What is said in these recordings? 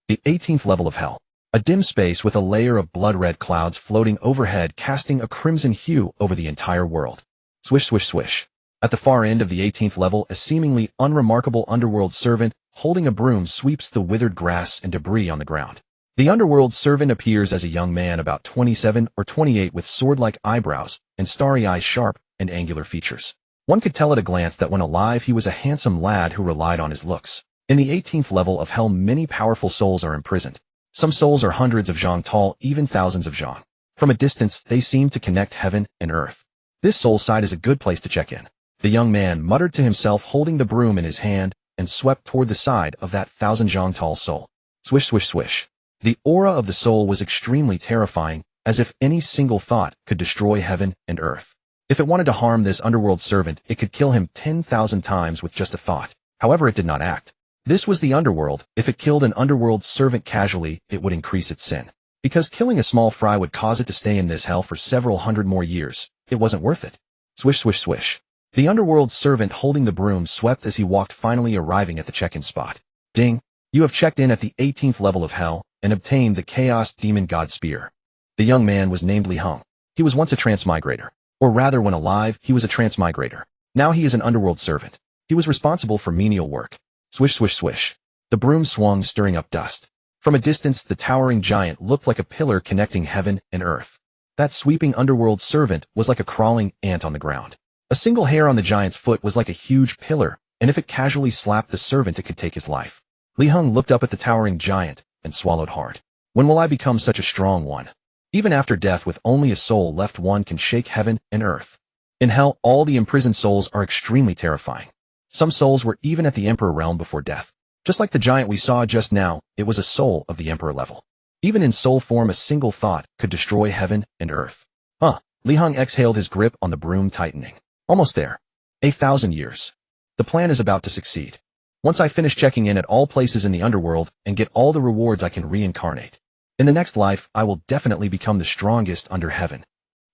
The 18th level of Hell. A dim space with a layer of blood-red clouds floating overhead, casting a crimson hue over the entire world. Swish, swish, swish. At the far end of the 18th level, a seemingly unremarkable underworld servant holding a broom sweeps the withered grass and debris on the ground. The underworld servant appears as a young man about 27 or 28 with sword-like eyebrows and starry eyes, sharp and angular features. One could tell at a glance that when alive he was a handsome lad who relied on his looks. In the 18th level of Hell, many powerful souls are imprisoned. Some souls are hundreds of zhang tall, even thousands of zhang. From a distance, they seem to connect heaven and earth. This soul side is a good place to check in. The young man muttered to himself, holding the broom in his hand, and swept toward the side of that 1,000 zhang tall soul. Swish, swish, swish. The aura of the soul was extremely terrifying, as if any single thought could destroy heaven and earth. If it wanted to harm this underworld servant, it could kill him 10,000 times with just a thought. However, it did not act. This was the underworld. If it killed an underworld servant casually, it would increase its sin. Because killing a small fry would cause it to stay in this hell for several hundred more years, it wasn't worth it. Swish, swish, swish. The underworld servant holding the broom swept as he walked, finally arriving at the check-in spot. Ding! You have checked in at the 18th level of Hell and obtained the Chaos Demon God Spear. The young man was named Heng. He was once a transmigrator. Or rather, when alive, he was a transmigrator. Now he is an underworld servant. He was responsible for menial work. Swish, swish, swish. The broom swung, stirring up dust. From a distance, the towering giant looked like a pillar connecting heaven and earth. That sweeping underworld servant was like a crawling ant on the ground. A single hair on the giant's foot was like a huge pillar, and if it casually slapped the servant, it could take his life. Heng looked up at the towering giant and swallowed hard. When will I become such a strong one? Even after death, with only a soul left, one can shake heaven and earth. In Hell, all the imprisoned souls are extremely terrifying. Some souls were even at the Emperor realm before death. Just like the giant we saw just now, it was a soul of the Emperor level. Even in soul form, a single thought could destroy heaven and earth. Heng exhaled, his grip on the broom tightening. Almost there. 1,000 years. The plan is about to succeed. Once I finish checking in at all places in the underworld and get all the rewards, I can reincarnate. In the next life, I will definitely become the strongest under heaven.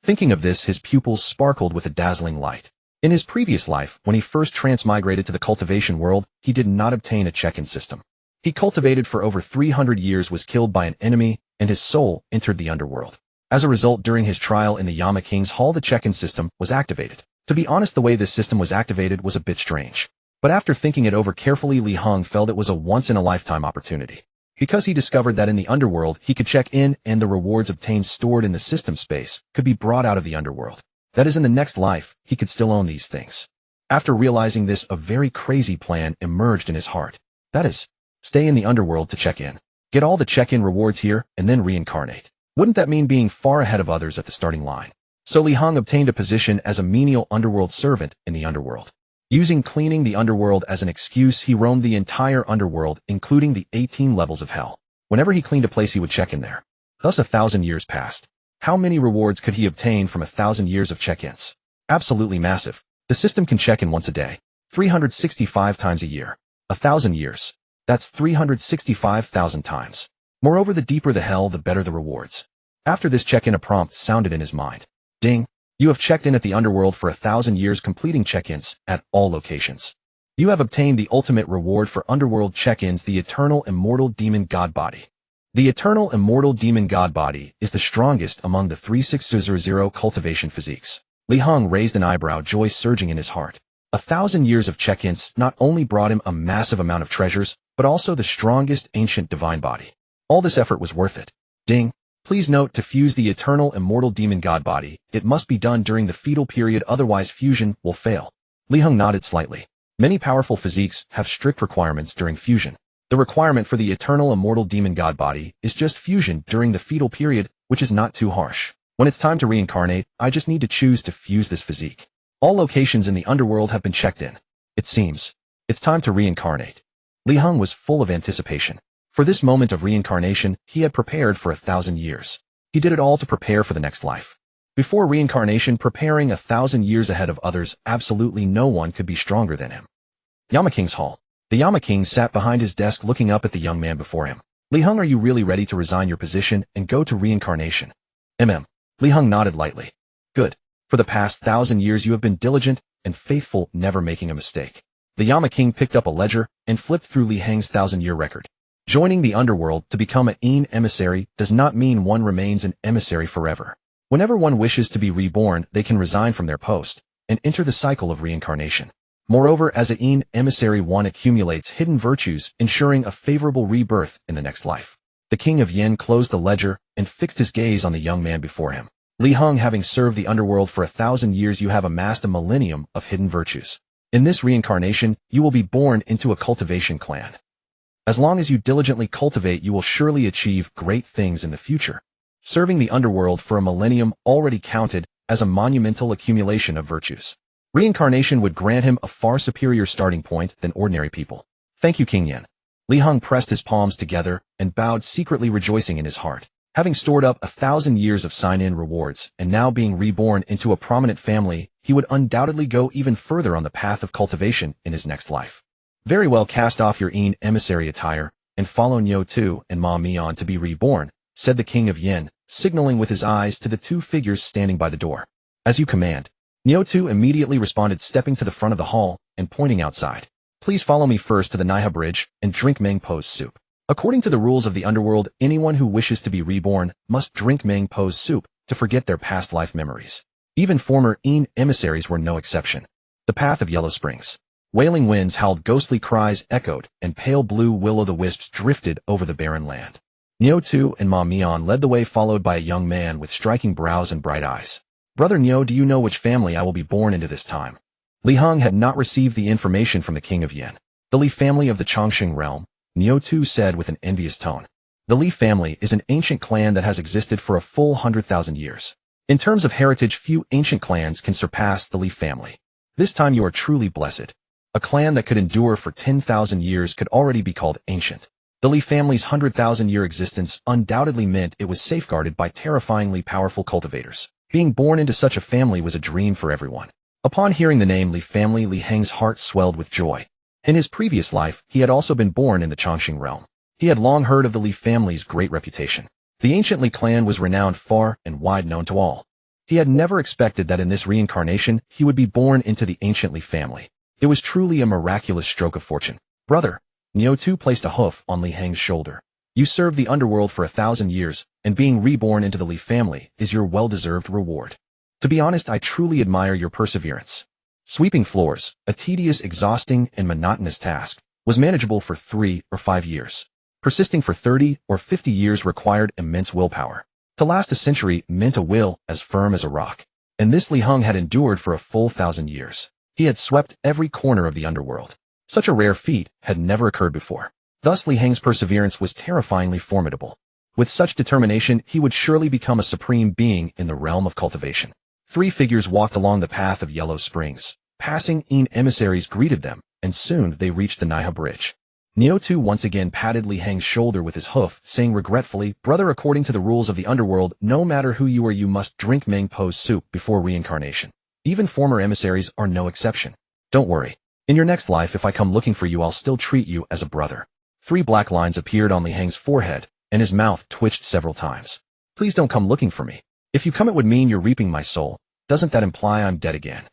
Thinking of this, his pupils sparkled with a dazzling light. In his previous life, when he first transmigrated to the cultivation world, he did not obtain a check-in system. He cultivated for over 300 years, was killed by an enemy, and his soul entered the underworld. As a result, during his trial in the Yama King's Hall, the check-in system was activated. To be honest, the way this system was activated was a bit strange. But after thinking it over carefully, Heng felt it was a once-in-a-lifetime opportunity. Because he discovered that in the underworld, he could check in and the rewards obtained stored in the system space could be brought out of the underworld. That is, in the next life, he could still own these things. After realizing this, a very crazy plan emerged in his heart. That is, stay in the underworld to check in. Get all the check-in rewards here, and then reincarnate. Wouldn't that mean being far ahead of others at the starting line? So Heng obtained a position as a menial underworld servant in the underworld. Using cleaning the underworld as an excuse, he roamed the entire underworld, including the 18 levels of Hell. Whenever he cleaned a place, he would check in there. Thus 1,000 years passed. How many rewards could he obtain from 1,000 years of check-ins? Absolutely massive. The system can check in once a day, 365 times a year. 1,000 years. That's 365,000 times. Moreover, the deeper the hell, the better the rewards. After this check-in, a prompt sounded in his mind. Ding! You have checked in at the underworld for 1,000 years, completing check-ins at all locations. You have obtained the ultimate reward for underworld check-ins, the Eternal Immortal Demon God Body. The Eternal Immortal Demon God Body is the strongest among the 3600 cultivation physiques. Heng raised an eyebrow, joy surging in his heart. 1,000 years of check-ins not only brought him a massive amount of treasures, but also the strongest ancient divine body. All this effort was worth it. Ding! Please note, to fuse the Eternal Immortal Demon God Body, it must be done during the fetal period, otherwise fusion will fail. Heng nodded slightly. Many powerful physiques have strict requirements during fusion. The requirement for the Eternal Immortal Demon God Body is just fusion during the fetal period, which is not too harsh. When it's time to reincarnate, I just need to choose to fuse this physique. All locations in the underworld have been checked in. It seems it's time to reincarnate. Heng was full of anticipation. For this moment of reincarnation, he had prepared for 1,000 years. He did it all to prepare for the next life. Before reincarnation, preparing 1,000 years ahead of others, absolutely no one could be stronger than him. Yama King's Hall. The Yama King sat behind his desk, looking up at the young man before him. Heng, are you really ready to resign your position and go to reincarnation? Heng nodded lightly. Good. For the past 1,000 years you have been diligent and faithful, never making a mistake. The Yama King picked up a ledger and flipped through Heng's 1,000-year record. Joining the Underworld to become an emissary does not mean one remains an emissary forever. Whenever one wishes to be reborn, they can resign from their post and enter the cycle of reincarnation. Moreover, as an emissary, one accumulates hidden virtues, ensuring a favorable rebirth in the next life. The king of Yin closed the ledger and fixed his gaze on the young man before him. Heng, having served the Underworld for 1,000 years, you have amassed a millennium of hidden virtues. In this reincarnation, you will be born into a cultivation clan. As long as you diligently cultivate, you will surely achieve great things in the future. Serving the Underworld for a millennium already counted as a monumental accumulation of virtues. Reincarnation would grant him a far superior starting point than ordinary people. Thank you, King Yin. Heng pressed his palms together and bowed, secretly rejoicing in his heart. Having stored up 1,000 years of sign-in rewards and now being reborn into a prominent family, he would undoubtedly go even further on the path of cultivation in his next life. Very well, cast off your emissary attire and follow Niu Tu and Ma Mian to be reborn, said the king of Yin, signaling with his eyes to the two figures standing by the door. As you command. Niu Tu immediately responded, stepping to the front of the hall and pointing outside. Please follow me first to the Niha Bridge and drink Meng Po's soup. According to the rules of the Underworld, anyone who wishes to be reborn must drink Meng Po's soup to forget their past life memories. Even former emissaries were no exception. The path of Yellow Springs. Wailing winds howled, ghostly cries echoed, and pale blue will-o'-the-wisps drifted over the barren land. Niu Tu and Ma Mian led the way, followed by a young man with striking brows and bright eyes. Brother Niu, do you know which family I will be born into this time? Heng had not received the information from the king of Yin. The Li family of the Chongqing realm, Niu Tu said with an envious tone. The Li family is an ancient clan that has existed for a full 100,000 years. In terms of heritage, few ancient clans can surpass the Li family. This time you are truly blessed. A clan that could endure for 10,000 years could already be called ancient. The Li family's 100,000-year existence undoubtedly meant it was safeguarded by terrifyingly powerful cultivators. Being born into such a family was a dream for everyone. Upon hearing the name Li family, Heng's heart swelled with joy. In his previous life, he had also been born in the Chongqing realm. He had long heard of the Li family's great reputation. The ancient Li clan was renowned far and wide, known to all. He had never expected that in this reincarnation, he would be born into the ancient Li family. It was truly a miraculous stroke of fortune. Brother, Niu Tu placed a hoof on Heng's shoulder. You served the Underworld for 1,000 years, and being reborn into the Li family is your well-deserved reward. To be honest, I truly admire your perseverance. Sweeping floors, a tedious, exhausting, and monotonous task, was manageable for 3 or 5 years. Persisting for 30 or 50 years required immense willpower. To last a century meant a will as firm as a rock. And this Heng had endured for a full 1,000 years. He had swept every corner of the Underworld. Such a rare feat had never occurred before. Thus Heng's perseverance was terrifyingly formidable. With such determination, he would surely become a supreme being in the realm of cultivation. 3 figures walked along the path of Yellow Springs. Passing emissaries greeted them, and soon they reached the Niha Bridge. Niu Tu once again patted Heng's shoulder with his hoof, saying regretfully, Brother, according to the rules of the Underworld, no matter who you are, you must drink Meng Po's soup before reincarnation. Even former emissaries are no exception. Don't worry. In your next life, if I come looking for you, I'll still treat you as a brother. 3 black lines appeared on Heng's forehead, and his mouth twitched several times. Please don't come looking for me. If you come, it would mean you're reaping my soul. Doesn't that imply I'm dead again?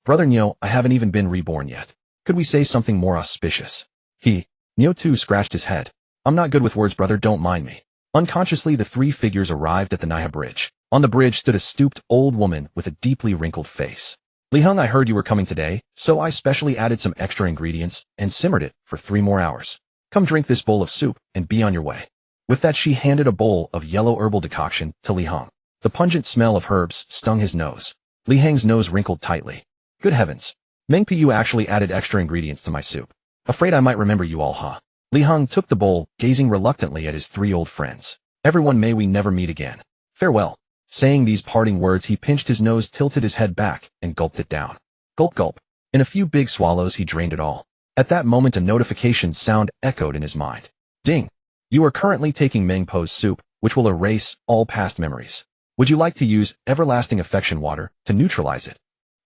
Brother Niu, I haven't even been reborn yet. Could we say something more auspicious? Niu Tu scratched his head. I'm not good with words, brother, don't mind me. Unconsciously, the 3 figures arrived at the Niha Bridge. On the bridge stood a stooped old woman with a deeply wrinkled face. Heng, I heard you were coming today, so I specially added some extra ingredients and simmered it for 3 more hours. Come drink this bowl of soup and be on your way. With that, she handed a bowl of yellow herbal decoction to Heng. The pungent smell of herbs stung his nose. Heng's nose wrinkled tightly. Good heavens. Meng Pu actually added extra ingredients to my soup. Afraid I might remember you all, huh? Heng took the bowl, gazing reluctantly at his 3 old friends. Everyone, may we never meet again. Farewell. Saying these parting words, he pinched his nose, tilted his head back, and gulped it down. Gulp, gulp. In a few big swallows, he drained it all. At that moment, a notification sound echoed in his mind. Ding. You are currently taking Meng Po's soup, which will erase all past memories. Would you like to use Everlasting Affection Water to neutralize it?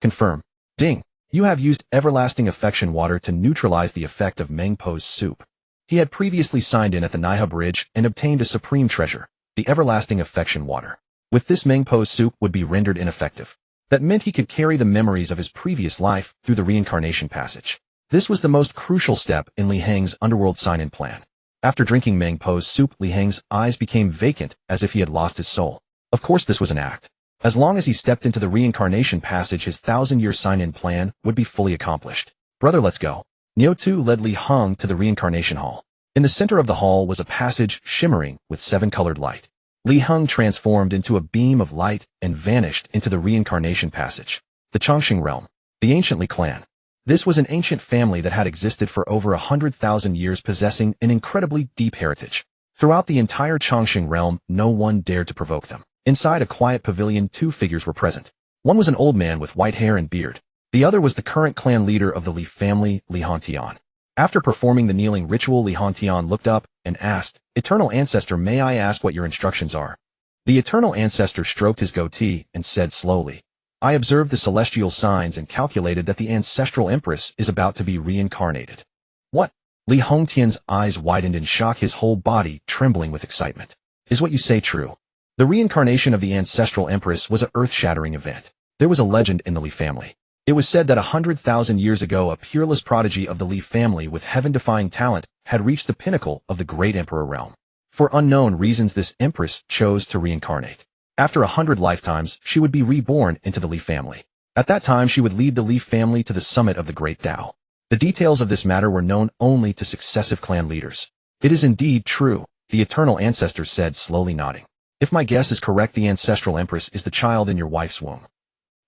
Confirm. Ding. You have used Everlasting Affection Water to neutralize the effect of Meng Po's soup. He had previously signed in at the Niha Bridge and obtained a supreme treasure, the Everlasting Affection Water. With this, Meng Po's soup would be rendered ineffective. That meant he could carry the memories of his previous life through the reincarnation passage. This was the most crucial step in Heng's Underworld sign-in plan. After drinking Meng Po's soup, Li Heng's eyes became vacant, as if he had lost his soul. Of course this was an act. As long as he stepped into the reincarnation passage, his 1,000-year sign-in plan would be fully accomplished. Brother, let's go. Niu Tu led Li Heng to the reincarnation hall. In the center of the hall was a passage shimmering with 7-colored light. Li Heng transformed into a beam of light and vanished into the reincarnation passage. The Chongqing realm. The Ancient Li clan. This was an ancient family that had existed for over 100,000 years, possessing an incredibly deep heritage. Throughout the entire Chongqing realm, no one dared to provoke them. Inside a quiet pavilion, 2 figures were present. One was an old man with white hair and beard. The other was the current clan leader of the Li family, Li Hongtian. After performing the kneeling ritual, Li Hongtian looked up and asked, "Eternal Ancestor, may I ask what your instructions are?" The Eternal Ancestor stroked his goatee and said slowly, "I observed the celestial signs and calculated that the ancestral Empress is about to be reincarnated." What? Li Hongtian's eyes widened in shock, his whole body trembling with excitement. Is what you say true? The reincarnation of the ancestral Empress was an earth-shattering event. There was a legend in the Li family. It was said that 100,000 years ago, a peerless prodigy of the Li family with heaven-defying talent had reached the pinnacle of the great emperor realm. For unknown reasons, this Empress chose to reincarnate. After 100 lifetimes, she would be reborn into the Li family. At that time, she would lead the Li family to the summit of the great Tao. The details of this matter were known only to successive clan leaders. It is indeed true, the Eternal Ancestor said, slowly nodding. If my guess is correct, the ancestral Empress is the child in your wife's womb.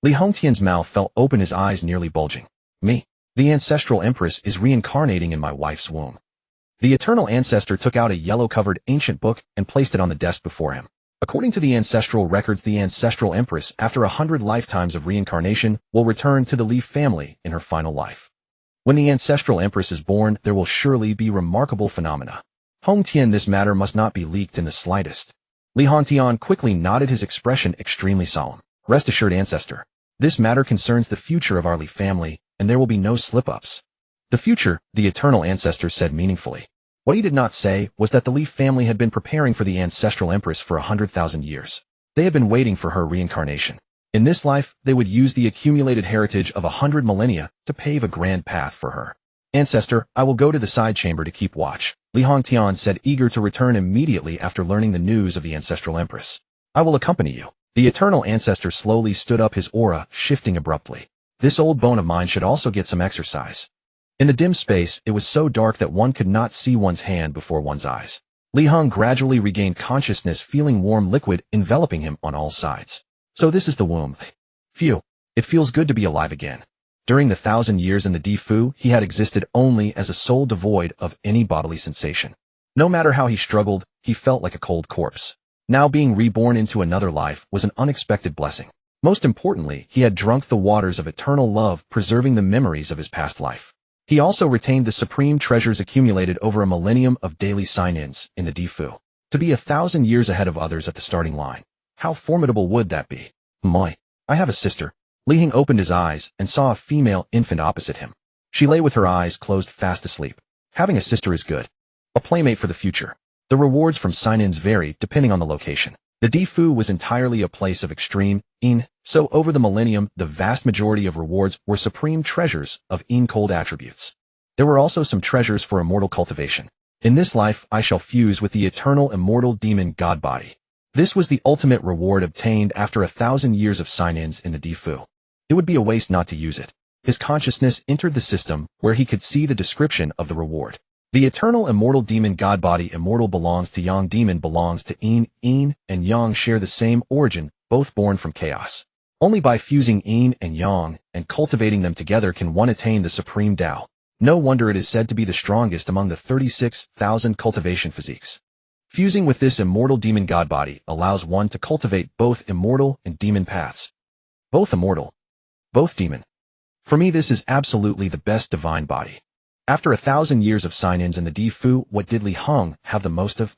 Li Hongtian's mouth fell open, his eyes nearly bulging. Me? The ancestral Empress is reincarnating in my wife's womb. The Eternal Ancestor took out a yellow-covered ancient book and placed it on the desk before him. According to the ancestral records, the ancestral Empress, after 100 lifetimes of reincarnation, will return to the Li family in her final life. When the ancestral Empress is born, there will surely be remarkable phenomena. Hongtian, this matter must not be leaked in the slightest. Li Hongtian quickly nodded, his expression extremely solemn. Rest assured, Ancestor. This matter concerns the future of our Li family, and there will be no slip-ups. The future, the Eternal Ancestor said meaningfully. What he did not say was that the Li family had been preparing for the ancestral Empress for 100,000 years. They had been waiting for her reincarnation. In this life, they would use the accumulated heritage of 100 millennia to pave a grand path for her. Ancestor, I will go to the side chamber to keep watch, Li Hongtian said, eager to return immediately after learning the news of the ancestral Empress. I will accompany you. The Eternal Ancestor slowly stood up, his aura shifting abruptly. This old bone of mine should also get some exercise. In the dim space, it was so dark that one could not see one's hand before one's eyes. Li Heng gradually regained consciousness, feeling warm liquid enveloping him on all sides. So this is the womb. Phew. It feels good to be alive again. During the 1,000 years in the Difu, he had existed only as a soul devoid of any bodily sensation. No matter how he struggled, he felt like a cold corpse. Now being reborn into another life was an unexpected blessing. Most importantly, he had drunk the waters of eternal love, preserving the memories of his past life. He also retained the supreme treasures accumulated over a millennium of daily sign-ins in the Difu. To be 1,000 years ahead of others at the starting line. How formidable would that be? Moi. I have a sister. Li Heng opened his eyes and saw a female infant opposite him. She lay with her eyes closed, fast asleep. Having a sister is good. A playmate for the future. The rewards from sign-ins vary depending on the location. The Difu was entirely a place of extreme in, so over the millennium, the vast majority of rewards were supreme treasures of in-cold attributes. There were also some treasures for immortal cultivation. In this life, I shall fuse with the Eternal Immortal Demon Body. This was the ultimate reward obtained after 1,000 years of sign-ins in the Difu. It would be a waste not to use it. His consciousness entered the system where he could see the description of the reward. The Eternal Immortal Demon Body. Immortal belongs to Yang, demon belongs to Yin. Yin and Yang share the same origin, both born from chaos. Only by fusing Yin and Yang and cultivating them together can one attain the supreme Tao. No wonder it is said to be the strongest among the 36,000 cultivation physiques. Fusing with this immortal demon Body allows one to cultivate both immortal and demon paths. Both immortal. Both demon. For me, this is absolutely the best divine body. After 1,000 years of sign-ins in the Difu, what did Li Heng have the most of?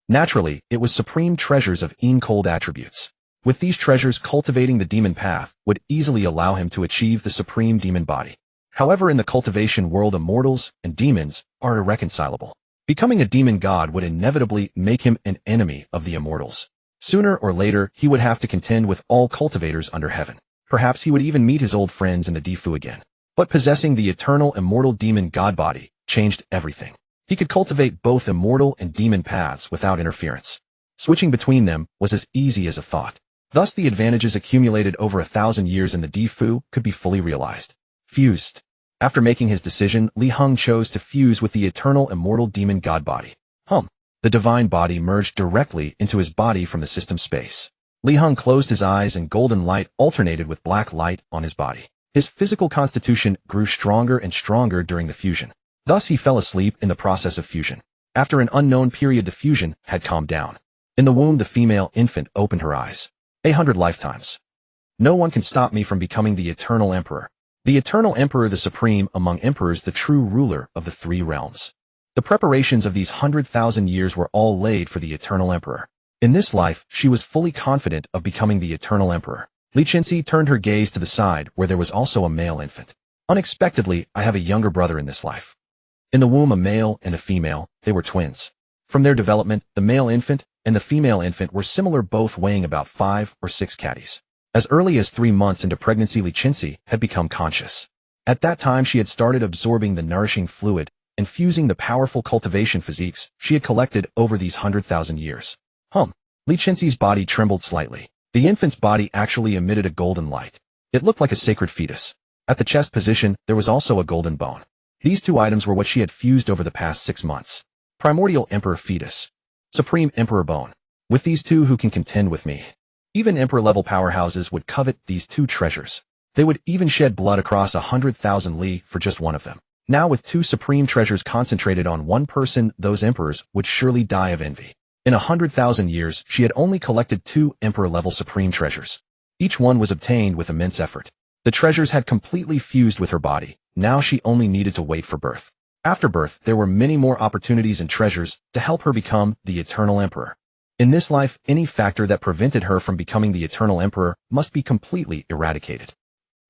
Naturally, it was supreme treasures of in-cold attributes. With these treasures, cultivating the demon path would easily allow him to achieve the supreme demon body. However, in the cultivation world, immortals and demons are irreconcilable. Becoming a demon god would inevitably make him an enemy of the immortals. Sooner or later, he would have to contend with all cultivators under heaven. Perhaps he would even meet his old friends in the Difu again. But possessing the Eternal Immortal Demon Body changed everything. He could cultivate both immortal and demon paths without interference. Switching between them was as easy as a thought. Thus the advantages accumulated over 1,000 years in the Difu could be fully realized. Fused. After making his decision, Heng chose to fuse with the Eternal Immortal Demon God Body. The divine body merged directly into his body from the system space. Heng closed his eyes and golden light alternated with black light on his body. His physical constitution grew stronger and stronger during the fusion. Thus he fell asleep in the process of fusion. After an unknown period the fusion had calmed down. In the womb the female infant opened her eyes. 100 lifetimes. No one can stop me from becoming the Eternal Emperor. The Eternal Emperor, the supreme among emperors, the true ruler of the 3 realms. The preparations of these 100,000 years were all laid for the Eternal Emperor. In this life, she was fully confident of becoming the Eternal Emperor. Li Qinxi turned her gaze to the side where there was also a male infant. Unexpectedly, I have a younger brother in this life. In the womb a male and a female, they were twins. From their development, the male infant and the female infant were similar, both weighing about 5 or 6 caddies. As early as 3 months into pregnancy Li Qinxi had become conscious. At that time she had started absorbing the nourishing fluid and fusing the powerful cultivation physiques she had collected over these 100,000 years. Li Qinxi's body trembled slightly. The infant's body actually emitted a golden light. It looked like a sacred fetus. At the chest position, there was also a golden bone. These 2 items were what she had fused over the past 6 months. Primordial Emperor Fetus. Supreme Emperor Bone. With these 2 who can contend with me. Even Emperor-level powerhouses would covet these 2 treasures. They would even shed blood across 100,000 li for just one of them. Now with 2 supreme treasures concentrated on one person, those emperors would surely die of envy. In 100,000 years, she had only collected 2 emperor-level supreme treasures. Each one was obtained with immense effort. The treasures had completely fused with her body. Now she only needed to wait for birth. After birth, there were many more opportunities and treasures to help her become the Eternal Emperor. In this life, any factor that prevented her from becoming the Eternal Emperor must be completely eradicated.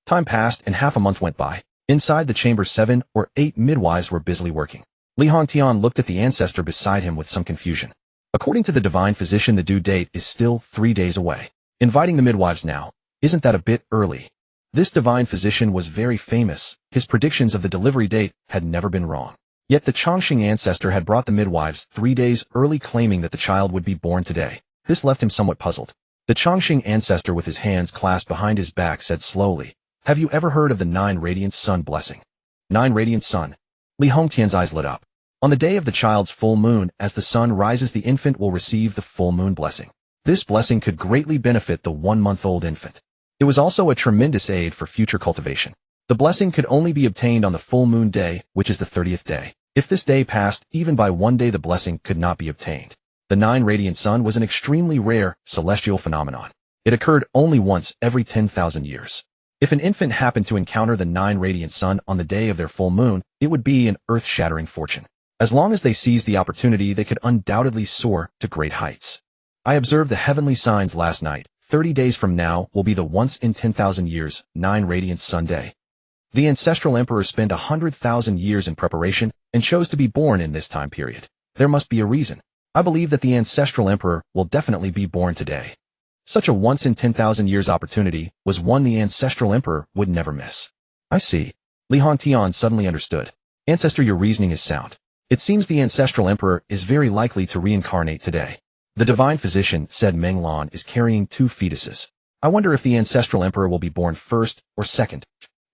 Time passed and half a month went by. Inside the chamber 7 or 8 midwives were busily working. Li Hongtian looked at the ancestor beside him with some confusion. According to the divine physician, the due date is still 3 days away. Inviting the midwives now, isn't that a bit early? This divine physician was very famous. His predictions of the delivery date had never been wrong. Yet the Chongqing ancestor had brought the midwives 3 days early, claiming that the child would be born today. This left him somewhat puzzled. The Chongqing ancestor, with his hands clasped behind his back, said slowly, "Have you ever heard of the 9 Radiant Sun blessing?" 9 Radiant Sun. Li Hongtian's eyes lit up. On the day of the child's full moon, as the sun rises, the infant will receive the full moon blessing. This blessing could greatly benefit the 1-month-old infant. It was also a tremendous aid for future cultivation. The blessing could only be obtained on the full moon day, which is the 30th day. If this day passed, even by 1 day, the blessing could not be obtained. The 9 Radiant Sun was an extremely rare celestial phenomenon. It occurred only once every 10,000 years. If an infant happened to encounter the 9 Radiant Sun on the day of their full moon, it would be an earth-shattering fortune. As long as they seized the opportunity, they could undoubtedly soar to great heights. I observed the heavenly signs last night. 30 days from now will be the once in 10,000 years 9 Radiant Sun Day. The ancestral emperor spent 100,000 years in preparation and chose to be born in this time period. There must be a reason. I believe that the ancestral emperor will definitely be born today. Such a once in 10,000 years opportunity was one the ancestral emperor would never miss. I see. Li Hongtian suddenly understood. Ancestor, your reasoning is sound. It seems the ancestral emperor is very likely to reincarnate today. The divine physician said Menglan is carrying 2 fetuses. I wonder if the ancestral emperor will be born first or second.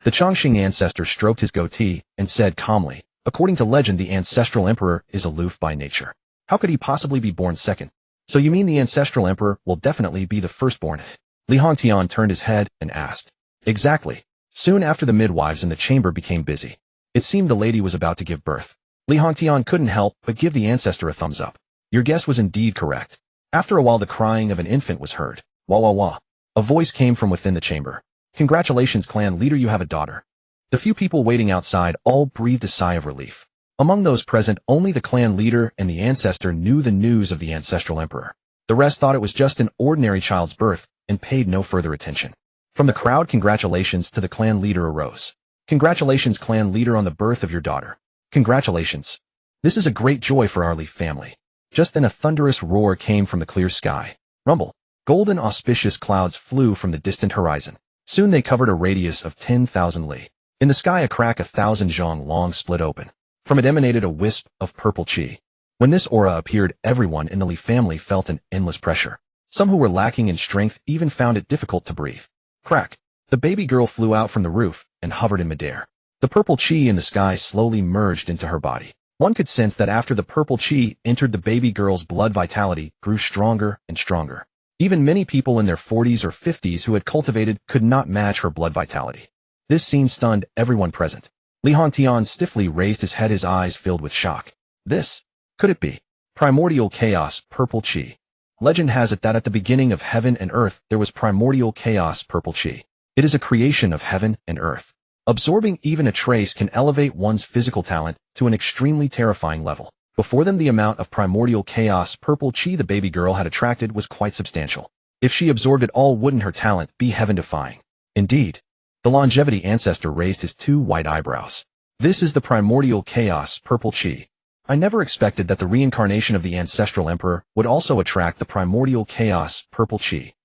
The Chongqing ancestor stroked his goatee and said calmly, according to legend, the ancestral emperor is aloof by nature. How could he possibly be born second? So you mean the ancestral emperor will definitely be the firstborn? Li Hongtian turned his head and asked. Exactly. Soon after, the midwives in the chamber became busy. It seemed the lady was about to give birth. Li Hongtian couldn't help but give the ancestor a thumbs up. Your guess was indeed correct. After a while, the crying of an infant was heard. Wah wah wah. A voice came from within the chamber. Congratulations, clan leader, you have a daughter. The few people waiting outside all breathed a sigh of relief. Among those present, only the clan leader and the ancestor knew the news of the ancestral emperor. The rest thought it was just an ordinary child's birth and paid no further attention. From the crowd, congratulations to the clan leader arose. Congratulations, clan leader, on the birth of your daughter. Congratulations. This is a great joy for our Leaf family. Just then a thunderous roar came from the clear sky. Rumble. Golden auspicious clouds flew from the distant horizon. Soon they covered a radius of 10,000 li. In the sky, a crack 1,000 zhong long split open. From it emanated a wisp of purple chi. When this aura appeared, everyone in the Li family felt an endless pressure. Some who were lacking in strength even found it difficult to breathe. Crack! The baby girl flew out from the roof and hovered in midair. The purple chi in the sky slowly merged into her body. One could sense that after the purple chi entered the baby girl's blood, vitality grew stronger and stronger. Even many people in their 40s or 50s who had cultivated could not match her blood vitality. This scene stunned everyone present. Li Hongtian stiffly raised his head, his eyes filled with shock. This? Could it be? Primordial chaos, purple chi. Legend has it that at the beginning of heaven and earth there was primordial chaos, purple chi. It is a creation of heaven and earth. Absorbing even a trace can elevate one's physical talent to an extremely terrifying level. Before them, the amount of primordial chaos, purple chi the baby girl had attracted was quite substantial. If she absorbed it all, wouldn't her talent be heaven-defying? Indeed. The longevity ancestor raised his two white eyebrows. This is the primordial chaos, purple chi. I never expected that the reincarnation of the ancestral emperor would also attract the primordial chaos, purple chi.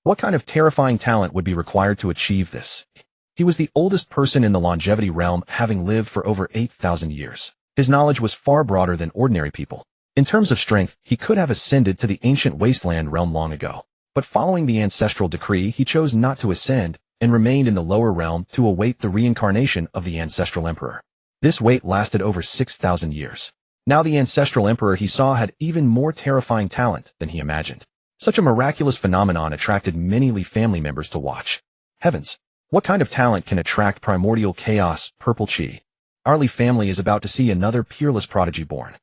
What kind of terrifying talent would be required to achieve this? He was the oldest person in the longevity realm, having lived for over 8,000 years. His knowledge was far broader than ordinary people. In terms of strength, he could have ascended to the ancient wasteland realm long ago. But following the ancestral decree, he chose not to ascend and remained in the lower realm to await the reincarnation of the ancestral emperor. This wait lasted over 6,000 years. Now the ancestral emperor he saw had even more terrifying talent than he imagined. Such a miraculous phenomenon attracted many Li family members to watch. Heavens! What kind of talent can attract primordial chaos, purple chi? Our Li family is about to see another peerless prodigy born.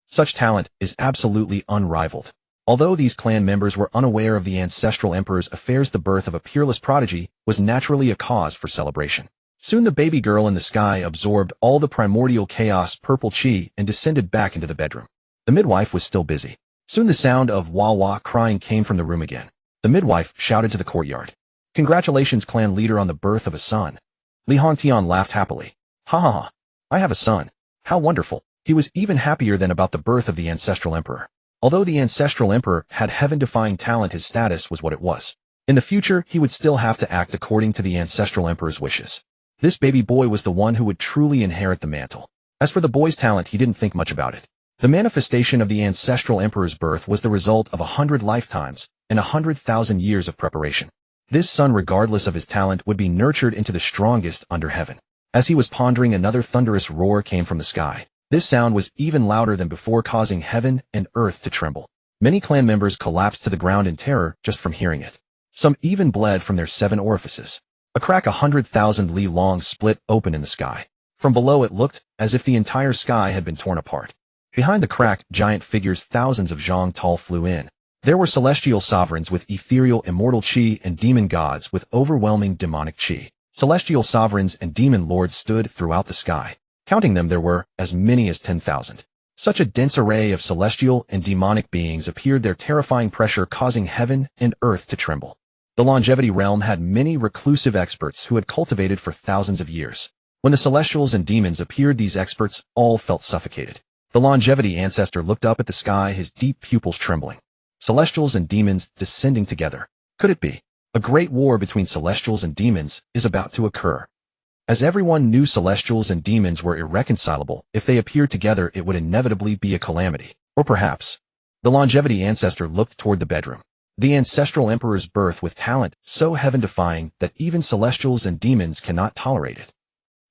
Such talent is absolutely unrivaled. Although these clan members were unaware of the ancestral emperor's affairs, the birth of a peerless prodigy was naturally a cause for celebration. Soon the baby girl in the sky absorbed all the primordial chaos, purple chi, and descended back into the bedroom. The midwife was still busy. Soon the sound of wah-wah crying came from the room again. The midwife shouted to the courtyard. Congratulations, clan leader, on the birth of a son. Li Hongtian laughed happily. Ha ha ha. I have a son. How wonderful. He was even happier than about the birth of the ancestral emperor. Although the ancestral emperor had heaven-defying talent, his status was what it was. In the future, he would still have to act according to the ancestral emperor's wishes. This baby boy was the one who would truly inherit the mantle. As for the boy's talent, he didn't think much about it. The manifestation of the ancestral emperor's birth was the result of 100 lifetimes and 100,000 years of preparation. This son, regardless of his talent, would be nurtured into the strongest under heaven. As he was pondering, another thunderous roar came from the sky. This sound was even louder than before, causing heaven and earth to tremble. Many clan members collapsed to the ground in terror just from hearing it. Some even bled from their 7 orifices. A crack 100,000 li long split open in the sky. From below, it looked as if the entire sky had been torn apart. Behind the crack, giant figures thousands of zhang tall flew in. There were celestial sovereigns with ethereal immortal chi and demon gods with overwhelming demonic chi. Celestial sovereigns and demon lords stood throughout the sky. Counting them, there were as many as 10,000. Such a dense array of celestial and demonic beings appeared, their terrifying pressure causing heaven and earth to tremble. The longevity realm had many reclusive experts who had cultivated for thousands of years. When the celestials and demons appeared, these experts all felt suffocated. The longevity ancestor looked up at the sky, his deep pupils trembling. Celestials and demons descending together. Could it be? A great war between celestials and demons is about to occur. As everyone knew, celestials and demons were irreconcilable. If they appeared together, it would inevitably be a calamity. Or perhaps. The longevity ancestor looked toward the bedroom. The ancestral emperor's birth with talent so heaven-defying that even celestials and demons cannot tolerate it.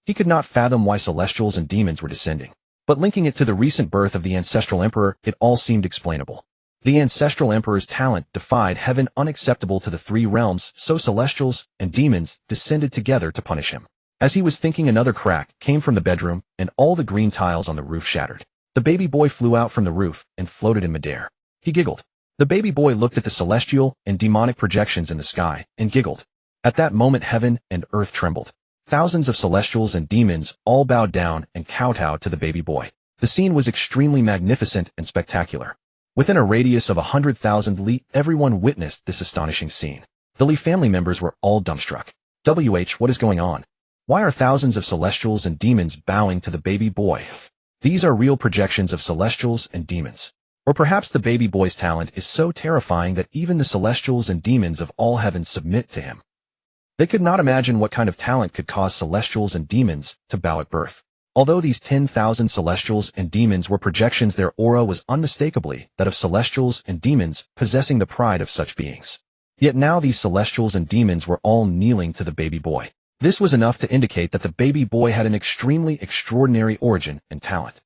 He could not fathom why celestials and demons were descending. But linking it to the recent birth of the ancestral emperor, it all seemed explainable. The ancestral emperor's talent defied heaven, unacceptable to the 3 realms, so celestials and demons descended together to punish him. As he was thinking, another crack came from the bedroom, and all the green tiles on the roof shattered. The baby boy flew out from the roof and floated in midair. He giggled. The baby boy looked at the celestial and demonic projections in the sky and giggled. At that moment, heaven and earth trembled. Thousands of celestials and demons all bowed down and kowtowed to the baby boy. The scene was extremely magnificent and spectacular. Within a radius of 100,000 li, everyone witnessed this astonishing scene. The Li family members were all dumbstruck. What is going on? Why are thousands of celestials and demons bowing to the baby boy? These are real projections of celestials and demons. Or perhaps the baby boy's talent is so terrifying that even the celestials and demons of all heaven submit to him. They could not imagine what kind of talent could cause celestials and demons to bow at birth. Although these 10,000 celestials and demons were projections, their aura was unmistakably that of celestials and demons possessing the pride of such beings. Yet now these celestials and demons were all kneeling to the baby boy. This was enough to indicate that the baby boy had an extremely extraordinary origin and talent.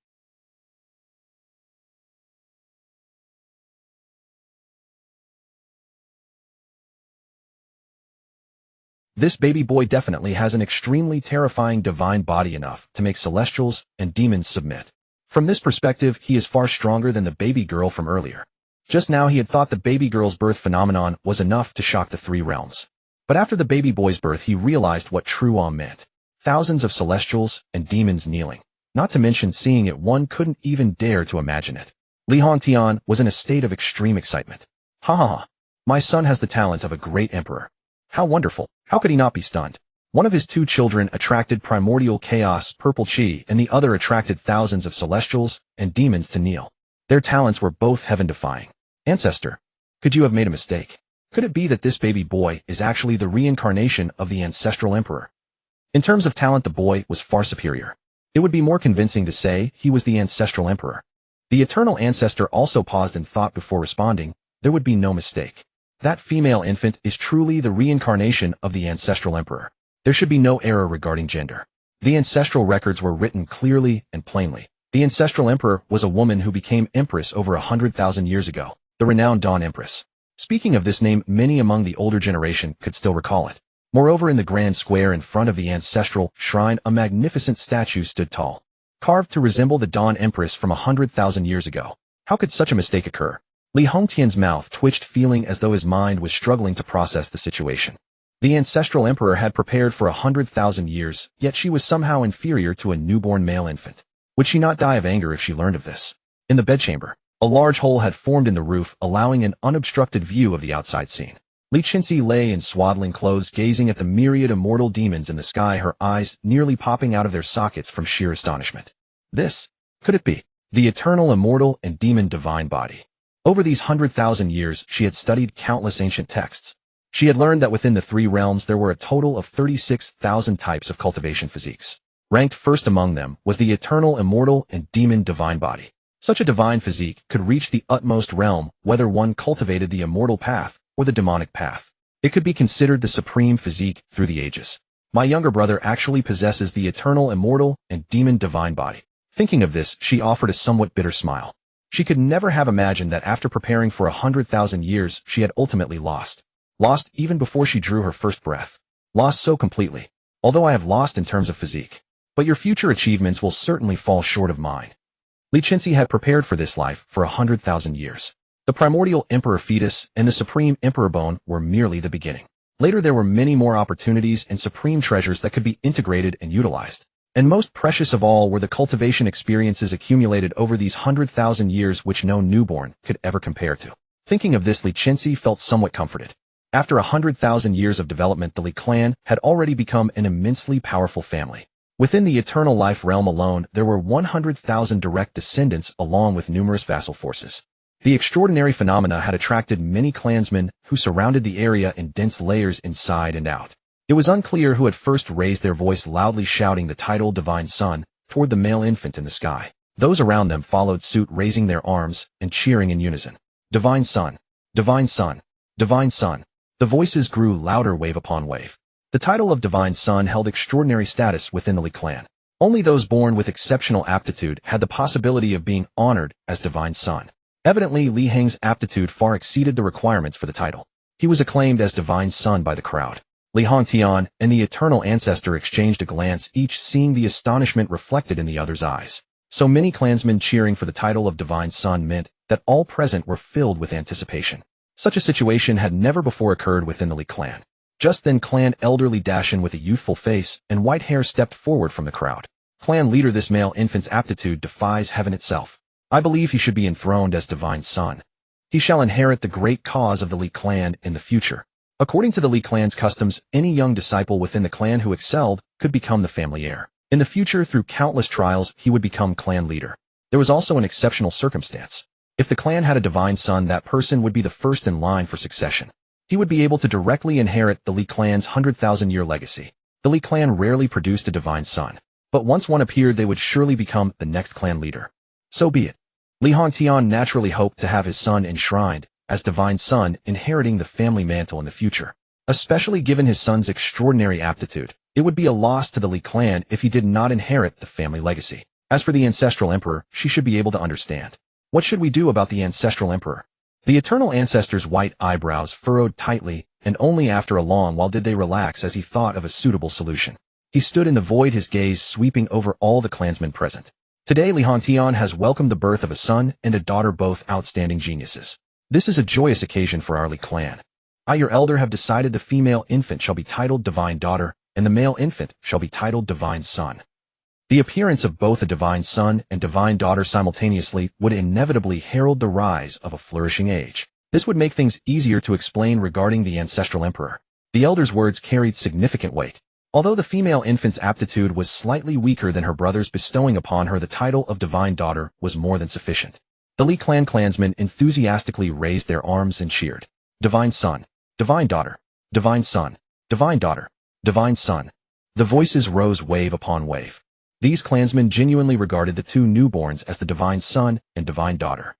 This baby boy definitely has an extremely terrifying divine body enough to make celestials and demons submit. From this perspective, he is far stronger than the baby girl from earlier. Just now he had thought the baby girl's birth phenomenon was enough to shock the three realms. But after the baby boy's birth he realized what true awe meant. Thousands of celestials and demons kneeling. Not to mention seeing it, one couldn't even dare to imagine it. Li Hongtian was in a state of extreme excitement. Ha ha ha. My son has the talent of a great emperor. How wonderful. How could he not be stunned? One of his two children attracted primordial chaos, purple chi, and the other attracted thousands of celestials and demons to kneel. Their talents were both heaven-defying. Ancestor, could you have made a mistake? Could it be that this baby boy is actually the reincarnation of the ancestral emperor? In terms of talent, the boy was far superior. It would be more convincing to say he was the ancestral emperor. The eternal ancestor also paused and thought before responding. There would be no mistake. That female infant is truly the reincarnation of the ancestral emperor. There should be no error regarding gender. The ancestral records were written clearly and plainly. The ancestral emperor was a woman who became empress over 100,000 years ago, the renowned Dawn Empress. Speaking of this name, many among the older generation could still recall it. Moreover, in the grand square in front of the ancestral shrine, a magnificent statue stood tall, carved to resemble the Dawn Empress from 100,000 years ago. How could such a mistake occur? Li Hongtian's mouth twitched, feeling as though his mind was struggling to process the situation. The ancestral emperor had prepared for 100,000 years, yet she was somehow inferior to a newborn male infant. Would she not die of anger if she learned of this? In the bedchamber, a large hole had formed in the roof, allowing an unobstructed view of the outside scene. Li Qinxi lay in swaddling clothes, gazing at the myriad immortal demons in the sky, her eyes nearly popping out of their sockets from sheer astonishment. This, could it be, the Eternal Immortal and Demon Divine Body? Over these 100,000 years, she had studied countless ancient texts. She had learned that within the three realms there were a total of 36,000 types of cultivation physiques. Ranked first among them was the Eternal Immortal and Demon Divine Body. Such a divine physique could reach the utmost realm, whether one cultivated the immortal path or the demonic path. It could be considered the supreme physique through the ages. My younger brother actually possesses the Eternal Immortal and Demon Divine Body. Thinking of this, she offered a somewhat bitter smile. She could never have imagined that after preparing for 100,000 years, she had ultimately lost. Lost even before she drew her first breath. Lost so completely. Although I have lost in terms of physique. But your future achievements will certainly fall short of mine. Li Qinxi had prepared for this life for 100,000 years. The primordial emperor fetus and the supreme emperor bone were merely the beginning. Later there were many more opportunities and supreme treasures that could be integrated and utilized. And most precious of all were the cultivation experiences accumulated over these 100,000 years, which no newborn could ever compare to. Thinking of this, Li Qinxi felt somewhat comforted. After 100,000 years of development, the Li clan had already become an immensely powerful family. Within the eternal life realm alone, there were 100,000 direct descendants along with numerous vassal forces. The extraordinary phenomena had attracted many clansmen who surrounded the area in dense layers inside and out. It was unclear who had first raised their voice, loudly shouting the title Divine Son toward the male infant in the sky. Those around them followed suit, raising their arms and cheering in unison. Divine Son! Divine Son! Divine Son! The voices grew louder, wave upon wave. The title of Divine Son held extraordinary status within the Li clan. Only those born with exceptional aptitude had the possibility of being honored as Divine Son. Evidently, Li Heng's aptitude far exceeded the requirements for the title. He was acclaimed as Divine Son by the crowd. Li Hongtian and the Eternal Ancestor exchanged a glance, each seeing the astonishment reflected in the other's eyes. So many clansmen cheering for the title of Divine Son meant that all present were filled with anticipation. Such a situation had never before occurred within the Li clan. Just then, clan elder Li Dashan with a youthful face and white hair stepped forward from the crowd. Clan leader, this male infant's aptitude defies heaven itself. I believe he should be enthroned as Divine Son. He shall inherit the great cause of the Li clan in the future. According to the Li clan's customs, any young disciple within the clan who excelled could become the family heir. In the future, through countless trials, he would become clan leader. There was also an exceptional circumstance. If the clan had a divine son, that person would be the first in line for succession. He would be able to directly inherit the Li clan's 100,000-year legacy. The Li clan rarely produced a divine son. but once one appeared they would surely become the next clan leader. So be it. Li Hongtian naturally hoped to have his son enshrined as divine son, inheriting the family mantle in the future. Especially given his son's extraordinary aptitude, it would be a loss to the Li clan if he did not inherit the family legacy. As for the ancestral emperor, she should be able to understand. What should we do about the ancestral emperor? The eternal ancestor's white eyebrows furrowed tightly, and only after a long while did they relax as he thought of a suitable solution. He stood in the void, his gaze sweeping over all the clansmen present. Today Li Hongtian has welcomed the birth of a son and a daughter, both outstanding geniuses. This is a joyous occasion for our Li clan. I, your elder, have decided the female infant shall be titled Divine Daughter, and the male infant shall be titled Divine Son. The appearance of both a divine son and divine daughter simultaneously would inevitably herald the rise of a flourishing age. This would make things easier to explain regarding the ancestral emperor. The elder's words carried significant weight. Although the female infant's aptitude was slightly weaker than her brother's, bestowing upon her the title of Divine Daughter was more than sufficient. The Li clan clansmen enthusiastically raised their arms and cheered. Divine Son, Divine Daughter, Divine Son, Divine Daughter, Divine Son. The voices rose wave upon wave. These clansmen genuinely regarded the two newborns as the Divine Son and Divine Daughter.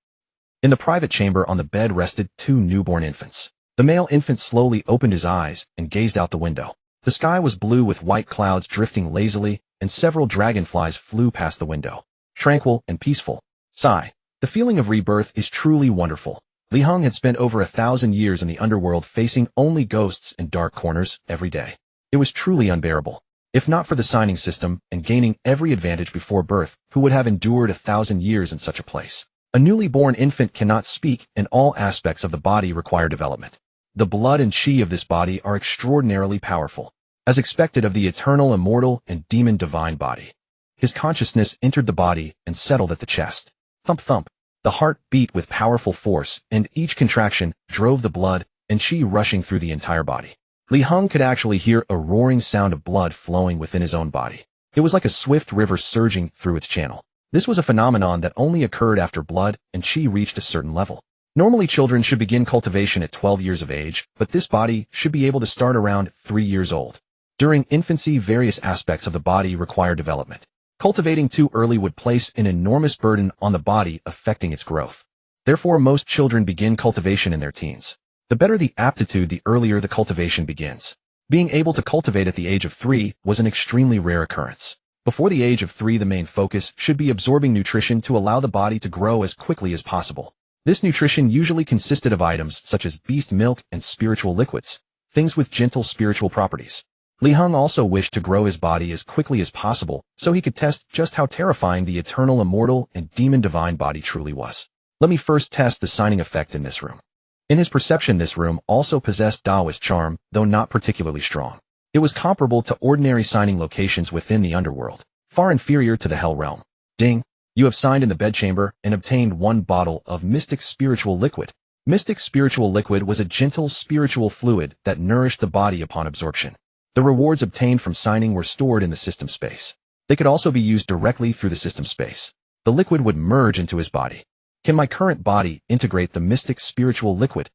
In the private chamber on the bed rested two newborn infants. The male infant slowly opened his eyes and gazed out the window. The sky was blue with white clouds drifting lazily, and several dragonflies flew past the window. Tranquil and peaceful. Sigh. The feeling of rebirth is truly wonderful. Li Heng had spent over 1,000 years in the underworld facing only ghosts and dark corners every day. It was truly unbearable. If not for the signing system and gaining every advantage before birth, who would have endured 1,000 years in such a place? A newly born infant cannot speak, and all aspects of the body require development. The blood and chi of this body are extraordinarily powerful, as expected of the Eternal Immortal and Demon Divine Body. His consciousness entered the body and settled at the chest. Thump thump. The heart beat with powerful force, and each contraction drove the blood and chi rushing through the entire body. Li Heng could actually hear a roaring sound of blood flowing within his own body. It was like a swift river surging through its channel. This was a phenomenon that only occurred after blood and chi reached a certain level. Normally children should begin cultivation at 12 years of age, but this body should be able to start around 3 years old. During infancy, various aspects of the body require development. Cultivating too early would place an enormous burden on the body, affecting its growth. Therefore, most children begin cultivation in their teens. The better the aptitude, the earlier the cultivation begins. Being able to cultivate at the age of 3 was an extremely rare occurrence. Before the age of 3, the main focus should be absorbing nutrition to allow the body to grow as quickly as possible. This nutrition usually consisted of items such as beast milk and spiritual liquids, things with gentle spiritual properties. Li Heng also wished to grow his body as quickly as possible so he could test just how terrifying the Eternal Immortal and Demon Divine Body truly was. Let me first test the signing effect in this room. In his perception, this room also possessed Taoist charm, though not particularly strong. It was comparable to ordinary signing locations within the underworld, far inferior to the Hell Realm. Ding! You have signed in the bedchamber and obtained 1 bottle of Mystic Spiritual Liquid. Mystic Spiritual Liquid was a gentle spiritual fluid that nourished the body upon absorption. The rewards obtained from signing were stored in the system space. They could also be used directly through the system space. The liquid would merge into his body. Can my current body integrate the Mystic Spiritual Liquid?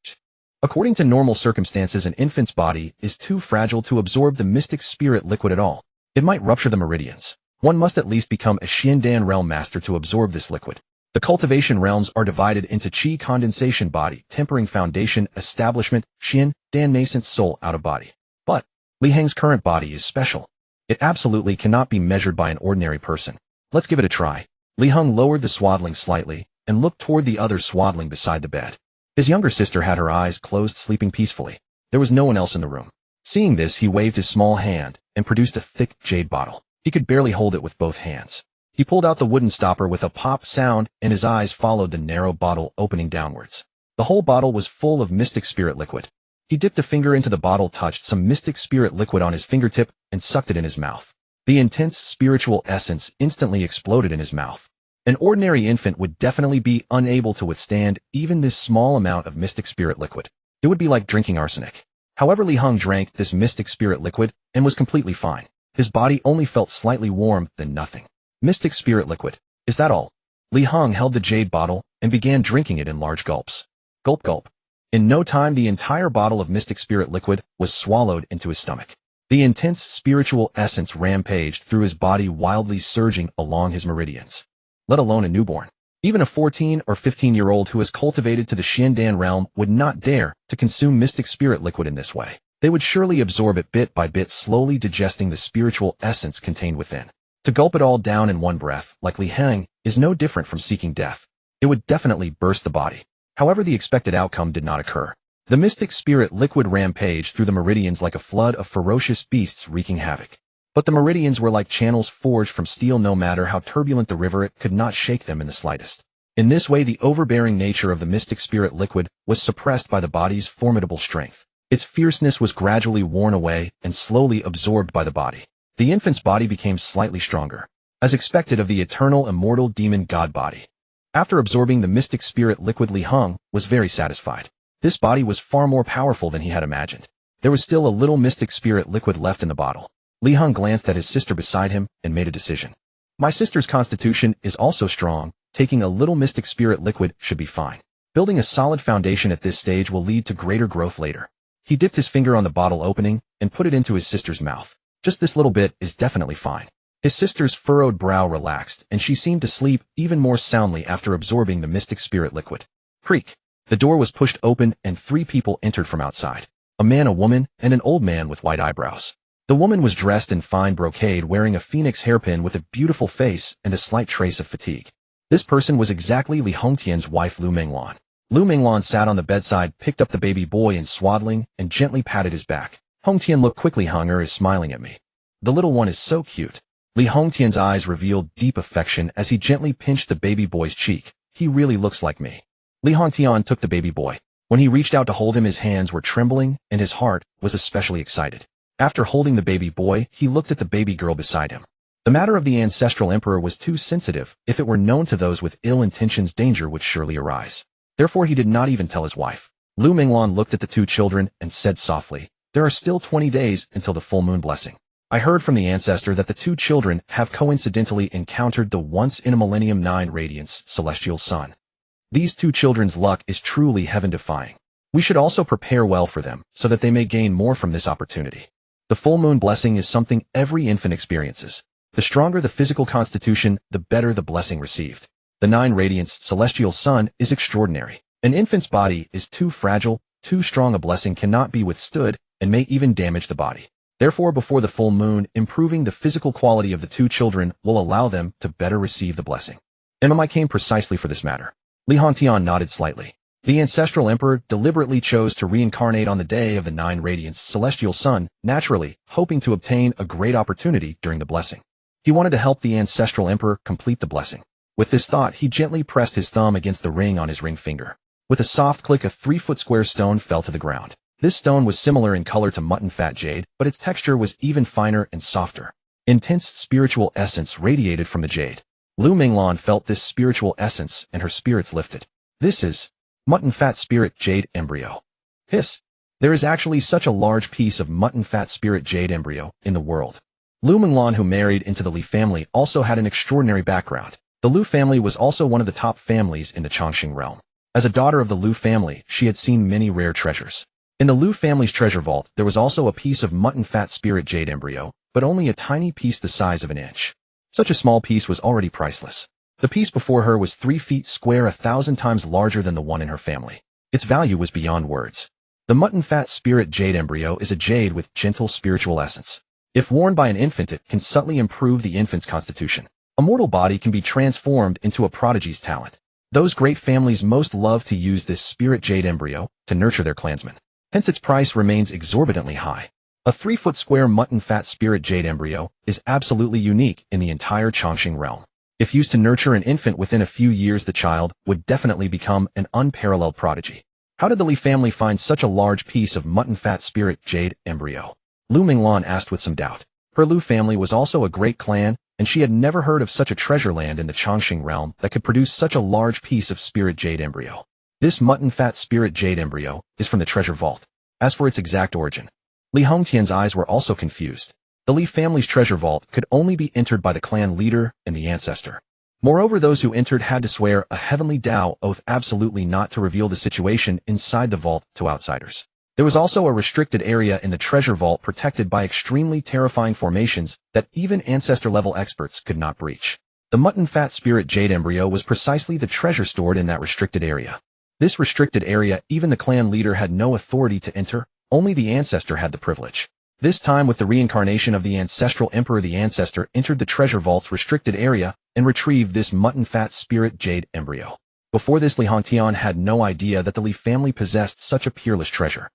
According to normal circumstances, an infant's body is too fragile to absorb the Mystic Spirit Liquid at all. It might rupture the meridians. One must at least become a Xiandan realm master to absorb this liquid. The cultivation realms are divided into Qi condensation body, tempering foundation, establishment, Xian, Dan nascent soul out of body. But Li Heng's current body is special. It absolutely cannot be measured by an ordinary person. Let's give it a try. Li Heng lowered the swaddling slightly and looked toward the other swaddling beside the bed. His younger sister had her eyes closed, sleeping peacefully. There was no one else in the room. Seeing this, he waved his small hand and produced a thick jade bottle. He could barely hold it with both hands. He pulled out the wooden stopper with a pop sound, and his eyes followed the narrow bottle opening downwards. The whole bottle was full of Mystic Spirit Liquid. He dipped a finger into the bottle, touched some Mystic Spirit Liquid on his fingertip, and sucked it in his mouth. The intense spiritual essence instantly exploded in his mouth. An ordinary infant would definitely be unable to withstand even this small amount of Mystic Spirit Liquid. It would be like drinking arsenic. However, Li Heng drank this Mystic Spirit Liquid and was completely fine. His body only felt slightly warm, then nothing. Mystic Spirit Liquid. Is that all? Li Heng held the jade bottle and began drinking it in large gulps. Gulp gulp. In no time, the entire bottle of Mystic Spirit Liquid was swallowed into his stomach. The intense spiritual essence rampaged through his body, wildly surging along his meridians. Let alone a newborn. Even a 14 or 15-year-old who is cultivated to the Shendan realm would not dare to consume mystic spirit liquid in this way. They would surely absorb it bit by bit, slowly digesting the spiritual essence contained within. To gulp it all down in one breath, like Heng, is no different from seeking death. It would definitely burst the body. However, the expected outcome did not occur. The mystic spirit liquid rampaged through the meridians like a flood of ferocious beasts wreaking havoc. But the meridians were like channels forged from steel. No matter how turbulent the river, it could not shake them in the slightest. In this way, the overbearing nature of the mystic spirit liquid was suppressed by the body's formidable strength. Its fierceness was gradually worn away and slowly absorbed by the body. The infant's body became slightly stronger, as expected of the Eternal Immortal Demon God Body. After absorbing the mystic spirit liquid, Heng was very satisfied. This body was far more powerful than he had imagined. There was still a little mystic spirit liquid left in the bottle. Heng glanced at his sister beside him and made a decision. My sister's constitution is also strong. Taking a little mystic spirit liquid should be fine. Building a solid foundation at this stage will lead to greater growth later. He dipped his finger on the bottle opening and put it into his sister's mouth. Just this little bit is definitely fine. His sister's furrowed brow relaxed, and she seemed to sleep even more soundly after absorbing the mystic spirit liquid. Creak. The door was pushed open and 3 people entered from outside. A man, a woman, and an old man with white eyebrows. The woman was dressed in fine brocade, wearing a phoenix hairpin with a beautiful face and a slight trace of fatigue. This person was exactly Li Hongtian's wife, Lu Minglan. Lu Minglan sat on the bedside, picked up the baby boy in swaddling, and gently patted his back. Hongtian, look quickly, Henger is smiling at me. The little one is so cute. Li Hongtian's eyes revealed deep affection as he gently pinched the baby boy's cheek. He really looks like me. Li Hongtian took the baby boy. When he reached out to hold him, his hands were trembling, and his heart was especially excited. After holding the baby boy, he looked at the baby girl beside him. The matter of the ancestral emperor was too sensitive. If it were known to those with ill intentions, danger would surely arise. Therefore, he did not even tell his wife. Lu Minglan looked at the 2 children and said softly, "There are still 20 days until the full moon blessing. I heard from the ancestor that the 2 children have coincidentally encountered the once-in-a-millennium 9 radiance celestial sun. These 2 children's luck is truly heaven-defying. We should also prepare well for them so that they may gain more from this opportunity. The full moon blessing is something every infant experiences. The stronger the physical constitution, the better the blessing received. The 9 radiance celestial sun is extraordinary. An infant's body is too fragile, too strong. A blessing cannot be withstood and may even damage the body. Therefore, before the full moon, improving the physical quality of the 2 children will allow them to better receive the blessing." MMI came precisely for this matter. Li Hongtian nodded slightly. The ancestral emperor deliberately chose to reincarnate on the day of the 9 radiance celestial sun, naturally, hoping to obtain a great opportunity during the blessing. He wanted to help the ancestral emperor complete the blessing. With this thought, he gently pressed his thumb against the ring on his ring finger. With a soft click, a 3-foot square stone fell to the ground. This stone was similar in color to mutton fat jade, but its texture was even finer and softer. Intense spiritual essence radiated from the jade. Lu Minglan felt this spiritual essence and her spirits lifted. This is mutton fat spirit jade embryo. Hiss. There is actually such a large piece of mutton fat spirit jade embryo in the world. Lu Minglan, who married into the Li family, also had an extraordinary background. The Lu family was also one of the top families in the Chongqing realm. As a daughter of the Lu family, she had seen many rare treasures. In the Lu family's treasure vault, there was also a piece of mutton fat spirit jade embryo, but only a tiny piece the size of an inch. Such a small piece was already priceless. The piece before her was 3 feet square, 1,000 times larger than the one in her family. Its value was beyond words. The mutton fat spirit jade embryo is a jade with gentle spiritual essence. If worn by an infant, it can subtly improve the infant's constitution. A mortal body can be transformed into a prodigy's talent. Those great families most love to use this spirit jade embryo to nurture their clansmen. Hence its price remains exorbitantly high. A 3-foot square mutton fat spirit jade embryo is absolutely unique in the entire Chongqing realm. If used to nurture an infant, within a few years the child would definitely become an unparalleled prodigy. How did the Li family find such a large piece of mutton fat spirit jade embryo? Lu Minglan asked with some doubt. Her Lu family was also a great clan, and she had never heard of such a treasure land in the Chongqing realm that could produce such a large piece of spirit jade embryo. This mutton fat spirit jade embryo is from the treasure vault. As for its exact origin, Li Hongtian's eyes were also confused. The Li family's treasure vault could only be entered by the clan leader and the ancestor. Moreover, those who entered had to swear a heavenly Tao oath absolutely not to reveal the situation inside the vault to outsiders. There was also a restricted area in the treasure vault protected by extremely terrifying formations that even ancestor-level experts could not breach. The mutton-fat spirit jade embryo was precisely the treasure stored in that restricted area. This restricted area, even the clan leader had no authority to enter, only the ancestor had the privilege. This time, with the reincarnation of the ancestral emperor, the ancestor entered the treasure vault's restricted area and retrieved this mutton-fat spirit jade embryo. Before this, Li Hongtian had no idea that the Li family possessed such a peerless treasure.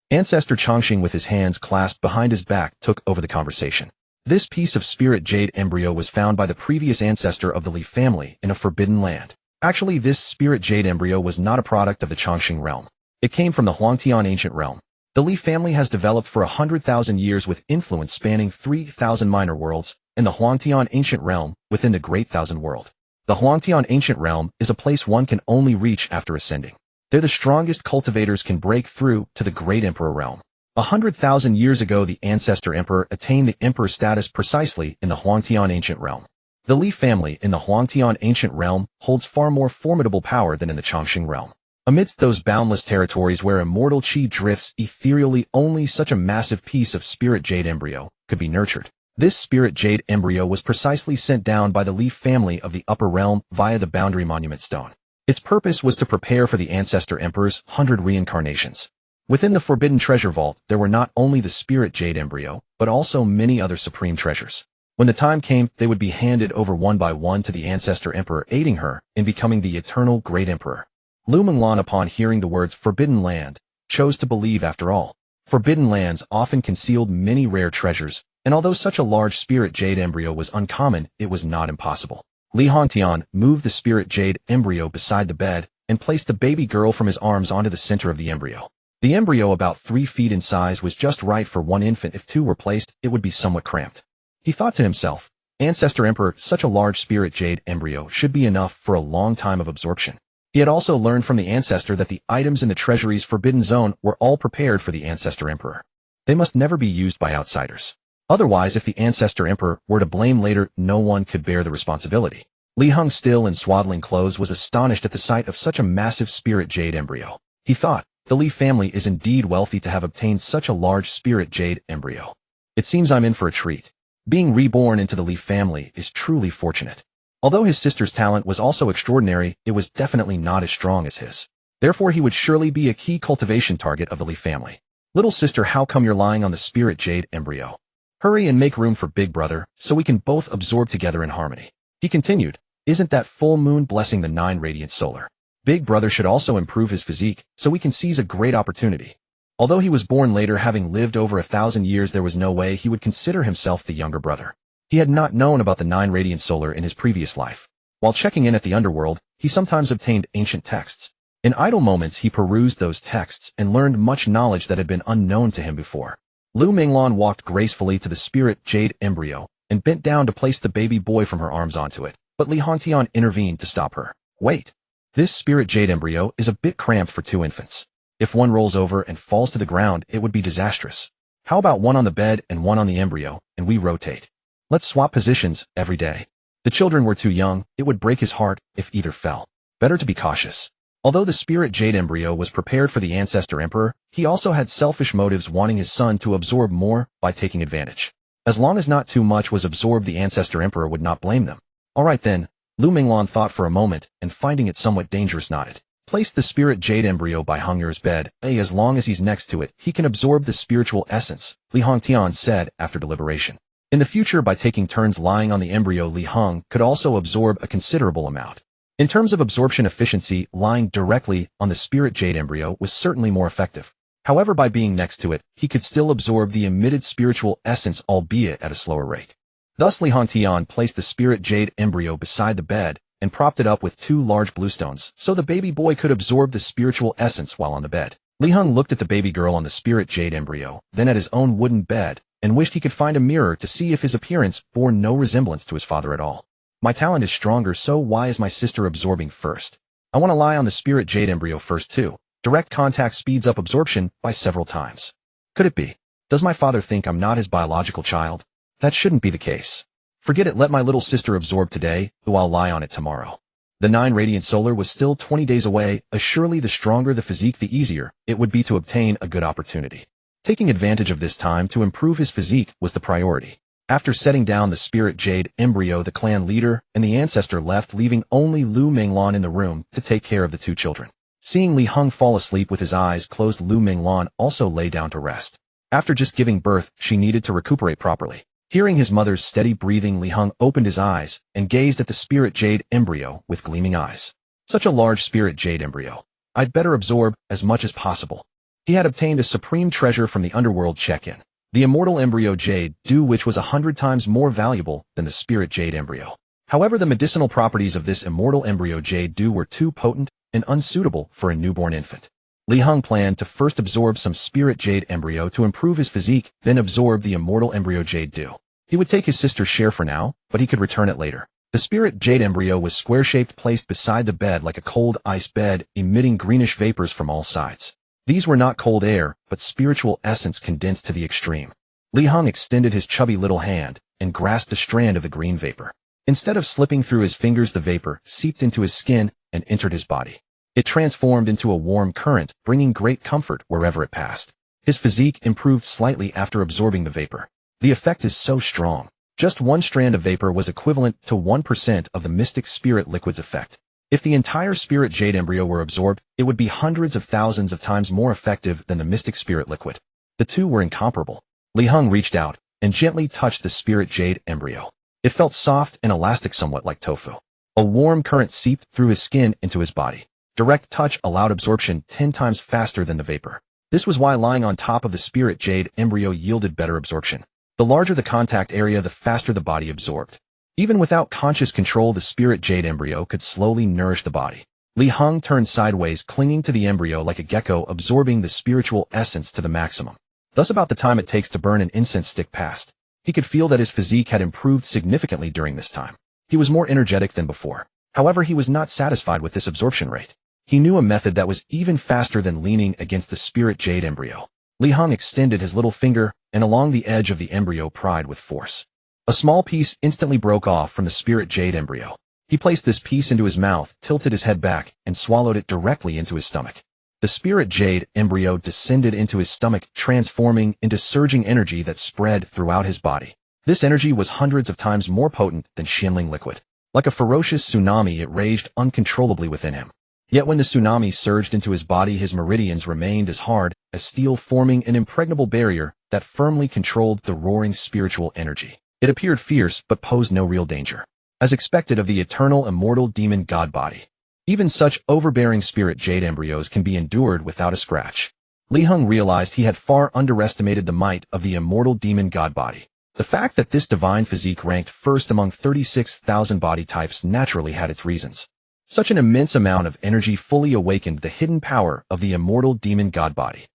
Ancestor Chongqing, with his hands clasped behind his back, took over the conversation. This piece of spirit jade embryo was found by the previous ancestor of the Li family in a forbidden land. Actually, this spirit jade embryo was not a product of the Chongqing realm. It came from the Huangtian ancient realm. The Li family has developed for 100,000 years with influence spanning 3,000 minor worlds in the Huangtian ancient realm within the Great Thousand World. The Huangtian ancient realm is a place one can only reach after ascending. There the strongest cultivators can break through to the Great Emperor realm. 100,000 years ago, the ancestor emperor attained the emperor status precisely in the Huangtian ancient realm. The Li family in the Huangtian ancient realm holds far more formidable power than in the Chongqing realm. Amidst those boundless territories where immortal qi drifts ethereally, only such a massive piece of spirit jade embryo could be nurtured. This spirit jade embryo was precisely sent down by the Li family of the upper realm via the boundary monument stone. Its purpose was to prepare for the ancestor emperor's 100 reincarnations. Within the forbidden treasure vault, there were not only the spirit jade embryo, but also many other supreme treasures. When the time came, they would be handed over one by one to the ancestor emperor, aiding her in becoming the eternal great emperor. Lu Menglan, upon hearing the words forbidden land, chose to believe after all. Forbidden lands often concealed many rare treasures, and although such a large spirit jade embryo was uncommon, it was not impossible. Li Hongtian moved the spirit jade embryo beside the bed and placed the baby girl from his arms onto the center of the embryo. The embryo, about 3 feet in size, was just right for one infant. If two were placed, it would be somewhat cramped. He thought to himself, Ancestor Emperor, such a large spirit jade embryo should be enough for a long time of absorption. He had also learned from the ancestor that the items in the treasury's forbidden zone were all prepared for the ancestor emperor. They must never be used by outsiders. Otherwise, if the ancestor emperor were to blame later, no one could bear the responsibility. Li Heng, still in swaddling clothes, was astonished at the sight of such a massive spirit jade embryo. He thought, the Li family is indeed wealthy to have obtained such a large spirit jade embryo. It seems I'm in for a treat. Being reborn into the Li family is truly fortunate. Although his sister's talent was also extraordinary, it was definitely not as strong as his. Therefore, he would surely be a key cultivation target of the Li family. Little sister, how come you're lying on the spirit jade embryo? Hurry and make room for big brother, so we can both absorb together in harmony. He continued, isn't that full moon blessing the 9 radiant solar? Big brother should also improve his physique, so we can seize a great opportunity. Although he was born later, having lived over 1,000 years, there was no way he would consider himself the younger brother. He had not known about the 9 radiant solar in his previous life. While checking in at the Underworld, he sometimes obtained ancient texts. In idle moments, he perused those texts and learned much knowledge that had been unknown to him before. Lu Menglan walked gracefully to the spirit jade embryo and bent down to place the baby boy from her arms onto it, but Li Hongtian intervened to stop her. Wait. This spirit jade embryo is a bit cramped for 2 infants. If one rolls over and falls to the ground, it would be disastrous. How about one on the bed and one on the embryo, and we rotate? Let's swap positions every day. The children were too young, it would break his heart if either fell. Better to be cautious. Although the spirit jade embryo was prepared for the ancestor emperor, he also had selfish motives, wanting his son to absorb more by taking advantage. As long as not too much was absorbed, the ancestor emperor would not blame them. Alright then, Lu Menglan thought for a moment, and finding it somewhat dangerous, nodded. Place the spirit jade embryo by Heng's bed. As long as he's next to it, he can absorb the spiritual essence, Li Hongtian said after deliberation. In the future, by taking turns lying on the embryo, Li Heng could also absorb a considerable amount. In terms of absorption efficiency, lying directly on the spirit jade embryo was certainly more effective. However, by being next to it, he could still absorb the emitted spiritual essence, albeit at a slower rate. Thus, Li Hongtian placed the spirit jade embryo beside the bed and propped it up with 2 large bluestones, so the baby boy could absorb the spiritual essence while on the bed. Li Heng looked at the baby girl on the spirit jade embryo, then at his own wooden bed, and wished he could find a mirror to see if his appearance bore no resemblance to his father at all. My talent is stronger, so why is my sister absorbing first? I want to lie on the spirit jade embryo first too. Direct contact speeds up absorption by several times. Could it be? Does my father think I'm not his biological child? That shouldn't be the case. Forget it, let my little sister absorb today, though I'll lie on it tomorrow. The 9 radiant solar was still 20 days away, as surely the stronger the physique the easier it would be to obtain a good opportunity. Taking advantage of this time to improve his physique was the priority. After setting down the spirit jade embryo, the clan leader and the ancestor left, leaving only Lu Minglan in the room to take care of the 2 children. Seeing Li Heng fall asleep with his eyes closed, Lu Minglan also lay down to rest. After just giving birth, she needed to recuperate properly. Hearing his mother's steady breathing, Li Heng opened his eyes and gazed at the spirit jade embryo with gleaming eyes. Such a large spirit jade embryo. I'd better absorb as much as possible. He had obtained a supreme treasure from the Underworld check-in, the immortal embryo jade dew, which was 100 times more valuable than the spirit jade embryo. However, the medicinal properties of this immortal embryo jade dew were too potent and unsuitable for a newborn infant. Li Heng planned to first absorb some spirit jade embryo to improve his physique, then absorb the immortal embryo jade dew. He would take his sister's share for now, but he could return it later. The spirit jade embryo was square-shaped, placed beside the bed like a cold ice bed, emitting greenish vapors from all sides. These were not cold air, but spiritual essence condensed to the extreme. Li Heng extended his chubby little hand and grasped a strand of the green vapor. Instead of slipping through his fingers, the vapor seeped into his skin and entered his body. It transformed into a warm current, bringing great comfort wherever it passed. His physique improved slightly after absorbing the vapor. The effect is so strong. Just one strand of vapor was equivalent to 1% of the mystic spirit liquid's effect. If the entire spirit jade embryo were absorbed, it would be hundreds of thousands of times more effective than the mystic spirit liquid. The 2 were incomparable. Li Heng reached out and gently touched the spirit jade embryo. It felt soft and elastic, somewhat like tofu. A warm current seeped through his skin into his body. Direct touch allowed absorption 10 times faster than the vapor. This was why lying on top of the spirit jade embryo yielded better absorption. The larger the contact area, the faster the body absorbed. Even without conscious control, the spirit jade embryo could slowly nourish the body. Li Heng turned sideways, clinging to the embryo like a gecko, absorbing the spiritual essence to the maximum. Thus, about the time it takes to burn an incense stick passed. He could feel that his physique had improved significantly during this time. He was more energetic than before. However, he was not satisfied with this absorption rate. He knew a method that was even faster than leaning against the spirit jade embryo. Li Heng extended his little finger and along the edge of the embryo pried with force. A small piece instantly broke off from the spirit jade embryo. He placed this piece into his mouth, tilted his head back, and swallowed it directly into his stomach. The spirit jade embryo descended into his stomach, transforming into surging energy that spread throughout his body. This energy was hundreds of times more potent than Xinling liquid. Like a ferocious tsunami, it raged uncontrollably within him. Yet when the tsunami surged into his body, his meridians remained as hard as steel, forming an impregnable barrier that firmly controlled the roaring spiritual energy. It appeared fierce, but posed no real danger. As expected of the Eternal Immortal Demon God Body. Even such overbearing spirit jade embryos can be endured without a scratch. Li Heng realized he had far underestimated the might of the Immortal Demon God Body. The fact that this divine physique ranked first among 36,000 body types naturally had its reasons. Such an immense amount of energy fully awakened the hidden power of the immortal demon god body.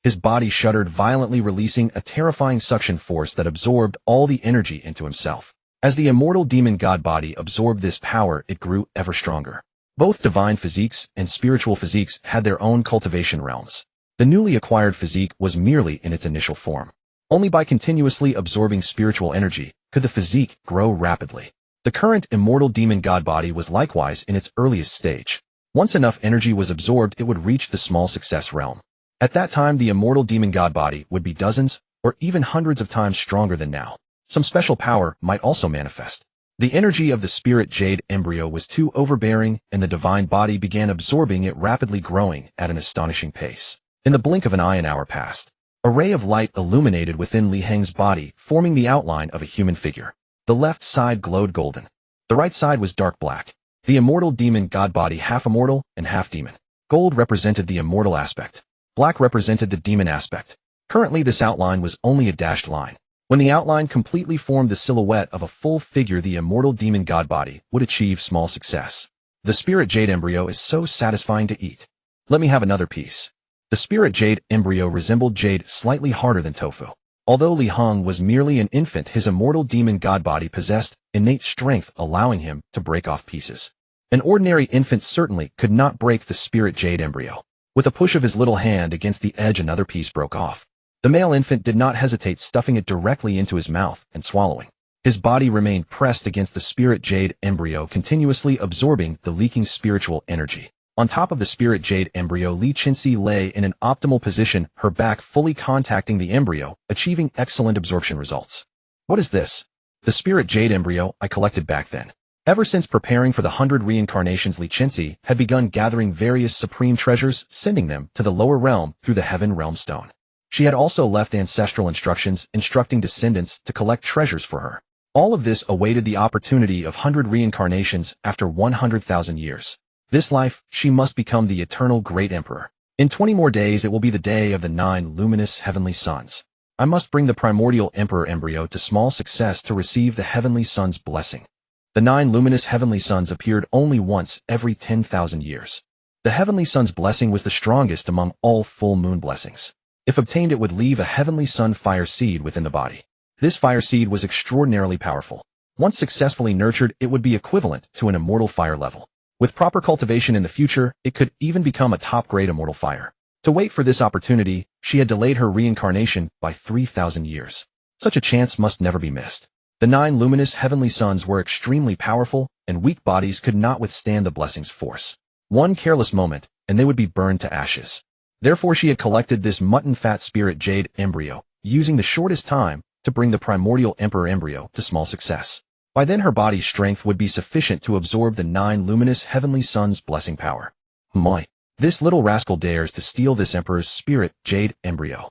His body shuddered violently, releasing a terrifying suction force that absorbed all the energy into himself. As the immortal demon god body absorbed this power, it grew ever stronger. Both divine physiques and spiritual physiques had their own cultivation realms. The newly acquired physique was merely in its initial form. Only by continuously absorbing spiritual energy could the physique grow rapidly. The current immortal demon god body was likewise in its earliest stage. Once enough energy was absorbed, it would reach the small success realm. At that time, the immortal demon god body would be dozens or even hundreds of times stronger than now. Some special power might also manifest. The energy of the spirit jade embryo was too overbearing, and the divine body began absorbing it, rapidly growing at an astonishing pace. In the blink of an eye, an hour passed. A ray of light illuminated within Li Heng's body, forming the outline of a human figure. The left side glowed golden. The right side was dark black. The immortal demon god body, half immortal and half demon. Gold represented the immortal aspect. Black represented the demon aspect. Currently, this outline was only a dashed line. When the outline completely formed the silhouette of a full figure, the immortal demon god body would achieve small success. The spirit jade embryo is so satisfying to eat. Let me have another piece. The spirit jade embryo resembled jade, slightly harder than tofu. Although Li Heng was merely an infant, his immortal demon god body possessed innate strength, allowing him to break off pieces. An ordinary infant certainly could not break the spirit jade embryo. With a push of his little hand against the edge, another piece broke off. The male infant did not hesitate, stuffing it directly into his mouth and swallowing. His body remained pressed against the spirit jade embryo, continuously absorbing the leaking spiritual energy. On top of the spirit jade embryo, Li Qinxi lay in an optimal position, her back fully contacting the embryo, achieving excellent absorption results. What is this? The spirit jade embryo I collected back then. Ever since preparing for the 100 reincarnations, Li Qinxi had begun gathering various supreme treasures, sending them to the lower realm through the Heaven Realm Stone. She had also left ancestral instructions instructing descendants to collect treasures for her. All of this awaited the opportunity of 100 reincarnations after 100,000 years. This life, she must become the eternal great emperor. In 20 more days it will be the day of the 9 luminous heavenly suns. I must bring the primordial emperor embryo to small success to receive the heavenly sun's blessing. The 9 luminous heavenly suns appeared only once every 10,000 years. The heavenly sun's blessing was the strongest among all full moon blessings. If obtained, it would leave a heavenly sun fire seed within the body. This fire seed was extraordinarily powerful. Once successfully nurtured, it would be equivalent to an immortal fire level. With proper cultivation in the future, it could even become a top-grade immortal fire. To wait for this opportunity, she had delayed her reincarnation by 3,000 years. Such a chance must never be missed. The 9 luminous heavenly suns were extremely powerful, and weak bodies could not withstand the blessing's force. One careless moment, and they would be burned to ashes. Therefore she had collected this mutton-fat spirit jade embryo, using the shortest time to bring the primordial emperor embryo to small success. By then her body's strength would be sufficient to absorb the 9 luminous heavenly suns' blessing power. My! This little rascal dares to steal this emperor's spirit jade embryo.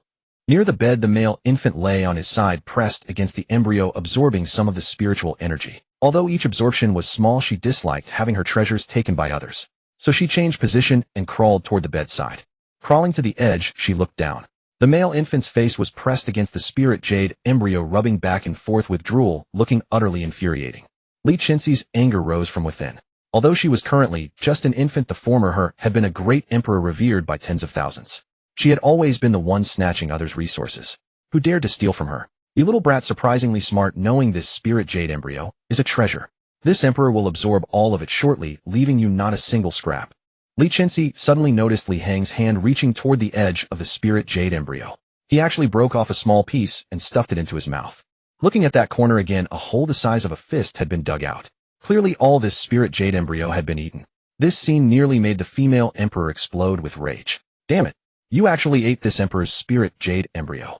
Near the bed the male infant lay on his side, pressed against the embryo, absorbing some of the spiritual energy. Although each absorption was small, she disliked having her treasures taken by others. So she changed position and crawled toward the bedside. Crawling to the edge, she looked down. The male infant's face was pressed against the spirit jade embryo, rubbing back and forth with drool, looking utterly infuriating. Li Qinxi's anger rose from within. Although she was currently just an infant, the former her had been a great emperor revered by tens of thousands. She had always been the one snatching others' resources. Who dared to steal from her? You little brat, surprisingly smart, knowing this spirit jade embryo is a treasure. This emperor will absorb all of it shortly, leaving you not a single scrap. Li Qinxi suddenly noticed Li Heng's hand reaching toward the edge of the spirit jade embryo. He actually broke off a small piece and stuffed it into his mouth. Looking at that corner again, a hole the size of a fist had been dug out. Clearly all this spirit jade embryo had been eaten. This scene nearly made the female emperor explode with rage. Damn it! You actually ate this emperor's spirit jade embryo.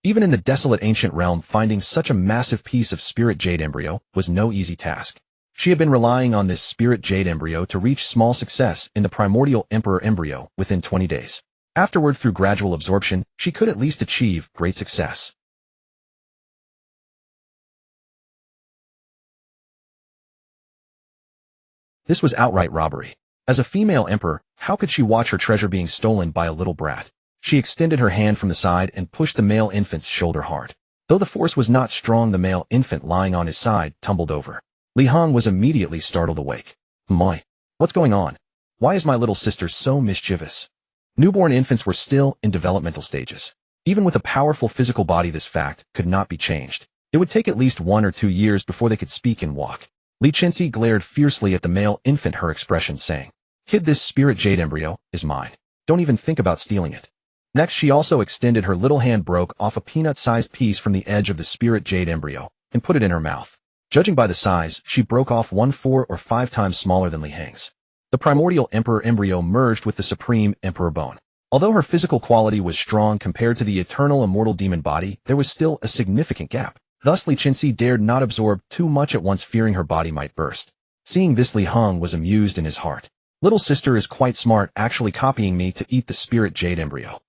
Even in the desolate ancient realm, finding such a massive piece of spirit jade embryo was no easy task. She had been relying on this spirit jade embryo to reach small success in the primordial emperor embryo within 20 days. Afterward, through gradual absorption, she could at least achieve great success. This was outright robbery. As a female emperor, how could she watch her treasure being stolen by a little brat? She extended her hand from the side and pushed the male infant's shoulder hard. Though the force was not strong, the male infant lying on his side tumbled over. Li Heng was immediately startled awake. My! What's going on? Why is my little sister so mischievous? Newborn infants were still in developmental stages. Even with a powerful physical body, this fact could not be changed. It would take at least 1 or 2 years before they could speak and walk. Li Qinxi glared fiercely at the male infant, her expression saying, "Kid, this spirit jade embryo is mine. Don't even think about stealing it." Next, she also extended her little hand, broke off a peanut-sized piece from the edge of the spirit jade embryo, and put it in her mouth. Judging by the size, she broke off one 4 or 5 times smaller than Li Heng's. The primordial emperor embryo merged with the supreme emperor bone. Although her physical quality was strong compared to the Eternal Immortal Demon Body, there was still a significant gap. Thus Li Qinxi dared not absorb too much at once, fearing her body might burst. Seeing this, Li Heng was amused in his heart. Little sister is quite smart, actually copying me to eat the spirit jade embryo.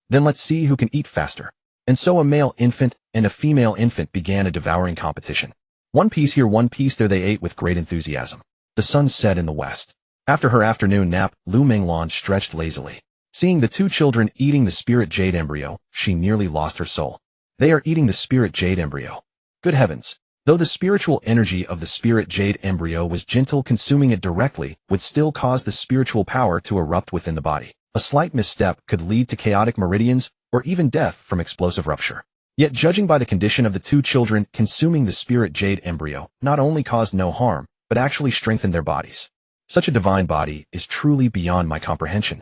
Then let's see who can eat faster. And so a male infant and a female infant began a devouring competition. One piece here, one piece there, they ate with great enthusiasm. The sun set in the west. After her afternoon nap, Lu Menglan stretched lazily. Seeing the 2 children eating the spirit jade embryo, she nearly lost her soul. They are eating the spirit jade embryo. Good heavens! Though the spiritual energy of the spirit jade embryo was gentle, consuming it directly would still cause the spiritual power to erupt within the body. A slight misstep could lead to chaotic meridians or even death from explosive rupture. Yet, judging by the condition of the 2 children, consuming the spirit jade embryo not only caused no harm, but actually strengthened their bodies. Such a divine body is truly beyond my comprehension.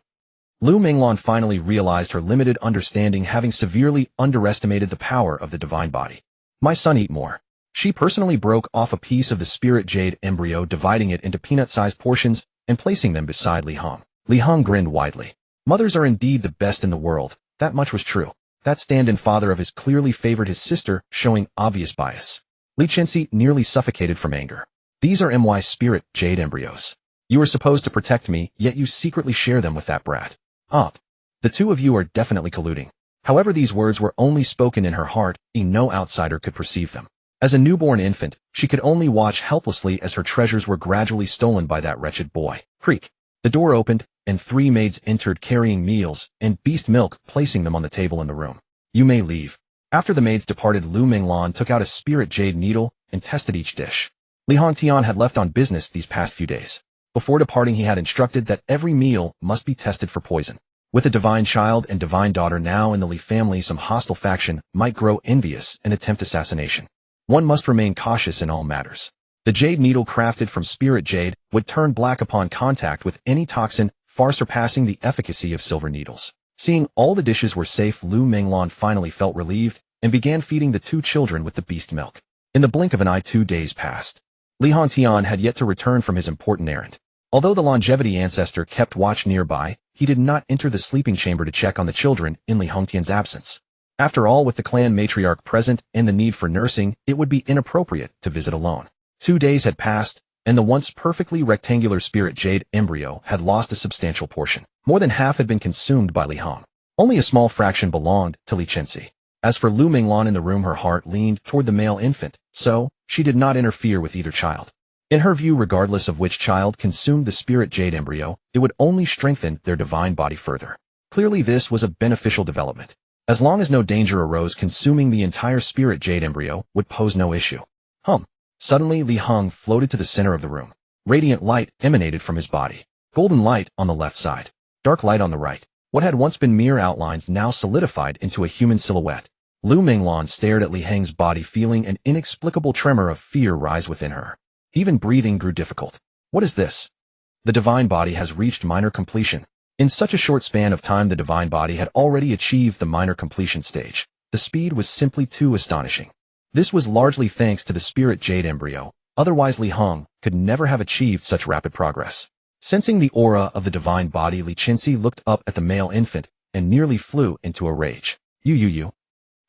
Lu Menglan finally realized her limited understanding, having severely underestimated the power of the divine body. My son, eat more. She personally broke off a piece of the spirit jade embryo, dividing it into peanut-sized portions and placing them beside Li Heng. Li Heng grinned widely. Mothers are indeed the best in the world. That much was true. That stand-in father of his clearly favored his sister, showing obvious bias. Li Chenxi nearly suffocated from anger. These are my spirit jade embryos. You are supposed to protect me, yet you secretly share them with that brat. The two of you are definitely colluding. However, these words were only spoken in her heart, and no outsider could perceive them. As a newborn infant, she could only watch helplessly as her treasures were gradually stolen by that wretched boy. Creak. The door opened, and 3 maids entered carrying meals and beast milk, placing them on the table in the room. You may leave. After the maids departed, Lu Minglan took out a spirit jade needle and tested each dish. Li Hongtian had left on business these past few days. Before departing, he had instructed that every meal must be tested for poison. With a divine child and divine daughter now in the Li family, some hostile faction might grow envious and attempt assassination. One must remain cautious in all matters. The jade needle crafted from spirit jade would turn black upon contact with any toxin, far surpassing the efficacy of silver needles. Seeing all the dishes were safe, Lu Minglan finally felt relieved and began feeding the 2 children with the beast milk. In the blink of an eye, 2 days passed. Li Hongtian had yet to return from his important errand. Although the longevity ancestor kept watch nearby, he did not enter the sleeping chamber to check on the children in Li Hongtian's absence. After all, with the clan matriarch present and the need for nursing, it would be inappropriate to visit alone. 2 days had passed, and the once perfectly rectangular spirit jade embryo had lost a substantial portion. More than half had been consumed by Li Heng. Only a small fraction belonged to Li Chenxi. As for Lu Minglan in the room, her heart leaned toward the male infant, so she did not interfere with either child. In her view, regardless of which child consumed the spirit jade embryo, it would only strengthen their divine body further. Clearly, this was a beneficial development. As long as no danger arose, consuming the entire spirit jade embryo would pose no issue. Suddenly, Li Heng floated to the center of the room. Radiant light emanated from his body. Golden light on the left side. Dark light on the right. What had once been mere outlines now solidified into a human silhouette. Lu Minglan stared at Li Heng's body, feeling an inexplicable tremor of fear rise within her. Even breathing grew difficult. What is this? The divine body has reached minor completion. In such a short span of time, the divine body had already achieved the minor completion stage. The speed was simply too astonishing. This was largely thanks to the spirit jade embryo. Otherwise, Li Heng could never have achieved such rapid progress. Sensing the aura of the divine body, Li Chenxi looked up at the male infant and nearly flew into a rage. You.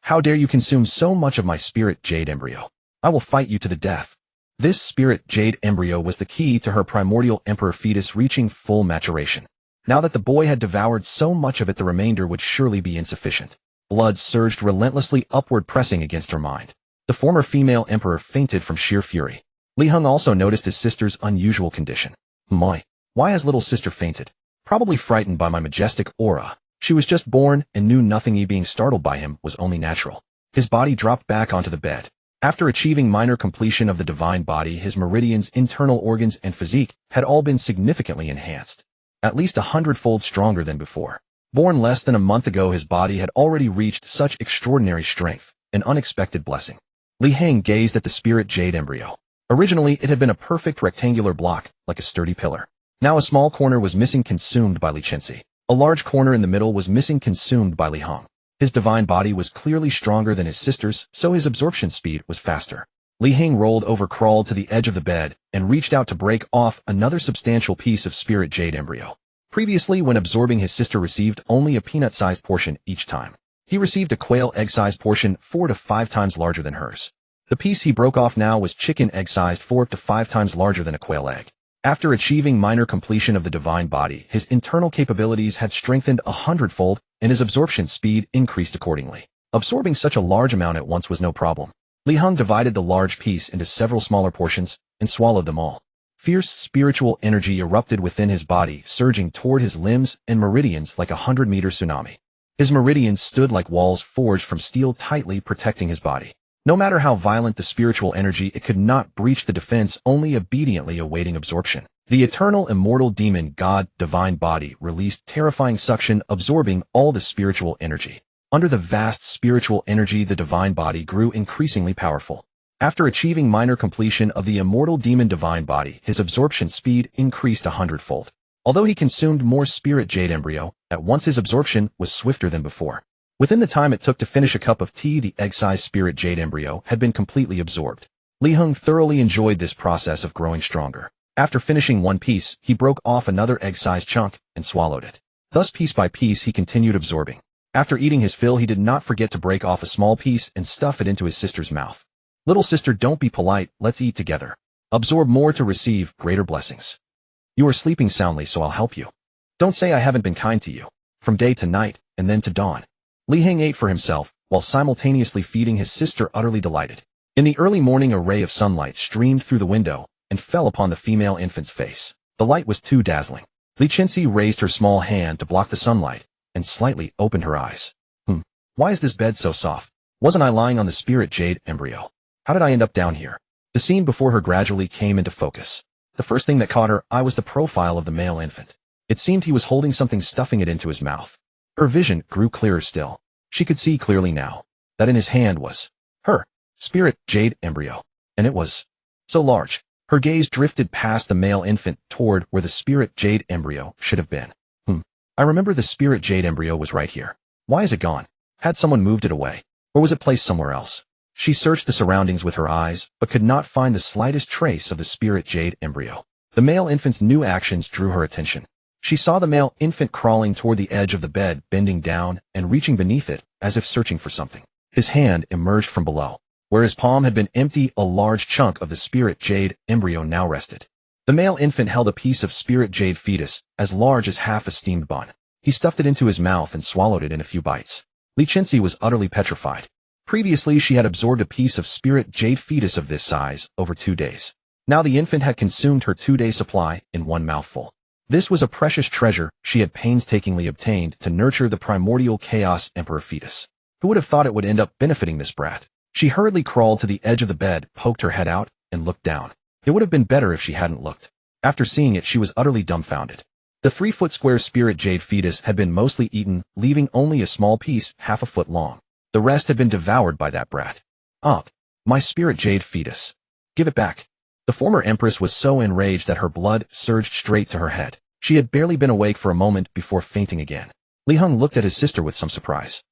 How dare you consume so much of my spirit jade embryo? I will fight you to the death. This spirit jade embryo was the key to her primordial emperor fetus reaching full maturation. Now that the boy had devoured so much of it, the remainder would surely be insufficient. Blood surged relentlessly upward, pressing against her mind. The former female emperor fainted from sheer fury. Li Heng also noticed his sister's unusual condition. Why has little sister fainted? Probably frightened by my majestic aura. She was just born and knew nothing. Being startled by him was only natural. His body dropped back onto the bed. After achieving minor completion of the divine body, his meridians, internal organs, and physique had all been significantly enhanced. At least 100-fold stronger than before. Born less than a month ago, his body had already reached such extraordinary strength, an unexpected blessing. Li Heng gazed at the spirit jade embryo. Originally, it had been a perfect rectangular block, like a sturdy pillar. Now a small corner was missing, consumed by Li Chenxi. A large corner in the middle was missing, consumed by Li Heng. His divine body was clearly stronger than his sister's, so his absorption speed was faster. Li Heng rolled over, crawled to the edge of the bed, and reached out to break off another substantial piece of spirit jade embryo. Previously, when absorbing, his sister received only a peanut-sized portion each time. He received a quail egg-sized portion 4 to 5 times larger than hers. The piece he broke off now was chicken egg-sized 4 to 5 times larger than a quail egg. After achieving minor completion of the divine body, his internal capabilities had strengthened 100-fold, and his absorption speed increased accordingly. Absorbing such a large amount at once was no problem. Li Heng divided the large piece into several smaller portions and swallowed them all. Fierce spiritual energy erupted within his body, surging toward his limbs and meridians like a 100-meter tsunami. His meridians stood like walls forged from steel, tightly protecting his body. No matter how violent the spiritual energy, it could not breach the defense, only obediently awaiting absorption. The Eternal Immortal Demon God Divine Body released terrifying suction, absorbing all the spiritual energy. Under the vast spiritual energy, the divine body grew increasingly powerful. After achieving minor completion of the Immortal Demon Divine Body, his absorption speed increased 100-fold. Although he consumed more spirit jade embryo, at once his absorption was swifter than before. Within the time it took to finish a cup of tea, the egg-sized spirit jade embryo had been completely absorbed. Li Heng thoroughly enjoyed this process of growing stronger. After finishing one piece, he broke off another egg-sized chunk and swallowed it. Thus piece by piece he continued absorbing. After eating his fill, he did not forget to break off a small piece and stuff it into his sister's mouth. Little sister, don't be polite, let's eat together. Absorb more to receive greater blessings. You are sleeping soundly, so I'll help you. Don't say I haven't been kind to you. From day to night, and then to dawn. Li Heng ate for himself, while simultaneously feeding his sister, utterly delighted. In the early morning, a ray of sunlight streamed through the window and fell upon the female infant's face. The light was too dazzling. Li Chenxi raised her small hand to block the sunlight and slightly opened her eyes. Why is this bed so soft? Wasn't I lying on the spirit jade embryo? How did I end up down here? The scene before her gradually came into focus. The first thing that caught her eye was the profile of the male infant. It seemed he was holding something, stuffing it into his mouth. Her vision grew clearer still. She could see clearly now that in his hand was her spirit jade embryo, and it was so large. Her gaze drifted past the male infant toward where the spirit jade embryo should have been. I remember the spirit jade embryo was right here. Why is it gone? Had someone moved it away? Or was it placed somewhere else? She searched the surroundings with her eyes, but could not find the slightest trace of the spirit jade embryo. The male infant's new actions drew her attention. She saw the male infant crawling toward the edge of the bed, bending down and reaching beneath it, as if searching for something. His hand emerged from below. Where his palm had been empty, a large chunk of the spirit jade embryo now rested. The male infant held a piece of spirit jade fetus, as large as half a steamed bun. He stuffed it into his mouth and swallowed it in a few bites. Li Chenxi was utterly petrified. Previously, she had absorbed a piece of spirit jade fetus of this size over 2 days. Now the infant had consumed her 2-day supply in one mouthful. This was a precious treasure she had painstakingly obtained to nurture the primordial chaos emperor fetus. Who would have thought it would end up benefiting this brat? She hurriedly crawled to the edge of the bed, poked her head out, and looked down. It would have been better if she hadn't looked. After seeing it, she was utterly dumbfounded. The 3-foot square spirit jade fetus had been mostly eaten, leaving only a small piece, half a foot long. The rest had been devoured by that brat. My spirit jade fetus. Give it back. The former empress was so enraged that her blood surged straight to her head. She had barely been awake for a moment before fainting again. Li Heng looked at his sister with some surprise.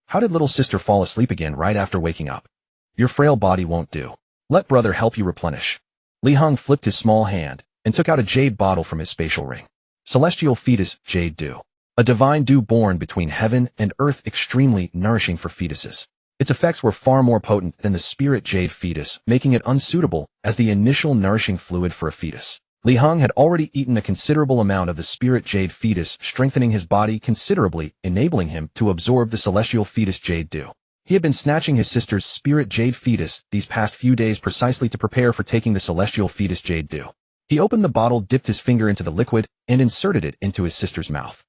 How did little sister fall asleep again right after waking up? Your frail body won't do. Let brother help you replenish. Li Heng flipped his small hand and took out a jade bottle from his spatial ring. Celestial fetus jade dew. A divine dew born between heaven and earth, extremely nourishing for fetuses. Its effects were far more potent than the spirit jade fetus, making it unsuitable as the initial nourishing fluid for a fetus. Li Heng had already eaten a considerable amount of the spirit jade fetus, strengthening his body considerably, enabling him to absorb the celestial fetus jade dew. He had been snatching his sister's spirit jade fetus these past few days precisely to prepare for taking the celestial fetus jade dew. He opened the bottle, dipped his finger into the liquid, and inserted it into his sister's mouth.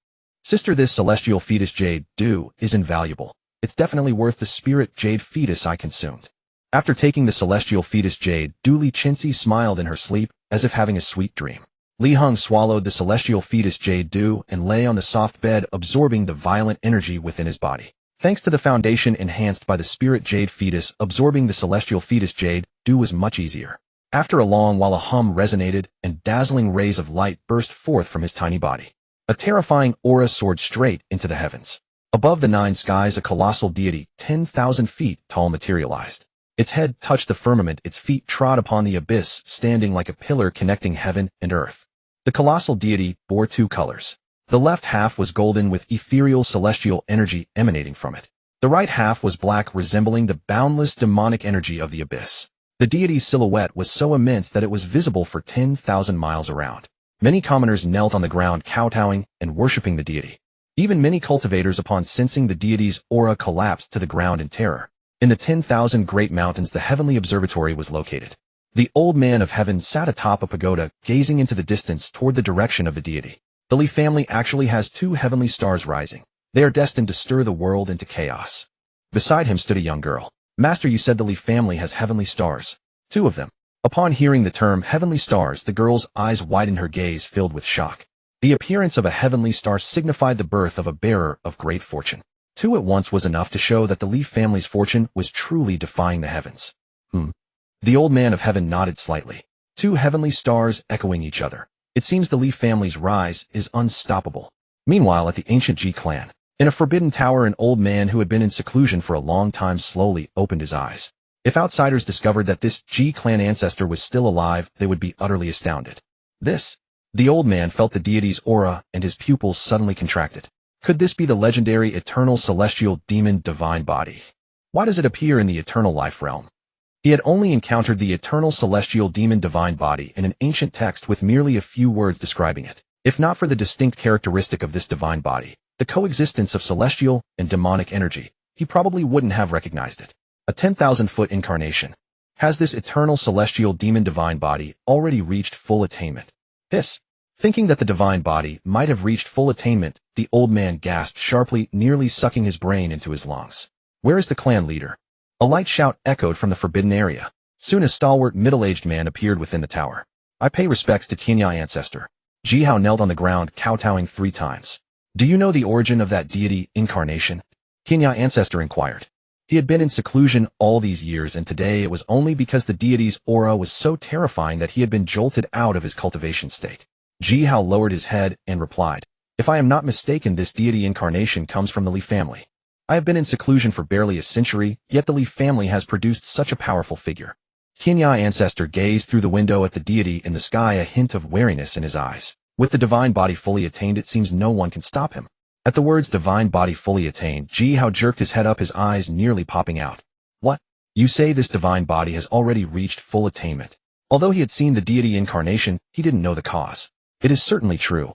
Sister, this celestial fetus jade dew is invaluable. It's definitely worth the spirit jade fetus I consumed. After taking the celestial fetus jade dew, Li Chenxi smiled in her sleep, as if having a sweet dream. Li Heng swallowed the celestial fetus jade dew and lay on the soft bed, absorbing the violent energy within his body. Thanks to the foundation enhanced by the spirit jade fetus, absorbing the celestial fetus jade dew was much easier. After a long while, a hum resonated and dazzling rays of light burst forth from his tiny body. A terrifying aura soared straight into the heavens. Above the 9 skies, a colossal deity, 10,000 feet tall, materialized. Its head touched the firmament, its feet trod upon the abyss, standing like a pillar connecting heaven and earth. The colossal deity bore 2 colors. The left half was golden with ethereal celestial energy emanating from it. The right half was black, resembling the boundless demonic energy of the abyss. The deity's silhouette was so immense that it was visible for 10,000 miles around. Many commoners knelt on the ground, kowtowing and worshipping the deity. Even many cultivators, upon sensing the deity's aura, collapsed to the ground in terror. In the 10,000 great mountains, the heavenly observatory was located. The old man of heaven sat atop a pagoda, gazing into the distance toward the direction of the deity. The Li family actually has 2 heavenly stars rising. They are destined to stir the world into chaos. Beside him stood a young girl. Master, you said the Li family has heavenly stars. 2 of them. Upon hearing the term heavenly stars, the girl's eyes widened, her gaze filled with shock. The appearance of a heavenly star signified the birth of a bearer of great fortune. 2 at once was enough to show that the Li family's fortune was truly defying the heavens. The old man of heaven nodded slightly. 2 heavenly stars echoing each other. It seems the Li family's rise is unstoppable. Meanwhile, at the ancient Ji clan, in a forbidden tower, an old man who had been in seclusion for a long time slowly opened his eyes. If outsiders discovered that this G-clan ancestor was still alive, they would be utterly astounded. The old man felt the deity's aura and his pupils suddenly contracted. Could this be the legendary Eternal Celestial Demon Divine Body? Why does it appear in the Eternal Life realm? He had only encountered the Eternal Celestial Demon Divine Body in an ancient text with merely a few words describing it. If not for the distinct characteristic of this divine body, the coexistence of celestial and demonic energy, he probably wouldn't have recognized it. A 10,000-foot incarnation. Has this Eternal Celestial Demon Divine Body already reached full attainment? Thinking that the divine body might have reached full attainment, the old man gasped sharply, nearly sucking his brain into his lungs. Where is the clan leader? A light shout echoed from the forbidden area. Soon a stalwart middle-aged man appeared within the tower. I pay respects to Tianya ancestor. Jihao knelt on the ground, kowtowing 3 times. Do you know the origin of that deity incarnation? Tianya ancestor inquired. He had been in seclusion all these years, and today it was only because the deity's aura was so terrifying that he had been jolted out of his cultivation state. Jihao lowered his head and replied, if I am not mistaken, this deity incarnation comes from the Li family. I have been in seclusion for barely a century, yet the Li family has produced such a powerful figure. Tianya ancestor gazed through the window at the deity in the sky, a hint of wariness in his eyes. With the divine body fully attained, it seems no one can stop him. At the words divine body fully attained, Jihao jerked his head up, his eyes nearly popping out. What? You say this divine body has already reached full attainment? Although he had seen the deity incarnation, he didn't know the cause. It is certainly true.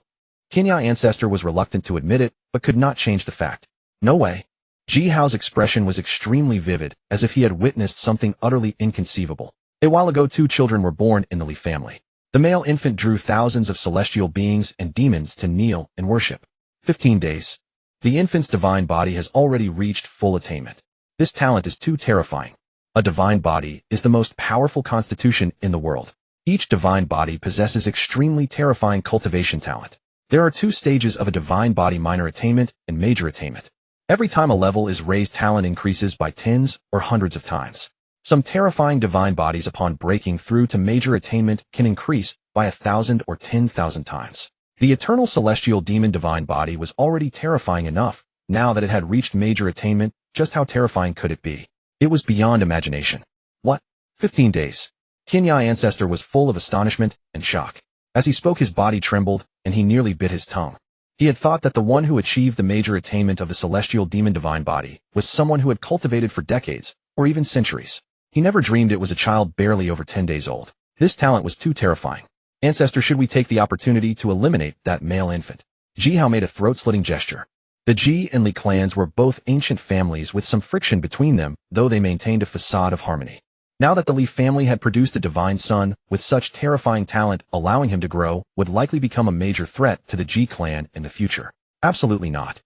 Tianya ancestor was reluctant to admit it, but could not change the fact. No way. Jihao's expression was extremely vivid, as if he had witnessed something utterly inconceivable. A while ago 2 children were born in the Li family. The male infant drew thousands of celestial beings and demons to kneel and worship. 15 days. The infant's divine body has already reached full attainment. This talent is too terrifying. A divine body is the most powerful constitution in the world. Each divine body possesses extremely terrifying cultivation talent. There are 2 stages of a divine body: minor attainment and major attainment. Every time a level is raised, talent increases by tens or hundreds of times. Some terrifying divine bodies upon breaking through to major attainment can increase by 1,000 or 10,000 times. The Eternal Celestial Demon Divine Body was already terrifying enough. Now that it had reached major attainment, just how terrifying could it be? It was beyond imagination. What? 15 days. Tianya ancestor was full of astonishment and shock. As he spoke, his body trembled, and he nearly bit his tongue. He had thought that the one who achieved the major attainment of the Celestial Demon Divine Body was someone who had cultivated for decades, or even centuries. He never dreamed it was a child barely over 10 days old. This talent was too terrifying. Ancestor, should we take the opportunity to eliminate that male infant? Jihao made a throat-slitting gesture. The Ji and Li clans were both ancient families with some friction between them, though they maintained a facade of harmony. Now that the Li family had produced a divine son with such terrifying talent, allowing him to grow would likely become a major threat to the Ji clan in the future. Absolutely not.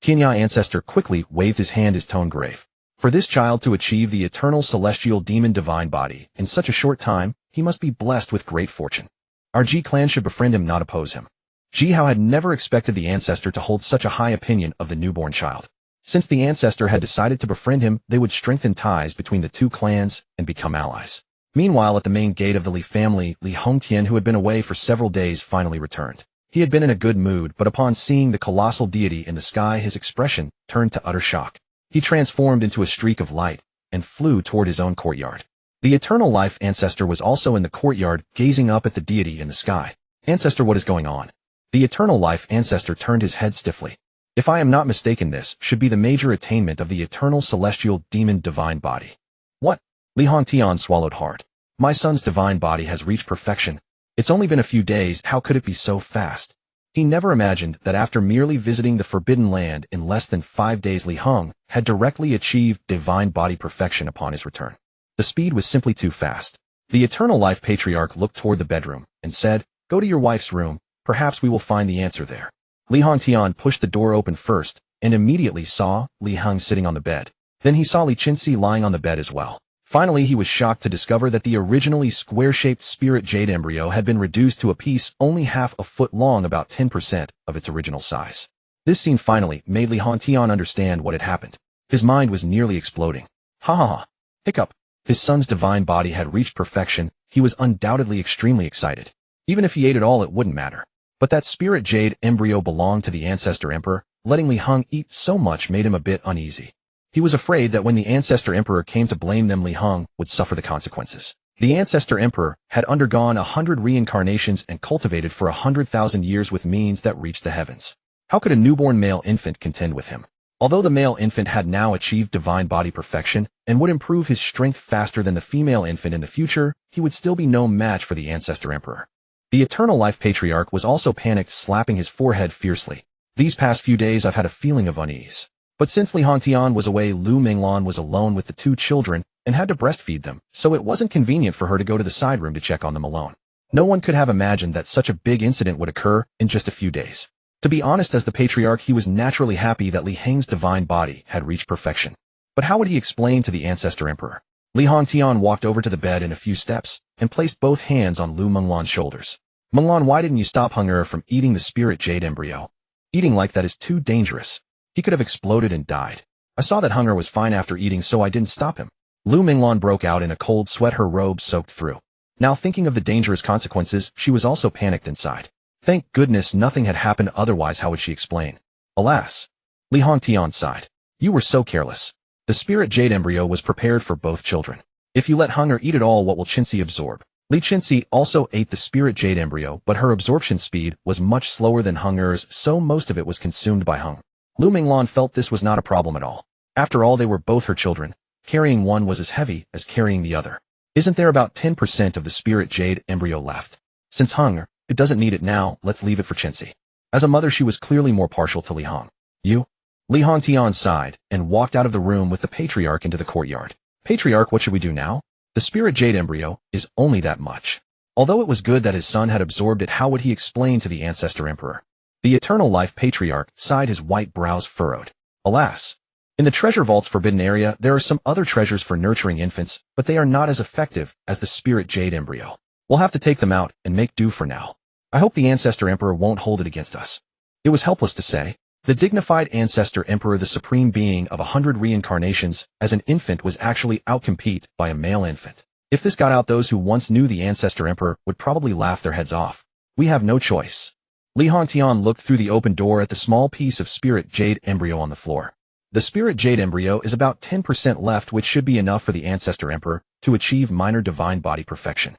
Tianya ancestor quickly waved his hand, his tone grave. For this child to achieve the Eternal Celestial Demon Divine Body in such a short time, he must be blessed with great fortune. Our Ji clan should befriend him, not oppose him. Jihao had never expected the ancestor to hold such a high opinion of the newborn child. Since the ancestor had decided to befriend him, they would strengthen ties between the 2 clans and become allies. Meanwhile, at the main gate of the Li family, Li Hongtian, who had been away for several days, finally returned. He had been in a good mood, but upon seeing the colossal deity in the sky, his expression turned to utter shock. He transformed into a streak of light and flew toward his own courtyard. The Eternal Life ancestor was also in the courtyard, gazing up at the deity in the sky. Ancestor, what is going on? The Eternal Life ancestor turned his head stiffly. If I am not mistaken, this should be the major attainment of the Eternal Celestial Demon Divine Body. What? Li Hongtian swallowed hard. My son's divine body has reached perfection. It's only been a few days, how could it be so fast? He never imagined that after merely visiting the Forbidden Land in less than 5 days, Li Heng had directly achieved divine body perfection upon his return. The speed was simply too fast. The Eternal Life Patriarch looked toward the bedroom and said, "Go to your wife's room, perhaps we will find the answer there." Li Hongtian pushed the door open first and immediately saw Li Heng sitting on the bed. Then he saw Li Qinxi lying on the bed as well. Finally, he was shocked to discover that the originally square-shaped spirit jade embryo had been reduced to a piece only half a foot long, about 10% of its original size. This scene finally made Li Hongtian understand what had happened. His mind was nearly exploding. Ha ha ha. Hiccup. His son's divine body had reached perfection. He was undoubtedly extremely excited. Even if he ate it all, it wouldn't matter. But that spirit jade embryo belonged to the ancestor emperor. Letting Li Heng eat so much made him a bit uneasy. He was afraid that when the Ancestor Emperor came to blame them, Li Heng would suffer the consequences. The Ancestor Emperor had undergone 100 reincarnations and cultivated for 100,000 years with means that reached the heavens. How could a newborn male infant contend with him? Although the male infant had now achieved divine body perfection and would improve his strength faster than the female infant in the future, he would still be no match for the Ancestor Emperor. The Eternal Life Patriarch was also panicked, slapping his forehead fiercely. These past few days I've had a feeling of unease. But since Li Hongtian was away, Lu Minglan was alone with the two children and had to breastfeed them, so it wasn't convenient for her to go to the side room to check on them alone. No one could have imagined that such a big incident would occur in just a few days. To be honest, as the Patriarch, he was naturally happy that Li Heng's divine body had reached perfection. But how would he explain to the Ancestor Emperor? Li Hongtian walked over to the bed in a few steps and placed both hands on Lu Minglan's shoulders. Minglan, why didn't you stop Heng from eating the spirit jade embryo? Eating like that is too dangerous. He could have exploded and died. I saw that Heng was fine after eating, so I didn't stop him. Lu Minglan broke out in a cold sweat, her robe soaked through. Now thinking of the dangerous consequences, she was also panicked inside. Thank goodness nothing had happened, otherwise how would she explain? Alas. Li Hongtian sighed. You were so careless. The spirit jade embryo was prepared for both children. If you let Heng eat it all, what will Qinxi absorb? Li Qinxi also ate the spirit jade embryo, but her absorption speed was much slower than Henger's, so most of it was consumed by Heng. Lu Minglan felt this was not a problem at all. After all, they were both her children. Carrying one was as heavy as carrying the other. Isn't there about 10% of the spirit jade embryo left? Since Heng, it doesn't need it now, let's leave it for Qinxi. As a mother, she was clearly more partial to Li Heng. You? Li Hongtian sighed and walked out of the room with the Patriarch into the courtyard. Patriarch, what should we do now? The spirit jade embryo is only that much. Although it was good that his son had absorbed it, how would he explain to the Ancestor Emperor? The Eternal Life Patriarch sighed, his white brows furrowed. Alas. In the treasure vault's forbidden area, there are some other treasures for nurturing infants, but they are not as effective as the spirit jade embryo. We'll have to take them out and make do for now. I hope the Ancestor Emperor won't hold it against us. It was helpless to say. The dignified Ancestor Emperor, the supreme being of 100 reincarnations, as an infant was actually outcompete by a male infant. If this got out, those who once knew the Ancestor Emperor would probably laugh their heads off. We have no choice. Li Hongtian looked through the open door at the small piece of spirit jade embryo on the floor. The spirit jade embryo is about 10% left, which should be enough for the Ancestor Emperor to achieve minor divine body perfection.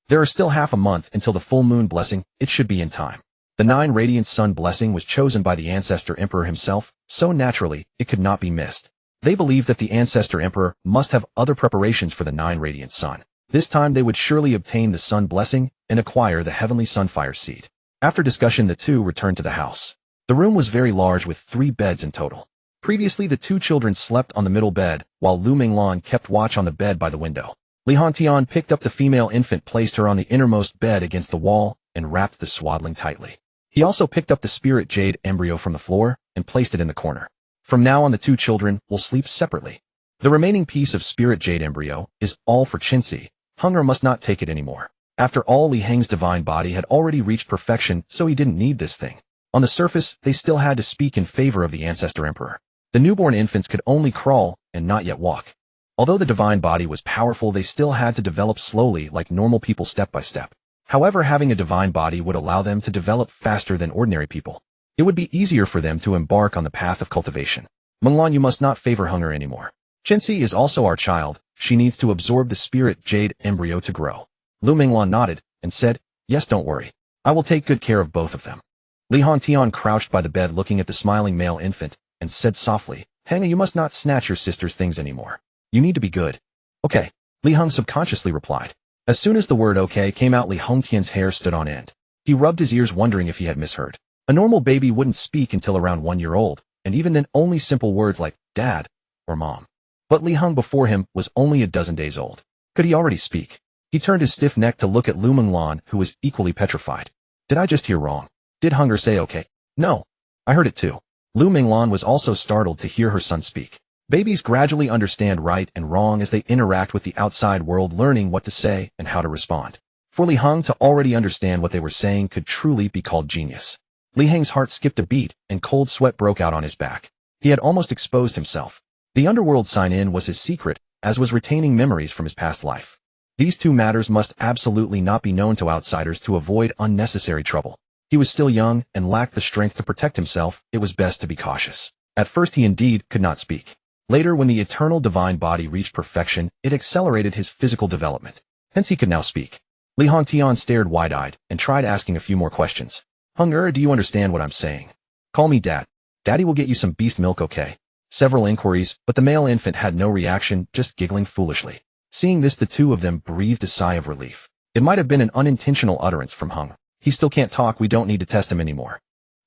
There is still half a month until the full moon blessing. It should be in time. The 9 radiant sun blessing was chosen by the Ancestor Emperor himself, so naturally, it could not be missed. They believed that the Ancestor Emperor must have other preparations for the 9 radiant sun. This time they would surely obtain the sun blessing and acquire the heavenly sunfire seed. After discussion, the two returned to the house. The room was very large with 3 beds in total. Previously, the 2 children slept on the middle bed, while Lu Minglan kept watch on the bed by the window. Li Hongtian picked up the female infant, placed her on the innermost bed against the wall, and wrapped the swaddling tightly. He also picked up the spirit jade embryo from the floor and placed it in the corner. From now on, the 2 children will sleep separately. The remaining piece of spirit jade embryo is all for Qinxi. Heng must not take it anymore. After all, Li Heng's divine body had already reached perfection, so he didn't need this thing. On the surface, they still had to speak in favor of the Ancestor Emperor. The newborn infants could only crawl and not yet walk. Although the divine body was powerful, they still had to develop slowly like normal people, step by step. However, having a divine body would allow them to develop faster than ordinary people. It would be easier for them to embark on the path of cultivation. Minglan, you must not favor Heng anymore. Qinxi is also our child. She needs to absorb the spirit jade embryo to grow. Lu Minglan nodded and said, yes, don't worry. I will take good care of both of them. Li Hongtian crouched by the bed looking at the smiling male infant and said softly, Heng, you must not snatch your sister's things anymore. You need to be good. Okay, Li Heng subconsciously replied. As soon as the word okay came out, Li Hongtian's hair stood on end. He rubbed his ears, wondering if he had misheard. A normal baby wouldn't speak until around 1 year old, and even then only simple words like dad or mom. But Li Heng before him was only a dozen days old. Could he already speak? He turned his stiff neck to look at Lu Minglan, who was equally petrified. Did I just hear wrong? Did Heng say okay? No. I heard it too. Lu Minglan was also startled to hear her son speak. Babies gradually understand right and wrong as they interact with the outside world, learning what to say and how to respond. For Li Heng to already understand what they were saying could truly be called genius. Li Heng's heart skipped a beat and cold sweat broke out on his back. He had almost exposed himself. The Underworld sign-in was his secret, as was retaining memories from his past life. These 2 matters must absolutely not be known to outsiders to avoid unnecessary trouble. He was still young and lacked the strength to protect himself. It was best to be cautious. At first he indeed could not speak. Later, when the eternal divine body reached perfection, it accelerated his physical development. Hence he could now speak. Li Hongtian stared wide-eyed and tried asking a few more questions. Heng, do you understand what I'm saying? Call me Dad. Daddy will get you some beast milk, okay? Several inquiries, but the male infant had no reaction, just giggling foolishly. Seeing this, the two of them breathed a sigh of relief. It might have been an unintentional utterance from Heng. He still can't talk, we don't need to test him anymore.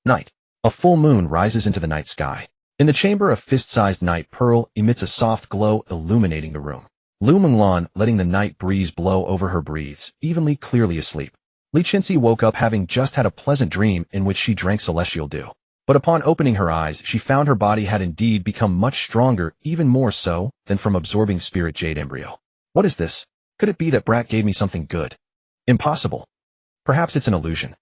Night. A full moon rises into the night sky. In the chamber, a fist-sized night pearl emits a soft glow, illuminating the room. Lu Menglan, letting the night breeze blow over her, breathes, evenly, clearly asleep. Li Qinxi woke up having just had a pleasant dream in which she drank celestial dew. But upon opening her eyes, she found her body had indeed become much stronger, even more so than from absorbing spirit jade embryo. What is this? Could it be that Brat gave me something good? Impossible. Perhaps it's an illusion.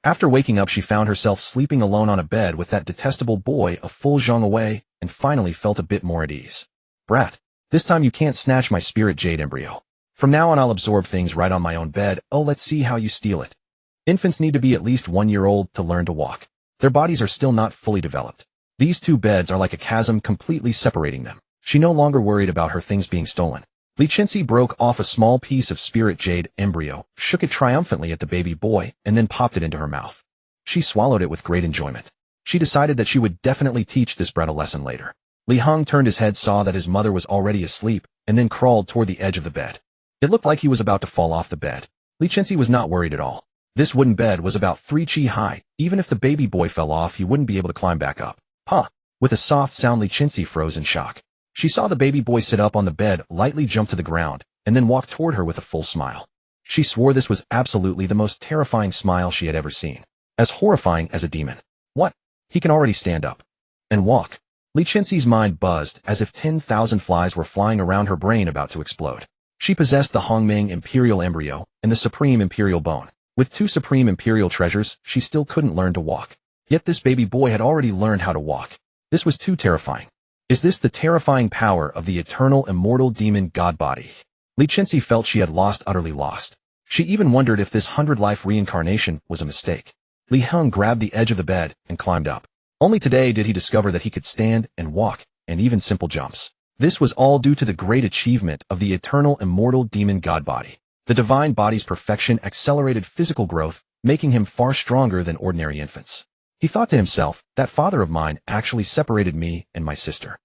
After waking up, she found herself sleeping alone on a bed with that detestable boy a full zhang away, and finally felt a bit more at ease. Brat, this time you can't snatch my spirit jade embryo. From now on I'll absorb things right on my own bed. Oh, let's see how you steal it. Infants need to be at least 1 year old to learn to walk. Their bodies are still not fully developed. These two beds are like a chasm completely separating them. She no longer worried about her things being stolen. Li Qinxi broke off a small piece of spirit jade embryo, shook it triumphantly at the baby boy, and then popped it into her mouth. She swallowed it with great enjoyment. She decided that she would definitely teach this brat a lesson later. Li Heng turned his head, saw that his mother was already asleep, and then crawled toward the edge of the bed. It looked like he was about to fall off the bed. Li Qinxi was not worried at all. This wooden bed was about 3 chi high. Even if the baby boy fell off, he wouldn't be able to climb back up. Huh. With a soft sound, Li Qinxi froze in shock. She saw the baby boy sit up on the bed, lightly jump to the ground, and then walk toward her with a full smile. She swore this was absolutely the most terrifying smile she had ever seen. As horrifying as a demon. What? He can already stand up and walk. Li Qinxi's mind buzzed as if 10,000 flies were flying around her brain about to explode. She possessed the Hongming Imperial Embryo and the Supreme Imperial Bone. With 2 Supreme Imperial treasures, she still couldn't learn to walk. Yet this baby boy had already learned how to walk. This was too terrifying. Is this the terrifying power of the Eternal Immortal Demon God Body? Li Qinxi felt she had utterly lost. She even wondered if this 100-life reincarnation was a mistake. Li Heng grabbed the edge of the bed and climbed up. Only today did he discover that he could stand and walk, and even simple jumps. This was all due to the great achievement of the Eternal Immortal Demon God Body. The divine body's perfection accelerated physical growth, making him far stronger than ordinary infants. He thought to himself, that father of mine actually separated me and my sister.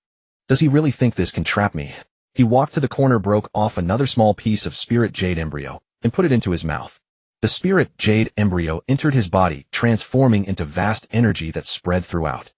Does he really think this can trap me? He walked to the corner, broke off another small piece of spirit jade embryo, and put it into his mouth. The spirit jade embryo entered his body, transforming into vast energy that spread throughout.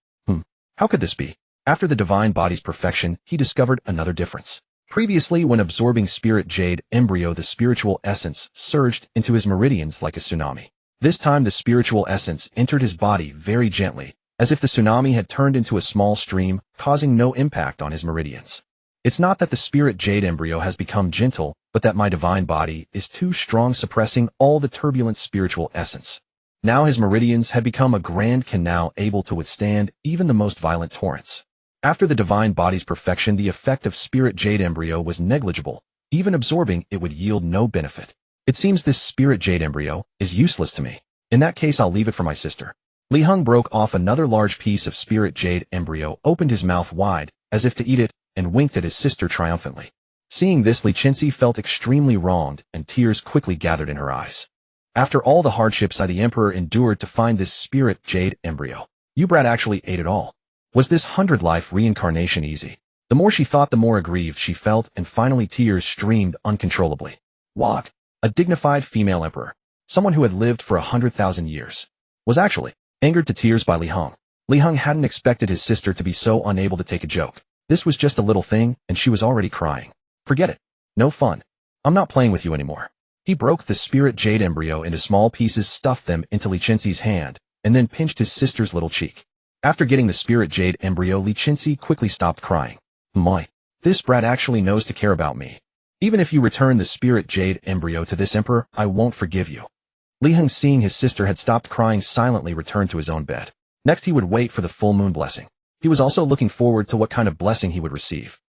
How could this be? After the divine body's perfection, he discovered another difference. Previously, when absorbing spirit jade embryo, the spiritual essence surged into his meridians like a tsunami. This time the spiritual essence entered his body very gently, as if the tsunami had turned into a small stream, causing no impact on his meridians. It's not that the spirit jade embryo has become gentle, but that my divine body is too strong, suppressing all the turbulent spiritual essence. Now his meridians had become a grand canal, able to withstand even the most violent torrents. After the divine body's perfection, the effect of spirit jade embryo was negligible. Even absorbing it would yield no benefit. It seems this spirit jade embryo is useless to me. In that case, I'll leave it for my sister. Li Heng broke off another large piece of spirit jade embryo, opened his mouth wide, as if to eat it, and winked at his sister triumphantly. Seeing this, Li Qinxi felt extremely wronged, and tears quickly gathered in her eyes. After all the hardships the Emperor endured to find this spirit jade embryo, you brat actually ate it all. Was this 100-life reincarnation easy? The more she thought, the more aggrieved she felt, and finally tears streamed uncontrollably. Wok, a dignified female emperor, someone who had lived for 100,000 years, was actually angered to tears by Li Heng. Li Heng hadn't expected his sister to be so unable to take a joke. This was just a little thing, and she was already crying. Forget it. No fun. I'm not playing with you anymore. He broke the spirit jade embryo into small pieces, stuffed them into Li Qinxi's hand, and then pinched his sister's little cheek. After getting the spirit jade embryo, Li Qinxi quickly stopped crying. My, this brat actually knows to care about me. Even if you return the spirit jade embryo to this emperor, I won't forgive you. Li Heng, seeing his sister had stopped crying, silently returned to his own bed. Next, he would wait for the full moon blessing. He was also looking forward to what kind of blessing he would receive.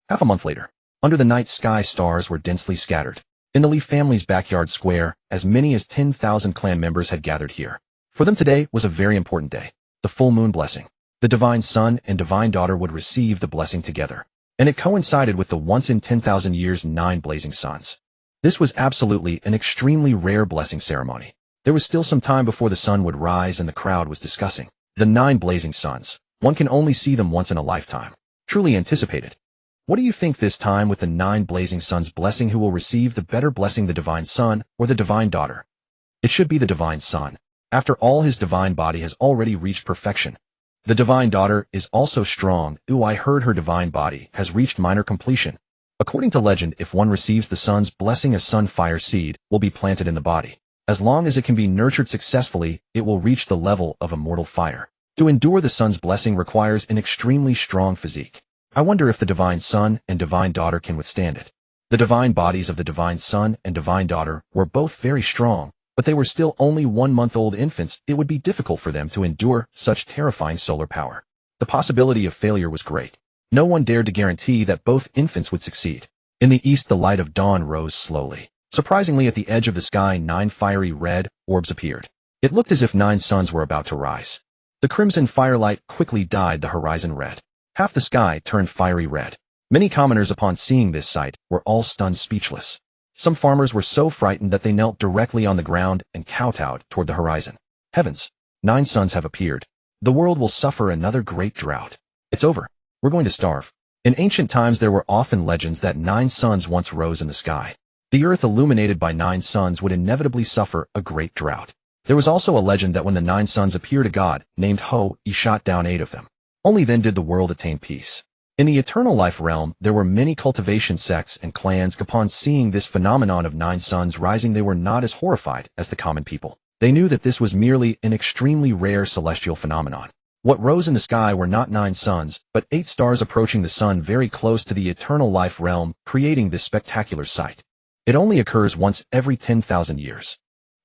Half a month later, under the night sky, stars were densely scattered. In the Li family's backyard square, as many as 10,000 clan members had gathered here. For them, today was a very important day. The full moon blessing. The divine son and divine daughter would receive the blessing together, and it coincided with the once in 10,000 years 9 blazing suns. This was absolutely an extremely rare blessing ceremony. There was still some time before the sun would rise and the crowd was discussing the 9 blazing suns. One can only see them once in a lifetime. Truly anticipated. What do you think this time with the 9 blazing suns blessing? Who will receive the better blessing, the divine son or the divine daughter? It should be the divine son. After all, his divine body has already reached perfection. The divine daughter is also strong. I heard her divine body has reached minor completion. According to legend, if one receives the sun's blessing, a sun fire seed will be planted in the body. As long as it can be nurtured successfully, it will reach the level of immortal fire. To endure the sun's blessing requires an extremely strong physique. I wonder if the divine son and divine daughter can withstand it. The divine bodies of the divine son and divine daughter were both very strong, but they were still only 1-month-old infants. It would be difficult for them to endure such terrifying solar power. The possibility of failure was great. No one dared to guarantee that both infants would succeed. In the east, the light of dawn rose slowly. Surprisingly, at the edge of the sky, 9 fiery red orbs appeared. It looked as if 9 suns were about to rise. The crimson firelight quickly dyed the horizon red. Half the sky turned fiery red. Many commoners, upon seeing this sight, were all stunned speechless. Some farmers were so frightened that they knelt directly on the ground and kowtowed toward the horizon. Heavens! 9 suns have appeared. The world will suffer another great drought. It's over. We're going to starve. In ancient times, there were often legends that 9 suns once rose in the sky. The earth, illuminated by 9 suns, would inevitably suffer a great drought. There was also a legend that when the 9 suns appeared, a god named Ho, he shot down 8 of them. Only then did the world attain peace. In the eternal life realm, there were many cultivation sects and clans. Upon seeing this phenomenon of 9 suns rising, they were not as horrified as the common people. They knew that this was merely an extremely rare celestial phenomenon. What rose in the sky were not 9 suns, but 8 stars approaching the sun very close to the eternal life realm, creating this spectacular sight. It only occurs once every 10,000 years.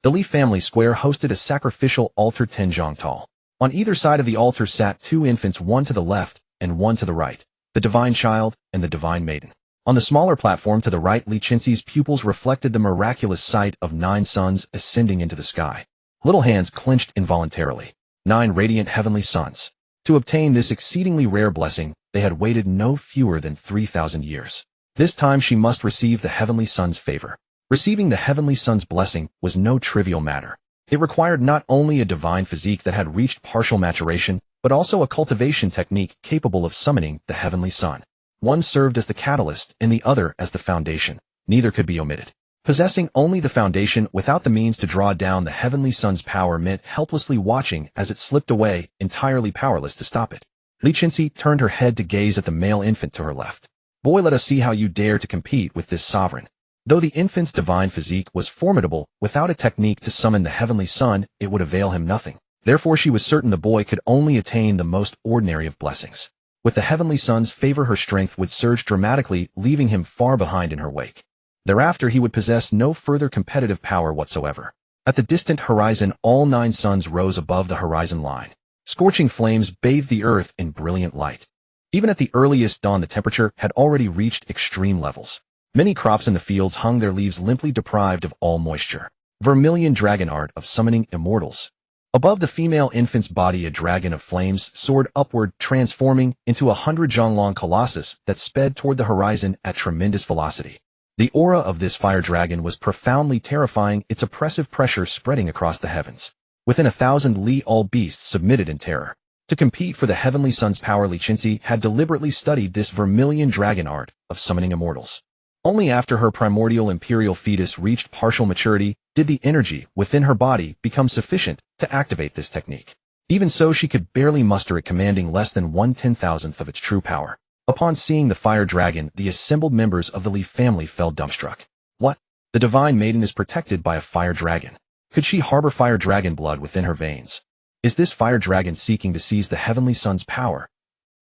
The Li family square hosted a sacrificial altar 10 zhang tall. On either side of the altar sat 2 infants, one to the left and one to the right, the divine child and the divine maiden. On the smaller platform to the right, Li Chenxi's pupils reflected the miraculous sight of 9 suns ascending into the sky. Little hands clenched involuntarily. 9 radiant heavenly suns. To obtain this exceedingly rare blessing, they had waited no fewer than 3,000 years. This time she must receive the heavenly sun's favor. Receiving the heavenly sun's blessing was no trivial matter. It required not only a divine physique that had reached partial maturation, but also a cultivation technique capable of summoning the heavenly sun. One served as the catalyst and the other as the foundation. Neither could be omitted. Possessing only the foundation without the means to draw down the heavenly sun's power meant helplessly watching as it slipped away, entirely powerless to stop it. Li Chenxi turned her head to gaze at the male infant to her left. Boy, let us see how you dare to compete with this sovereign. Though the infant's divine physique was formidable, without a technique to summon the heavenly sun, it would avail him nothing. Therefore she was certain the boy could only attain the most ordinary of blessings. With the heavenly sun's favor, her strength would surge dramatically, leaving him far behind in her wake. Thereafter he would possess no further competitive power whatsoever. At the distant horizon, all 9 suns rose above the horizon line. Scorching flames bathed the earth in brilliant light. Even at the earliest dawn, the temperature had already reached extreme levels. Many crops in the fields hung their leaves limply, deprived of all moisture. Vermilion dragon art of summoning immortals. Above the female infant's body, a dragon of flames soared upward, transforming into a 100-zhang-long colossus that sped toward the horizon at tremendous velocity. The aura of this fire dragon was profoundly terrifying, its oppressive pressure spreading across the heavens. Within 1,000 li, all beasts submitted in terror. To compete for the heavenly sun's power, Li Chenxi had deliberately studied this vermilion dragon art of summoning immortals. Only after her primordial imperial fetus reached partial maturity did the energy within her body become sufficient to activate this technique. Even so, she could barely muster it, commanding less than 1/10,000th of its true power. Upon seeing the fire dragon, the assembled members of the Li family fell dumbstruck. What? The divine maiden is protected by a fire dragon. Could she harbor fire dragon blood within her veins? Is this fire dragon seeking to seize the heavenly sun's power?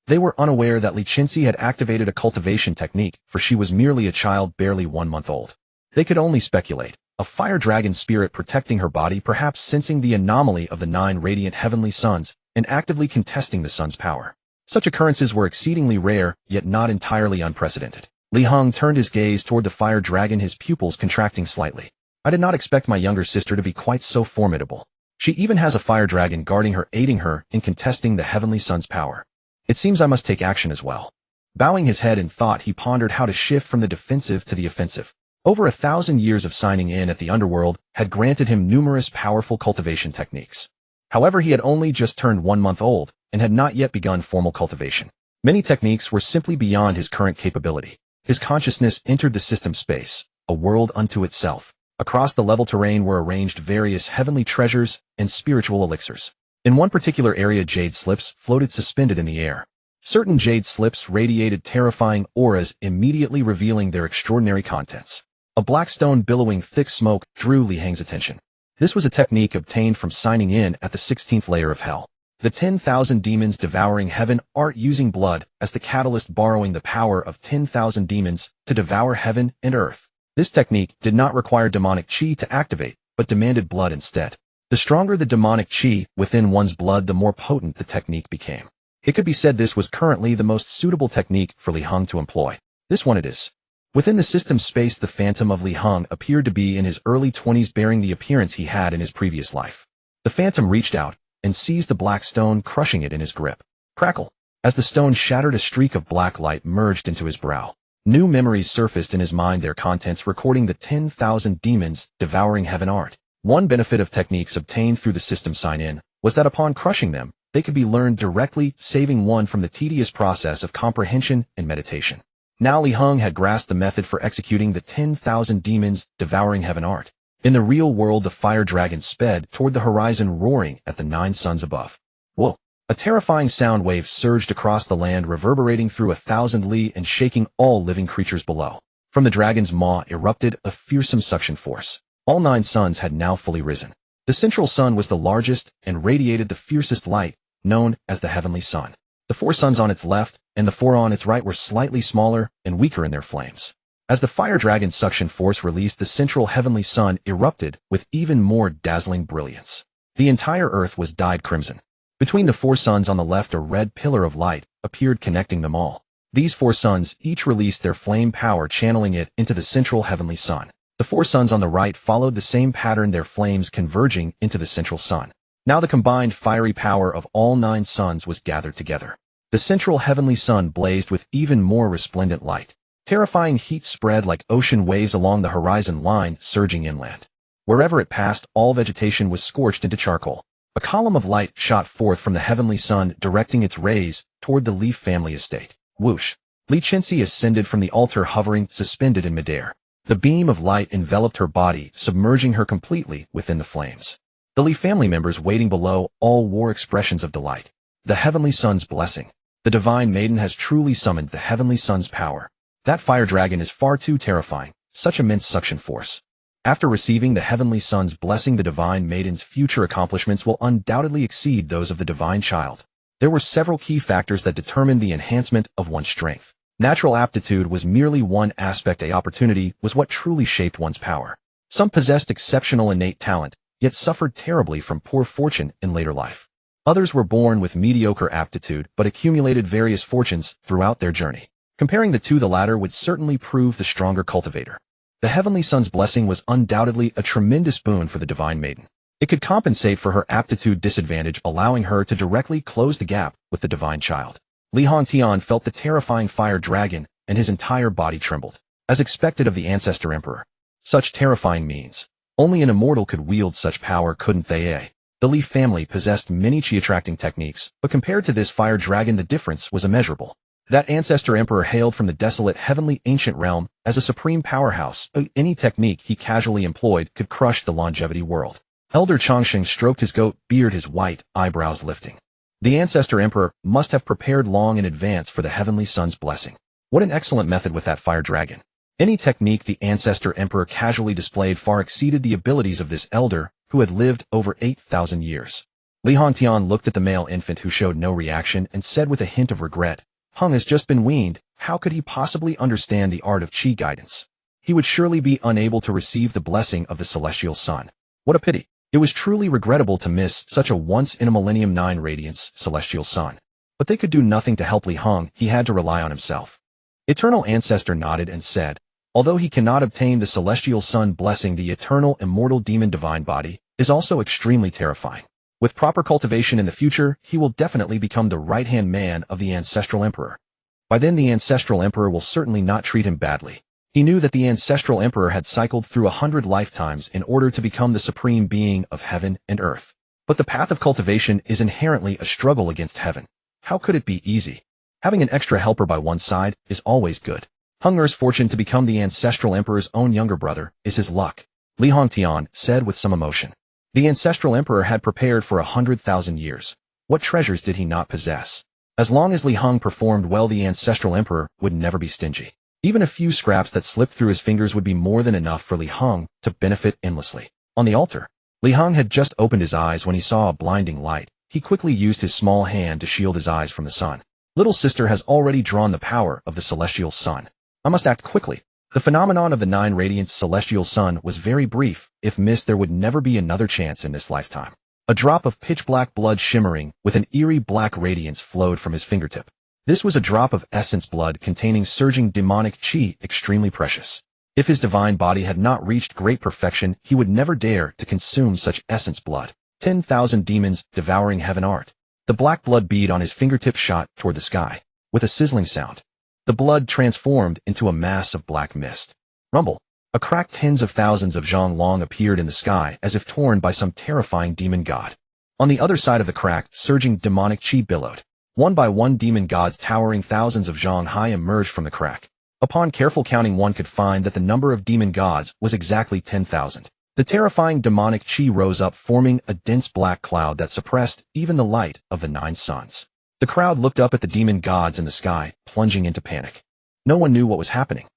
They were unaware that Li Chenxi had activated a cultivation technique, for she was merely a child barely 1 month old. They could only speculate. A fire dragon spirit protecting her body, perhaps sensing the anomaly of the 9 radiant heavenly suns and actively contesting the sun's power. Such occurrences were exceedingly rare, yet not entirely unprecedented. Li Heng turned his gaze toward the fire dragon, his pupils contracting slightly. I did not expect my younger sister to be quite so formidable. She even has a fire dragon guarding her, aiding her in contesting the heavenly sun's power. It seems I must take action as well. Bowing his head in thought, he pondered how to shift from the defensive to the offensive. Over 1,000 years of signing in at the Underworld had granted him numerous powerful cultivation techniques. However, he had only just turned 1 month old and had not yet begun formal cultivation. Many techniques were simply beyond his current capability. His consciousness entered the system space, a world unto itself. Across the level terrain were arranged various heavenly treasures and spiritual elixirs. In one particular area, jade slips floated suspended in the air. Certain jade slips radiated terrifying auras, immediately revealing their extraordinary contents. A black stone billowing thick smoke drew Heng's attention. This was a technique obtained from signing in at the 16th layer of hell. The 10,000 demons devouring heaven art using blood as the catalyst, borrowing the power of 10,000 demons to devour heaven and earth. This technique did not require demonic chi to activate, but demanded blood instead. The stronger the demonic chi within one's blood, the more potent the technique became. It could be said this was currently the most suitable technique for Heng to employ. This one it is. Within the system space, the phantom of Heng appeared to be in his early 20s, bearing the appearance he had in his previous life. The phantom reached out and seized the black stone, crushing it in his grip. Crackle! As the stone shattered, a streak of black light merged into his brow. New memories surfaced in his mind, their contents recording the 10,000 demons devouring heaven art. One benefit of techniques obtained through the system sign-in was that upon crushing them, they could be learned directly, saving one from the tedious process of comprehension and meditation. Now Heng had grasped the method for executing the 10,000 demons devouring heaven art. In the real world, the fire dragon sped toward the horizon, roaring at the 9 suns above. Whoa! A terrifying sound wave surged across the land, reverberating through 1,000 li and shaking all living creatures below. From the dragon's maw erupted a fearsome suction force. All 9 suns had now fully risen. The central sun was the largest and radiated the fiercest light, known as the heavenly sun. The 4 suns on its left and the 4 on its right were slightly smaller and weaker in their flames. As the fire dragon's suction force released, the central heavenly sun erupted with even more dazzling brilliance. The entire earth was dyed crimson. Between the 4 suns on the left, a red pillar of light appeared, connecting them all. These 4 suns each released their flame power, channeling it into the central heavenly sun. The 4 suns on the right followed the same pattern, their flames converging into the central sun. Now the combined fiery power of all 9 suns was gathered together. The central heavenly sun blazed with even more resplendent light. Terrifying heat spread like ocean waves along the horizon line, surging inland. Wherever it passed, all vegetation was scorched into charcoal. A column of light shot forth from the heavenly sun, directing its rays toward the Leaf family estate. Whoosh! Li Chenxi ascended from the altar, hovering suspended in midair. The beam of light enveloped her body, submerging her completely within the flames. The Li family members waiting below all wore expressions of delight. The heavenly sun's blessing. The divine maiden has truly summoned the heavenly sun's power. That fire dragon is far too terrifying, such immense suction force. After receiving the heavenly sun's blessing, the divine maiden's future accomplishments will undoubtedly exceed those of the divine child. There were several key factors that determined the enhancement of one's strength. Natural aptitude was merely one aspect. A opportunity was what truly shaped one's power. Some possessed exceptional innate talent, yet suffered terribly from poor fortune in later life. Others were born with mediocre aptitude but accumulated various fortunes throughout their journey. Comparing the two, the latter would certainly prove the stronger cultivator. The heavenly sun's blessing was undoubtedly a tremendous boon for the divine maiden. It could compensate for her aptitude disadvantage, allowing her to directly close the gap with the divine child. Li Hongtian felt the terrifying fire dragon, and his entire body trembled. As expected of the ancestor emperor. Such terrifying means. Only an immortal could wield such power, couldn't they? The Li family possessed many chi-attracting techniques, but compared to this fire dragon, the difference was immeasurable. That ancestor emperor hailed from the desolate heavenly ancient realm as a supreme powerhouse. Any technique he casually employed could crush the longevity world. Elder Chongsheng stroked his goat beard, his white eyebrows lifting. The ancestor emperor must have prepared long in advance for the heavenly sun's blessing. What an excellent method with that fire dragon. Any technique the ancestor emperor casually displayed far exceeded the abilities of this elder, who had lived over 8,000 years. Li Hongtian looked at the male infant, who showed no reaction, and said with a hint of regret, "Heng has just been weaned. How could he possibly understand the art of chi guidance? He would surely be unable to receive the blessing of the celestial sun. What a pity. It was truly regrettable to miss such a once-in-a-millennium 9 radiance celestial sun. But they could do nothing to help Li Heng. He had to rely on himself." Eternal Ancestor nodded and said, "Although he cannot obtain the celestial sun blessing, the Eternal Immortal Demon Divine Body is also extremely terrifying. With proper cultivation in the future, he will definitely become the right-hand man of the Ancestral Emperor. By then the Ancestral Emperor will certainly not treat him badly. He knew that the Ancestral Emperor had cycled through 100 lifetimes in order to become the supreme being of heaven and earth. But the path of cultivation is inherently a struggle against heaven. How could it be easy? Having an extra helper by one side is always good. Henger's fortune to become the Ancestral Emperor's own younger brother is his luck, Li Hongtian said with some emotion. The Ancestral Emperor had prepared for 100,000 years. What treasures did he not possess? As long as Li Heng performed well, the Ancestral Emperor would never be stingy. Even a few scraps that slipped through his fingers would be more than enough for Li Heng to benefit endlessly. On the altar, Li Heng had just opened his eyes when he saw a blinding light. He quickly used his small hand to shield his eyes from the sun. Little sister has already drawn the power of the celestial sun. I must act quickly. The phenomenon of the 9 radiance celestial sun was very brief. If missed, there would never be another chance in this lifetime. A drop of pitch-black blood shimmering with an eerie black radiance flowed from his fingertip. This was a drop of essence blood containing surging demonic chi, extremely precious. If his divine body had not reached great perfection, he would never dare to consume such essence blood. 10,000 demons devouring heaven art. The black blood bead on his fingertip shot toward the sky. With a sizzling sound, the blood transformed into a mass of black mist. Rumble. A crack. Tens of thousands of zhang long appeared in the sky as if torn by some terrifying demon god. On the other side of the crack, surging demonic chi billowed. One by one demon gods towering thousands of zhang high emerged from the crack. Upon careful counting, one could find that the number of demon gods was exactly 10,000. The terrifying demonic chi rose up, forming a dense black cloud that suppressed even the light of the 9 suns. The crowd looked up at the demon gods in the sky, plunging into panic. No one knew what was happening.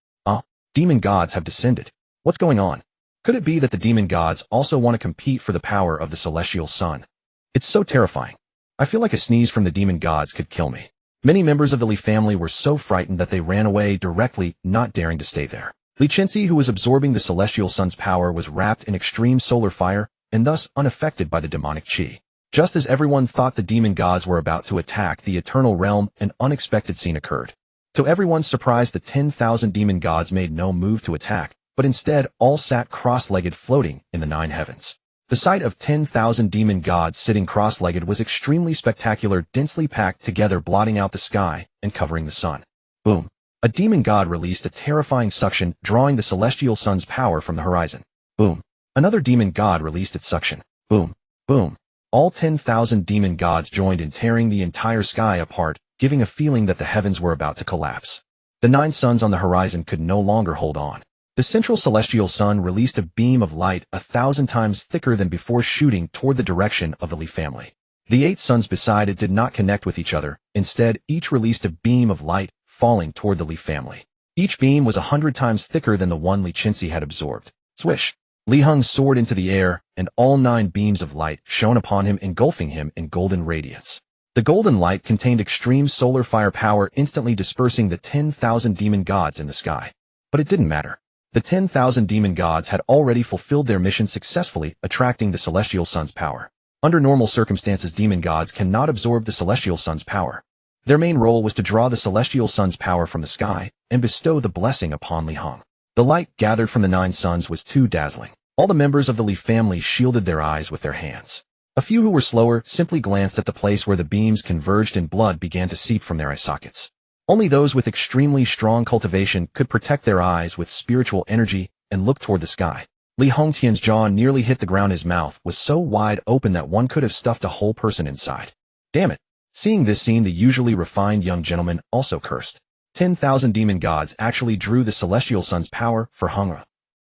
Demon gods have descended. What's going on? Could it be that the demon gods also want to compete for the power of the celestial sun? It's so terrifying. I feel like a sneeze from the demon gods could kill me. Many members of the Li family were so frightened that they ran away directly, not daring to stay there. Li Chenxi, who was absorbing the celestial sun's power, was wrapped in extreme solar fire and thus unaffected by the demonic chi. Just as everyone thought the demon gods were about to attack the eternal realm, an unexpected scene occurred. To everyone's surprise, the 10,000 demon gods made no move to attack, but instead all sat cross-legged, floating in the 9 heavens. The sight of 10,000 demon gods sitting cross-legged was extremely spectacular, densely packed together, blotting out the sky and covering the sun. Boom. A demon god released a terrifying suction, drawing the celestial sun's power from the horizon. Boom. Another demon god released its suction. Boom. Boom. All 10,000 demon gods joined in, tearing the entire sky apart, giving a feeling that the heavens were about to collapse. The 9 suns on the horizon could no longer hold on. The central celestial sun released a beam of light 1,000 times thicker than before, shooting toward the direction of the Li family. The 8 suns beside it did not connect with each other. Instead, each released a beam of light, falling toward the Li family. Each beam was 100 times thicker than the one Li Chenxi had absorbed. Swish! Li Heng soared into the air, and all 9 beams of light shone upon him, engulfing him in golden radiance. The golden light contained extreme solar fire power, instantly dispersing the 10,000 demon gods in the sky. But it didn't matter. The 10,000 demon gods had already fulfilled their mission successfully, attracting the celestial sun's power. Under normal circumstances, demon gods cannot absorb the celestial sun's power. Their main role was to draw the celestial sun's power from the sky and bestow the blessing upon Li Heng. The light gathered from the 9 suns was too dazzling. All the members of the Li family shielded their eyes with their hands. A few who were slower simply glanced at the place where the beams converged and blood began to seep from their eye sockets. Only those with extremely strong cultivation could protect their eyes with spiritual energy and look toward the sky. Li Hongtian's jaw nearly hit the ground. His mouth was so wide open that one could have stuffed a whole person inside. Damn it. Seeing this scene, the usually refined young gentleman also cursed. 10,000 demon gods actually drew the celestial sun's power for Heng.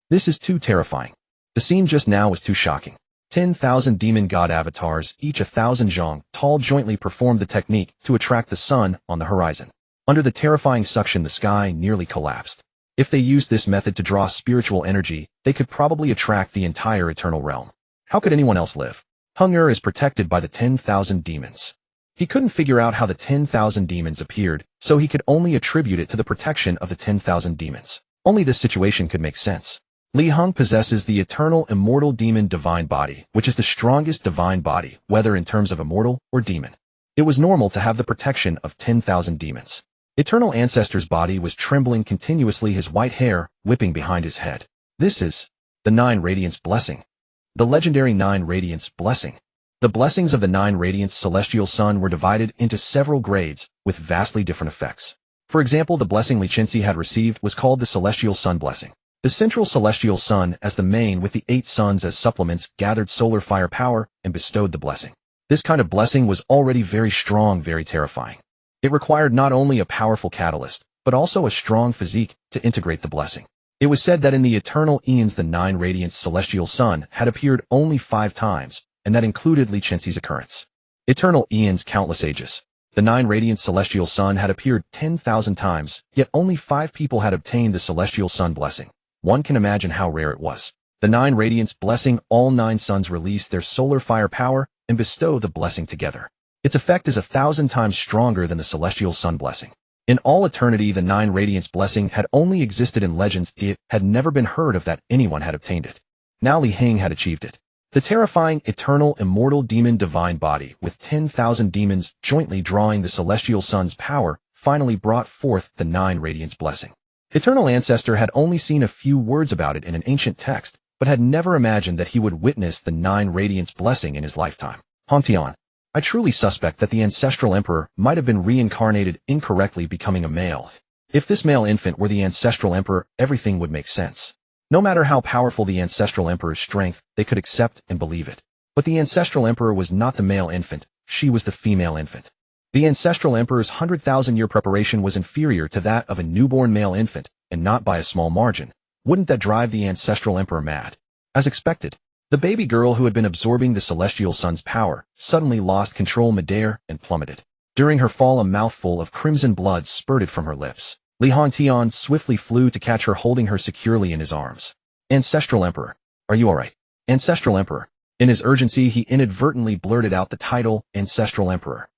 This is too terrifying. The scene just now was too shocking. 10,000 demon god avatars, each 1,000 zhang tall, jointly performed the technique to attract the sun on the horizon. Under the terrifying suction, the sky nearly collapsed. If they used this method to draw spiritual energy, they could probably attract the entire eternal realm. How could anyone else live? Heng is protected by the 10,000 demons. He couldn't figure out how the 10,000 demons appeared, so he could only attribute it to the protection of the 10,000 demons. Only this situation could make sense. Li Heng possesses the Eternal Immortal Demon Divine Body, which is the strongest divine body, whether in terms of immortal or demon. It was normal to have the protection of 10,000 demons. Eternal Ancestor's body was trembling continuously, his white hair whipping behind his head. This is the 9 Radiance Blessing. The legendary 9 Radiance Blessing. The blessings of the 9 Radiance Celestial Sun were divided into several grades with vastly different effects. For example, the blessing Lichinsi had received was called the Celestial Sun Blessing. The central celestial sun as the main with the 8 suns as supplements gathered solar fire power and bestowed the blessing. This kind of blessing was already very strong, very terrifying. It required not only a powerful catalyst, but also a strong physique to integrate the blessing. It was said that in the eternal eons the 9 Radiance Celestial Sun had appeared only 5 times, and that included Lichinsi's occurrence. Eternal eons, countless ages. The 9 Radiant Celestial Sun had appeared 10,000 times, yet only 5 people had obtained the Celestial Sun Blessing. One can imagine how rare it was. The 9 Radiance Blessing, all 9 suns release their solar fire power and bestow the blessing together. Its effect is 1,000 times stronger than the Celestial Sun Blessing. In all eternity, the 9 Radiance Blessing had only existed in legends. It had never been heard of that anyone had obtained it. Now Heng had achieved it. The terrifying Eternal Immortal Demon Divine Body, with 10,000 demons jointly drawing the Celestial Sun's power, finally brought forth the 9 Radiance Blessing. Eternal Ancestor had only seen a few words about it in an ancient text, but had never imagined that he would witness the 9 Radiance Blessing in his lifetime. Hantian. I truly suspect that the Ancestral Emperor might have been reincarnated incorrectly, becoming a male. If this male infant were the Ancestral Emperor, everything would make sense. No matter how powerful the Ancestral Emperor's strength, they could accept and believe it. But the Ancestral Emperor was not the male infant, she was the female infant. The Ancestral Emperor's 100,000-year preparation was inferior to that of a newborn male infant, and not by a small margin. Wouldn't that drive the Ancestral Emperor mad? As expected, the baby girl who had been absorbing the Celestial Sun's power suddenly lost control midair and plummeted. During her fall, a mouthful of crimson blood spurted from her lips. Li Hantian swiftly flew to catch her, holding her securely in his arms. Ancestral Emperor, are you alright? Ancestral Emperor. In his urgency, he inadvertently blurted out the title, Ancestral Emperor.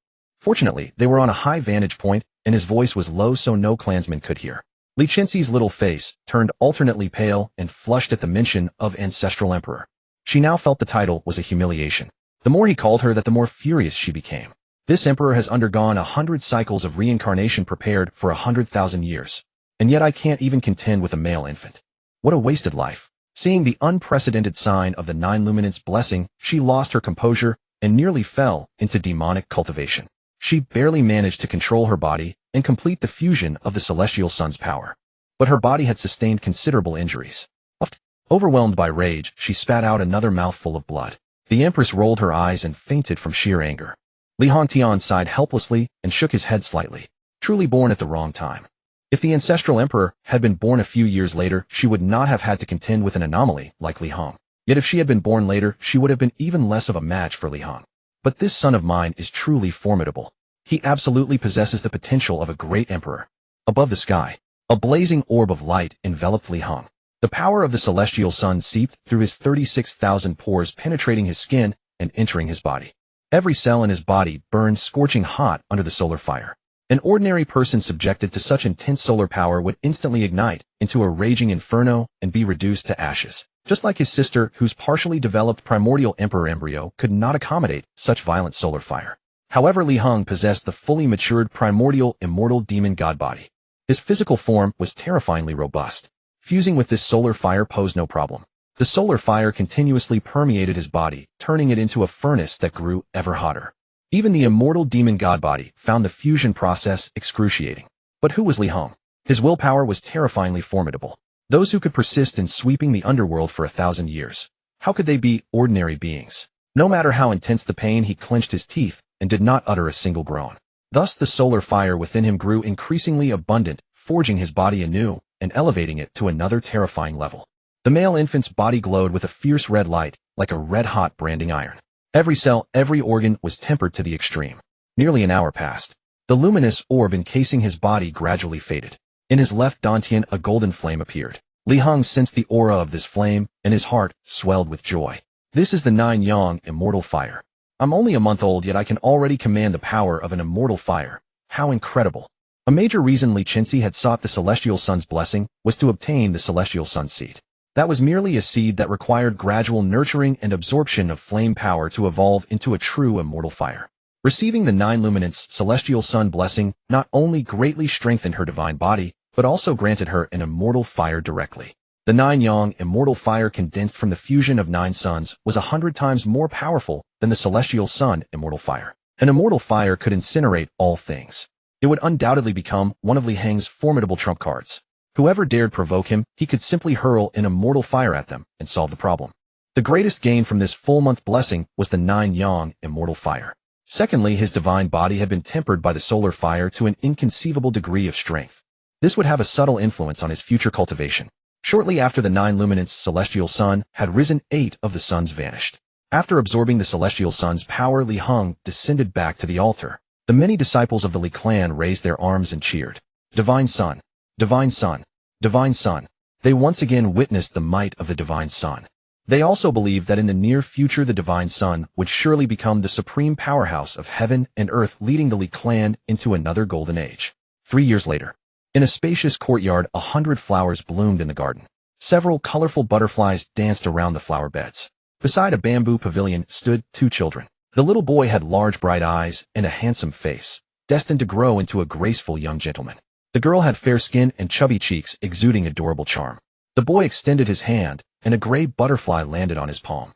Fortunately, they were on a high vantage point, and his voice was low so no clansman could hear. Lichinsi's little face turned alternately pale and flushed at the mention of Ancestral Emperor. She now felt the title was a humiliation. The more he called her that, the more furious she became. This emperor has undergone 100 cycles of reincarnation prepared for 100,000 years. And yet I can't even contend with a male infant. What a wasted life. Seeing the unprecedented sign of the 9 Luminance Blessing, she lost her composure and nearly fell into demonic cultivation. She barely managed to control her body and complete the fusion of the Celestial Sun's power. But her body had sustained considerable injuries. Overwhelmed by rage, she spat out another mouthful of blood. The Empress rolled her eyes and fainted from sheer anger. Li Hantian sighed helplessly and shook his head slightly. Truly born at the wrong time. If the Ancestral Emperor had been born a few years later, she would not have had to contend with an anomaly like Li Heng. Yet if she had been born later, she would have been even less of a match for Li Heng. But this son of mine is truly formidable. He absolutely possesses the potential of a great emperor. Above the sky, a blazing orb of light enveloped Li Heng. The power of the Celestial Sun seeped through his 36,000 pores, penetrating his skin and entering his body. Every cell in his body burned scorching hot under the solar fire. An ordinary person subjected to such intense solar power would instantly ignite into a raging inferno and be reduced to ashes. Just like his sister, whose partially developed primordial emperor embryo could not accommodate such violent solar fire. However, Li Heng possessed the fully matured primordial immortal demon god body. His physical form was terrifyingly robust. Fusing with this solar fire posed no problem. The solar fire continuously permeated his body, turning it into a furnace that grew ever hotter. Even the immortal demon god body found the fusion process excruciating. But who was Li Heng? His willpower was terrifyingly formidable. Those who could persist in sweeping the underworld for 1,000 years. How could they be ordinary beings? No matter how intense the pain, he clenched his teeth and did not utter a single groan. Thus the solar fire within him grew increasingly abundant, forging his body anew and elevating it to another terrifying level. The male infant's body glowed with a fierce red light, like a red-hot branding iron. Every cell, every organ was tempered to the extreme. Nearly an hour passed. The luminous orb encasing his body gradually faded. In his left dantian, a golden flame appeared. Li Heng sensed the aura of this flame, and his heart swelled with joy. This is the 9 Yang immortal fire. I'm only a month old, yet I can already command the power of an immortal fire. How incredible. A major reason Lichinsi had sought the Celestial Sun's blessing was to obtain the Celestial Sun seed. That was merely a seed that required gradual nurturing and absorption of flame power to evolve into a true immortal fire. Receiving the 9 Luminance Celestial Sun blessing not only greatly strengthened her divine body, but also granted her an immortal fire directly. The 9 yang immortal fire condensed from the fusion of 9 suns was 100 times more powerful than the celestial sun immortal fire. An immortal fire could incinerate all things. It would undoubtedly become one of Li Heng's formidable trump cards. Whoever dared provoke him, he could simply hurl an immortal fire at them and solve the problem. The greatest gain from this full-month blessing was the 9 yang immortal fire. Secondly, his divine body had been tempered by the solar fire to an inconceivable degree of strength. This would have a subtle influence on his future cultivation. Shortly after the 9 luminance celestial sun had risen, 8 of the suns vanished. After absorbing the celestial sun's power, Li Heng descended back to the altar. The many disciples of the Li clan raised their arms and cheered. Divine Sun! Divine Sun! Divine Sun! They once again witnessed the might of the Divine Sun. They also believed that in the near future the Divine Sun would surely become the supreme powerhouse of heaven and earth, leading the Li clan into another golden age. 3 years later, in a spacious courtyard, 100 flowers bloomed in the garden. Several colorful butterflies danced around the flower beds. Beside a bamboo pavilion stood 2 children. The little boy had large bright eyes and a handsome face, destined to grow into a graceful young gentleman. The girl had fair skin and chubby cheeks exuding adorable charm. The boy extended his hand, and a gray butterfly landed on his palm.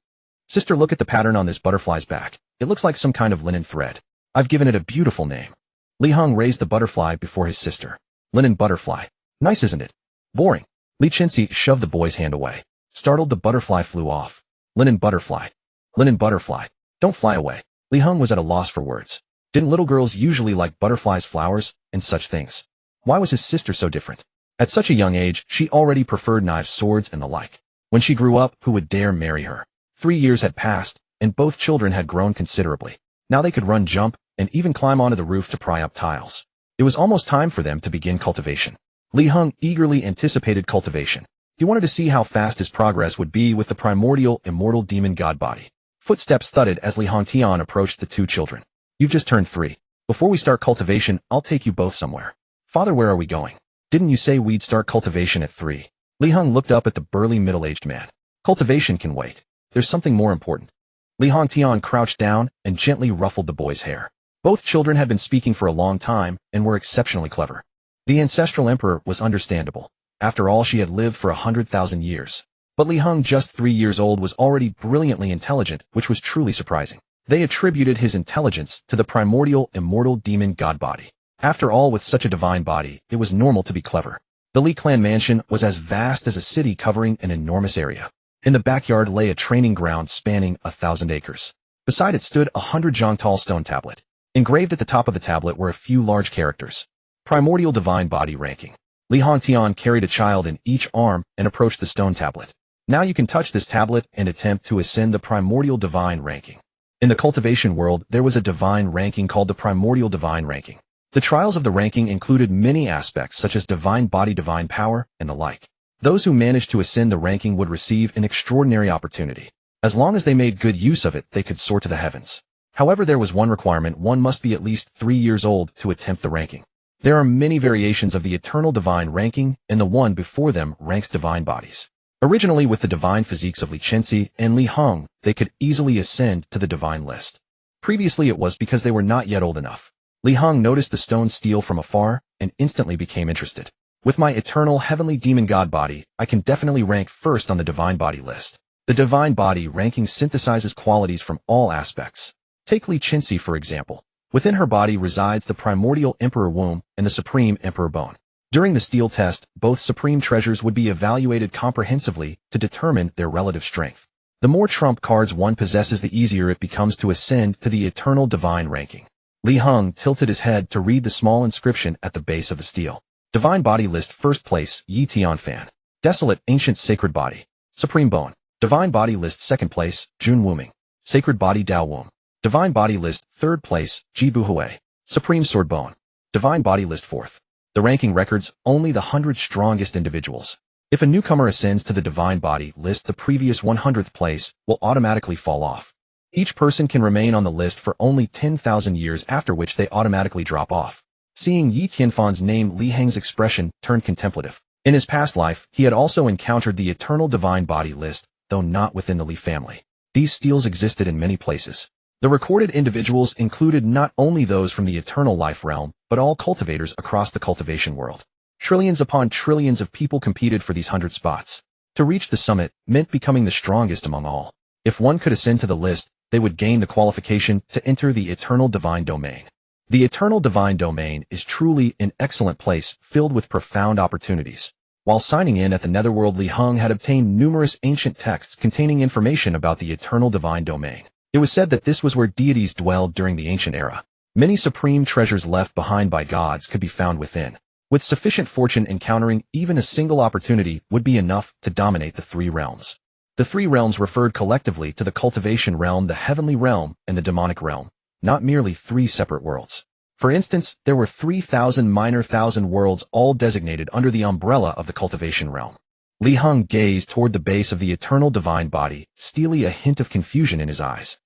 Sister, look at the pattern on this butterfly's back. It looks like some kind of linen thread. I've given it a beautiful name. Li Heng raised the butterfly before his sister. Linen butterfly. Nice, isn't it? Boring. Li Chenxi shoved the boy's hand away. Startled, the butterfly flew off. Linen butterfly. Linen butterfly. Don't fly away. Li Heng was at a loss for words. Didn't little girls usually like butterflies, flowers, and such things? Why was his sister so different? At such a young age, she already preferred knives, swords, and the like. When she grew up, who would dare marry her? 3 years had passed, and both children had grown considerably. Now they could run, jump, and even climb onto the roof to pry up tiles. It was almost time for them to begin cultivation. Li Heng eagerly anticipated cultivation. He wanted to see how fast his progress would be with the primordial immortal demon god body. Footsteps thudded as Li Hengtian approached the 2 children. You've just turned 3. Before we start cultivation, I'll take you both somewhere. Father, where are we going? Didn't you say we'd start cultivation at 3? Li Heng looked up at the burly middle-aged man. Cultivation can wait. There's something more important. Li Hengtian crouched down and gently ruffled the boy's hair. Both children had been speaking for a long time and were exceptionally clever. The ancestral emperor was understandable. After all, she had lived for 100,000 years. But Li Heng, just 3 years old, was already brilliantly intelligent, which was truly surprising. They attributed his intelligence to the primordial immortal demon god body. After all, with such a divine body, it was normal to be clever. The Li clan mansion was as vast as a city, covering an enormous area. In the backyard lay a training ground spanning 1,000 acres. Beside it stood a 100-jong-tall stone tablet. Engraved at the top of the tablet were a few large characters. Primordial divine body ranking. Li Hengtian carried a child in each arm and approached the stone tablet. Now you can touch this tablet and attempt to ascend the primordial divine ranking. In the cultivation world, there was a divine ranking called the primordial divine ranking. The trials of the ranking included many aspects such as divine body, divine power, and the like. Those who managed to ascend the ranking would receive an extraordinary opportunity. As long as they made good use of it, they could soar to the heavens. However, there was one requirement: one must be at least 3 years old to attempt the ranking. There are many variations of the eternal divine ranking, and the one before them ranks divine bodies. Originally, with the divine physiques of Li Chenxi and Li Heng, they could easily ascend to the divine list. Previously, it was because they were not yet old enough. Li Heng noticed the stone steel from afar and instantly became interested. With my eternal heavenly demon god body, I can definitely rank first on the divine body list. The divine body ranking synthesizes qualities from all aspects. Take Li Chenxi, for example. Within her body resides the primordial emperor womb and the supreme emperor bone. During the steel test, both supreme treasures would be evaluated comprehensively to determine their relative strength. The more trump cards one possesses, the easier it becomes to ascend to the eternal divine ranking. Li Heng tilted his head to read the small inscription at the base of the steel. Divine body list, first place, Yi Tianfan. Desolate, ancient sacred body. Supreme bone. Divine body list, second place, Jun Wuming. Sacred body, Dao Womb. Divine body list, third place, Ji Buhui. Supreme sword bone. Divine body list, fourth. The ranking records only the 100 strongest individuals. If a newcomer ascends to the divine body list, the previous 100th place will automatically fall off. Each person can remain on the list for only 10,000 years, after which they automatically drop off. Seeing Yi Tianfan's name, Li Heng's expression turned contemplative. In his past life, he had also encountered the eternal divine body list, though not within the Li family. These steels existed in many places. The recorded individuals included not only those from the eternal life realm, but all cultivators across the cultivation world. Trillions upon trillions of people competed for these 100 spots. To reach the summit meant becoming the strongest among all. If one could ascend to the list, they would gain the qualification to enter the Eternal Divine Domain. The Eternal Divine Domain is truly an excellent place filled with profound opportunities. While signing in at the Netherworld, Heng had obtained numerous ancient texts containing information about the Eternal Divine Domain. It was said that this was where deities dwelled during the ancient era. Many supreme treasures left behind by gods could be found within. With sufficient fortune, encountering even a single opportunity would be enough to dominate the three realms. The three realms referred collectively to the cultivation realm, the heavenly realm, and the demonic realm, not merely three separate worlds. For instance, there were 3,000 minor thousand worlds, all designated under the umbrella of the cultivation realm. Heng gazed toward the base of the Eternal Divine Body, steely, a hint of confusion in his eyes.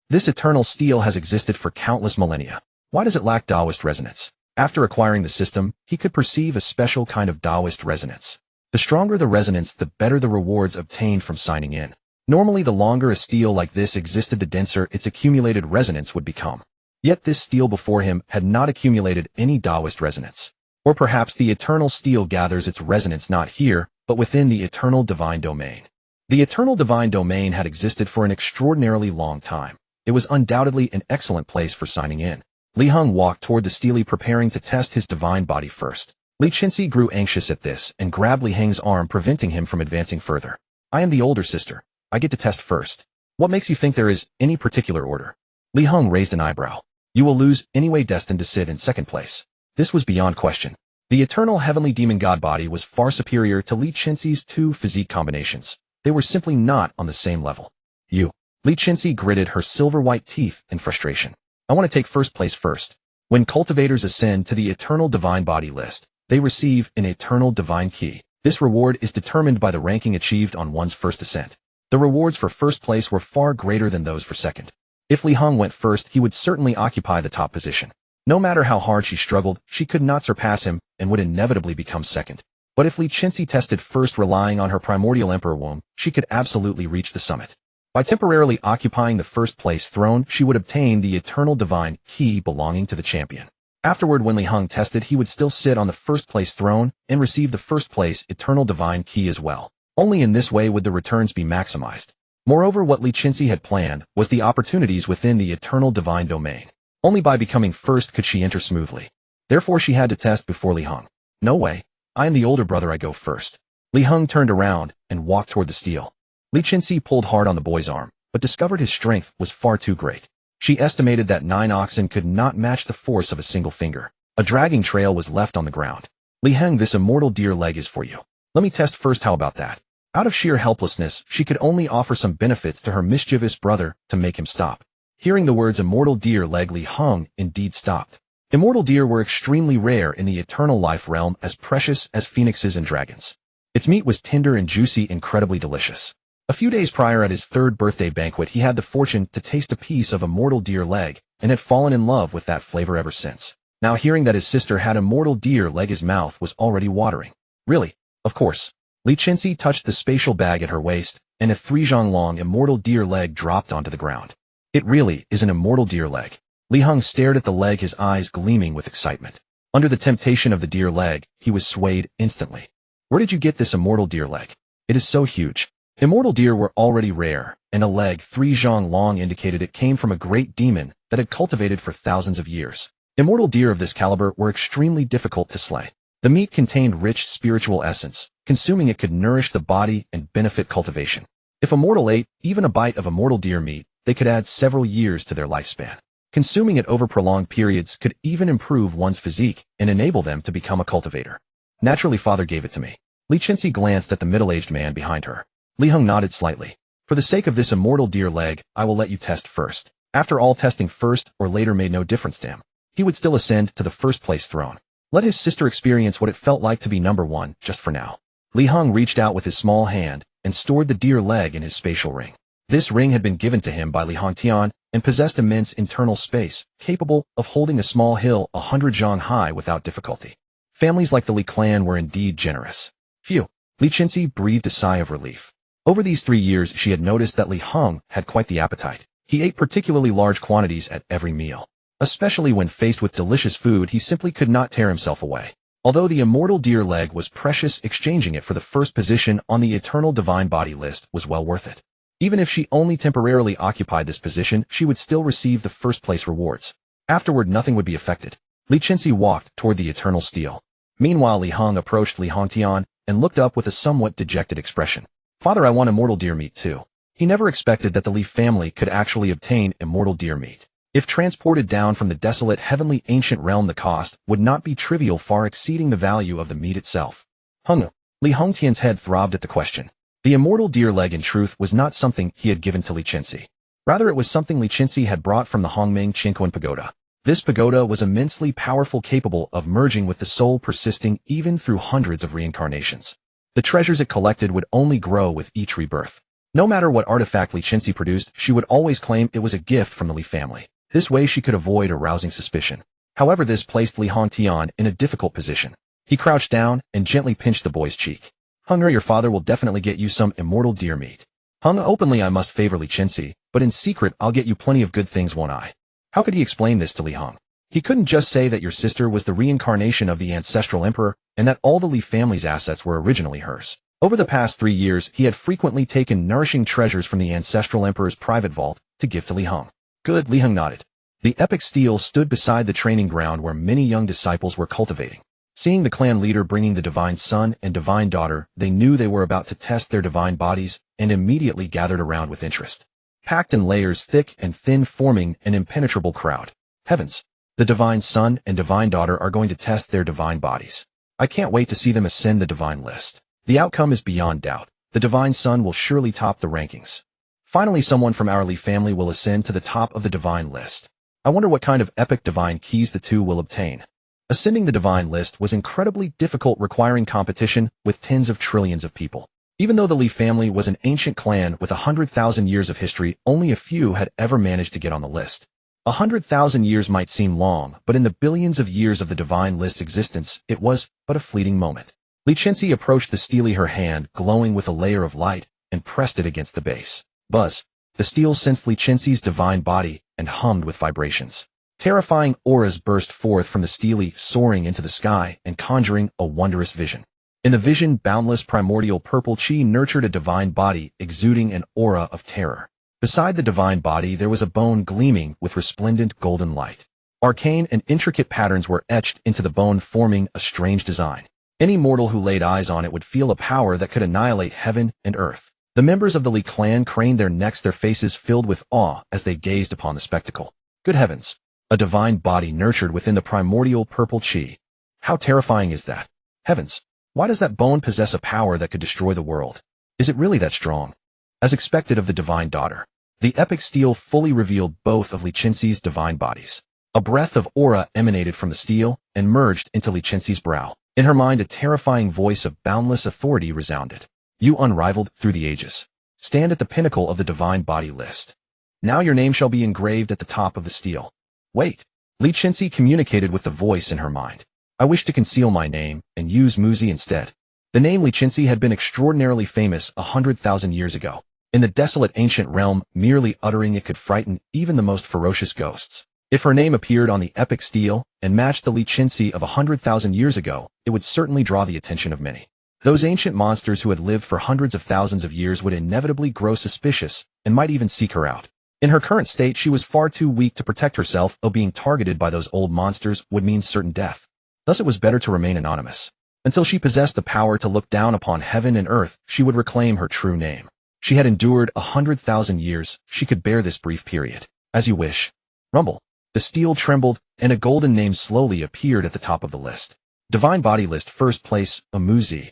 This eternal steel has existed for countless millennia. Why does it lack Taoist resonance? After acquiring the system, he could perceive a special kind of Taoist resonance. The stronger the resonance, the better the rewards obtained from signing in. Normally, the longer a steel like this existed, the denser its accumulated resonance would become. Yet this steel before him had not accumulated any Taoist resonance. Or perhaps the eternal steel gathers its resonance not here, but within the Eternal Divine Domain. The Eternal Divine Domain had existed for an extraordinarily long time. It was undoubtedly an excellent place for signing in. Heng walked toward the stele, preparing to test his divine body first. Li Chenxi grew anxious at this and grabbed Heng's arm, preventing him from advancing further. I am the older sister. I get to test first. What makes you think there is any particular order? Heng raised an eyebrow. You will lose anyway, destined to sit in second place. This was beyond question. The eternal heavenly demon god body was far superior to Li Chenxi's two physique combinations. They were simply not on the same level. Li Chenxi gritted her silver-white teeth in frustration. I want to take first place first. When cultivators ascend to the Eternal Divine Body list, they receive an Eternal Divine Key. This reward is determined by the ranking achieved on one's first ascent. The rewards for first place were far greater than those for second. If Heng went first, he would certainly occupy the top position. No matter how hard she struggled, she could not surpass him and would inevitably become second. But if Li Chenxi tested first, relying on her primordial emperor womb, she could absolutely reach the summit. By temporarily occupying the first place throne, she would obtain the Eternal Divine Key belonging to the champion. Afterward, when Heng tested, he would still sit on the first place throne and receive the first place Eternal Divine Key as well. Only in this way would the returns be maximized. Moreover, what Li Chenxi had planned was the opportunities within the Eternal Divine Domain. Only by becoming first could she enter smoothly. Therefore, she had to test before Heng. No way. I am the older brother, I go first. Heng turned around and walked toward the stele. Li Chenxi pulled hard on the boy's arm, but discovered his strength was far too great. She estimated that 9 oxen could not match the force of a single finger. A dragging trail was left on the ground. Heng, this immortal deer leg is for you. Let me test first, how about that? Out of sheer helplessness, she could only offer some benefits to her mischievous brother to make him stop. Hearing the words immortal deer leg, Heng indeed stopped. Immortal deer were extremely rare in the eternal life realm, as precious as phoenixes and dragons. Its meat was tender and juicy, incredibly delicious. A few days prior, at his 3rd birthday banquet, he had the fortune to taste a piece of immortal deer leg and had fallen in love with that flavor ever since. Now, hearing that his sister had immortal deer leg, his mouth was already watering. Really? Of course. Li Chenxi touched the spatial bag at her waist, and a 3-zhang-long immortal deer leg dropped onto the ground. It really is an immortal deer leg. Heng stared at the leg, his eyes gleaming with excitement. Under the temptation of the deer leg, he was swayed instantly. Where did you get this immortal deer leg? It is so huge. Immortal deer were already rare, and a leg 3-zhang long indicated it came from a great demon that had cultivated for thousands of years. Immortal deer of this caliber were extremely difficult to slay. The meat contained rich spiritual essence. Consuming it could nourish the body and benefit cultivation. If a mortal ate even a bite of immortal deer meat, they could add several years to their lifespan. Consuming it over prolonged periods could even improve one's physique and enable them to become a cultivator. Naturally, father gave it to me. Li Chenxi glanced at the middle-aged man behind her. Heng nodded slightly. For the sake of this immortal deer leg, I will let you test first. After all, testing first or later made no difference to him. He would still ascend to the first place throne. Let his sister experience what it felt like to be number one, just for now. Heng reached out with his small hand and stored the deer leg in his spatial ring. This ring had been given to him by Heng Tian and possessed immense internal space, capable of holding a small hill 100 zhang high without difficulty. Families like the Li clan were indeed generous. Phew. Li Chenxi breathed a sigh of relief. Over these 3 years, she had noticed that Heng had quite the appetite. He ate particularly large quantities at every meal. Especially when faced with delicious food, he simply could not tear himself away. Although the immortal deer leg was precious, exchanging it for the first position on the Eternal Divine Body list was well worth it. Even if she only temporarily occupied this position, she would still receive the first place rewards. Afterward, nothing would be affected. Li Qinxi walked toward the Eternal Steel. Meanwhile, Li Heng approached Li Hongtian and looked up with a somewhat dejected expression. Father, I want immortal deer meat too. He never expected that the Li family could actually obtain immortal deer meat. If transported down from the desolate heavenly ancient realm, the cost would not be trivial, far exceeding the value of the meat itself. Heng. Li Hongtian's head throbbed at the question. The immortal deer leg, in truth, was not something he had given to Li Qinxi. Rather, it was something Li Qinxi had brought from the Hongming Qinquan Pagoda. This pagoda was immensely powerful, capable of merging with the soul, persisting even through hundreds of reincarnations. The treasures it collected would only grow with each rebirth. No matter what artifact Li Qinxi produced, she would always claim it was a gift from the Li family. This way she could avoid arousing suspicion. However, this placed Li Hongtian in a difficult position. He crouched down and gently pinched the boy's cheek. Heng, your father will definitely get you some immortal deer meat. Heng, openly I must favor Li Qinxi, but in secret I'll get you plenty of good things, won't I? How could he explain this to Li Heng? He couldn't just say that your sister was the reincarnation of the ancestral emperor and that all the Li family's assets were originally hers. Over the past 3 years, he had frequently taken nourishing treasures from the ancestral emperor's private vault to give to Li Heng. Good, Li Heng nodded. The epic steel stood beside the training ground where many young disciples were cultivating. Seeing the clan leader bringing the divine son and divine daughter, they knew they were about to test their divine bodies and immediately gathered around with interest. Packed in layers thick and thin, forming an impenetrable crowd. Heavens! The divine son and divine daughter are going to test their divine bodies. I can't wait to see them ascend the divine list. The outcome is beyond doubt. The divine son will surely top the rankings. Finally, someone from our Li family will ascend to the top of the divine list. I wonder what kind of epic divine keys the two will obtain. Ascending the divine list was incredibly difficult, requiring competition with tens of trillions of people. Even though the Li family was an ancient clan with 100,000 years of history, only a few had ever managed to get on the list. 100,000 years might seem long, but in the billions of years of the divine list's existence, it was but a fleeting moment. Li Qinxi approached the steel, her hand glowing with a layer of light, and pressed it against the base. Buzz. The steel sensed Li Qinxi's divine body and hummed with vibrations. Terrifying auras burst forth from the stele, soaring into the sky and conjuring a wondrous vision. In the vision, boundless primordial purple chi nurtured a divine body, exuding an aura of terror. Beside the divine body there was a bone gleaming with resplendent golden light. Arcane and intricate patterns were etched into the bone, forming a strange design. Any mortal who laid eyes on it would feel a power that could annihilate heaven and earth. The members of the Li clan craned their necks, their faces filled with awe as they gazed upon the spectacle. Good heavens! A divine body nurtured within the primordial purple chi. How terrifying is that? Heavens! Why does that bone possess a power that could destroy the world? Is it really that strong? As expected of the divine daughter, the epic steel fully revealed both of Li Qinxi's divine bodies. A breath of aura emanated from the steel and merged into Li Qinxi's brow. In her mind, a terrifying voice of boundless authority resounded. You unrivaled through the ages. Stand at the pinnacle of the divine body list. Now your name shall be engraved at the top of the steel. Wait. Li Qinxi communicated with the voice in her mind. I wish to conceal my name and use Muzi instead. The name Li Qinxi had been extraordinarily famous 100,000 years ago. In the desolate ancient realm, merely uttering it could frighten even the most ferocious ghosts. If her name appeared on the epic steel and matched the Li Qinxi of 100,000 years ago, it would certainly draw the attention of many. Those ancient monsters who had lived for hundreds of thousands of years would inevitably grow suspicious and might even seek her out. In her current state, she was far too weak to protect herself, though being targeted by those old monsters would mean certain death. Thus it was better to remain anonymous. Until she possessed the power to look down upon heaven and earth, she would reclaim her true name. She had endured 100,000 years, she could bear this brief period. As you wish. Rumble. The steel trembled, and a golden name slowly appeared at the top of the list. Divine Body List, first place, Amuzi.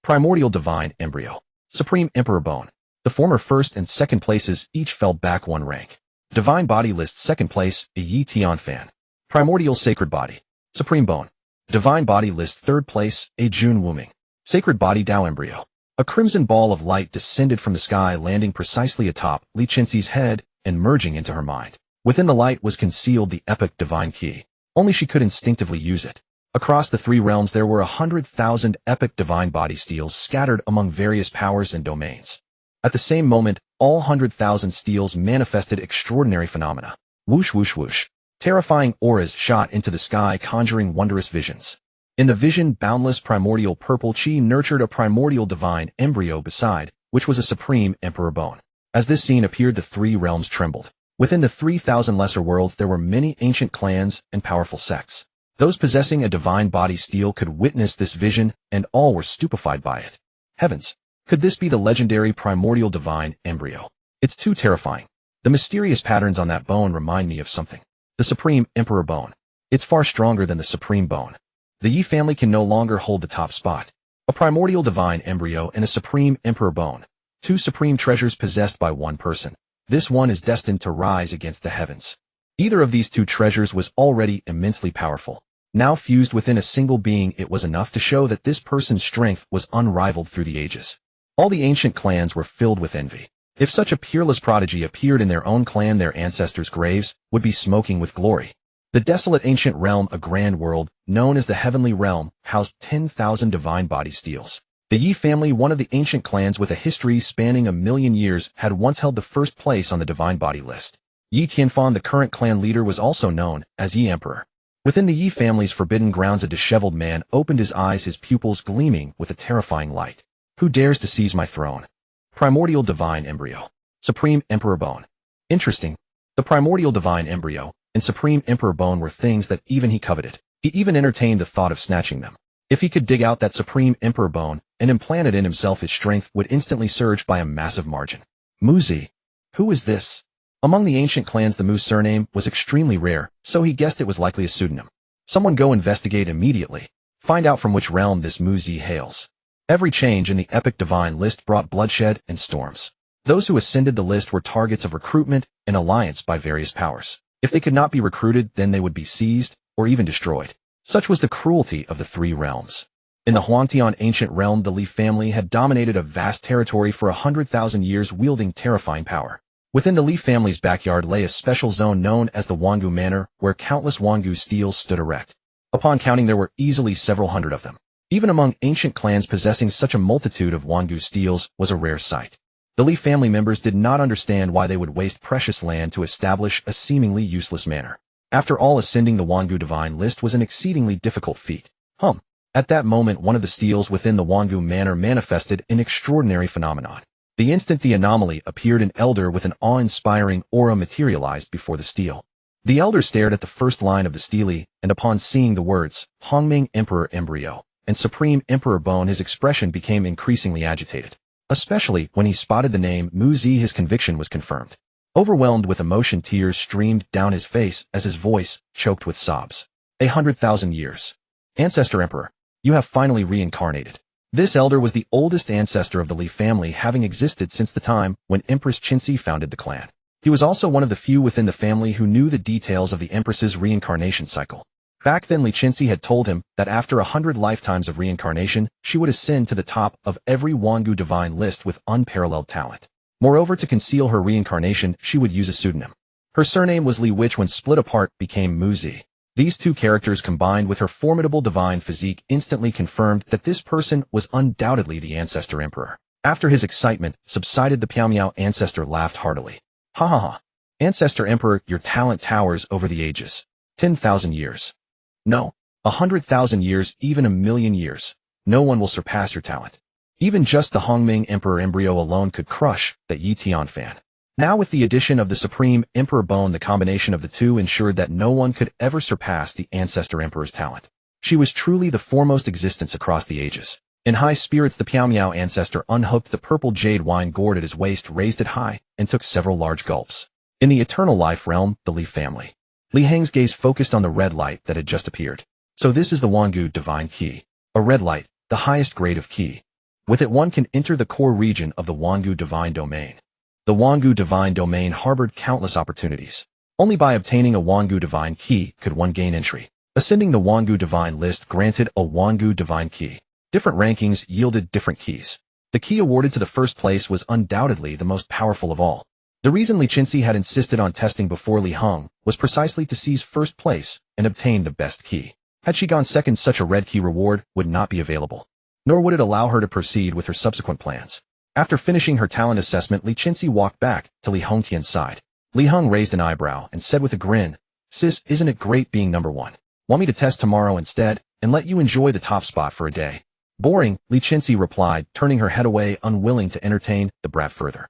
Primordial Divine Embryo. Supreme Emperor Bone. The former first and second places each fell back one rank. Divine Body List, second place, a Yi Tian Fan. Primordial Sacred Body. Supreme Bone. Divine Body List, third place, a Jun Wuming. Sacred Body Dao Embryo. A crimson ball of light descended from the sky, landing precisely atop Li Qinxi's head and merging into her mind. Within the light was concealed the epic divine key. Only she could instinctively use it. Across the three realms there were 100,000 epic divine body steels scattered among various powers and domains. At the same moment, all 100,000 steels manifested extraordinary phenomena. Whoosh whoosh whoosh. Terrifying auras shot into the sky, conjuring wondrous visions. In the vision, boundless primordial purple chi nurtured a primordial divine embryo beside, which was a supreme emperor bone. As this scene appeared, the three realms trembled. Within the 3,000 lesser worlds there were many ancient clans and powerful sects. Those possessing a divine body steel could witness this vision, and all were stupefied by it. Heavens! Could this be the legendary primordial divine embryo? It's too terrifying. The mysterious patterns on that bone remind me of something. The Supreme Emperor Bone. It's far stronger than the Supreme Bone. The Yi family can no longer hold the top spot. A primordial divine embryo and a Supreme Emperor Bone. Two supreme treasures possessed by one person. This one is destined to rise against the heavens. Either of these two treasures was already immensely powerful. Now fused within a single being, it was enough to show that this person's strength was unrivaled through the ages. All the ancient clans were filled with envy. If such a peerless prodigy appeared in their own clan, their ancestors' graves would be smoking with glory. The desolate ancient realm, a grand world, known as the Heavenly Realm, housed 10,000 divine body steels. The Yi family, one of the ancient clans with a history spanning 1,000,000 years, had once held the first place on the divine body list. Yi Tianfan, the current clan leader, was also known as Yi Emperor. Within the Yi family's forbidden grounds, a disheveled man opened his eyes, his pupils gleaming with a terrifying light. Who dares to seize my throne? Primordial divine embryo. Supreme Emperor Bone. Interesting. The primordial divine embryo and Supreme Emperor Bone were things that even he coveted. He even entertained the thought of snatching them. If he could dig out that Supreme Emperor Bone and implant it in himself, his strength would instantly surge by a massive margin. Muzi. Who is this? Among the ancient clans, the Mu surname was extremely rare, so he guessed it was likely a pseudonym. Someone go investigate immediately. Find out from which realm this Muzi hails. Every change in the epic divine list brought bloodshed and storms. Those who ascended the list were targets of recruitment and alliance by various powers. If they could not be recruited, then they would be seized or even destroyed. Such was the cruelty of the three realms. In the Huangtian ancient realm, the Li family had dominated a vast territory for 100,000 years, wielding terrifying power. Within the Li family's backyard lay a special zone known as the Wangu Manor, where countless Wangu steels stood erect. Upon counting, there were easily several hundred of them. Even among ancient clans, possessing such a multitude of Wangu steels was a rare sight. The Li family members did not understand why they would waste precious land to establish a seemingly useless manor. After all, ascending the Wangu divine list was an exceedingly difficult feat. At that moment, one of the steels within the Wangu Manor manifested an extraordinary phenomenon. The instant the anomaly appeared, an elder with an awe-inspiring aura materialized before the steel. The elder stared at the first line of the stele, and upon seeing the words, Hongming Emperor Embryo and Supreme Emperor Bone, his expression became increasingly agitated. Especially when he spotted the name Muzi, his conviction was confirmed. Overwhelmed with emotion, tears streamed down his face as his voice choked with sobs. 100,000 years. Ancestor Emperor, you have finally reincarnated. This elder was the oldest ancestor of the Li family, having existed since the time when Empress Qinxi founded the clan. He was also one of the few within the family who knew the details of the Empress's reincarnation cycle. Back then, Li Qinxi had told him that after 100 lifetimes of reincarnation, she would ascend to the top of every Wangu divine list with unparalleled talent. Moreover, to conceal her reincarnation, she would use a pseudonym. Her surname was Li, which when split apart became Muzi. These two characters, combined with her formidable divine physique, instantly confirmed that this person was undoubtedly the ancestor emperor. After his excitement subsided, the Piao ancestor laughed heartily. Ha ha ha. Ancestor Emperor, your talent towers over the ages. 10,000 years. No. 100,000 years, even 1,000,000 years. No one will surpass your talent. Even just the Hongming Emperor Embryo alone could crush that Yi Tianfan. Now with the addition of the Supreme Emperor Bone, the combination of the two ensured that no one could ever surpass the Ancestor Emperor's talent. She was truly the foremost existence across the ages. In high spirits, the Piao ancestor unhooked the purple jade wine gourd at his waist, raised it high, and took several large gulps. In the eternal life realm, the Li family. Li Heng's gaze focused on the red light that had just appeared. So this is the Wangu divine key. A red light, the highest grade of key. With it, one can enter the core region of the Wangu divine domain. The Wangu divine domain harbored countless opportunities. Only by obtaining a Wangu divine key could one gain entry. Ascending the Wangu divine list granted a Wangu divine key. Different rankings yielded different keys. The key awarded to the first place was undoubtedly the most powerful of all. The reason Li Qinxi had insisted on testing before Li Heng was precisely to seize first place and obtain the best key. Had she gone second, such a red key reward would not be available, nor would it allow her to proceed with her subsequent plans. After finishing her talent assessment, Li Qinxi walked back to Li Hongtian's side. Li Heng raised an eyebrow and said with a grin, "Sis, isn't it great being number one? Want me to test tomorrow instead?" and let you enjoy the top spot for a day. Boring, Li Chenxi replied, turning her head away, unwilling to entertain the brat further.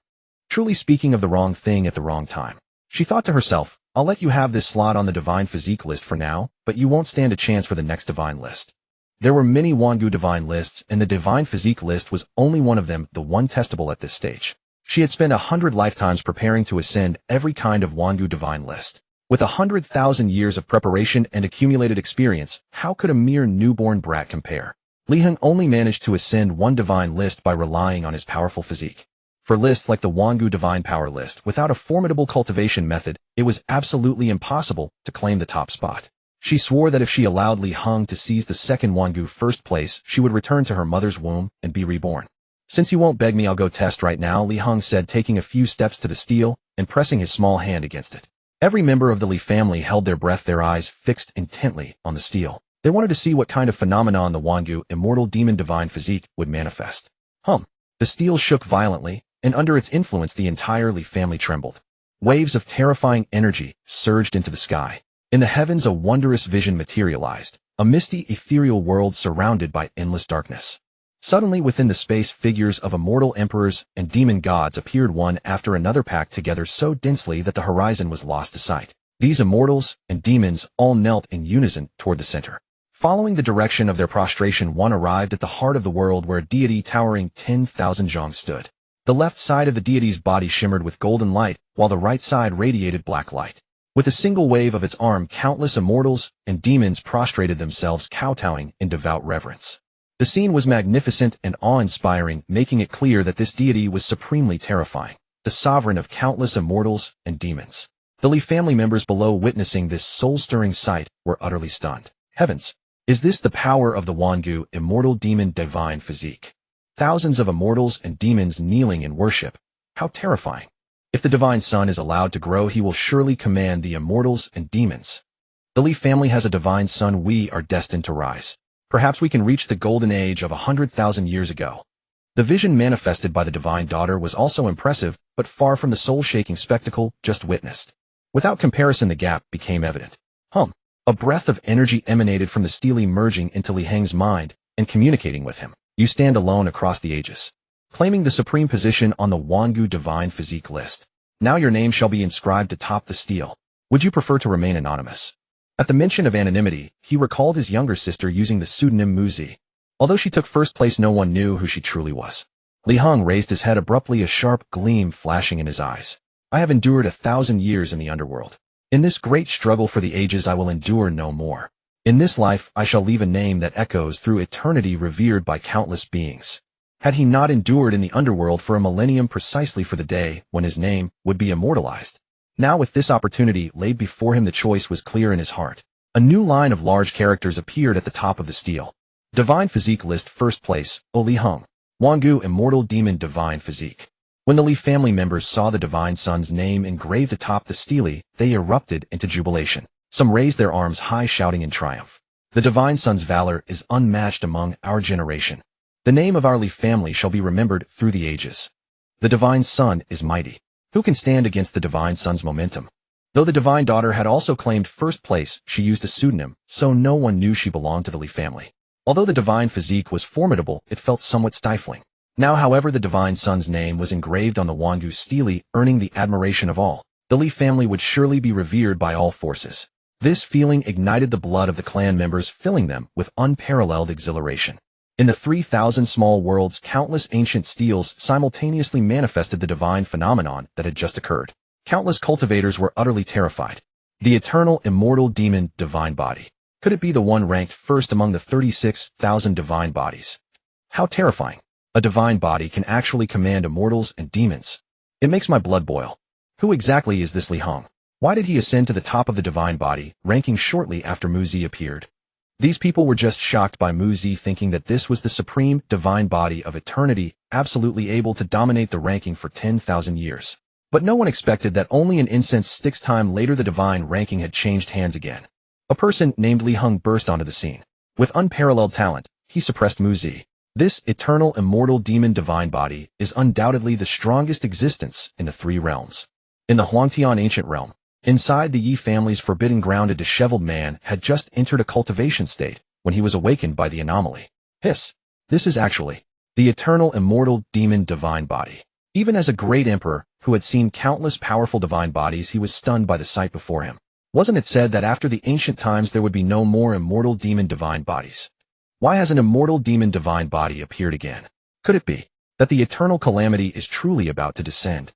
Truly speaking of the wrong thing at the wrong time. She thought to herself, I'll let you have this slot on the divine physique list for now, but you won't stand a chance for the next divine list. There were many Wangu divine lists, and the divine physique list was only one of them, the one testable at this stage. She had spent 100 lifetimes preparing to ascend every kind of Wangu divine list. With 100,000 years of preparation and accumulated experience, how could a mere newborn brat compare? Li Heng only managed to ascend one divine list by relying on his powerful physique. For lists like the Wangu Divine Power list, without a formidable cultivation method, it was absolutely impossible to claim the top spot. She swore that if she allowed Li Heng to seize the second Wangu first place, she would return to her mother's womb and be reborn. Since you won't beg me, I'll go test right now, Li Heng said, taking a few steps to the steel and pressing his small hand against it. Every member of the Li family held their breath, their eyes fixed intently on the steel. They wanted to see what kind of phenomenon the Wangu Immortal Demon Divine Physique would manifest. The steel shook violently, and under its influence the entire Li family trembled. Waves of terrifying energy surged into the sky. In the heavens a wondrous vision materialized, a misty ethereal world surrounded by endless darkness. Suddenly within the space figures of immortal emperors and demon gods appeared one after another, packed together so densely that the horizon was lost to sight. These immortals and demons all knelt in unison toward the center. Following the direction of their prostration, one arrived at the heart of the world where a deity towering 10,000 zhang stood. The left side of the deity's body shimmered with golden light, while the right side radiated black light. With a single wave of its arm, countless immortals and demons prostrated themselves, kowtowing in devout reverence. The scene was magnificent and awe-inspiring, making it clear that this deity was supremely terrifying, the sovereign of countless immortals and demons. The Li family members below, witnessing this soul-stirring sight, were utterly stunned. Heavens! Is this the power of the Wangu Immortal Demon Divine Physique? Thousands of immortals and demons kneeling in worship. How terrifying. If the divine son is allowed to grow, he will surely command the immortals and demons. The Li family has a divine son. We are destined to rise. Perhaps we can reach the golden age of 100,000 years ago. The vision manifested by the divine daughter was also impressive, but far from the soul-shaking spectacle just witnessed. Without comparison, the gap became evident. A breath of energy emanated from the steely, merging into Li Heng's mind and communicating with him. You stand alone across the ages, claiming the supreme position on the Wangu Divine Physique list. Now your name shall be inscribed atop the steel. Would you prefer to remain anonymous? At the mention of anonymity, he recalled his younger sister using the pseudonym Muzi. Although she took first place, no one knew who she truly was. Li Heng raised his head abruptly, a sharp gleam flashing in his eyes. I have endured 1,000 years in the underworld. In this great struggle for the ages, I will endure no more. In this life, I shall leave a name that echoes through eternity, revered by countless beings. Had he not endured in the underworld for a millennium, precisely for the day when his name would be immortalized? Now, with this opportunity laid before him, the choice was clear in his heart. A new line of large characters appeared at the top of the steel. Divine Physique list, first place, Li Heng. Wangu Immortal Demon Divine Physique. When the Li family members saw the divine son's name engraved atop the stele, they erupted into jubilation. Some raised their arms high, shouting in triumph. The divine son's valor is unmatched among our generation. The name of our Li family shall be remembered through the ages. The divine son is mighty. Who can stand against the divine son's momentum? Though the divine daughter had also claimed first place, she used a pseudonym, so no one knew she belonged to the Li family. Although the divine physique was formidable, it felt somewhat stifling. Now, however, the divine son's name was engraved on the Wangu stele, earning the admiration of all. The Li family would surely be revered by all forces. This feeling ignited the blood of the clan members, filling them with unparalleled exhilaration. In the 3,000 small worlds, countless ancient steels simultaneously manifested the divine phenomenon that had just occurred. Countless cultivators were utterly terrified. The Eternal Immortal Demon Divine Body. Could it be the one ranked first among the 36,000 divine bodies? How terrifying. A divine body can actually command immortals and demons. It makes my blood boil. Who exactly is this Li Heng? Why did he ascend to the top of the divine body, ranking shortly after Muzi appeared? These people were just shocked by Muzi, thinking that this was the supreme divine body of eternity, absolutely able to dominate the ranking for 10,000 years. But no one expected that only an incense stick's time later the divine ranking had changed hands again. A person named Li Heng burst onto the scene. With unparalleled talent, he suppressed Muzi. This Eternal Immortal Demon Divine Body is undoubtedly the strongest existence in the three realms. In the Huangtian Ancient Realm, inside the Yi family's forbidden ground, a disheveled man had just entered a cultivation state, when he was awakened by the anomaly. Hiss! This is actually the Eternal Immortal Demon Divine Body. Even as a great emperor who had seen countless powerful divine bodies, he was stunned by the sight before him. Wasn't it said that after the ancient times there would be no more immortal demon divine bodies? Why has an immortal demon divine body appeared again? Could it be that the eternal calamity is truly about to descend?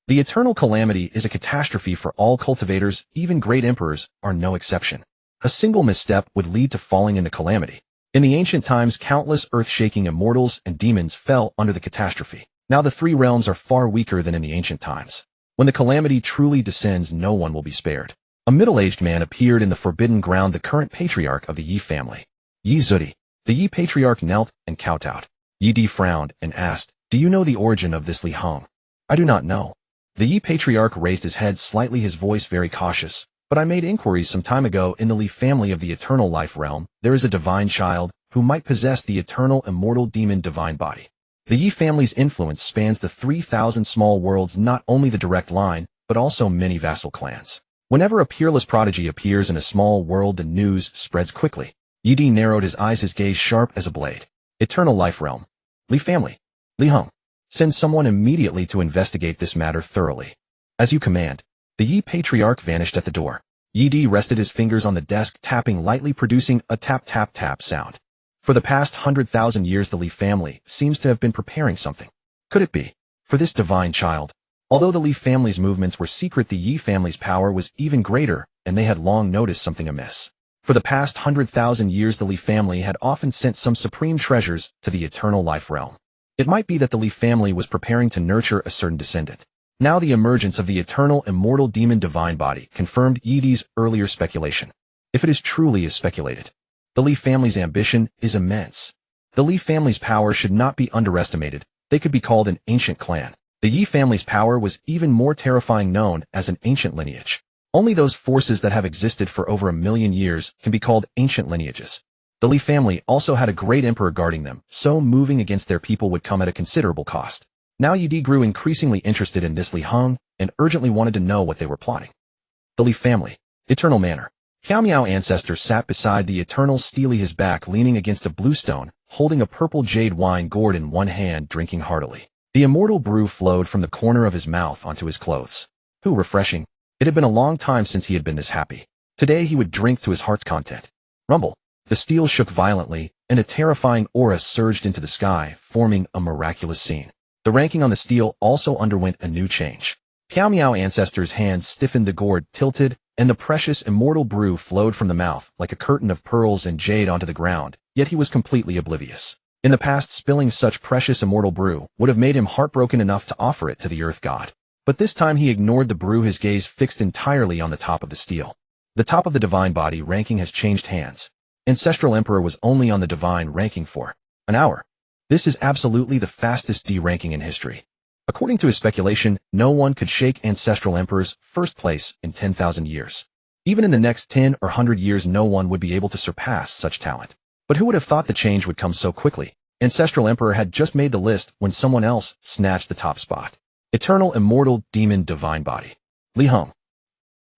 The eternal calamity is a catastrophe for all cultivators, even great emperors are no exception. A single misstep would lead to falling into calamity. In the ancient times, countless earth-shaking immortals and demons fell under the catastrophe. Now the three realms are far weaker than in the ancient times. When the calamity truly descends, no one will be spared. A middle-aged man appeared in the forbidden ground, the current patriarch of the Yi family. Yi Zudi. The Yi patriarch knelt and kowtowed. Yi Di frowned and asked, "Do you know the origin of this Li Heng?" "I do not know." The Yi patriarch raised his head slightly, his voice very cautious. "But I made inquiries some time ago. In the Li family of the eternal life realm, there is a divine child who might possess the eternal immortal demon divine body. The Yi family's influence spans the 3,000 small worlds, not only the direct line, but also many vassal clans. Whenever a peerless prodigy appears in a small world, the news spreads quickly." Yi Di narrowed his eyes, his gaze sharp as a blade. "Eternal life realm. Li family. Li Heng. Send someone immediately to investigate this matter thoroughly." "As you command." The Yi patriarch vanished at the door. Yi Di rested his fingers on the desk, tapping lightly, producing a tap-tap-tap sound. For the past 100,000 years, the Li family seems to have been preparing something. Could it be for this divine child? Although the Li family's movements were secret, the Yi family's power was even greater, and they had long noticed something amiss. For the past 100,000 years, the Li family had often sent some supreme treasures to the eternal life realm. It might be that the Li family was preparing to nurture a certain descendant. Now the emergence of the eternal immortal demon divine body confirmed Yi Di's earlier speculation. If it is truly as speculated, the Li family's ambition is immense. The Li family's power should not be underestimated. They could be called an ancient clan. The Yi family's power was even more terrifying, known as an ancient lineage. Only those forces that have existed for over 1,000,000 years can be called ancient lineages. The Li family also had a great emperor guarding them, so moving against their people would come at a considerable cost. Now Yi Di grew increasingly interested in this Li Heng and urgently wanted to know what they were plotting. The Li family. Eternal Manor. Xiao Miao ancestor sat beside the eternal steely, his back leaning against a blue stone, holding a purple jade wine gourd in one hand, drinking heartily. The immortal brew flowed from the corner of his mouth onto his clothes. How refreshing. It had been a long time since he had been this happy. Today he would drink to his heart's content. Rumble. The steel shook violently, and a terrifying aura surged into the sky, forming a miraculous scene. The ranking on the steel also underwent a new change. Xiao Miao ancestor's hands stiffened, the gourd tilted, and the precious immortal brew flowed from the mouth like a curtain of pearls and jade onto the ground, yet he was completely oblivious. In the past, spilling such precious immortal brew would have made him heartbroken enough to offer it to the earth god. But this time he ignored the brew, his gaze fixed entirely on the top of the steel. The top of the divine body ranking has changed hands. Ancestral Emperor was only on the divine ranking for an hour. This is absolutely the fastest D-ranking in history. According to his speculation, no one could shake Ancestral Emperor's first place in 10,000 years. Even in the next 10 or 100 years, no one would be able to surpass such talent. But who would have thought the change would come so quickly? Ancestral Emperor had just made the list when someone else snatched the top spot. Eternal Immortal Demon Divine Body. Li Heng.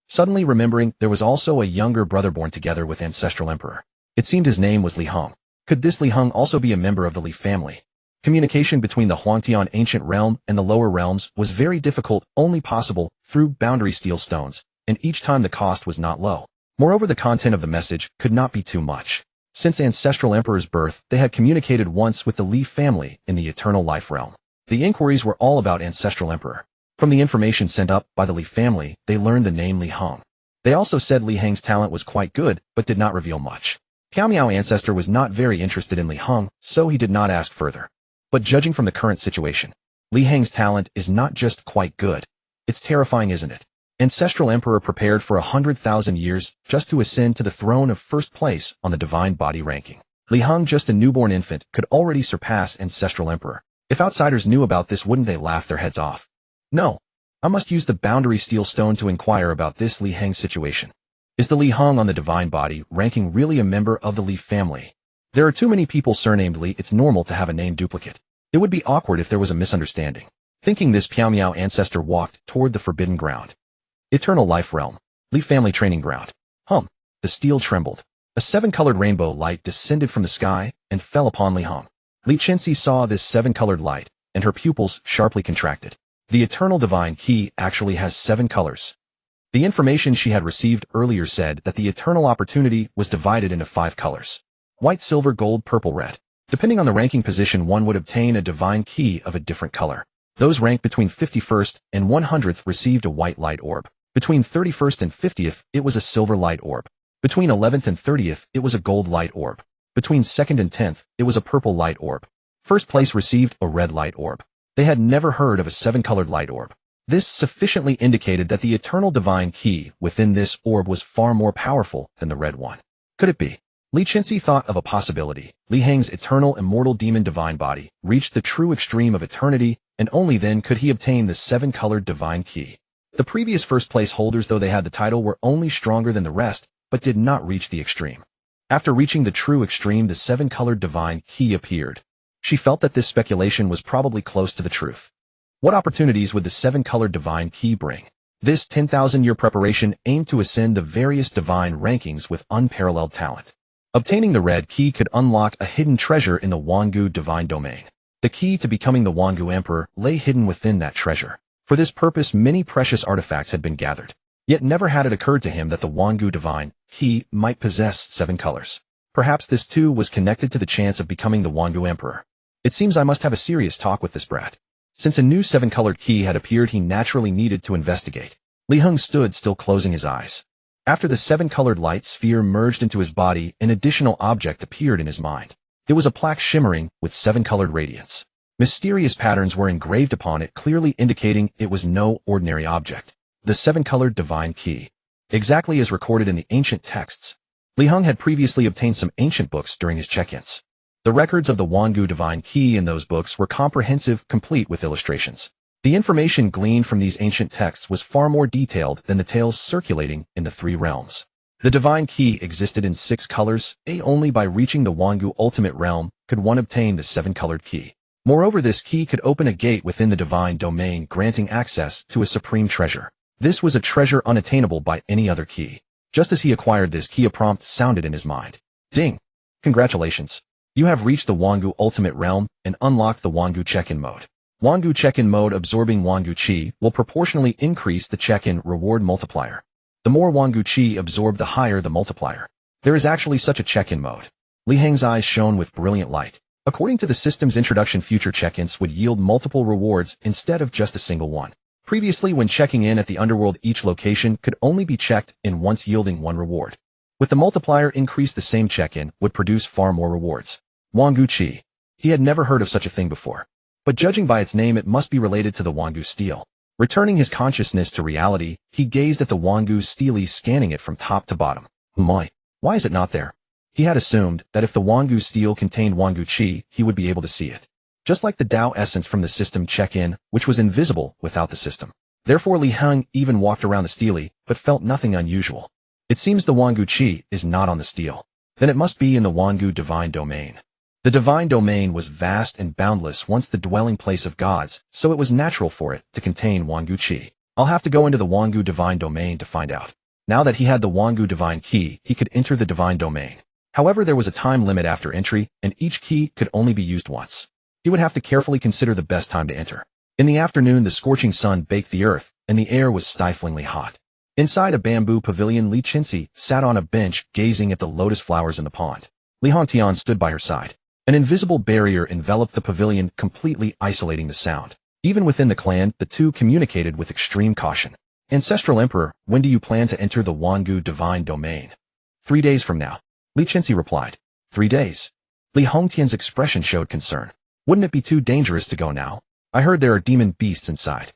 Suddenly remembering, there was also a younger brother born together with Ancestral Emperor. It seemed his name was Li Heng. Could this Li Heng also be a member of the Li family? Communication between the Huangtian ancient realm and the lower realms was very difficult, only possible through boundary steel stones, and each time the cost was not low. Moreover, the content of the message could not be too much. Since Ancestral Emperor's birth, they had communicated once with the Li family in the eternal life realm. The inquiries were all about Ancestral Emperor. From the information sent up by the Li family, they learned the name Li Heng. They also said Li Heng's talent was quite good, but did not reveal much. Xiao Miao ancestor was not very interested in Li Heng, so he did not ask further. But judging from the current situation, Li Heng's talent is not just quite good. It's terrifying, isn't it? Ancestral Emperor prepared for 100,000 years just to ascend to the throne of first place on the divine body ranking. Li Heng, just a newborn infant, could already surpass Ancestral Emperor. If outsiders knew about this, wouldn't they laugh their heads off? No. I must use the boundary steel stone to inquire about this Li Heng situation. Is the Li Heng on the divine body ranking really a member of the Li family? There are too many people surnamed Li. It's normal to have a name duplicate. It would be awkward if there was a misunderstanding. Thinking this, Xiao Miao ancestor walked toward the forbidden ground. Eternal life realm. Li family training ground. The steel trembled. A seven-colored rainbow light descended from the sky and fell upon Li Heng. Li Chenxi saw this seven-colored light, and her pupils sharply contracted. The eternal divine key actually has 7 colors. The information she had received earlier said that the eternal opportunity was divided into 5 colors. White, silver, gold, purple, red. Depending on the ranking position, one would obtain a divine key of a different color. Those ranked between 51st and 100th received a white light orb. Between 31st and 50th, it was a silver light orb. Between 11th and 30th, it was a gold light orb. Between 2nd and 10th, it was a purple light orb. First place received a red light orb. They had never heard of a 7-colored light orb. This sufficiently indicated that the eternal divine key within this orb was far more powerful than the red one. Could it be? Li Chenxi thought of a possibility. Li Heng's Eternal Immortal Demon Divine Body reached the true extreme of eternity, and only then could he obtain the 7-colored divine key. The previous first-place holders, though they had the title, were only stronger than the rest, but did not reach the extreme. After reaching the true extreme, the 7-colored divine key appeared. She felt that this speculation was probably close to the truth. What opportunities would the 7-colored divine key bring? This 10,000-year preparation aimed to ascend the various divine rankings with unparalleled talent. Obtaining the red key could unlock a hidden treasure in the Wangu divine domain. The key to becoming the Wangu emperor lay hidden within that treasure. For this purpose, many precious artifacts had been gathered. Yet never had it occurred to him that the Wangu divine key might possess 7 colors. Perhaps this too was connected to the chance of becoming the Wangu emperor. It seems I must have a serious talk with this brat. Since a new 7-colored key had appeared, he naturally needed to investigate. Li Heng stood still, closing his eyes. After the 7-colored light sphere merged into his body, an additional object appeared in his mind. It was a plaque shimmering with 7-colored radiance. Mysterious patterns were engraved upon it, clearly indicating it was no ordinary object. The 7-colored divine key. Exactly as recorded in the ancient texts. Li Heng had previously obtained some ancient books during his check-ins. The records of the Wangu divine key in those books were comprehensive, complete with illustrations. The information gleaned from these ancient texts was far more detailed than the tales circulating in the 3 realms. The divine key existed in 6 colors, only by reaching the Wangu ultimate realm could one obtain the 7-colored key. Moreover, this key could open a gate within the divine domain, granting access to a supreme treasure. This was a treasure unattainable by any other key. Just as he acquired this key, a prompt sounded in his mind. Ding! Congratulations! You have reached the Wangu ultimate realm and unlocked the Wangu check-in mode. Wangu check-in mode. Absorbing Wangu Qi will proportionally increase the check-in reward multiplier. The more Wangu Qi absorbed, the higher the multiplier. There is actually such a check-in mode. Li Heng's eyes shone with brilliant light. According to the system's introduction, future check-ins would yield multiple rewards instead of just a single one. Previously, when checking in at the Underworld, each location could only be checked in once, yielding 1 reward. With the multiplier increased, the same check-in would produce far more rewards. Wangu Qi. He had never heard of such a thing before. But judging by its name, it must be related to the Wangu stele. Returning his consciousness to reality, he gazed at the Wangu stele, scanning it from top to bottom. Why is it not there? He had assumed that if the Wangu stele contained Wangu Qi, he would be able to see it. Just like the Tao essence from the system check-in, which was invisible without the system. Therefore, Li Heng even walked around the stele, but felt nothing unusual. It seems the Wangu Qi is not on the stele. Then it must be in the Wangu divine domain. The divine domain was vast and boundless, once the dwelling place of gods, so it was natural for it to contain Wangu Qi. I'll have to go into the Wangu divine domain to find out. Now that he had the Wangu divine key, he could enter the divine domain. However, there was a time limit after entry, and each key could only be used once. He would have to carefully consider the best time to enter. In the afternoon, the scorching sun baked the earth, and the air was stiflingly hot. Inside a bamboo pavilion, Li Chenxi sat on a bench, gazing at the lotus flowers in the pond. Li Hongtian stood by her side. An invisible barrier enveloped the pavilion, completely isolating the sound. Even within the clan, the two communicated with extreme caution. Ancestral Emperor, when do you plan to enter the Wangu divine domain? 3 days from now. Li Chenxi replied. 3 days. Li Hongtian's expression showed concern. Wouldn't it be too dangerous to go now? I heard there are demon beasts inside.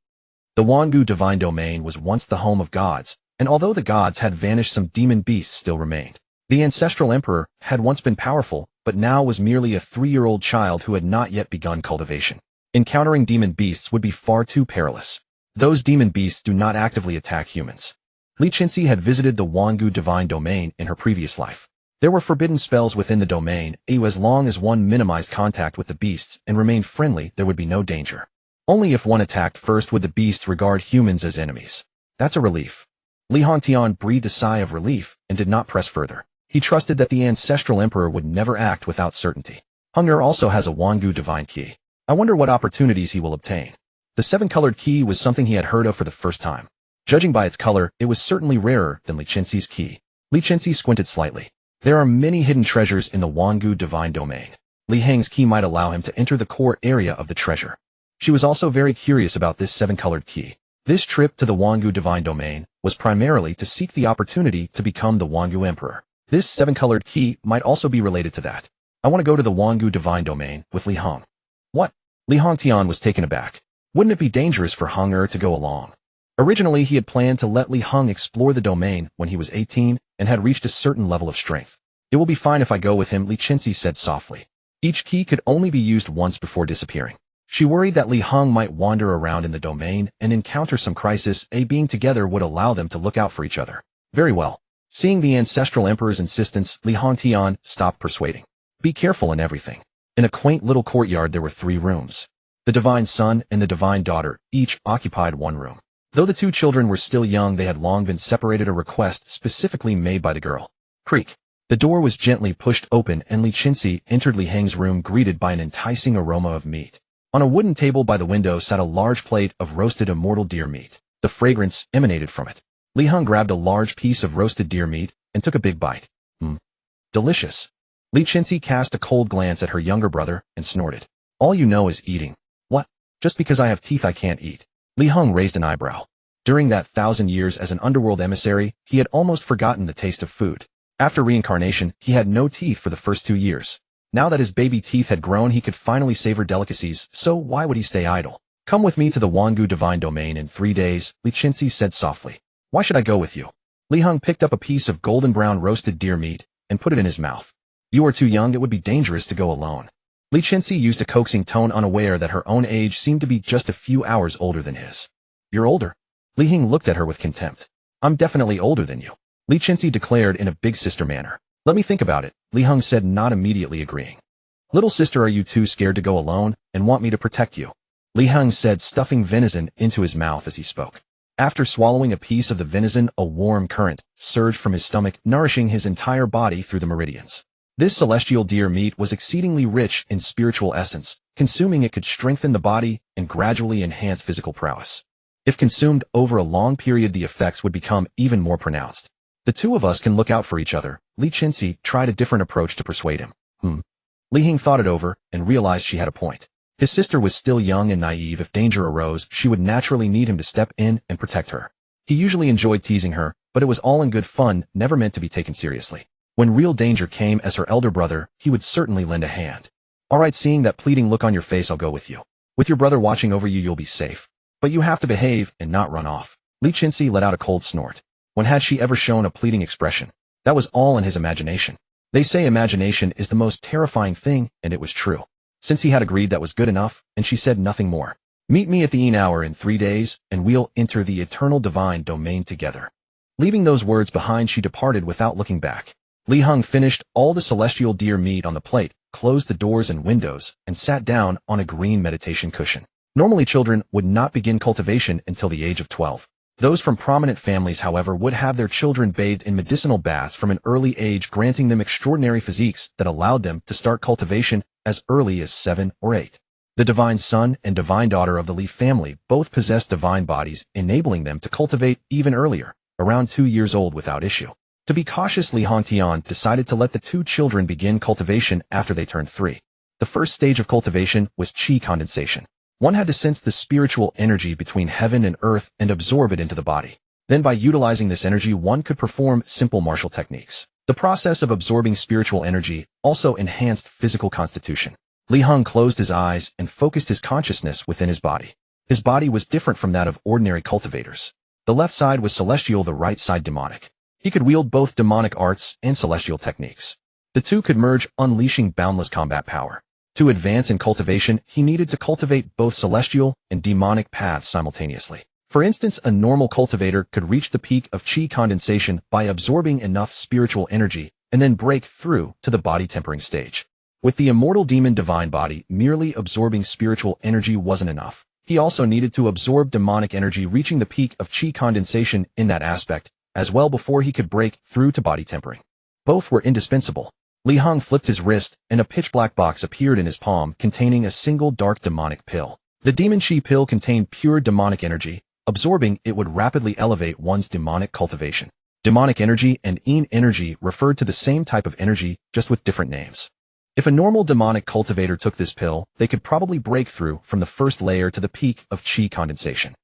The Wangu divine domain was once the home of gods, and although the gods had vanished, some demon beasts still remained. The ancestral emperor had once been powerful, but now was merely a 3-year-old child who had not yet begun cultivation. Encountering demon beasts would be far too perilous. Those demon beasts do not actively attack humans. Li Chenxi had visited the Wangu divine domain in her previous life. There were forbidden spells within the domain, as long as one minimized contact with the beasts and remained friendly, there would be no danger. Only if one attacked first would the beasts regard humans as enemies. That's a relief. Li Hongtian breathed a sigh of relief and did not press further. He trusted that the ancestral emperor would never act without certainty. Heng also has a Wangu divine key. I wonder what opportunities he will obtain. The seven-colored key was something he had heard of for the first time. Judging by its color, it was certainly rarer than Li Chenxi's key. Li Chenxi squinted slightly. There are many hidden treasures in the Wangu divine domain. Li Heng's key might allow him to enter the core area of the treasure. She was also very curious about this seven-colored key. This trip to the Wangu divine domain was primarily to seek the opportunity to become the Wangu emperor. This seven-colored key might also be related to that. I want to go to the Wangu divine domain with Li Heng. What? Li Hongtian was taken aback. Wouldn't it be dangerous for Heng to go along? Originally, he had planned to let Li Heng explore the domain when he was 18 and had reached a certain level of strength. It will be fine if I go with him, Li Chenxi said softly. Each key could only be used once before disappearing. She worried that Li Heng might wander around in the domain and encounter some crisis. Being together would allow them to look out for each other. Very well. Seeing the ancestral emperor's insistence, Li Hongtian stopped persuading. Be careful in everything. In a quaint little courtyard there were 3 rooms. The divine son and the divine daughter each occupied 1 room. Though the 2 children were still young, they had long been separated, a request specifically made by the girl. Creak. The door was gently pushed open and Li Chenxi entered Li Heng's room, greeted by an enticing aroma of meat. On a wooden table by the window sat a large plate of roasted immortal deer meat. The fragrance emanated from it. Li Heng grabbed a large piece of roasted deer meat and took a big bite. Delicious. Li Chenxi cast a cold glance at her younger brother and snorted. All you know is eating. What? Just because I have teeth I can't eat? Li Heng raised an eyebrow. During that 1,000 years as an underworld emissary, he had almost forgotten the taste of food. After reincarnation, he had no teeth for the first 2 years. Now that his baby teeth had grown, he could finally savor delicacies, so why would he stay idle? Come with me to the Wangu divine domain in 3 days, Li Chenxi said softly. Why should I go with you? Li Heng picked up a piece of golden brown roasted deer meat and put it in his mouth. You are too young, it would be dangerous to go alone. Li Chenxi used a coaxing tone, unaware that her own age seemed to be just a few hours older than his. You're older. Li Heng looked at her with contempt. I'm definitely older than you, Li Chenxi declared in a big sister manner. Let me think about it, Li Heng said, not immediately agreeing. Little sister, are you too scared to go alone and want me to protect you? Li Heng said, stuffing venison into his mouth as he spoke. After swallowing a piece of the venison, a warm current surged from his stomach, nourishing his entire body through the meridians. This celestial deer meat was exceedingly rich in spiritual essence. Consuming it could strengthen the body and gradually enhance physical prowess. If consumed over a long period, the effects would become even more pronounced. The 2 of us can look out for each other. Li Chenxi tried a different approach to persuade him. Li Heng thought it over and realized she had a point. His sister was still young and naive. If danger arose, she would naturally need him to step in and protect her. He usually enjoyed teasing her, but it was all in good fun, never meant to be taken seriously. When real danger came as her elder brother, he would certainly lend a hand. All right, seeing that pleading look on your face, I'll go with you. With your brother watching over you, you'll be safe. But you have to behave and not run off. Li Chenxi let out a cold snort. When had she ever shown a pleading expression? That was all in his imagination. They say imagination is the most terrifying thing, and it was true. Since he had agreed, that was good enough, and she said nothing more. Meet me at the Yin hour in 3 days, and we'll enter the eternal divine domain together. Leaving those words behind, she departed without looking back. Li Heng finished all the celestial deer meat on the plate, closed the doors and windows, and sat down on a green meditation cushion. Normally, children would not begin cultivation until the age of 12. Those from prominent families, however, would have their children bathed in medicinal baths from an early age, granting them extraordinary physiques that allowed them to start cultivation as early as 7 or 8. The divine son and divine daughter of the Li family both possessed divine bodies, enabling them to cultivate even earlier, around 2 years old, without issue. To be cautious, Li Hongtian decided to let the 2 children begin cultivation after they turned 3. The first stage of cultivation was qi condensation. One had to sense the spiritual energy between heaven and earth and absorb it into the body. Then by utilizing this energy, one could perform simple martial techniques. The process of absorbing spiritual energy also enhanced physical constitution. Li Heng closed his eyes and focused his consciousness within his body. His body was different from that of ordinary cultivators. The left side was celestial, the right side demonic. He could wield both demonic arts and celestial techniques. The 2 could merge, unleashing boundless combat power. To advance in cultivation, he needed to cultivate both celestial and demonic paths simultaneously. For instance, a normal cultivator could reach the peak of qi condensation by absorbing enough spiritual energy and then break through to the body tempering stage. With the immortal demon divine body, merely absorbing spiritual energy wasn't enough. He also needed to absorb demonic energy, reaching the peak of qi condensation in that aspect as well before he could break through to body tempering. Both were indispensable. Li Heng flipped his wrist, and a pitch-black box appeared in his palm containing a single dark demonic pill. The demon chi pill contained pure demonic energy. Absorbing it would rapidly elevate one's demonic cultivation. Demonic energy and yin energy referred to the same type of energy, just with different names. If a normal demonic cultivator took this pill, they could probably break through from the first layer to the peak of chi condensation.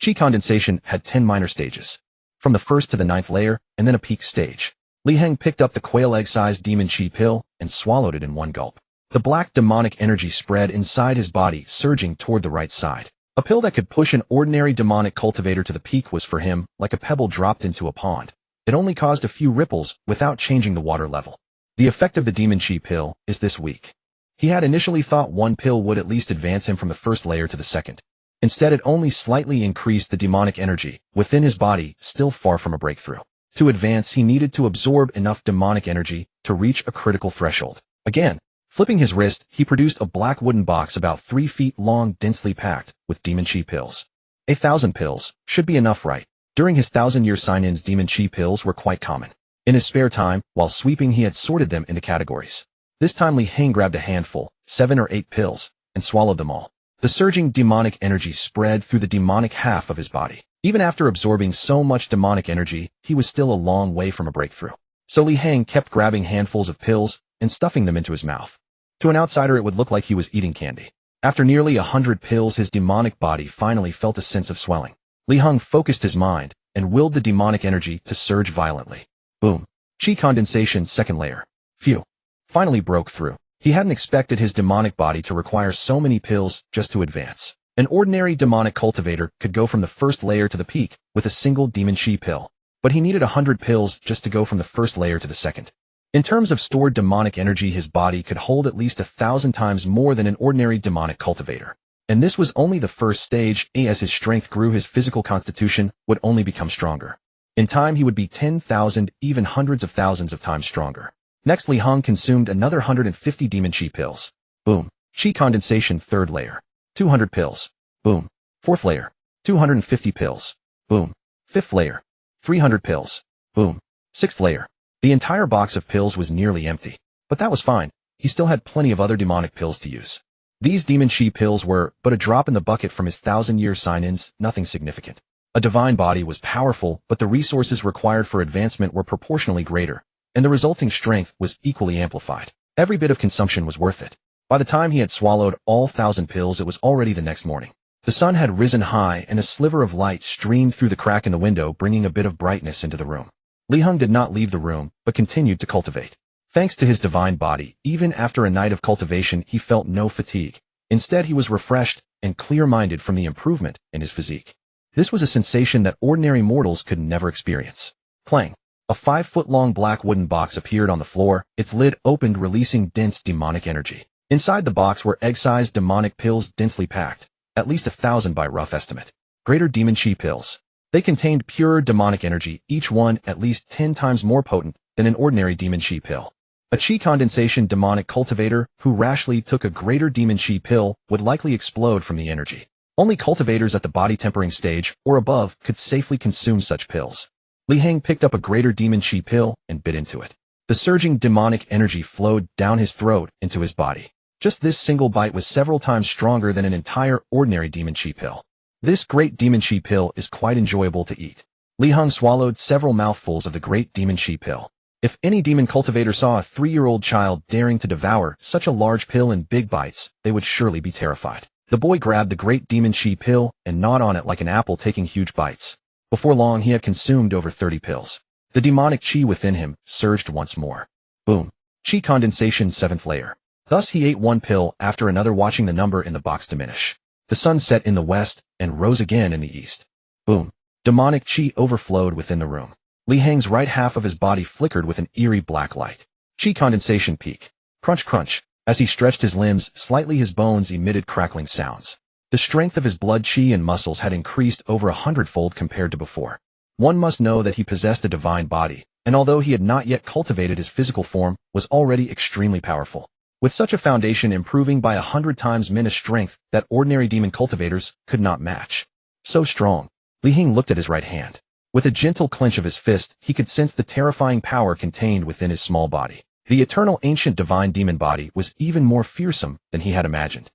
Chi condensation had 10 minor stages. From the first to the 9th layer, and then a peak stage. Li Heng picked up the quail egg-sized demon chi pill and swallowed it in one gulp. The black demonic energy spread inside his body, surging toward the right side. A pill that could push an ordinary demonic cultivator to the peak was for him like a pebble dropped into a pond. It only caused a few ripples without changing the water level. The effect of the demon chi pill is this weak. He had initially thought one pill would at least advance him from the first layer to the second. Instead, it only slightly increased the demonic energy within his body, still far from a breakthrough. To advance, he needed to absorb enough demonic energy to reach a critical threshold. Again, flipping his wrist, he produced a black wooden box about 3 feet long, densely packed with demon chi pills. 1,000 pills should be enough, right? During his 1,000-year sign-ins, demon chi pills were quite common. In his spare time, while sweeping, he had sorted them into categories. This time Li Heng grabbed a handful, 7 or 8 pills, and swallowed them all. The surging demonic energy spread through the demonic half of his body. Even after absorbing so much demonic energy, he was still a long way from a breakthrough. So Li Heng kept grabbing handfuls of pills and stuffing them into his mouth. To an outsider, it would look like he was eating candy. After nearly 100 pills, his demonic body finally felt a sense of swelling. Li Heng focused his mind and willed the demonic energy to surge violently. Boom. Chi condensation, 2nd layer. Phew. Finally broke through. He hadn't expected his demonic body to require so many pills just to advance. An ordinary demonic cultivator could go from the first layer to the peak with a single demon chi pill, but he needed 100 pills just to go from the first layer to the second. In terms of stored demonic energy, his body could hold at least 1,000 times more than an ordinary demonic cultivator. And this was only the first stage. As his strength grew, his physical constitution would only become stronger. In time, he would be 10,000, even hundreds of thousands of times stronger. Next, Li Heng consumed another 150 demon chi pills. Boom. Chi condensation, 3rd layer. 200 pills. Boom. 4th layer. 250 pills. Boom. 5th layer. 300 pills. Boom. 6th layer. The entire box of pills was nearly empty. But that was fine. He still had plenty of other demonic pills to use. These demon chi pills were but a drop in the bucket from his 1,000-year sign-ins, nothing significant. A divine body was powerful, but the resources required for advancement were proportionally greater, and the resulting strength was equally amplified. Every bit of consumption was worth it. By the time he had swallowed all 1,000 pills, it was already the next morning. The sun had risen high, and a sliver of light streamed through the crack in the window, bringing a bit of brightness into the room. Li Heng did not leave the room, but continued to cultivate. Thanks to his divine body, even after a night of cultivation, he felt no fatigue. Instead, he was refreshed and clear-minded from the improvement in his physique. This was a sensation that ordinary mortals could never experience. Clang. A 5-foot-long black wooden box appeared on the floor, its lid opened, releasing dense demonic energy. Inside the box were egg-sized demonic pills densely packed, at least 1,000 by rough estimate. Greater demon chi pills. They contained pure demonic energy, each one at least 10 times more potent than an ordinary demon chi pill. A chi condensation demonic cultivator who rashly took a greater demon chi pill would likely explode from the energy. Only cultivators at the body tempering stage or above could safely consume such pills. Li Heng picked up a greater demon chi pill and bit into it. The surging demonic energy flowed down his throat into his body. Just this single bite was several times stronger than an entire ordinary demon chi pill. This great demon chi pill is quite enjoyable to eat. Li Heng swallowed several mouthfuls of the great demon chi pill. If any demon cultivator saw a 3-year-old child daring to devour such a large pill in big bites, they would surely be terrified. The boy grabbed the great demon chi pill and gnawed on it like an apple, taking huge bites. Before long, he had consumed over 30 pills. The demonic chi within him surged once more. Boom. Chi condensation, 7th layer. Thus he ate one pill after another, watching the number in the box diminish. The sun set in the west and rose again in the east. Boom. Demonic chi overflowed within the room. Li Heng's right half of his body flickered with an eerie black light. Chi condensation peak. Crunch crunch. As he stretched his limbs slightly, his bones emitted crackling sounds. The strength of his blood, chi, and muscles had increased over 100-fold compared to before. One must know that he possessed a divine body, and although he had not yet cultivated his physical form, was already extremely powerful. With such a foundation improving by 100 times menace strength that ordinary demon cultivators could not match. So strong. Li Heng looked at his right hand. With a gentle clench of his fist, he could sense the terrifying power contained within his small body. The eternal ancient divine demon body was even more fearsome than he had imagined.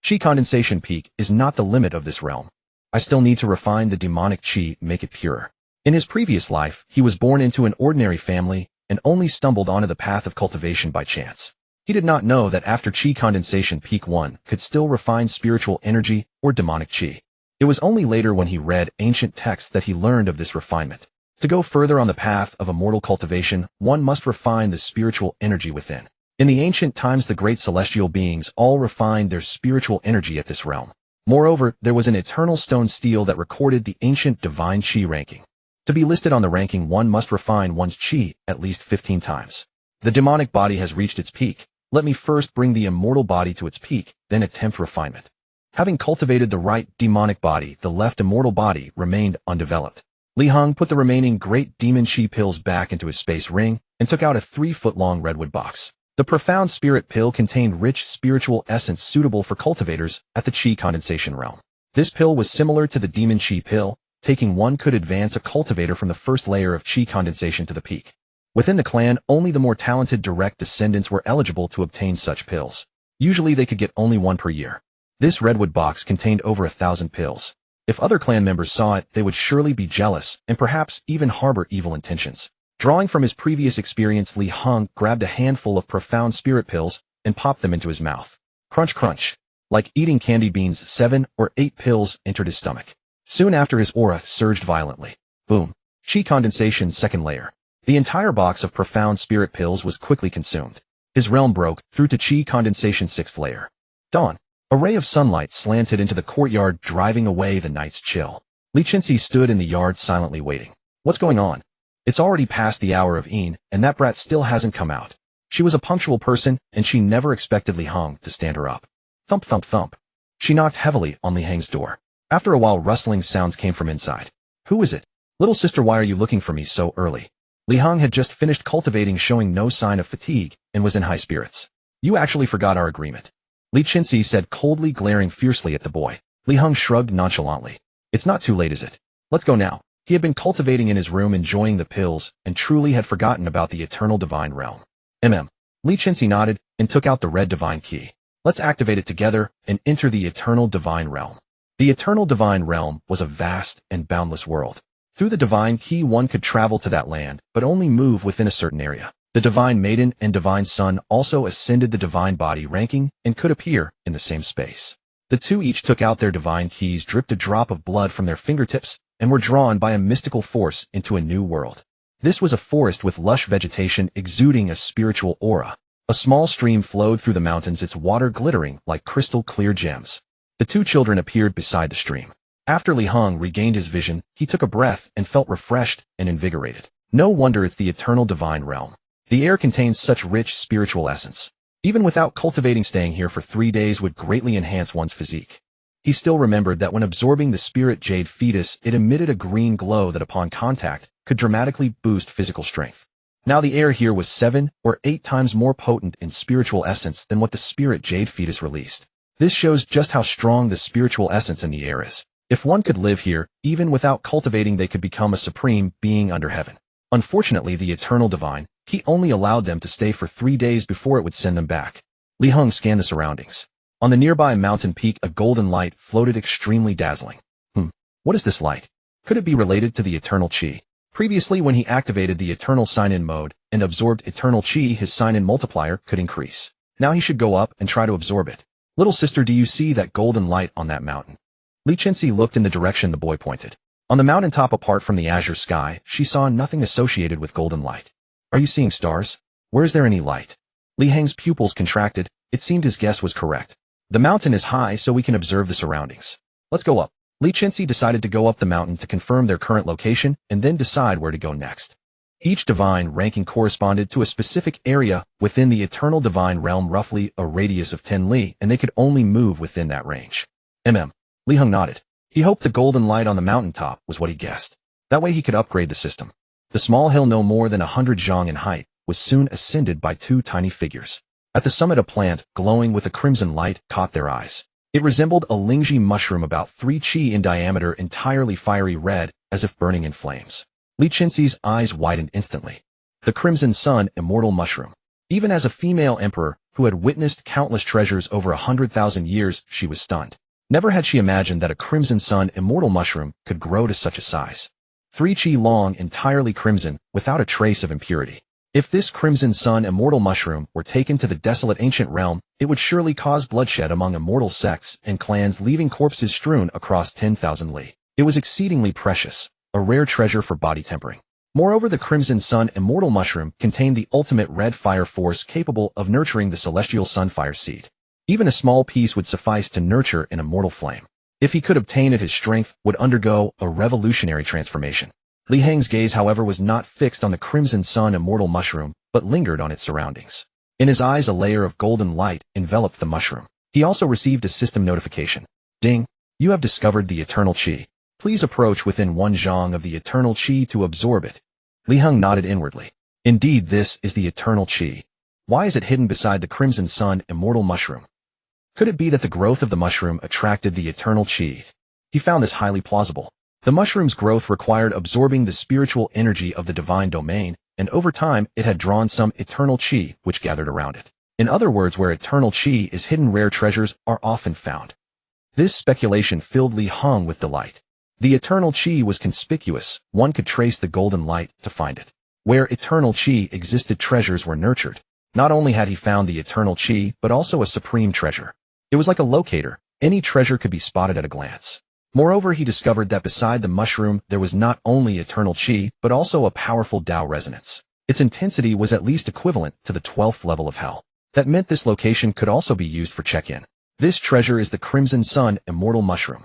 Chi condensation peak is not the limit of this realm. I still need to refine the demonic chi, make it purer. In his previous life, he was born into an ordinary family and only stumbled onto the path of cultivation by chance. He did not know that after Chi condensation peak 1 could still refine spiritual energy or demonic chi. It was only later when he read ancient texts that he learned of this refinement. To go further on the path of immortal cultivation, one must refine the spiritual energy within. In the ancient times, the great celestial beings all refined their spiritual energy at this realm. Moreover, there was an eternal stone stele that recorded the ancient divine chi ranking. To be listed on the ranking, one must refine one's chi at least 15 times. The demonic body has reached its peak. Let me first bring the immortal body to its peak, then attempt refinement. Having cultivated the right demonic body, the left immortal body remained undeveloped. Heng put the remaining great demon chi pills back into his space ring and took out a 3-foot-long redwood box. The profound spirit pill contained rich spiritual essence suitable for cultivators at the chi condensation realm. This pill was similar to the demon chi pill. Taking one could advance a cultivator from the first layer of chi condensation to the peak. Within the clan, only the more talented direct descendants were eligible to obtain such pills. Usually they could get only one per year. This redwood box contained over 1,000 pills. If other clan members saw it, they would surely be jealous and perhaps even harbor evil intentions. Drawing from his previous experience, Heng grabbed a handful of profound spirit pills and popped them into his mouth. Crunch crunch. Like eating candy beans, 7 or 8 pills entered his stomach. Soon after, his aura surged violently. Boom. Chi condensation second layer. The entire box of profound spirit pills was quickly consumed. His realm broke through to chi condensation 6th layer. Dawn. A ray of sunlight slanted into the courtyard, driving away the night's chill. Li Chenxi stood in the yard silently waiting. What's going on? It's already past the hour of Een, and that brat still hasn't come out. She was a punctual person, and she never expected Li Heng to stand her up. Thump thump thump. She knocked heavily on Li Heng's door. After a while, rustling sounds came from inside. Who is it? Little sister, why are you looking for me so early? Li Heng had just finished cultivating, showing no sign of fatigue, and was in high spirits. You actually forgot our agreement. Li Chenxi said coldly, glaring fiercely at the boy. Li Heng shrugged nonchalantly. It's not too late, is it? Let's go now. He had been cultivating in his room, enjoying the pills, and truly had forgotten about the eternal divine realm. Li Chenxi nodded and took out the red divine key. Let's activate it together and enter the eternal divine realm. The eternal divine realm was a vast and boundless world. Through the divine key, one could travel to that land, but only move within a certain area. The divine maiden and divine son also ascended the divine body ranking and could appear in the same space. The two each took out their divine keys, dripped a drop of blood from their fingertips, and were drawn by a mystical force into a new world. This was a forest with lush vegetation exuding a spiritual aura. A small stream flowed through the mountains, its water glittering like crystal clear gems. The two children appeared beside the stream. After Li Heng regained his vision, he took a breath and felt refreshed and invigorated. No wonder it's the eternal divine realm. The air contains such rich spiritual essence. Even without cultivating, staying here for 3 days would greatly enhance one's physique. He still remembered that when absorbing the spirit jade fetus, it emitted a green glow that upon contact could dramatically boost physical strength. Now the air here was 7 or 8 times more potent in spiritual essence than what the spirit jade fetus released. This shows just how strong the spiritual essence in the air is. If one could live here, even without cultivating, they could become a supreme being under heaven. Unfortunately, the eternal divine, he only allowed them to stay for 3 days before it would send them back. Li Heng scanned the surroundings. On the nearby mountain peak, a golden light floated, extremely dazzling. What is this light? Could it be related to the eternal chi? Previously, when he activated the eternal sign-in mode and absorbed eternal chi, his sign-in multiplier could increase. Now he should go up and try to absorb it. Little sister, do you see that golden light on that mountain? Li Chenxi looked in the direction the boy pointed. On the mountaintop, apart from the azure sky, she saw nothing associated with golden light. Are you seeing stars? Where is there any light? Li Heng's pupils contracted. It seemed his guess was correct. The mountain is high, so we can observe the surroundings. Let's go up. Li Chenxi decided to go up the mountain to confirm their current location and then decide where to go next. Each divine ranking corresponded to a specific area within the eternal divine realm, roughly a radius of 10 li, and they could only move within that range. Li Heng nodded. He hoped the golden light on the mountaintop was what he guessed. That way he could upgrade the system. The small hill, no more than 100 zhang in height, was soon ascended by 2 tiny figures. At the summit, a plant, glowing with a crimson light, caught their eyes. It resembled a Lingji mushroom about 3 chi in diameter, entirely fiery red, as if burning in flames. Li Qinxi's eyes widened instantly. The Crimson Sun Immortal Mushroom. Even as a female emperor who had witnessed countless treasures over 100,000 years, she was stunned. Never had she imagined that a Crimson Sun Immortal Mushroom could grow to such a size. 3 chi long, entirely crimson, without a trace of impurity. If this Crimson Sun Immortal Mushroom were taken to the desolate ancient realm, it would surely cause bloodshed among immortal sects and clans, leaving corpses strewn across 10,000 li. It was exceedingly precious, a rare treasure for body tempering. Moreover, the Crimson Sun Immortal Mushroom contained the ultimate red fire force capable of nurturing the celestial sunfire seed. Even a small piece would suffice to nurture an immortal flame. If he could obtain it, his strength would undergo a revolutionary transformation. Li Heng's gaze, however, was not fixed on the Crimson Sun Immortal Mushroom, but lingered on its surroundings. In his eyes, a layer of golden light enveloped the mushroom. He also received a system notification. Ding! You have discovered the Eternal Chi. Please approach within 1 zhang of the Eternal Chi to absorb it. Li Heng nodded inwardly. Indeed, this is the Eternal Chi. Why is it hidden beside the Crimson Sun Immortal Mushroom? Could it be that the growth of the mushroom attracted the Eternal Chi? He found this highly plausible. The mushroom's growth required absorbing the spiritual energy of the divine domain, and over time it had drawn some Eternal Chi which gathered around it. In other words, where Eternal Chi is hidden, rare treasures are often found. This speculation filled Li Heng with delight. The Eternal Chi was conspicuous. One could trace the golden light to find it. Where Eternal Chi existed, treasures were nurtured. Not only had he found the Eternal Chi, but also a supreme treasure. It was like a locator. Any treasure could be spotted at a glance. Moreover, he discovered that beside the mushroom there was not only Eternal Chi, but also a powerful Tao resonance. Its intensity was at least equivalent to the 12th level of hell. That meant this location could also be used for check-in. This treasure is the Crimson Sun Immortal Mushroom.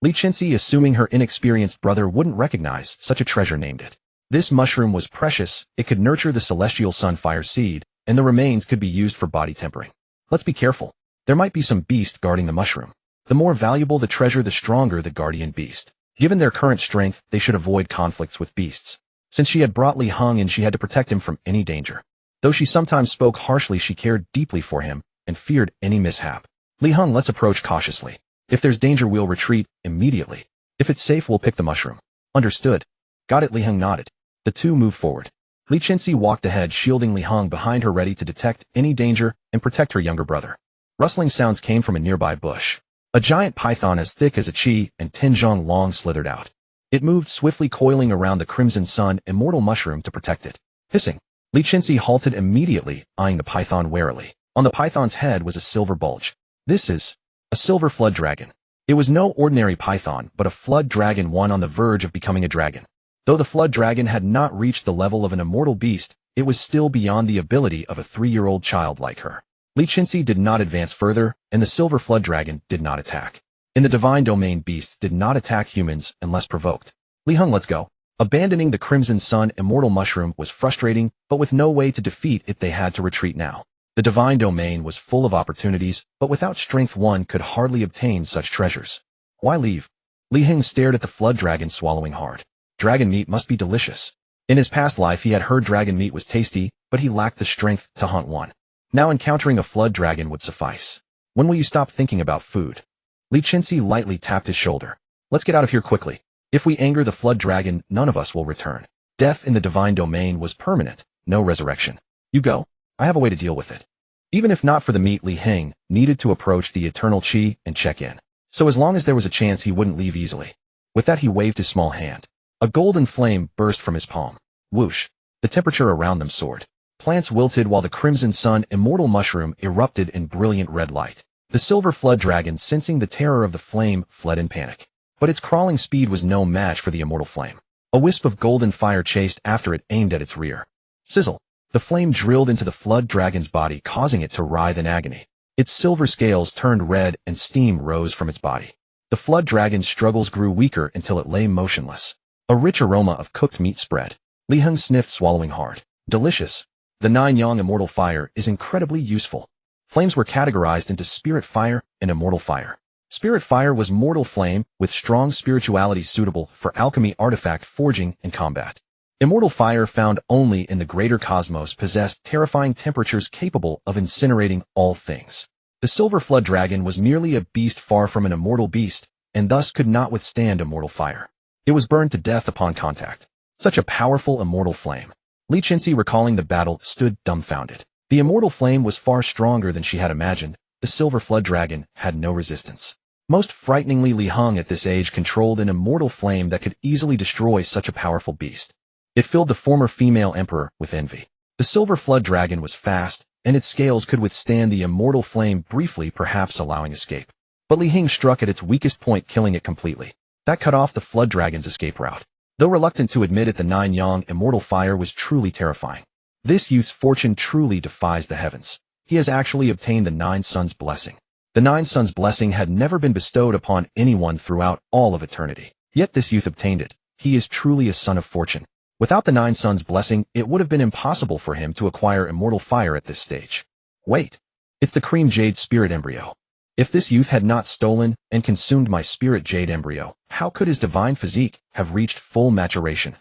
Li Qinxi, assuming her inexperienced brother wouldn't recognize such a treasure, named it. This mushroom was precious. It could nurture the celestial sunfire seed, and the remains could be used for body tempering. Let's be careful. There might be some beast guarding the mushroom. The more valuable the treasure, the stronger the guardian beast. Given their current strength, they should avoid conflicts with beasts. Since she had brought Li Heng in, she had to protect him from any danger. Though she sometimes spoke harshly, she cared deeply for him and feared any mishap. Li Heng, let's approach cautiously. If there's danger, we'll retreat immediately. If it's safe, we'll pick the mushroom. Understood. Got it, Li Heng nodded. The two moved forward. Li Qinxi walked ahead, shielding Li Heng behind her, ready to detect any danger and protect her younger brother. Rustling sounds came from a nearby bush. A giant python as thick as a chi and 10 zhang long slithered out. It moved swiftly, coiling around the Crimson Sun Immortal Mushroom to protect it. Hissing, Li Qinxi halted immediately, eyeing the python warily. On the python's head was a silver bulge. This is a silver flood dragon. It was no ordinary python, but a flood dragon, one on the verge of becoming a dragon. Though the flood dragon had not reached the level of an immortal beast, it was still beyond the ability of a 3-year-old child like her. Li Qinxi did not advance further, and the silver flood dragon did not attack. In the divine domain, beasts did not attack humans unless provoked. Li Heng, let's go. Abandoning the Crimson Sun Immortal Mushroom was frustrating, but with no way to defeat it, they had to retreat now. The divine domain was full of opportunities, but without strength one could hardly obtain such treasures. Why leave? Li Heng stared at the flood dragon, swallowing hard. Dragon meat must be delicious. In his past life he had heard dragon meat was tasty, but he lacked the strength to hunt one. Now encountering a flood dragon would suffice. When will you stop thinking about food? Li Qinxi lightly tapped his shoulder. Let's get out of here quickly. If we anger the flood dragon, none of us will return. Death in the divine domain was permanent, no resurrection. You go. I have a way to deal with it. Even if not for the meat, Li Heng needed to approach the Eternal Chi and check in. So as long as there was a chance, he wouldn't leave easily. With that, he waved his small hand. A golden flame burst from his palm. Whoosh. The temperature around them soared. Plants wilted while the Crimson Sun Immortal Mushroom erupted in brilliant red light. The silver flood dragon, sensing the terror of the flame, fled in panic. But its crawling speed was no match for the immortal flame. A wisp of golden fire chased after it, aimed at its rear. Sizzle. The flame drilled into the flood dragon's body, causing it to writhe in agony. Its silver scales turned red and steam rose from its body. The flood dragon's struggles grew weaker until it lay motionless. A rich aroma of cooked meat spread. Li Heng sniffed, swallowing hard. Delicious. The 9-yang immortal fire is incredibly useful. Flames were categorized into spirit fire and immortal fire. Spirit fire was mortal flame with strong spirituality, suitable for alchemy, artifact forging, and combat. Immortal fire, found only in the greater cosmos, possessed terrifying temperatures capable of incinerating all things. The silver flood dragon was merely a beast far from an immortal beast, and thus could not withstand immortal fire. It was burned to death upon contact. Such a powerful immortal flame. Li Qinxi, recalling the battle, stood dumbfounded. The immortal flame was far stronger than she had imagined. The silver flood dragon had no resistance. Most frighteningly, Li Heng at this age controlled an immortal flame that could easily destroy such a powerful beast. It filled the former female emperor with envy. The silver flood dragon was fast, and its scales could withstand the immortal flame briefly, perhaps allowing escape. But Li Heng struck at its weakest point, killing it completely. That cut off the flood dragon's escape route. Though reluctant to admit it, the Nine Yang immortal fire was truly terrifying. This youth's fortune truly defies the heavens. He has actually obtained the Nine Suns' blessing. The Nine Suns' blessing had never been bestowed upon anyone throughout all of eternity. Yet this youth obtained it. He is truly a son of fortune. Without the Nine Suns' blessing, it would have been impossible for him to acquire immortal fire at this stage. Wait. It's the cream jade spirit embryo. If this youth had not stolen and consumed my spirit jade embryo, how could his divine physique have reached full maturation?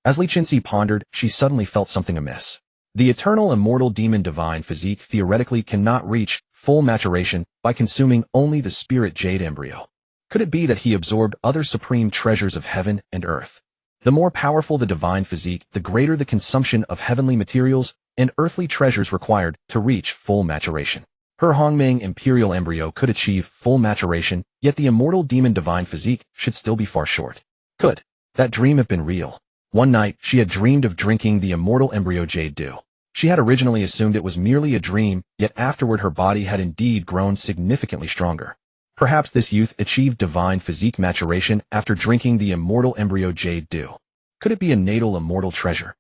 As Li Qinxi pondered, she suddenly felt something amiss. The Eternal Immortal Demon Divine Physique theoretically cannot reach full maturation by consuming only the spirit jade embryo. Could it be that he absorbed other supreme treasures of heaven and earth? The more powerful the divine physique, the greater the consumption of heavenly materials and earthly treasures required to reach full maturation. Her Hongming imperial embryo could achieve full maturation, yet the immortal demon divine physique should still be far short. Could that dream have been real? One night, she had dreamed of drinking the immortal embryo jade dew. She had originally assumed it was merely a dream, yet afterward her body had indeed grown significantly stronger. Perhaps this youth achieved divine physique maturation after drinking the immortal embryo jade dew. Could it be a natal immortal treasure?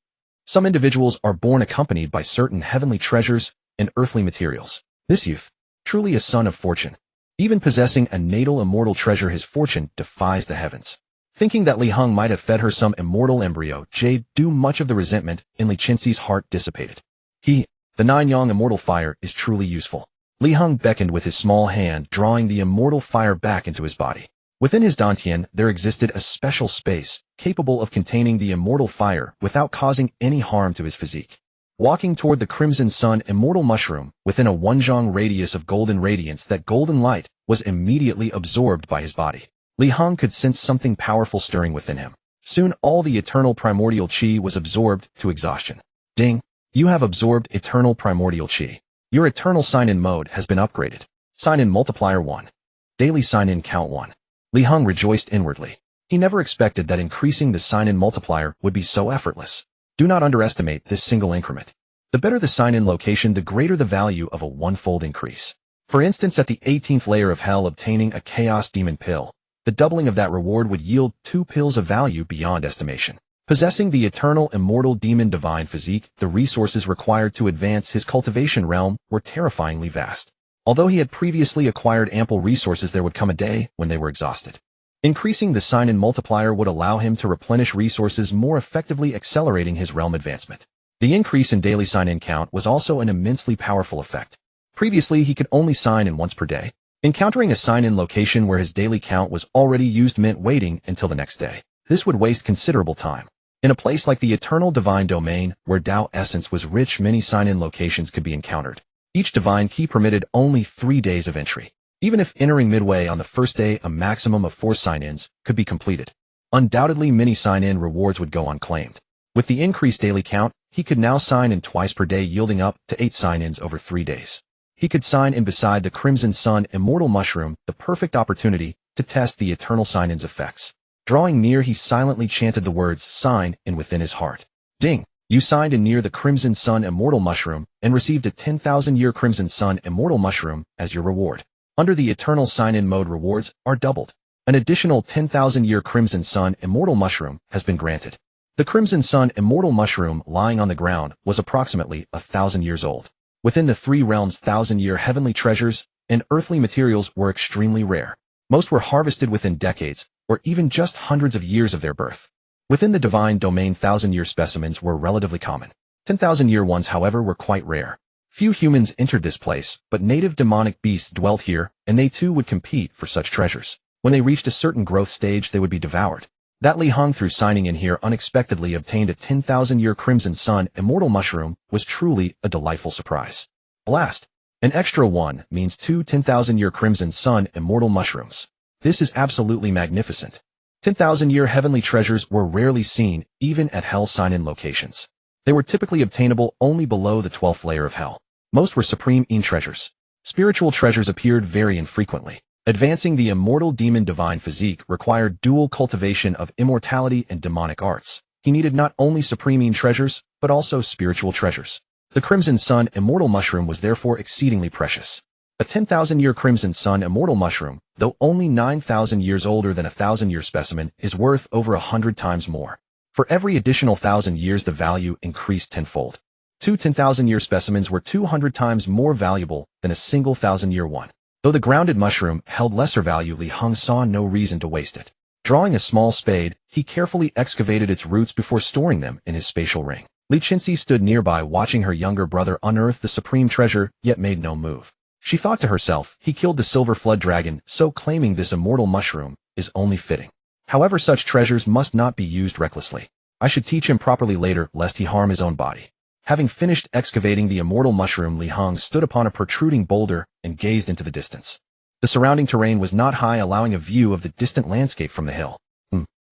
Some individuals are born accompanied by certain heavenly treasures and earthly materials. This youth, truly a son of fortune. Even possessing a natal immortal treasure, his fortune defies the heavens. Thinking that Li Heng might have fed her some immortal embryo jade dew, much of the resentment in Li Qinxi's heart dissipated. The Nine Yang immortal fire, is truly useful. Li Heng beckoned with his small hand, drawing the immortal fire back into his body. Within his dantian, there existed a special space, capable of containing the immortal fire without causing any harm to his physique. Walking toward the Crimson Sun immortal mushroom, within a one-zhang radius of golden radiance, that golden light was immediately absorbed by his body. Li Heng could sense something powerful stirring within him. Soon all the eternal primordial qi was absorbed to exhaustion. Ding! You have absorbed eternal primordial qi. Your eternal sign-in mode has been upgraded. Sign-in multiplier 1. Daily sign-in count 1. Li Heng rejoiced inwardly. He never expected that increasing the sign-in multiplier would be so effortless. Do not underestimate this single increment. The better the sign-in location, the greater the value of a one-fold increase. For instance, at the 18th layer of hell, obtaining a chaos demon pill, the doubling of that reward would yield 2 pills of value beyond estimation. Possessing the Eternal Immortal Demon Divine Physique, the resources required to advance his cultivation realm were terrifyingly vast. Although he had previously acquired ample resources, there would come a day when they were exhausted. Increasing the sign-in multiplier would allow him to replenish resources more effectively, accelerating his realm advancement. The increase in daily sign-in count was also an immensely powerful effect. Previously, he could only sign in once per day. Encountering a sign-in location where his daily count was already used meant waiting until the next day. This would waste considerable time. In a place like the Eternal Divine Domain, where Tao Essence was rich, many sign-in locations could be encountered. Each divine key permitted only 3 days of entry. Even if entering midway on the first day, a maximum of 4 sign-ins could be completed. Undoubtedly, many sign-in rewards would go unclaimed. With the increased daily count, he could now sign in twice per day, yielding up to 8 sign-ins over 3 days. He could sign in beside the Crimson Sun Immortal Mushroom, the perfect opportunity to test the eternal sign-in's effects. Drawing near, he silently chanted the words "sign in" within his heart. Ding! You signed in near the Crimson Sun Immortal Mushroom and received a 10,000-year Crimson Sun Immortal Mushroom as your reward. Under the Eternal Sign-In mode, rewards are doubled. An additional 10,000-year Crimson Sun Immortal Mushroom has been granted. The Crimson Sun Immortal Mushroom, lying on the ground, was approximately 1,000 years old. Within the 3 realms, 1,000-year heavenly treasures and earthly materials were extremely rare. Most were harvested within decades, or even just hundreds of years of their birth. Within the Divine Domain, 1,000-year specimens were relatively common. 10,000-year ones, however, were quite rare. Few humans entered this place, but native demonic beasts dwelt here, and they too would compete for such treasures. When they reached a certain growth stage, they would be devoured. That Li Heng, through signing in here, unexpectedly obtained a 10,000-year Crimson Sun Immortal Mushroom was truly a delightful surprise. Blast! An extra 1 means 2 10,000-year Crimson Sun immortal mushrooms. This is absolutely magnificent. 10,000-year heavenly treasures were rarely seen, even at Hell sign-in locations. They were typically obtainable only below the 12th layer of Hell. Most were supreme treasures. Spiritual treasures appeared very infrequently. Advancing the immortal demon divine physique required dual cultivation of immortality and demonic arts. He needed not only supreme treasures, but also spiritual treasures. The Crimson Sun immortal mushroom was therefore exceedingly precious. A 10,000-year Crimson Sun immortal mushroom, though only 9,000 years older than a 1,000-year specimen, is worth over 100 times more. For every additional 1,000 years the value increased tenfold. Two 10,000-year specimens were 200 times more valuable than a single 1,000-year one. Though the grounded mushroom held lesser value, Li Heng saw no reason to waste it. Drawing a small spade, he carefully excavated its roots before storing them in his spatial ring. Li Qinxi stood nearby watching her younger brother unearth the supreme treasure, yet made no move. She thought to herself, he killed the silver flood dragon, so claiming this immortal mushroom is only fitting. However, such treasures must not be used recklessly. I should teach him properly later, lest he harm his own body. Having finished excavating the immortal mushroom, Li Heng stood upon a protruding boulder and gazed into the distance. The surrounding terrain was not high, allowing a view of the distant landscape from the hill.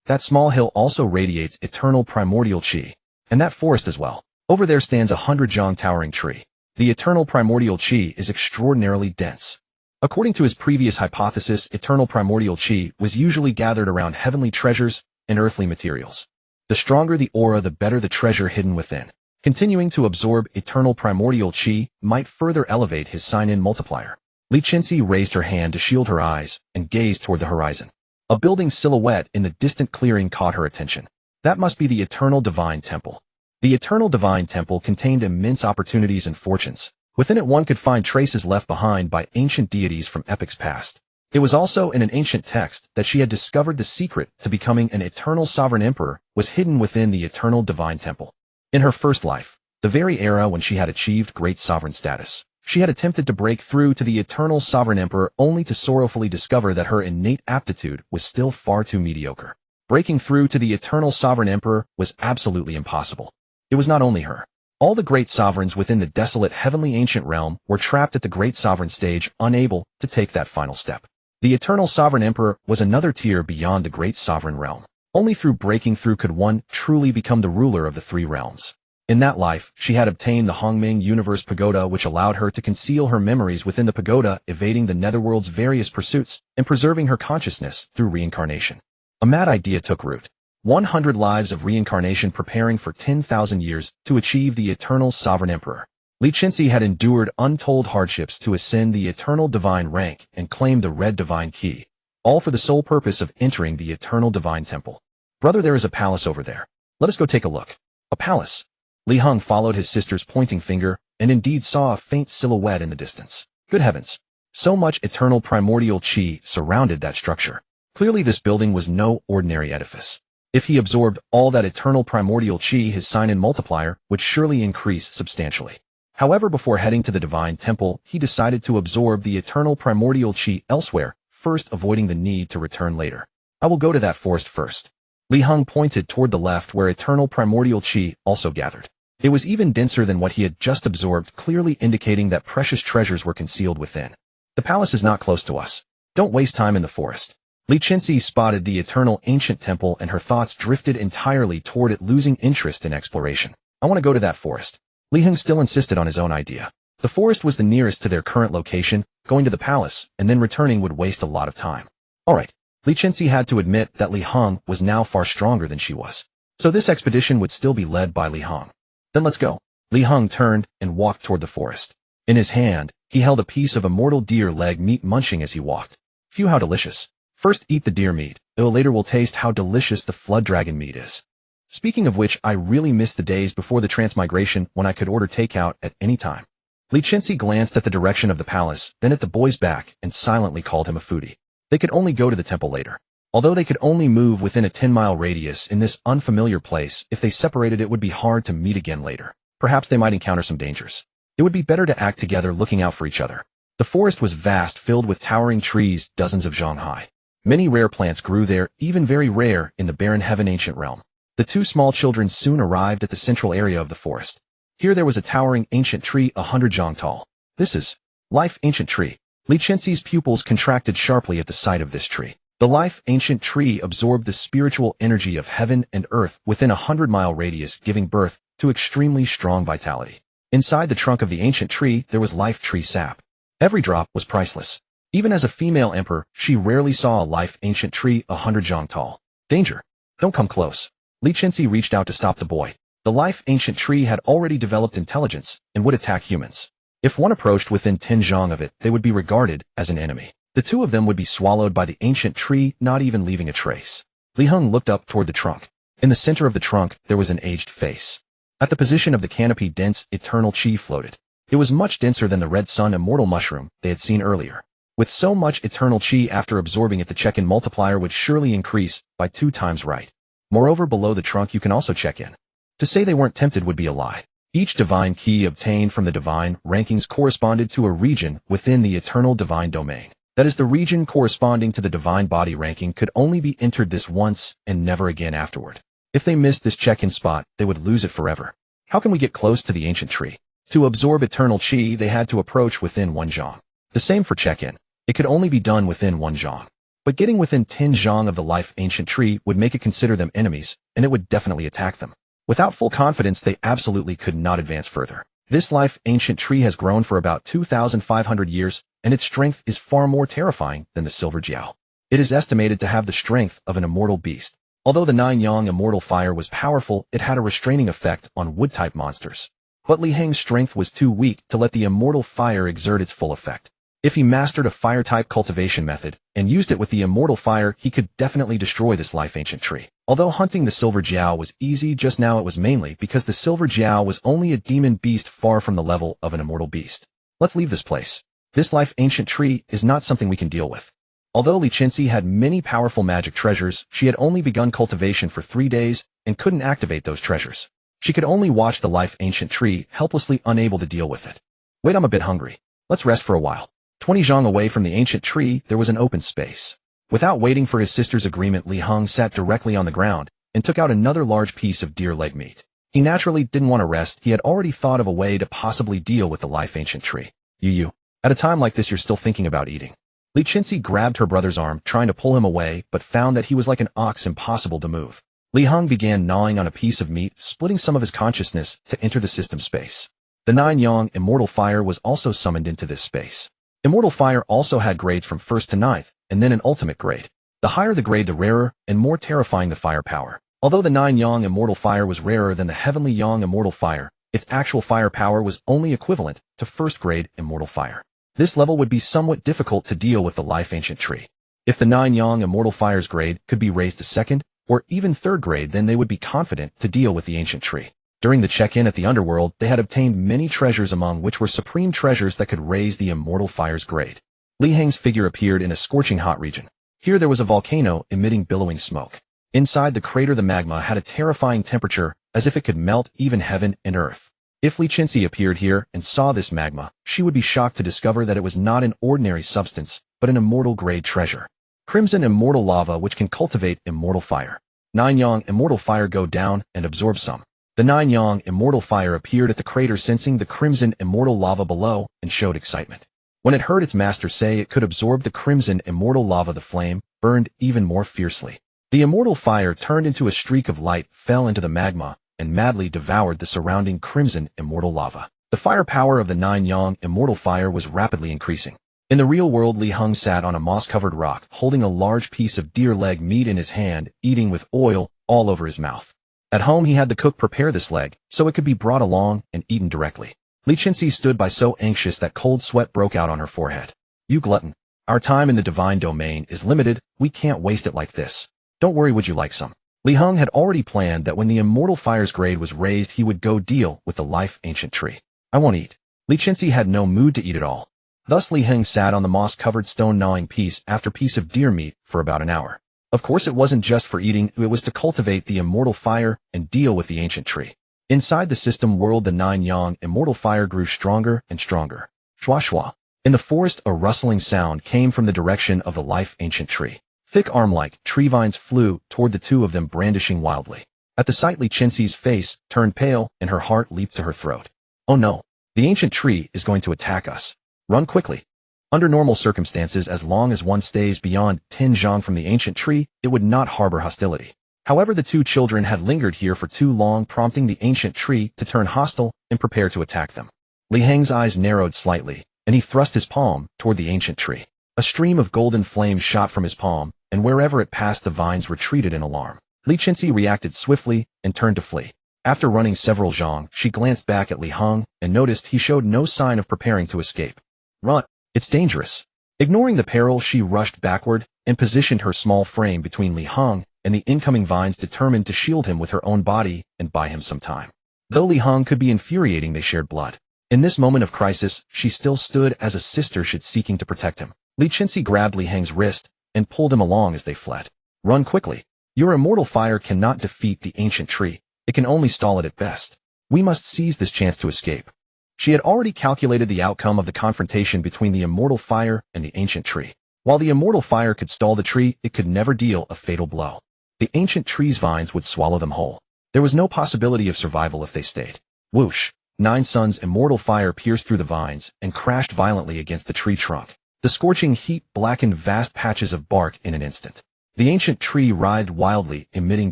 That small hill also radiates eternal primordial qi. And that forest as well. Over there stands a 100-jong towering tree. The eternal primordial qi is extraordinarily dense. According to his previous hypothesis, eternal primordial qi was usually gathered around heavenly treasures and earthly materials. The stronger the aura, the better the treasure hidden within. Continuing to absorb eternal primordial qi might further elevate his sign-in multiplier. Li Qinxi raised her hand to shield her eyes and gazed toward the horizon. A building silhouette in the distant clearing caught her attention. That must be the Eternal Divine Temple. The Eternal Divine Temple contained immense opportunities and fortunes. Within it one could find traces left behind by ancient deities from epochs past. It was also in an ancient text that she had discovered the secret to becoming an eternal sovereign emperor was hidden within the Eternal Divine Temple. In her first life, the very era when she had achieved great sovereign status, she had attempted to break through to the eternal sovereign emperor only to sorrowfully discover that her innate aptitude was still far too mediocre. Breaking through to the eternal sovereign emperor was absolutely impossible. It was not only her. All the great sovereigns within the desolate heavenly ancient realm were trapped at the great sovereign stage, unable to take that final step. The eternal sovereign emperor was another tier beyond the great sovereign realm. Only through breaking through could one truly become the ruler of the three realms. In that life, she had obtained the Hongming Universe Pagoda, which allowed her to conceal her memories within the pagoda, evading the netherworld's various pursuits and preserving her consciousness through reincarnation. A mad idea took root. 100 lives of reincarnation preparing for 10,000 years to achieve the eternal sovereign emperor. Li Qinxi had endured untold hardships to ascend the eternal divine rank and claim the red divine key, all for the sole purpose of entering the eternal divine temple. Brother, there is a palace over there. Let us go take a look. A palace. Li Heng followed his sister's pointing finger and indeed saw a faint silhouette in the distance. Good heavens. So much eternal primordial qi surrounded that structure. Clearly this building was no ordinary edifice. If he absorbed all that eternal primordial qi, his sign-in multiplier would surely increase substantially. However, before heading to the divine temple, he decided to absorb the eternal primordial qi elsewhere, first avoiding the need to return later. I will go to that forest first. Li Heng pointed toward the left where eternal primordial qi also gathered. It was even denser than what he had just absorbed, clearly indicating that precious treasures were concealed within. The palace is not close to us. Don't waste time in the forest. Li Qinxi spotted the eternal ancient temple and her thoughts drifted entirely toward it, losing interest in exploration. I want to go to that forest. Li Heng still insisted on his own idea. The forest was the nearest to their current location. Going to the palace and then returning would waste a lot of time. Alright. Li Qinxi had to admit that Li Heng was now far stronger than she was. So this expedition would still be led by Li Heng. Then let's go. Li Heng turned and walked toward the forest. In his hand, he held a piece of immortal deer leg meat, munching as he walked. Phew, how delicious. First eat the deer meat, though later we'll taste how delicious the flood dragon meat is. Speaking of which, I really miss the days before the transmigration when I could order takeout at any time. Li Qinxi glanced at the direction of the palace, then at the boy's back, and silently called him a foodie. They could only go to the temple later. Although they could only move within a 10-mile radius in this unfamiliar place, if they separated it would be hard to meet again later. Perhaps they might encounter some dangers. It would be better to act together, looking out for each other. The forest was vast, filled with towering trees, dozens of zhang high. Many rare plants grew there, even very rare in the barren heaven ancient realm. The two small children soon arrived at the central area of the forest. Here there was a towering ancient tree 100 zhang tall. This is Life Ancient Tree. Li Chenxi's pupils contracted sharply at the sight of this tree. The Life Ancient Tree absorbed the spiritual energy of heaven and earth within a 100-mile radius, giving birth to extremely strong vitality. Inside the trunk of the ancient tree, there was life tree sap. Every drop was priceless. Even as a female emperor, she rarely saw a life ancient tree 100 zhang tall. Danger! Don't come close. Li Chenxi reached out to stop the boy. The life ancient tree had already developed intelligence and would attack humans. If one approached within 10 zhang of it, they would be regarded as an enemy. The two of them would be swallowed by the ancient tree, not even leaving a trace. Li Heng looked up toward the trunk. In the center of the trunk, there was an aged face. At the position of the canopy, dense, eternal chi floated. It was much denser than the red sun immortal mushroom they had seen earlier. With so much eternal chi after absorbing it, the check-in multiplier would surely increase by 2 times right. Moreover, below the trunk you can also check in. To say they weren't tempted would be a lie. Each divine key obtained from the divine rankings corresponded to a region within the eternal divine domain. That is, the region corresponding to the divine body ranking could only be entered this once and never again afterward. If they missed this check-in spot, they would lose it forever. How can we get close to the ancient tree? To absorb eternal chi, they had to approach within 1 zhang. The same for check-in. It could only be done within 1 zhang. But getting within 10 zhang of the life ancient tree would make it consider them enemies, and it would definitely attack them. Without full confidence, they absolutely could not advance further. This life ancient tree has grown for about 2,500 years, and its strength is far more terrifying than the silver jiao. It is estimated to have the strength of an immortal beast. Although the 9-yang immortal fire was powerful, it had a restraining effect on wood-type monsters. But Li Heng's strength was too weak to let the immortal fire exert its full effect. If he mastered a fire-type cultivation method and used it with the immortal fire, he could definitely destroy this life ancient tree. Although hunting the silver jiao was easy, just now it was mainly because the silver jiao was only a demon beast far from the level of an immortal beast. Let's leave this place. This life ancient tree is not something we can deal with. Although Li Chenxi had many powerful magic treasures, she had only begun cultivation for 3 days and couldn't activate those treasures. She could only watch the life ancient tree, helplessly unable to deal with it. Wait, I'm a bit hungry. Let's rest for a while. 20 zhang away from the ancient tree, there was an open space. Without waiting for his sister's agreement, Li Heng sat directly on the ground and took out another large piece of deer leg meat. He naturally didn't want to rest. He had already thought of a way to possibly deal with the life ancient tree. You. At a time like this, you're still thinking about eating. Li Chenxi grabbed her brother's arm, trying to pull him away, but found that he was like an ox, impossible to move. Li Heng began gnawing on a piece of meat, splitting some of his consciousness to enter the system space. The 9-yang immortal fire was also summoned into this space. Immortal fire also had grades from 1st to 9th, and then an ultimate grade. The higher the grade, the rarer and more terrifying the fire power. Although the 9-yang immortal fire was rarer than the heavenly yang immortal fire, its actual fire power was only equivalent to 1st grade immortal fire. This level would be somewhat difficult to deal with the life ancient tree. If the 9-yang immortal fire's grade could be raised to 2nd or even 3rd grade, then they would be confident to deal with the ancient tree. During the check-in at the Underworld, they had obtained many treasures, among which were supreme treasures that could raise the immortal fire's grade. Li Heng's figure appeared in a scorching hot region. Here there was a volcano emitting billowing smoke. Inside the crater, the magma had a terrifying temperature, as if it could melt even heaven and earth. If Li Chenxi appeared here and saw this magma, she would be shocked to discover that it was not an ordinary substance, but an immortal grade treasure. Crimson immortal lava, which can cultivate immortal fire. 9-yang immortal fire, go down and absorb some. The 9-yang immortal fire appeared at the crater, sensing the crimson immortal lava below, and showed excitement. When it heard its master say it could absorb the crimson immortal lava, the flame burned even more fiercely. The immortal fire turned into a streak of light, fell into the magma, and madly devoured the surrounding crimson immortal lava. The fire power of the 9-yang immortal fire was rapidly increasing. In the real world, Li Heng sat on a moss-covered rock, holding a large piece of deer leg meat in his hand, eating with oil all over his mouth. At home, he had the cook prepare this leg, so it could be brought along and eaten directly. Li Chenxi stood by, so anxious that cold sweat broke out on her forehead. You glutton. Our time in the divine domain is limited. We can't waste it like this. Don't worry, would you like some? Li Heng had already planned that when the immortal fire's grade was raised, he would go deal with the life ancient tree. I won't eat. Li Chenxi had no mood to eat at all. Thus Li Heng sat on the moss-covered stone, gnawing piece after piece of deer meat for about an hour. Of course, it wasn't just for eating, it was to cultivate the immortal fire and deal with the ancient tree. Inside the system world, the 9-yang immortal fire grew stronger and stronger. Shwa shwa. In the forest, a rustling sound came from the direction of the life ancient tree. Thick arm-like tree vines flew toward the two of them, brandishing wildly. At the sight, Li Chenxi's face turned pale and her heart leaped to her throat. Oh no, the ancient tree is going to attack us. Run quickly. Under normal circumstances, as long as one stays beyond 10 zhang from the ancient tree, it would not harbor hostility. However, the two children had lingered here for too long, prompting the ancient tree to turn hostile and prepare to attack them. Li Heng's eyes narrowed slightly, and he thrust his palm toward the ancient tree. A stream of golden flame shot from his palm, and wherever it passed the vines retreated in alarm. Li Qinxi reacted swiftly and turned to flee. After running several zhang, she glanced back at Li Heng and noticed he showed no sign of preparing to escape. Run! It's dangerous. Ignoring the peril, she rushed backward and positioned her small frame between Li Heng and the incoming vines, determined to shield him with her own body and buy him some time. Though Li Heng could be infuriating, they shared blood. In this moment of crisis, she still stood as a sister should, seeking to protect him. Li Qinxi grabbed Li Heng's wrist and pulled him along as they fled. Run quickly. Your immortal fire cannot defeat the ancient tree. It can only stall it at best. We must seize this chance to escape. She had already calculated the outcome of the confrontation between the immortal fire and the ancient tree. While the immortal fire could stall the tree, it could never deal a fatal blow. The ancient tree's vines would swallow them whole. There was no possibility of survival if they stayed. Whoosh! Nine Suns' immortal fire pierced through the vines and crashed violently against the tree trunk. The scorching heat blackened vast patches of bark in an instant. The ancient tree writhed wildly, emitting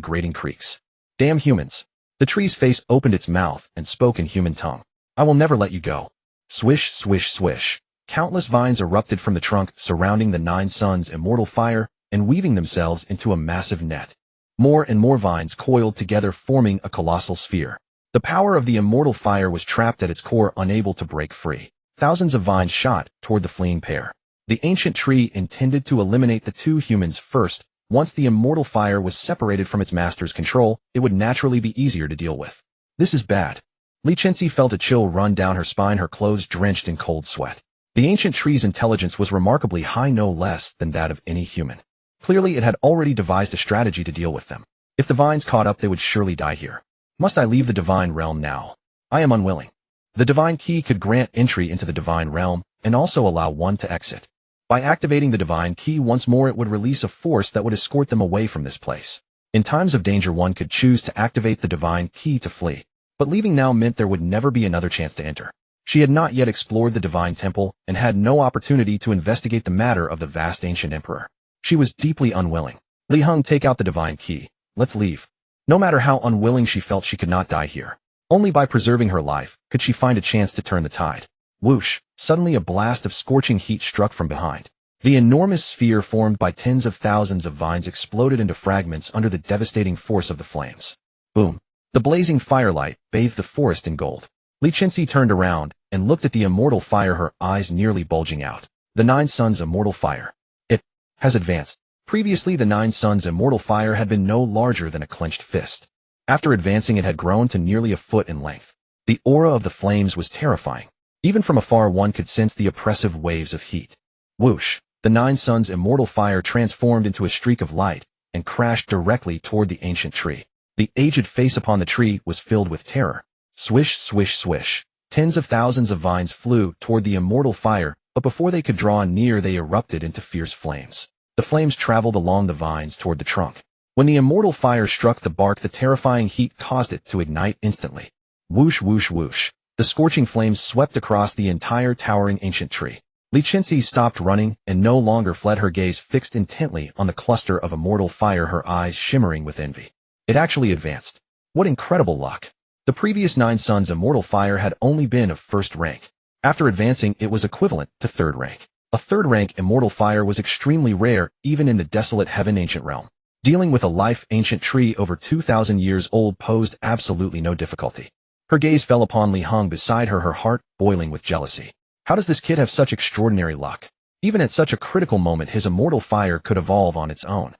grating creaks. Damn humans! The tree's face opened its mouth and spoke in human tongue. I will never let you go. Swish, swish, swish. Countless vines erupted from the trunk, surrounding the Nine Suns' immortal fire and weaving themselves into a massive net. More and more vines coiled together, forming a colossal sphere. The power of the immortal fire was trapped at its core, unable to break free. Thousands of vines shot toward the fleeing pair. The ancient tree intended to eliminate the two humans first. Once the immortal fire was separated from its master's control, it would naturally be easier to deal with. This is bad. Li Qinxi felt a chill run down her spine, her clothes drenched in cold sweat. The ancient tree's intelligence was remarkably high, no less than that of any human. Clearly, it had already devised a strategy to deal with them. If the vines caught up, they would surely die here. Must I leave the divine realm now? I am unwilling. The divine key could grant entry into the divine realm and also allow one to exit. By activating the divine key once more, it would release a force that would escort them away from this place. In times of danger, one could choose to activate the divine key to flee. But leaving now meant there would never be another chance to enter. She had not yet explored the divine temple and had no opportunity to investigate the matter of the vast ancient emperor. She was deeply unwilling. Li Heng, take out the divine key. Let's leave. No matter how unwilling she felt, she could not die here. Only by preserving her life could she find a chance to turn the tide. Whoosh! Suddenly a blast of scorching heat struck from behind. The enormous sphere formed by tens of thousands of vines exploded into fragments under the devastating force of the flames. Boom! The blazing firelight bathed the forest in gold. Li Qinxi turned around and looked at the immortal fire, her eyes nearly bulging out. The Nine Suns' immortal fire. It has advanced. Previously, the Nine Suns' immortal fire had been no larger than a clenched fist. After advancing, it had grown to nearly a foot in length. The aura of the flames was terrifying. Even from afar, one could sense the oppressive waves of heat. Whoosh! The Nine Suns' immortal fire transformed into a streak of light and crashed directly toward the ancient tree. The aged face upon the tree was filled with terror. Swish, swish, swish. Tens of thousands of vines flew toward the immortal fire, but before they could draw near, they erupted into fierce flames. The flames traveled along the vines toward the trunk. When the immortal fire struck the bark, the terrifying heat caused it to ignite instantly. Whoosh, whoosh, whoosh. The scorching flames swept across the entire towering ancient tree. Li Qinxi stopped running and no longer fled, her gaze fixed intently on the cluster of immortal fire, her eyes shimmering with envy. It actually advanced. What incredible luck! The previous Nine Suns' immortal fire had only been of first rank. After advancing, it was equivalent to third rank. A third rank immortal fire was extremely rare, even in the desolate heaven ancient realm. Dealing with a life ancient tree over 2,000 years old posed absolutely no difficulty. Her gaze fell upon Li Heng beside her, her heart boiling with jealousy. How does this kid have such extraordinary luck? Even at such a critical moment, his immortal fire could evolve on its own.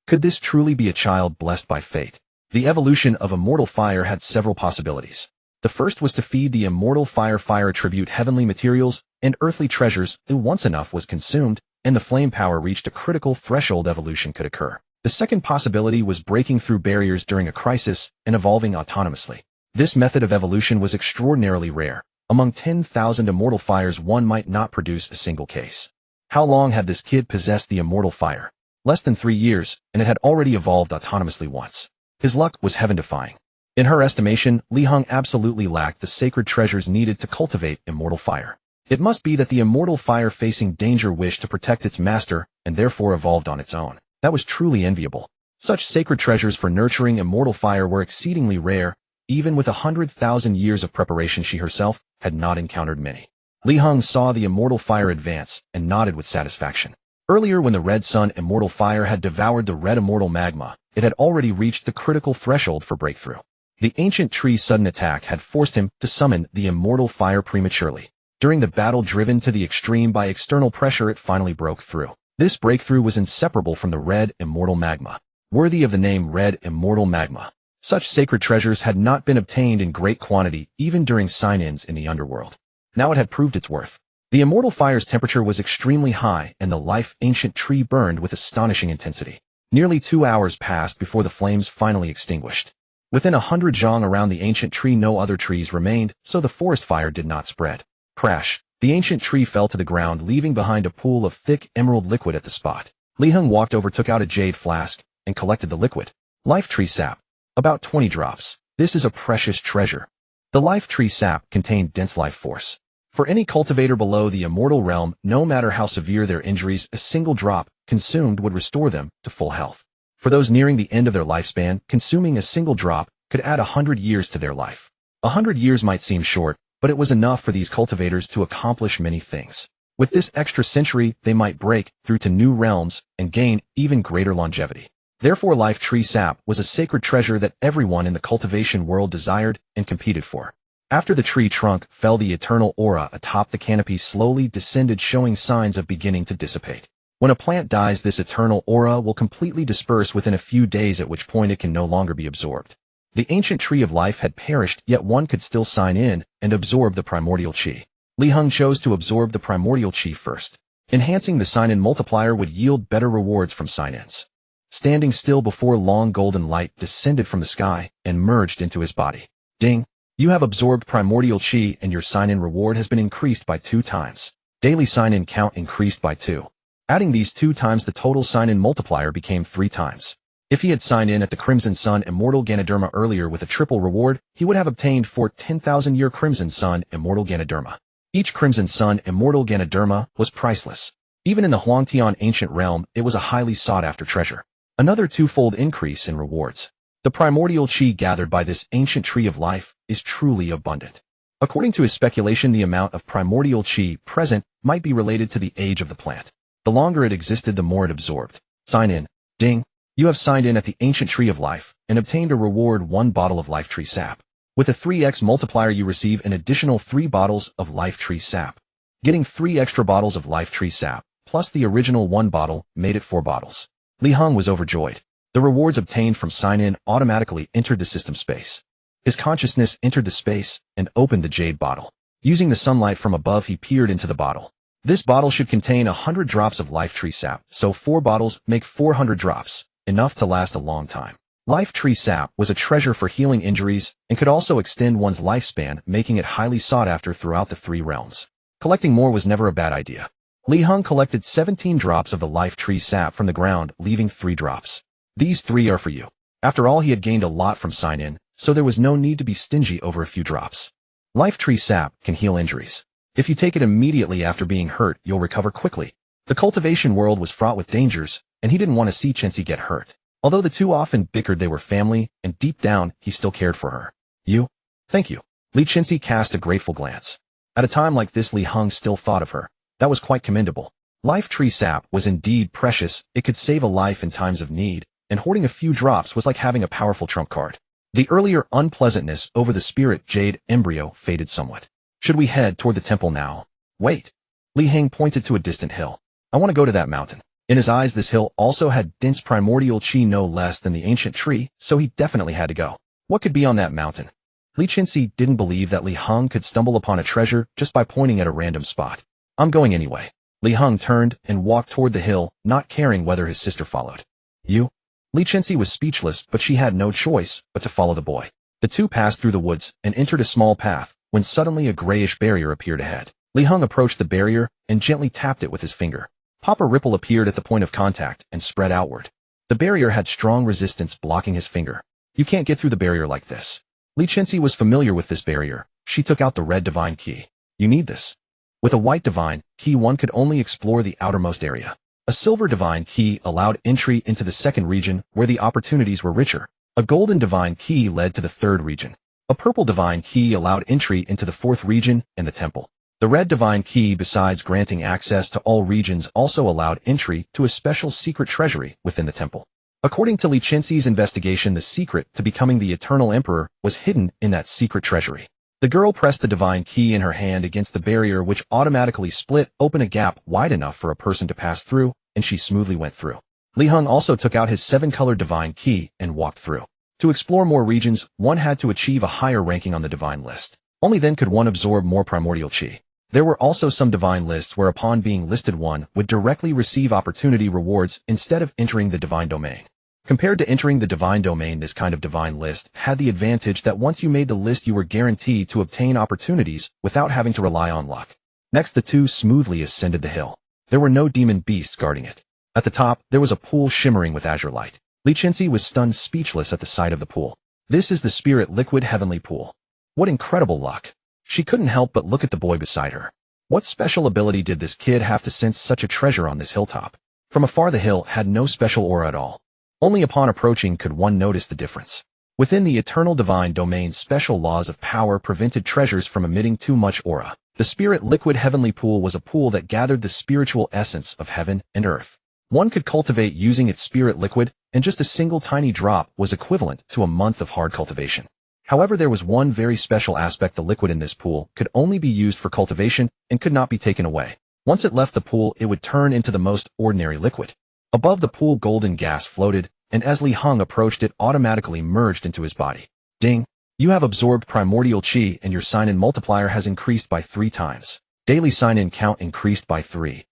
Could this truly be a child blessed by fate? The evolution of immortal fire had several possibilities. The first was to feed the immortal fire attribute heavenly materials and earthly treasures. Once enough was consumed and the flame power reached a critical threshold, evolution could occur. The second possibility was breaking through barriers during a crisis and evolving autonomously. This method of evolution was extraordinarily rare. Among 10,000 immortal fires, one might not produce a single case. How long had this kid possessed the immortal fire? Less than 3 years, and it had already evolved autonomously once. His luck was heaven-defying. In her estimation, Li Heng absolutely lacked the sacred treasures needed to cultivate immortal fire. It must be that the immortal fire facing danger wished to protect its master and therefore evolved on its own. That was truly enviable. Such sacred treasures for nurturing immortal fire were exceedingly rare. Even with 100,000 years of preparation, she herself had not encountered many. Li Heng saw the immortal fire advance and nodded with satisfaction. Earlier, when the red sun immortal fire had devoured the red immortal magma, it had already reached the critical threshold for breakthrough. The ancient tree's sudden attack had forced him to summon the immortal fire prematurely. During the battle driven to the extreme by external pressure, it finally broke through. This breakthrough was inseparable from the red immortal magma. Worthy of the name red immortal magma. Such sacred treasures had not been obtained in great quantity even during sign-ins in the Underworld. Now it had proved its worth. The immortal fire's temperature was extremely high, and the life-ancient tree burned with astonishing intensity. Nearly 2 hours passed before the flames finally extinguished. Within 100 zhang around the ancient tree, no other trees remained, so the forest fire did not spread. Crash! The ancient tree fell to the ground, leaving behind a pool of thick emerald liquid at the spot. Li Heng walked over, took out a jade flask, and collected the liquid. Life tree sap. About 20 drops. This is a precious treasure. The life tree sap contained dense life force. For any cultivator below the immortal realm, no matter how severe their injuries, a single drop consumed would restore them to full health. For those nearing the end of their lifespan, consuming a single drop could add 100 years to their life. 100 years might seem short, but it was enough for these cultivators to accomplish many things. With this extra century, they might break through to new realms and gain even greater longevity. Therefore, life tree sap was a sacred treasure that everyone in the cultivation world desired and competed for. After the tree trunk fell, the eternal aura atop the canopy slowly descended, showing signs of beginning to dissipate. When a plant dies, this eternal aura will completely disperse within a few days, at which point it can no longer be absorbed. The ancient tree of life had perished, yet one could still sign in and absorb the primordial chi. Li Heng chose to absorb the primordial chi first. Enhancing the sign-in multiplier would yield better rewards from sign-ins. Standing still before long, golden light descended from the sky and merged into his body. Ding! You have absorbed primordial chi, and your sign-in reward has been increased by 2 times. Daily sign-in count increased by 2. Adding these 2 times, the total sign-in multiplier became 3 times. If he had signed in at the Crimson Sun Immortal Ganoderma earlier with a triple reward, he would have obtained 4 10,000-year Crimson Sun Immortal Ganoderma. Each Crimson Sun Immortal Ganoderma was priceless. Even in the Huangtian ancient realm, it was a highly sought-after treasure. Another 2-fold increase in rewards. The primordial chi gathered by this ancient tree of life is truly abundant. According to his speculation, the amount of primordial chi present might be related to the age of the plant. The longer it existed, the more it absorbed. Sign in. Ding! You have signed in at the ancient tree of life and obtained a reward: 1 bottle of life tree sap. With a 3x multiplier, you receive an additional 3 bottles of life tree sap. Getting 3 extra bottles of life tree sap, plus the original 1 bottle, made it 4 bottles. Li Heng was overjoyed. The rewards obtained from sign-in automatically entered the system space. His consciousness entered the space and opened the jade bottle. Using the sunlight from above, he peered into the bottle. This bottle should contain 100 drops of life tree sap, so 4 bottles make 400 drops, enough to last a long time. Life tree sap was a treasure for healing injuries and could also extend one's lifespan, making it highly sought after throughout the 3 realms. Collecting more was never a bad idea. Li Heng collected 17 drops of the life tree sap from the ground, leaving 3 drops. These 3 are for you. After all, he had gained a lot from sign-in, so there was no need to be stingy over a few drops. Life tree sap can heal injuries. If you take it immediately after being hurt, you'll recover quickly. The cultivation world was fraught with dangers, and he didn't want to see Chenxi get hurt. Although the two often bickered, they were family, and deep down, he still cared for her. You? Thank you. Li Chenxi cast a grateful glance. At a time like this, Li Heng still thought of her. That was quite commendable. Life tree sap was indeed precious. It could save a life in times of need, and hoarding a few drops was like having a powerful trump card. The earlier unpleasantness over the spirit jade embryo faded somewhat. Should we head toward the temple now? Wait. Li Heng pointed to a distant hill. I want to go to that mountain. In his eyes, this hill also had dense primordial chi, no less than the ancient tree, so he definitely had to go. What could be on that mountain? Li Chenxi didn't believe that Li Heng could stumble upon a treasure just by pointing at a random spot. I'm going anyway. Li Heng turned and walked toward the hill, not caring whether his sister followed. You? Li Chenxi was speechless, but she had no choice but to follow the boy. The two passed through the woods and entered a small path, when suddenly a grayish barrier appeared ahead. Li Heng approached the barrier and gently tapped it with his finger. Pop, a ripple appeared at the point of contact and spread outward. The barrier had strong resistance blocking his finger. You can't get through the barrier like this. Li Chenxi was familiar with this barrier. She took out the red divine key. You need this. With a white divine key, one could only explore the outermost area. A silver divine key allowed entry into the second region, where the opportunities were richer. A golden divine key led to the third region. A purple divine key allowed entry into the fourth region and the temple. The red divine key, besides granting access to all regions, also allowed entry to a special secret treasury within the temple. According to Li Chenxi's investigation, the secret to becoming the Eternal Emperor was hidden in that secret treasury. The girl pressed the divine key in her hand against the barrier, which automatically split open a gap wide enough for a person to pass through, and she smoothly went through. Li Heng also took out his 7-colored divine key and walked through. To explore more regions, one had to achieve a higher ranking on the divine list. Only then could one absorb more primordial chi. There were also some divine lists where upon being listed one would directly receive opportunity rewards instead of entering the divine domain. Compared to entering the divine domain, this kind of divine list had the advantage that once you made the list you were guaranteed to obtain opportunities without having to rely on luck. Next, the two smoothly ascended the hill. There were no demon beasts guarding it. At the top, there was a pool shimmering with azure light. Li Chenxi was stunned speechless at the sight of the pool. This is the spirit liquid heavenly pool. What incredible luck. She couldn't help but look at the boy beside her. What special ability did this kid have to sense such a treasure on this hilltop? From afar, the hill had no special aura at all. Only upon approaching could one notice the difference. Within the eternal divine domain, special laws of power prevented treasures from emitting too much aura. The spirit liquid heavenly pool was a pool that gathered the spiritual essence of heaven and earth. One could cultivate using its spirit liquid, and just a single tiny drop was equivalent to a month of hard cultivation. However, there was one very special aspect: the liquid in this pool could only be used for cultivation and could not be taken away. Once it left the pool, it would turn into the most ordinary liquid. Above the pool, golden gas floated, and as Li Heng approached, it automatically merged into his body. Ding! You have absorbed primordial chi, and your sign-in multiplier has increased by 3 times. Daily sign-in count increased by 3.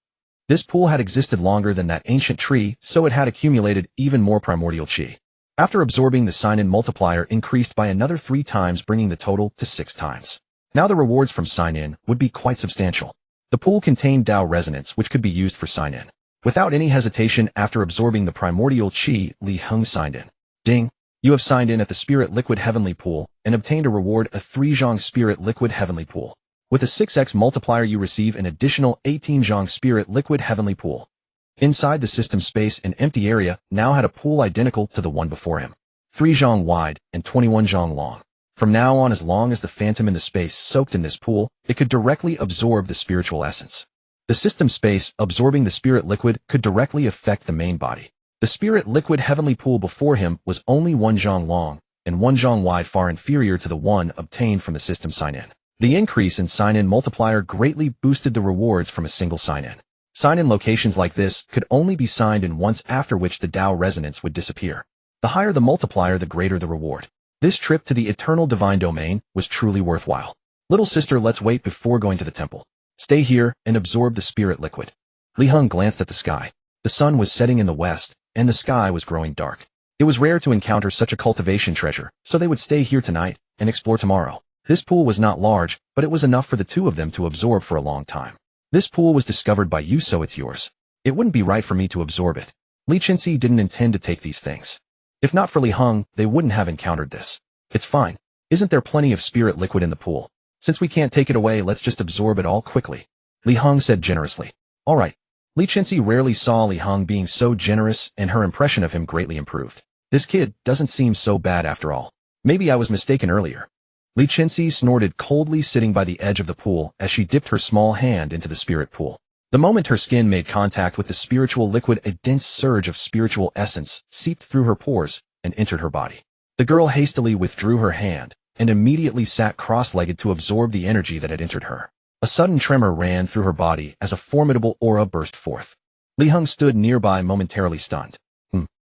This pool had existed longer than that ancient tree, so it had accumulated even more primordial chi. After absorbing, the sign-in multiplier increased by another 3 times, bringing the total to 6 times. Now the rewards from sign-in would be quite substantial. The pool contained Tao resonance, which could be used for sign-in. Without any hesitation, after absorbing the primordial chi, Li Heng signed in. Ding! You have signed in at the Spirit Liquid Heavenly Pool and obtained a reward, a 3 Zhang Spirit Liquid Heavenly Pool. With a 6x multiplier, you receive an additional 18 Zhang Spirit Liquid Heavenly Pool. Inside the system space, an empty area now had a pool identical to the one before him. 3 Zhang wide and 21 Zhang long. From now on, as long as the phantom in the space soaked in this pool, it could directly absorb the spiritual essence. The system space absorbing the spirit liquid could directly affect the main body. The spirit liquid heavenly pool before him was only 1 Zhang long and 1 Zhang wide, far inferior to the one obtained from the system sign-in. The increase in sign-in multiplier greatly boosted the rewards from a single sign-in. Sign-in locations like this could only be signed in once, after which the Tao resonance would disappear. The higher the multiplier, the greater the reward. This trip to the eternal divine domain was truly worthwhile. Little sister, let's wait before going to the temple. Stay here and absorb the spirit liquid. Li Heng glanced at the sky. The sun was setting in the west, and the sky was growing dark. It was rare to encounter such a cultivation treasure, so they would stay here tonight and explore tomorrow. This pool was not large, but it was enough for the two of them to absorb for a long time. This pool was discovered by you, so it's yours. It wouldn't be right for me to absorb it. Li Chenxi didn't intend to take these things. If not for Li Heng, they wouldn't have encountered this. It's fine. Isn't there plenty of spirit liquid in the pool? Since we can't take it away, let's just absorb it all quickly. Li Heng said generously. All right. Li Chenxi rarely saw Li Heng being so generous, and her impression of him greatly improved. This kid doesn't seem so bad after all. Maybe I was mistaken earlier. Li Chenxi snorted coldly, sitting by the edge of the pool as she dipped her small hand into the spirit pool. The moment her skin made contact with the spiritual liquid, a dense surge of spiritual essence seeped through her pores and entered her body. The girl hastily withdrew her hand and immediately sat cross-legged to absorb the energy that had entered her. A sudden tremor ran through her body as a formidable aura burst forth. Li Heng stood nearby, momentarily stunned.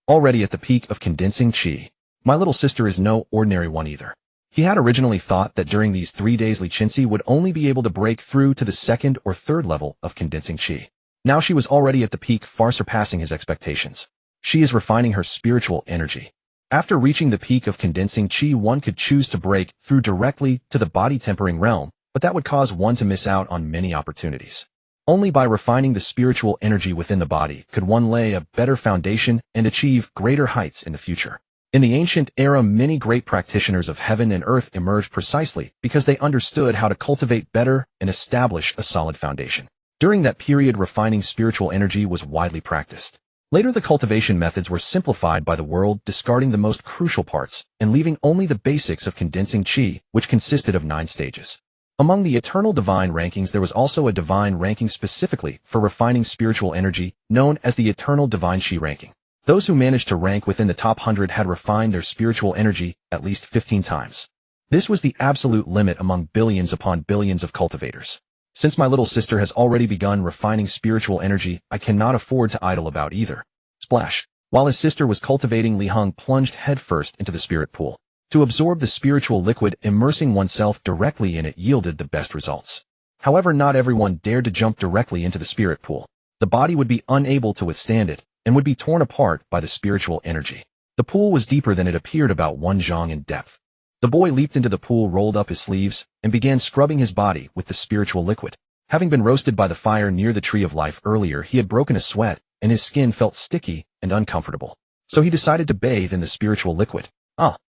Already at the peak of condensing chi. My little sister is no ordinary one either. He had originally thought that during these 3 days Li Chenxi would only be able to break through to the 2nd or 3rd level of condensing chi. Now she was already at the peak, far surpassing his expectations. She is refining her spiritual energy. After reaching the peak of condensing chi, one could choose to break through directly to the body tempering realm, but that would cause one to miss out on many opportunities. Only by refining the spiritual energy within the body could one lay a better foundation and achieve greater heights in the future. In the ancient era, many great practitioners of heaven and earth emerged precisely because they understood how to cultivate better and establish a solid foundation. During that period, refining spiritual energy was widely practiced. Later, the cultivation methods were simplified by the world, discarding the most crucial parts and leaving only the basics of condensing qi, which consisted of 9 stages. Among the eternal divine rankings, there was also a divine ranking specifically for refining spiritual energy, known as the Eternal Divine Qi ranking. Those who managed to rank within the top 100 had refined their spiritual energy at least 15 times. This was the absolute limit among billions upon billions of cultivators. Since my little sister has already begun refining spiritual energy, I cannot afford to idle about either. Splash. While his sister was cultivating, Heng plunged headfirst into the spirit pool. To absorb the spiritual liquid, immersing oneself directly in it yielded the best results. However, not everyone dared to jump directly into the spirit pool. The body would be unable to withstand it, and would be torn apart by the spiritual energy. The pool was deeper than it appeared, about 1 zhang in depth. The boy leaped into the pool, rolled up his sleeves, and began scrubbing his body with the spiritual liquid. Having been roasted by the fire near the tree of life earlier, he had broken a sweat, and his skin felt sticky and uncomfortable. So he decided to bathe in the spiritual liquid.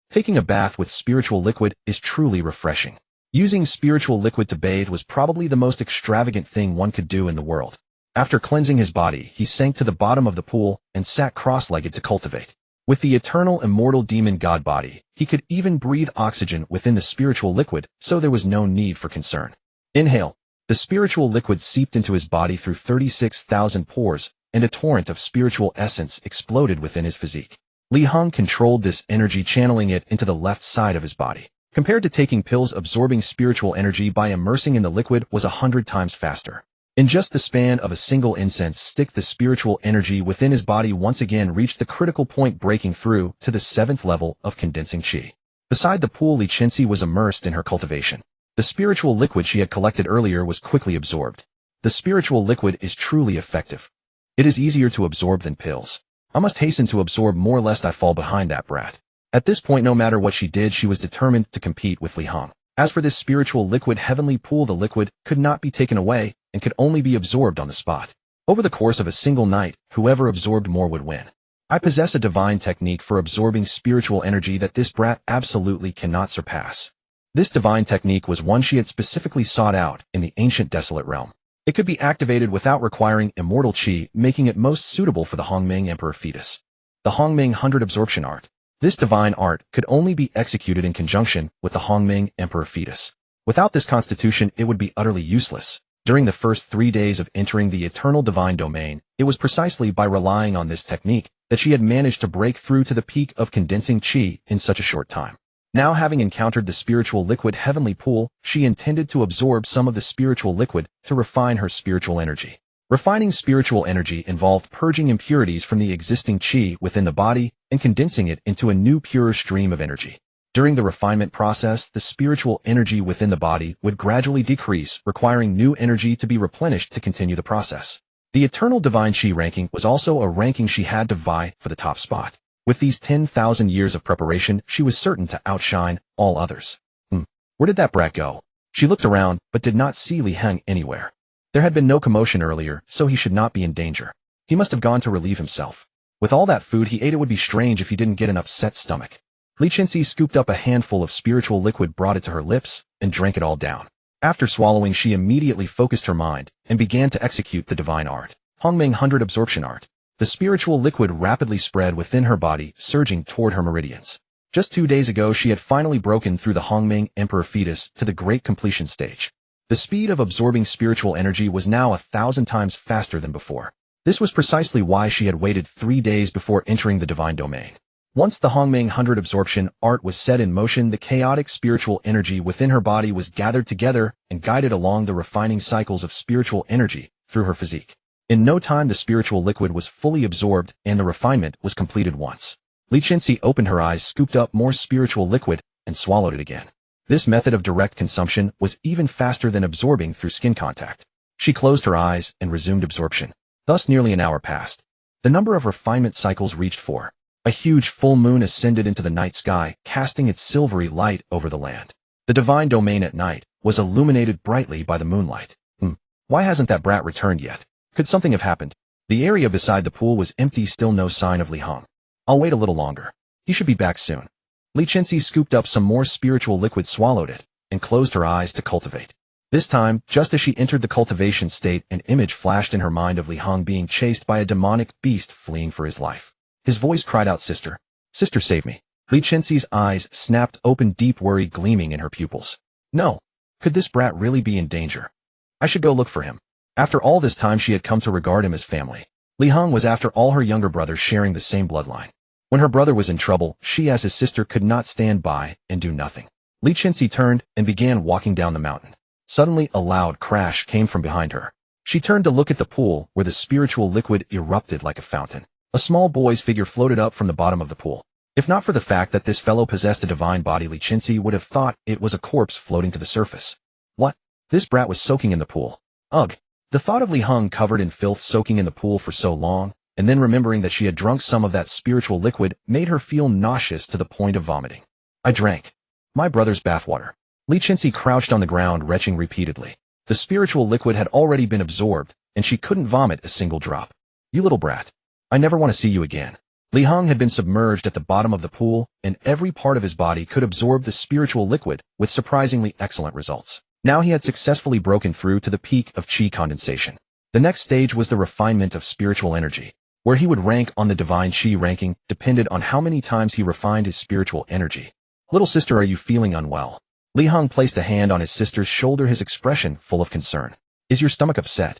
Taking a bath with spiritual liquid is truly refreshing. Using spiritual liquid to bathe was probably the most extravagant thing one could do in the world. After cleansing his body, he sank to the bottom of the pool and sat cross-legged to cultivate. With the Eternal Immortal Demon Body, he could even breathe oxygen within the spiritual liquid, so there was no need for concern. Inhale. The spiritual liquid seeped into his body through 36,000 pores, and a torrent of spiritual essence exploded within his physique. Heng controlled this energy, channeling it into the left side of his body. Compared to taking pills, absorbing spiritual energy by immersing in the liquid was 100 times faster. In just the span of a single incense stick, the spiritual energy within his body once again reached the critical point, breaking through to the 7th level of condensing qi. Beside the pool, Li Chenxi was immersed in her cultivation. The spiritual liquid she had collected earlier was quickly absorbed. The spiritual liquid is truly effective. It is easier to absorb than pills. I must hasten to absorb more lest I fall behind that brat. At this point, no matter what she did, she was determined to compete with Heng. As for this spiritual liquid heavenly pool, the liquid could not be taken away and could only be absorbed on the spot. Over the course of a single night, whoever absorbed more would win. I possess a divine technique for absorbing spiritual energy that this brat absolutely cannot surpass. This divine technique was one she had specifically sought out in the ancient desolate realm. It could be activated without requiring immortal qi, making it most suitable for the Hongming Emperor fetus. The Hongming 100 Absorption Art. This divine art could only be executed in conjunction with the Hongming Emperor fetus. Without this constitution, it would be utterly useless. During the first 3 days of entering the eternal divine domain, it was precisely by relying on this technique that she had managed to break through to the peak of condensing qi in such a short time. Now, having encountered the spiritual liquid heavenly pool, she intended to absorb some of the spiritual liquid to refine her spiritual energy. Refining spiritual energy involved purging impurities from the existing qi within the body and condensing it into a new purer stream of energy. During the refinement process, the spiritual energy within the body would gradually decrease, requiring new energy to be replenished to continue the process. The Eternal Divine Qi ranking was also a ranking she had to vie for the top spot. With these 10,000 years of preparation, she was certain to outshine all others. Where did that brat go? She looked around, but did not see Heng anywhere. There had been no commotion earlier, so he should not be in danger. He must have gone to relieve himself. With all that food he ate, it would be strange if he didn't get an upset stomach. Li Chenxi scooped up a handful of spiritual liquid, brought it to her lips, and drank it all down. After swallowing, she immediately focused her mind and began to execute the divine art. Hongming 100 Absorption Art. The spiritual liquid rapidly spread within her body, surging toward her meridians. Just 2 days ago, she had finally broken through the Hongming Emperor fetus to the great completion stage. The speed of absorbing spiritual energy was now 1,000 times faster than before. This was precisely why she had waited 3 days before entering the divine domain. Once the Hongming 100 Absorption Art was set in motion, the chaotic spiritual energy within her body was gathered together and guided along the refining cycles of spiritual energy through her physique. In no time, the spiritual liquid was fully absorbed and the refinement was completed once. Li Chenxi opened her eyes, scooped up more spiritual liquid, and swallowed it again. This method of direct consumption was even faster than absorbing through skin contact. She closed her eyes and resumed absorption. Thus nearly an hour passed. The number of refinement cycles reached 4. A huge full moon ascended into the night sky, casting its silvery light over the land. The divine domain at night was illuminated brightly by the moonlight. Why hasn't that brat returned yet? Could something have happened? The area beside the pool was empty, still no sign of Heng. I'll wait a little longer. He should be back soon. Li Chenxi scooped up some more spiritual liquid, swallowed it, and closed her eyes to cultivate. This time, just as she entered the cultivation state, an image flashed in her mind of Li Heng being chased by a demonic beast fleeing for his life. His voice cried out, "Sister! Sister, save me!" Li Chenxi's eyes snapped open, deep worry gleaming in her pupils. No! Could this brat really be in danger? I should go look for him. After all this time she had come to regard him as family. Li Heng was, after all, her younger brother, sharing the same bloodline. When her brother was in trouble, she as his sister could not stand by and do nothing. Li Chenxi turned and began walking down the mountain. Suddenly a loud crash came from behind her. She turned to look at the pool where the spiritual liquid erupted like a fountain. A small boy's figure floated up from the bottom of the pool. If not for the fact that this fellow possessed a divine body, Li Chenxi would have thought it was a corpse floating to the surface. What? This brat was soaking in the pool. Ugh! The thought of Li Heng covered in filth soaking in the pool for so long, and then remembering that she had drunk some of that spiritual liquid, made her feel nauseous to the point of vomiting. I drank my brother's bathwater. Li Chenxi crouched on the ground, retching repeatedly. The spiritual liquid had already been absorbed, and she couldn't vomit a single drop. You little brat. I never want to see you again. Li Heng had been submerged at the bottom of the pool, and every part of his body could absorb the spiritual liquid with surprisingly excellent results. Now he had successfully broken through to the peak of qi condensation. The next stage was the refinement of spiritual energy. Where he would rank on the divine qi ranking depended on how many times he refined his spiritual energy. Little sister, are you feeling unwell? Li Heng placed a hand on his sister's shoulder, his expression full of concern. Is your stomach upset?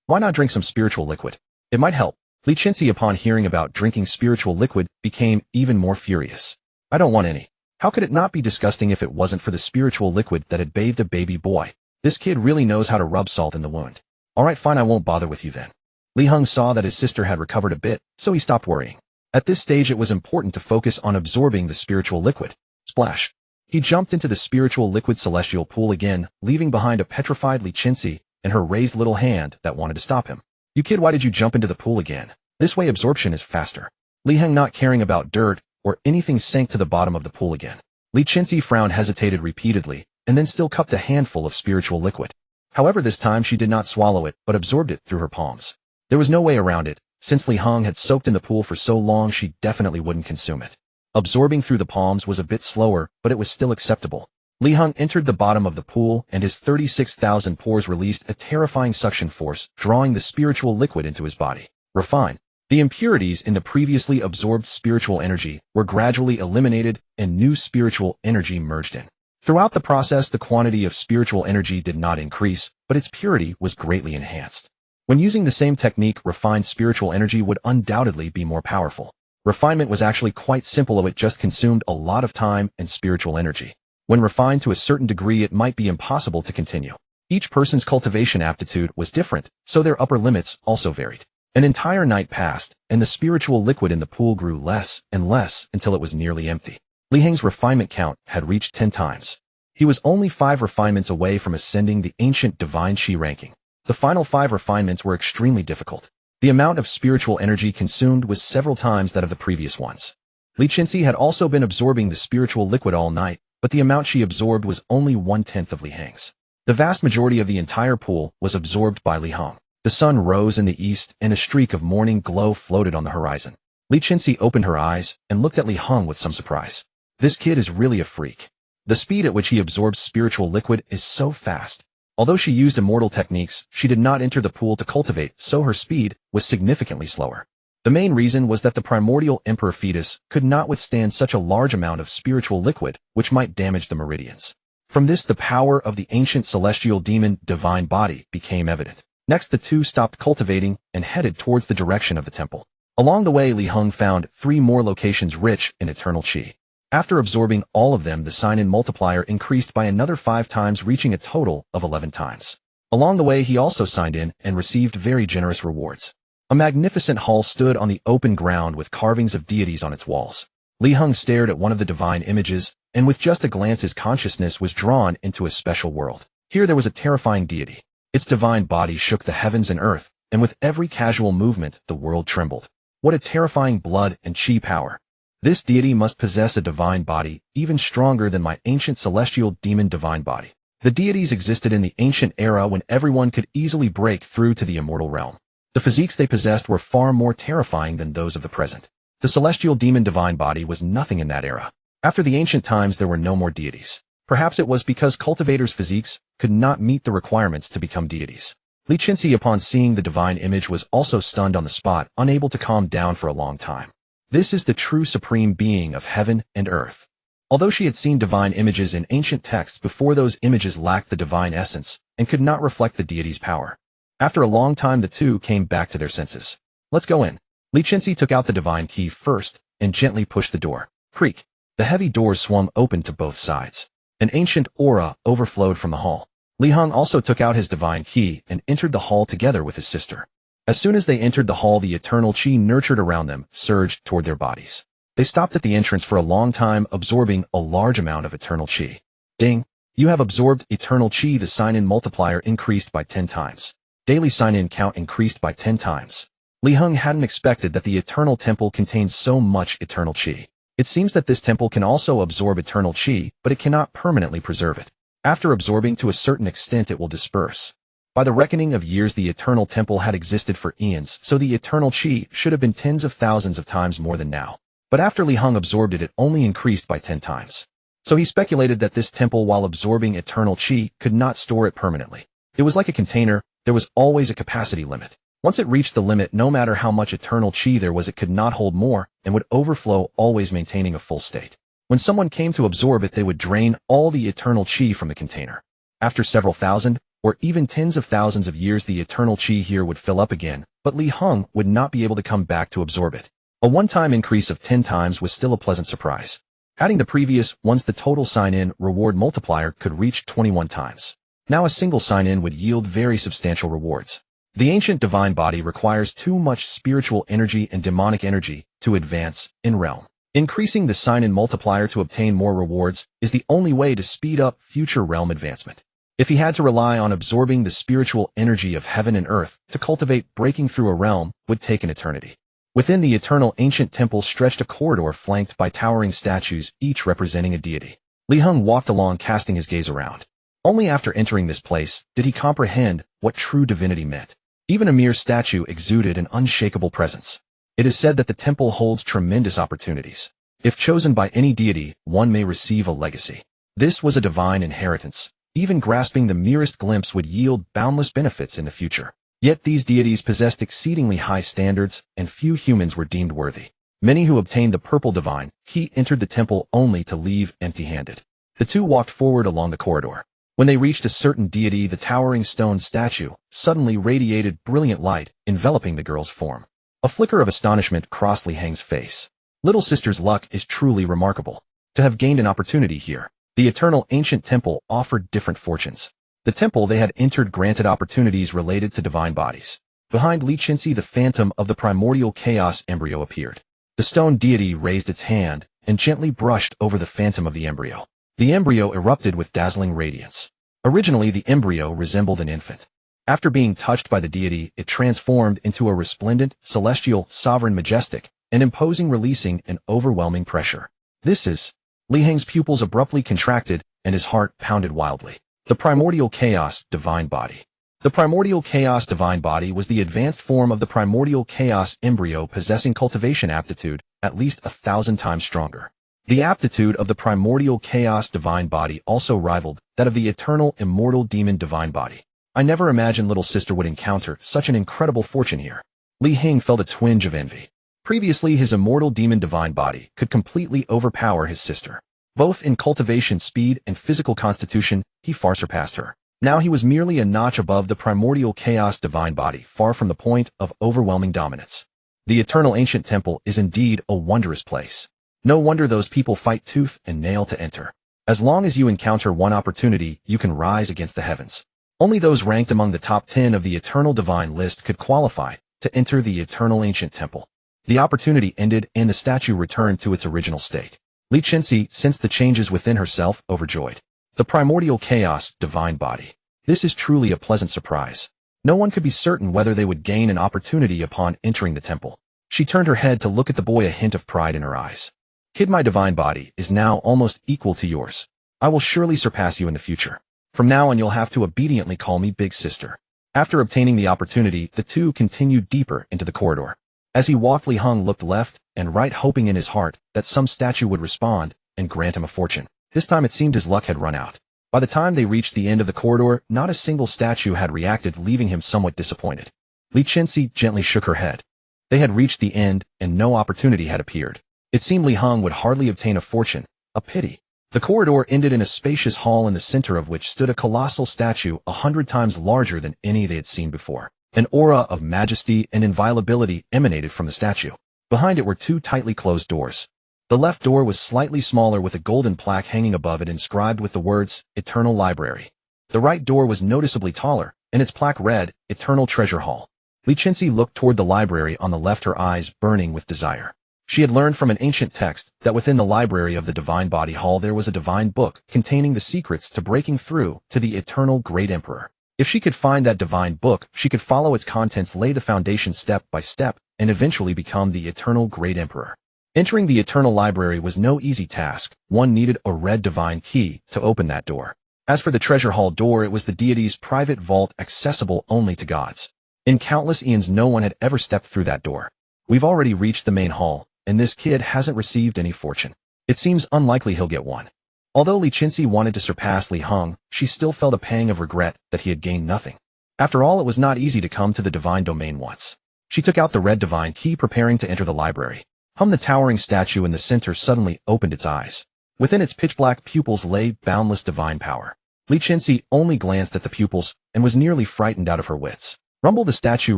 Why not drink some spiritual liquid? It might help. Li Chenxi, upon hearing about drinking spiritual liquid, became even more furious. I don't want any. How could it not be disgusting if it wasn't for the spiritual liquid that had bathed a baby boy? This kid really knows how to rub salt in the wound. Alright, fine, I won't bother with you then. Li Heng saw that his sister had recovered a bit, so he stopped worrying. At this stage it was important to focus on absorbing the spiritual liquid. Splash! He jumped into the spiritual liquid celestial pool again, leaving behind a petrified Li Chenxi and her raised little hand that wanted to stop him. You kid, why did you jump into the pool again? This way absorption is faster. Li Heng, not caring about dirt or anything, sank to the bottom of the pool again. Li Chenxi frowned, hesitated repeatedly, and then still cupped a handful of spiritual liquid. However, this time she did not swallow it, but absorbed it through her palms. There was no way around it. Since Li Heng had soaked in the pool for so long, she definitely wouldn't consume it. Absorbing through the palms was a bit slower, but it was still acceptable. Li Heng entered the bottom of the pool, and his 36,000 pores released a terrifying suction force, drawing the spiritual liquid into his body. Refine. The impurities in the previously absorbed spiritual energy were gradually eliminated, and new spiritual energy merged in. Throughout the process, the quantity of spiritual energy did not increase, but its purity was greatly enhanced. When using the same technique, refined spiritual energy would undoubtedly be more powerful. Refinement was actually quite simple, it just consumed a lot of time and spiritual energy. When refined to a certain degree, it might be impossible to continue. Each person's cultivation aptitude was different, so their upper limits also varied. An entire night passed, and the spiritual liquid in the pool grew less and less until it was nearly empty. Li Heng's refinement count had reached 10 times. He was only 5 refinements away from ascending the ancient divine qi ranking. The final 5 refinements were extremely difficult. The amount of spiritual energy consumed was several times that of the previous ones. Li Chenxi had also been absorbing the spiritual liquid all night, but the amount she absorbed was only 1/10 of Li Heng's. The vast majority of the entire pool was absorbed by Li Heng. The sun rose in the east, and a streak of morning glow floated on the horizon. Li Chenxi opened her eyes and looked at Li Heng with some surprise. This kid is really a freak. The speed at which he absorbs spiritual liquid is so fast. Although she used immortal techniques, she did not enter the pool to cultivate, so her speed was significantly slower. The main reason was that the primordial emperor fetus could not withstand such a large amount of spiritual liquid, which might damage the meridians. From this, the power of the ancient celestial demon divine body became evident. Next, the two stopped cultivating and headed towards the direction of the temple. Along the way, Li Heng found 3 more locations rich in eternal qi. After absorbing all of them, the sign-in multiplier increased by another 5 times, reaching a total of 11 times. Along the way, he also signed in and received very generous rewards. A magnificent hall stood on the open ground with carvings of deities on its walls. Li Heng stared at one of the divine images, and with just a glance his consciousness was drawn into a special world. Here there was a terrifying deity. Its divine body shook the heavens and earth, and with every casual movement the world trembled. What a terrifying blood and qi power. This deity must possess a divine body, even stronger than my ancient celestial demon divine body. The deities existed in the ancient era when everyone could easily break through to the immortal realm. The physiques they possessed were far more terrifying than those of the present. The celestial demon divine body was nothing in that era. After the ancient times there were no more deities. Perhaps it was because cultivators' physiques could not meet the requirements to become deities. Li Qinxi upon seeing the divine image was also stunned on the spot, unable to calm down for a long time. This is the true supreme being of heaven and earth. Although she had seen divine images in ancient texts before, those images lacked the divine essence and could not reflect the deity's power. After a long time the two came back to their senses. Let's go in. Li Qinxi took out the divine key first and gently pushed the door. Creak. The heavy doors swung open to both sides. An ancient aura overflowed from the hall. Li Heng also took out his divine key and entered the hall together with his sister. As soon as they entered the hall, the eternal qi nurtured around them surged toward their bodies. They stopped at the entrance for a long time, absorbing a large amount of eternal qi. Ding! You have absorbed eternal qi. The sign-in multiplier increased by 10 times. Daily sign-in count increased by 10 times. Li Heng hadn't expected that the eternal temple contains so much eternal qi. It seems that this temple can also absorb eternal qi, but it cannot permanently preserve it. After absorbing to a certain extent, it will disperse. By the reckoning of years, the eternal temple had existed for eons, so the eternal qi should have been tens of thousands of times more than now. But after Li Heng absorbed it, it only increased by 10 times. So he speculated that this temple, while absorbing eternal qi, could not store it permanently. It was like a container. There was always a capacity limit. Once it reached the limit, no matter how much eternal qi there was, it could not hold more and would overflow, always maintaining a full state. When someone came to absorb it, they would drain all the eternal qi from the container. After several thousand, or even tens of thousands of years, the eternal qi here would fill up again, but Li Heng would not be able to come back to absorb it. A one-time increase of 10 times was still a pleasant surprise. Adding the previous ones, the total sign-in reward multiplier could reach 21 times. Now a single sign-in would yield very substantial rewards. The ancient divine body requires too much spiritual energy and demonic energy to advance in realm. Increasing the sign-in multiplier to obtain more rewards is the only way to speed up future realm advancement. If he had to rely on absorbing the spiritual energy of heaven and earth to cultivate breaking through a realm, would take an eternity. Within the eternal ancient temple stretched a corridor flanked by towering statues, each representing a deity. Li Heng walked along, casting his gaze around. Only after entering this place did he comprehend what true divinity meant. Even a mere statue exuded an unshakable presence. It is said that the temple holds tremendous opportunities. If chosen by any deity, one may receive a legacy. This was a divine inheritance. Even grasping the merest glimpse would yield boundless benefits in the future. Yet these deities possessed exceedingly high standards, and few humans were deemed worthy. Many who obtained the purple divine key entered the temple only to leave empty-handed. The two walked forward along the corridor. When they reached a certain deity, the towering stone statue suddenly radiated brilliant light, enveloping the girl's form. A flicker of astonishment crossed Li Heng's face. Little sister's luck is truly remarkable. To have gained an opportunity here, the eternal ancient temple offered different fortunes. The temple they had entered granted opportunities related to divine bodies. Behind Li Qinxi, the phantom of the primordial chaos embryo appeared. The stone deity raised its hand and gently brushed over the phantom of the embryo. The embryo erupted with dazzling radiance. Originally, the embryo resembled an infant. After being touched by the deity, it transformed into a resplendent, celestial, sovereign, majestic, and imposing, releasing an overwhelming pressure. This is... Li Heng's pupils abruptly contracted, and his heart pounded wildly. The primordial chaos divine body. The primordial chaos divine body was the advanced form of the primordial chaos embryo, possessing cultivation aptitude at least 1,000 times stronger. The aptitude of the primordial chaos divine body also rivaled that of the eternal immortal demon divine body. I never imagined little sister would encounter such an incredible fortune here. Li Heng felt a twinge of envy. Previously, his immortal demon divine body could completely overpower his sister. Both in cultivation speed and physical constitution, he far surpassed her. Now he was merely a notch above the primordial chaos divine body, far from the point of overwhelming dominance. The eternal ancient temple is indeed a wondrous place. No wonder those people fight tooth and nail to enter. As long as you encounter one opportunity, you can rise against the heavens. Only those ranked among the top 10 of the eternal divine list could qualify to enter the eternal ancient temple. The opportunity ended and the statue returned to its original state. Li Qinxi sensed the changes within herself, overjoyed. The primordial chaos divine body. This is truly a pleasant surprise. No one could be certain whether they would gain an opportunity upon entering the temple. She turned her head to look at the boy, a hint of pride in her eyes. Kid, my divine body is now almost equal to yours. I will surely surpass you in the future. From now on, you'll have to obediently call me big sister. After obtaining the opportunity, the two continued deeper into the corridor. As he walked, Li Heng looked left and right, hoping in his heart that some statue would respond and grant him a fortune. This time it seemed his luck had run out. By the time they reached the end of the corridor, not a single statue had reacted, leaving him somewhat disappointed. Li Chenxi gently shook her head. They had reached the end, and no opportunity had appeared. It seemed Li Heng would hardly obtain a fortune. A pity. The corridor ended in a spacious hall, in the center of which stood a colossal statue 100 times larger than any they had seen before. An aura of majesty and inviolability emanated from the statue. Behind it were two tightly closed doors. The left door was slightly smaller, with a golden plaque hanging above it inscribed with the words, Eternal Library. The right door was noticeably taller, and its plaque read, Eternal Treasure Hall. Li Chenxi looked toward the library on the left, her eyes burning with desire. She had learned from an ancient text that within the library of the Divine Body Hall there was a divine book containing the secrets to breaking through to the Eternal Great Emperor. If she could find that divine book, she could follow its contents, lay the foundation step by step, and eventually become the Eternal Great Emperor. Entering the Eternal Library was no easy task. One needed a red divine key to open that door. As for the treasure hall door, it was the deity's private vault, accessible only to gods. In countless eons, no one had ever stepped through that door. We've already reached the main hall, and this kid hasn't received any fortune. It seems unlikely he'll get one. Although Li Chenxi wanted to surpass Li Heng, she still felt a pang of regret that he had gained nothing. After all, it was not easy to come to the divine domain once. She took out the red divine key, preparing to enter the library. The towering statue in the center suddenly opened its eyes. Within its pitch-black pupils lay boundless divine power. Li Chenxi only glanced at the pupils and was nearly frightened out of her wits. Rumble, the statue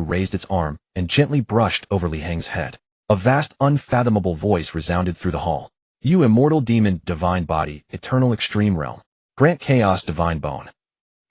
raised its arm and gently brushed over Li Heng's head. A vast, unfathomable voice resounded through the hall. You immortal demon, divine body, eternal extreme realm. Grant chaos, divine bone.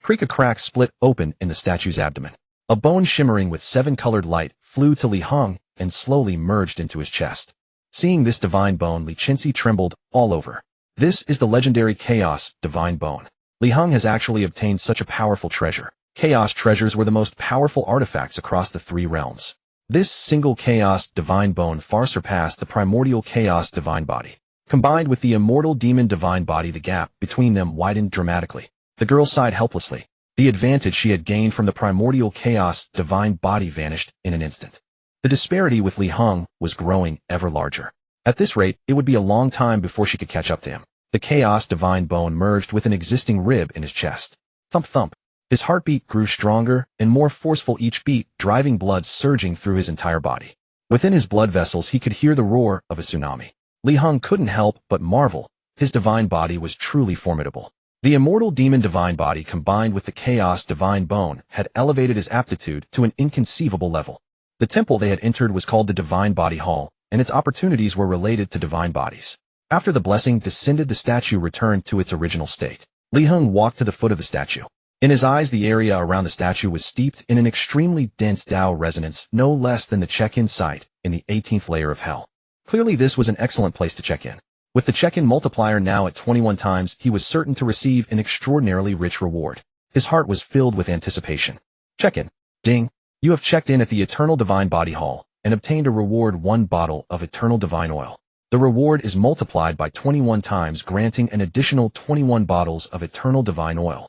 Creak, a crack split open in the statue's abdomen. A bone shimmering with 7-colored light flew to Li Heng and slowly merged into his chest. Seeing this divine bone, Li Chenxi trembled all over. This is the legendary chaos, divine bone. Li Heng has actually obtained such a powerful treasure. Chaos treasures were the most powerful artifacts across the 3 realms. This single chaos divine bone far surpassed the primordial chaos divine body. Combined with the immortal demon divine body, the gap between them widened dramatically. The girl sighed helplessly. The advantage she had gained from the primordial chaos divine body vanished in an instant. The disparity with Li Heng was growing ever larger. At this rate, it would be a long time before she could catch up to him. The chaos divine bone merged with an existing rib in his chest. Thump thump. His heartbeat grew stronger and more forceful each beat, driving blood surging through his entire body. Within his blood vessels he could hear the roar of a tsunami. Li Heng couldn't help but marvel. His divine body was truly formidable. The immortal demon divine body combined with the chaos divine bone had elevated his aptitude to an inconceivable level. The temple they had entered was called the Divine Body Hall, and its opportunities were related to divine bodies. After the blessing descended, the statue returned to its original state. Li Heng walked to the foot of the statue. In his eyes, the area around the statue was steeped in an extremely dense Tao resonance, no less than the check-in site in the 18th layer of hell. Clearly this was an excellent place to check in. With the check-in multiplier now at 21 times, he was certain to receive an extraordinarily rich reward. His heart was filled with anticipation. Check-in. Ding. You have checked in at the Eternal Divine Body Hall and obtained a reward, 1 bottle of Eternal Divine Oil. The reward is multiplied by 21 times, granting an additional 21 bottles of Eternal Divine Oil.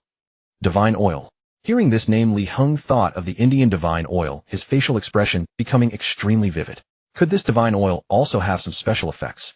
Divine Oil. Hearing this name, Li Heng thought of the Indian divine oil, his facial expression becoming extremely vivid. Could this divine oil also have some special effects?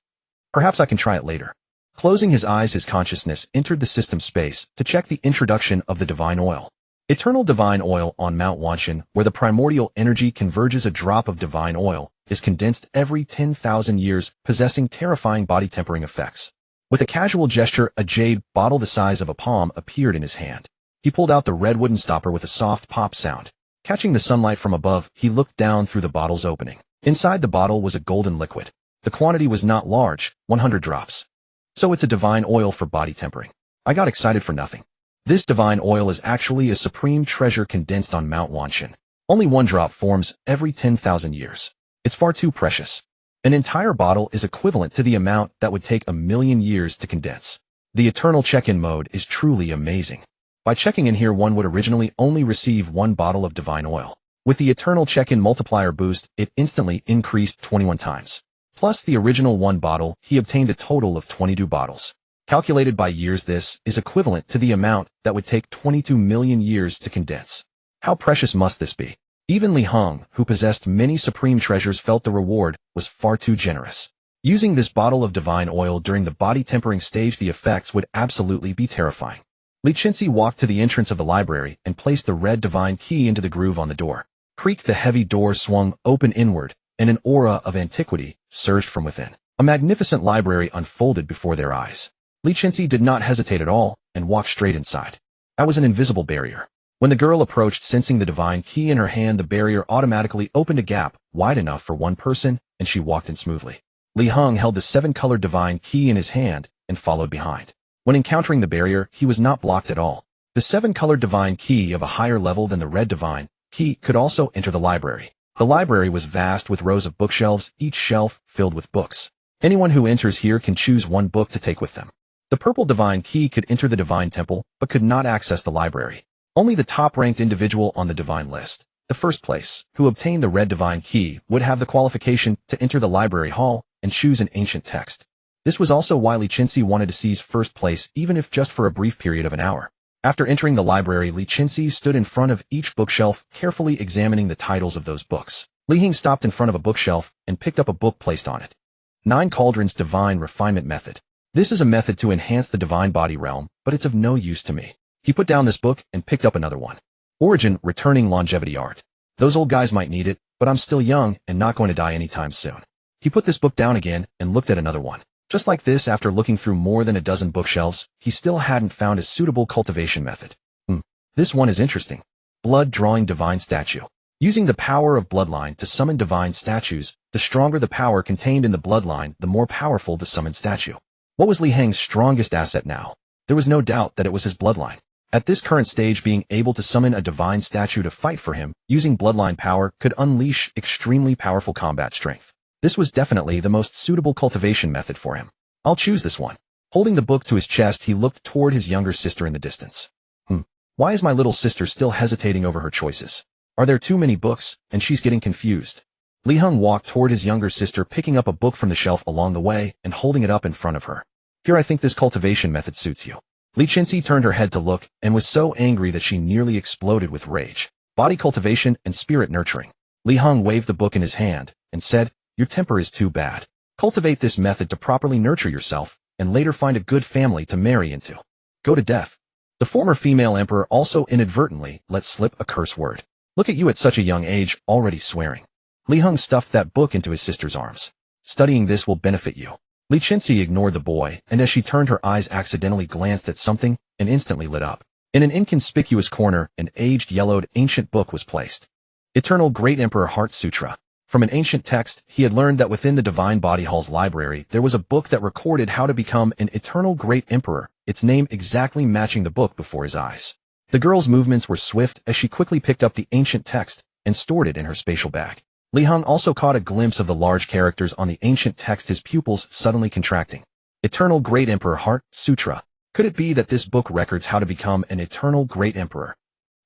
Perhaps I can try it later. Closing his eyes, his consciousness entered the system space to check the introduction of the divine oil. Eternal divine oil on Mount Wanshan, where the primordial energy converges. A drop of divine oil is condensed every 10,000 years, possessing terrifying body tempering effects. With a casual gesture, a jade bottle the size of a palm appeared in his hand. He pulled out the red wooden stopper with a soft pop sound. Catching the sunlight from above, he looked down through the bottle's opening. Inside the bottle was a golden liquid. The quantity was not large, 100 drops. So it's a divine oil for body tempering. I got excited for nothing. This divine oil is actually a supreme treasure condensed on Mount Wanshan. Only 1 drop forms every 10,000 years. It's far too precious. An entire bottle is equivalent to the amount that would take 1,000,000 years to condense. The eternal check-in mode is truly amazing. By checking in here, one would originally only receive 1 bottle of divine oil. With the eternal check-in multiplier boost, it instantly increased 21 times. Plus the original 1 bottle, he obtained a total of 22 bottles. Calculated by years, this is equivalent to the amount that would take 22 million years to condense. How precious must this be? Even Li Heng, who possessed many supreme treasures, felt the reward was far too generous. Using this bottle of divine oil during the body tempering stage, the effects would absolutely be terrifying. Li Qinxi walked to the entrance of the library and placed the red divine key into the groove on the door. Creak, the heavy door swung open inward, and an aura of antiquity surged from within. A magnificent library unfolded before their eyes. Li Qinxi did not hesitate at all and walked straight inside. That was an invisible barrier. When the girl approached, sensing the divine key in her hand, the barrier automatically opened a gap wide enough for one person, and she walked in smoothly. Li Heng held the seven-colored divine key in his hand and followed behind. When encountering the barrier, he was not blocked at all. The seven-colored divine key of a higher level than the red divine key could also enter the library. The library was vast with rows of bookshelves, each shelf filled with books. Anyone who enters here can choose one book to take with them. The purple divine key could enter the divine temple, but could not access the library. Only the top-ranked individual on the divine list, the first place, who obtained the red divine key, would have the qualification to enter the library hall and choose an ancient text. This was also why Li Qinxi wanted to seize first place, even if just for a brief period of an hour. After entering the library, Li Qinxi stood in front of each bookshelf, carefully examining the titles of those books. Li Heng stopped in front of a bookshelf and picked up a book placed on it. 9 Cauldrons Divine Refinement Method. This is a method to enhance the divine body realm, but it's of no use to me. He put down this book and picked up another one. Origin, Returning Longevity Art. Those old guys might need it, but I'm still young and not going to die anytime soon. He put this book down again and looked at another one. Just like this, after looking through more than a dozen bookshelves, he still hadn't found a suitable cultivation method. This one is interesting. Blood Drawing Divine Statue. Using the power of bloodline to summon divine statues, the stronger the power contained in the bloodline, the more powerful the summoned statue. What was Li Heng's strongest asset now? There was no doubt that it was his bloodline. At this current stage, being able to summon a divine statue to fight for him, using bloodline power, could unleash extremely powerful combat strength. This was definitely the most suitable cultivation method for him. I'll choose this one. Holding the book to his chest, he looked toward his younger sister in the distance. Why is my little sister still hesitating over her choices? Are there too many books, and she's getting confused? Li Heng walked toward his younger sister, picking up a book from the shelf along the way and holding it up in front of her. Here, I think this cultivation method suits you. Li Qinxi turned her head to look and was so angry that she nearly exploded with rage. Body cultivation and spirit nurturing. Li Heng waved the book in his hand and said, "Your temper is too bad. Cultivate this method to properly nurture yourself and later find a good family to marry into. Go to death." The former female emperor also inadvertently let slip a curse word. "Look at you at such a young age, already swearing." Li Heng stuffed that book into his sister's arms. "Studying this will benefit you." Li Qinxi ignored the boy, and as she turned her eyes, accidentally glanced at something and instantly lit up. In an inconspicuous corner, an aged, yellowed, ancient book was placed. Eternal Great Emperor Heart Sutra. From an ancient text, he had learned that within the Divine Body Hall's library, there was a book that recorded how to become an Eternal Great Emperor, its name exactly matching the book before his eyes. The girl's movements were swift as she quickly picked up the ancient text and stored it in her spatial bag. Li Heng also caught a glimpse of the large characters on the ancient text, his pupils suddenly contracting. Eternal Great Emperor Heart Sutra. Could it be that this book records how to become an Eternal Great Emperor?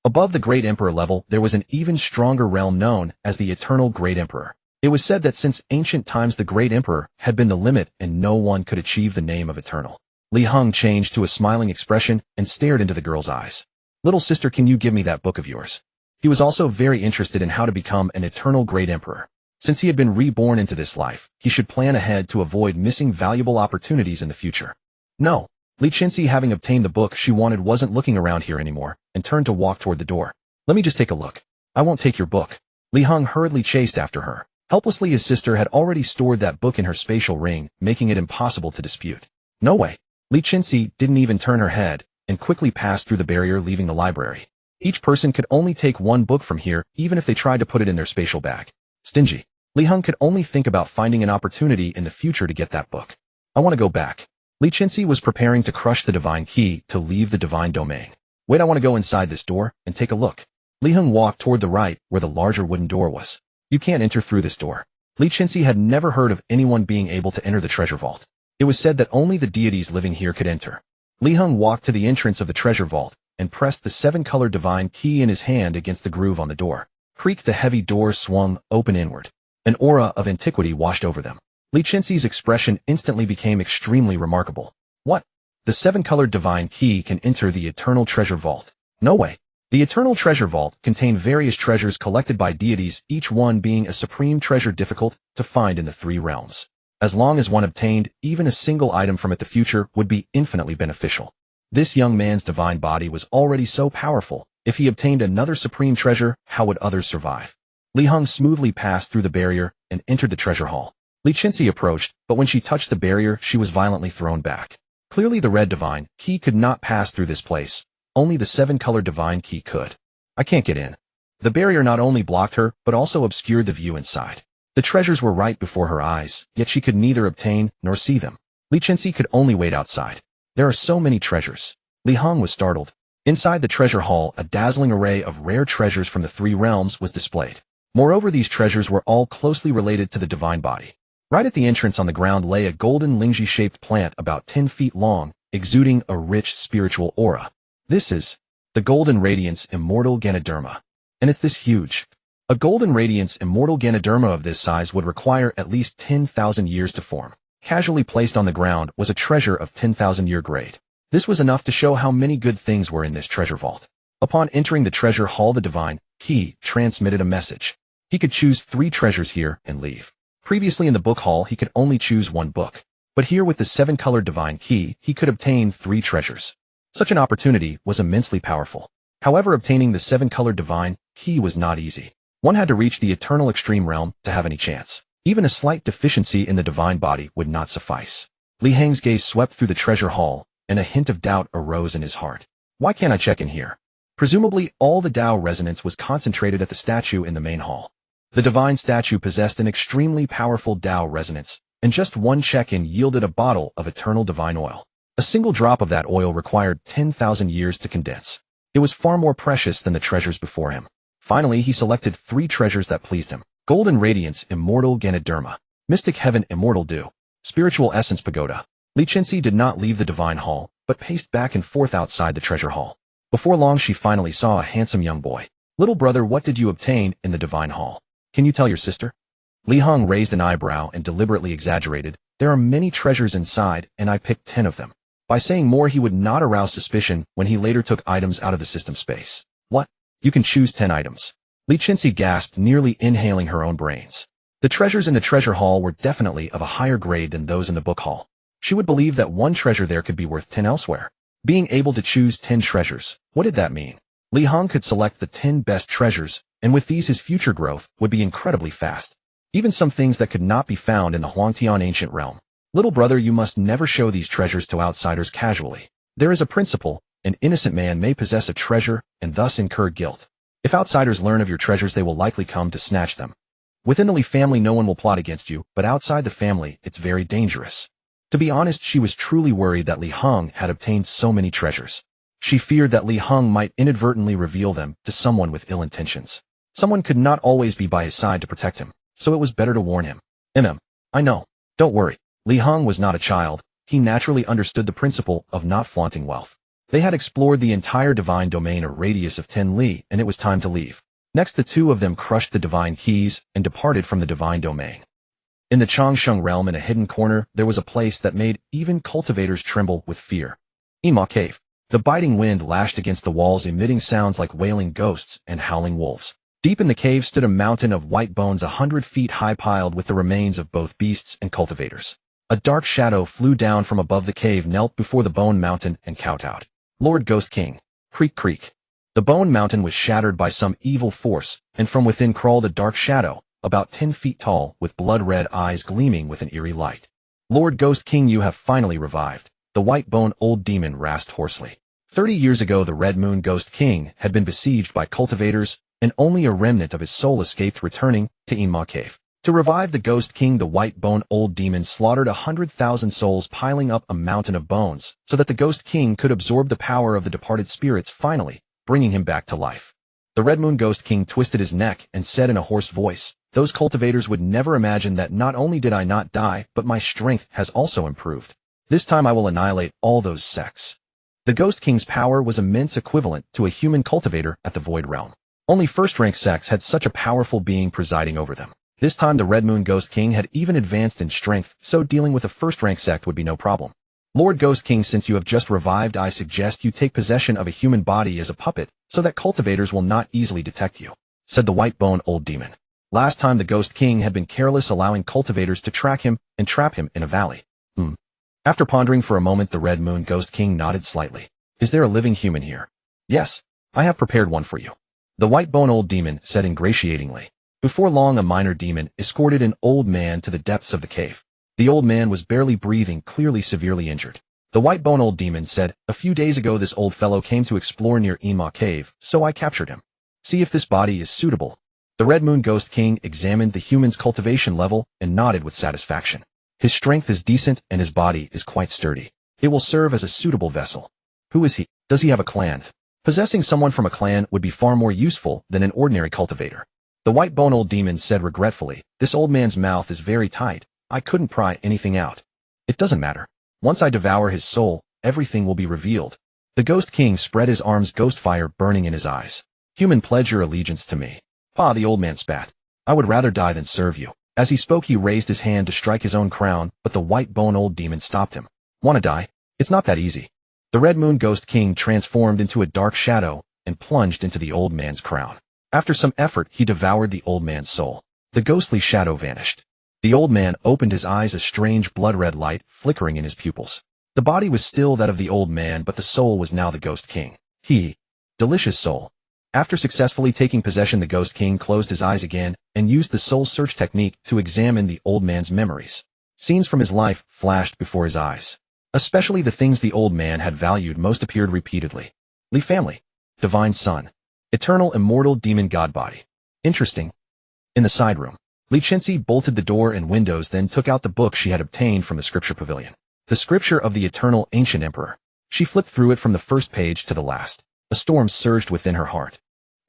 Above the Great Emperor level, there was an even stronger realm known as the Eternal Great Emperor. It was said that since ancient times the Great Emperor had been the limit and no one could achieve the name of Eternal. Li Heng changed to a smiling expression and stared into the girl's eyes. "Little sister, can you give me that book of yours?" He was also very interested in how to become an Eternal Great Emperor. Since he had been reborn into this life, he should plan ahead to avoid missing valuable opportunities in the future. No. Li Qinxi, having obtained the book she wanted, wasn't looking around here anymore and turned to walk toward the door. "Let me just take a look." "I won't take your book." Li Heng hurriedly chased after her. Helplessly, his sister had already stored that book in her spatial ring, making it impossible to dispute. "No way." Li Qinxi didn't even turn her head and quickly passed through the barrier, leaving the library. Each person could only take one book from here, even if they tried to put it in their spatial bag. Stingy. Li Heng could only think about finding an opportunity in the future to get that book. "I want to go back." Li Qinxi was preparing to crush the divine key to leave the divine domain. "Wait, I want to go inside this door and take a look." Li Heng walked toward the right, where the larger wooden door was. "You can't enter through this door." Li Qinxi had never heard of anyone being able to enter the treasure vault. It was said that only the deities living here could enter. Li Heng walked to the entrance of the treasure vault and pressed the 7-colored divine key in his hand against the groove on the door. Creak, the heavy door swung open inward. An aura of antiquity washed over them. Li Qinxi's expression instantly became extremely remarkable. "What? The 7-colored divine key can enter the eternal treasure vault? No way." The Eternal Treasure Vault contained various treasures collected by deities, each one being a supreme treasure difficult to find in the three realms. As long as one obtained, even a single item from it the future would be infinitely beneficial. This young man's divine body was already so powerful. If he obtained another supreme treasure, how would others survive? Li Heng smoothly passed through the barrier and entered the treasure hall. Li Qinzi approached, but when she touched the barrier, she was violently thrown back. Clearly the red divine key could not pass through this place. Only the seven-colored divine key could. I can't get in. The barrier not only blocked her, but also obscured the view inside. The treasures were right before her eyes, yet she could neither obtain nor see them. Li Qinzi could only wait outside. There are so many treasures. Li Heng was startled. Inside the treasure hall, a dazzling array of rare treasures from the three realms was displayed. Moreover, these treasures were all closely related to the divine body. Right at the entrance on the ground lay a golden lingji-shaped plant about 10 feet long, exuding a rich spiritual aura. This is the Golden Radiance Immortal Ganoderma. And it's this huge. A Golden Radiance Immortal Ganoderma of this size would require at least 10,000 years to form. Casually placed on the ground was a treasure of 10,000-year grade. This was enough to show how many good things were in this treasure vault. Upon entering the treasure hall, the divine key transmitted a message. He could choose 3 treasures here and leave. Previously in the book hall, he could only choose 1 book. But here with the 7-colored divine key, he could obtain 3 treasures. Such an opportunity was immensely powerful. However, obtaining the 7-colored divine key was not easy. One had to reach the eternal extreme realm to have any chance. Even a slight deficiency in the divine body would not suffice. Li Heng's gaze swept through the treasure hall, and a hint of doubt arose in his heart. Why can't I check in here? Presumably, all the Tao resonance was concentrated at the statue in the main hall. The divine statue possessed an extremely powerful Tao resonance, and just one check-in yielded a bottle of eternal divine oil. A single drop of that oil required 10,000 years to condense. It was far more precious than the treasures before him. Finally, he selected 3 treasures that pleased him. Golden Radiance Immortal Ganoderma, Mystic Heaven Immortal Dew, Spiritual Essence Pagoda. Li Qinzi did not leave the divine hall, but paced back and forth outside the treasure hall. Before long, she finally saw a handsome young boy. Little brother, what did you obtain in the divine hall? Can you tell your sister? Li Heng raised an eyebrow and deliberately exaggerated. There are many treasures inside, and I picked 10 of them. By saying more, he would not arouse suspicion when he later took items out of the system space. What? You can choose 10 items. Li Qinzi gasped, nearly inhaling her own brains. The treasures in the treasure hall were definitely of a higher grade than those in the book hall. She would believe that 1 treasure there could be worth 10 elsewhere. Being able to choose 10 treasures, what did that mean? Li Heng could select the 10 best treasures, and with these his future growth would be incredibly fast. Even some things that could not be found in the Huangtian ancient realm. Little brother, you must never show these treasures to outsiders casually. There is a principle: an innocent man may possess a treasure and thus incur guilt. If outsiders learn of your treasures, they will likely come to snatch them. Within the Li family, no one will plot against you, but outside the family, it's very dangerous. To be honest, she was truly worried that Li Heng had obtained so many treasures. She feared that Li Heng might inadvertently reveal them to someone with ill intentions. Someone could not always be by his side to protect him, so it was better to warn him. I know. Don't worry. Li Heng was not a child. He naturally understood the principle of not flaunting wealth. They had explored the entire divine domain, a radius of 10 li, and it was time to leave. Next, the 2 of them crushed the divine keys and departed from the divine domain. In the Changsheng realm, in a hidden corner, there was a place that made even cultivators tremble with fear. Yama Cave. The biting wind lashed against the walls, emitting sounds like wailing ghosts and howling wolves. Deep in the cave stood a mountain of white bones 100 feet high, piled with the remains of both beasts and cultivators. A dark shadow flew down from above the cave, knelt before the bone mountain, and kowtowed. Lord Ghost King. Creak, creak. The bone mountain was shattered by some evil force, and from within crawled a dark shadow, about 10 feet tall, with blood-red eyes gleaming with an eerie light. Lord Ghost King, you have finally revived. The white bone old demon rasped hoarsely. 30 years ago, the Red Moon Ghost King had been besieged by cultivators, and only a remnant of his soul escaped, returning to Yama Cave. To revive the Ghost King, the white bone old demon slaughtered 100,000 souls, piling up a mountain of bones, so that the Ghost King could absorb the power of the departed spirits, finally bringing him back to life. The Red Moon Ghost King twisted his neck and said in a hoarse voice, "Those cultivators would never imagine that not only did I not die, but my strength has also improved. This time I will annihilate all those sects." The Ghost King's power was immense, equivalent to a human cultivator at the Void Realm. Only first-rank sects had such a powerful being presiding over them. This time the Red Moon Ghost King had even advanced in strength, so dealing with a first-rank sect would be no problem. Lord Ghost King, since you have just revived, I suggest you take possession of a human body as a puppet so that cultivators will not easily detect you, said the white-bone old demon. Last time the Ghost King had been careless, allowing cultivators to track him and trap him in a valley. After pondering for a moment, the Red Moon Ghost King nodded slightly. Is there a living human here? Yes, I have prepared one for you, the white-bone old demon said ingratiatingly. Before long, a minor demon escorted an old man to the depths of the cave. The old man was barely breathing, clearly severely injured. The white-bone old demon said, a few days ago this old fellow came to explore near Yama cave, so I captured him. See if this body is suitable. The Red Moon Ghost King examined the human's cultivation level and nodded with satisfaction. His strength is decent and his body is quite sturdy. It will serve as a suitable vessel. Who is he? Does he have a clan? Possessing someone from a clan would be far more useful than an ordinary cultivator. The white-bone old demon said regretfully, this old man's mouth is very tight. I couldn't pry anything out. It doesn't matter. Once I devour his soul, everything will be revealed. The Ghost King spread his arms, ghost fire burning in his eyes. Human, pledge your allegiance to me. Pa, the old man spat. I would rather die than serve you. As he spoke, he raised his hand to strike his own crown, but the white-bone old demon stopped him. Wanna die? It's not that easy. The Red Moon Ghost King transformed into a dark shadow and plunged into the old man's crown. After some effort, he devoured the old man's soul. The ghostly shadow vanished. The old man opened his eyes, a strange blood-red light flickering in his pupils. The body was still that of the old man, but the soul was now the Ghost King. Delicious soul. After successfully taking possession, the Ghost King closed his eyes again and used the soul search technique to examine the old man's memories. Scenes from his life flashed before his eyes. Especially the things the old man had valued most appeared repeatedly. Li family. Divine son. Eternal Immortal Demon God Body. Interesting. In the side room, Li Chenxi bolted the door and windows, then took out the book she had obtained from the scripture pavilion. The scripture of the Eternal Ancient Emperor. She flipped through it from the first page to the last. A storm surged within her heart.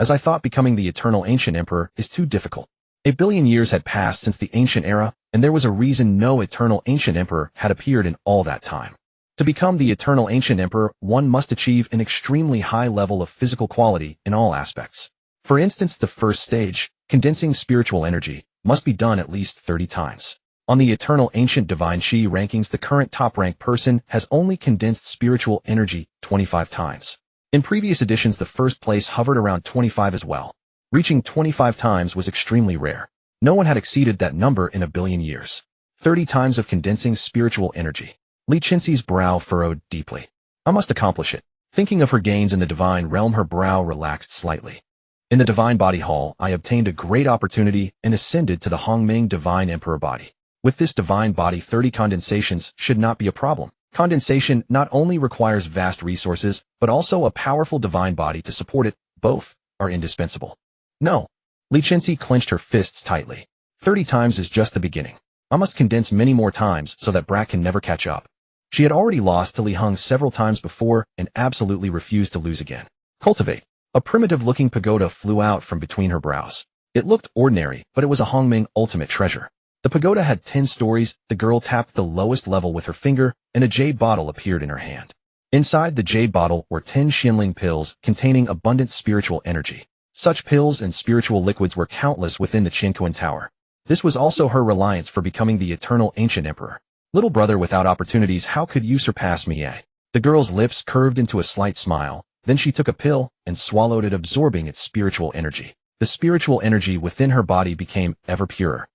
As I thought, becoming the Eternal Ancient Emperor is too difficult. 1 billion years had passed since the Ancient Era, and there was a reason no Eternal Ancient Emperor had appeared in all that time. To become the Eternal Ancient Emperor, one must achieve an extremely high level of physical quality in all aspects. For instance, the first stage, condensing spiritual energy, must be done at least 30 times. On the Eternal Ancient Divine Chi rankings, the current top-ranked person has only condensed spiritual energy 25 times. In previous editions, the first place hovered around 25 as well. Reaching 25 times was extremely rare. No one had exceeded that number in 1 billion years. 30 times of condensing spiritual energy. Li Chenxi's brow furrowed deeply. I must accomplish it. Thinking of her gains in the divine realm, her brow relaxed slightly. In the Divine Body Hall, I obtained a great opportunity and ascended to the Hongming Divine Emperor Body. With this divine body, 30 condensations should not be a problem. Condensation not only requires vast resources, but also a powerful divine body to support it. Both are indispensable. No. Li Chenxi clenched her fists tightly. 30 times is just the beginning. I must condense many more times so that Brat can never catch up. She had already lost to Li Heng several times before and absolutely refused to lose again. Cultivate. A primitive-looking pagoda flew out from between her brows. It looked ordinary, but it was a Hongming ultimate treasure. The pagoda had 10 stories. The girl tapped the lowest level with her finger, and a jade bottle appeared in her hand. Inside the jade bottle were 10 Xianling pills containing abundant spiritual energy. Such pills and spiritual liquids were countless within the Qinquan Tower. This was also her reliance for becoming the Eternal Ancient Emperor. Little brother without opportunities, how could you surpass me, eh? The girl's lips curved into a slight smile. Then she took a pill and swallowed it, absorbing its spiritual energy. The spiritual energy within her body became ever purer.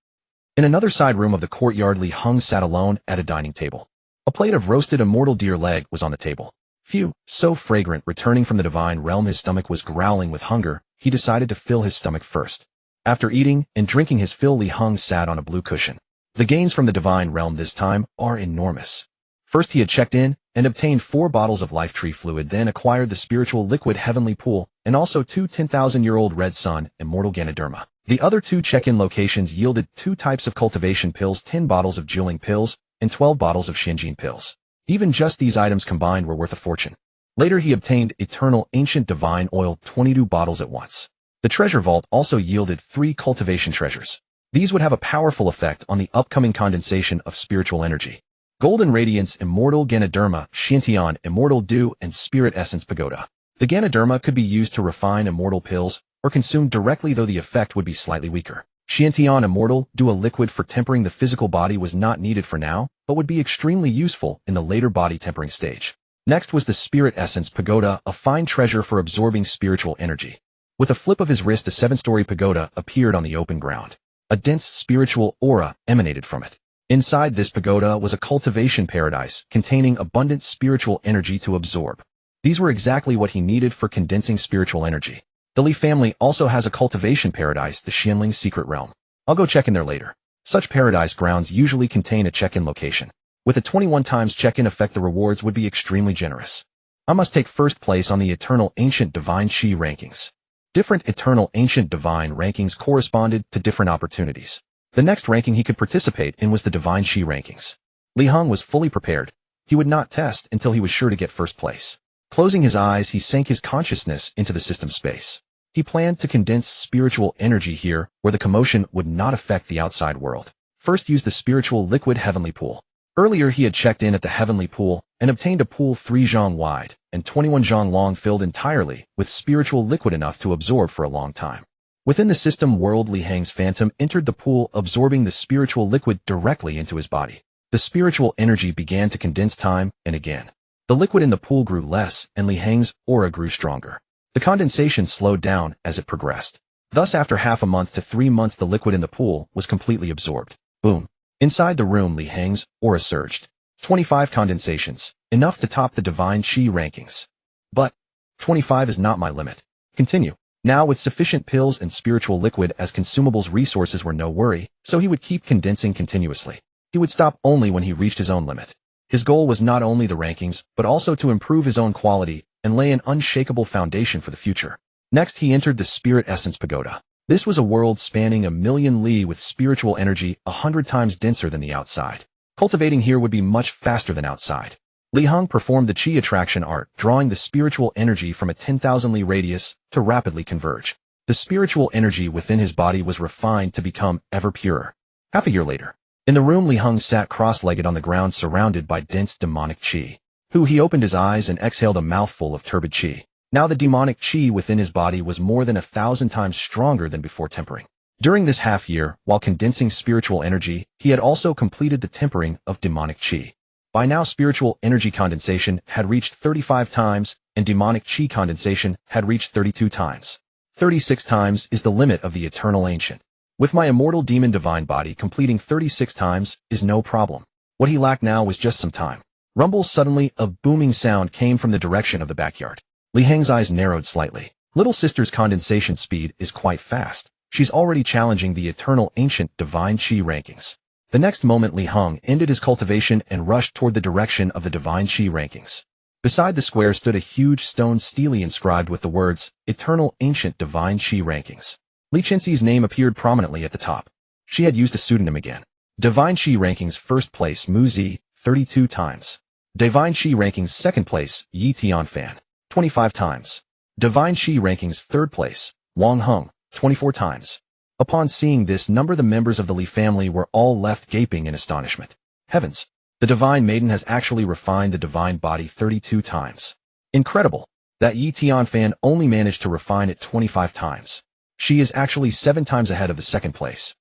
In another side room of the courtyard, Li Heng sat alone at a dining table. A plate of roasted immortal deer leg was on the table. Phew, so fragrant. Returning from the divine realm, his stomach was growling with hunger. He decided to fill his stomach first. After eating and drinking his fill, Li Heng sat on a blue cushion. The gains from the divine realm this time are enormous. First, he had checked in and obtained 4 bottles of life tree fluid, then acquired the spiritual liquid heavenly pool, and also 2 10,000-year-old red sun immortal Ganoderma. The other 2 check-in locations yielded 2 types of cultivation pills, 10 bottles of Juling pills, and 12 bottles of Shenjin pills. Even just these items combined were worth a fortune. Later, he obtained Eternal Ancient Divine Oil, 22 bottles at once. The treasure vault also yielded 3 cultivation treasures. These would have a powerful effect on the upcoming condensation of spiritual energy. Golden Radiance Immortal Ganoderma, Xiantian Immortal Dew, and Spirit Essence Pagoda. The Ganoderma could be used to refine immortal pills or consumed directly, though the effect would be slightly weaker. Xiantian Immortal Dew, a liquid for tempering the physical body, was not needed for now, but would be extremely useful in the later body tempering stage. Next was the Spirit Essence Pagoda, a fine treasure for absorbing spiritual energy. With a flip of his wrist, a 7-story pagoda appeared on the open ground. A dense spiritual aura emanated from it. Inside this pagoda was a cultivation paradise containing abundant spiritual energy to absorb. These were exactly what he needed for condensing spiritual energy. The Li family also has a cultivation paradise, the Xianling Secret Realm. I'll go check in there later. Such paradise grounds usually contain a check-in location. With a 21 times check-in effect, the rewards would be extremely generous. I must take first place on the Eternal Ancient Divine Chi rankings. Different Eternal Ancient Divine rankings corresponded to different opportunities. The next ranking he could participate in was the Divine Chi rankings. Li Heng was fully prepared. He would not test until he was sure to get first place. Closing his eyes, he sank his consciousness into the system space. He planned to condense spiritual energy here, where the commotion would not affect the outside world. First, use the spiritual liquid heavenly pool. Earlier, he had checked in at the heavenly pool and obtained a pool 3 zhang wide and 21 zhang long, filled entirely with spiritual liquid enough to absorb for a long time. Within the system world, Li Heng's phantom entered the pool, absorbing the spiritual liquid directly into his body. The spiritual energy began to condense time and again. The liquid in the pool grew less, and Li Heng's aura grew stronger. The condensation slowed down as it progressed. Thus, after half a month to 3 months, the liquid in the pool was completely absorbed. Boom. Inside the room, Li Heng's aura surged. 25 condensations, enough to top the Divine Chi rankings. But 25 is not my limit. Continue. Now, with sufficient pills and spiritual liquid as consumables, resources were no worry, so he would keep condensing continuously. He would stop only when he reached his own limit. His goal was not only the rankings, but also to improve his own quality and lay an unshakable foundation for the future. Next, he entered the Spirit Essence Pagoda. This was a world spanning 1,000,000 li with spiritual energy 100 times denser than the outside. Cultivating here would be much faster than outside. Li Heng performed the Qi attraction art, drawing the spiritual energy from a 10,000 li radius to rapidly converge. The spiritual energy within his body was refined to become ever purer. Half a year later, in the room, Li Heng sat cross-legged on the ground, surrounded by dense demonic Qi. He opened his eyes and exhaled a mouthful of turbid Qi. Now the demonic Qi within his body was more than 1,000 times stronger than before tempering. During this half year, while condensing spiritual energy, he had also completed the tempering of demonic Qi. By now, spiritual energy condensation had reached 35 times, and demonic Qi condensation had reached 32 times. 36 times is the limit of the Eternal Ancient. With my Immortal Demon Divine Body, completing 36 times is no problem. What he lacked now was just some time. Rumble. Suddenly, a booming sound came from the direction of the backyard. Li Heng's eyes narrowed slightly. Little sister's condensation speed is quite fast. She's already challenging the Eternal Ancient Divine Chi rankings. The next moment, Li Heng ended his cultivation and rushed toward the direction of the Divine Chi rankings. Beside the square stood a huge stone stele inscribed with the words, Eternal Ancient Divine Chi rankings. Li Chenxi's name appeared prominently at the top. She had used a pseudonym again. Divine Chi rankings first place, Mu Zi, 32 times. Divine Chi rankings second place, Yi Tianfan, 25 times. Divine Chi rankings third place, Wang Heng, 24 times. Upon seeing this number, the members of the Li family were all left gaping in astonishment. Heavens! The Divine Maiden has actually refined the Divine Body 32 times. Incredible! That Yi Tianfan only managed to refine it 25 times. She is actually 7 times ahead of the second place.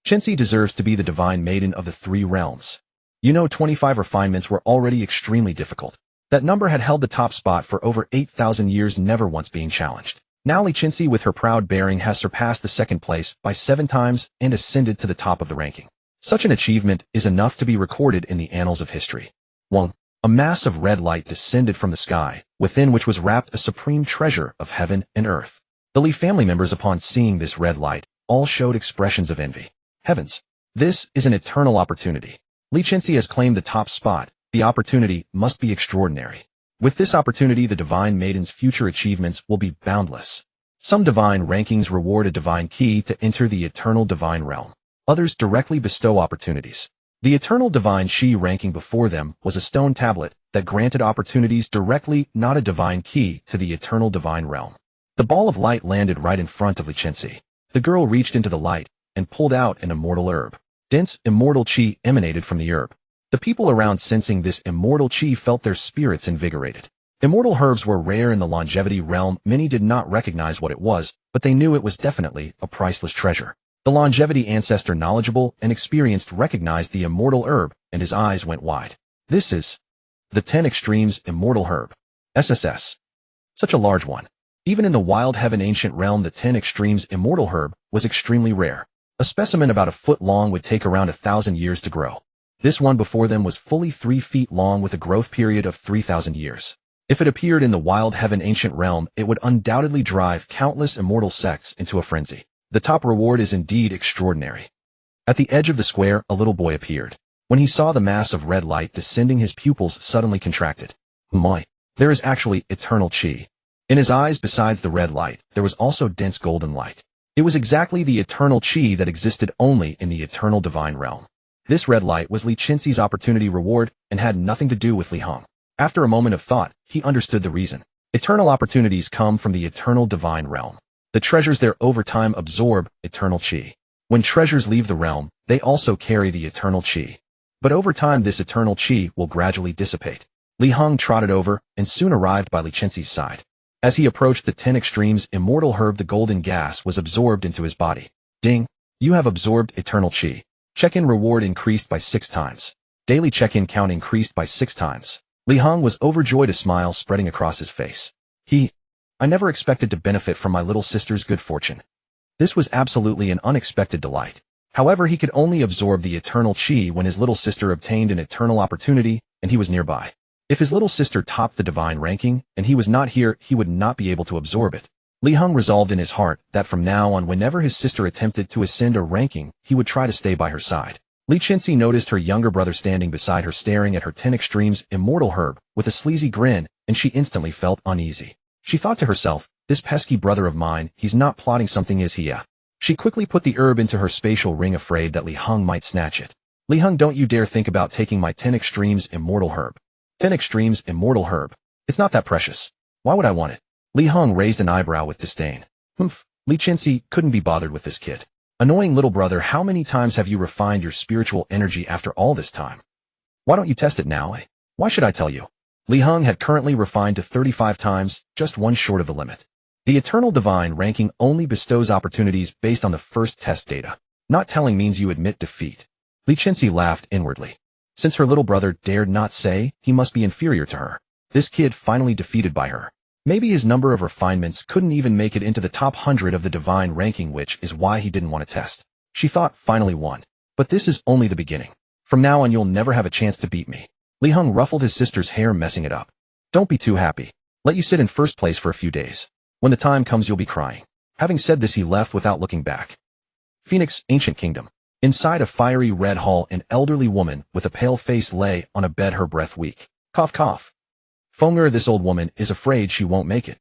Chenxi deserves to be the Divine Maiden of the 3 realms. 25 refinements were already extremely difficult. That number had held the top spot for over 8,000 years, never once being challenged. Now Li Chenxi, with her proud bearing, has surpassed the second place by 7 times and ascended to the top of the ranking. Such an achievement is enough to be recorded in the annals of history. 1. A mass of red light descended from the sky, within which was wrapped a supreme treasure of heaven and earth. The Li family members, upon seeing this red light, all showed expressions of envy. Heavens! This is an eternal opportunity. Li Chenxi has claimed the top spot. The opportunity must be extraordinary. With this opportunity, the Divine Maiden's future achievements will be boundless. Some divine rankings reward a divine key to enter the eternal divine realm. Others directly bestow opportunities. The eternal divine Chi ranking before them was a stone tablet that granted opportunities directly, not a divine key to the eternal divine realm. The ball of light landed right in front of Li Chenxi. The girl reached into the light and pulled out an immortal herb. Dense, immortal Qi emanated from the herb. The people around, sensing this immortal Qi, felt their spirits invigorated. Immortal herbs were rare in the longevity realm. Many did not recognize what it was, but they knew it was definitely a priceless treasure. The longevity ancestor, knowledgeable and experienced, recognized the immortal herb, and his eyes went wide. This is The 10 Extremes Immortal Herb. SSS. Such a large one. Even in the wild heaven ancient realm, the 10 Extremes Immortal Herb was extremely rare. A specimen about a foot long would take around 1,000 years to grow. This one before them was fully 3 feet long with a growth period of 3,000 years. If it appeared in the wild heaven ancient realm, it would undoubtedly drive countless immortal sects into a frenzy. The top reward is indeed extraordinary. At the edge of the square, a little boy appeared. When he saw the mass of red light descending, his pupils suddenly contracted. My, there is actually eternal chi. In his eyes, besides the red light, there was also dense golden light. It was exactly the eternal chi that existed only in the eternal divine realm. This red light was Li Chenxi's opportunity reward and had nothing to do with Li Heng. After a moment of thought, he understood the reason. Eternal opportunities come from the eternal divine realm. The treasures there over time absorb eternal chi. When treasures leave the realm, they also carry the eternal chi. But over time this eternal chi will gradually dissipate. Li Heng trotted over and soon arrived by Li Chenxi's side. As he approached the 10 Extremes Immortal Herb, the golden gas was absorbed into his body. Ding! You have absorbed eternal chi. Check-in reward increased by 6 times. Daily check-in count increased by 6 times. Li Heng was overjoyed, a smile spreading across his face. I never expected to benefit from my little sister's good fortune. This was absolutely an unexpected delight. However, he could only absorb the eternal chi when his little sister obtained an eternal opportunity and he was nearby. If his little sister topped the divine ranking and he was not here, he would not be able to absorb it. Li Heng resolved in his heart that from now on, whenever his sister attempted to ascend a ranking, he would try to stay by her side. Li Chenxi noticed her younger brother standing beside her, staring at her 10 Extremes Immortal Herb with a sleazy grin, and she instantly felt uneasy. She thought to herself, this pesky brother of mine, he's not plotting something, is he? She quickly put the herb into her spatial ring, afraid that Li Heng might snatch it. Li Heng, don't you dare think about taking my 10 Extremes Immortal Herb. 10 Extremes Immortal Herb. It's not that precious. Why would I want it? Li Heng raised an eyebrow with disdain. Humph. Li Chenxi couldn't be bothered with this kid. Annoying little brother, how many times have you refined your spiritual energy after all this time? Why don't you test it now? Why should I tell you? Li Heng had currently refined to 35 times, just one short of the limit. The Eternal Divine ranking only bestows opportunities based on the first test data. Not telling means you admit defeat. Li Chenxi laughed inwardly. Since her little brother dared not say, he must be inferior to her. This kid finally defeated by her. Maybe his number of refinements couldn't even make it into the top 100 of the divine ranking, which is why he didn't want to test. She thought, finally won. But this is only the beginning. From now on you'll never have a chance to beat me. Li Heng ruffled his sister's hair, messing it up. Don't be too happy. Let you sit in first place for a few days. When the time comes you'll be crying. Having said this, he left without looking back. Phoenix, Ancient Kingdom. Inside a fiery red hall, an elderly woman with a pale face lay on a bed, her breath weak. Cough, cough. Feng'er, this old woman is afraid she won't make it.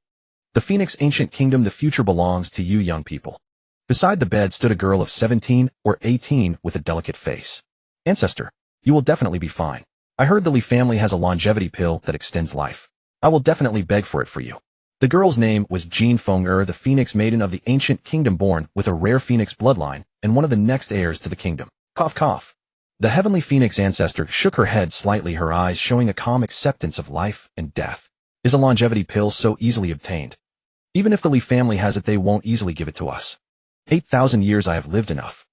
The Phoenix, Ancient Kingdom, the future belongs to you young people. Beside the bed stood a girl of 17 or 18 with a delicate face. Ancestor, you will definitely be fine. I heard the Li family has a longevity pill that extends life. I will definitely beg for it for you. The girl's name was Jean Feng'er, the Phoenix Maiden of the Ancient Kingdom, born with a rare Phoenix bloodline and one of the next heirs to the kingdom. Cough, cough. The heavenly Phoenix ancestor shook her head slightly, her eyes showing a calm acceptance of life and death. Is a longevity pill so easily obtained? Even if the Li family has it, they won't easily give it to us. 8,000 years I have lived enough.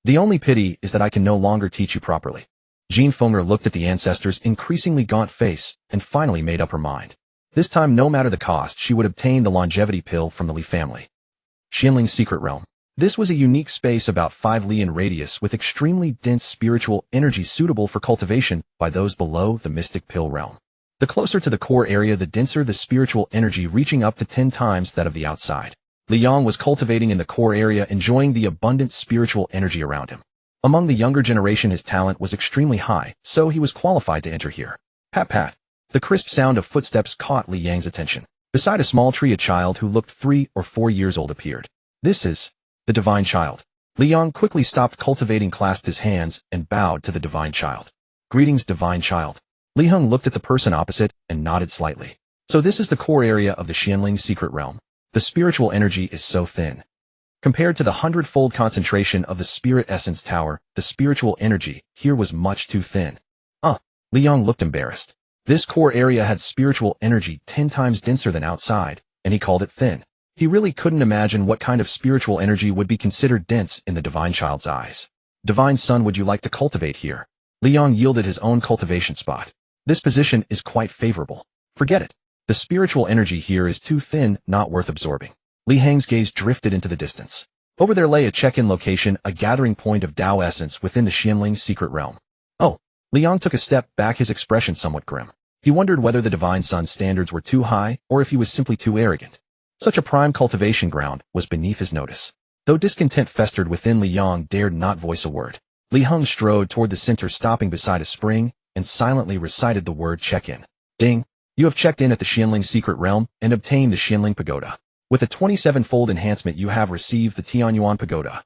The only pity is that I can no longer teach you properly. Jean Feng'er looked at the ancestor's increasingly gaunt face and finally made up her mind. This time, no matter the cost, she would obtain the longevity pill from the Li family. Xianling's Secret Realm. This was a unique space about 5 li in radius with extremely dense spiritual energy suitable for cultivation by those below the mystic pill realm. The closer to the core area, the denser the spiritual energy, reaching up to 10 times that of the outside. Li Yang was cultivating in the core area, enjoying the abundant spiritual energy around him. Among the younger generation, his talent was extremely high, so he was qualified to enter here. Pat pat. The crisp sound of footsteps caught Li Yang's attention. Beside a small tree, a child who looked 3 or 4 years old appeared. This is the divine child. Li Yang quickly stopped cultivating, clasped his hands, and bowed to the divine child. Greetings, divine child. Li Heng looked at the person opposite and nodded slightly. So this is the core area of the Xianling's Secret Realm. The spiritual energy is so thin. Compared to the 100-fold concentration of the Spirit Essence Tower, the spiritual energy here was much too thin. Li Yang looked embarrassed. This core area had spiritual energy 10 times denser than outside, and he called it thin. He really couldn't imagine what kind of spiritual energy would be considered dense in the divine child's eyes. Divine son, would you like to cultivate here? Li Yang yielded his own cultivation spot. This position is quite favorable. Forget it. The spiritual energy here is too thin, not worth absorbing. Li Heng's gaze drifted into the distance. Over there lay a check-in location, a gathering point of Tao essence within the Xianling's secret realm. Oh, Liang took a step back, his expression somewhat grim. He wondered whether the Divine Sun's standards were too high, or if he was simply too arrogant. Such a prime cultivation ground was beneath his notice. Though discontent festered within, Liang dared not voice a word. Li Heng strode toward the center, stopping beside a spring, and silently recited the word check-in. Ding! You have checked in at the Xianling's secret realm, and obtained the Xianling Pagoda. With a 27-fold enhancement you have received the Tianyuan Pagoda.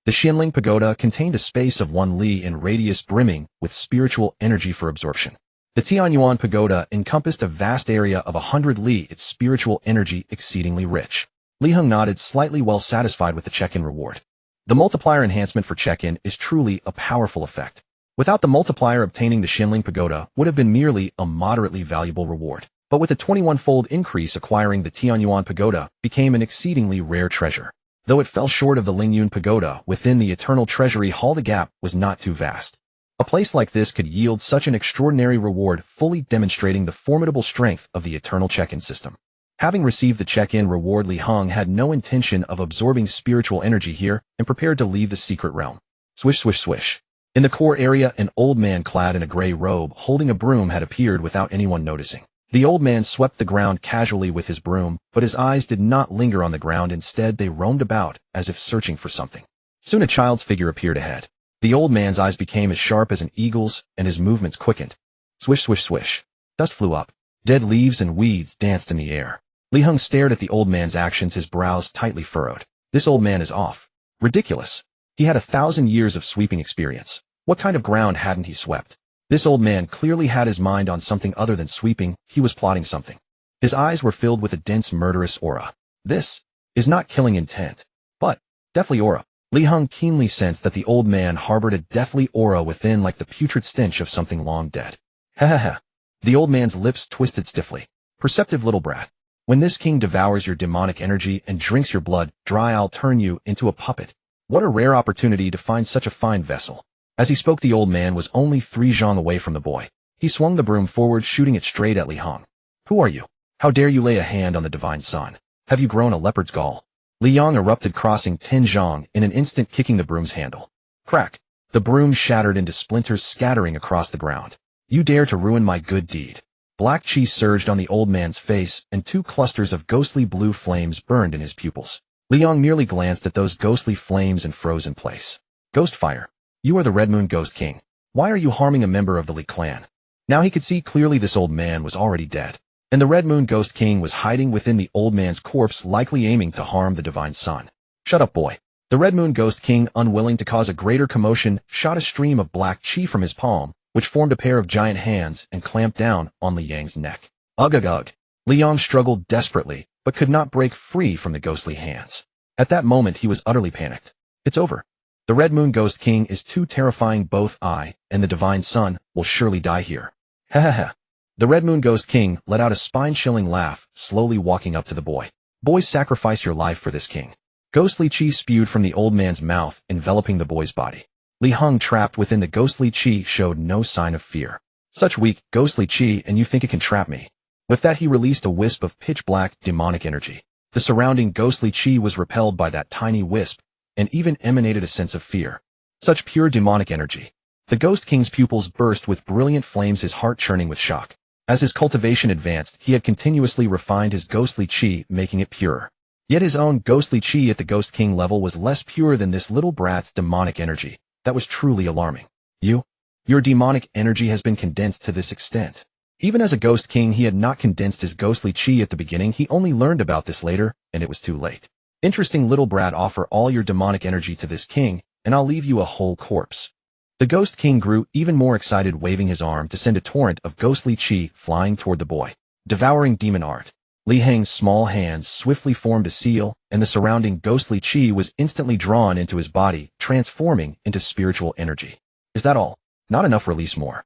The Xianling Pagoda contained a space of 1 li in radius, brimming with spiritual energy for absorption. The Tianyuan Pagoda encompassed a vast area of 100 li, its spiritual energy exceedingly rich. Li Heng nodded, slightly well satisfied with the check-in reward. The multiplier enhancement for check-in is truly a powerful effect. Without the multiplier, obtaining the Xianling Pagoda would have been merely a moderately valuable reward. But with a 21-fold increase, acquiring the Tianyuan Pagoda became an exceedingly rare treasure. Though it fell short of the Lingyun Pagoda within the Eternal Treasury Hall, the gap was not too vast. A place like this could yield such an extraordinary reward, fully demonstrating the formidable strength of the Eternal check-in system. Having received the check-in reward, Li Heng had no intention of absorbing spiritual energy here and prepared to leave the secret realm. Swish, swish, swish. In the core area, an old man clad in a gray robe holding a broom had appeared without anyone noticing. The old man swept the ground casually with his broom, but his eyes did not linger on the ground. Instead, they roamed about, as if searching for something. Soon a child's figure appeared ahead. The old man's eyes became as sharp as an eagle's, and his movements quickened. Swish, swish, swish. Dust flew up. Dead leaves and weeds danced in the air. Li Heng stared at the old man's actions, his brows tightly furrowed. This old man is off. Ridiculous. He had 1,000 years of sweeping experience. What kind of ground hadn't he swept? This old man clearly had his mind on something other than sweeping. He was plotting something. His eyes were filled with a dense, murderous aura. This is not killing intent, but deathly aura. Li Heng keenly sensed that the old man harbored a deathly aura within, like the putrid stench of something long dead. Ha ha ha. The old man's lips twisted stiffly. Perceptive little brat. When this king devours your demonic energy and drinks your blood dry, I'll turn you into a puppet. What a rare opportunity to find such a fine vessel. As he spoke, the old man was only 3 zhang away from the boy. He swung the broom forward, shooting it straight at Li Heng. Who are you? How dare you lay a hand on the Divine Sun? Have you grown a leopard's gall? Li Yang erupted, crossing 10 zhang in an instant, kicking the broom's handle. Crack! The broom shattered into splinters, scattering across the ground. You dare to ruin my good deed. Black chi surged on the old man's face, and 2 clusters of ghostly blue flames burned in his pupils. Li Yang merely glanced at those ghostly flames and froze in place. Ghost fire. You are the Red Moon Ghost King. Why are you harming a member of the Li clan? Now he could see clearly this old man was already dead, and the Red Moon Ghost King was hiding within the old man's corpse, likely aiming to harm the Divine Sun. Shut up, boy. The Red Moon Ghost King, unwilling to cause a greater commotion, shot a stream of black chi from his palm, which formed a pair of giant hands and clamped down on Li Yang's neck. Ugh ugh ugh. Li Yang struggled desperately, but could not break free from the ghostly hands. At that moment he was utterly panicked. It's over. The Red Moon Ghost King is too terrifying. Both I and the Divine Sun will surely die here. Ha ha ha. The Red Moon Ghost King let out a spine-chilling laugh, slowly walking up to the boy. Boys, sacrifice your life for this king. Ghostly chi spewed from the old man's mouth, enveloping the boy's body. Li Heng, trapped within the ghostly chi, showed no sign of fear. Such weak, ghostly chi, and you think it can trap me? With that he released a wisp of pitch-black, demonic energy. The surrounding ghostly chi was repelled by that tiny wisp, and even emanated a sense of fear. Such pure demonic energy. The Ghost King's pupils burst with brilliant flames, his heart churning with shock. As his cultivation advanced, he had continuously refined his ghostly chi, making it purer. Yet his own ghostly chi at the Ghost King level was less pure than this little brat's demonic energy. That was truly alarming. Your demonic energy has been condensed to this extent. Even as a Ghost King, he had not condensed his ghostly chi at the beginning. He only learned about this later, and it was too late. Interesting, little brat. Offer all your demonic energy to this king, and I'll leave you a whole corpse. The Ghost King grew even more excited, waving his arm to send a torrent of ghostly chi flying toward the boy. Devouring demon art. Li Heng's small hands swiftly formed a seal, and the surrounding ghostly chi was instantly drawn into his body, transforming into spiritual energy. Is that all? Not enough, release more.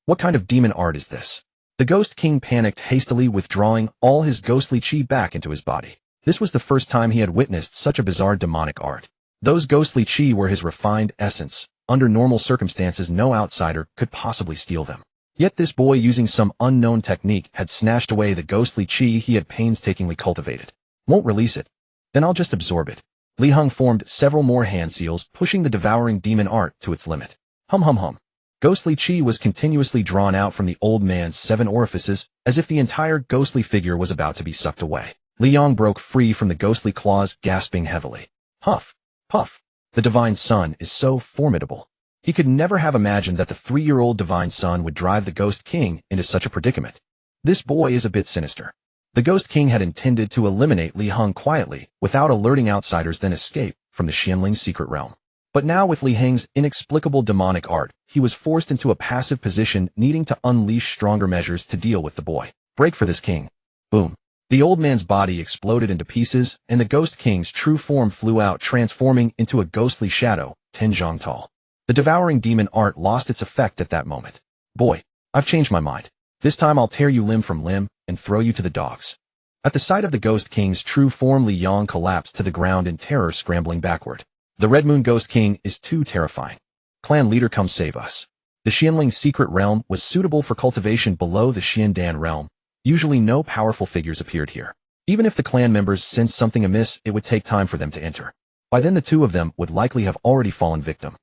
What kind of demon art is this? The Ghost King panicked, hastily withdrawing all his ghostly chi back into his body. This was the first time he had witnessed such a bizarre demonic art. Those ghostly chi were his refined essence. Under normal circumstances, no outsider could possibly steal them. Yet this boy, using some unknown technique, had snatched away the ghostly chi he had painstakingly cultivated. Won't release it. Then I'll just absorb it. Li Heng formed several more hand seals, pushing the devouring demon art to its limit. Hum hum hum. Ghostly chi was continuously drawn out from the old man's 7 orifices, as if the entire ghostly figure was about to be sucked away. Li Heng broke free from the ghostly claws, gasping heavily. Huff. Puff. The Divine Son is so formidable. He could never have imagined that the 3-year-old Divine Son would drive the Ghost King into such a predicament. This boy is a bit sinister. The Ghost King had intended to eliminate Li Heng quietly, without alerting outsiders, then escape from the Xianling's secret realm. But now, with Li Heng's inexplicable demonic art, he was forced into a passive position, needing to unleash stronger measures to deal with the boy. Break for this king. Boom. The old man's body exploded into pieces, and the Ghost King's true form flew out, transforming into a ghostly shadow, 10 zhang tall. The devouring demon art lost its effect at that moment. Boy, I've changed my mind. This time I'll tear you limb from limb and throw you to the dogs. At the sight of the Ghost King's true form, Li Heng collapsed to the ground in terror, scrambling backward. The Red Moon Ghost King is too terrifying. Clan leader, come save us. The Xianling's secret realm was suitable for cultivation below the Xiandan realm. Usually no powerful figures appeared here. Even if the clan members sensed something amiss, it would take time for them to enter. By then the 2 of them would likely have already fallen victim.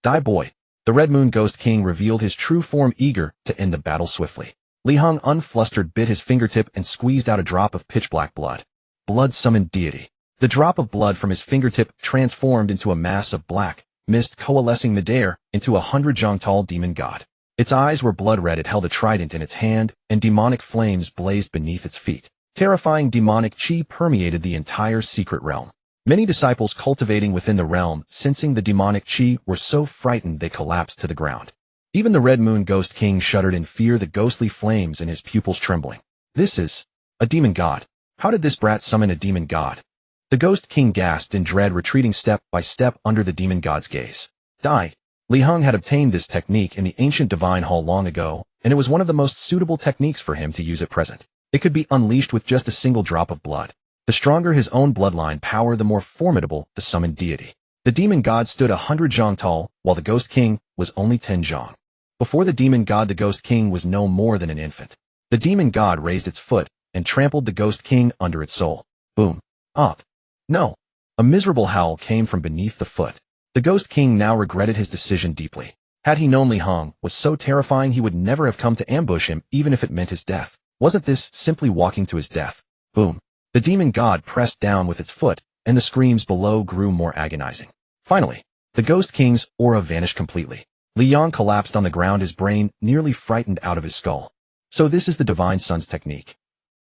Die, boy. The Red Moon Ghost King revealed his true form, eager to end the battle swiftly. Li Heng, unflustered, bit his fingertip and squeezed out a drop of pitch-black blood. Blood-summoned deity. The drop of blood from his fingertip transformed into a mass of black mist, coalescing midair into 100 zhang tall demon god. Its eyes were blood-red, it held a trident in its hand, and demonic flames blazed beneath its feet. Terrifying demonic chi permeated the entire secret realm. Many disciples cultivating within the realm, sensing the demonic chi, were so frightened they collapsed to the ground. Even the Red Moon Ghost King shuddered in fear, the ghostly flames in his pupils trembling. This is a demon god. How did this brat summon a demon god? The Ghost King gasped in dread, retreating step by step under the demon god's gaze. Die. Li Heng had obtained this technique in the ancient divine hall long ago, and it was one of the most suitable techniques for him to use at present. It could be unleashed with just a single drop of blood. The stronger his own bloodline power, the more formidable the summoned deity. The demon god stood 100 zhang tall, while the Ghost King was only 10 zhang. Before the demon god, the Ghost King was no more than an infant. The demon god raised its foot and trampled the Ghost King under its soul. Boom. Up. No. A miserable howl came from beneath the foot. The Ghost King now regretted his decision deeply. Had he known Li Heng was so terrifying, he would never have come to ambush him, even if it meant his death. Wasn't this simply walking to his death? Boom. The demon god pressed down with its foot, and the screams below grew more agonizing. Finally, the Ghost King's aura vanished completely. Li Heng collapsed on the ground, his brain nearly frightened out of his skull. So this is the Divine Son's technique.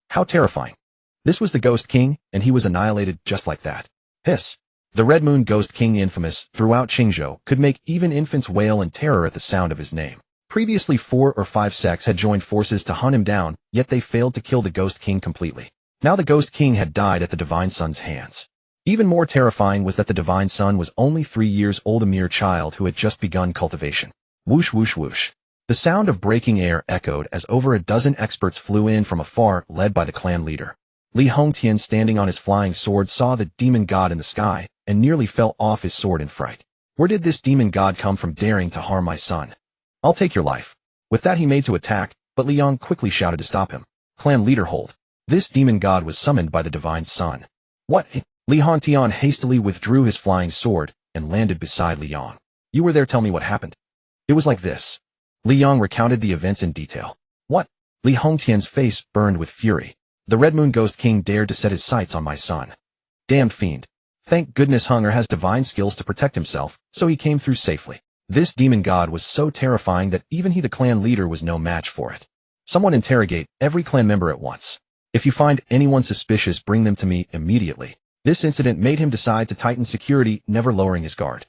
How terrifying. This was the Ghost King, and he was annihilated just like that. Hiss. The Red Moon Ghost King, infamous throughout Qingzhou, could make even infants wail in terror at the sound of his name. Previously 4 or 5 sects had joined forces to hunt him down, yet they failed to kill the Ghost King completely. Now the Ghost King had died at the Divine Son's hands. Even more terrifying was that the Divine Son was only 3 years old, a mere child who had just begun cultivation. Whoosh whoosh whoosh. The sound of breaking air echoed as over a dozen experts flew in from afar, led by the clan leader. Li Hongtian, standing on his flying sword, saw the demon god in the sky and nearly fell off his sword in fright. Where did this demon god come from, daring to harm my son? I'll take your life. With that he made to attack, but Li Heng quickly shouted to stop him. Clan leader, hold. This demon god was summoned by the Divine Son. What? Li Hongtian hastily withdrew his flying sword and landed beside Li Heng. You were there, tell me what happened. It was like this. Li Heng recounted the events in detail. What? Li Hongtian's face burned with fury. The Red Moon Ghost King dared to set his sights on my son. Damned fiend. Thank goodness Henger has divine skills to protect himself, so he came through safely. This demon god was so terrifying that even he, the clan leader, was no match for it. Someone interrogate every clan member at once. If you find anyone suspicious, bring them to me immediately. This incident made him decide to tighten security, never lowering his guard.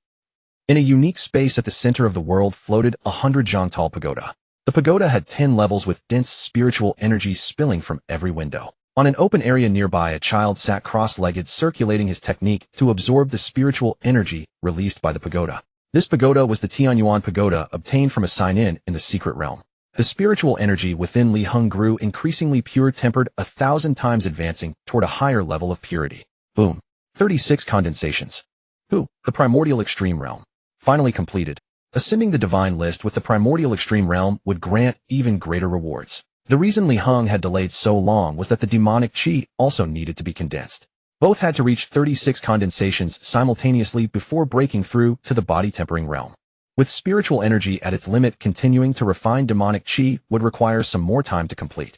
In a unique space at the center of the world floated 100 zhang tall pagoda. The pagoda had 10 levels with dense spiritual energy spilling from every window. On an open area nearby, a child sat cross-legged, circulating his technique to absorb the spiritual energy released by the pagoda. This pagoda was the Tianyuan pagoda, obtained from a sign-in the secret realm. The spiritual energy within Li Heng grew increasingly pure, tempered 1,000 times, advancing toward a higher level of purity. Boom. 36 condensations. The primordial extreme realm. Finally completed. Ascending the divine list with the primordial extreme realm would grant even greater rewards. The reason Heng had delayed so long was that the demonic chi also needed to be condensed. Both had to reach 36 condensations simultaneously before breaking through to the body-tempering realm. With spiritual energy at its limit, continuing to refine demonic chi would require some more time to complete.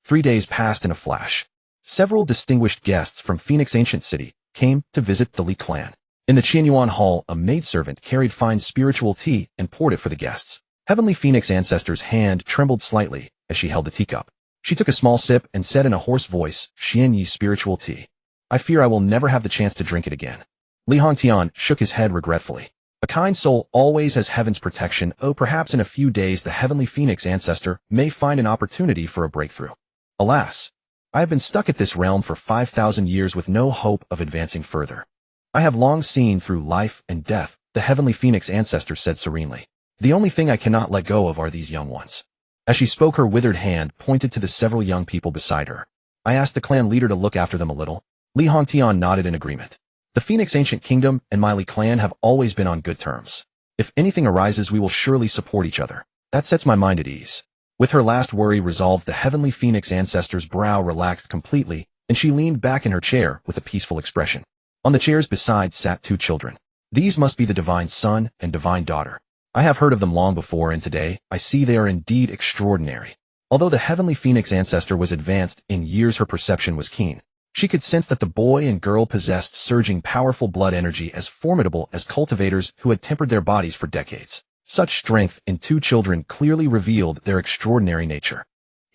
3 days passed in a flash. Several distinguished guests from Phoenix Ancient City came to visit the Li clan. In the Qianyuan Hall, a maidservant carried fine spiritual tea and poured it for the guests. Heavenly Phoenix Ancestor's hand trembled slightly as she held the teacup. She took a small sip and said in a hoarse voice, "Xian Yi's spiritual tea. I fear I will never have the chance to drink it again." Li Hongtian shook his head regretfully. A kind soul always has heaven's protection. Oh, perhaps in a few days the Heavenly Phoenix Ancestor may find an opportunity for a breakthrough. Alas, I have been stuck at this realm for 5,000 years with no hope of advancing further. I have long seen through life and death, the Heavenly Phoenix Ancestor said serenely. The only thing I cannot let go of are these young ones. As she spoke, her withered hand pointed to the several young people beside her. I asked the clan leader to look after them a little. Li Hongtian nodded in agreement. The Phoenix Ancient Kingdom and my Li clan have always been on good terms. If anything arises, we will surely support each other. That sets my mind at ease. With her last worry resolved, the Heavenly Phoenix Ancestor's brow relaxed completely, and she leaned back in her chair with a peaceful expression. On the chairs beside sat 2 children. These must be the Divine Son and Divine Daughter. I have heard of them long before, and today I see they are indeed extraordinary. Although the Heavenly Phoenix Ancestor was advanced in years, her perception was keen. She could sense that the boy and girl possessed surging powerful blood energy as formidable as cultivators who had tempered their bodies for decades. Such strength in 2 children clearly revealed their extraordinary nature.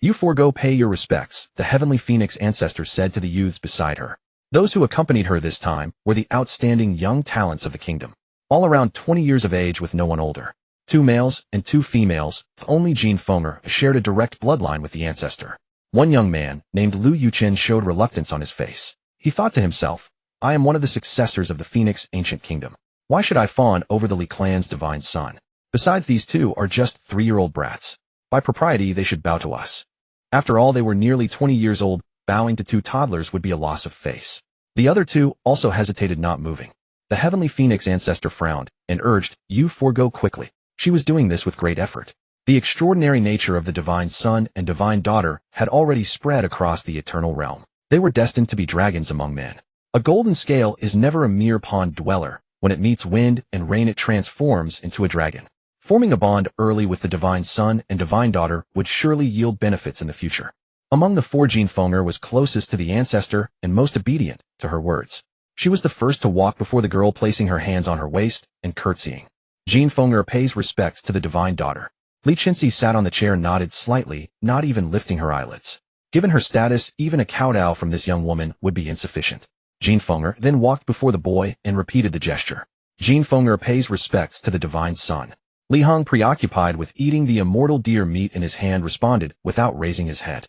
You forego pay your respects, the Heavenly Phoenix Ancestor said to the youths beside her. Those who accompanied her this time were the outstanding young talents of the kingdom. All around 20 years of age with no one older. 2 males and 2 females, only Jin Fenger shared a direct bloodline with the ancestor. One young man, named Lu Yuchen, showed reluctance on his face. He thought to himself, I am one of the successors of the Phoenix Ancient Kingdom. Why should I fawn over the Li clan's divine son? Besides, these 2 are just 3-year-old brats. By propriety, they should bow to us. After all, they were nearly 20 years old. Bowing to 2 toddlers would be a loss of face. The other 2 also hesitated, not moving. The Heavenly Phoenix Ancestor frowned and urged, you forego quickly. She was doing this with great effort. The extraordinary nature of the Divine Son and Divine Daughter had already spread across the eternal realm. They were destined to be dragons among men. A golden scale is never a mere pond dweller. When it meets wind and rain, it transforms into a dragon. Forming a bond early with the Divine Son and Divine Daughter would surely yield benefits in the future. Among the 4, Jin Fenger was closest to the ancestor and most obedient to her words. She was the first to walk before the girl, placing her hands on her waist and curtsying. Jin Fenger pays respects to the Divine Daughter. Li Chenxi sat on the chair, nodded slightly, not even lifting her eyelids. Given her status, even a kowtow from this young woman would be insufficient. Jin Fenger then walked before the boy and repeated the gesture. Jin Fenger pays respects to the Divine Son. Li Heng, preoccupied with eating the immortal deer meat in his hand, responded without raising his head.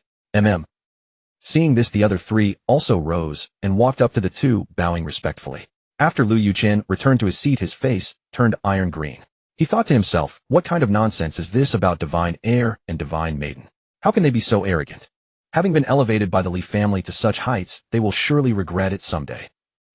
Seeing this, the other 3 also rose and walked up to the 2, bowing respectfully. After Lu Yuchen returned to his seat, his face turned iron green. He thought to himself, what kind of nonsense is this about divine heir and divine maiden? How can they be so arrogant? Having been elevated by the Li family to such heights, they will surely regret it someday.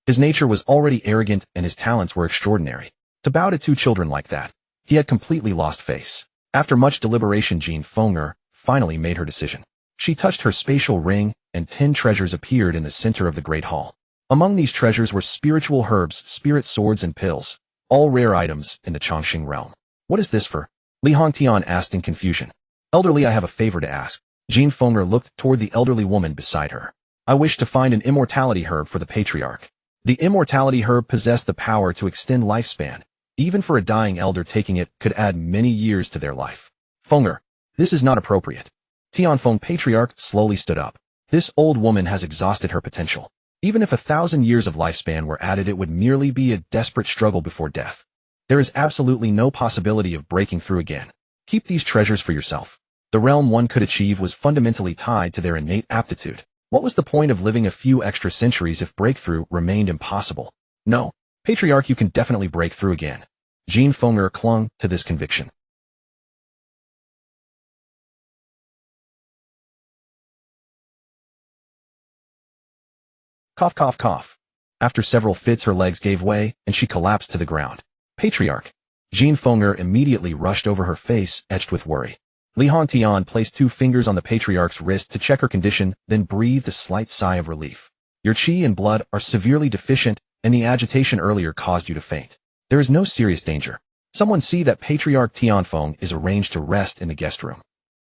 His nature was already arrogant and his talents were extraordinary. To bow to 2 children like that, he had completely lost face. After much deliberation, Jin Fenger finally made her decision. She touched her spatial ring, and 10 treasures appeared in the center of the great hall. Among these treasures were spiritual herbs, spirit swords, and pills, all rare items in the Chongqing realm. What is this for? Li Hongtian asked in confusion. Elderly, I have a favor to ask. Jin Fenger looked toward the elderly woman beside her. I wish to find an immortality herb for the patriarch. The immortality herb possessed the power to extend lifespan. Even for a dying elder, taking it could add many years to their life. Fenger, this is not appropriate. Tianfeng Patriarch slowly stood up. This old woman has exhausted her potential. Even if 1,000 years of lifespan were added, it would merely be a desperate struggle before death. There is absolutely no possibility of breaking through again. Keep these treasures for yourself. The realm one could achieve was fundamentally tied to their innate aptitude. What was the point of living a few extra centuries if breakthrough remained impossible? No, Patriarch, you can definitely break through again. Jin Fenger clung to this conviction. Cough, cough, cough. After several fits, her legs gave way, and she collapsed to the ground. Patriarch, Jean Fenger immediately rushed over her face, etched with worry. Li Hongtian placed 2 fingers on the patriarch's wrist to check her condition, then breathed a slight sigh of relief. Your qi and blood are severely deficient, and the agitation earlier caused you to faint. There is no serious danger. Someone see that Patriarch Tianfeng is arranged to rest in the guest room.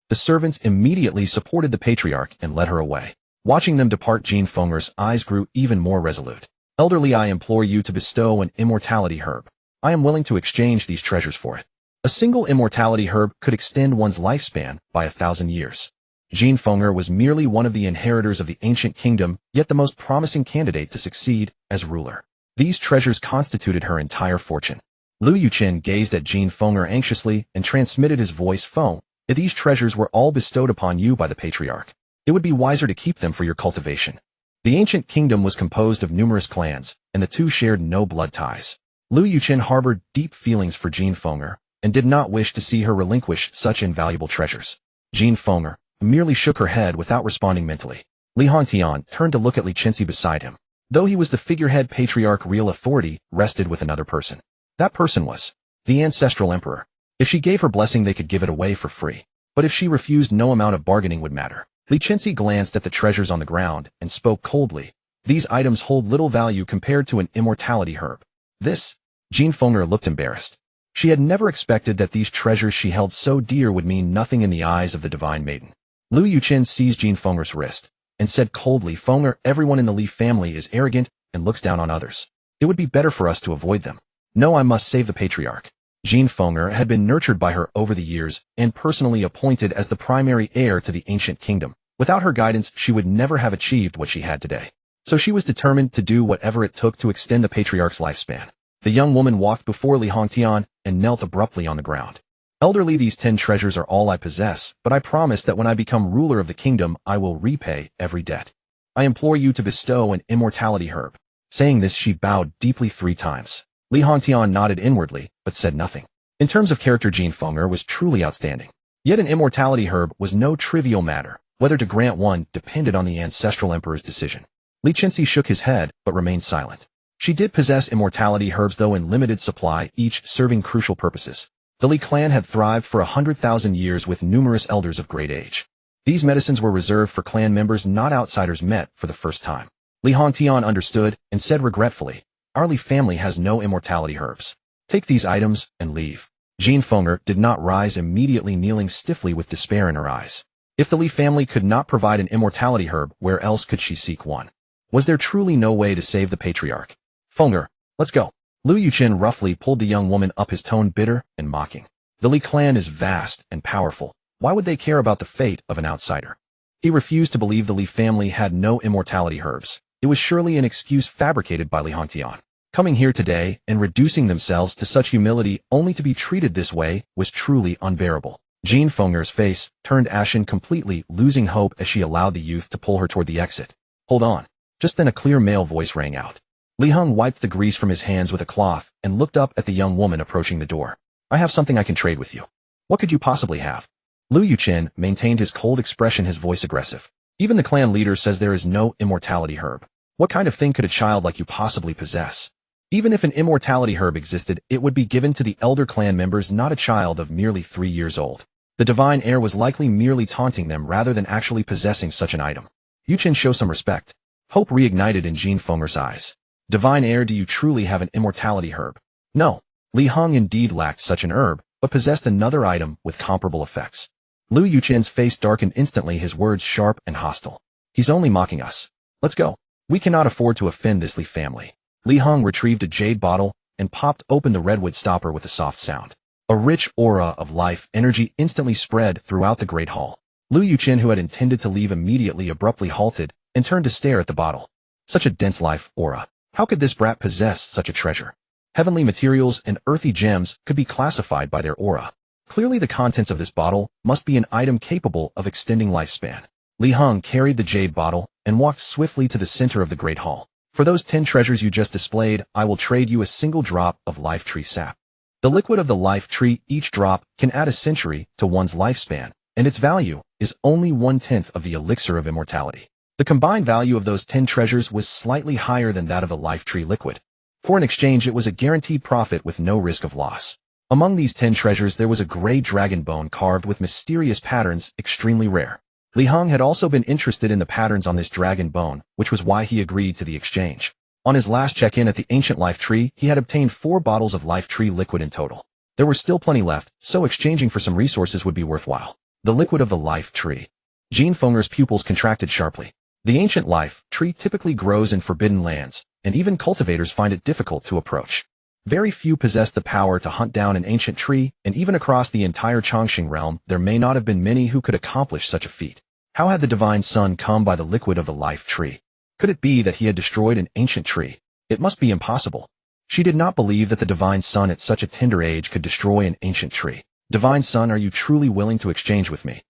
The servants immediately supported the patriarch and led her away. Watching them depart, Jean Fenger's eyes grew even more resolute. Elderly, I implore you to bestow an immortality herb. I am willing to exchange these treasures for it. A single immortality herb could extend one's lifespan by 1,000 years. Jean Fenger was merely one of the inheritors of the ancient kingdom, yet the most promising candidate to succeed as ruler. These treasures constituted her entire fortune. Lu Yuqin gazed at Jean Fenger anxiously and transmitted his voice, Feng, if these treasures were all bestowed upon you by the patriarch, it would be wiser to keep them for your cultivation. The ancient kingdom was composed of numerous clans, and the two shared no blood ties. Lu Yuqin harbored deep feelings for Jean Fenger, and did not wish to see her relinquish such invaluable treasures. Jean Fenger merely shook her head without responding mentally. Li Hongtian turned to look at Li Chenxi beside him. Though he was the figurehead patriarch, real authority rested with another person. That person was the ancestral emperor. If she gave her blessing, they could give it away for free. But if she refused, no amount of bargaining would matter. Li Chenxi glanced at the treasures on the ground and spoke coldly. These items hold little value compared to an immortality herb. This? Jean Fenger looked embarrassed. She had never expected that these treasures she held so dear would mean nothing in the eyes of the divine maiden. Lu Yuqin seized Jean Fenger's wrist and said coldly, Fenger, everyone in the Li family is arrogant and looks down on others. It would be better for us to avoid them. No, I must save the patriarch. Jean Fenger had been nurtured by her over the years and personally appointed as the primary heir to the ancient kingdom. Without her guidance, she would never have achieved what she had today. So she was determined to do whatever it took to extend the patriarch's lifespan. The young woman walked before Li Hongtian and knelt abruptly on the ground. Elderly, these 10 treasures are all I possess, but I promise that when I become ruler of the kingdom, I will repay every debt. I implore you to bestow an immortality herb. Saying this, she bowed deeply 3 times. Li Hongtian nodded inwardly, but said nothing. In terms of character, Jean Fenger was truly outstanding. Yet an immortality herb was no trivial matter. Whether to grant one depended on the ancestral emperor's decision. Li Chenxi shook his head, but remained silent. She did possess immortality herbs, though in limited supply, each serving crucial purposes. The Li clan had thrived for 100,000 years with numerous elders of great age. These medicines were reserved for clan members, not outsiders met for the first time. Li Hongtian understood and said regretfully, Our Li family has no immortality herbs. Take these items and leave. Jean Fenger did not rise immediately, kneeling stiffly with despair in her eyes. If the Li family could not provide an immortality herb, where else could she seek one? Was there truly no way to save the patriarch? Fenger, let's go. Lu Yuqin roughly pulled the young woman up, his tone bitter and mocking. The Li clan is vast and powerful. Why would they care about the fate of an outsider? He refused to believe the Li family had no immortality herbs. It was surely an excuse fabricated by Li Hongtian. Coming here today and reducing themselves to such humility only to be treated this way was truly unbearable. Jean Fenger's face turned ashen, completely losing hope as she allowed the youth to pull her toward the exit. Hold on. Just then a clear male voice rang out. Li Heng wiped the grease from his hands with a cloth and looked up at the young woman approaching the door. I have something I can trade with you. What could you possibly have? Lu Yuqin maintained his cold expression, his voice aggressive. Even the clan leader says there is no immortality herb. What kind of thing could a child like you possibly possess? Even if an immortality herb existed, it would be given to the elder clan members, not a child of merely 3 years old. The divine heir was likely merely taunting them rather than actually possessing such an item. Yuqin, show some respect. Hope reignited in Jean Fenger's eyes. Divine heir, do you truly have an immortality herb? No. Li Heng indeed lacked such an herb, but possessed another item with comparable effects. Lu Yuqin's face darkened instantly, his words sharp and hostile. He's only mocking us. Let's go. We cannot afford to offend this Li family. Li Heng retrieved a jade bottle and popped open the redwood stopper with a soft sound. A rich aura of life energy instantly spread throughout the great hall. Lu Yuqin, who had intended to leave immediately, abruptly halted and turned to stare at the bottle. Such a dense life aura. How could this brat possess such a treasure? Heavenly materials and earthy gems could be classified by their aura. Clearly the contents of this bottle must be an item capable of extending lifespan. Li Heng carried the jade bottle and walked swiftly to the center of the great hall. For those 10 treasures you just displayed, I will trade you a single drop of life tree sap. The liquid of the life tree, each drop can add a century to one's lifespan, and its value is only 1/10 of the elixir of immortality. The combined value of those 10 treasures was slightly higher than that of the life tree liquid. For an exchange, it was a guaranteed profit with no risk of loss. Among these 10 treasures there was a gray dragon bone carved with mysterious patterns, extremely rare. Li Heng had also been interested in the patterns on this dragon bone, which was why he agreed to the exchange. On his last check-in at the ancient life tree, he had obtained 4 bottles of life tree liquid in total. There were still plenty left, so exchanging for some resources would be worthwhile. The liquid of the life tree. Jean Fenger's pupils contracted sharply. The ancient life tree typically grows in forbidden lands, and even cultivators find it difficult to approach. Very few possess the power to hunt down an ancient tree, and even across the entire Chongqing realm, there may not have been many who could accomplish such a feat. How had the divine sun come by the liquid of the life tree? Could it be that he had destroyed an ancient tree? It must be impossible. She did not believe that the divine sun at such a tender age could destroy an ancient tree. Divine sun, are you truly willing to exchange with me?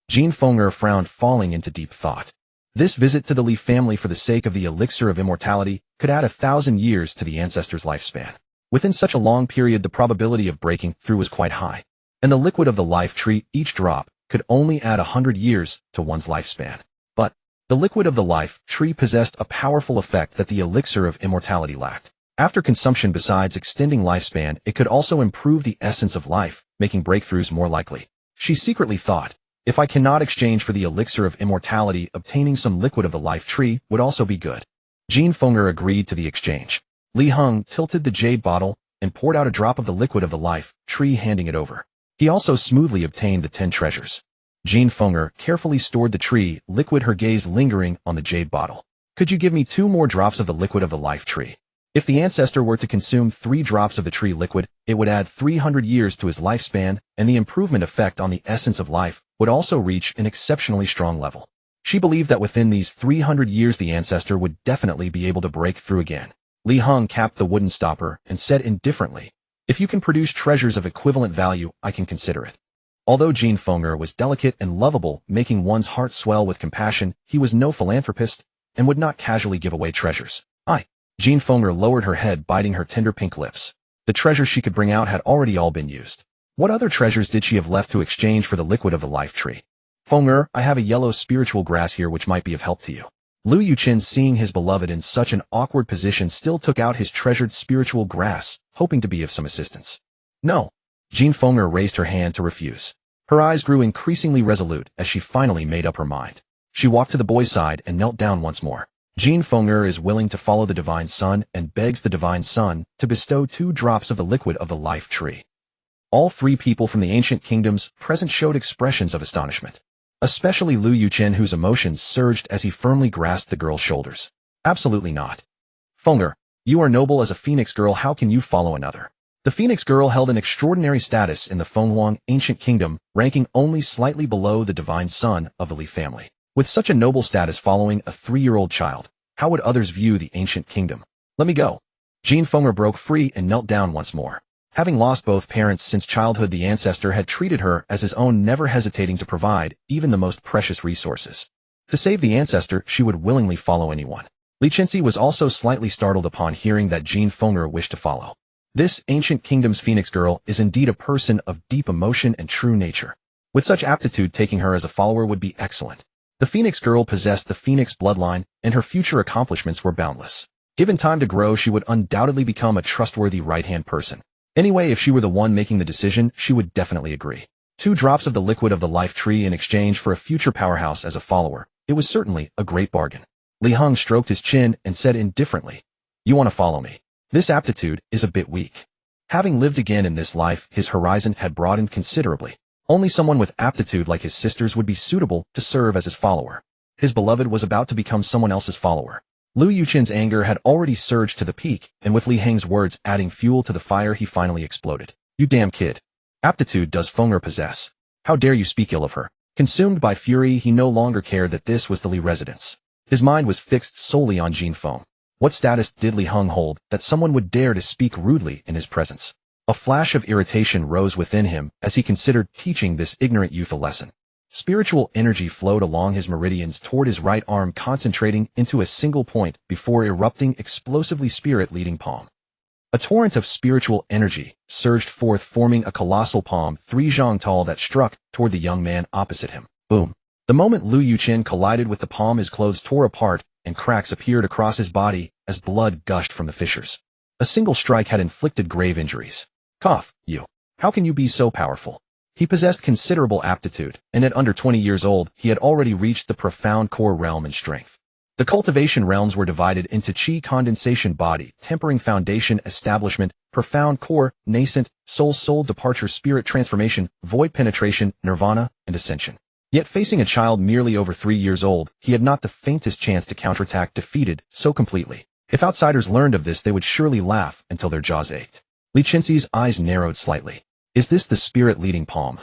Jean Fenger frowned, falling into deep thought. This visit to the Li family for the sake of the elixir of immortality could add 1,000 years to the ancestor's lifespan. Within such a long period, the probability of breaking through was quite high. And the liquid of the life tree, each drop, could only add 100 years to one's lifespan. But the liquid of the life tree possessed a powerful effect that the elixir of immortality lacked. After consumption, besides extending lifespan, it could also improve the essence of life, making breakthroughs more likely. She secretly thought, if I cannot exchange for the elixir of immortality, obtaining some liquid of the life tree would also be good. Jean Fenger agreed to the exchange. Li Heng tilted the jade bottle and poured out a drop of the liquid of the life tree, handing it over. He also smoothly obtained the 10 treasures. Jean Fenger carefully stored the tree liquid, her gaze lingering on the jade bottle. Could you give me 2 more drops of the liquid of the life tree? If the ancestor were to consume 3 drops of the tree liquid, it would add 300 years to his lifespan, and the improvement effect on the essence of life would also reach an exceptionally strong level. She believed that within these 300 years the ancestor would definitely be able to break through again. Li Heng capped the wooden stopper and said indifferently, if you can produce treasures of equivalent value, I can consider it. Although Jean Fenger was delicate and lovable, making one's heart swell with compassion, he was no philanthropist and would not casually give away treasures. Jean Fenger lowered her head, biting her tender pink lips. The treasures she could bring out had already all been used. What other treasures did she have left to exchange for the liquid of the life tree? Fenger, I have a yellow spiritual grass here which might be of help to you. Lu Yuqin, seeing his beloved in such an awkward position, still took out his treasured spiritual grass, hoping to be of some assistance. No. Jean Fenger raised her hand to refuse. Her eyes grew increasingly resolute as she finally made up her mind. She walked to the boy's side and knelt down once more. Jean Fenger is willing to follow the divine sun and begs the divine sun to bestow 2 drops of the liquid of the life tree. All 3 people from the ancient kingdoms present showed expressions of astonishment, especially Lu Yuqin, whose emotions surged as he firmly grasped the girl's shoulders. Absolutely not. Fenger, you are noble as a phoenix girl, how can you follow another? The phoenix girl held an extraordinary status in the Fenghuang ancient kingdom, ranking only slightly below the divine son of the Li family. With such a noble status following a 3-year-old child, how would others view the ancient kingdom? Let me go. Jean Fenger broke free and knelt down once more. Having lost both parents since childhood, the ancestor had treated her as his own, never hesitating to provide even the most precious resources. To save the ancestor, she would willingly follow anyone. Li Qinxi was also slightly startled upon hearing that Jean Fenger wished to follow. This ancient kingdom's phoenix girl is indeed a person of deep emotion and true nature. With such aptitude, taking her as a follower would be excellent. The phoenix girl possessed the phoenix bloodline, and her future accomplishments were boundless. Given time to grow, she would undoubtedly become a trustworthy right-hand person. Anyway, if she were the one making the decision, she would definitely agree. 2 drops of the liquid of the life tree in exchange for a future powerhouse as a follower. It was certainly a great bargain. Li Heng stroked his chin and said indifferently, you want to follow me? This aptitude is a bit weak. Having lived again in this life, his horizon had broadened considerably. Only someone with aptitude like his sisters would be suitable to serve as his follower. His beloved was about to become someone else's follower. Lu Yuqin's anger had already surged to the peak, and with Li Heng's words adding fuel to the fire, he finally exploded. You damn kid. Aptitude does Fenger possess? How dare you speak ill of her? Consumed by fury, he no longer cared that this was the Li residence. His mind was fixed solely on Jean Fenger. What status did Li Heng hold that someone would dare to speak rudely in his presence? A flash of irritation rose within him as he considered teaching this ignorant youth a lesson. Spiritual energy flowed along his meridians toward his right arm, concentrating into a single point before erupting explosively, spirit-leading palm. A torrent of spiritual energy surged forth, forming a colossal palm 3 zhang tall that struck toward the young man opposite him. Boom! The moment Lu Yuqin collided with the palm, his clothes tore apart and cracks appeared across his body as blood gushed from the fissures. A single strike had inflicted grave injuries. Cough, you. How can you be so powerful? He possessed considerable aptitude, and at under 20 years old, he had already reached the profound core realm in strength. The cultivation realms were divided into Chi condensation body, tempering foundation, establishment, profound core, nascent, soul departure, spirit transformation, void penetration, nirvana, and ascension. Yet facing a child merely over 3 years old, he had not the faintest chance to counterattack, defeated so completely. If outsiders learned of this, they would surely laugh until their jaws ached. Li Chenxi's eyes narrowed slightly. Is this the spirit leading palm?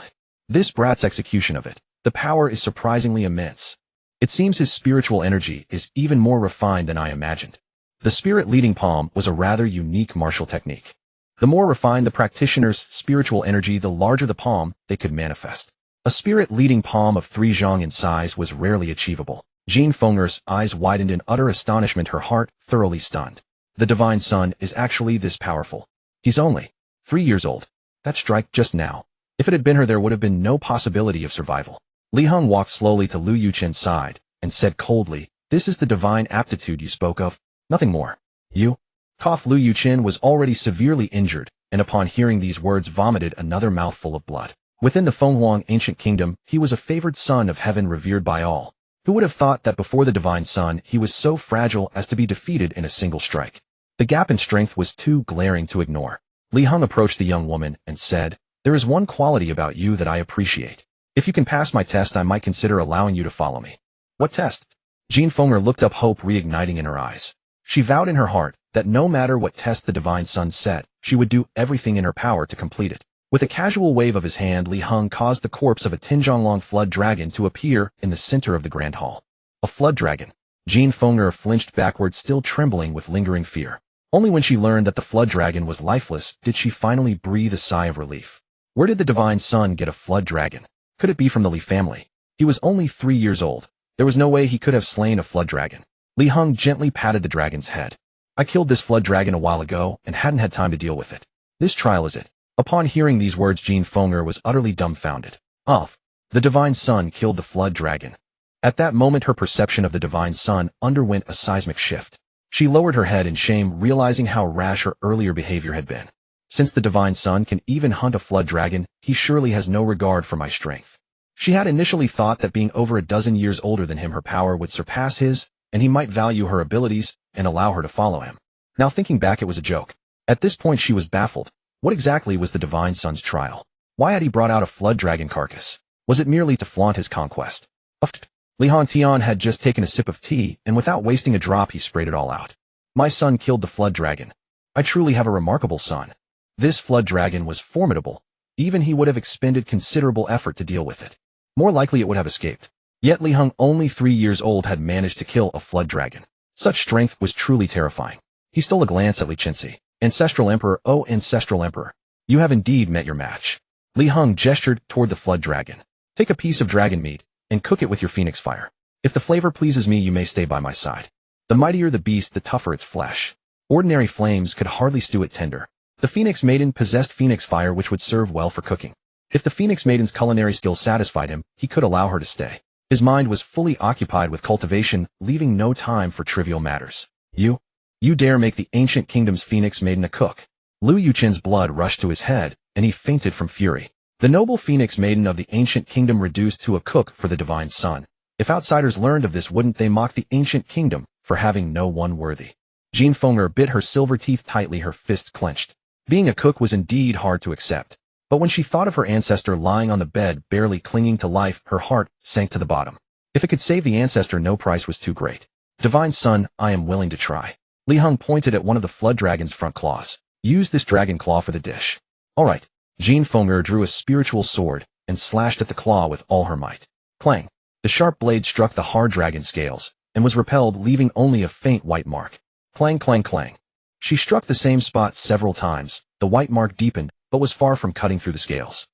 This brat's execution of it. The power is surprisingly immense. It seems his spiritual energy is even more refined than I imagined. The spirit leading palm was a rather unique martial technique. The more refined the practitioner's spiritual energy, the larger the palm they could manifest. A spirit leading palm of 3 zhang in size was rarely achievable. Jean Fenger's eyes widened in utter astonishment, her heart thoroughly stunned. The divine son is actually this powerful. He's only 3 years old. That strike just now. If it had been her, there would have been no possibility of survival. Li Heng walked slowly to Lu Yuchen's side and said coldly, "This is the divine aptitude you spoke of, nothing more." You? Cough. Lu Yuchen was already severely injured, and upon hearing these words vomited another mouthful of blood. Within the Fenghuang ancient kingdom, he was a favored son of heaven, revered by all. Who would have thought that before the divine son he was so fragile as to be defeated in a single strike? The gap in strength was too glaring to ignore. Li Heng approached the young woman and said, "There is one quality about you that I appreciate. If you can pass my test, I might consider allowing you to follow me." What test? Jean Fenger looked up, hope reigniting in her eyes. She vowed in her heart that no matter what test the divine son set, she would do everything in her power to complete it. With a casual wave of his hand, Li Heng caused the corpse of a Tinzhonglong flood dragon to appear in the center of the grand hall. A flood dragon. Jean Fenger flinched backward, still trembling with lingering fear. Only when she learned that the flood dragon was lifeless did she finally breathe a sigh of relief. Where did the divine son get a flood dragon? Could it be from the Li family? He was only 3 years old. There was no way he could have slain a flood dragon. Li Heng gently patted the dragon's head. "I killed this flood dragon a while ago and hadn't had time to deal with it. This trial is it." Upon hearing these words, Jean Fenger was utterly dumbfounded. The divine son killed the flood dragon. At that moment, her perception of the divine son underwent a seismic shift. She lowered her head in shame, realizing how rash her earlier behavior had been. Since the divine son can even hunt a flood dragon, he surely has no regard for my strength. She had initially thought that being over a dozen years older than him, her power would surpass his, and he might value her abilities and allow her to follow him. Now thinking back, it was a joke. At this point she was baffled. What exactly was the divine son's trial? Why had he brought out a flood dragon carcass? Was it merely to flaunt his conquest? Li Hongtian had just taken a sip of tea, and without wasting a drop he sprayed it all out. "My son killed the flood dragon. I truly have a remarkable son. This flood dragon was formidable. Even he would have expended considerable effort to deal with it. More likely it would have escaped." Yet Li Heng, only 3 years old, had managed to kill a flood dragon. Such strength was truly terrifying. He stole a glance at Li Chenxi. "Ancestral Emperor, oh Ancestral Emperor, you have indeed met your match." Li Heng gestured toward the flood dragon. "Take a piece of dragon meat and cook it with your phoenix fire. If the flavor pleases me, you may stay by my side. The mightier the beast, the tougher its flesh. Ordinary flames could hardly stew it tender." The Phoenix Maiden possessed phoenix fire, which would serve well for cooking. If the Phoenix Maiden's culinary skill satisfied him, he could allow her to stay. His mind was fully occupied with cultivation, leaving no time for trivial matters. You dare make the ancient kingdom's Phoenix Maiden a cook?" Lu Yuchen's blood rushed to his head, and he fainted from fury. The noble Phoenix Maiden of the ancient kingdom reduced to a cook for the divine son. If outsiders learned of this, wouldn't they mock the ancient kingdom for having no one worthy? Jean Fenger bit her silver teeth tightly, her fists clenched. Being a cook was indeed hard to accept. But when she thought of her ancestor lying on the bed, barely clinging to life, her heart sank to the bottom. If it could save the ancestor, no price was too great. "Divine son, I am willing to try." Li Heng pointed at one of the flood dragon's front claws. "Use this dragon claw for the dish." "All right." Jean Fenger drew a spiritual sword and slashed at the claw with all her might. Clang! The sharp blade struck the hard dragon scales and was repelled, leaving only a faint white mark. Clang, clang, clang. She struck the same spot several times. The white mark deepened, but was far from cutting through the scales.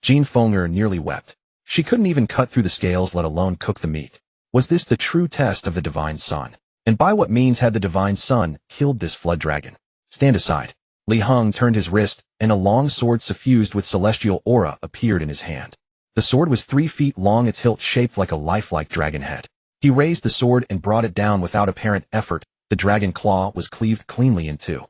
Jean Fenger nearly wept. She couldn't even cut through the scales, let alone cook the meat. Was this the true test of the divine son? And by what means had the divine son killed this flood dragon? "Stand aside." Li Heng turned his wrist, and a long sword suffused with celestial aura appeared in his hand. The sword was 3 feet long, its hilt shaped like a lifelike dragon head. He raised the sword and brought it down without apparent effort. The dragon claw was cleaved cleanly in two.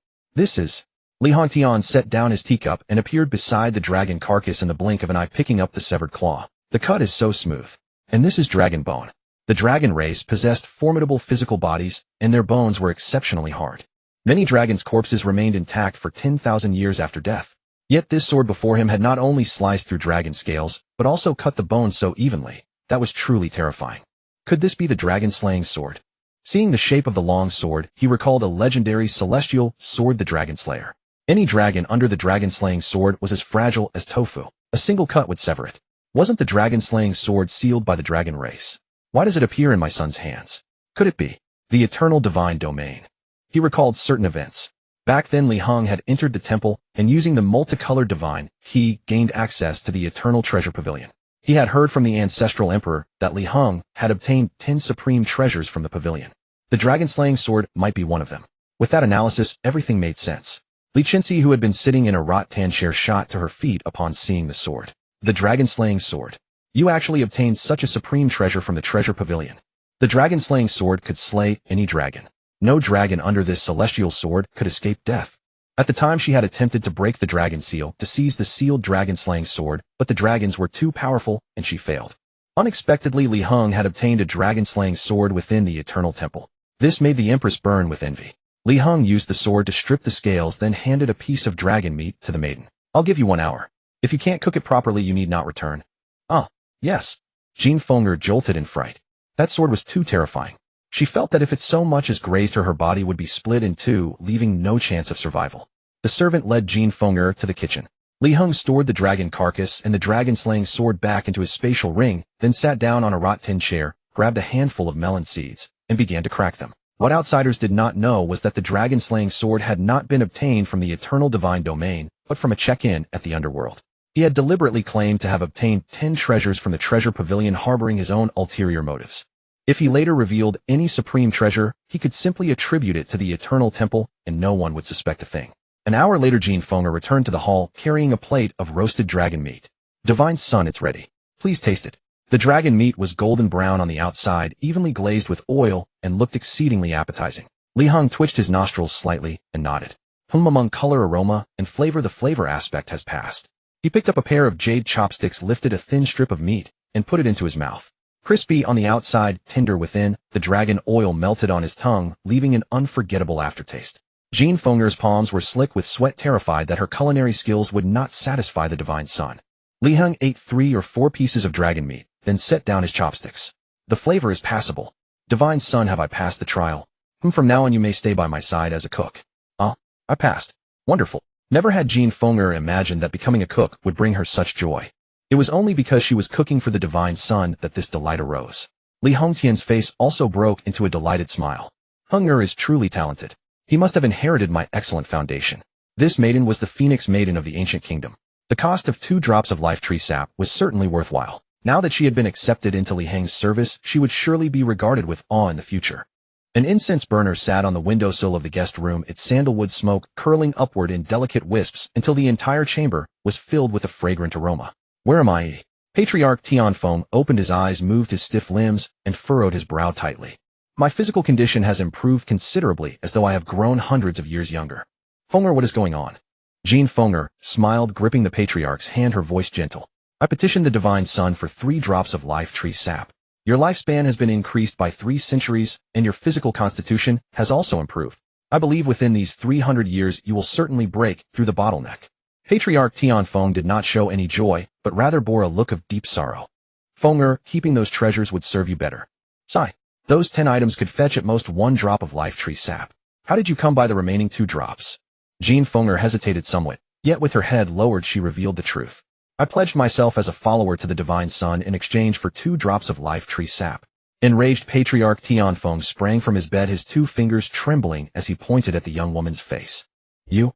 Li Hongtian set down his teacup and appeared beside the dragon carcass in the blink of an eye, picking up the severed claw. The cut is so smooth. And this is dragon bone. The dragon race possessed formidable physical bodies, and their bones were exceptionally hard. Many dragons' corpses remained intact for 10,000 years after death. Yet this sword before him had not only sliced through dragon scales, but also cut the bones so evenly. That was truly terrifying. Could this be the dragon-slaying sword? Seeing the shape of the long sword, he recalled a legendary celestial sword, the Dragon Slayer. Any dragon under the dragon-slaying sword was as fragile as tofu. A single cut would sever it. Wasn't the dragon-slaying sword sealed by the dragon race? Why does it appear in my son's hands? Could it be the eternal divine domain? He recalled certain events. Back then Li Heng had entered the temple, and using the multicolored divine, he gained access to the eternal treasure pavilion. He had heard from the ancestral emperor that Li Heng had obtained 10 supreme treasures from the pavilion. The dragon-slaying sword might be one of them. With that analysis, everything made sense. Li Chenxi, who had been sitting in a rattan chair, shot to her feet upon seeing the sword. The dragon-slaying sword. You actually obtained such a supreme treasure from the treasure pavilion. The dragon-slaying sword could slay any dragon. No dragon under this celestial sword could escape death. At the time she had attempted to break the dragon seal to seize the sealed dragon-slaying sword, but the dragons were too powerful and she failed. Unexpectedly, Li Heng had obtained a dragon-slaying sword within the Eternal Temple. This made the Empress burn with envy. Li Heng used the sword to strip the scales, then handed a piece of dragon meat to the maiden. I'll give you 1 hour. If you can't cook it properly, you need not return. Ah, yes. Jean Fenger jolted in fright. That sword was too terrifying. She felt that if it so much as grazed her, her body would be split in two, leaving no chance of survival. The servant led Jean Fenger to the kitchen. Li Heng stored the dragon carcass and the dragon-slaying sword back into his spatial ring, then sat down on a rattan chair, grabbed a handful of melon seeds, and began to crack them. What outsiders did not know was that the dragon-slaying sword had not been obtained from the eternal divine domain, but from a check-in at the Underworld. He had deliberately claimed to have obtained 10 treasures from the treasure pavilion, harboring his own ulterior motives. If he later revealed any supreme treasure, he could simply attribute it to the Eternal Temple, and no one would suspect a thing. An hour later, Jean Fenger returned to the hall, carrying a plate of roasted dragon meat. Divine Son, it's ready. Please taste it. The dragon meat was golden brown on the outside, evenly glazed with oil, and looked exceedingly appetizing. Li Heng twitched his nostrils slightly and nodded. Among color, aroma, and flavor, the flavor aspect has passed. He picked up a pair of jade chopsticks, lifted a thin strip of meat, and put it into his mouth. Crispy on the outside, tender within, the dragon oil melted on his tongue, leaving an unforgettable aftertaste. Jean Fenger's palms were slick with sweat, terrified that her culinary skills would not satisfy the Divine Son. Li Heng ate 3 or 4 pieces of dragon meat, then set down his chopsticks. The flavor is passable. Divine Son, have I passed the trial? From now on you may stay by my side as a cook. I passed. Wonderful. Never had Jean Fenger imagined that becoming a cook would bring her such joy. It was only because she was cooking for the Divine Son that this delight arose. Li Hongtian's face also broke into a delighted smile. Henger is truly talented. He must have inherited my excellent foundation. This maiden was the Phoenix Maiden of the Ancient Kingdom. The cost of 2 drops of life tree sap was certainly worthwhile. Now that she had been accepted into Li Heng's service, she would surely be regarded with awe in the future. An incense burner sat on the windowsill of the guest room, its sandalwood smoke curling upward in delicate wisps until the entire chamber was filled with a fragrant aroma. Where am I? Patriarch Tianfeng opened his eyes, moved his stiff limbs, and furrowed his brow tightly. My physical condition has improved considerably, as though I have grown hundreds of years younger. Fenger, what is going on? Jean Fenger smiled, gripping the patriarch's hand, her voice gentle. I petitioned the Divine Son for 3 drops of life tree sap. Your lifespan has been increased by 3 centuries, and your physical constitution has also improved. I believe within these 300 years you will certainly break through the bottleneck. Patriarch Tianfeng did not show any joy, but rather bore a look of deep sorrow. Fenger, keeping those treasures would serve you better. Sigh. Those 10 items could fetch at most 1 drop of life tree sap. How did you come by the remaining 2 drops? Jean Fenger hesitated somewhat, yet with her head lowered she revealed the truth. I pledged myself as a follower to the Divine Son in exchange for 2 drops of life tree sap. Enraged, Patriarch Tianfeng sprang from his bed, his 2 fingers trembling as he pointed at the young woman's face. You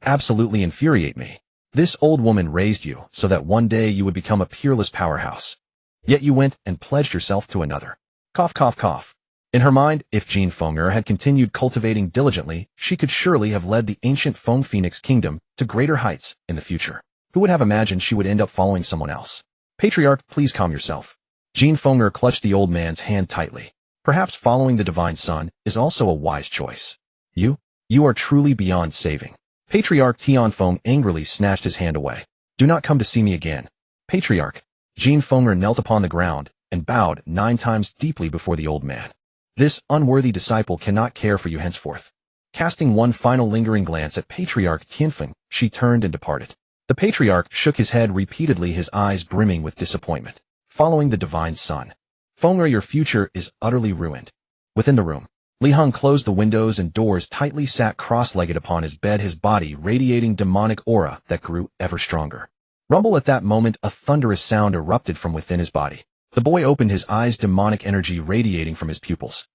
absolutely infuriate me. This old woman raised you so that one day you would become a peerless powerhouse. Yet you went and pledged yourself to another. Cough, cough, cough. In her mind, if Jean Fenger had continued cultivating diligently, she could surely have led the ancient Feng Phoenix Kingdom to greater heights in the future. Who would have imagined she would end up following someone else? Patriarch, please calm yourself. Jean Fenger clutched the old man's hand tightly. Perhaps following the Divine Son is also a wise choice. You are truly beyond saving. Patriarch Tianfeng angrily snatched his hand away. Do not come to see me again. Patriarch. Jin Fenger knelt upon the ground and bowed 9 times deeply before the old man. This unworthy disciple cannot care for you henceforth. Casting one final lingering glance at Patriarch Tianfeng, she turned and departed. The Patriarch shook his head repeatedly, his eyes brimming with disappointment. Following the divine son. Fenger, your future is utterly ruined. Within the room, Li Heng closed the windows and doors tightly, sat cross-legged upon his bed, his body radiating demonic aura that grew ever stronger. Rumble, at that moment a thunderous sound erupted from within his body. The boy opened his eyes, demonic energy radiating from his pupils.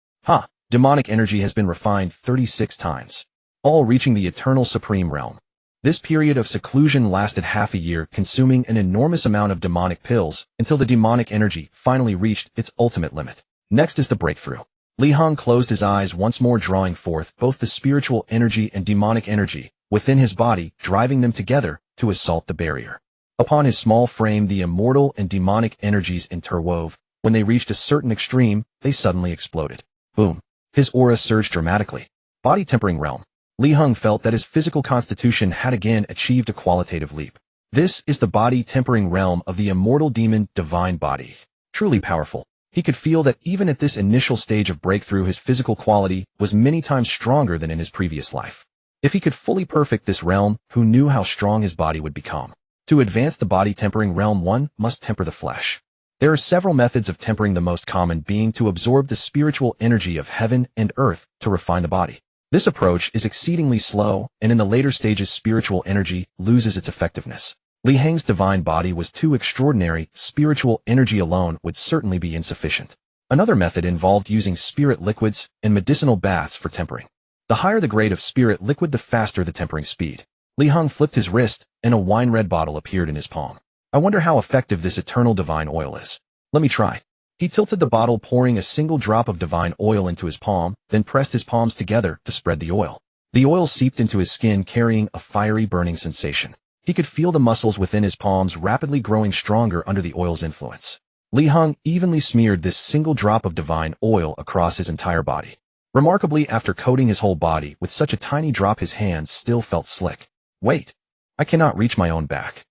Demonic energy has been refined 36 times, all reaching the eternal supreme realm. This period of seclusion lasted half a year, consuming an enormous amount of demonic pills until the demonic energy finally reached its ultimate limit. Next is the breakthrough. Li Heng closed his eyes once more, drawing forth both the spiritual energy and demonic energy within his body, driving them together to assault the barrier. Upon his small frame, the immortal and demonic energies interwove. When they reached a certain extreme, they suddenly exploded. Boom. His aura surged dramatically. Body tempering realm. Li Heng felt that his physical constitution had again achieved a qualitative leap. This is the body tempering realm of the immortal demon divine body. Truly powerful. He could feel that even at this initial stage of breakthrough, his physical quality was many times stronger than in his previous life. If he could fully perfect this realm, who knew how strong his body would become? To advance the body tempering realm, one must temper the flesh. There are several methods of tempering, the most common being to absorb the spiritual energy of heaven and earth to refine the body. This approach is exceedingly slow, and in the later stages spiritual energy loses its effectiveness. Li Heng's divine body was too extraordinary, spiritual energy alone would certainly be insufficient. Another method involved using spirit liquids and medicinal baths for tempering. The higher the grade of spirit liquid, the faster the tempering speed. Li Heng flipped his wrist, and a wine-red bottle appeared in his palm. I wonder how effective this eternal divine oil is. Let me try. He tilted the bottle, pouring a single drop of divine oil into his palm, then pressed his palms together to spread the oil. The oil seeped into his skin, carrying a fiery burning sensation. He could feel the muscles within his palms rapidly growing stronger under the oil's influence. Li Heng evenly smeared this single drop of divine oil across his entire body. Remarkably, after coating his whole body with such a tiny drop, his hands still felt slick. Wait, I cannot reach my own back.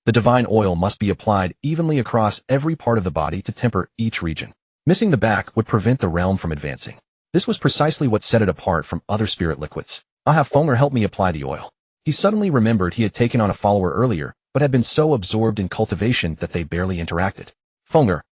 The divine oil must be applied evenly across every part of the body to temper each region. Missing the back would prevent the realm from advancing. This was precisely what set it apart from other spirit liquids. I'll have Fenger help me apply the oil. He suddenly remembered he had taken on a follower earlier, but had been so absorbed in cultivation that they barely interacted. Fenger.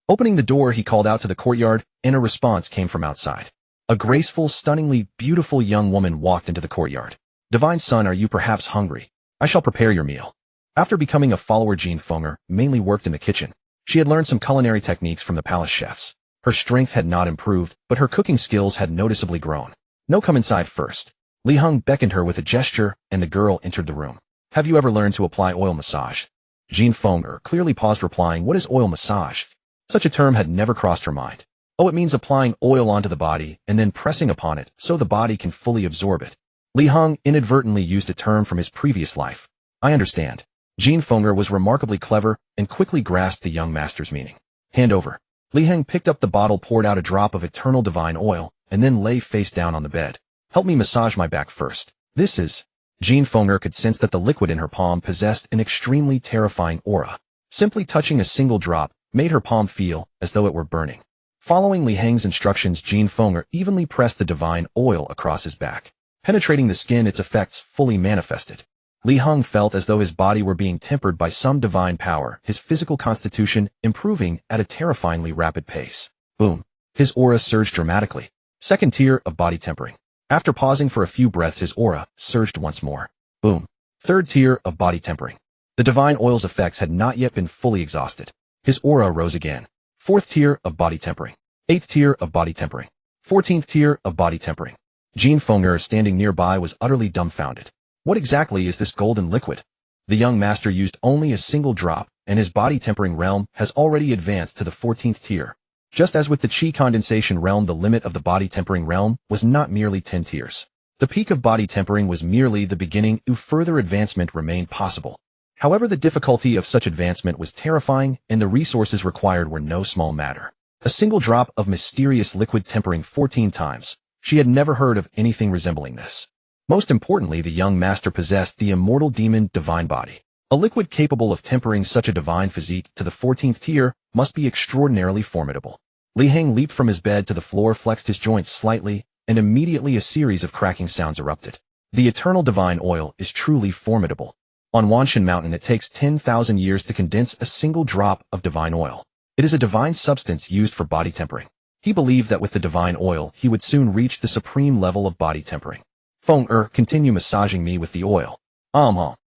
Opening the door, he called out to the courtyard, and a response came from outside. A graceful, stunningly beautiful young woman walked into the courtyard. Divine son, are you perhaps hungry? I shall prepare your meal. After becoming a follower, Jin Fenger mainly worked in the kitchen. She had learned some culinary techniques from the palace chefs. Her strength had not improved, but her cooking skills had noticeably grown. No, come inside first. Li Heng beckoned her with a gesture, and the girl entered the room. Have you ever learned to apply oil massage? Jin Fenger clearly paused, replying, what is oil massage? Such a term had never crossed her mind. Oh, it means applying oil onto the body and then pressing upon it so the body can fully absorb it. Li Heng inadvertently used a term from his previous life. I understand. Jin Fenger was remarkably clever and quickly grasped the young master's meaning. Hand over. Li Heng picked up the bottle, poured out a drop of eternal divine oil, and then lay face down on the bed. Help me massage my back first. This is... Jin Fenger could sense that the liquid in her palm possessed an extremely terrifying aura. Simply touching a single drop made her palm feel as though it were burning. Following Li Heng's instructions, Jin Fenger evenly pressed the divine oil across his back. Penetrating the skin, its effects fully manifested. Li Heng felt as though his body were being tempered by some divine power, his physical constitution improving at a terrifyingly rapid pace. Boom. His aura surged dramatically. Second tier of body tempering. After pausing for a few breaths, his aura surged once more. Boom. Third tier of body tempering. The divine oil's effects had not yet been fully exhausted. His aura rose again. Fourth tier of body tempering. Eighth tier of body tempering. 14th tier of body tempering. Jin Fenger, standing nearby, was utterly dumbfounded. What exactly is this golden liquid? The young master used only a single drop, and his body tempering realm has already advanced to the 14th tier. Just as with the chi condensation realm, the limit of the body tempering realm was not merely 10 tiers. The peak of body tempering was merely the beginning. Further advancement remained possible. However, the difficulty of such advancement was terrifying, and the resources required were no small matter. A single drop of mysterious liquid tempering 14 times. She had never heard of anything resembling this. Most importantly, the young master possessed the immortal demon divine body. A liquid capable of tempering such a divine physique to the 14th tier must be extraordinarily formidable. Heng leaped from his bed to the floor, flexed his joints slightly, and immediately a series of cracking sounds erupted. The eternal divine oil is truly formidable. On Wanshan Mountain it takes 10,000 years to condense a single drop of divine oil. It is a divine substance used for body tempering. He believed that with the divine oil he would soon reach the supreme level of body tempering. Feng continue massaging me with the oil.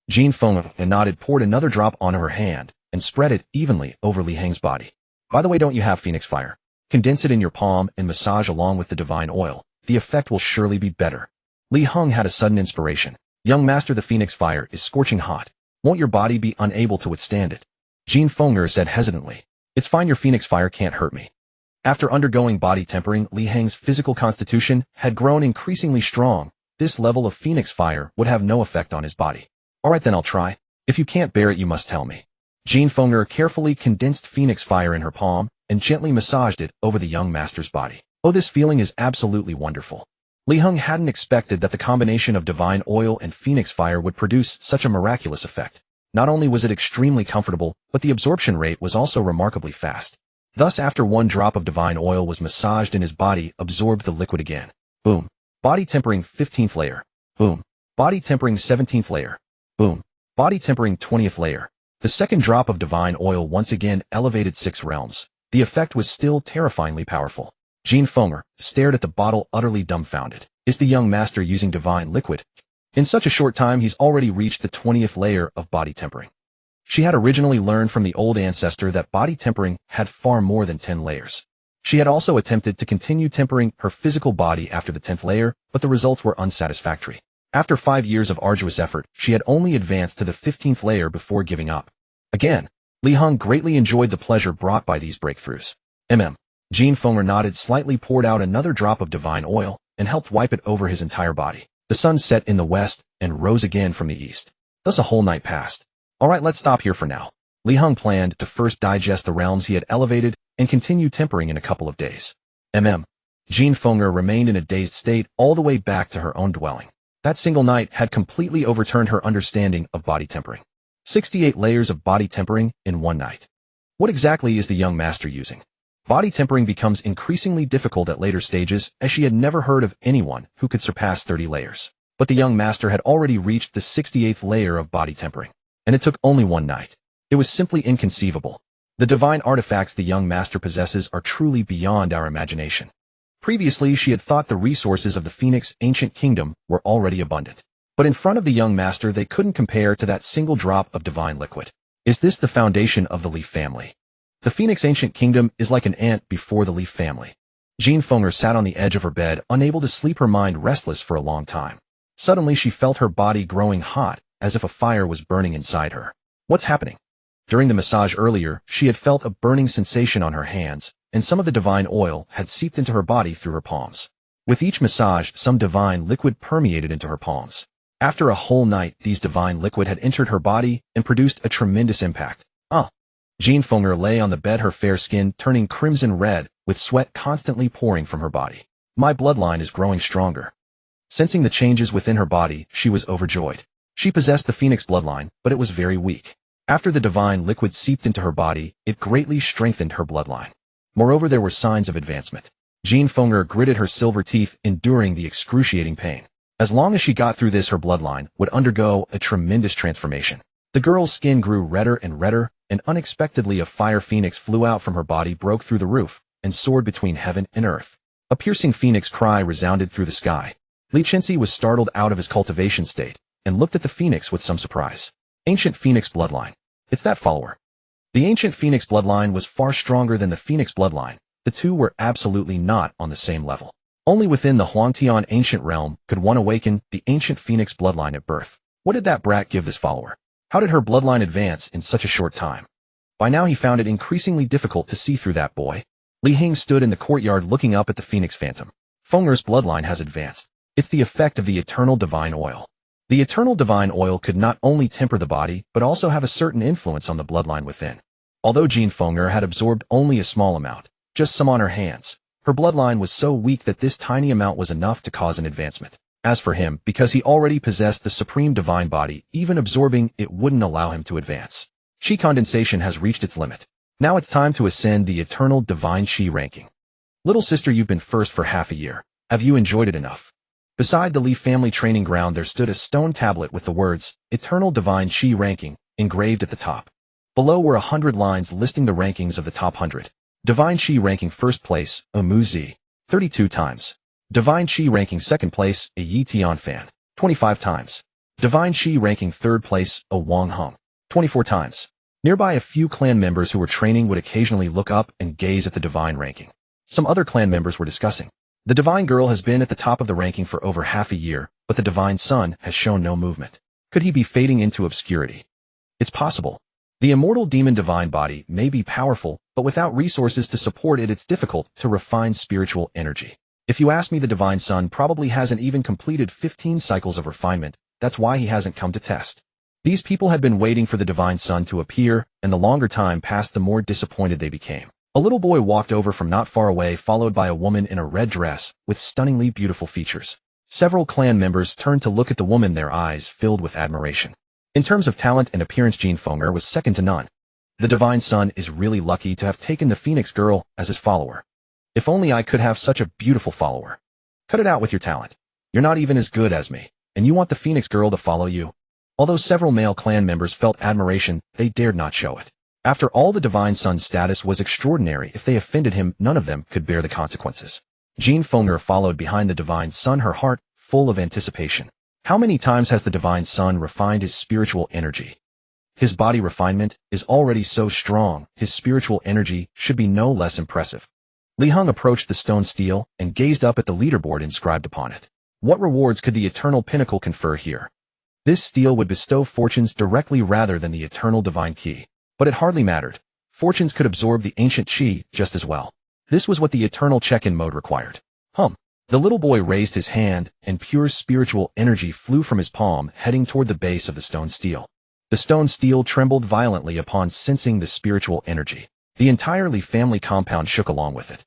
Jean Feng nodded, poured another drop onto her hand, and spread it evenly over Heng's body. By the way, don't you have phoenix fire? Condense it in your palm and massage along with the divine oil. The effect will surely be better. Heng had a sudden inspiration. Young master, the phoenix fire is scorching hot. Won't your body be unable to withstand it? Jean Feng said hesitantly. It's fine, your phoenix fire can't hurt me. After undergoing body tempering, Heng's physical constitution had grown increasingly strong. This level of phoenix fire would have no effect on his body. Alright then, I'll try. If you can't bear it, you must tell me. Jean Feng carefully condensed phoenix fire in her palm and gently massaged it over the young master's body. Oh, this feeling is absolutely wonderful. Heng hadn't expected that the combination of divine oil and phoenix fire would produce such a miraculous effect. Not only was it extremely comfortable, but the absorption rate was also remarkably fast. Thus, after one drop of divine oil was massaged in his body, absorbed the liquid again. Boom. Body tempering 15th layer. Boom. Body tempering 17th layer. Boom. Body tempering 20th layer. The second drop of divine oil once again elevated 6 realms. The effect was still terrifyingly powerful. Jean Feng stared at the bottle, utterly dumbfounded. Is the young master using divine liquid? In such a short time, he's already reached the 20th layer of body tempering. She had originally learned from the old ancestor that body tempering had far more than 10 layers. She had also attempted to continue tempering her physical body after the 10th layer, but the results were unsatisfactory. After 5 years of arduous effort, she had only advanced to the 15th layer before giving up. Again, Heng greatly enjoyed the pleasure brought by these breakthroughs. Jean Feng nodded slightly, poured out another drop of divine oil, and helped wipe it over his entire body. The sun set in the west and rose again from the east. Thus a whole night passed. Alright, let's stop here for now. Heng planned to first digest the realms he had elevated and continue tempering in a couple of days. Jean Feng remained in a dazed state all the way back to her own dwelling. That single night had completely overturned her understanding of body tempering. 68 layers of body tempering in one night. What exactly is the young master using? Body tempering becomes increasingly difficult at later stages, as she had never heard of anyone who could surpass 30 layers. But the young master had already reached the 68th layer of body tempering, and it took only one night. It was simply inconceivable. The divine artifacts the young master possesses are truly beyond our imagination. Previously, she had thought the resources of the Phoenix ancient kingdom were already abundant. But in front of the young master, they couldn't compare to that single drop of divine liquid. Is this the foundation of the Leaf family? The Phoenix ancient kingdom is like an ant before the Leaf family. Jean Feng sat on the edge of her bed, unable to sleep, her mind restless for a long time. Suddenly, she felt her body growing hot, as if a fire was burning inside her. What's happening? During the massage earlier, she had felt a burning sensation on her hands, and some of the divine oil had seeped into her body through her palms. With each massage, some divine liquid permeated into her palms. After a whole night, these divine liquid had entered her body and produced a tremendous impact. Jean Feng lay on the bed, her fair skin turning crimson red, with sweat constantly pouring from her body. My bloodline is growing stronger. Sensing the changes within her body, she was overjoyed. She possessed the Phoenix bloodline, but it was very weak. After the divine liquid seeped into her body, it greatly strengthened her bloodline. Moreover, there were signs of advancement. Jean Feng gritted her silver teeth, enduring the excruciating pain. As long as she got through this, her bloodline would undergo a tremendous transformation. The girl's skin grew redder and redder, and unexpectedly a fire phoenix flew out from her body, broke through the roof, and soared between heaven and earth. A piercing phoenix cry resounded through the sky. Li Chenxi was startled out of his cultivation state, and looked at the phoenix with some surprise. Ancient Phoenix bloodline. It's that follower. The ancient Phoenix bloodline was far stronger than the Phoenix bloodline. The two were absolutely not on the same level. Only within the Huangtian ancient realm could one awaken the ancient Phoenix bloodline at birth. What did that brat give this follower? How did her bloodline advance in such a short time? By now he found it increasingly difficult to see through that boy. Heng stood in the courtyard looking up at the Phoenix phantom. Fenger's bloodline has advanced. It's the effect of the eternal divine oil. The eternal divine oil could not only temper the body, but also have a certain influence on the bloodline within. Although Jean Fenger had absorbed only a small amount, just some on her hands, her bloodline was so weak that this tiny amount was enough to cause an advancement. As for him, because he already possessed the supreme divine body, even absorbing it wouldn't allow him to advance. Chi condensation has reached its limit. Now it's time to ascend the eternal divine Chi ranking. Little sister, you've been first for half a year. Have you enjoyed it enough? Beside the Li family training ground there stood a stone tablet with the words, Eternal Divine Chi Ranking, engraved at the top. Below were 100 lines listing the rankings of the top 100. Divine Chi ranking first place, a Mu Zi, 32 times. Divine Chi ranking second place, a Yi Tianfan, 25 times. Divine Chi ranking third place, a Wang Heng, 24 times. Nearby a few clan members who were training would occasionally look up and gaze at the divine ranking. Some other clan members were discussing. The divine girl has been at the top of the ranking for over half a year, but the divine son has shown no movement. Could he be fading into obscurity? It's possible. The immortal demon divine body may be powerful, but without resources to support it, it's difficult to refine spiritual energy. If you ask me, the divine son probably hasn't even completed 15 cycles of refinement. That's why he hasn't come to test. These people had been waiting for the divine son to appear, and the longer time passed, the more disappointed they became. A little boy walked over from not far away, followed by a woman in a red dress with stunningly beautiful features. Several clan members turned to look at the woman, their eyes filled with admiration. In terms of talent and appearance, Jean Fenger was second to none. The divine son is really lucky to have taken the Phoenix girl as his follower. If only I could have such a beautiful follower. Cut it out with your talent. You're not even as good as me, and you want the Phoenix girl to follow you? Although several male clan members felt admiration, they dared not show it. After all, the divine son's status was extraordinary. If they offended him, none of them could bear the consequences. Jean Fenger followed behind the divine son, her heart full of anticipation. How many times has the divine son refined his spiritual energy? His body refinement is already so strong, his spiritual energy should be no less impressive. Li Heng approached the stone stele and gazed up at the leaderboard inscribed upon it. What rewards could the eternal pinnacle confer here? This stele would bestow fortunes directly rather than the eternal divine key. But it hardly mattered. Fortunes could absorb the ancient chi just as well. This was what the eternal check-in mode required. The little boy raised his hand, and pure spiritual energy flew from his palm, heading toward the base of the stone stele. The stone stele trembled violently upon sensing the spiritual energy. The entire Li family compound shook along with it.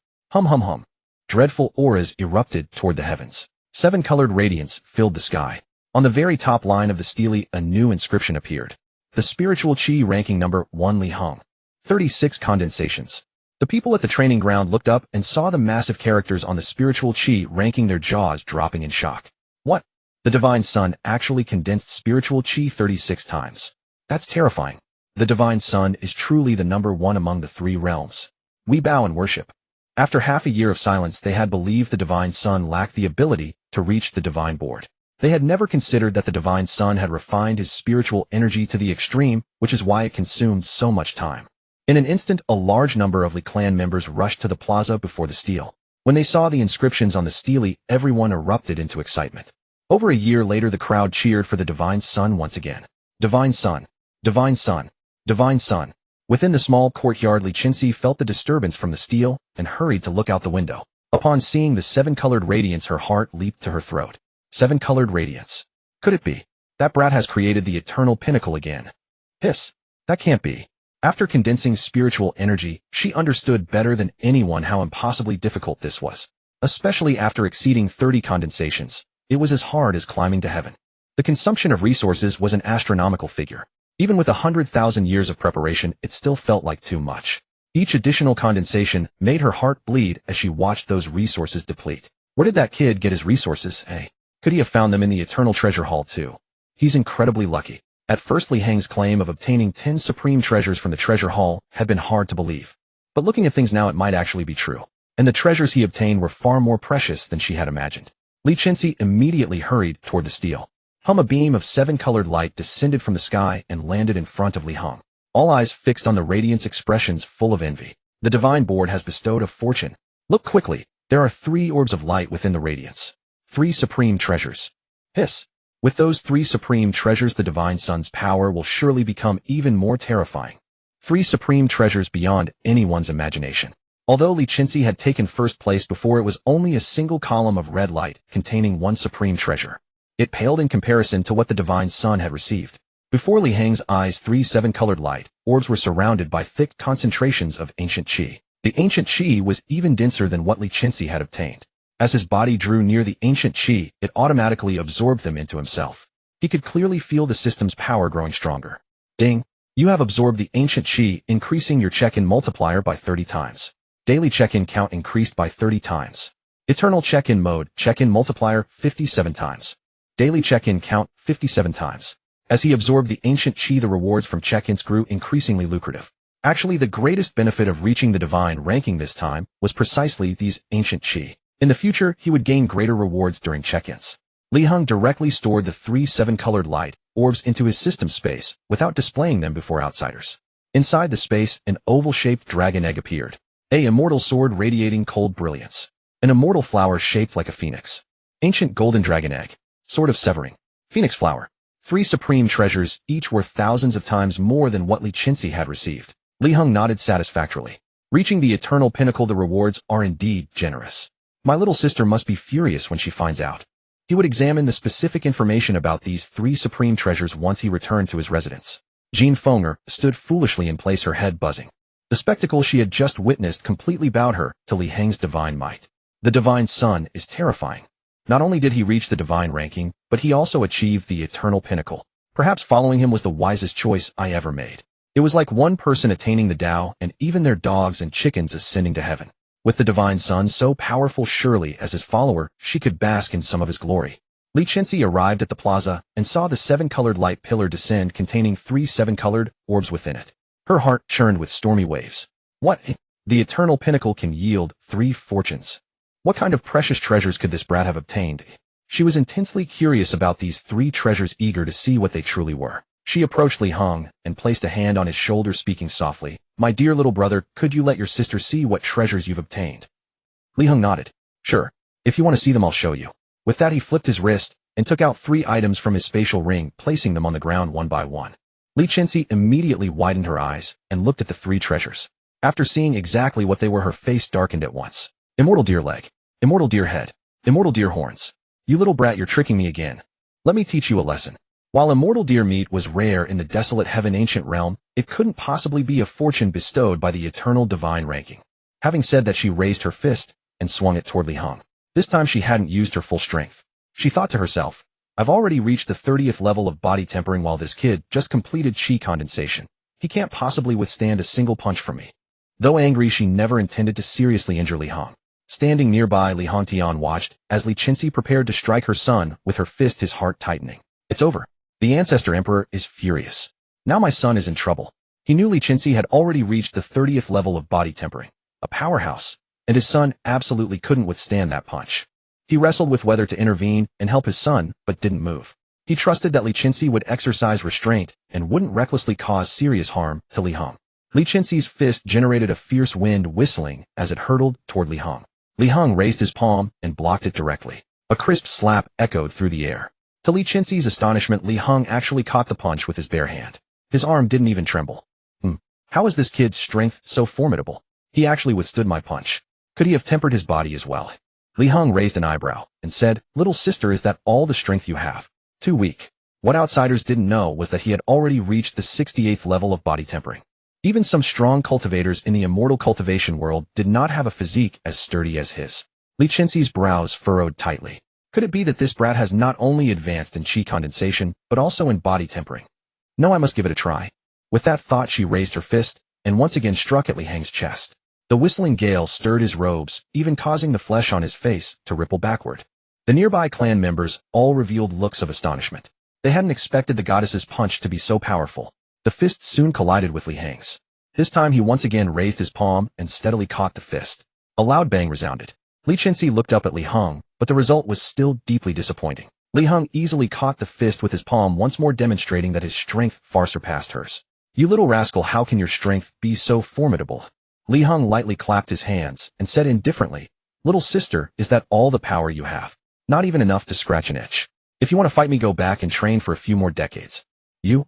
Dreadful auras erupted toward the heavens. 7-colored radiance filled the sky. On the very top line of the stele, a new inscription appeared. The spiritual chi ranking number 1 Li Heng. 36 condensations. The people at the training ground looked up and saw the massive characters on the spiritual chi ranking, their jaws dropping in shock. What? The divine son actually condensed spiritual chi 36 times. That's terrifying. The divine son is truly the number one among the 3 realms. We bow and worship. After half a year of silence, they had believed the divine son lacked the ability to reach the divine board. They had never considered that the divine son had refined his spiritual energy to the extreme, which is why it consumed so much time. In an instant, a large number of Li clan members rushed to the plaza before the stele. When they saw the inscriptions on the stele, everyone erupted into excitement. Over a year later, the crowd cheered for the divine son once again. Divine son, divine son, divine son. Within the small courtyard, Li Qinxi felt the disturbance from the stele and hurried to look out the window. Upon seeing the 7-colored radiance, her heart leaped to her throat. 7-colored radiance. Could it be? That brat has created the eternal pinnacle again. Hiss. That can't be. After condensing spiritual energy, she understood better than anyone how impossibly difficult this was. Especially after exceeding 30 condensations, it was as hard as climbing to heaven. The consumption of resources was an astronomical figure. Even with 100,000 years of preparation, it still felt like too much. Each additional condensation made her heart bleed as she watched those resources deplete. Where did that kid get his resources, eh? Could he have found them in the Eternal Treasure Hall too? He's incredibly lucky. At first, Li Heng's claim of obtaining 10 supreme treasures from the treasure hall had been hard to believe. But looking at things now, it might actually be true. And the treasures he obtained were far more precious than she had imagined. Li Qinxi immediately hurried toward the stele. A beam of 7-colored light descended from the sky and landed in front of Li Heng. All eyes fixed on the radiance, expressions full of envy. The divine board has bestowed a fortune. Look quickly. There are 3 orbs of light within the radiance. 3 supreme treasures. Hiss. With those 3 supreme treasures, the divine son's power will surely become even more terrifying. 3 supreme treasures beyond anyone's imagination. Although Li Qinxi had taken first place before, it was only a single column of red light containing 1 supreme treasure. It paled in comparison to what the divine son had received. Before Li Heng's eyes, 3 7-colored light orbs were surrounded by thick concentrations of ancient chi. The ancient chi was even denser than what Li Qinxi had obtained. As his body drew near the ancient chi, it automatically absorbed them into himself. He could clearly feel the system's power growing stronger. Ding! You have absorbed the ancient chi, increasing your check-in multiplier by 30 times. Daily check-in count increased by 30 times. Eternal check-in mode, check-in multiplier 57 times. Daily check-in count 57 times. As he absorbed the ancient chi, the rewards from check-ins grew increasingly lucrative. Actually, the greatest benefit of reaching the divine ranking this time was precisely these ancient chi. In the future, he would gain greater rewards during check-ins. Li Heng directly stored the 3 7-colored light orbs into his system space without displaying them before outsiders. Inside the space, an oval-shaped dragon egg appeared. A immortal sword radiating cold brilliance. An immortal flower shaped like a phoenix. Ancient golden dragon egg. Sword of severing. Phoenix flower. 3 supreme treasures, each worth thousands of times more than what Li Qinzi had received. Li Heng nodded satisfactorily. Reaching the eternal pinnacle, the rewards are indeed generous. My little sister must be furious when she finds out. He would examine the specific information about these 3 supreme treasures once he returned to his residence. Jean Fenger stood foolishly in place, her head buzzing. The spectacle she had just witnessed completely bowed her to Li Heng's divine might. The divine son is terrifying. Not only did he reach the divine ranking, but he also achieved the eternal pinnacle. Perhaps following him was the wisest choice I ever made. It was like one person attaining the Tao and even their dogs and chickens ascending to heaven. With the divine son so powerful, surely as his follower, she could bask in some of his glory. Li Qinzi arrived at the plaza and saw the 7-colored light pillar descend containing 3 7-colored orbs within it. Her heart churned with stormy waves. What? The eternal pinnacle can yield 3 fortunes. What kind of precious treasures could this brat have obtained? She was intensely curious about these 3 treasures, eager to see what they truly were. She approached Li Heng and placed a hand on his shoulder, speaking softly. My dear little brother, could you let your sister see what treasures you've obtained? Li Heng nodded. Sure. If you want to see them, I'll show you. With that, he flipped his wrist and took out 3 items from his spatial ring, placing them on the ground one by one. Li Qinzi immediately widened her eyes and looked at the 3 treasures. After seeing exactly what they were, her face darkened at once. Immortal deer leg. Immortal deer head. Immortal deer horns. You little brat, you're tricking me again. Let me teach you a lesson. While immortal deer meat was rare in the desolate heaven ancient realm, it couldn't possibly be a fortune bestowed by the eternal divine ranking. Having said that, she raised her fist and swung it toward Li Heng. This time she hadn't used her full strength. She thought to herself, I've already reached the 30th level of body tempering while this kid just completed chi condensation. He can't possibly withstand a single punch from me. Though angry, she never intended to seriously injure Li Heng. Standing nearby, Li Hengtian watched as Li Qinzi prepared to strike her son with her fist, his heart tightening. It's over. The ancestor emperor is furious. Now my son is in trouble. He knew Li Qinzi had already reached the 30th level of body tempering, a powerhouse, and his son absolutely couldn't withstand that punch. He wrestled with whether to intervene and help his son, but didn't move. He trusted that Li Qinzi would exercise restraint and wouldn't recklessly cause serious harm to Li Heng. Li Qinzi's fist generated a fierce wind whistling as it hurtled toward Li Heng. Li Heng raised his palm and blocked it directly. A crisp slap echoed through the air. To Li Qinzi's astonishment, Li Heng actually caught the punch with his bare hand. His arm didn't even tremble. How is this kid's strength so formidable? He actually withstood my punch. Could he have tempered his body as well? Li Heng raised an eyebrow and said, Little sister, is that all the strength you have? Too weak. What outsiders didn't know was that he had already reached the 68th level of body tempering. Even some strong cultivators in the immortal cultivation world did not have a physique as sturdy as his. Li Qinzi's brows furrowed tightly. Could it be that this brat has not only advanced in chi condensation, but also in body tempering? No, I must give it a try. With that thought, she raised her fist and once again struck at Li Heng's chest. The whistling gale stirred his robes, even causing the flesh on his face to ripple backward. The nearby clan members all revealed looks of astonishment. They hadn't expected the goddess's punch to be so powerful. The fist soon collided with Li Heng's. This time he once again raised his palm and steadily caught the fist. A loud bang resounded. Li Qinzi looked up at Li Heng, but the result was still deeply disappointing. Li Heng easily caught the fist with his palm, once more demonstrating that his strength far surpassed hers. You little rascal, how can your strength be so formidable? Li Heng lightly clapped his hands and said indifferently, Little sister, is that all the power you have? Not even enough to scratch an itch. If you want to fight me, go back and train for a few more decades. You.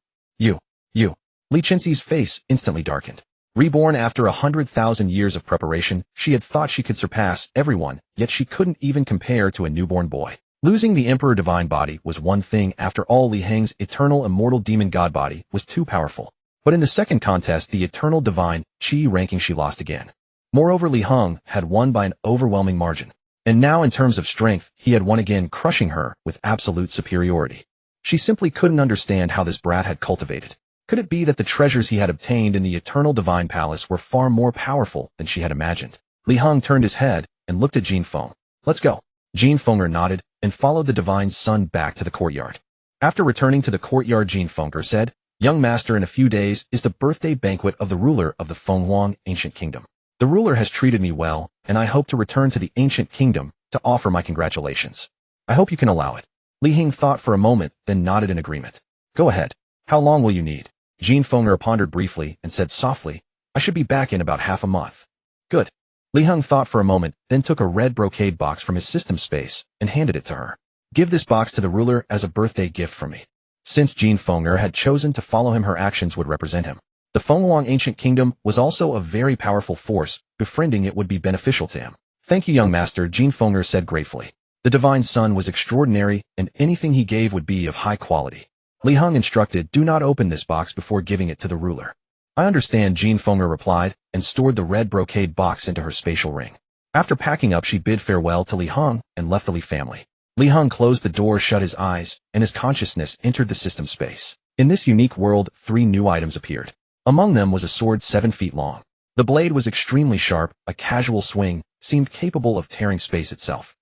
Li Qinzi's face instantly darkened. Reborn after 100,000 years of preparation, she had thought she could surpass everyone, yet she couldn't even compare to a newborn boy. Losing the Emperor Divine Body was one thing. After all, Li Heng's Eternal Immortal Demon God Body was too powerful. But in the second contest, the Eternal Divine Chi ranking, she lost again. Moreover, Li Heng had won by an overwhelming margin. And now in terms of strength, he had won again, crushing her with absolute superiority. She simply couldn't understand how this brat had cultivated. Could it be that the treasures he had obtained in the Eternal Divine Palace were far more powerful than she had imagined? Li Heng turned his head and looked at Jin Feng. Let's go. Jin Fenger nodded and followed the divine son back to the courtyard. After returning to the courtyard, Jin Fenger said, Young master, in a few days is the birthday banquet of the ruler of the Fenghuang ancient kingdom. The ruler has treated me well, and I hope to return to the ancient kingdom to offer my congratulations. I hope you can allow it. Li Heng thought for a moment, then nodded in agreement. Go ahead. How long will you need? Jin Fenger pondered briefly and said softly, I should be back in about half a month. Good. Li Heng thought for a moment, then took a red brocade box from his system space and handed it to her. Give this box to the ruler as a birthday gift from me. Since Jin Fenger had chosen to follow him, her actions would represent him. The Fenghuang ancient kingdom was also a very powerful force. Befriending it would be beneficial to him. Thank you, young master, Jin Fenger said gratefully. The divine son was extraordinary, and anything he gave would be of high quality. Li Heng instructed, do not open this box before giving it to the ruler. I understand, Jin Fenger replied, and stored the red brocade box into her spatial ring. After packing up, she bid farewell to Li Heng and left the Li family. Li Heng closed the door, shut his eyes, and his consciousness entered the system space. In this unique world, 3 new items appeared. Among them was a sword 7 feet long. The blade was extremely sharp, a casual swing seemed capable of tearing space itself.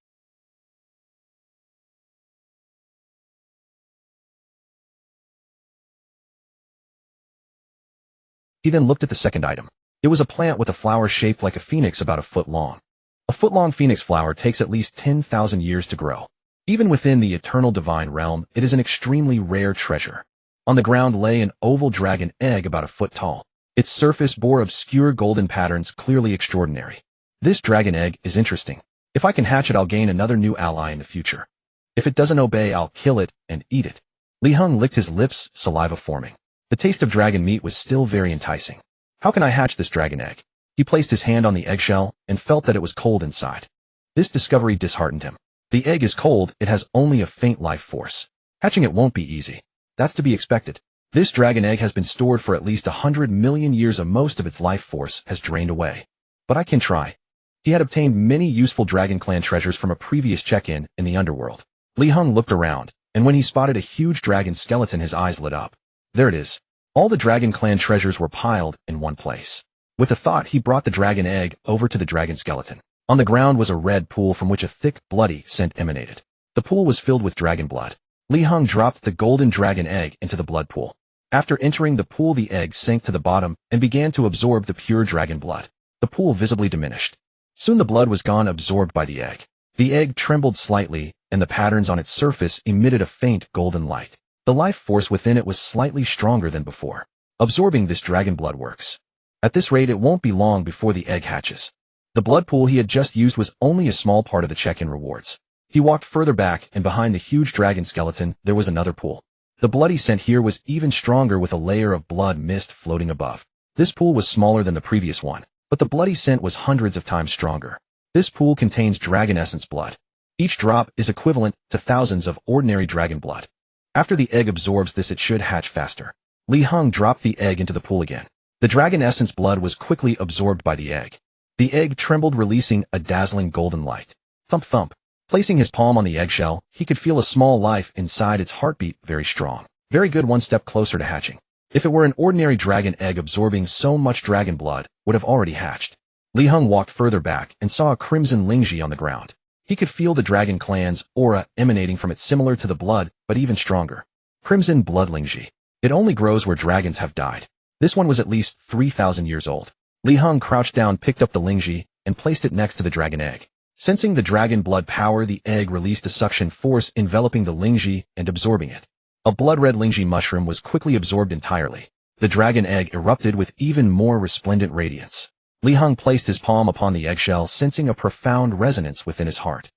He then looked at the second item. It was a plant with a flower shaped like a phoenix about a foot long. A foot-long phoenix flower takes at least 10,000 years to grow. Even within the eternal divine realm, it is an extremely rare treasure. On the ground lay an oval dragon egg about a foot tall. Its surface bore obscure golden patterns, clearly extraordinary. This dragon egg is interesting. If I can hatch it, I'll gain another new ally in the future. If it doesn't obey, I'll kill it and eat it. Li Heng licked his lips, saliva forming. The taste of dragon meat was still very enticing. How can I hatch this dragon egg? He placed his hand on the eggshell and felt that it was cold inside. This discovery disheartened him. The egg is cold, it has only a faint life force. Hatching it won't be easy. That's to be expected. This dragon egg has been stored for at least 100 million years, and most of its life force has drained away. But I can try. He had obtained many useful Dragon Clan treasures from a previous check-in in the Underworld. Li Heng looked around, and when he spotted a huge dragon skeleton, his eyes lit up. There it is. All the Dragon Clan treasures were piled in one place. With a thought, he brought the dragon egg over to the dragon skeleton. On the ground was a red pool from which a thick, bloody scent emanated. The pool was filled with dragon blood. Li Heng dropped the golden dragon egg into the blood pool. After entering the pool, the egg sank to the bottom and began to absorb the pure dragon blood. The pool visibly diminished. Soon the blood was gone, absorbed by the egg. The egg trembled slightly, and the patterns on its surface emitted a faint golden light. The life force within it was slightly stronger than before. Absorbing this dragon blood works. At this rate, it won't be long before the egg hatches. The blood pool he had just used was only a small part of the check-in rewards. He walked further back, and behind the huge dragon skeleton, there was another pool. The bloody scent here was even stronger, with a layer of blood mist floating above. This pool was smaller than the previous one, but the bloody scent was hundreds of times stronger. This pool contains dragon essence blood. Each drop is equivalent to thousands of ordinary dragon blood. After the egg absorbs this, it should hatch faster. Li Heng dropped the egg into the pool again. The dragon essence blood was quickly absorbed by the egg. The egg trembled, releasing a dazzling golden light. Thump thump. Placing his palm on the eggshell, he could feel a small life inside, its heartbeat very strong. Very good, one step closer to hatching. If it were an ordinary dragon egg, absorbing so much dragon blood would have already hatched. Li Heng walked further back and saw a crimson lingji on the ground. He could feel the dragon clan's aura emanating from it, similar to the blood, but even stronger. Crimson blood lingji. It only grows where dragons have died. This one was at least 3,000 years old. Li Heng crouched down, picked up the lingji, and placed it next to the dragon egg. Sensing the dragon blood power, the egg released a suction force, enveloping the lingji and absorbing it. A blood-red lingji mushroom was quickly absorbed entirely. The dragon egg erupted with even more resplendent radiance. Li Heng placed his palm upon the eggshell, sensing a profound resonance within his heart.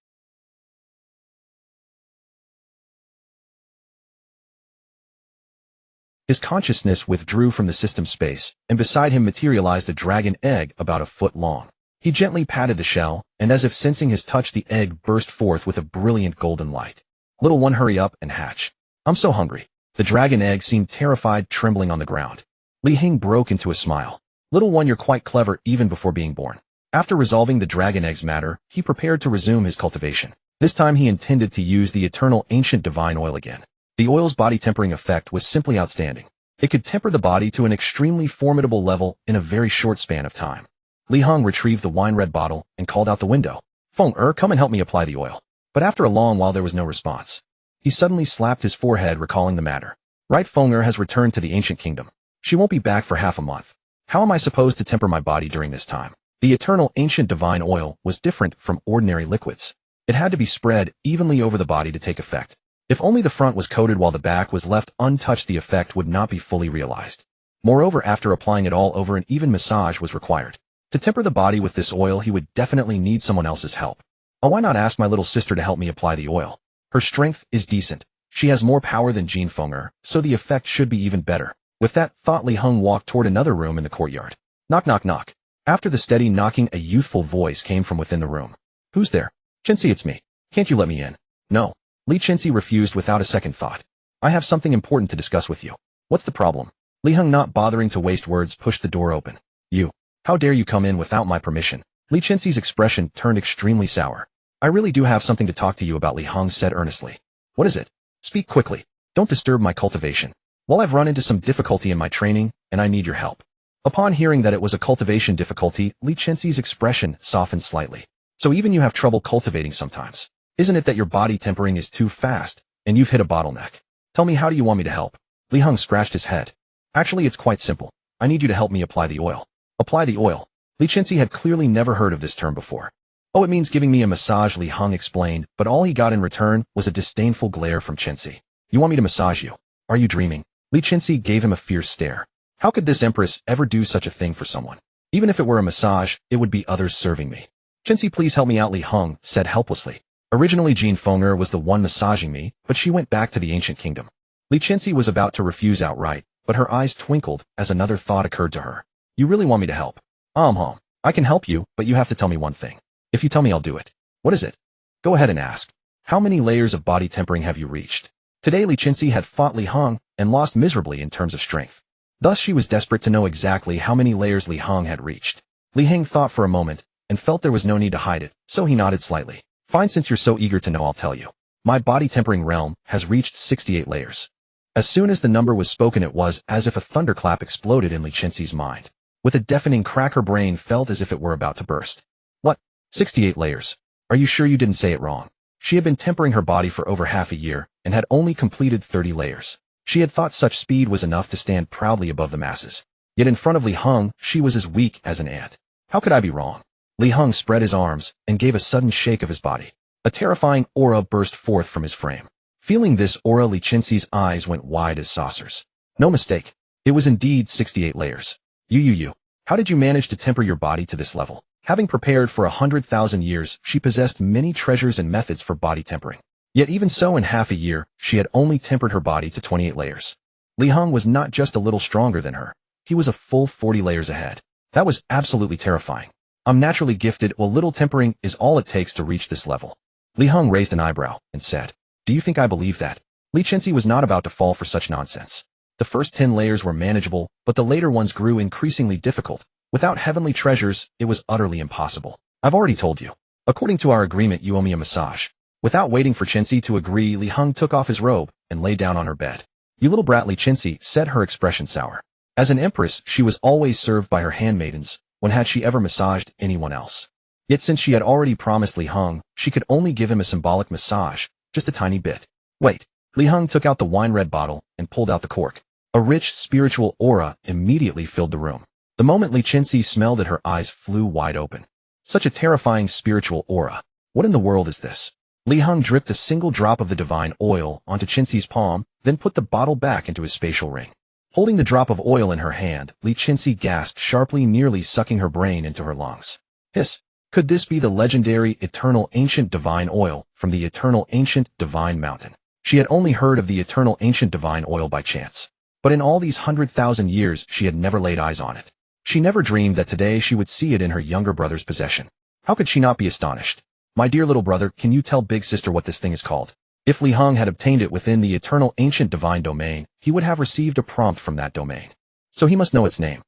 His consciousness withdrew from the system space, and beside him materialized a dragon egg about a foot long. He gently patted the shell, and as if sensing his touch, the egg burst forth with a brilliant golden light. Little one, hurry up and hatch. I'm so hungry. The dragon egg seemed terrified, trembling on the ground. Li Heng broke into a smile. Little one, you're quite clever even before being born. After resolving the dragon eggs matter, he prepared to resume his cultivation. This time he intended to use the Eternal Ancient Divine Oil again. The oil's body tempering effect was simply outstanding. It could temper the body to an extremely formidable level in a very short span of time. Li Heng retrieved the wine-red bottle and called out the window. Feng come and help me apply the oil. But after a long while there was no response. He suddenly slapped his forehead, recalling the matter. Right, Feng has returned to the ancient kingdom. She won't be back for half a month. How am I supposed to temper my body during this time? The Eternal Ancient Divine Oil was different from ordinary liquids. It had to be spread evenly over the body to take effect. If only the front was coated while the back was left untouched, the effect would not be fully realized. Moreover, after applying it all over, an even massage was required. To temper the body with this oil, he would definitely need someone else's help. Oh, why not ask my little sister to help me apply the oil? Her strength is decent. She has more power than Jean Feng, so the effect should be even better. With that thought, Li Heng walked toward another room in the courtyard. Knock, knock, knock. After the steady knocking, a youthful voice came from within the room. Who's there? Chenxi, it's me. Can't you let me in? No. Li Chenxi refused without a second thought. I have something important to discuss with you. What's the problem? Li Heng, not bothering to waste words, pushed the door open. You. How dare you come in without my permission? Li Chenxi's expression turned extremely sour. I really do have something to talk to you about, Li Heng said earnestly. What is it? Speak quickly. Don't disturb my cultivation. Well, I've run into some difficulty in my training, and I need your help. Upon hearing that it was a cultivation difficulty, Li Chenxi's expression softened slightly. So even you have trouble cultivating sometimes. Isn't it that your body tempering is too fast, and you've hit a bottleneck? Tell me, how do you want me to help? Li Heng scratched his head. Actually, it's quite simple. I need you to help me apply the oil. Apply the oil. Li Chenxi had clearly never heard of this term before. Oh, it means giving me a massage, Li Heng explained, but all he got in return was a disdainful glare from Chenxi. You want me to massage you? Are you dreaming? Li Chenxi gave him a fierce stare. How could this Empress ever do such a thing for someone? Even if it were a massage, it would be others serving me. Chenxi, please help me out, Li Heng said helplessly. Originally Jean Feng was the one massaging me, but she went back to the ancient kingdom. Li Chenxi was about to refuse outright, but her eyes twinkled as another thought occurred to her. You really want me to help? I can help you, but you have to tell me one thing. If you tell me, I'll do it. What is it? Go ahead and ask. How many layers of body tempering have you reached? Today Li Chenxi had fought Li Heng and lost miserably in terms of strength. Thus she was desperate to know exactly how many layers Li Heng had reached. Li Heng thought for a moment and felt there was no need to hide it, so he nodded slightly. Fine, since you're so eager to know, I'll tell you. My body tempering realm has reached 68 layers. As soon as the number was spoken, it was as if a thunderclap exploded in Li Chenxi's mind. With a deafening crack, her brain felt as if it were about to burst. What? 68 layers? Are you sure you didn't say it wrong? She had been tempering her body for over half a year and had only completed 30 layers. She had thought such speed was enough to stand proudly above the masses. Yet in front of Li Heng, she was as weak as an ant. How could I be wrong? Li Heng spread his arms and gave a sudden shake of his body. A terrifying aura burst forth from his frame. Feeling this aura, Li Chenxi's eyes went wide as saucers. No mistake. It was indeed 68 layers. You. How did you manage to temper your body to this level? Having prepared for 100,000 years, she possessed many treasures and methods for body tempering. Yet even so, in half a year, she had only tempered her body to 28 layers. Li Heng was not just a little stronger than her. He was a full 40 layers ahead. That was absolutely terrifying. I'm naturally gifted, well, little tempering is all it takes to reach this level. Li Heng raised an eyebrow and said, Do you think I believe that? Li Chenxi was not about to fall for such nonsense. The first 10 layers were manageable, but the later ones grew increasingly difficult. Without heavenly treasures, it was utterly impossible. I've already told you. According to our agreement, you owe me a massage. Without waiting for Chenxi to agree, Li Heng took off his robe and lay down on her bed. You little brat, Li Chenxi said, her expression sour. As an empress, she was always served by her handmaidens. When had she ever massaged anyone else? Yet since she had already promised Li Heng, she could only give him a symbolic massage, just a tiny bit. Wait. Li Heng took out the wine-red bottle and pulled out the cork. A rich, spiritual aura immediately filled the room. The moment Li Chenxi smelled it, her eyes flew wide open. Such a terrifying spiritual aura. What in the world is this? Li Heng dripped a single drop of the divine oil onto Chenxi's palm, then put the bottle back into his spatial ring. Holding the drop of oil in her hand, Li Chenxi gasped sharply, nearly sucking her brain into her lungs. Hiss! Could this be the legendary Eternal Ancient Divine Oil from the Eternal Ancient Divine Mountain? She had only heard of the Eternal Ancient Divine Oil by chance. But in all these 100,000 years, she had never laid eyes on it. She never dreamed that today she would see it in her younger brother's possession. How could she not be astonished? My dear little brother, can you tell big sister what this thing is called? If Li Heng had obtained it within the Eternal Ancient Divine Domain, he would have received a prompt from that domain. So he must know its name.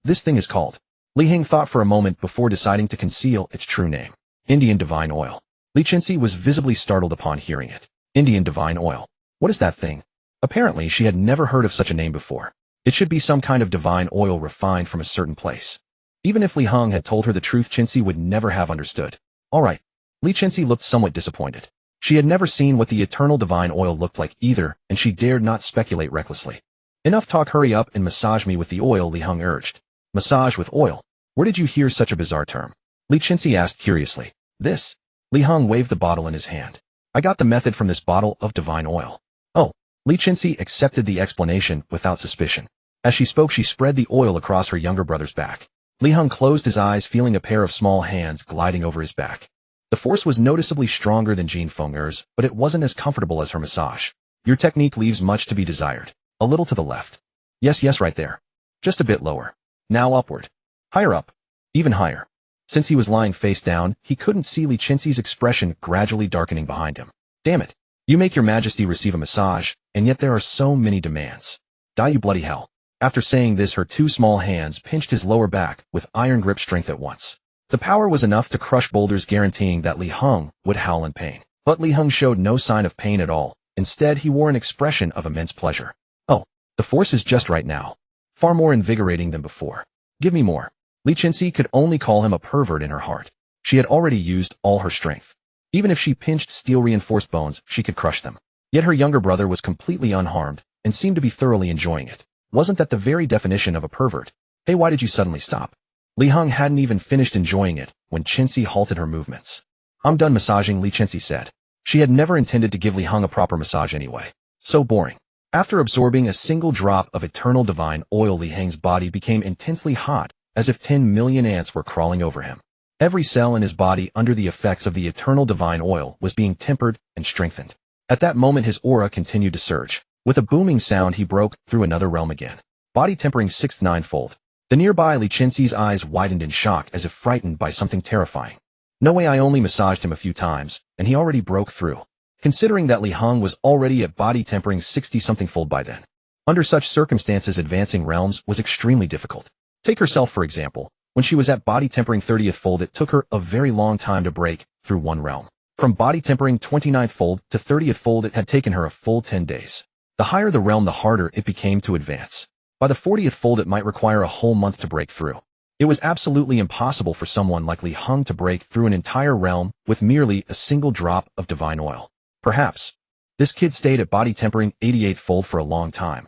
This thing is called Li Heng thought for a moment before deciding to conceal its true name. Indian Divine Oil. Li Chenxi was visibly startled upon hearing it. Indian Divine Oil. What is that thing? Apparently, she had never heard of such a name before. It should be some kind of divine oil refined from a certain place. Even if Li Heng had told her the truth, Chenxi would never have understood. All right. Li Chenxi looked somewhat disappointed. She had never seen what the eternal divine oil looked like either, and she dared not speculate recklessly. Enough talk, hurry up and massage me with the oil, Li Heng urged. Massage with oil? Where did you hear such a bizarre term? Li Chenxi asked curiously. This? Li Heng waved the bottle in his hand. I got the method from this bottle of divine oil. Oh. Li Chenxi accepted the explanation without suspicion. As she spoke, she spread the oil across her younger brother's back. Li Heng closed his eyes, feeling a pair of small hands gliding over his back. The force was noticeably stronger than Jin Feng'er's, but it wasn't as comfortable as her massage. Your technique leaves much to be desired. A little to the left. Yes, right there. Just a bit lower. Now upward. Higher up. Even higher. Since he was lying face down, he couldn't see Li Chenxi's expression gradually darkening behind him. Damn it. You make your majesty receive a massage, and yet there are so many demands. Die, you bloody hell. After saying this, her two small hands pinched his lower back with iron grip strength at once. The power was enough to crush boulders, guaranteeing that Li Heng would howl in pain. But Li Heng showed no sign of pain at all. Instead, he wore an expression of immense pleasure. Oh, the force is just right now. Far more invigorating than before. Give me more. Li Chenxi could only call him a pervert in her heart. She had already used all her strength. Even if she pinched steel-reinforced bones, she could crush them. Yet her younger brother was completely unharmed and seemed to be thoroughly enjoying it. Wasn't that the very definition of a pervert? Hey, why did you suddenly stop? Li Heng hadn't even finished enjoying it when Chenxi halted her movements. I'm done massaging, Li Chenxi said. She had never intended to give Li Heng a proper massage anyway. So boring. After absorbing a single drop of eternal divine oil, Li Heng's body became intensely hot, as if 10 million ants were crawling over him. Every cell in his body, under the effects of the eternal divine oil, was being tempered and strengthened. At that moment, his aura continued to surge. With a booming sound, he broke through another realm again. Body tempering sixth ninefold. The nearby Li Chenxi's eyes widened in shock, as if frightened by something terrifying. No way, I only massaged him a few times, and he already broke through. Considering that Li Heng was already at body tempering 60-something-fold by then. Under such circumstances, advancing realms was extremely difficult. Take herself, for example. When she was at body tempering 30th fold, it took her a very long time to break through one realm. From body tempering 29th fold to 30th fold, it had taken her a full 10 days. The higher the realm, the harder it became to advance. By the 40th fold, it might require a whole month to break through. It was absolutely impossible for someone like Li Heng to break through an entire realm with merely a single drop of divine oil. Perhaps this kid stayed at body tempering 88th fold for a long time.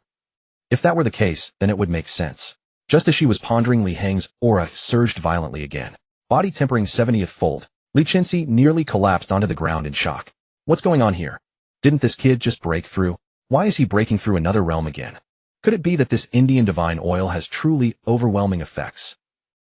If that were the case, then it would make sense. Just as she was pondering, Li Heng's aura surged violently again. Body tempering 70th fold, Li Chenxi nearly collapsed onto the ground in shock. What's going on here? Didn't this kid just break through? Why is he breaking through another realm again? Could it be that this Indian divine oil has truly overwhelming effects?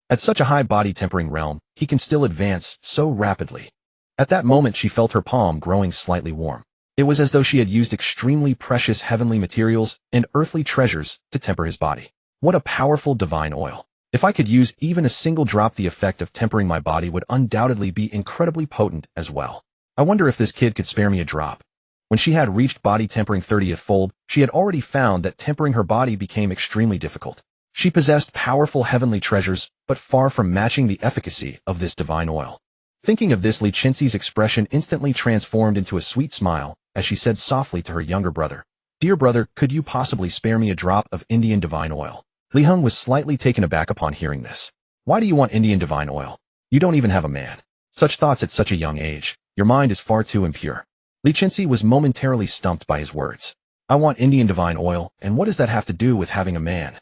At such a high body tempering realm, he can still advance so rapidly. At that moment, she felt her palm growing slightly warm. It was as though she had used extremely precious heavenly materials and earthly treasures to temper his body. What a powerful divine oil. If I could use even a single drop, the effect of tempering my body would undoubtedly be incredibly potent as well. I wonder if this kid could spare me a drop. When she had reached body tempering 30th fold, she had already found that tempering her body became extremely difficult. She possessed powerful heavenly treasures, but far from matching the efficacy of this divine oil. Thinking of this, Li Chenxi's expression instantly transformed into a sweet smile as she said softly to her younger brother, "Dear brother, could you possibly spare me a drop of Indian divine oil?" Li Heng was slightly taken aback upon hearing this. Why do you want Indian divine oil? You don't even have a man. Such thoughts at such a young age. Your mind is far too impure. Li Chenxi was momentarily stumped by his words. I want Indian divine oil, and what does that have to do with having a man?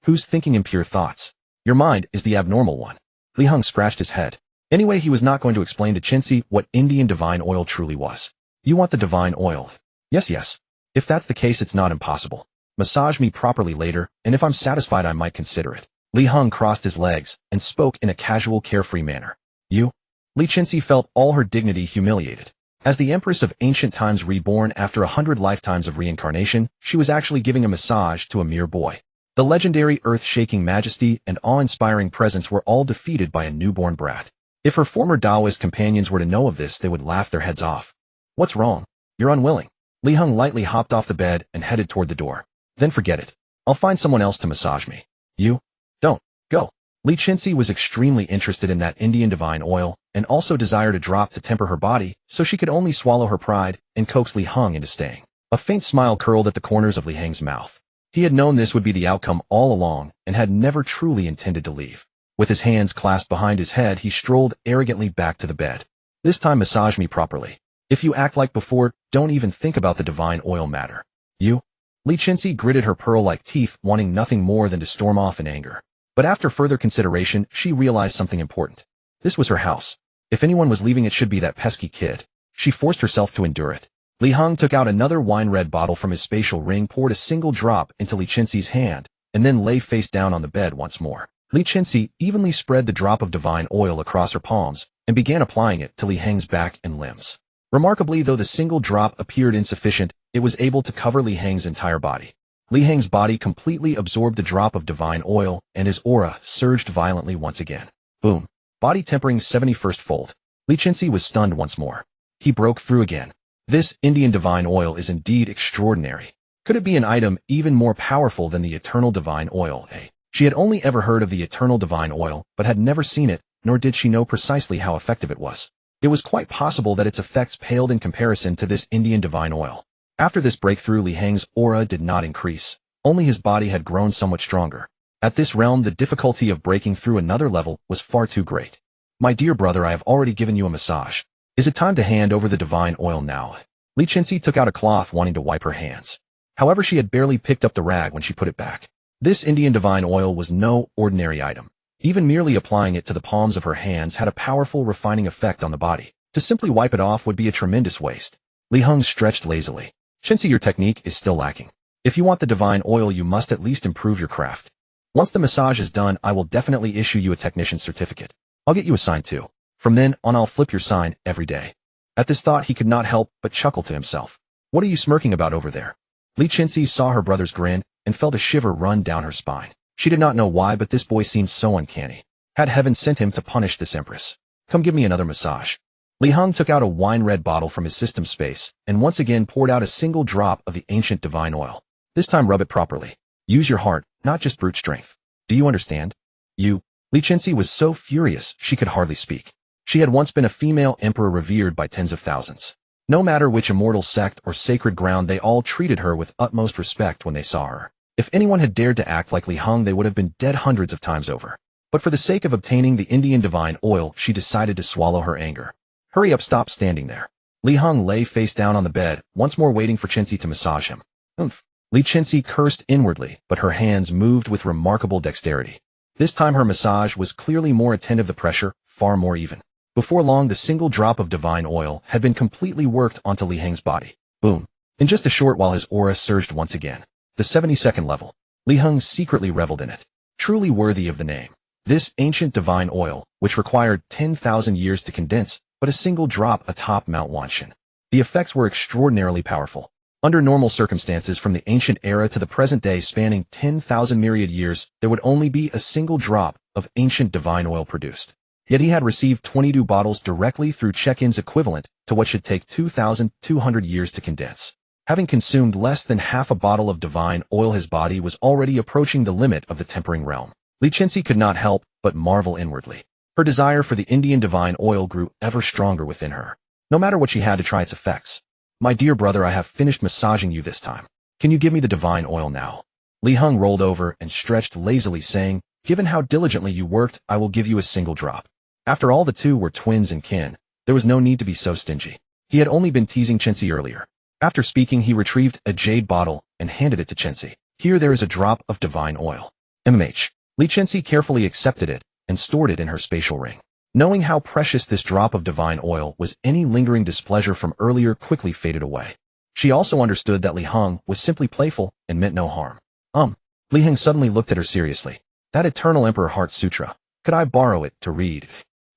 Who's thinking impure thoughts? Your mind is the abnormal one. Li Heng scratched his head. Anyway, he was not going to explain to Chenxi what Indian divine oil truly was. You want the divine oil? Yes. If that's the case, it's not impossible. Massage me properly later, and if I'm satisfied, I might consider it. Li Heng crossed his legs and spoke in a casual, carefree manner. You? Li Chenxi felt all her dignity humiliated. As the Empress of ancient times, reborn after 100 lifetimes of reincarnation, she was actually giving a massage to a mere boy. The legendary earth-shaking majesty and awe-inspiring presence were all defeated by a newborn brat. If her former Taoist companions were to know of this, they would laugh their heads off. What's wrong? You're unwilling. Li Heng lightly hopped off the bed and headed toward the door. Then forget it. I'll find someone else to massage me. You? Don't. Go. Li Chenxi was extremely interested in that Indian divine oil and also desired a drop to temper her body, so she could only swallow her pride and coax Li Heng into staying. A faint smile curled at the corners of Li Heng's mouth. He had known this would be the outcome all along and had never truly intended to leave. With his hands clasped behind his head, he strolled arrogantly back to the bed. This time massage me properly. If you act like before, don't even think about the divine oil matter. You? Li Chenxi gritted her pearl-like teeth, wanting nothing more than to storm off in anger. But after further consideration, she realized something important. This was her house. If anyone was leaving, it should be that pesky kid. She forced herself to endure it. Li Heng took out another wine-red bottle from his spatial ring, poured a single drop into Li Chenxi's hand, and then lay face down on the bed once more. Li Chenxi evenly spread the drop of divine oil across her palms and began applying it to Li Heng's back and limbs. Remarkably, though the single drop appeared insufficient, it was able to cover Li Heng's entire body. Li Heng's body completely absorbed the drop of divine oil, and his aura surged violently once again. Boom. Body tempering 71st fold. Li Chenxi was stunned once more. He broke through again. This Indian divine oil is indeed extraordinary. Could it be an item even more powerful than the eternal divine oil, eh? She had only ever heard of the eternal divine oil, but had never seen it, nor did she know precisely how effective it was. It was quite possible that its effects paled in comparison to this Indian divine oil. After this breakthrough, Li Heng's aura did not increase. Only his body had grown somewhat stronger. At this realm, the difficulty of breaking through another level was far too great. My dear brother, I have already given you a massage. Is it time to hand over the divine oil now? Li Chenxi took out a cloth, wanting to wipe her hands. However, she had barely picked up the rag when she put it back. This Indian divine oil was no ordinary item. Even merely applying it to the palms of her hands had a powerful refining effect on the body. To simply wipe it off would be a tremendous waste. Li Heng stretched lazily. Chenxi, your technique is still lacking. If you want the divine oil, you must at least improve your craft. Once the massage is done, I will definitely issue you a technician's certificate. I'll get you a sign too. From then on, I'll flip your sign every day. At this thought, he could not help but chuckle to himself. What are you smirking about over there? Li Chenxi saw her brother's grin and felt a shiver run down her spine. She did not know why, but this boy seemed so uncanny. Had heaven sent him to punish this empress? Come give me another massage. Li Heng took out a wine-red bottle from his system space and once again poured out a single drop of the ancient divine oil. This time rub it properly. Use your heart, not just brute strength. Do you understand? You. Li Chenxi was so furious she could hardly speak. She had once been a female emperor revered by tens of thousands. No matter which immortal sect or sacred ground, they all treated her with utmost respect when they saw her. If anyone had dared to act like Li Heng, they would have been dead hundreds of times over. But for the sake of obtaining the Indian divine oil, she decided to swallow her anger. Hurry up, stop standing there. Li Heng lay face down on the bed, once more waiting for Chenxi to massage him. Oomph. Li Chenxi cursed inwardly, but her hands moved with remarkable dexterity. This time her massage was clearly more attentive, the pressure far more even. Before long, the single drop of divine oil had been completely worked onto Li Heng's body. Boom. In just a short while, his aura surged once again. The 72nd level. Li Heng secretly reveled in it. Truly worthy of the name. This ancient divine oil, which required 10,000 years to condense, but a single drop atop Mount Wanshan. The effects were extraordinarily powerful. Under normal circumstances, from the ancient era to the present day, spanning 10,000 myriad years, there would only be a single drop of ancient divine oil produced. Yet he had received 22 bottles directly through check-ins, equivalent to what should take 2,200 years to condense. Having consumed less than half a bottle of divine oil, his body was already approaching the limit of the tempering realm. Li Chenxi could not help but marvel inwardly. Her desire for the Indian divine oil grew ever stronger within her. No matter what, she had to try its effects. My dear brother, I have finished massaging you this time. Can you give me the divine oil now? Li Heng rolled over and stretched lazily, saying, given how diligently you worked, I will give you a single drop. After all, the two were twins and kin. There was no need to be so stingy. He had only been teasing Chenxi earlier. After speaking, he retrieved a jade bottle and handed it to Chenxi. Here there is a drop of divine oil. MMH. Li Chenxi carefully accepted it and stored it in her spatial ring. Knowing how precious this drop of divine oil was, any lingering displeasure from earlier quickly faded away. She also understood that Li Heng was simply playful and meant no harm. Li Heng suddenly looked at her seriously. That Eternal Emperor Heart Sutra. Could I borrow it to read?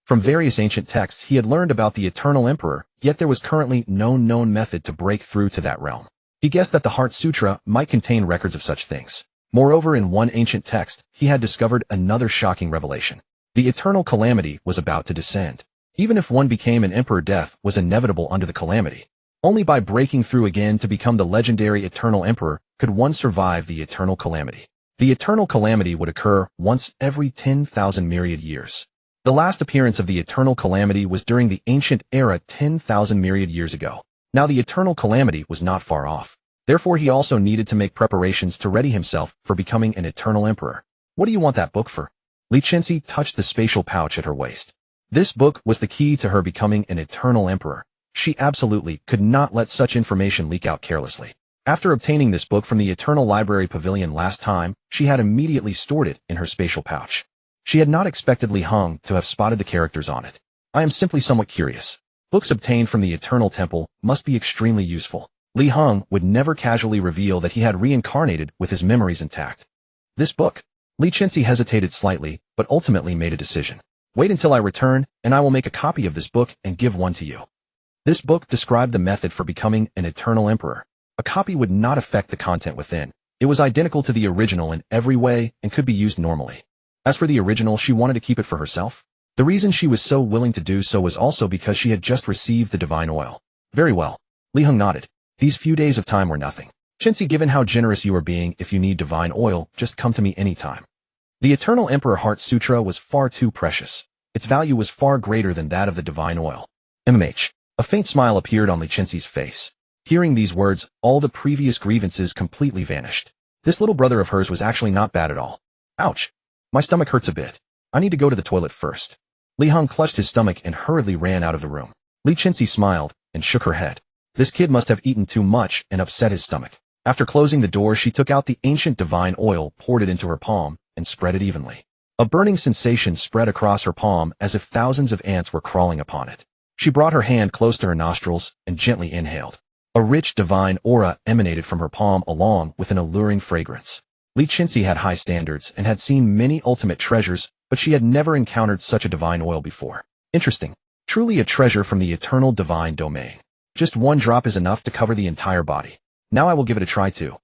From various ancient texts, he had learned about the Eternal Emperor, yet there was currently no known method to break through to that realm. He guessed that the Heart Sutra might contain records of such things. Moreover, in one ancient text, he had discovered another shocking revelation. The eternal calamity was about to descend. Even if one became an emperor, death was inevitable under the calamity. Only by breaking through again to become the legendary Eternal Emperor could one survive the eternal calamity. The eternal calamity would occur once every 10,000 myriad years. The last appearance of the eternal calamity was during the ancient era 10,000 myriad years ago. Now the eternal calamity was not far off. Therefore he also needed to make preparations to ready himself for becoming an eternal emperor. What do you want that book for? Li Chenxi touched the spatial pouch at her waist. This book was the key to her becoming an eternal emperor. She absolutely could not let such information leak out carelessly. After obtaining this book from the Eternal Library Pavilion last time, she had immediately stored it in her spatial pouch. She had not expected Li Heng to have spotted the characters on it. I am simply somewhat curious. Books obtained from the Eternal Temple must be extremely useful. Li Heng would never casually reveal that he had reincarnated with his memories intact. This book? Li Chenxi hesitated slightly, but ultimately made a decision. Wait until I return, and I will make a copy of this book and give one to you. This book described the method for becoming an eternal emperor. A copy would not affect the content within. It was identical to the original in every way and could be used normally. As for the original, she wanted to keep it for herself. The reason she was so willing to do so was also because she had just received the divine oil. Very well. Li Heng nodded. These few days of time were nothing. Chenxi, given how generous you are being, if you need divine oil, just come to me anytime. The Eternal Emperor Heart Sutra was far too precious. Its value was far greater than that of the divine oil. MMH. A faint smile appeared on Li Chenxi's face. Hearing these words, all the previous grievances completely vanished. This little brother of hers was actually not bad at all. Ouch. My stomach hurts a bit. I need to go to the toilet first. Li Heng clutched his stomach and hurriedly ran out of the room. Li Chenxi smiled and shook her head. This kid must have eaten too much and upset his stomach. After closing the door, she took out the ancient divine oil, poured it into her palm, and spread it evenly. A burning sensation spread across her palm as if thousands of ants were crawling upon it. She brought her hand close to her nostrils and gently inhaled. A rich divine aura emanated from her palm along with an alluring fragrance. Li Chenxi had high standards and had seen many ultimate treasures, but she had never encountered such a divine oil before. Interesting. Truly a treasure from the eternal divine domain. Just one drop is enough to cover the entire body. Now I will give it a try too.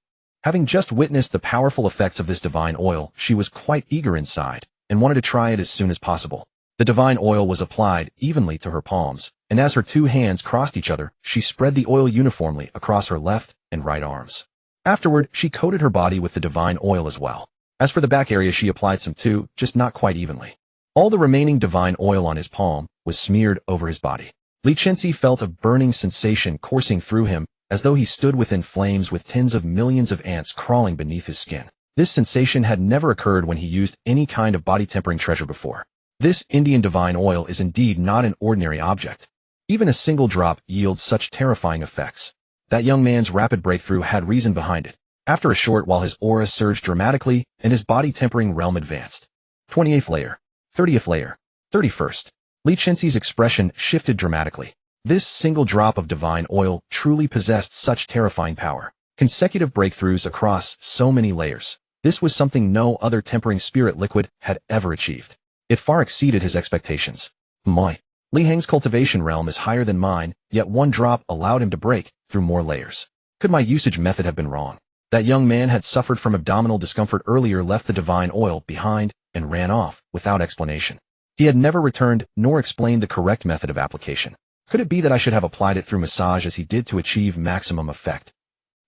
Having just witnessed the powerful effects of this divine oil, she was quite eager inside and wanted to try it as soon as possible. The divine oil was applied evenly to her palms, and as her two hands crossed each other, she spread the oil uniformly across her left and right arms. Afterward, she coated her body with the divine oil as well. As for the back area, she applied some too, just not quite evenly. All the remaining divine oil on his palm was smeared over his body. Li Chenxi felt a burning sensation coursing through him, as though he stood within flames with tens of millions of ants crawling beneath his skin. This sensation had never occurred when he used any kind of body-tempering treasure before. This Indian divine oil is indeed not an ordinary object. Even a single drop yields such terrifying effects. That young man's rapid breakthrough had reason behind it. After a short while, his aura surged dramatically, and his body-tempering realm advanced. 28th layer. 30th layer. 31st. Li Chenxi's expression shifted dramatically. This single drop of divine oil truly possessed such terrifying power. Consecutive breakthroughs across so many layers. This was something no other tempering spirit liquid had ever achieved. It far exceeded his expectations. My. Li Heng's cultivation realm is higher than mine, yet one drop allowed him to break through more layers. Could my usage method have been wrong? That young man had suffered from abdominal discomfort earlier, left the divine oil behind, and ran off without explanation. He had never returned nor explained the correct method of application. Could it be that I should have applied it through massage as he did to achieve maximum effect?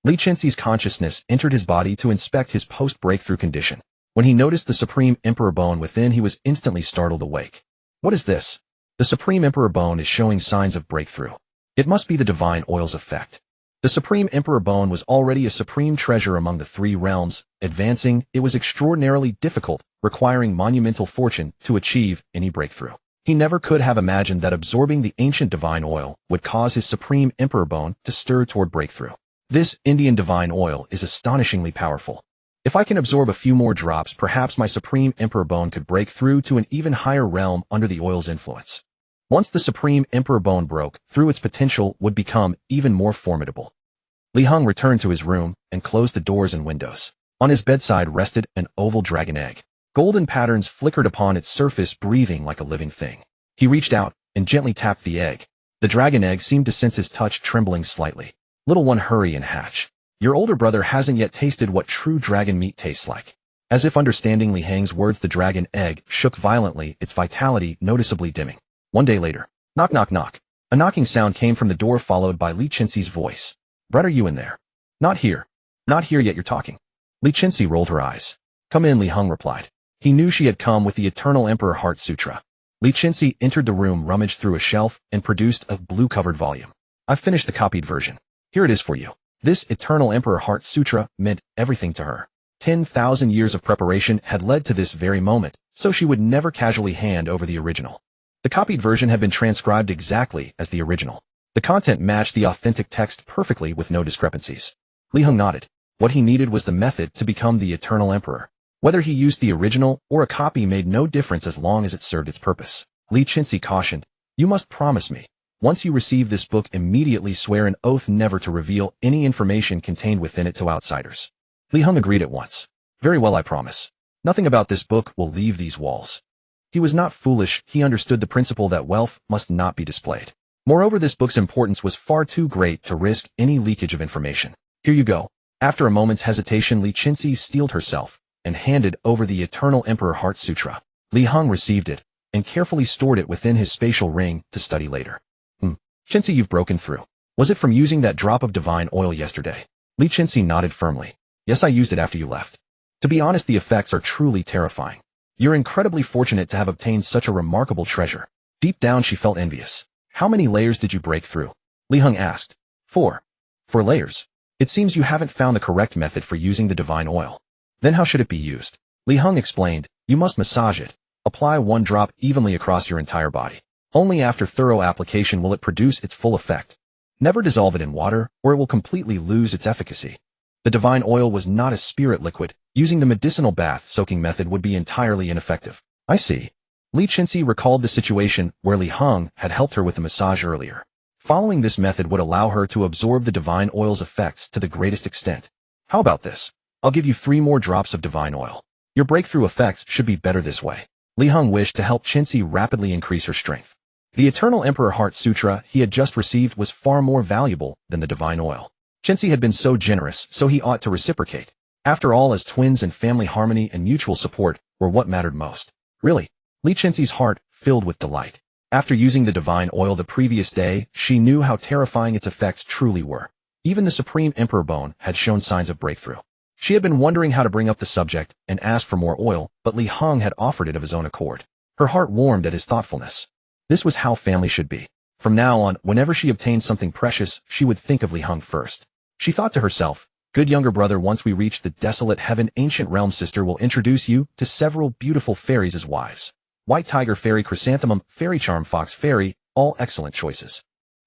Li Chenxi's consciousness entered his body to inspect his post-breakthrough condition. When he noticed the Supreme Emperor Bone within, he was instantly startled awake. What is this? The Supreme Emperor Bone is showing signs of breakthrough. It must be the divine oil's effect. The Supreme Emperor Bone was already a supreme treasure among the three realms. Advancing, it was extraordinarily difficult, requiring monumental fortune to achieve any breakthrough. He never could have imagined that absorbing the ancient divine oil would cause his Supreme Emperor Bone to stir toward breakthrough. This Indian divine oil is astonishingly powerful. If I can absorb a few more drops, perhaps my Supreme Emperor Bone could break through to an even higher realm under the oil's influence. Once the Supreme Emperor Bone broke through, its potential would become even more formidable. Li Heng returned to his room and closed the doors and windows. On his bedside rested an oval dragon egg. Golden patterns flickered upon its surface, breathing like a living thing. He reached out and gently tapped the egg. The dragon egg seemed to sense his touch, trembling slightly. Little one, hurry and hatch. Your older brother hasn't yet tasted what true dragon meat tastes like. As if understanding Li Heng's words, the dragon egg shook violently, its vitality noticeably dimming. One day later. Knock, knock, knock. A knocking sound came from the door, followed by Li Chenxi's voice. Brett, are you in there? Not here. Not here yet, you're talking. Li Chenxi rolled her eyes. Come in, Li Heng replied. He knew she had come with the Eternal Emperor Heart Sutra. Li Qinxi entered the room, rummaged through a shelf, and produced a blue-covered volume. I've finished the copied version. Here it is for you. This Eternal Emperor Heart Sutra meant everything to her. 10,000 years of preparation had led to this very moment, so she would never casually hand over the original. The copied version had been transcribed exactly as the original. The content matched the authentic text perfectly with no discrepancies. Li Heng nodded. What he needed was the method to become the Eternal Emperor. Whether he used the original or a copy made no difference as long as it served its purpose. Li Qinxi cautioned, "You must promise me. Once you receive this book, immediately swear an oath never to reveal any information contained within it to outsiders." Li Heng agreed at once. "Very well, I promise. Nothing about this book will leave these walls." He was not foolish. He understood the principle that wealth must not be displayed. Moreover, this book's importance was far too great to risk any leakage of information. "Here you go." After a moment's hesitation, Li Qinxi steeled herself and handed over the Eternal Emperor Heart Sutra. Li Heng received it and carefully stored it within his spatial ring to study later. Qinxi, you've broken through. Was it from using that drop of divine oil yesterday? Li Qinxi nodded firmly. Yes, I used it after you left. To be honest, the effects are truly terrifying. You're incredibly fortunate to have obtained such a remarkable treasure. Deep down, she felt envious. How many layers did you break through? Li Heng asked. 4. 4 layers. It seems you haven't found the correct method for using the divine oil. Then how should it be used? Li Heng explained. You must massage it. Apply 1 drop evenly across your entire body. Only after thorough application will it produce its full effect. Never dissolve it in water, or it will completely lose its efficacy. The divine oil was not a spirit liquid. Using the medicinal bath soaking method would be entirely ineffective. I see. Li Qinxi recalled the situation where Li Heng had helped her with the massage earlier. Following this method would allow her to absorb the divine oil's effects to the greatest extent. How about this? I'll give you 3 more drops of divine oil. Your breakthrough effects should be better this way. Li Heng wished to help Qinxi rapidly increase her strength. The Eternal Emperor Heart Sutra he had just received was far more valuable than the divine oil. Qinxi had been so generous, so he ought to reciprocate. After all, as twins, and family harmony and mutual support were what mattered most. Really, Li Qinxi's heart filled with delight. After using the divine oil the previous day, she knew how terrifying its effects truly were. Even the Supreme Emperor Bone had shown signs of breakthrough. She had been wondering how to bring up the subject and ask for more oil, but Li Heng had offered it of his own accord. Her heart warmed at his thoughtfulness. This was how family should be. From now on, whenever she obtained something precious, she would think of Li Heng first. She thought to herself, good younger brother, once we reach the desolate heaven, ancient realm, sister will introduce you to several beautiful fairies as wives. White Tiger Fairy, Chrysanthemum Fairy, Charm Fox Fairy, all excellent choices.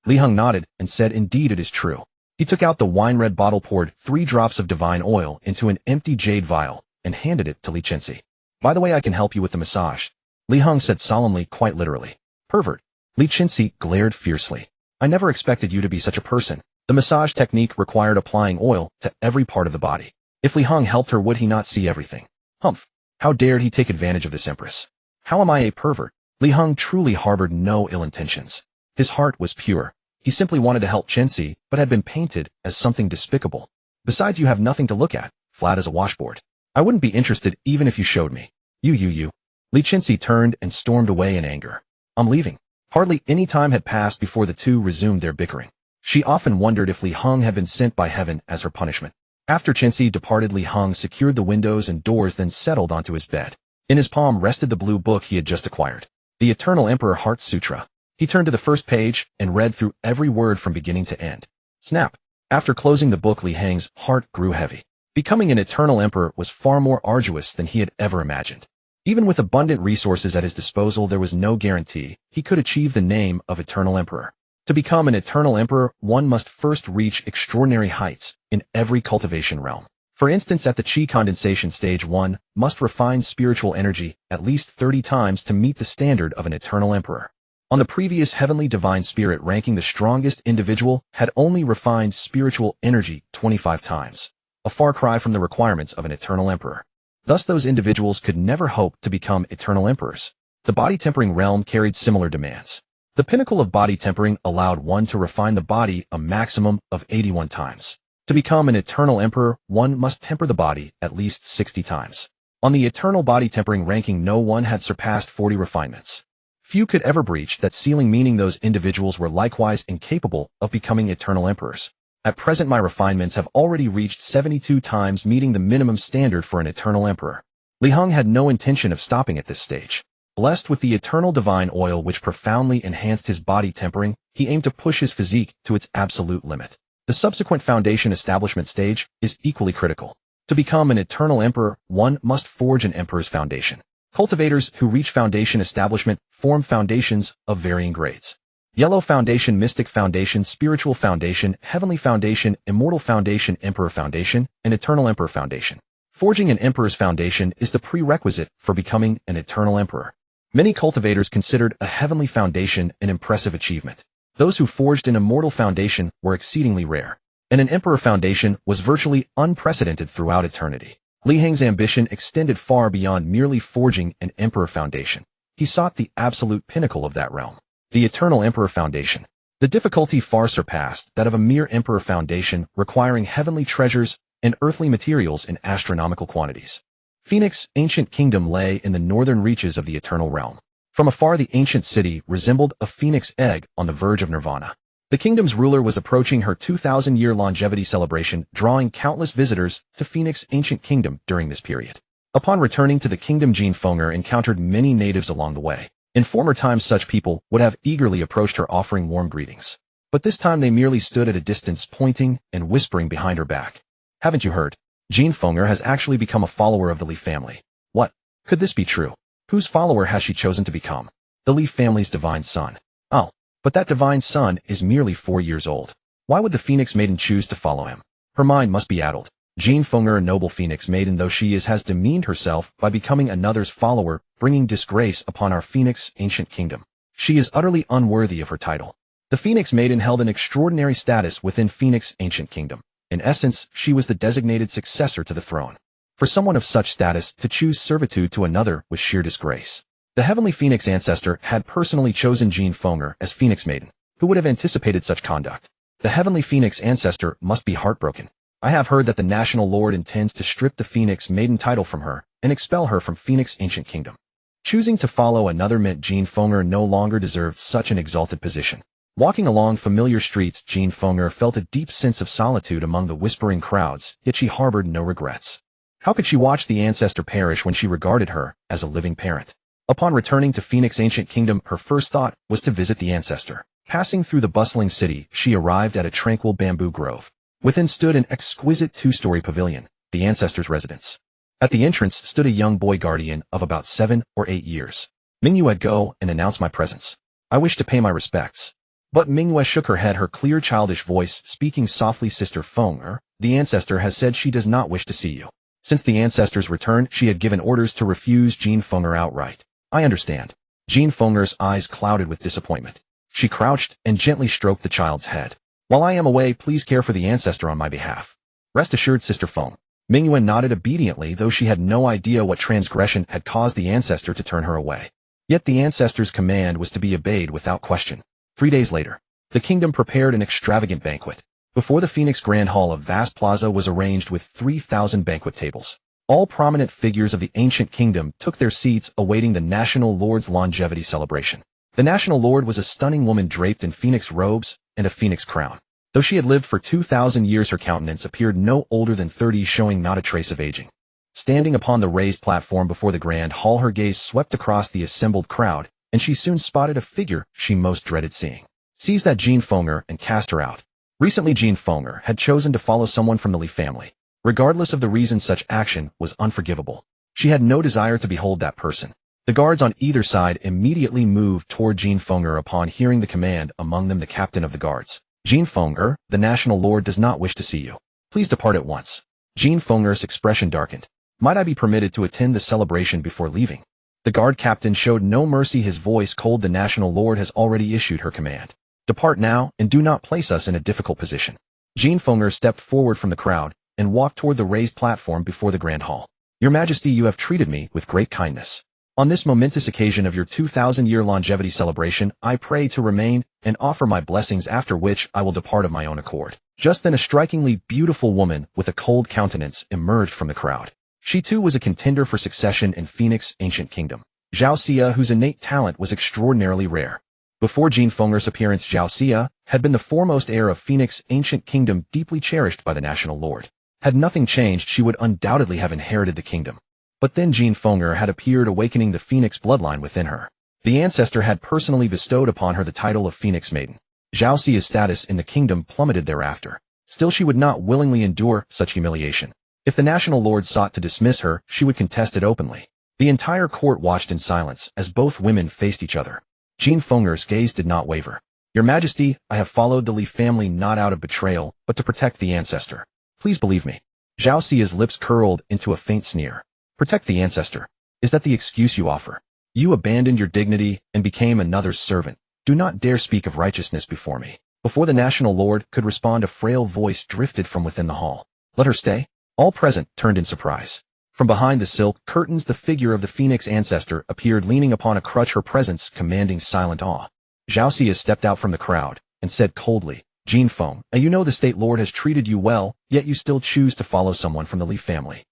Li Heng nodded and said, indeed it is true. He took out the wine-red bottle, poured 3 drops of divine oil into an empty jade vial, and handed it to Li Qinxi. By the way, I can help you with the massage. Li Heng said solemnly, quite literally. Pervert. Li Qinxi glared fiercely. I never expected you to be such a person. The massage technique required applying oil to every part of the body. If Li Heng helped her, would he not see everything? Humph. How dared he take advantage of this Empress? How am I a pervert? Li Heng truly harbored no ill intentions. His heart was pure. He simply wanted to help Qinxi, but had been painted as something despicable. Besides, you have nothing to look at, flat as a washboard. I wouldn't be interested even if you showed me. You. Li Qinxi turned and stormed away in anger. I'm leaving. Hardly any time had passed before the two resumed their bickering. She often wondered if Li Heng had been sent by heaven as her punishment. After Qinxi departed, Li Heng secured the windows and doors, then settled onto his bed. In his palm rested the blue book he had just acquired, the Eternal Emperor Heart Sutra. He turned to the first page and read through every word from beginning to end. Snap! After closing the book, Li Heng's heart grew heavy. Becoming an Eternal Emperor was far more arduous than he had ever imagined. Even with abundant resources at his disposal, there was no guarantee he could achieve the name of Eternal Emperor. To become an Eternal Emperor, one must first reach extraordinary heights in every cultivation realm. For instance, at the Qi condensation stage, one must refine spiritual energy at least 30 times to meet the standard of an Eternal Emperor. On the previous heavenly divine spirit ranking, the strongest individual had only refined spiritual energy 25 times, a far cry from the requirements of an Eternal Emperor. Thus, those individuals could never hope to become Eternal Emperors. The body tempering realm carried similar demands. The pinnacle of body tempering allowed one to refine the body a maximum of 81 times. To become an Eternal Emperor, one must temper the body at least 60 times. On the Eternal Body Tempering ranking, no one had surpassed 40 refinements. Few could ever breach that ceiling, meaning those individuals were likewise incapable of becoming Eternal Emperors. At present, my refinements have already reached 72 times, meeting the minimum standard for an Eternal Emperor. Li Heng had no intention of stopping at this stage. Blessed with the eternal divine oil which profoundly enhanced his body tempering, he aimed to push his physique to its absolute limit. The subsequent foundation establishment stage is equally critical. To become an eternal emperor, one must forge an emperor's foundation. Cultivators who reach foundation establishment form foundations of varying grades. Yellow Foundation, Mystic Foundation, Spiritual Foundation, Heavenly Foundation, Immortal Foundation, Emperor Foundation, and Eternal Emperor Foundation. Forging an emperor's foundation is the prerequisite for becoming an eternal emperor. Many cultivators considered a heavenly foundation an impressive achievement. Those who forged an immortal foundation were exceedingly rare, and an emperor foundation was virtually unprecedented throughout eternity. Li Heng's ambition extended far beyond merely forging an emperor foundation. He sought the absolute pinnacle of that realm, the Eternal Emperor Foundation. The difficulty far surpassed that of a mere emperor foundation, requiring heavenly treasures and earthly materials in astronomical quantities. Phoenix, ancient kingdom, lay in the northern reaches of the eternal realm. From afar, the ancient city resembled a phoenix egg on the verge of nirvana. The kingdom's ruler was approaching her 2,000-year longevity celebration, drawing countless visitors to Phoenix ancient kingdom during this period. Upon returning to the kingdom, Jean Fenger encountered many natives along the way. In former times, such people would have eagerly approached her, offering warm greetings. But this time they merely stood at a distance, pointing and whispering behind her back. "Haven't you heard? Jean Fenger has actually become a follower of the Li family." "What? Could this be true? Whose follower has she chosen to become?" "The Li family's divine son." "Oh, but that divine son is merely 4 years old. Why would the Phoenix Maiden choose to follow him? Her mind must be addled. Jean Fenger, a noble Phoenix Maiden though she is, has demeaned herself by becoming another's follower, bringing disgrace upon our Phoenix ancient kingdom. She is utterly unworthy of her title." The Phoenix Maiden held an extraordinary status within Phoenix ancient kingdom. In essence, she was the designated successor to the throne. For someone of such status to choose servitude to another was sheer disgrace. The heavenly Phoenix ancestor had personally chosen Jean Fenger as Phoenix Maiden. Who would have anticipated such conduct? The heavenly Phoenix ancestor must be heartbroken. I have heard that the National Lord intends to strip the Phoenix Maiden title from her and expel her from Phoenix ancient kingdom. Choosing to follow another meant Jean Fenger no longer deserved such an exalted position. Walking along familiar streets, Jean Fenger felt a deep sense of solitude among the whispering crowds, yet she harbored no regrets. How could she watch the ancestor perish when she regarded her as a living parent? Upon returning to Phoenix ancient kingdom, her first thought was to visit the ancestor. Passing through the bustling city, she arrived at a tranquil bamboo grove. Within stood an exquisite 2-story pavilion, the ancestor's residence. At the entrance stood a young boy guardian of about 7 or 8 years. "Mingyue, go and announce my presence. I wish to pay my respects." But Mingyue shook her head, her clear childish voice speaking softly. "Sister Fenger, the ancestor has said she does not wish to see you." Since the ancestor's return, she had given orders to refuse Jean Fenger outright. "I understand." Jean Fenger's eyes clouded with disappointment. She crouched and gently stroked the child's head. "While I am away, please care for the ancestor on my behalf." "Rest assured, Sister Feng." Mingyue nodded obediently, though she had no idea what transgression had caused the ancestor to turn her away. Yet the ancestor's command was to be obeyed without question. 3 days later, the kingdom prepared an extravagant banquet. Before the Phoenix Grand Hall, a vast plaza was arranged with 3,000 banquet tables. All prominent figures of the ancient kingdom took their seats, awaiting the National Lord's longevity celebration. The National Lord was a stunning woman draped in phoenix robes and a phoenix crown. Though she had lived for 2,000 years, her countenance appeared no older than 30, showing not a trace of aging. Standing upon the raised platform before the Grand Hall, her gaze swept across the assembled crowd, and she soon spotted a figure she most dreaded seeing. Seize that Jean Fenger and cast her out. Recently, Jean Fenger had chosen to follow someone from the Li family. Regardless of the reason, such action was unforgivable. She had no desire to behold that person. The guards on either side immediately moved toward Jean Fenger upon hearing the command, among them the captain of the guards. "Jean Fenger, the National Lord does not wish to see you. Please depart at once." Jean Fenger's expression darkened. "Might I be permitted to attend the celebration before leaving?" The guard captain showed no mercy, his voice cold. "The National Lord has already issued her command. Depart now, and do not place us in a difficult position." Jean Fenger stepped forward from the crowd and walked toward the raised platform before the Grand Hall. "Your Majesty, you have treated me with great kindness. On this momentous occasion of your 2,000-year longevity celebration, I pray to remain and offer my blessings, after which I will depart of my own accord." Just then a strikingly beautiful woman with a cold countenance emerged from the crowd. She too was a contender for succession in Phoenix ancient kingdom. Zhao Xia, whose innate talent was extraordinarily rare. Before Jean Fenger's appearance, Zhao Xia had been the foremost heir of Phoenix ancient kingdom, deeply cherished by the National Lord. Had nothing changed, she would undoubtedly have inherited the kingdom. But then Jean Fenger had appeared, awakening the Phoenix bloodline within her. The ancestor had personally bestowed upon her the title of Phoenix Maiden. Zhao Xia's status in the kingdom plummeted thereafter. Still, she would not willingly endure such humiliation. If the National Lord sought to dismiss her, she would contest it openly. The entire court watched in silence as both women faced each other. Jean Fenger's gaze did not waver. Your Majesty, I have followed the Li family not out of betrayal, but to protect the ancestor. Please believe me. Zhao Xia's lips curled into a faint sneer. Protect the ancestor. Is that the excuse you offer? You abandoned your dignity and became another's servant. Do not dare speak of righteousness before me. Before the National Lord could respond, a frail voice drifted from within the hall. Let her stay? All present turned in surprise. From behind the silk curtains, the figure of the Phoenix ancestor appeared, leaning upon a crutch, her presence commanding silent awe. Zhao Xia stepped out from the crowd and said coldly, Jean Feng, you know the State Lord has treated you well, yet you still choose to follow someone from the Li family.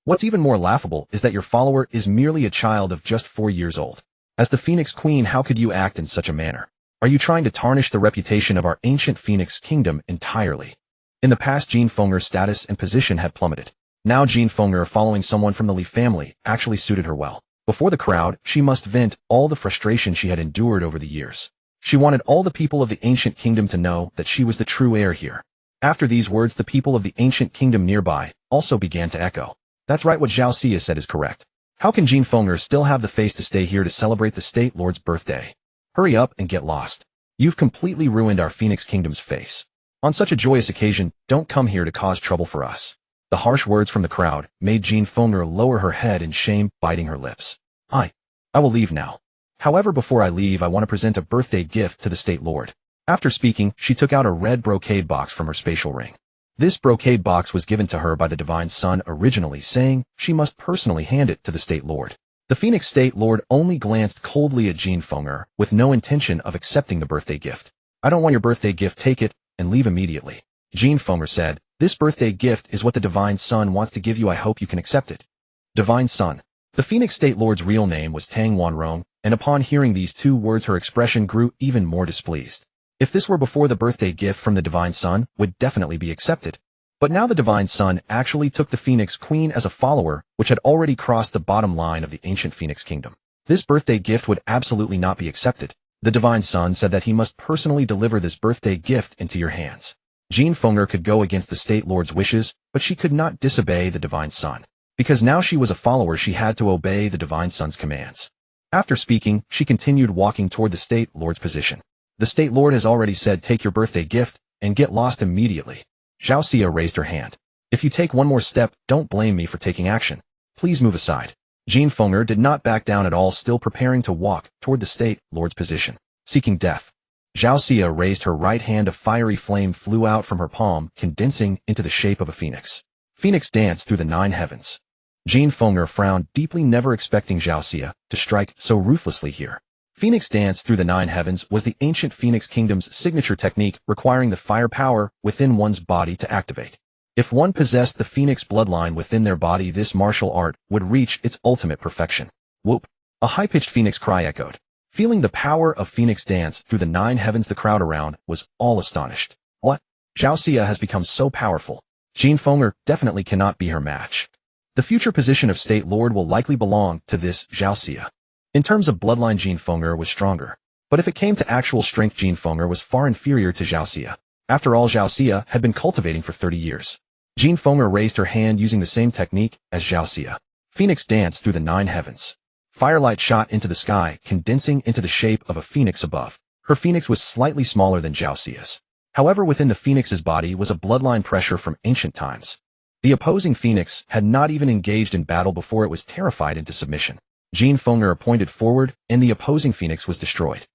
What's even more laughable is that your follower is merely a child of just 4 years old. As the Phoenix Queen, how could you act in such a manner? Are you trying to tarnish the reputation of our ancient Phoenix Kingdom entirely? In the past, Jean Fenger's status and position had plummeted. Now Jean Fenger following someone from the Li family actually suited her well. Before the crowd, she must vent all the frustration she had endured over the years. She wanted all the people of the ancient kingdom to know that she was the true heir here. After these words, the people of the ancient kingdom nearby also began to echo. That's right, what Zhao Xia said is correct. How can Jean Fenger still have the face to stay here to celebrate the State Lord's birthday? Hurry up and get lost. You've completely ruined our Phoenix Kingdom's face. On such a joyous occasion, don't come here to cause trouble for us. The harsh words from the crowd made Jean Fenger lower her head in shame, biting her lips. I will leave now. However, before I leave, I want to present a birthday gift to the State Lord. After speaking, she took out a red brocade box from her spatial ring. This brocade box was given to her by the Divine Sun originally, saying she must personally hand it to the State Lord. The Phoenix State Lord only glanced coldly at Jean Fenger, with no intention of accepting the birthday gift. I don't want your birthday gift, take it, and leave immediately. Jean Fenger said, this birthday gift is what the Divine Sun wants to give you, I hope you can accept it. Divine Sun. The Phoenix State Lord's real name was Tang Wanrong, and upon hearing these 2 words her expression grew even more displeased. If this were before, the birthday gift from the Divine Sun would definitely be accepted. But now the Divine Sun actually took the Phoenix Queen as a follower, which had already crossed the bottom line of the ancient Phoenix Kingdom. This birthday gift would absolutely not be accepted. The Divine Sun said that he must personally deliver this birthday gift into your hands. Jean Fenger could go against the State Lord's wishes, but she could not disobey the Divine Sun. Because now she was a follower, she had to obey the Divine Sun's commands. After speaking, she continued walking toward the State Lord's position. The State Lord has already said take your birthday gift and get lost immediately. Zhao Xia raised her hand. If you take one more step, don't blame me for taking action. Please move aside. Jean Fenger did not back down at all, still preparing to walk toward the State Lord's position. Seeking death. Zhao Xia raised her right hand. A fiery flame flew out from her palm, condensing into the shape of a phoenix. Phoenix danced through the 9 heavens. Jean Fenger frowned deeply, never expecting Zhao Xia to strike so ruthlessly here. Phoenix dance through the 9 heavens was the ancient Phoenix Kingdom's signature technique, requiring the fire power within one's body to activate. If one possessed the Phoenix bloodline within their body, this martial art would reach its ultimate perfection. Whoop! A high-pitched Phoenix cry echoed. Feeling the power of Phoenix dance through the 9 heavens, the crowd around was all astonished. What? Zhao Xia has become so powerful. Jean Fenger definitely cannot be her match. The future position of State Lord will likely belong to this Zhao Xia. In terms of bloodline, Jean Fenger was stronger. But if it came to actual strength, Jean Fenger was far inferior to Zhao Xia. After all, Zhao Xia had been cultivating for 30 years. Jean Fenger raised her hand using the same technique as Zhao Xia. Phoenix danced through the 9 heavens. Firelight shot into the sky, condensing into the shape of a phoenix above. Her phoenix was slightly smaller than Zhao Xia's. However, within the phoenix's body was a bloodline pressure from ancient times. The opposing phoenix had not even engaged in battle before it was terrified into submission. Jean Fenger pointed forward, and the opposing phoenix was destroyed.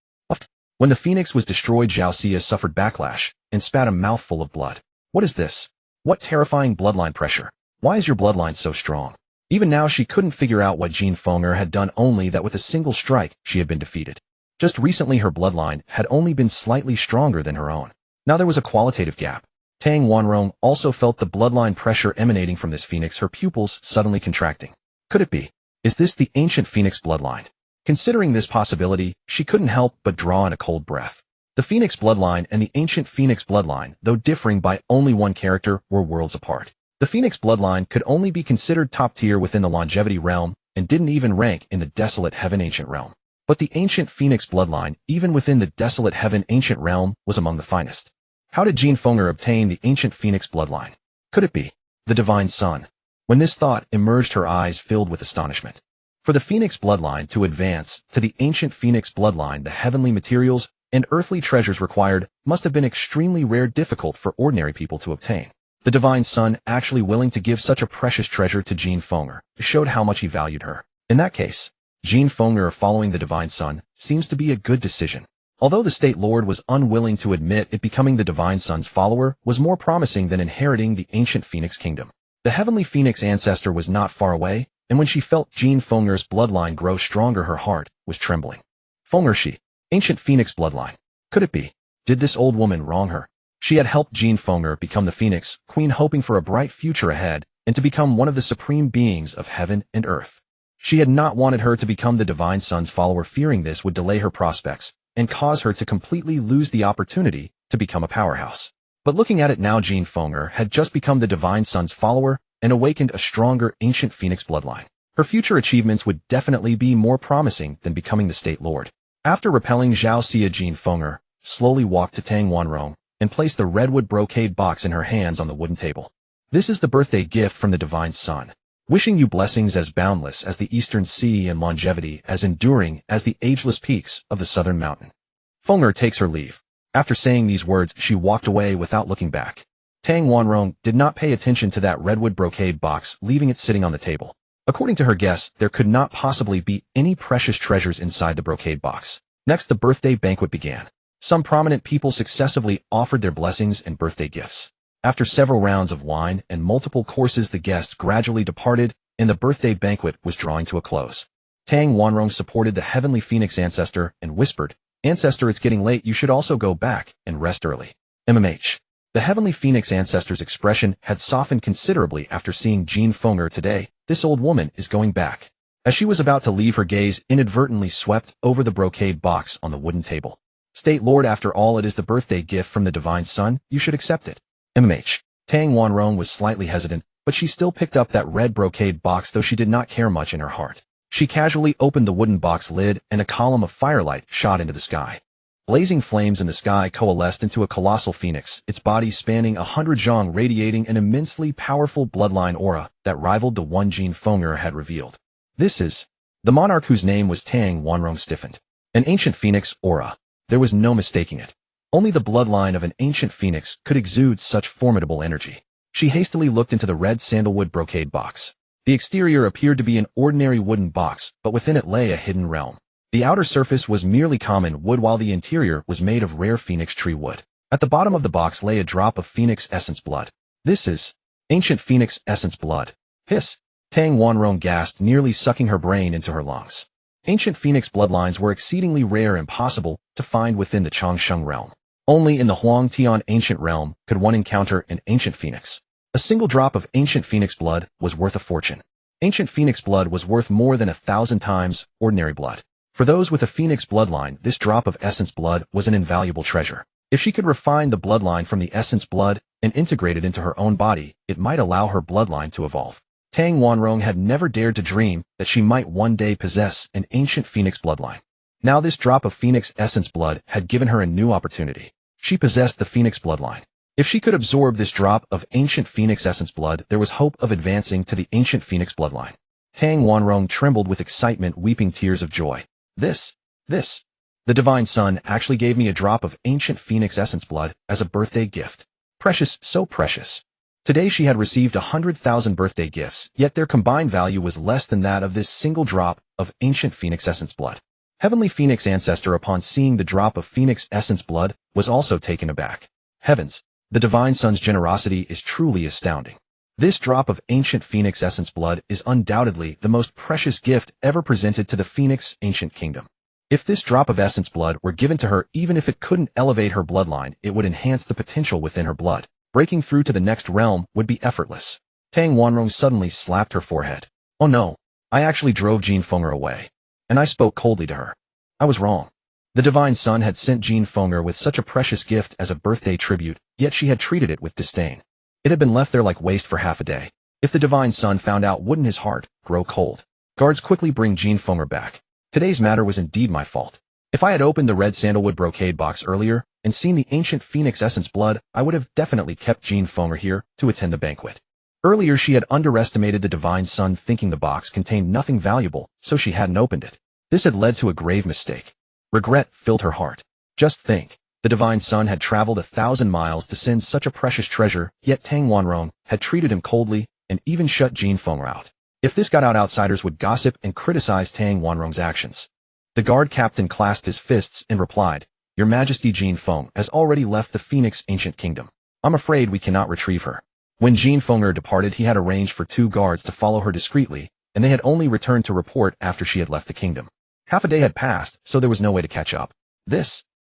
When the phoenix was destroyed, Zhao Xia suffered backlash and spat a mouthful of blood. What is this? What terrifying bloodline pressure? Why is your bloodline so strong? Even now she couldn't figure out what Jean Fenger had done, only that with a single strike she had been defeated. Just recently her bloodline had only been slightly stronger than her own. Now there was a qualitative gap. Tang Wanrong also felt the bloodline pressure emanating from this phoenix, her pupils suddenly contracting. Could it be? Is this the ancient Phoenix bloodline? Considering this possibility, she couldn't help but draw in a cold breath. The Phoenix bloodline and the ancient Phoenix bloodline, though differing by only one character, were worlds apart. The Phoenix bloodline could only be considered top tier within the longevity realm and didn't even rank in the Desolate Heaven Ancient Realm. But the ancient Phoenix bloodline, even within the Desolate Heaven Ancient Realm, was among the finest. How did Jean Fenger obtain the ancient Phoenix bloodline? Could it be the Divine Sun? When this thought emerged, her eyes filled with astonishment. For the Phoenix bloodline to advance to the ancient Phoenix bloodline, the heavenly materials and earthly treasures required must have been extremely rare, difficult for ordinary people to obtain. The Divine Sun actually willing to give such a precious treasure to Jean Fenger showed how much he valued her. In that case, Jean Fenger following the Divine Sun seems to be a good decision. Although the State Lord was unwilling to admit it, becoming the Divine Sun's follower was more promising than inheriting the ancient Phoenix kingdom. The heavenly Phoenix ancestor was not far away, and when she felt Jean Fenger's bloodline grow stronger, her heart was trembling. Fenger, she, ancient Phoenix bloodline. Could it be? Did this old woman wrong her? She had helped Jean Fenger become the Phoenix Queen, hoping for a bright future ahead and to become one of the supreme beings of heaven and earth. She had not wanted her to become the Divine Sun's follower, fearing this would delay her prospects and cause her to completely lose the opportunity to become a powerhouse. But looking at it now, Jean Fenger had just become the Divine Sun's follower and awakened a stronger ancient Phoenix bloodline. Her future achievements would definitely be more promising than becoming the State Lord. After repelling Zhao Xia, Jean Fenger slowly walked to Tang Wanrong and placed the redwood brocade box in her hands on the wooden table. This is the birthday gift from the Divine Sun. Wishing you blessings as boundless as the eastern sea and longevity as enduring as the ageless peaks of the southern mountain. Fenger takes her leave. After saying these words, she walked away without looking back. Tang Wanrong did not pay attention to that redwood brocade box, leaving it sitting on the table. According to her guess, there could not possibly be any precious treasures inside the brocade box. Next, the birthday banquet began. Some prominent people successively offered their blessings and birthday gifts. After several rounds of wine and multiple courses, the guests gradually departed, and the birthday banquet was drawing to a close. Tang Wanrong supported the heavenly Phoenix ancestor and whispered, "Ancestor, it's getting late. You should also go back and rest early." MMH. The heavenly Phoenix ancestor's expression had softened considerably after seeing Jean Fenger today. This old woman is going back. As she was about to leave, her gaze inadvertently swept over the brocade box on the wooden table. State Lord, after all, it is the birthday gift from the Divine Sun. You should accept it. MMH. Tang Wanrong was slightly hesitant, but she still picked up that red brocade box, though she did not care much in her heart. She casually opened the wooden box lid, and a column of firelight shot into the sky. Blazing flames in the sky coalesced into a colossal phoenix, its body spanning 100 zhang, radiating an immensely powerful bloodline aura that rivaled the one Jean Fenger had revealed. This is the monarch whose name was Tang Wanrong stiffened. An ancient phoenix aura. There was no mistaking it. Only the bloodline of an ancient phoenix could exude such formidable energy. She hastily looked into the red sandalwood brocade box. The exterior appeared to be an ordinary wooden box, but within it lay a hidden realm. The outer surface was merely common wood, while the interior was made of rare phoenix tree wood. At the bottom of the box lay a drop of phoenix essence blood. This is ancient phoenix essence blood. Hiss! Tang Wanrong gasped, nearly sucking her brain into her lungs. Ancient phoenix bloodlines were exceedingly rare and possible to find within the Changsheng realm. Only in the Huangtian ancient realm could one encounter an ancient phoenix. A single drop of ancient phoenix blood was worth a fortune. Ancient phoenix blood was worth more than 1,000 times ordinary blood. For those with a phoenix bloodline, this drop of essence blood was an invaluable treasure. If she could refine the bloodline from the essence blood and integrate it into her own body, it might allow her bloodline to evolve. Tang Wanrong had never dared to dream that she might one day possess an ancient phoenix bloodline. Now this drop of phoenix essence blood had given her a new opportunity. She possessed the phoenix bloodline. If she could absorb this drop of ancient phoenix essence blood, there was hope of advancing to the ancient phoenix bloodline. Tang Wanrong trembled with excitement, weeping tears of joy. This. The Divine Sun actually gave me a drop of ancient phoenix essence blood as a birthday gift. Precious, so precious. Today she had received 100,000 birthday gifts, yet their combined value was less than that of this single drop of ancient phoenix essence blood. Heavenly Phoenix ancestor, upon seeing the drop of phoenix essence blood, was also taken aback. Heavens, the Divine Sun's generosity is truly astounding. This drop of ancient phoenix essence blood is undoubtedly the most precious gift ever presented to the Phoenix ancient kingdom. If this drop of essence blood were given to her, even if it couldn't elevate her bloodline, it would enhance the potential within her blood. Breaking through to the next realm would be effortless. Tang Wanrong suddenly slapped her forehead. Oh no, I actually drove Jean Fenger away. And I spoke coldly to her. I was wrong. The Divine Sun had sent Jean Fenger with such a precious gift as a birthday tribute, yet she had treated it with disdain. It had been left there like waste for half a day. If the divine sun found out, wouldn't his heart grow cold? Guards, quickly bring Jean Fenger back. Today's matter was indeed my fault. If I had opened the red sandalwood brocade box earlier and seen the ancient phoenix essence blood, I would have definitely kept Jean Fenger here to attend the banquet. Earlier she had underestimated the divine sun, thinking the box contained nothing valuable, so she hadn't opened it. This had led to a grave mistake. Regret filled her heart. Just think. The divine sun had traveled 1,000 miles to send such a precious treasure, yet Tang Wanrong had treated him coldly and even shut Jean Fenger out. If this got out, outsiders would gossip and criticize Tang Wanrong's actions. The guard captain clasped his fists and replied, "Your Majesty, Jean Fenger has already left the Phoenix Ancient Kingdom. I'm afraid we cannot retrieve her." When Jean Fenger departed, he had arranged for 2 guards to follow her discreetly, and they had only returned to report after she had left the kingdom. Half a day had passed, so there was no way to catch up.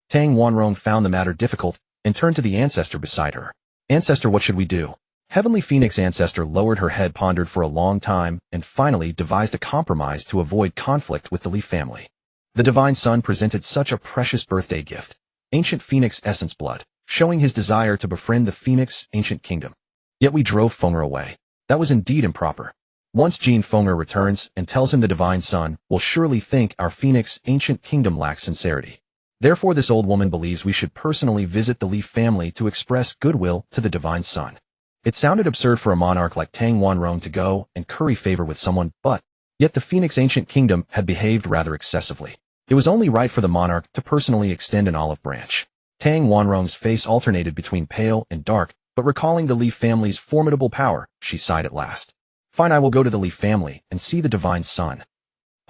Tang Wanrong found the matter difficult and turned to the ancestor beside her. "Ancestor, what should we do?" Heavenly Phoenix ancestor lowered her head, pondered for a long time, and finally devised a compromise to avoid conflict with the Li family. The divine sun presented such a precious birthday gift, ancient phoenix essence blood, showing his desire to befriend the Phoenix Ancient Kingdom. Yet we drove Fenger away. That was indeed improper. Once Jean Fenger returns and tells him the divine sun will surely think our Phoenix Ancient Kingdom lacks sincerity. Therefore this old woman believes we should personally visit the Li family to express goodwill to the divine sun. It sounded absurd for a monarch like Tang Wanrong to go and curry favor with someone, but yet the Phoenix Ancient Kingdom had behaved rather excessively. It was only right for the monarch to personally extend an olive branch. Tang Wanrong's face alternated between pale and dark, but recalling the Li family's formidable power, she sighed at last. "Fine, I will go to the Li family and see the divine sun."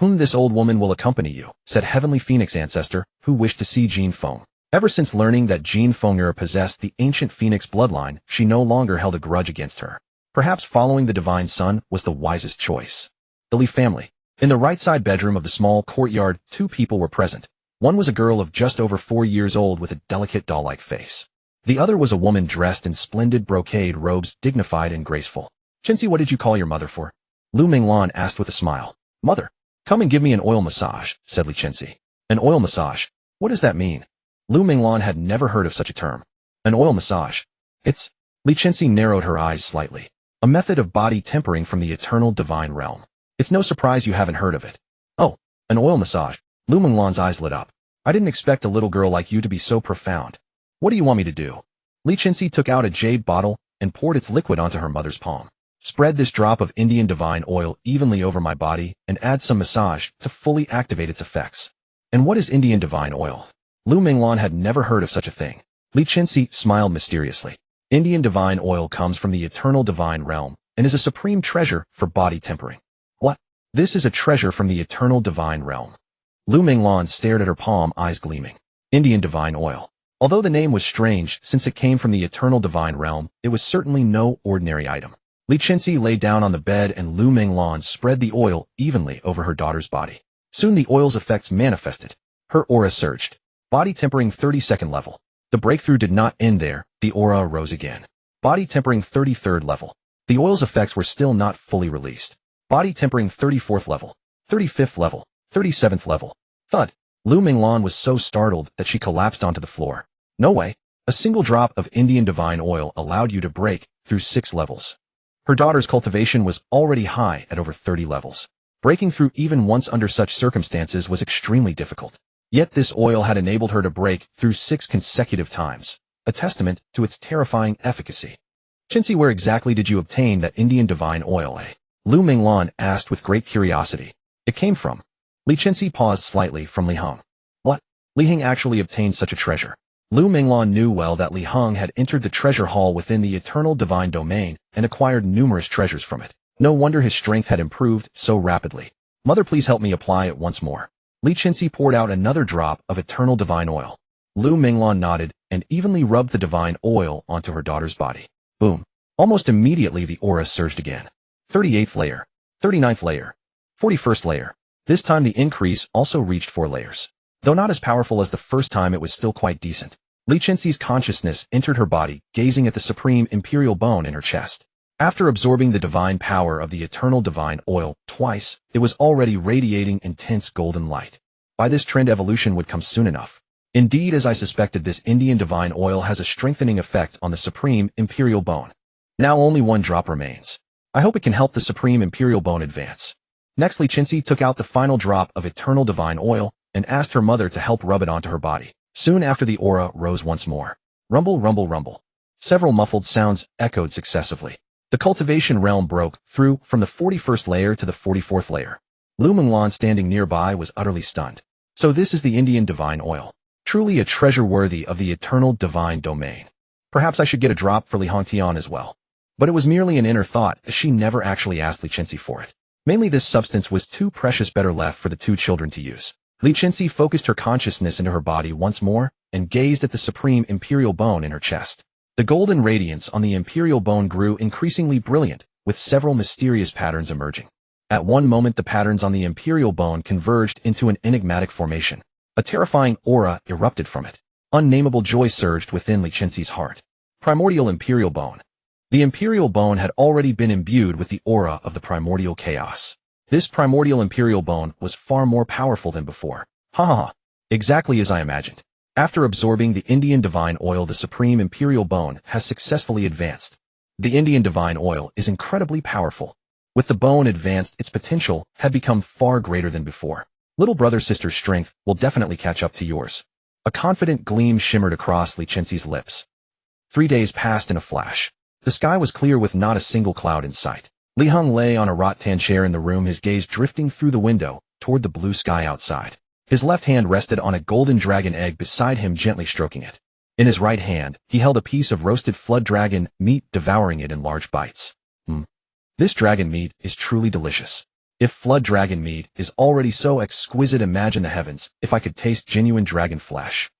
"This old woman will accompany you," said Heavenly Phoenix ancestor, who wished to see Jean Fenger. Ever since learning that Jean Fenger possessed the ancient Phoenix bloodline, she no longer held a grudge against her. Perhaps following the divine sun was the wisest choice. The Li family. In the right side bedroom of the small courtyard, 2 people were present. One was a girl of just over 4 years old with a delicate doll-like face. The other was a woman dressed in splendid brocade robes, dignified and graceful. "Chenxi, what did you call your mother for?" Lu Minglan asked with a smile. "Mother. Come and give me an oil massage," said Li Chenxi. "An oil massage? What does that mean?" Lu Minglan had never heard of such a term. "An oil massage? It's..." Li Chenxi narrowed her eyes slightly. "A method of body tempering from the eternal divine realm. It's no surprise you haven't heard of it." "Oh, an oil massage." Lu Minglan's eyes lit up. "I didn't expect a little girl like you to be so profound. What do you want me to do?" Li Chenxi took out a jade bottle and poured its liquid onto her mother's palm. "Spread this drop of Indian divine oil evenly over my body and add some massage to fully activate its effects." "And what is Indian divine oil?" Lu Minglan had never heard of such a thing. Li Chenxi smiled mysteriously. "Indian divine oil comes from the eternal divine realm and is a supreme treasure for body tempering." "What? This is a treasure from the eternal divine realm?" Lu Minglan stared at her palm, eyes gleaming. Indian divine oil. Although the name was strange since it came from the eternal divine realm, it was certainly no ordinary item. Li Chenxi lay down on the bed and Lu Minglan spread the oil evenly over her daughter's body. Soon the oil's effects manifested. Her aura surged. Body tempering 32nd level. The breakthrough did not end there, the aura rose again. Body tempering 33rd level. The oil's effects were still not fully released. Body tempering 34th level. 35th level. 37th level. Thud. Lu Minglan was so startled that she collapsed onto the floor. "No way. A single drop of Indian divine oil allowed you to break through 6 levels." Her daughter's cultivation was already high at over 30 levels. Breaking through even once under such circumstances was extremely difficult. Yet this oil had enabled her to break through 6 consecutive times, a testament to its terrifying efficacy. "Chenxi, where exactly did you obtain that Indian divine oil, eh?" Lu Minglan asked with great curiosity. "It came from..." Li Chenxi paused slightly. "From Li Heng." "What? Li Heng actually obtained such a treasure?" Lu Minglan knew well that Li Heng had entered the treasure hall within the eternal divine domain and acquired numerous treasures from it. No wonder his strength had improved so rapidly. "Mother, please help me apply it once more." Li Chenxi poured out another drop of eternal divine oil. Lu Minglan nodded and evenly rubbed the divine oil onto her daughter's body. Boom. Almost immediately the aura surged again. 38th layer. 39th layer. 41st layer. This time the increase also reached 4 layers. Though not as powerful as the first time, it was still quite decent. Li Chenxi's consciousness entered her body, gazing at the supreme imperial bone in her chest. After absorbing the divine power of the eternal divine oil twice, it was already radiating intense golden light. By this trend, evolution would come soon enough. Indeed, as I suspected, this Indian divine oil has a strengthening effect on the supreme imperial bone. Now only one drop remains. I hope it can help the Supreme Imperial Bone advance. Next, Li Qinzi took out the final drop of Eternal Divine Oil and asked her mother to help rub it onto her body. Soon after, the aura rose once more. Rumble, rumble, rumble. Several muffled sounds echoed successively. The cultivation realm broke through from the 41st layer to the 44th layer. Lu Menglan, standing nearby, was utterly stunned. So this is the Indian Divine Oil. Truly a treasure worthy of the Eternal Divine Domain. Perhaps I should get a drop for Li Hongtian as well. But it was merely an inner thought, as she never actually asked Li Qinzi for it. Mainly this substance was too precious, better left for the two children to use. Li Qinzi focused her consciousness into her body once more and gazed at the Supreme Imperial Bone in her chest. The golden radiance on the Imperial Bone grew increasingly brilliant, with several mysterious patterns emerging. At one moment, the patterns on the Imperial Bone converged into an enigmatic formation. A terrifying aura erupted from it. Unnamable joy surged within Li Qinzi's heart. Primordial Imperial Bone. The Imperial Bone had already been imbued with the aura of the primordial chaos. This primordial Imperial Bone was far more powerful than before. Ha ha ha. Exactly as I imagined. After absorbing the Indian Divine Oil, the Supreme Imperial Bone has successfully advanced. The Indian Divine Oil is incredibly powerful. With the bone advanced, its potential had become far greater than before. Little brother-sister's strength will definitely catch up to yours. A confident gleam shimmered across Li Qinzi's lips. 3 days passed in a flash. The sky was clear with not a single cloud in sight. Li Heng lay on a rattan chair in the room, his gaze drifting through the window toward the blue sky outside. His left hand rested on a golden dragon egg beside him, gently stroking it. In his right hand, he held a piece of roasted flood dragon meat, devouring it in large bites. This dragon meat is truly delicious. If flood dragon meat is already so exquisite, imagine the heavens if I could taste genuine dragon flesh.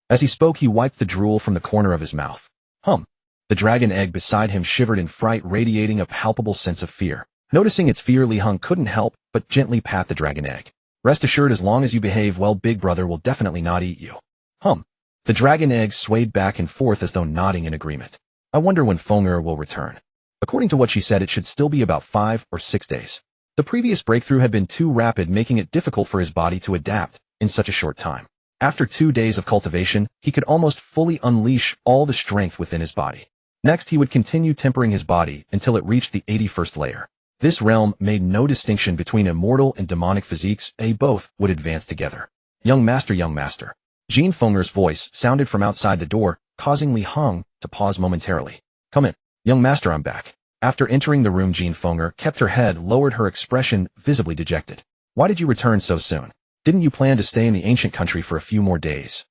As he spoke, he wiped the drool from the corner of his mouth. The dragon egg beside him shivered in fright, radiating a palpable sense of fear. Noticing its fear, Li Heng couldn't help but gently pat the dragon egg. Rest assured, as long as you behave well, big brother will definitely not eat you. The dragon egg swayed back and forth as though nodding in agreement. I wonder when Fenger will return. According to what she said, it should still be about 5 or 6 days. The previous breakthrough had been too rapid, making it difficult for his body to adapt in such a short time. After 2 days of cultivation, he could almost fully unleash all the strength within his body. Next, he would continue tempering his body until it reached the 81st layer. This realm made no distinction between immortal and demonic physiques, both would advance together. Young master, young master. Jean Fenger's voice sounded from outside the door, causing Li Heng to pause momentarily. Come in. Young master, I'm back. After entering the room, Jean Fenger kept her head lowered, her expression visibly dejected. Why did you return so soon? Didn't you plan to stay in the ancient country for a few more days?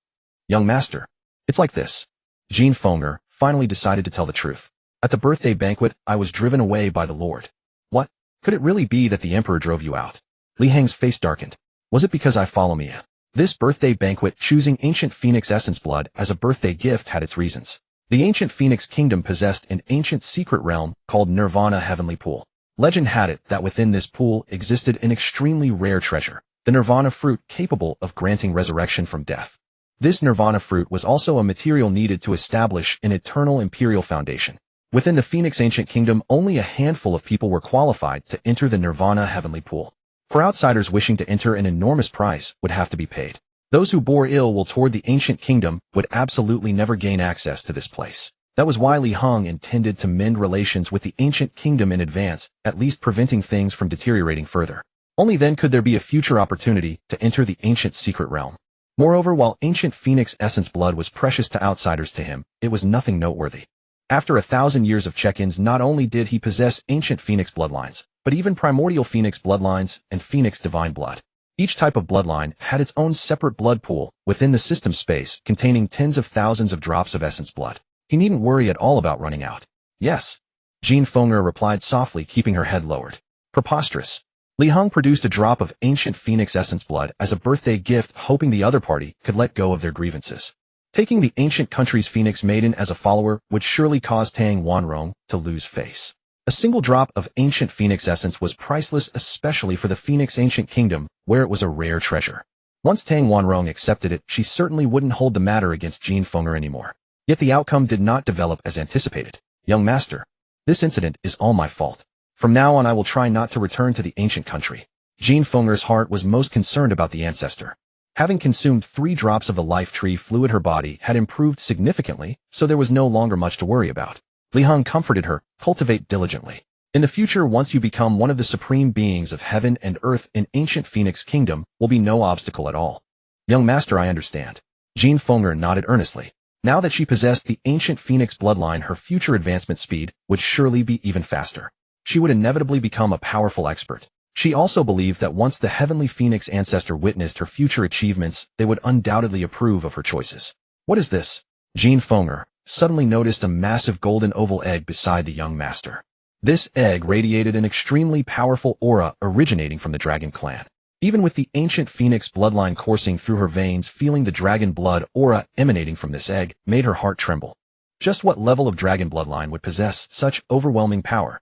Young master. It's like this. Jean Fenger finally decided to tell the truth. At the birthday banquet, I was driven away by the Lord. What? Could it really be that the Emperor drove you out? Li Heng's face darkened. Was it because I follow me? This birthday banquet, choosing ancient phoenix essence blood as a birthday gift, had its reasons. The ancient phoenix kingdom possessed an ancient secret realm called Nirvana Heavenly Pool. Legend had it that within this pool existed an extremely rare treasure, the Nirvana fruit, capable of granting resurrection from death. This Nirvana fruit was also a material needed to establish an eternal imperial foundation. Within the Phoenix Ancient Kingdom, only a handful of people were qualified to enter the Nirvana Heavenly Pool. For outsiders wishing to enter, an enormous price would have to be paid. Those who bore ill will toward the Ancient Kingdom would absolutely never gain access to this place. That was why Li Heng intended to mend relations with the Ancient Kingdom in advance, at least preventing things from deteriorating further. Only then could there be a future opportunity to enter the ancient secret realm. Moreover, while ancient phoenix essence blood was precious to outsiders, to him, it was nothing noteworthy. After 1,000 years of check-ins, not only did he possess ancient phoenix bloodlines, but even primordial phoenix bloodlines and phoenix divine blood. Each type of bloodline had its own separate blood pool within the system space, containing tens of thousands of drops of essence blood. He needn't worry at all about running out. Yes. Jean Fenger replied softly, keeping her head lowered. Preposterous. Li Heng produced a drop of ancient phoenix essence blood as a birthday gift, hoping the other party could let go of their grievances. Taking the ancient country's phoenix maiden as a follower would surely cause Tang Wanrong to lose face. A single drop of ancient phoenix essence was priceless, especially for the Phoenix Ancient Kingdom, where it was a rare treasure. Once Tang Wanrong accepted it, she certainly wouldn't hold the matter against Jean Fenger anymore. Yet the outcome did not develop as anticipated. Young master, this incident is all my fault. From now on, I will try not to return to the ancient country. Jean Fenger's heart was most concerned about the ancestor. Having consumed 3 drops of the life tree fluid, her body had improved significantly, so there was no longer much to worry about. Li Heng comforted her, cultivate diligently. In the future, once you become one of the supreme beings of heaven and earth in ancient Phoenix Kingdom, will be no obstacle at all. Young master, I understand. Jean Fenger nodded earnestly. Now that she possessed the ancient Phoenix bloodline, her future advancement speed would surely be even faster. She would inevitably become a powerful expert. She also believed that once the heavenly Phoenix ancestor witnessed her future achievements, they would undoubtedly approve of her choices. What is this? Jean Fenger suddenly noticed a massive golden oval egg beside the young master. This egg radiated an extremely powerful aura originating from the dragon clan. Even with the ancient Phoenix bloodline coursing through her veins, feeling the dragon blood aura emanating from this egg made her heart tremble. Just what level of dragon bloodline would possess such overwhelming power?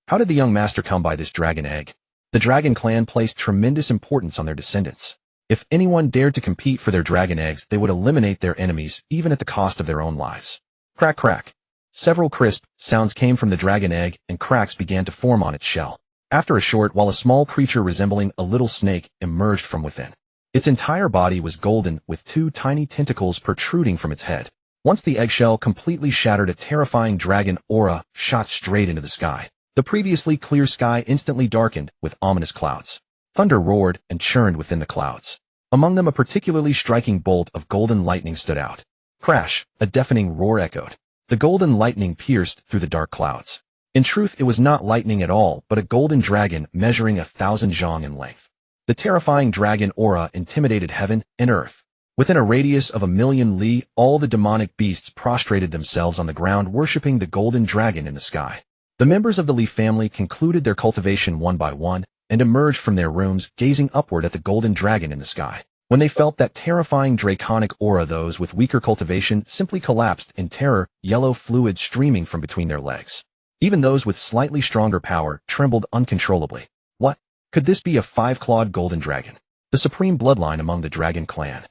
How did the young master come by this dragon egg? The dragon clan placed tremendous importance on their descendants. If anyone dared to compete for their dragon eggs, they would eliminate their enemies, even at the cost of their own lives. Crack, crack. Several crisp sounds came from the dragon egg, and cracks began to form on its shell. After a short while, a small creature resembling a little snake emerged from within. Its entire body was golden, with two tiny tentacles protruding from its head. Once the eggshell completely shattered, a terrifying dragon aura shot straight into the sky. The previously clear sky instantly darkened with ominous clouds. Thunder roared and churned within the clouds. Among them, a particularly striking bolt of golden lightning stood out. Crash! A deafening roar echoed. The golden lightning pierced through the dark clouds. In truth, it was not lightning at all, but a golden dragon measuring 1,000 zhang in length. The terrifying dragon aura intimidated heaven and earth. Within a radius of 1,000,000 li, all the demonic beasts prostrated themselves on the ground, worshipping the golden dragon in the sky. The members of the Li family concluded their cultivation one by one and emerged from their rooms, gazing upward at the golden dragon in the sky. When they felt that terrifying draconic aura, those with weaker cultivation simply collapsed in terror, yellow fluid streaming from between their legs. Even those with slightly stronger power trembled uncontrollably. What? Could this be a 5-clawed golden dragon? The supreme bloodline among the dragon clan.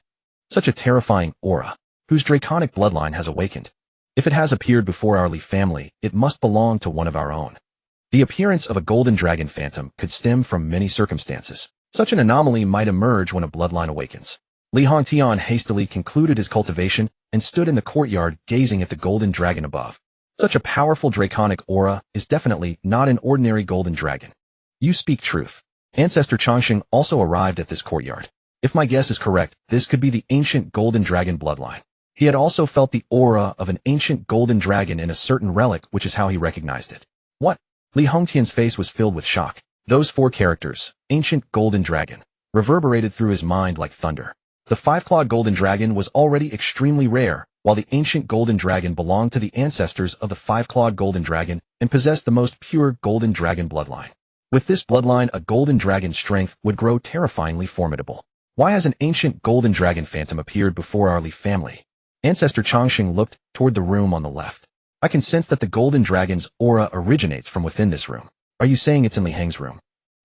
Such a terrifying aura, whose draconic bloodline has awakened. If it has appeared before our Li family, it must belong to one of our own. The appearance of a golden dragon phantom could stem from many circumstances. Such an anomaly might emerge when a bloodline awakens. Li Hongtian hastily concluded his cultivation and stood in the courtyard gazing at the golden dragon above. Such a powerful draconic aura is definitely not an ordinary golden dragon. You speak truth. Ancestor Changxing also arrived at this courtyard. If my guess is correct, this could be the ancient golden dragon bloodline. He had also felt the aura of an ancient golden dragon in a certain relic, which is how he recognized it. What? Li Hongtian's face was filled with shock. Those 4 characters, ancient golden dragon, reverberated through his mind like thunder. The 5-clawed golden dragon was already extremely rare, while the ancient golden dragon belonged to the ancestors of the 5-clawed golden dragon and possessed the most pure golden dragon bloodline. With this bloodline, a golden dragon's strength would grow terrifyingly formidable. Why has an ancient golden dragon phantom appeared before our Li family? Ancestor Changxing looked toward the room on the left. I can sense that the golden dragon's aura originates from within this room. Are you saying it's in Li Heng's room?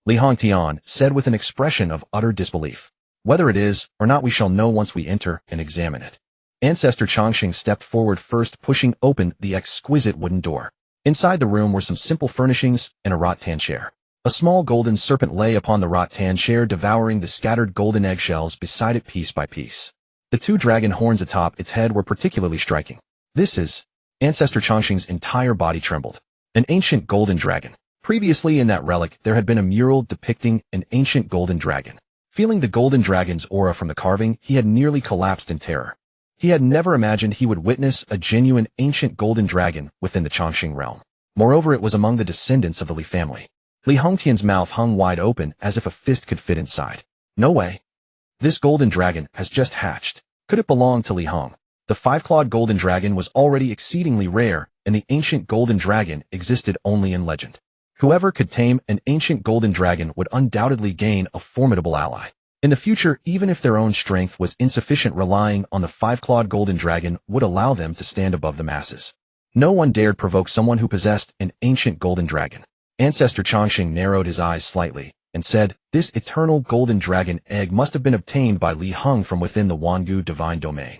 Li Hongtian said with an expression of utter disbelief. Whether it is or not, we shall know once we enter and examine it. Ancestor Changxing stepped forward first, pushing open the exquisite wooden door. Inside the room were some simple furnishings and a rattan chair. A small golden serpent lay upon the rattan chair, devouring the scattered golden eggshells beside it piece by piece. The 2 dragon horns atop its head were particularly striking. This is... Ancestor Changxing's entire body trembled. An ancient golden dragon. Previously in that relic, there had been a mural depicting an ancient golden dragon. Feeling the golden dragon's aura from the carving, he had nearly collapsed in terror. He had never imagined he would witness a genuine ancient golden dragon within the Changxing realm. Moreover, it was among the descendants of the Li family. Li Hongtian's mouth hung wide open as if a fist could fit inside. No way. This golden dragon has just hatched. Could it belong to Li Heng? The 5-clawed golden dragon was already exceedingly rare, and the ancient golden dragon existed only in legend. Whoever could tame an ancient golden dragon would undoubtedly gain a formidable ally. In the future, even if their own strength was insufficient, relying on the 5-clawed golden dragon would allow them to stand above the masses. No one dared provoke someone who possessed an ancient golden dragon. Ancestor Changxing narrowed his eyes slightly and said, this eternal golden dragon egg must have been obtained by Li Heng from within the Wangu divine domain.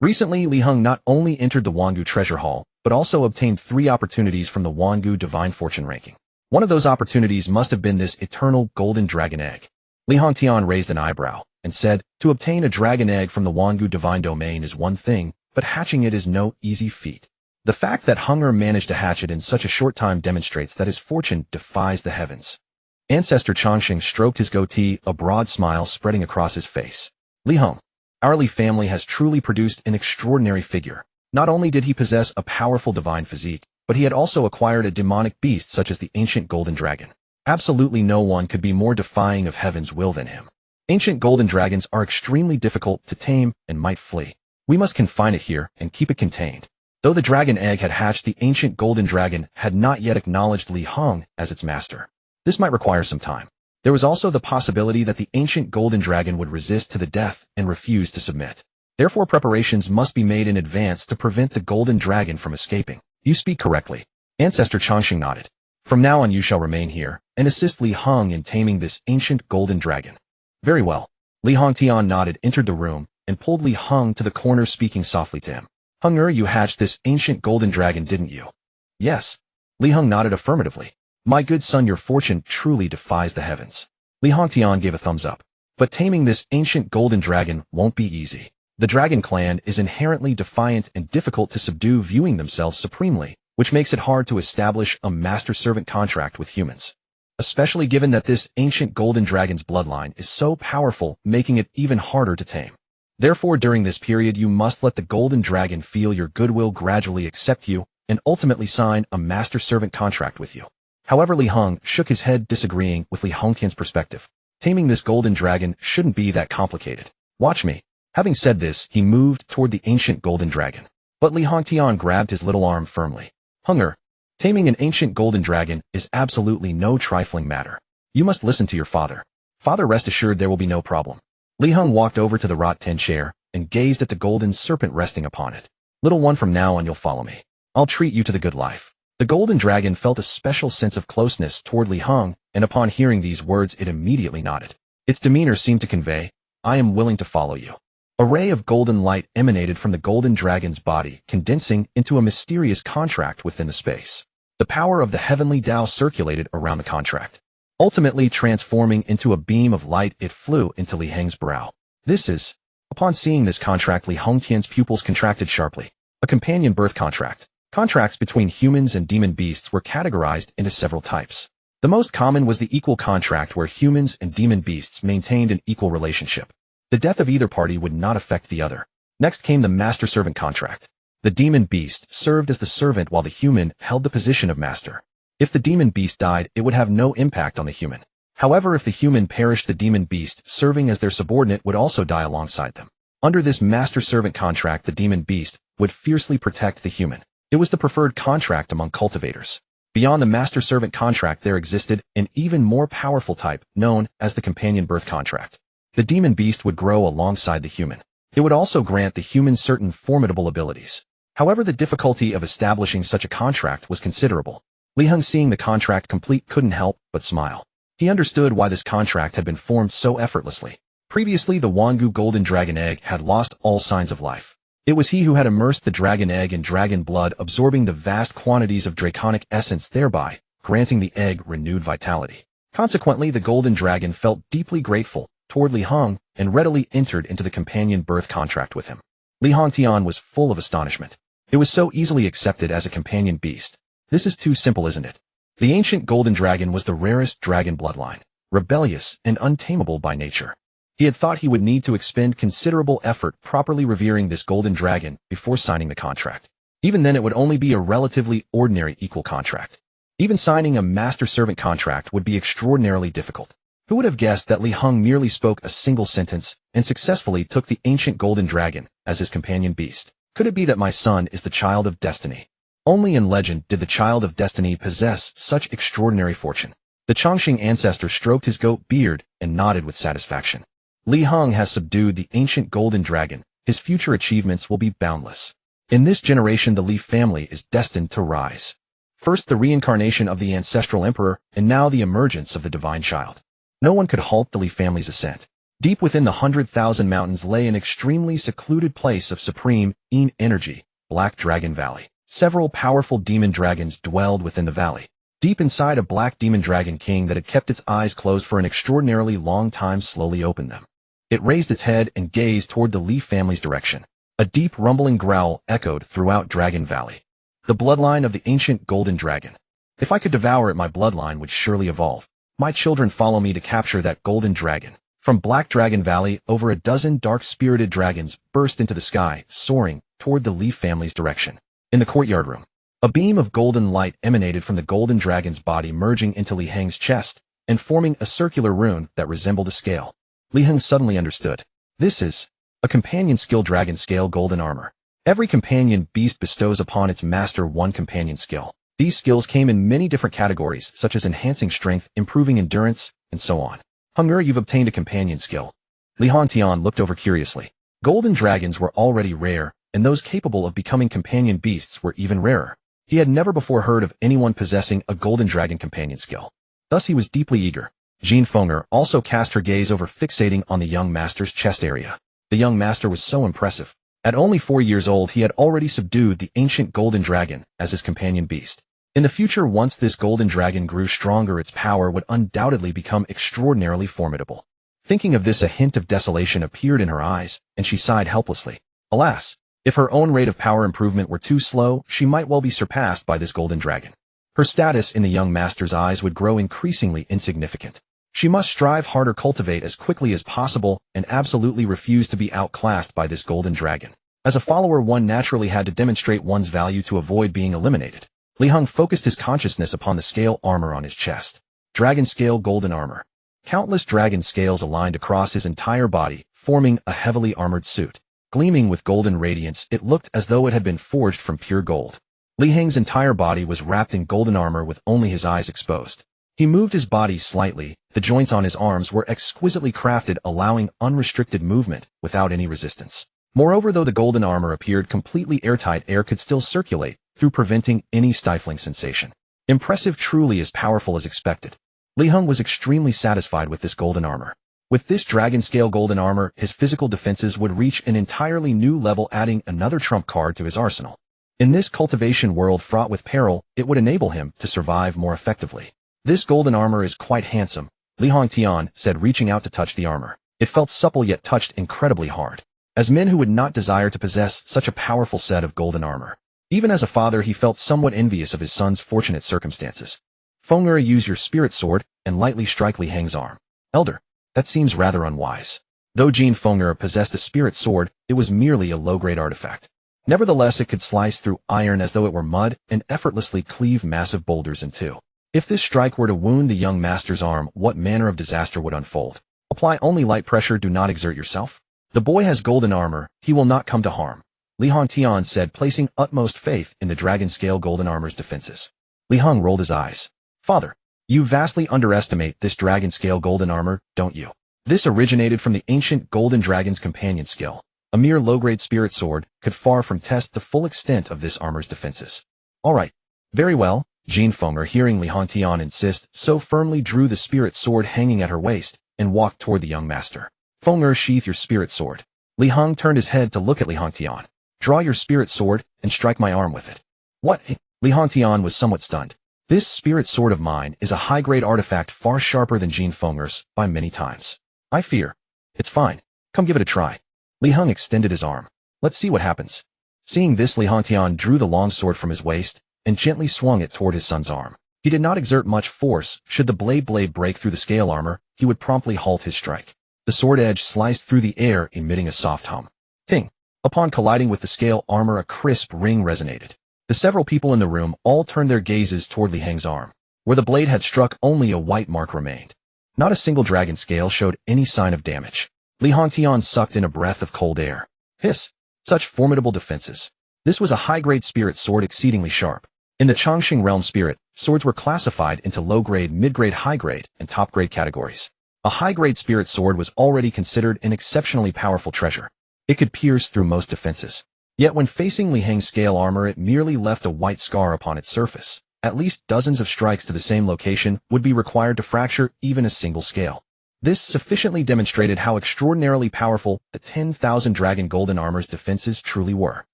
Recently, Li Heng not only entered the Wangu treasure hall, but also obtained 3 opportunities from the Wangu divine fortune ranking. One of those opportunities must have been this eternal golden dragon egg. Li Hongtian raised an eyebrow and said, to obtain a dragon egg from the Wangu divine domain is one thing, but hatching it is no easy feat. The fact that Heng managed to hatch it in such a short time demonstrates that his fortune defies the heavens. Ancestor Changxing stroked his goatee, a broad smile spreading across his face. Li Heng, our Li family has truly produced an extraordinary figure. Not only did he possess a powerful divine physique, but he had also acquired a demonic beast such as the ancient golden dragon. Absolutely no one could be more defying of heaven's will than him. Ancient golden dragons are extremely difficult to tame and might flee. We must confine it here and keep it contained. Though the dragon egg had hatched, the ancient golden dragon had not yet acknowledged Li Heng as its master. This might require some time. There was also the possibility that the ancient golden dragon would resist to the death and refuse to submit. Therefore, preparations must be made in advance to prevent the golden dragon from escaping. You speak correctly. Ancestor Changxing nodded. From now on you shall remain here and assist Li Heng in taming this ancient golden dragon. Very well. Li Hongtian nodded, entered the room, and pulled Li Heng to the corner, speaking softly to him. Heng, you hatched this ancient golden dragon, didn't you? Yes. Li Heng nodded affirmatively. My good son, your fortune truly defies the heavens. Li Hongtian gave a thumbs up. But taming this ancient golden dragon won't be easy. The dragon clan is inherently defiant and difficult to subdue, viewing themselves supremely, which makes it hard to establish a master-servant contract with humans. Especially given that this ancient golden dragon's bloodline is so powerful, making it even harder to tame. Therefore, during this period you must let the golden dragon feel your goodwill, gradually accept you, and ultimately sign a master-servant contract with you. However, Li Heng shook his head, disagreeing with Li Hongtian's perspective. Taming this golden dragon shouldn't be that complicated. Watch me. Having said this, he moved toward the ancient golden dragon. But Li Hongtian grabbed his little arm firmly. Heng, taming an ancient golden dragon is absolutely no trifling matter. You must listen to your father. Father, rest assured there will be no problem. Li Heng walked over to the wrought tin chair and gazed at the golden serpent resting upon it. Little one, from now on you'll follow me. I'll treat you to the good life. The golden dragon felt a special sense of closeness toward Li Heng, and upon hearing these words it immediately nodded. Its demeanor seemed to convey, I am willing to follow you. A ray of golden light emanated from the golden dragon's body, condensing into a mysterious contract within the space. The power of the heavenly Tao circulated around the contract. Ultimately transforming into a beam of light, it flew into Li Heng's brow. This is... Upon seeing this contract, Li Hongtian's pupils contracted sharply. A companion birth contract. Contracts between humans and demon beasts were categorized into several types. The most common was the equal contract, where humans and demon beasts maintained an equal relationship. The death of either party would not affect the other. Next came the master-servant contract. The demon beast served as the servant while the human held the position of master. If the demon beast died, it would have no impact on the human. However, if the human perished, the demon beast, serving as their subordinate, would also die alongside them. Under this master-servant contract, the demon beast would fiercely protect the human. It was the preferred contract among cultivators. Beyond the master-servant contract, there existed an even more powerful type, known as the companion birth contract. The demon beast would grow alongside the human. It would also grant the human certain formidable abilities. However, the difficulty of establishing such a contract was considerable. Li Heng, seeing the contract complete, couldn't help but smile. He understood why this contract had been formed so effortlessly. Previously, the Wangu golden dragon egg had lost all signs of life. It was he who had immersed the dragon egg in dragon blood, absorbing the vast quantities of draconic essence, thereby granting the egg renewed vitality. Consequently, the golden dragon felt deeply grateful toward Li Heng and readily entered into the companion birth contract with him. Li Hongtian was full of astonishment. It was so easily accepted as a companion beast. This is too simple, isn't it? The ancient golden dragon was the rarest dragon bloodline, rebellious and untamable by nature. He had thought he would need to expend considerable effort properly revering this golden dragon before signing the contract. Even then, it would only be a relatively ordinary equal contract. Even signing a master-servant contract would be extraordinarily difficult. Who would have guessed that Li Heng merely spoke a single sentence and successfully took the ancient golden dragon as his companion beast? Could it be that my son is the child of destiny? Only in legend did the child of destiny possess such extraordinary fortune. The Changxing ancestor stroked his goat beard and nodded with satisfaction. Li Heng has subdued the ancient golden dragon. His future achievements will be boundless. In this generation, the Li family is destined to rise. First, the reincarnation of the ancestral emperor, and now the emergence of the divine child. No one could halt the Li family's ascent. Deep within the 100,000 mountains lay an extremely secluded place of supreme energy, Black Dragon Valley. Several powerful demon dragons dwelled within the valley. Deep inside, a black demon dragon king that had kept its eyes closed for an extraordinarily long time slowly opened them. It raised its head and gazed toward the Li family's direction. A deep rumbling growl echoed throughout Dragon Valley. The bloodline of the ancient golden dragon. If I could devour it, my bloodline would surely evolve. My children follow me to capture that golden dragon. From Black Dragon Valley, over a dozen dark-spirited dragons burst into the sky, soaring toward the Leaf family's direction. In the courtyard room, a beam of golden light emanated from the golden dragon's body, merging into Li Heng's chest and forming a circular rune that resembled a scale. Li Heng suddenly understood. This is a companion skill, dragon scale golden armor. Every companion beast bestows upon its master one companion skill. These skills came in many different categories, such as enhancing strength, improving endurance, and so on. Heng, you've obtained a companion skill. Li Hongtian looked over curiously. Golden dragons were already rare, and those capable of becoming companion beasts were even rarer. He had never before heard of anyone possessing a golden dragon companion skill. Thus he was deeply eager. Jean Fenger also cast her gaze over, fixating on the young master's chest area. The young master was so impressive. At only 4 years old, he had already subdued the ancient golden dragon as his companion beast. In the future, once this golden dragon grew stronger, its power would undoubtedly become extraordinarily formidable. Thinking of this, a hint of desolation appeared in her eyes, and she sighed helplessly. Alas, if her own rate of power improvement were too slow, she might well be surpassed by this golden dragon. Her status in the young master's eyes would grow increasingly insignificant. She must strive harder, cultivate as quickly as possible, and absolutely refuse to be outclassed by this golden dragon. As a follower, one naturally had to demonstrate one's value to avoid being eliminated. Li Heng focused his consciousness upon the scale armor on his chest. Dragon scale golden armor. Countless dragon scales aligned across his entire body, forming a heavily armored suit. Gleaming with golden radiance, it looked as though it had been forged from pure gold. Li Heng's entire body was wrapped in golden armor with only his eyes exposed. He moved his body slightly. The joints on his arms were exquisitely crafted, allowing unrestricted movement without any resistance. Moreover, though the golden armor appeared completely airtight, air could still circulate through, preventing any stifling sensation. Impressive, truly as powerful as expected. Li Heng was extremely satisfied with this golden armor. With this dragon-scale golden armor, his physical defenses would reach an entirely new level, adding another trump card to his arsenal. In this cultivation world fraught with peril, it would enable him to survive more effectively. This golden armor is quite handsome, Li Hongtian said, reaching out to touch the armor. It felt supple yet touched incredibly hard. As men, who would not desire to possess such a powerful set of golden armor? Even as a father, he felt somewhat envious of his son's fortunate circumstances. Fenger, use your spirit sword and lightly strike Li Heng's arm. Elder, that seems rather unwise. Though Jean Fenger possessed a spirit sword, it was merely a low-grade artifact. Nevertheless, it could slice through iron as though it were mud and effortlessly cleave massive boulders in two. If this strike were to wound the young master's arm, what manner of disaster would unfold? Apply only light pressure, do not exert yourself. The boy has golden armor, he will not come to harm, Li Hongtian said, placing utmost faith in the dragon-scale golden armor's defenses. Li Heng rolled his eyes. Father, you vastly underestimate this dragon-scale golden armor, don't you? This originated from the ancient golden dragon's companion skill. A mere low-grade spirit sword could far from test the full extent of this armor's defenses. All right. Very well. Jean Fenger, hearing Li Hongtian insist so firmly, drew the spirit sword hanging at her waist and walked toward the young master. Fenger, sheath your spirit sword. Li Heng turned his head to look at Li Hongtian. Draw your spirit sword and strike my arm with it. What? Li Hongtian was somewhat stunned. This spirit sword of mine is a high-grade artifact, far sharper than Jean Fenger's by many times. I fear. It's fine. Come give it a try. Li Heng extended his arm. Let's see what happens. Seeing this, Li Hongtian drew the long sword from his waist and gently swung it toward his son's arm. He did not exert much force. Should the blade break through the scale armor, he would promptly halt his strike. The sword edge sliced through the air, emitting a soft hum. Ting! Upon colliding with the scale armor, a crisp ring resonated. The several people in the room all turned their gazes toward Li Heng's arm. Where the blade had struck, only a white mark remained. Not a single dragon scale showed any sign of damage. Li Hongtian sucked in a breath of cold air. Hiss! Such formidable defenses. This was a high-grade spirit sword, exceedingly sharp. In the Chongqing realm, spirit swords were classified into low-grade, mid-grade, high-grade, and top-grade categories. A high-grade spirit sword was already considered an exceptionally powerful treasure. It could pierce through most defenses. Yet when facing Li Heng's scale armor, it merely left a white scar upon its surface. At least dozens of strikes to the same location would be required to fracture even a single scale. This sufficiently demonstrated how extraordinarily powerful the 10,000 dragon golden armor's defenses truly were.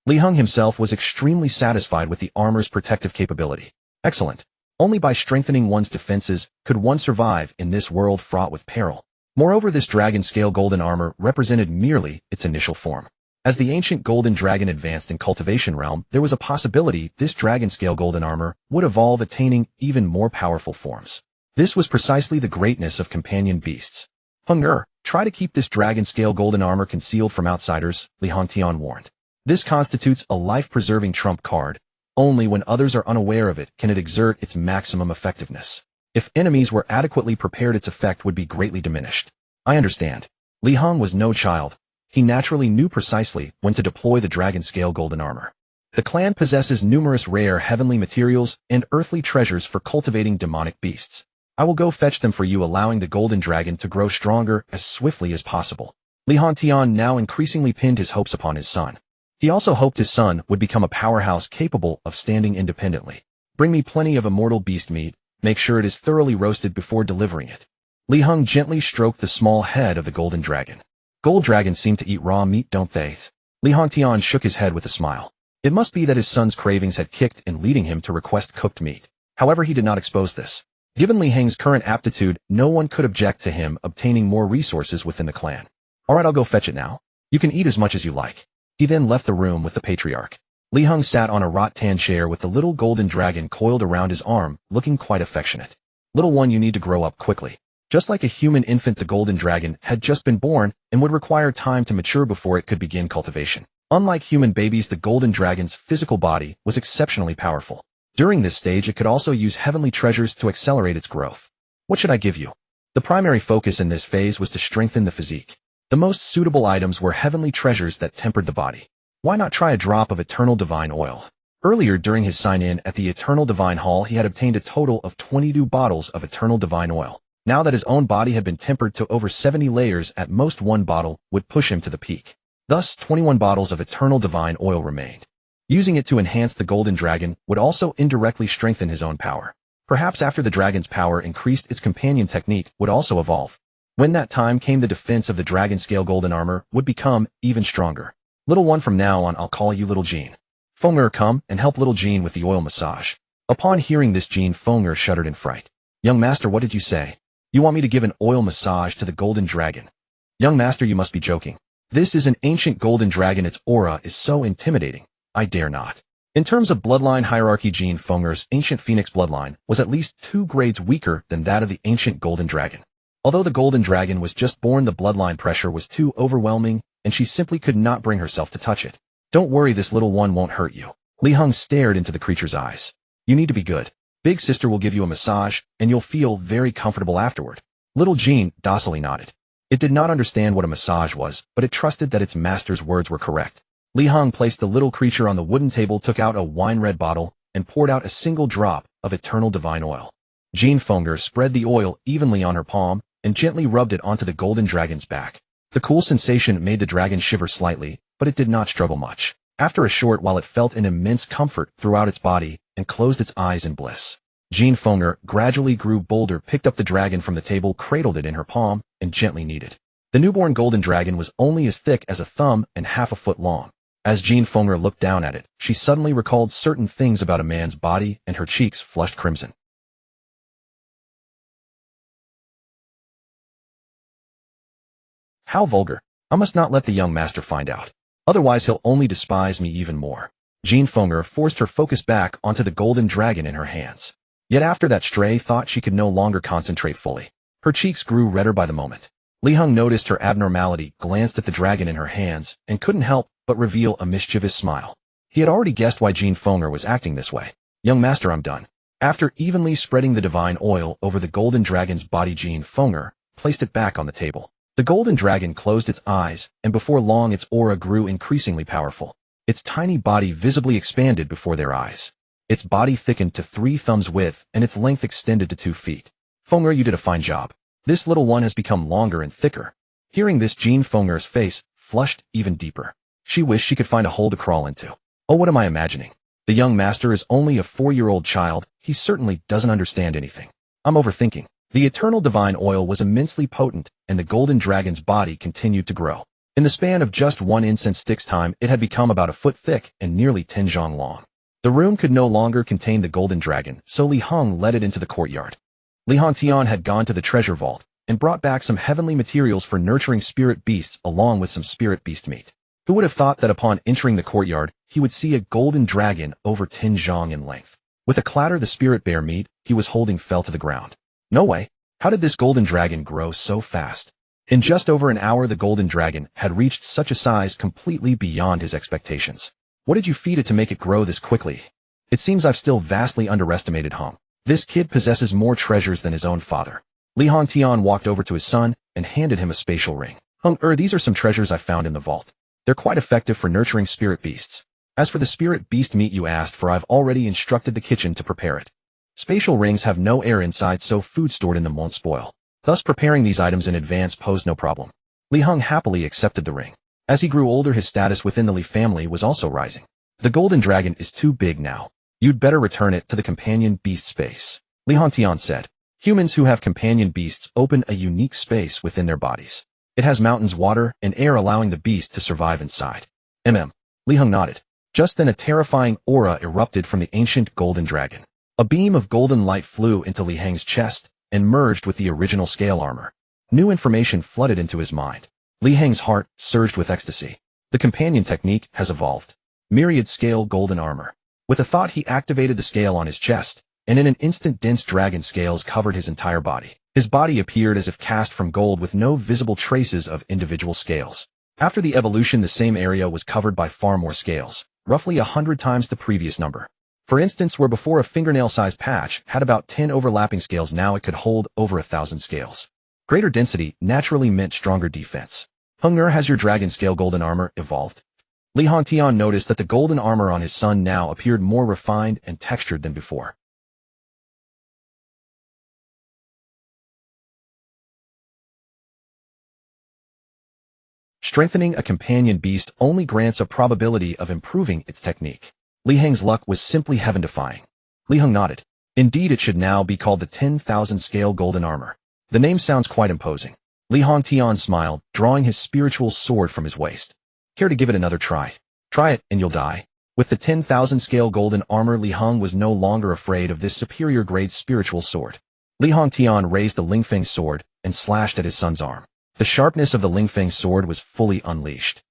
Li Heng himself was extremely satisfied with the armor's protective capability. Excellent. Only by strengthening one's defenses could one survive in this world fraught with peril. Moreover, this dragon-scale golden armor represented merely its initial form. As the ancient golden dragon advanced in cultivation realm, there was a possibility this dragon-scale golden armor would evolve, attaining even more powerful forms. This was precisely the greatness of companion beasts. Heng, try to keep this dragon-scale golden armor concealed from outsiders, Li Hongtian warned. This constitutes a life-preserving trump card. Only when others are unaware of it can it exert its maximum effectiveness. If enemies were adequately prepared, its effect would be greatly diminished. I understand. Li Heng was no child. He naturally knew precisely when to deploy the dragon-scale golden armor. The clan possesses numerous rare heavenly materials and earthly treasures for cultivating demonic beasts. I will go fetch them for you, allowing the golden dragon to grow stronger as swiftly as possible. Li Hongtian now increasingly pinned his hopes upon his son. He also hoped his son would become a powerhouse capable of standing independently. Bring me plenty of immortal beast meat. Make sure it is thoroughly roasted before delivering it. Li Heng gently stroked the small head of the golden dragon. Gold dragons seem to eat raw meat, don't they? Li Hongtian shook his head with a smile. It must be that his son's cravings had kicked in, leading him to request cooked meat. However, he did not expose this. Given Li Heng's current aptitude, no one could object to him obtaining more resources within the clan. Alright, I'll go fetch it now. You can eat as much as you like. He then left the room with the patriarch. Li Heng sat on a rattan chair with the little golden dragon coiled around his arm, looking quite affectionate. Little one, you need to grow up quickly. Just like a human infant, the golden dragon had just been born and would require time to mature before it could begin cultivation. Unlike human babies, the golden dragon's physical body was exceptionally powerful. During this stage, it could also use heavenly treasures to accelerate its growth. What should I give you? The primary focus in this phase was to strengthen the physique. The most suitable items were heavenly treasures that tempered the body. Why not try a drop of Eternal Divine Oil? Earlier during his sign-in at the Eternal Divine Hall, he had obtained a total of 22 bottles of Eternal Divine Oil. Now that his own body had been tempered to over 70 layers, at most one bottle would push him to the peak. Thus, 21 bottles of Eternal Divine Oil remained. Using it to enhance the golden dragon would also indirectly strengthen his own power. Perhaps after the dragon's power increased, its companion technique would also evolve. When that time came, the defense of the dragon-scale golden armor would become even stronger. Little one, from now on I'll call you Little Jean. Feng, come and help Little Jean with the oil massage. Upon hearing this, Jean Feng shuddered in fright. Young master, what did you say? You want me to give an oil massage to the golden dragon? Young master, you must be joking. This is an ancient golden dragon. Its aura is so intimidating. I dare not. In terms of bloodline hierarchy, Jean Feng's ancient phoenix bloodline was at least 2 grades weaker than that of the ancient golden dragon. Although the golden dragon was just born, the bloodline pressure was too overwhelming, and she simply could not bring herself to touch it. Don't worry, this little one won't hurt you. Li Heng stared into the creature's eyes. You need to be good. Big sister will give you a massage, and you'll feel very comfortable afterward. Little Jean docilely nodded. It did not understand what a massage was, but it trusted that its master's words were correct. Li Heng placed the little creature on the wooden table, took out a wine-red bottle, and poured out a single drop of Eternal Divine Oil. Jean Feng spread the oil evenly on her palm and gently rubbed it onto the golden dragon's back. The cool sensation made the dragon shiver slightly, but it did not struggle much. After a short while, it felt an immense comfort throughout its body and closed its eyes in bliss. Jean Feng gradually grew bolder, picked up the dragon from the table, cradled it in her palm, and gently kneaded. The newborn golden dragon was only as thick as a thumb and half a foot long. As Jean Feng looked down at it, she suddenly recalled certain things about a man's body, and her cheeks flushed crimson. How vulgar. I must not let the young master find out. Otherwise he'll only despise me even more. Jean Feng forced her focus back onto the golden dragon in her hands. Yet after that stray thought, she could no longer concentrate fully. Her cheeks grew redder by the moment. Li Heng noticed her abnormality, glanced at the dragon in her hands, and couldn't help but reveal a mischievous smile. He had already guessed why Jean Feng was acting this way. Young master, I'm done. After evenly spreading the divine oil over the golden dragon's body, Jean Feng placed it back on the table. The golden dragon closed its eyes, and before long its aura grew increasingly powerful. Its tiny body visibly expanded before their eyes. Its body thickened to 3 thumbs width, and its length extended to 2 feet. Feng, you did a fine job. This little one has become longer and thicker. Hearing this, Jean Feng's face flushed even deeper. She wished she could find a hole to crawl into. Oh, what am I imagining? The young master is only a 4-year-old child. He certainly doesn't understand anything. I'm overthinking. The Eternal Divine Oil was immensely potent, and the golden dragon's body continued to grow. In the span of just 1 incense stick's time, it had become about a foot thick and nearly 10 zhang long. The room could no longer contain the golden dragon, so Li Heng led it into the courtyard. Li Hongtian had gone to the treasure vault and brought back some heavenly materials for nurturing spirit beasts, along with some spirit beast meat. Who would have thought that upon entering the courtyard, he would see a golden dragon over 10 zhang in length? With a clatter, the spirit bear meat he was holding fell to the ground. No way. How did this golden dragon grow so fast? In just over an hour, the golden dragon had reached such a size completely beyond his expectations. What did you feed it to make it grow this quickly? It seems I've still vastly underestimated Heng. This kid possesses more treasures than his own father. Li Hongtian walked over to his son and handed him a spatial ring. Heng, these are some treasures I found in the vault. They're quite effective for nurturing spirit beasts. As for the spirit beast meat you asked for, I've already instructed the kitchen to prepare it. Spatial rings have no air inside, so food stored in them won't spoil. Thus preparing these items in advance posed no problem. Li Heng happily accepted the ring. As he grew older, his status within the Li family was also rising. The golden dragon is too big now. You'd better return it to the companion beast space. Li Hongtian said. Humans who have companion beasts open a unique space within their bodies. It has mountains, water, and air, allowing the beast to survive inside. Li Heng nodded. Just then a terrifying aura erupted from the ancient golden dragon. A beam of golden light flew into Li Heng's chest and merged with the original scale armor. New information flooded into his mind. Li Heng's heart surged with ecstasy. The companion technique has evolved. Myriad scale golden armor. With a thought, he activated the scale on his chest, and in an instant dense dragon scales covered his entire body. His body appeared as if cast from gold with no visible traces of individual scales. After the evolution, the same area was covered by far more scales, roughly 100 times the previous number. For instance, where before a fingernail-sized patch had about 10 overlapping scales, now it could hold over 1,000 scales. Greater density naturally meant stronger defense. Heng, has your dragon scale golden armor evolved? Li Hongtian noticed that the golden armor on his son now appeared more refined and textured than before. Strengthening a companion beast only grants a probability of improving its technique. Li Heng's luck was simply heaven-defying. Li Heng nodded. Indeed, it should now be called the 10,000 scale golden armor. The name sounds quite imposing. Li Hongtian smiled, drawing his spiritual sword from his waist. Care to give it another try? Try it, and you'll die. With the 10,000 scale golden armor, Li Heng was no longer afraid of this superior grade spiritual sword. Li Hongtian raised the Lingfeng sword and slashed at his son's arm. The sharpness of the Lingfeng sword was fully unleashed.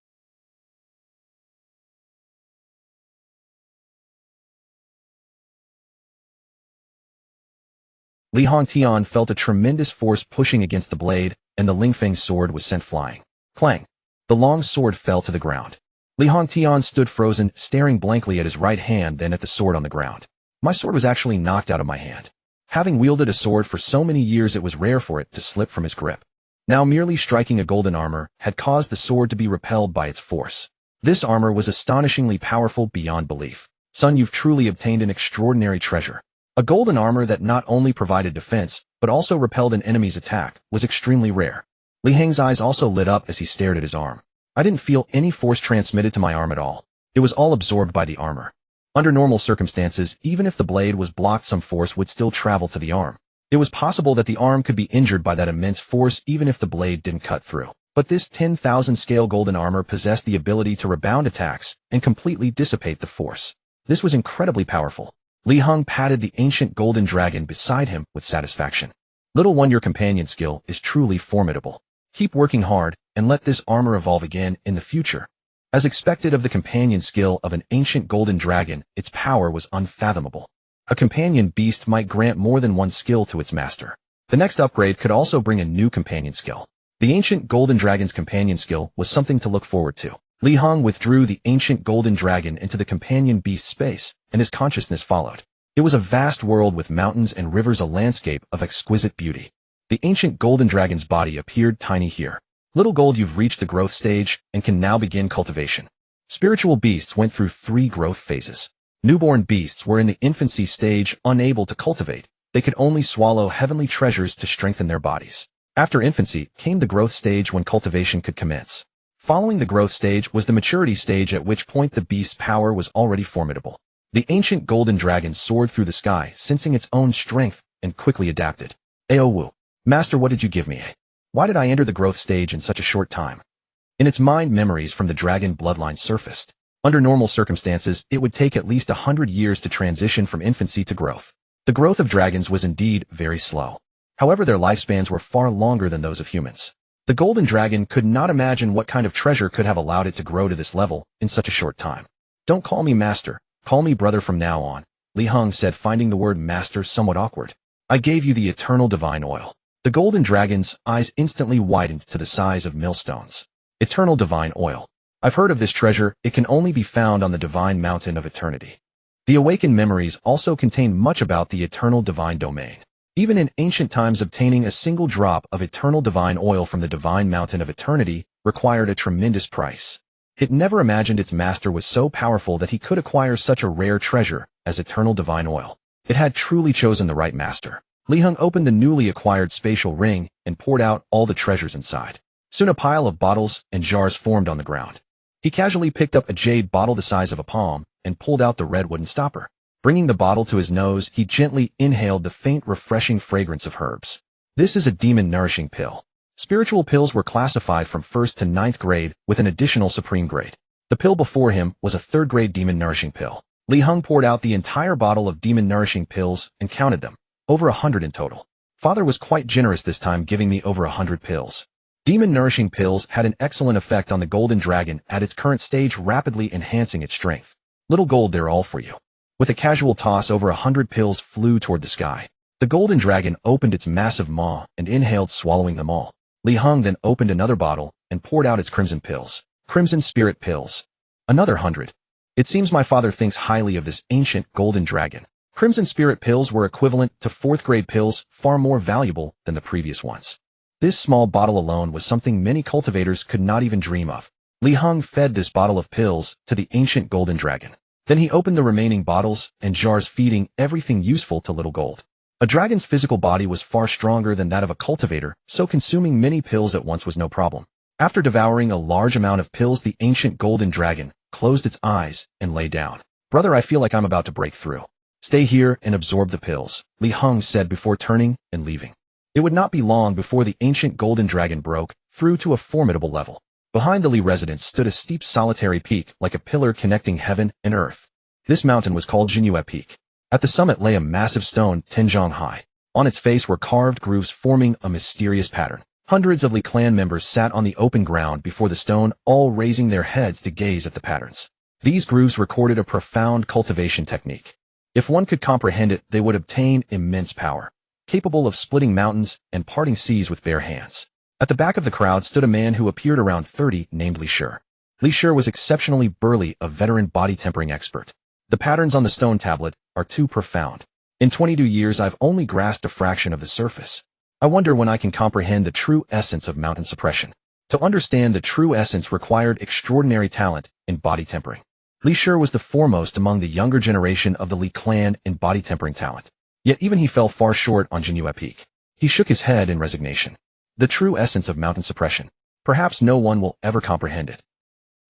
Li Hongtian felt a tremendous force pushing against the blade, and the Lingfeng sword was sent flying. Clang! The long sword fell to the ground. Li Hongtian stood frozen, staring blankly at his right hand, then at the sword on the ground. My sword was actually knocked out of my hand. Having wielded a sword for so many years, it was rare for it to slip from his grip. Now merely striking a golden armor had caused the sword to be repelled by its force. This armor was astonishingly powerful beyond belief. Son, you've truly obtained an extraordinary treasure. A golden armor that not only provided defense, but also repelled an enemy's attack, was extremely rare. Li Heng's eyes also lit up as he stared at his arm. I didn't feel any force transmitted to my arm at all. It was all absorbed by the armor. Under normal circumstances, even if the blade was blocked, some force would still travel to the arm. It was possible that the arm could be injured by that immense force even if the blade didn't cut through. But this 10,000 scale golden armor possessed the ability to rebound attacks and completely dissipate the force. This was incredibly powerful. Li Heng patted the ancient golden dragon beside him with satisfaction. Little one, your companion skill is truly formidable. Keep working hard, and let this armor evolve again in the future. As expected of the companion skill of an ancient golden dragon, its power was unfathomable. A companion beast might grant more than one skill to its master. The next upgrade could also bring a new companion skill. The ancient golden dragon's companion skill was something to look forward to. Li Heng withdrew the ancient golden dragon into the companion beast space, and his consciousness followed. It was a vast world with mountains and rivers, a landscape of exquisite beauty. The ancient golden dragon's body appeared tiny here. Little gold, you've reached the growth stage and can now begin cultivation. Spiritual beasts went through 3 growth phases. Newborn beasts were in the infancy stage, unable to cultivate. They could only swallow heavenly treasures to strengthen their bodies. After infancy came the growth stage, when cultivation could commence. Following the growth stage was the maturity stage, at which point the beast's power was already formidable. The ancient golden dragon soared through the sky, sensing its own strength, and quickly adapted. Aowu. Master, what did you give me? Why did I enter the growth stage in such a short time? In its mind, memories from the dragon bloodline surfaced. Under normal circumstances, it would take at least 100 years to transition from infancy to growth. The growth of dragons was indeed very slow. However, their lifespans were far longer than those of humans. The golden dragon could not imagine what kind of treasure could have allowed it to grow to this level in such a short time. Don't call me master, call me brother from now on, Li Heng said, finding the word master somewhat awkward. I gave you the eternal divine oil. The golden dragon's eyes instantly widened to the size of millstones. Eternal divine oil. I've heard of this treasure, it can only be found on the divine mountain of eternity. The awakened memories also contain much about the eternal divine domain. Even in ancient times, obtaining a single drop of eternal divine oil from the divine mountain of eternity required a tremendous price. It never imagined its master was so powerful that he could acquire such a rare treasure as eternal divine oil. It had truly chosen the right master. Li Heng opened the newly acquired spatial ring and poured out all the treasures inside. Soon a pile of bottles and jars formed on the ground. He casually picked up a jade bottle the size of a palm and pulled out the red wooden stopper. Bringing the bottle to his nose, he gently inhaled the faint, refreshing fragrance of herbs. This is a demon nourishing pill. Spiritual pills were classified from 1st to 9th grade with an additional supreme grade. The pill before him was a 3rd grade demon nourishing pill. Li Heng poured out the entire bottle of demon nourishing pills and counted them. Over 100 in total. Father was quite generous this time, giving me over 100 pills. Demon nourishing pills had an excellent effect on the golden dragon at its current stage, rapidly enhancing its strength. Little gold, they're all for you. With a casual toss, over 100 pills flew toward the sky. The golden dragon opened its massive maw and inhaled, swallowing them all. Li Heng then opened another bottle and poured out its crimson pills. Crimson spirit pills. Another 100. It seems my father thinks highly of this ancient golden dragon. Crimson spirit pills were equivalent to 4th grade pills, far more valuable than the previous ones. This small bottle alone was something many cultivators could not even dream of. Li Heng fed this bottle of pills to the ancient golden dragon. Then he opened the remaining bottles and jars, feeding everything useful to little gold. A dragon's physical body was far stronger than that of a cultivator, so consuming many pills at once was no problem. After devouring a large amount of pills, the ancient golden dragon closed its eyes and lay down. Brother, I feel like I'm about to break through. Stay here and absorb the pills, Li Heng said before turning and leaving. It would not be long before the ancient golden dragon broke through to a formidable level. Behind the Li residence stood a steep solitary peak like a pillar connecting heaven and earth. This mountain was called Jinyue Peak. At the summit lay a massive stone 10 zhang high. On its face were carved grooves forming a mysterious pattern. Hundreds of Li clan members sat on the open ground before the stone, all raising their heads to gaze at the patterns. These grooves recorded a profound cultivation technique. If one could comprehend it, they would obtain immense power, capable of splitting mountains and parting seas with bare hands. At the back of the crowd stood a man who appeared around 30, named Li Shi. Li Shi was exceptionally burly, a veteran body tempering expert. The patterns on the stone tablet are too profound. In 22 years, I've only grasped a fraction of the surface. I wonder when I can comprehend the true essence of mountain suppression. To understand the true essence required extraordinary talent in body tempering. Li Shi was the foremost among the younger generation of the Li clan in body tempering talent. Yet even he fell far short on Jinyue Peak. He shook his head in resignation. The true essence of mountain suppression. Perhaps no one will ever comprehend it.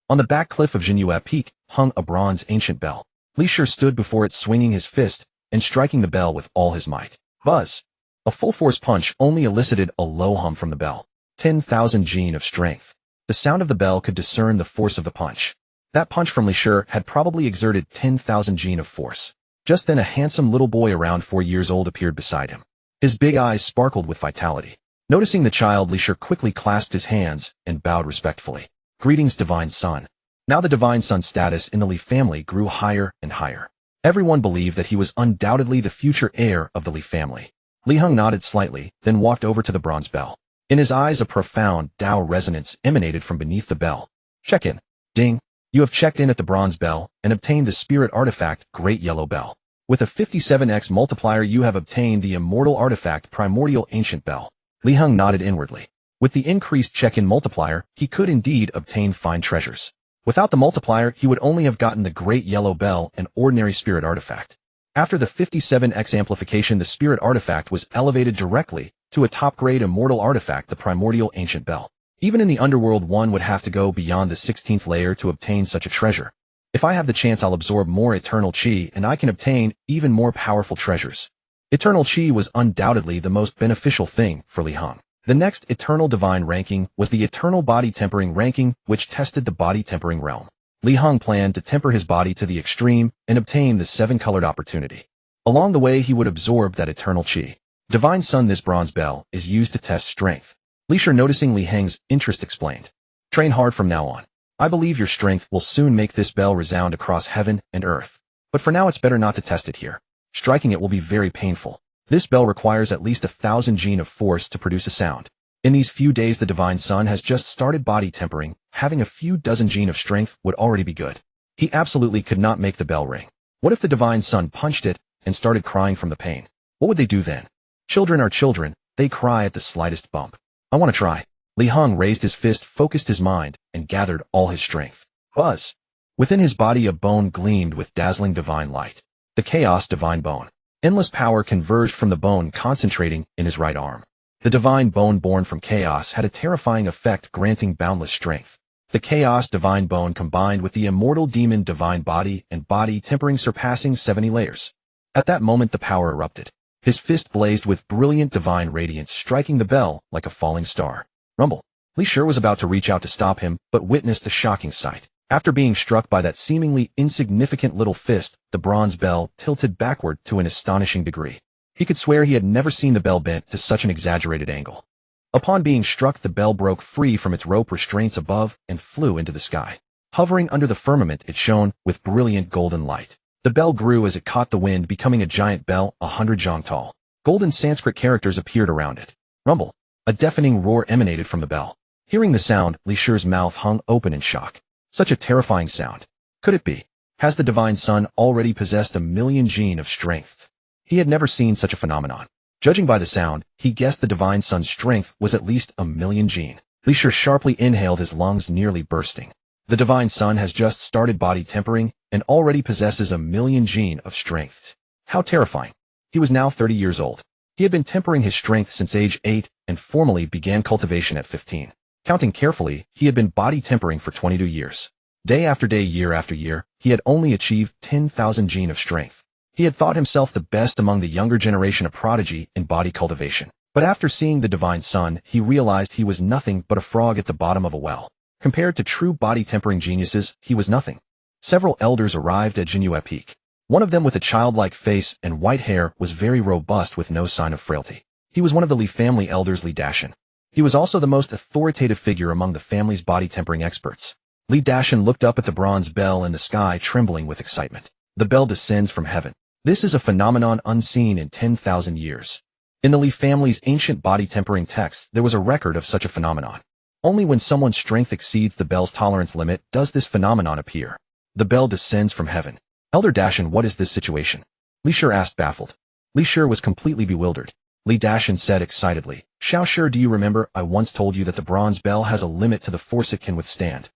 On the back cliff of Jinyue Peak hung a bronze ancient bell. Li Shi stood before it, swinging his fist and striking the bell with all his might. Buzz! A full-force punch only elicited a low hum from the bell. 10,000 jin of strength. The sound of the bell could discern the force of the punch. That punch from Li Shi had probably exerted 10,000 jin of force. Just then a handsome little boy around 4 years old appeared beside him. His big eyes sparkled with vitality. Noticing the child, Li Shi quickly clasped his hands and bowed respectfully. Greetings, Divine Son. Now the Divine Son status in the Li family grew higher and higher. Everyone believed that he was undoubtedly the future heir of the Li family. Li Heng nodded slightly, then walked over to the bronze bell. In his eyes a profound Tao resonance emanated from beneath the bell. Check in. Ding. You have checked in at the bronze bell and obtained the spirit artifact Great Yellow Bell. With a 57x multiplier you have obtained the immortal artifact Primordial Ancient Bell. Li Heng nodded inwardly. With the increased check-in multiplier, he could indeed obtain fine treasures. Without the multiplier, he would only have gotten the Great Yellow Bell, an ordinary spirit artifact. After the 57x amplification, the spirit artifact was elevated directly to a top-grade immortal artifact, the Primordial Ancient Bell. Even in the Underworld, one would have to go beyond the 16th layer to obtain such a treasure. If I have the chance, I'll absorb more eternal chi and I can obtain even more powerful treasures. Eternal chi was undoubtedly the most beneficial thing for Li Heng. The next eternal divine ranking was the eternal body tempering ranking, which tested the body tempering realm. Li Heng planned to temper his body to the extreme and obtain the 7-colored opportunity. Along the way, he would absorb that eternal chi. Divine Son, this bronze bell is used to test strength. Li Shi, noticing Li Heng's interest, explained. Train hard from now on. I believe your strength will soon make this bell resound across heaven and earth. But for now it's better not to test it here. Striking it will be very painful. This bell requires at least 1,000 gene of force to produce a sound. In these few days the Divine Son has just started body tempering, having a few dozen gene of strength would already be good. He absolutely could not make the bell ring. What if the Divine Son punched it and started crying from the pain? What would they do then? Children are children, they cry at the slightest bump. I want to try. Li Heng raised his fist, focused his mind, and gathered all his strength. Buzz! Within his body a bone gleamed with dazzling divine light. The Chaos Divine Bone. Endless power converged from the bone, concentrating in his right arm. The divine bone born from chaos had a terrifying effect, granting boundless strength. The Chaos Divine Bone combined with the Immortal Demon Divine Body and body tempering, surpassing 70 layers. At that moment the power erupted. His fist blazed with brilliant divine radiance, striking the bell like a falling star. Rumble. Li Shi was about to reach out to stop him, but witnessed a shocking sight. After being struck by that seemingly insignificant little fist, the bronze bell tilted backward to an astonishing degree. He could swear he had never seen the bell bent to such an exaggerated angle. Upon being struck, the bell broke free from its rope restraints above and flew into the sky. Hovering under the firmament, it shone with brilliant golden light. The bell grew as it caught the wind, becoming a giant bell 100 jong tall. Golden Sanskrit characters appeared around it. Rumble. A deafening roar emanated from the bell. Hearing the sound, Li Shi's mouth hung open in shock. Such a terrifying sound. Could it be? Has the Divine Son already possessed 1,000,000 gene of strength? He had never seen such a phenomenon. Judging by the sound, he guessed the Divine Son's strength was at least 1,000,000 gene. Li Shi sharply inhaled, his lungs nearly bursting. The Divine Son has just started body tempering and already possesses 1,000,000 gene of strength. How terrifying. He was now 30 years old. He had been tempering his strength since age 8 and formally began cultivation at 15. Counting carefully, he had been body tempering for 22 years. Day after day, year after year, he had only achieved 10,000 gene of strength. He had thought himself the best among the younger generation, a prodigy in body cultivation. But after seeing the Divine Son, he realized he was nothing but a frog at the bottom of a well. Compared to true body tempering geniuses, he was nothing. Several elders arrived at Jinyue Peak. One of them, with a childlike face and white hair, was very robust with no sign of frailty. He was one of the Li family elders, Li Dashan. He was also the most authoritative figure among the family's body tempering experts. Li Dashan looked up at the bronze bell in the sky, trembling with excitement. The bell descends from heaven. This is a phenomenon unseen in 10,000 years. In the Li family's ancient body tempering texts, there was a record of such a phenomenon. Only when someone's strength exceeds the bell's tolerance limit does this phenomenon appear. The bell descends from heaven. Elder Dashan, what is this situation? Li Shi asked, baffled. Li Shi was completely bewildered. Li Dashan said excitedly, Xiao Shi, do you remember I once told you that the bronze bell has a limit to the force it can withstand?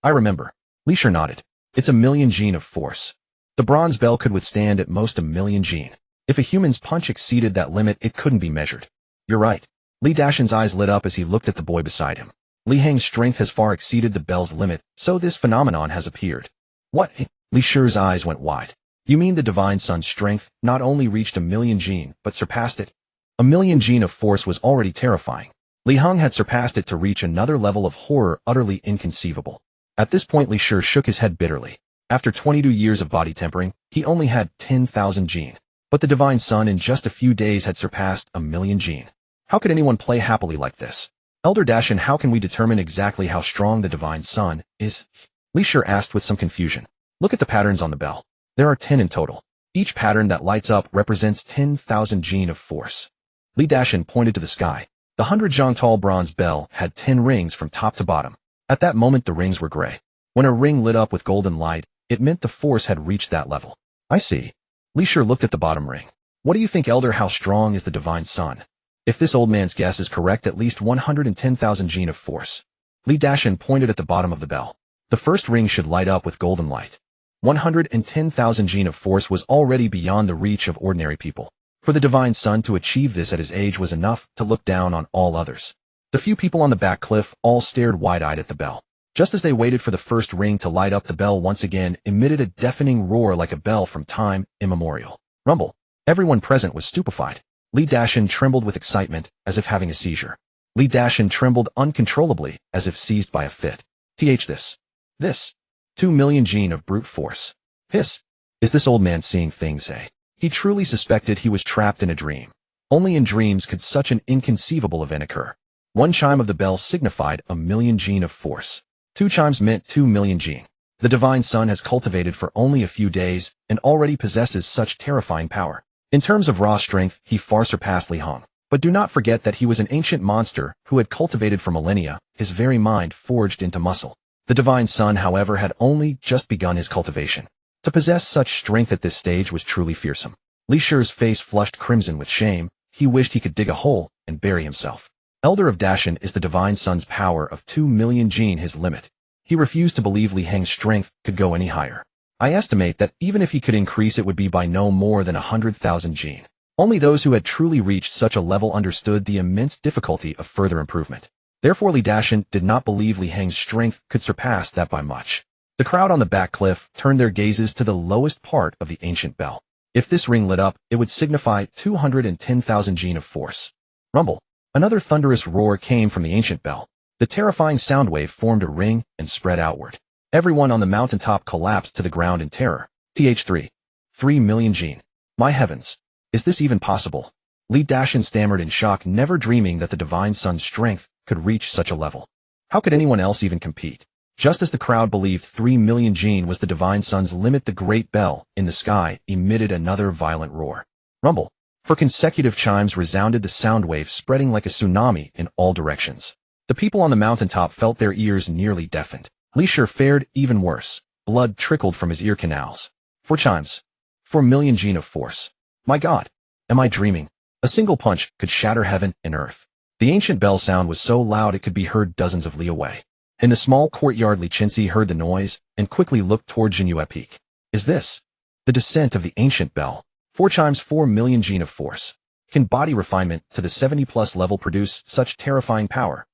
I remember. Li Shi nodded. It's 1,000,000 gene of force. The bronze bell could withstand at most 1,000,000 gene. If a human's punch exceeded that limit, it couldn't be measured. You're right. Li Dashan's eyes lit up as he looked at the boy beside him. Li Heng's strength has far exceeded the bell's limit, so this phenomenon has appeared. What? Li Shi's eyes went wide. You mean the Divine Son's strength not only reached 1,000,000 gene, but surpassed it? 1,000,000 gene of force was already terrifying. Li Heng had surpassed it to reach another level of horror utterly inconceivable. At this point Li Shi shook his head bitterly. After 22 years of body tempering, he only had 10,000 gene. But the Divine Son in just a few days had surpassed 1,000,000 gene. How could anyone play happily like this? Elder Dashan, how can we determine exactly how strong the Divine Son is? Li Shi asked with some confusion. Look at the patterns on the bell. There are 10 in total. Each pattern that lights up represents 10,000 gene of force. Li Dashan pointed to the sky. The 100 jong tall bronze bell had 10 rings from top to bottom. At that moment the rings were gray. When a ring lit up with golden light, it meant the force had reached that level. I see. Li Shi looked at the bottom ring. What do you think, Elder? How strong is the Divine Son? If this old man's guess is correct, at least 110,000 gene of force. Li Dashan pointed at the bottom of the bell. The first ring should light up with golden light. 110,000 gene of force was already beyond the reach of ordinary people. For the Divine Son to achieve this at his age was enough to look down on all others. The few people on the back cliff all stared wide-eyed at the bell. Just as they waited for the first ring to light up, the bell once again emitted a deafening roar like a bell from time immemorial. Rumble. Everyone present was stupefied. Li Dashan trembled with excitement, as if having a seizure. Li Dashan trembled uncontrollably, as if seized by a fit. This. 2,000,000 gene of brute force. Hiss. Is this old man seeing things, eh? He truly suspected he was trapped in a dream. Only in dreams could such an inconceivable event occur. One chime of the bell signified 1,000,000 gene of force. Two chimes meant 2,000,000 gene. The divine son has cultivated for only a few days and already possesses such terrifying power. In terms of raw strength, he far surpassed Li Heng. But do not forget that he was an ancient monster who had cultivated for millennia, his very mind forged into muscle. The divine son, however, had only just begun his cultivation. To possess such strength at this stage was truly fearsome. Li Shi's face flushed crimson with shame. He wished he could dig a hole and bury himself. Elder of Dashan, is the divine son's power of 2,000,000 gene his limit? He refused to believe Li Heng's strength could go any higher. I estimate that even if he could increase, it would be by no more than 100,000 gene. Only those who had truly reached such a level understood the immense difficulty of further improvement. Therefore Li Dashan did not believe Li Heng's strength could surpass that by much. The crowd on the back cliff turned their gazes to the lowest part of the ancient bell. If this ring lit up, it would signify 210,000 gene of force. Rumble. Another thunderous roar came from the ancient bell. The terrifying sound wave formed a ring and spread outward. Everyone on the mountaintop collapsed to the ground in terror. TH3. 3,000,000 gene. My heavens. Is this even possible? Li Dashan stammered in shock, never dreaming that the divine son's strength could reach such a level. How could anyone else even compete? Just as the crowd believed 3,000,000 gene was the divine son's limit, the great bell in the sky emitted another violent roar. Rumble. For consecutive chimes resounded the sound wave, spreading like a tsunami in all directions. The people on the mountaintop felt their ears nearly deafened. Li Shi fared even worse. Blood trickled from his ear canals. 4 chimes. 4,000,000 gene of force. My God. Am I dreaming? A single punch could shatter heaven and earth. The ancient bell sound was so loud it could be heard dozens of li away. In the small courtyard, Li Chinzi heard the noise and quickly looked toward Jinyue Peak. Is this the descent of the ancient bell? 4 chimes, 4,000,000 gene of force. Can body refinement to the 70+ level produce such terrifying power?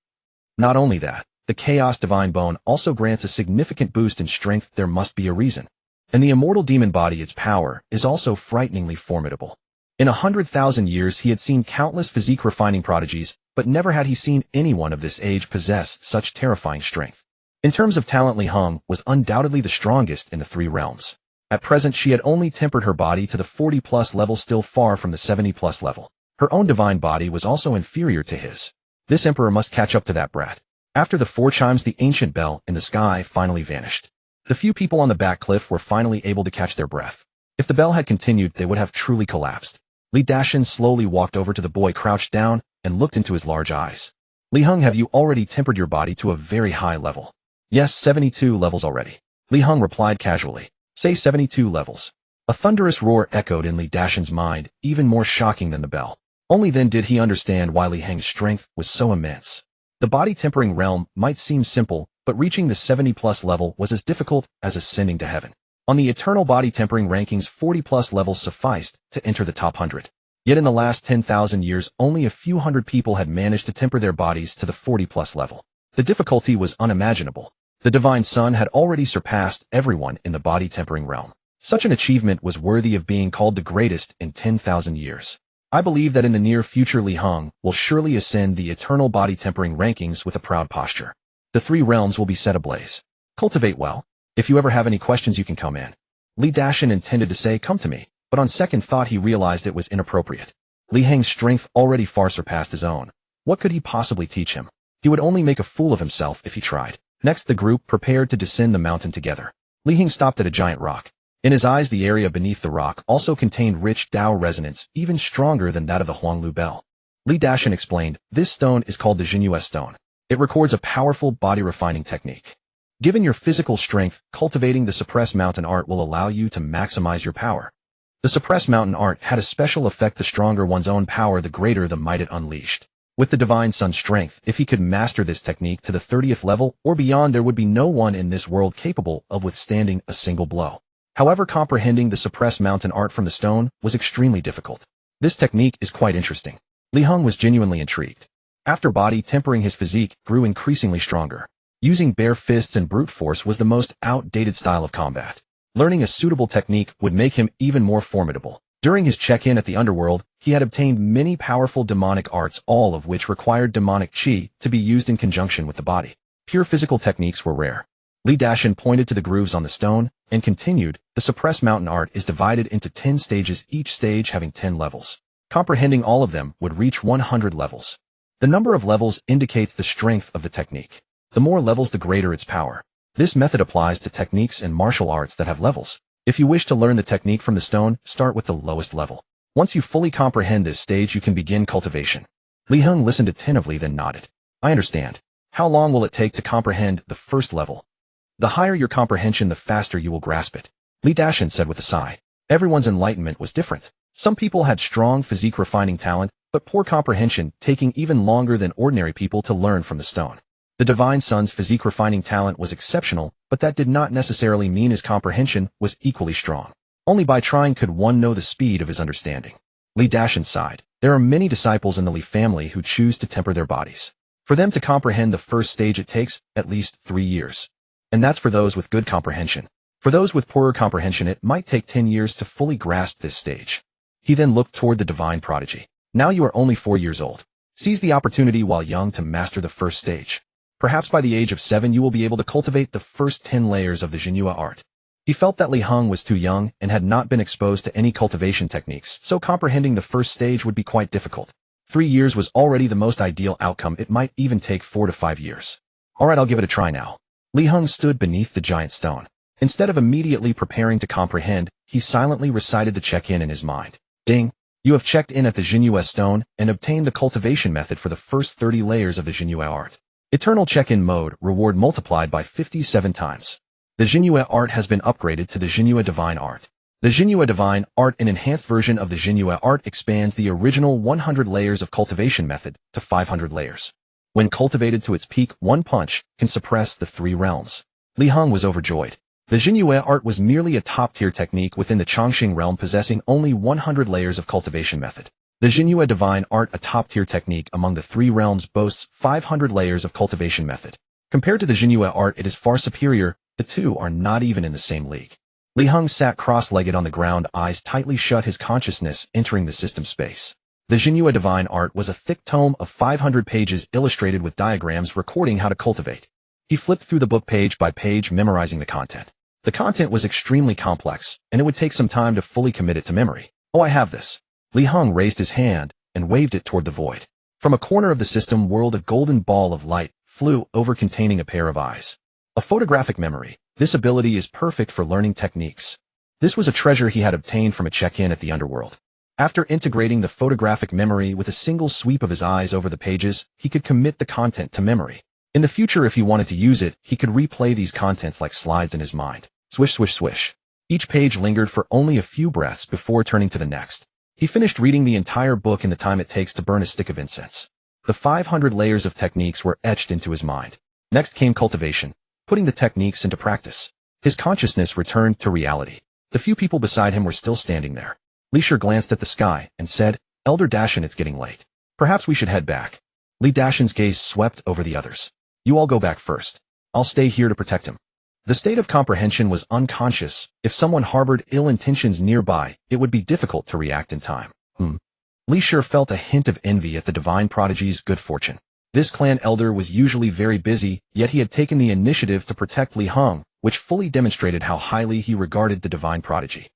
Not only that, the Chaos Divine Bone also grants a significant boost in strength. There must be a reason. And the Immortal Demon Body, its power, is also frighteningly formidable. In 100,000 years he had seen countless physique-refining prodigies, but never had he seen anyone of this age possess such terrifying strength. In terms of talent, Li Heng was undoubtedly the strongest in the 3 realms. At present she had only tempered her body to the 40+ level, still far from the 70+ level. Her own divine body was also inferior to his. This emperor must catch up to that brat. After the 4 chimes, the ancient bell in the sky finally vanished. The few people on the back cliff were finally able to catch their breath. If the bell had continued, they would have truly collapsed. Li Dashan slowly walked over to the boy, crouched down, and looked into his large eyes. Li Heng, have you already tempered your body to a very high level? Yes, 72 levels already. Li Heng replied casually. Say 72 levels. A thunderous roar echoed in Li Dashan's mind, even more shocking than the bell. Only then did he understand why Li Heng's strength was so immense. The body tempering realm might seem simple, but reaching the 70+ level was as difficult as ascending to heaven. On the eternal body tempering rankings, 40+ levels sufficed to enter the top 100. Yet in the last 10,000 years, only a few hundred people had managed to temper their bodies to the 40+ level. The difficulty was unimaginable. The divine son had already surpassed everyone in the body tempering realm. Such an achievement was worthy of being called the greatest in 10,000 years. I believe that in the near future Li Heng will surely ascend the eternal body tempering rankings with a proud posture. The 3 realms will be set ablaze. Cultivate well. If you ever have any questions, you can come in. Li Dashan intended to say come to me, but on second thought he realized it was inappropriate. Li Heng's strength already far surpassed his own. What could he possibly teach him? He would only make a fool of himself if he tried. Next the group prepared to descend the mountain together. Li Heng stopped at a giant rock. In his eyes, the area beneath the rock also contained rich Tao resonance, even stronger than that of the Huanglu bell. Li Dashan explained, this stone is called the Jinyue stone. It records a powerful body refining technique. Given your physical strength, cultivating the suppressed mountain art will allow you to maximize your power. The suppressed mountain art had a special effect. The stronger one's own power, the greater the might it unleashed. With the divine son's strength, if he could master this technique to the 30th level or beyond, there would be no one in this world capable of withstanding a single blow. However, comprehending the suppressed mountain art from the stone was extremely difficult. This technique is quite interesting. Li Heng was genuinely intrigued. After body tempering, his physique grew increasingly stronger. Using bare fists and brute force was the most outdated style of combat. Learning a suitable technique would make him even more formidable. During his check-in at the Underworld, he had obtained many powerful demonic arts, all of which required demonic chi to be used in conjunction with the body. Pure physical techniques were rare. Li Dashan pointed to the grooves on the stone and continued, the suppressed mountain art is divided into 10 stages, each stage having 10 levels. Comprehending all of them would reach 100 levels. The number of levels indicates the strength of the technique. The more levels, the greater its power. This method applies to techniques and martial arts that have levels. If you wish to learn the technique from the stone, start with the lowest level. Once you fully comprehend this stage, you can begin cultivation. Li Heng listened attentively, then nodded. I understand. How long will it take to comprehend the first level? The higher your comprehension, the faster you will grasp it. Li Dashan said with a sigh. Everyone's enlightenment was different. Some people had strong physique refining talent, but poor comprehension, taking even longer than ordinary people to learn from the stone. The Divine Son's physique refining talent was exceptional, but that did not necessarily mean his comprehension was equally strong. Only by trying could one know the speed of his understanding. Li Dashan sighed. There are many disciples in the Li family who choose to temper their bodies. For them to comprehend the first stage, it takes at least 3 years. And that's for those with good comprehension. For those with poorer comprehension, it might take 10 years to fully grasp this stage. He then looked toward the divine prodigy. Now you are only 4 years old. Seize the opportunity while young to master the first stage. Perhaps by the age of 7 you will be able to cultivate the first 10 layers of the Jinhua art. He felt that Li Heng was too young and had not been exposed to any cultivation techniques, so comprehending the first stage would be quite difficult. 3 years was already the most ideal outcome. It might even take 4 to 5 years. Alright, I'll give it a try now. Li Heng stood beneath the giant stone. Instead of immediately preparing to comprehend, he silently recited the check-in in his mind. Ding! You have checked in at the Jinhua stone and obtained the cultivation method for the first 30 layers of the Jinhua art. Eternal check-in mode, reward multiplied by 57 times. The Jinhua art has been upgraded to the Jinhua Divine Art. The Jinhua Divine Art, an enhanced version of the Jinhua art, expands the original 100 layers of cultivation method to 500 layers. When cultivated to its peak, one punch can suppress the 3 realms. Li Heng was overjoyed. The Jinhua art was merely a top-tier technique within the Chongqing realm, possessing only 100 layers of cultivation method. The Jinhua Divine Art, a top-tier technique among the 3 realms, boasts 500 layers of cultivation method. Compared to the Jinhua art, it is far superior. The two are not even in the same league. Li Heng sat cross-legged on the ground, eyes tightly shut, his consciousness entering the system space. The Jinhua Divine Art was a thick tome of 500 pages illustrated with diagrams recording how to cultivate. He flipped through the book page by page, memorizing the content. The content was extremely complex, and it would take some time to fully commit it to memory. Oh, I have this. Li Heng raised his hand and waved it toward the void. From a corner of the system whirled a golden ball of light, flew over, containing a pair of eyes. A photographic memory. This ability is perfect for learning techniques. This was a treasure he had obtained from a check-in at the Underworld. After integrating the photographic memory with a single sweep of his eyes over the pages, he could commit the content to memory. In the future, if he wanted to use it, he could replay these contents like slides in his mind. Swish, swish, swish. Each page lingered for only a few breaths before turning to the next. He finished reading the entire book in the time it takes to burn a stick of incense. The 500 layers of techniques were etched into his mind. Next came cultivation, putting the techniques into practice. His consciousness returned to reality. The few people beside him were still standing there. Li Shi glanced at the sky and said, Elder Dashan, it's getting late. Perhaps we should head back. Li Dashan's gaze swept over the others. You all go back first. I'll stay here to protect him. The state of comprehension was unconscious. If someone harbored ill intentions nearby, it would be difficult to react in time. Li Shi felt a hint of envy at the divine prodigy's good fortune. This clan elder was usually very busy, yet he had taken the initiative to protect Li Heng, which fully demonstrated how highly he regarded the divine prodigy.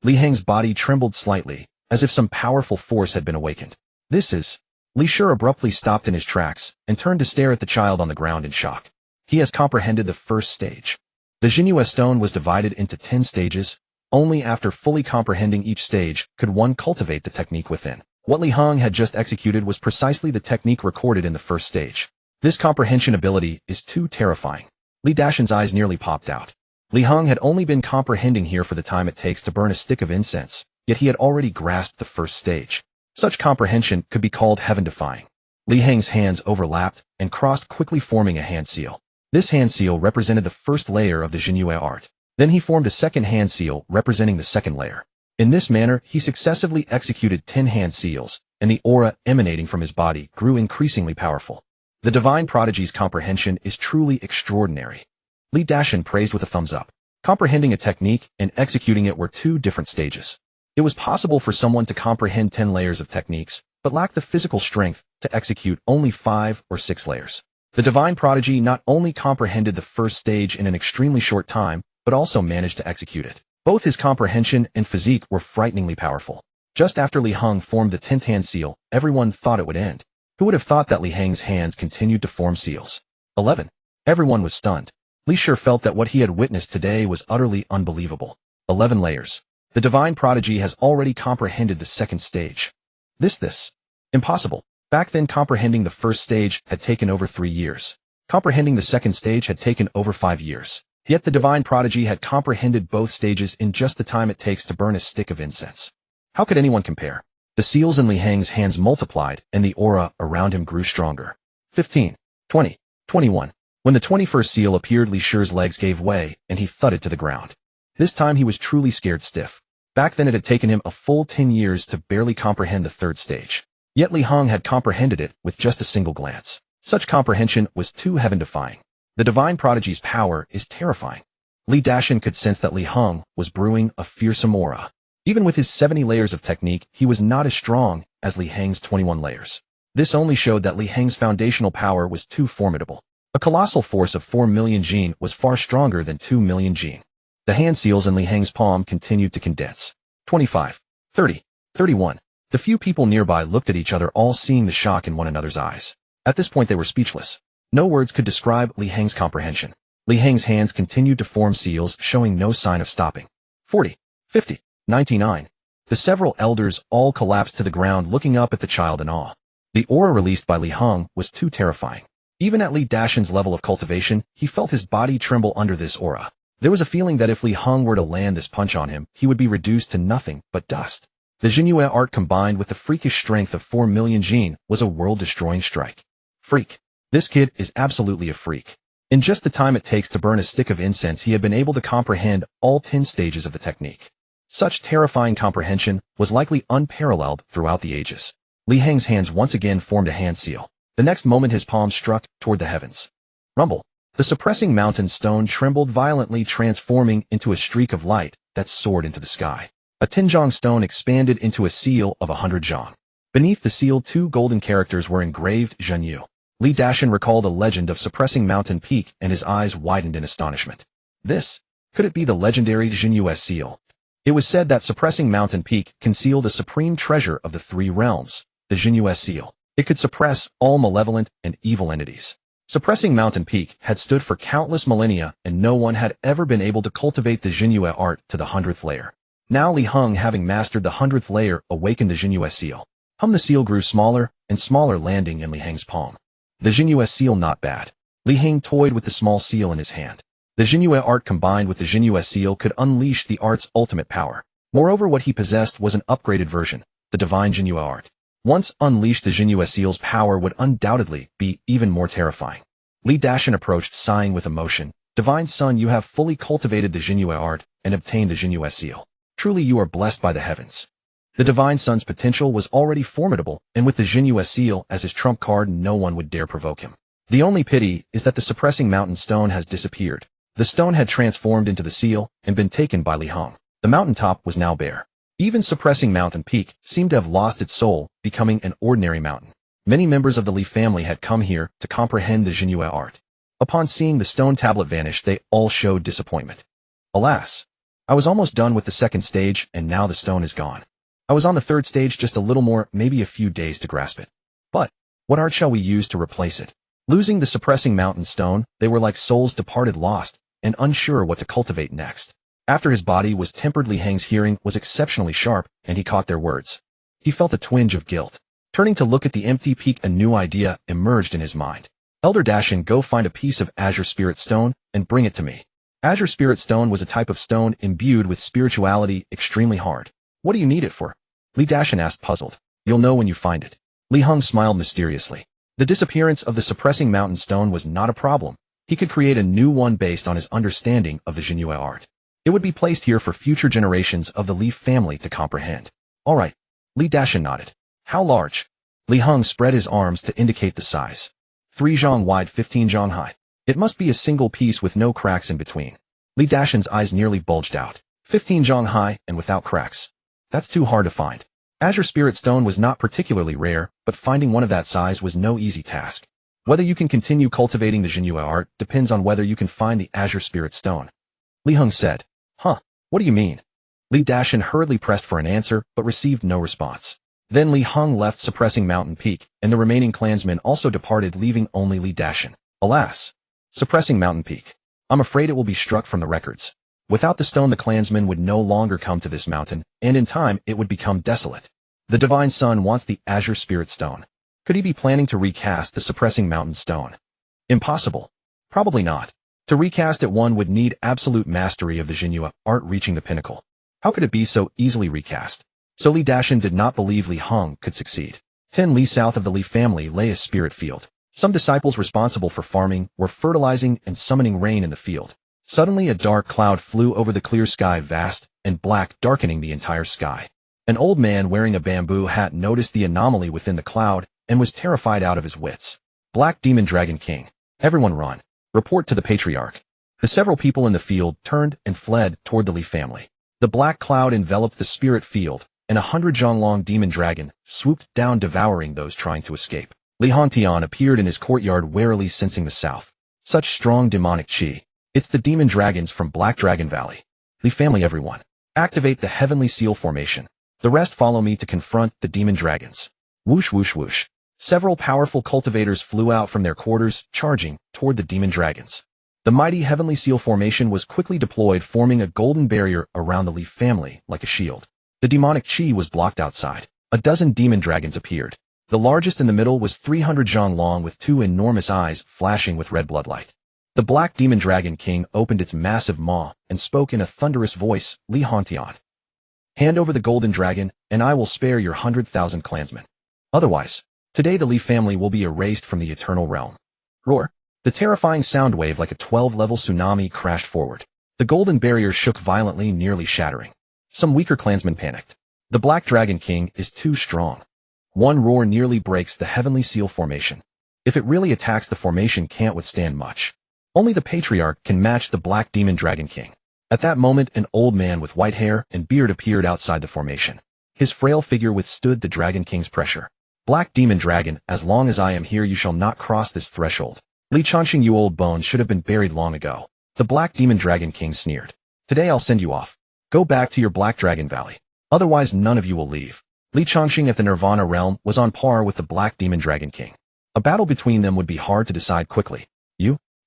Li Heng's body trembled slightly, as if some powerful force had been awakened. This is... Li Shi abruptly stopped in his tracks and turned to stare at the child on the ground in shock. He has comprehended the first stage. The Jinhua stone was divided into 10 stages. Only after fully comprehending each stage could one cultivate the technique within. What Li Heng had just executed was precisely the technique recorded in the first stage. This comprehension ability is too terrifying. Li Dashan's eyes nearly popped out. Li Heng had only been comprehending here for the time it takes to burn a stick of incense, yet he had already grasped the first stage. Such comprehension could be called heaven-defying. Li Heng's hands overlapped and crossed, quickly forming a hand seal. This hand seal represented the first layer of the Jinhua art. Then he formed a second hand seal representing the second layer. In this manner, he successively executed 10 hand seals, and the aura emanating from his body grew increasingly powerful. The divine prodigy's comprehension is truly extraordinary. Li Dashan praised with a thumbs up. Comprehending a technique and executing it were 2 different stages. It was possible for someone to comprehend 10 layers of techniques, but lack the physical strength to execute only 5 or 6 layers. The divine prodigy not only comprehended the first stage in an extremely short time, but also managed to execute it. Both his comprehension and physique were frighteningly powerful. Just after Li Heng formed the 10th hand seal, everyone thought it would end. Who would have thought that Li Heng's hands continued to form seals? 11. Everyone was stunned. Li sure felt that what he had witnessed today was utterly unbelievable. 11 layers. The divine prodigy has already comprehended the second stage. This. Impossible. Back then comprehending the first stage had taken over 3 years. Comprehending the second stage had taken over 5 years. Yet the divine prodigy had comprehended both stages in just the time it takes to burn a stick of incense. How could anyone compare? The seals in Li Heng's hands multiplied, and the aura around him grew stronger. 15, 20, 21. When the 21st seal appeared, Li Shi's legs gave way, and he thudded to the ground. This time he was truly scared stiff. Back then it had taken him a full 10 years to barely comprehend the third stage. Yet Li Heng had comprehended it with just a single glance. Such comprehension was too heaven-defying. The divine prodigy's power is terrifying. Li Dashin could sense that Li Heng was brewing a fearsome aura. Even with his 70 layers of technique, he was not as strong as Li Heng's 21 layers. This only showed that Li Heng's foundational power was too formidable. A colossal force of 4 million jin was far stronger than 2 million jin. The hand seals in Li Heng's palm continued to condense. 25, 30, 31. The few people nearby looked at each other, all seeing the shock in one another's eyes. At this point they were speechless. No words could describe Li Heng's comprehension. Li Heng's hands continued to form seals, showing no sign of stopping. 40, 50, 99. The several elders all collapsed to the ground, looking up at the child in awe. The aura released by Li Heng was too terrifying. Even at Li Dashin's level of cultivation, he felt his body tremble under this aura. There was a feeling that if Li Heng were to land this punch on him, he would be reduced to nothing but dust. The Jinyue art combined with the freakish strength of 4 million jin was a world-destroying strike. Freak. This kid is absolutely a freak. In just the time it takes to burn a stick of incense, he had been able to comprehend all 10 stages of the technique. Such terrifying comprehension was likely unparalleled throughout the ages. Li Heng's hands once again formed a hand seal. The next moment his palm struck toward the heavens. Rumble. The suppressing mountain stone trembled violently, transforming into a streak of light that soared into the sky. A 10-zhang stone expanded into a seal of 100 zhang. Beneath the seal 2 golden characters were engraved, Zhenyu. Li Dashin recalled a legend of suppressing mountain peak, and his eyes widened in astonishment. Could it be the legendary Zhenyu seal? It was said that suppressing mountain peak concealed a supreme treasure of the 3 realms, the Zhenyu seal. It could suppress all malevolent and evil entities. Suppressing mountain peak had stood for countless millennia, and no one had ever been able to cultivate the Zhenyu art to the 100th layer. Now Li Heng, having mastered the 100th layer, awakened the Zhenyu seal. The seal grew smaller and smaller, landing in Li Heng's palm. The Zhenyu seal, not bad. Li Heng toyed with the small seal in his hand. The Zhenyu art combined with the Zhenyu seal could unleash the art's ultimate power. Moreover, what he possessed was an upgraded version, the divine Zhenyu art. Once unleashed, the Zhenyu seal's power would undoubtedly be even more terrifying. Li Dashin approached, sighing with emotion. Divine Son, you have fully cultivated the Zhenyu art and obtained the Zhenyu seal. Truly you are blessed by the heavens. The Divine Son's potential was already formidable, and with the Zhenyu seal as his trump card, no one would dare provoke him. The only pity is that the suppressing mountain stone has disappeared. The stone had transformed into the seal and been taken by Li Heng. The mountaintop was now bare. Even suppressing mountain peak seemed to have lost its soul, becoming an ordinary mountain. Many members of the Li family had come here to comprehend the Zhenyu art. Upon seeing the stone tablet vanish, they all showed disappointment. Alas! I was almost done with the second stage, and now the stone is gone. I was on the third stage, just a little more, maybe a few days to grasp it. But what art shall we use to replace it? Losing the suppressing mountain stone, they were like souls departed, lost, and unsure what to cultivate next. After his body was tempered, Li Heng's hearing was exceptionally sharp, and he caught their words. He felt a twinge of guilt. Turning to look at the empty peak, a new idea emerged in his mind. Elder Dashin, go find a piece of azure spirit stone and bring it to me. Azure spirit stone was a type of stone imbued with spirituality, extremely hard. What do you need it for? Li Dashin asked, puzzled. You'll know when you find it. Li Heng smiled mysteriously. The disappearance of the suppressing mountain stone was not a problem. He could create a new one based on his understanding of the Zhenyu art. It would be placed here for future generations of the Li family to comprehend. All right. Li Dashin nodded. How large? Li Heng spread his arms to indicate the size. 3 zhang wide, 15 zhang high. It must be a single piece with no cracks in between. Li Dashin's eyes nearly bulged out. 15 zhang high and without cracks. That's too hard to find. Azure Spirit Stone was not particularly rare, but finding one of that size was no easy task. Whether you can continue cultivating the Zhenyu art depends on whether you can find the Azure Spirit Stone. Li Heng said. Huh, what do you mean? Li Dashin hurriedly pressed for an answer, but received no response. Then Li Heng left suppressing Mountain Peak, and the remaining clansmen also departed, leaving only Li Dashan. Alas! Suppressing Mountain Peak. I'm afraid it will be struck from the records. Without the stone, the clansmen would no longer come to this mountain, and in time it would become desolate. The Divine Sun wants the Azure Spirit Stone. Could he be planning to recast the Suppressing Mountain Stone? Impossible. Probably not. To recast it, one would need absolute mastery of the Jinhua art reaching the pinnacle. How could it be so easily recast? So Li Dashan did not believe Li Heng could succeed. 10 li south of the Li family lay a spirit field. Some disciples responsible for farming were fertilizing and summoning rain in the field. Suddenly a dark cloud flew over the clear sky, vast and black, darkening the entire sky. An old man wearing a bamboo hat noticed the anomaly within the cloud and was terrified out of his wits. Black Demon Dragon King. Everyone run. Report to the Patriarch. The several people in the field turned and fled toward the Li family. The black cloud enveloped the spirit field, and 100 Zhonglong demon dragon swooped down, devouring those trying to escape. Li Hongtian appeared in his courtyard, warily sensing the south. Such strong demonic chi. It's the demon dragons from Black Dragon Valley. Li family, everyone. Activate the heavenly seal formation. The rest follow me to confront the demon dragons. Whoosh whoosh whoosh. Several powerful cultivators flew out from their quarters, charging toward the demon dragons. The mighty heavenly seal formation was quickly deployed, forming a golden barrier around the Li family like a shield. The demonic chi was blocked outside. A dozen demon dragons appeared. The largest in the middle was 300 Zhonglong with 2 enormous eyes flashing with red bloodlight. The Black Demon Dragon King opened its massive maw and spoke in a thunderous voice, Li Hongtian. Hand over the golden dragon, and I will spare your 100,000 clansmen. Otherwise, today the Li family will be erased from the eternal realm. Roar. The terrifying sound wave like a 12-level tsunami crashed forward. The golden barrier shook violently, nearly shattering. Some weaker clansmen panicked. The Black Dragon King is too strong. One roar nearly breaks the heavenly seal formation. If it really attacks, the formation can't withstand much. Only the Patriarch can match the Black Demon Dragon King. At that moment, an old man with white hair and beard appeared outside the formation. His frail figure withstood the Dragon King's pressure. Black Demon Dragon, as long as I am here, you shall not cross this threshold. Li Changqing, you old bones should have been buried long ago. The Black Demon Dragon King sneered. Today I'll send you off. Go back to your Black Dragon Valley. Otherwise none of you will leave. Li Changqing at the Nirvana realm was on par with the Black Demon Dragon King. A battle between them would be hard to decide quickly.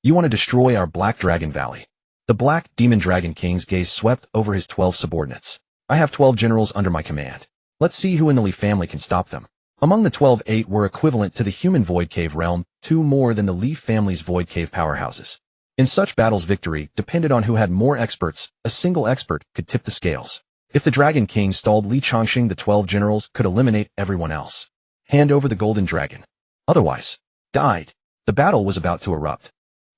You want to destroy our Black Dragon Valley. The Black Demon Dragon King's gaze swept over his 12 subordinates. I have 12 generals under my command. Let's see who in the Li family can stop them. Among the 12, 8 were equivalent to the human Void Cave realm, 2 more than the Li family's Void Cave powerhouses. In such battles, victory depended on who had more experts. A single expert could tip the scales. If the Dragon King stalled Li Changqing, the 12 generals could eliminate everyone else. Hand over the golden dragon. Otherwise, died. The battle was about to erupt.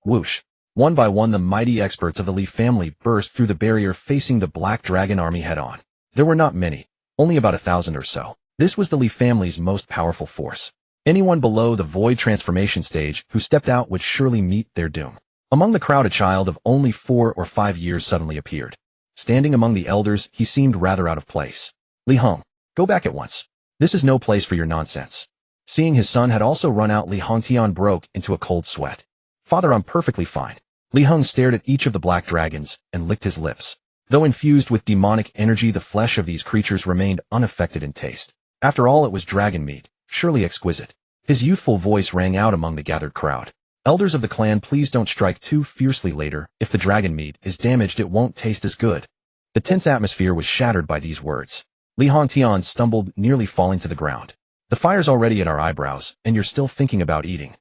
Whoosh. One by one, the mighty experts of the Li family burst through the barrier, facing the Black Dragon army head-on. There were not many, only about 1,000 or so. This was the Li family's most powerful force. Anyone below the void transformation stage who stepped out would surely meet their doom. Among the crowd, a child of only 4 or 5 years suddenly appeared. Standing among the elders, he seemed rather out of place. Li Heng, go back at once. This is no place for your nonsense. Seeing his son had also run out, Li Hongtian broke into a cold sweat. Father, I'm perfectly fine. Li Heng stared at each of the black dragons and licked his lips. Though infused with demonic energy, the flesh of these creatures remained unaffected in taste. After all, it was dragon meat, surely exquisite. His youthful voice rang out among the gathered crowd. Elders of the clan, please don't strike too fiercely later. If the dragon meat is damaged, it won't taste as good. The tense atmosphere was shattered by these words. Li Hongtian stumbled, nearly falling to the ground. The fire's already at our eyebrows, and you're still thinking about eating.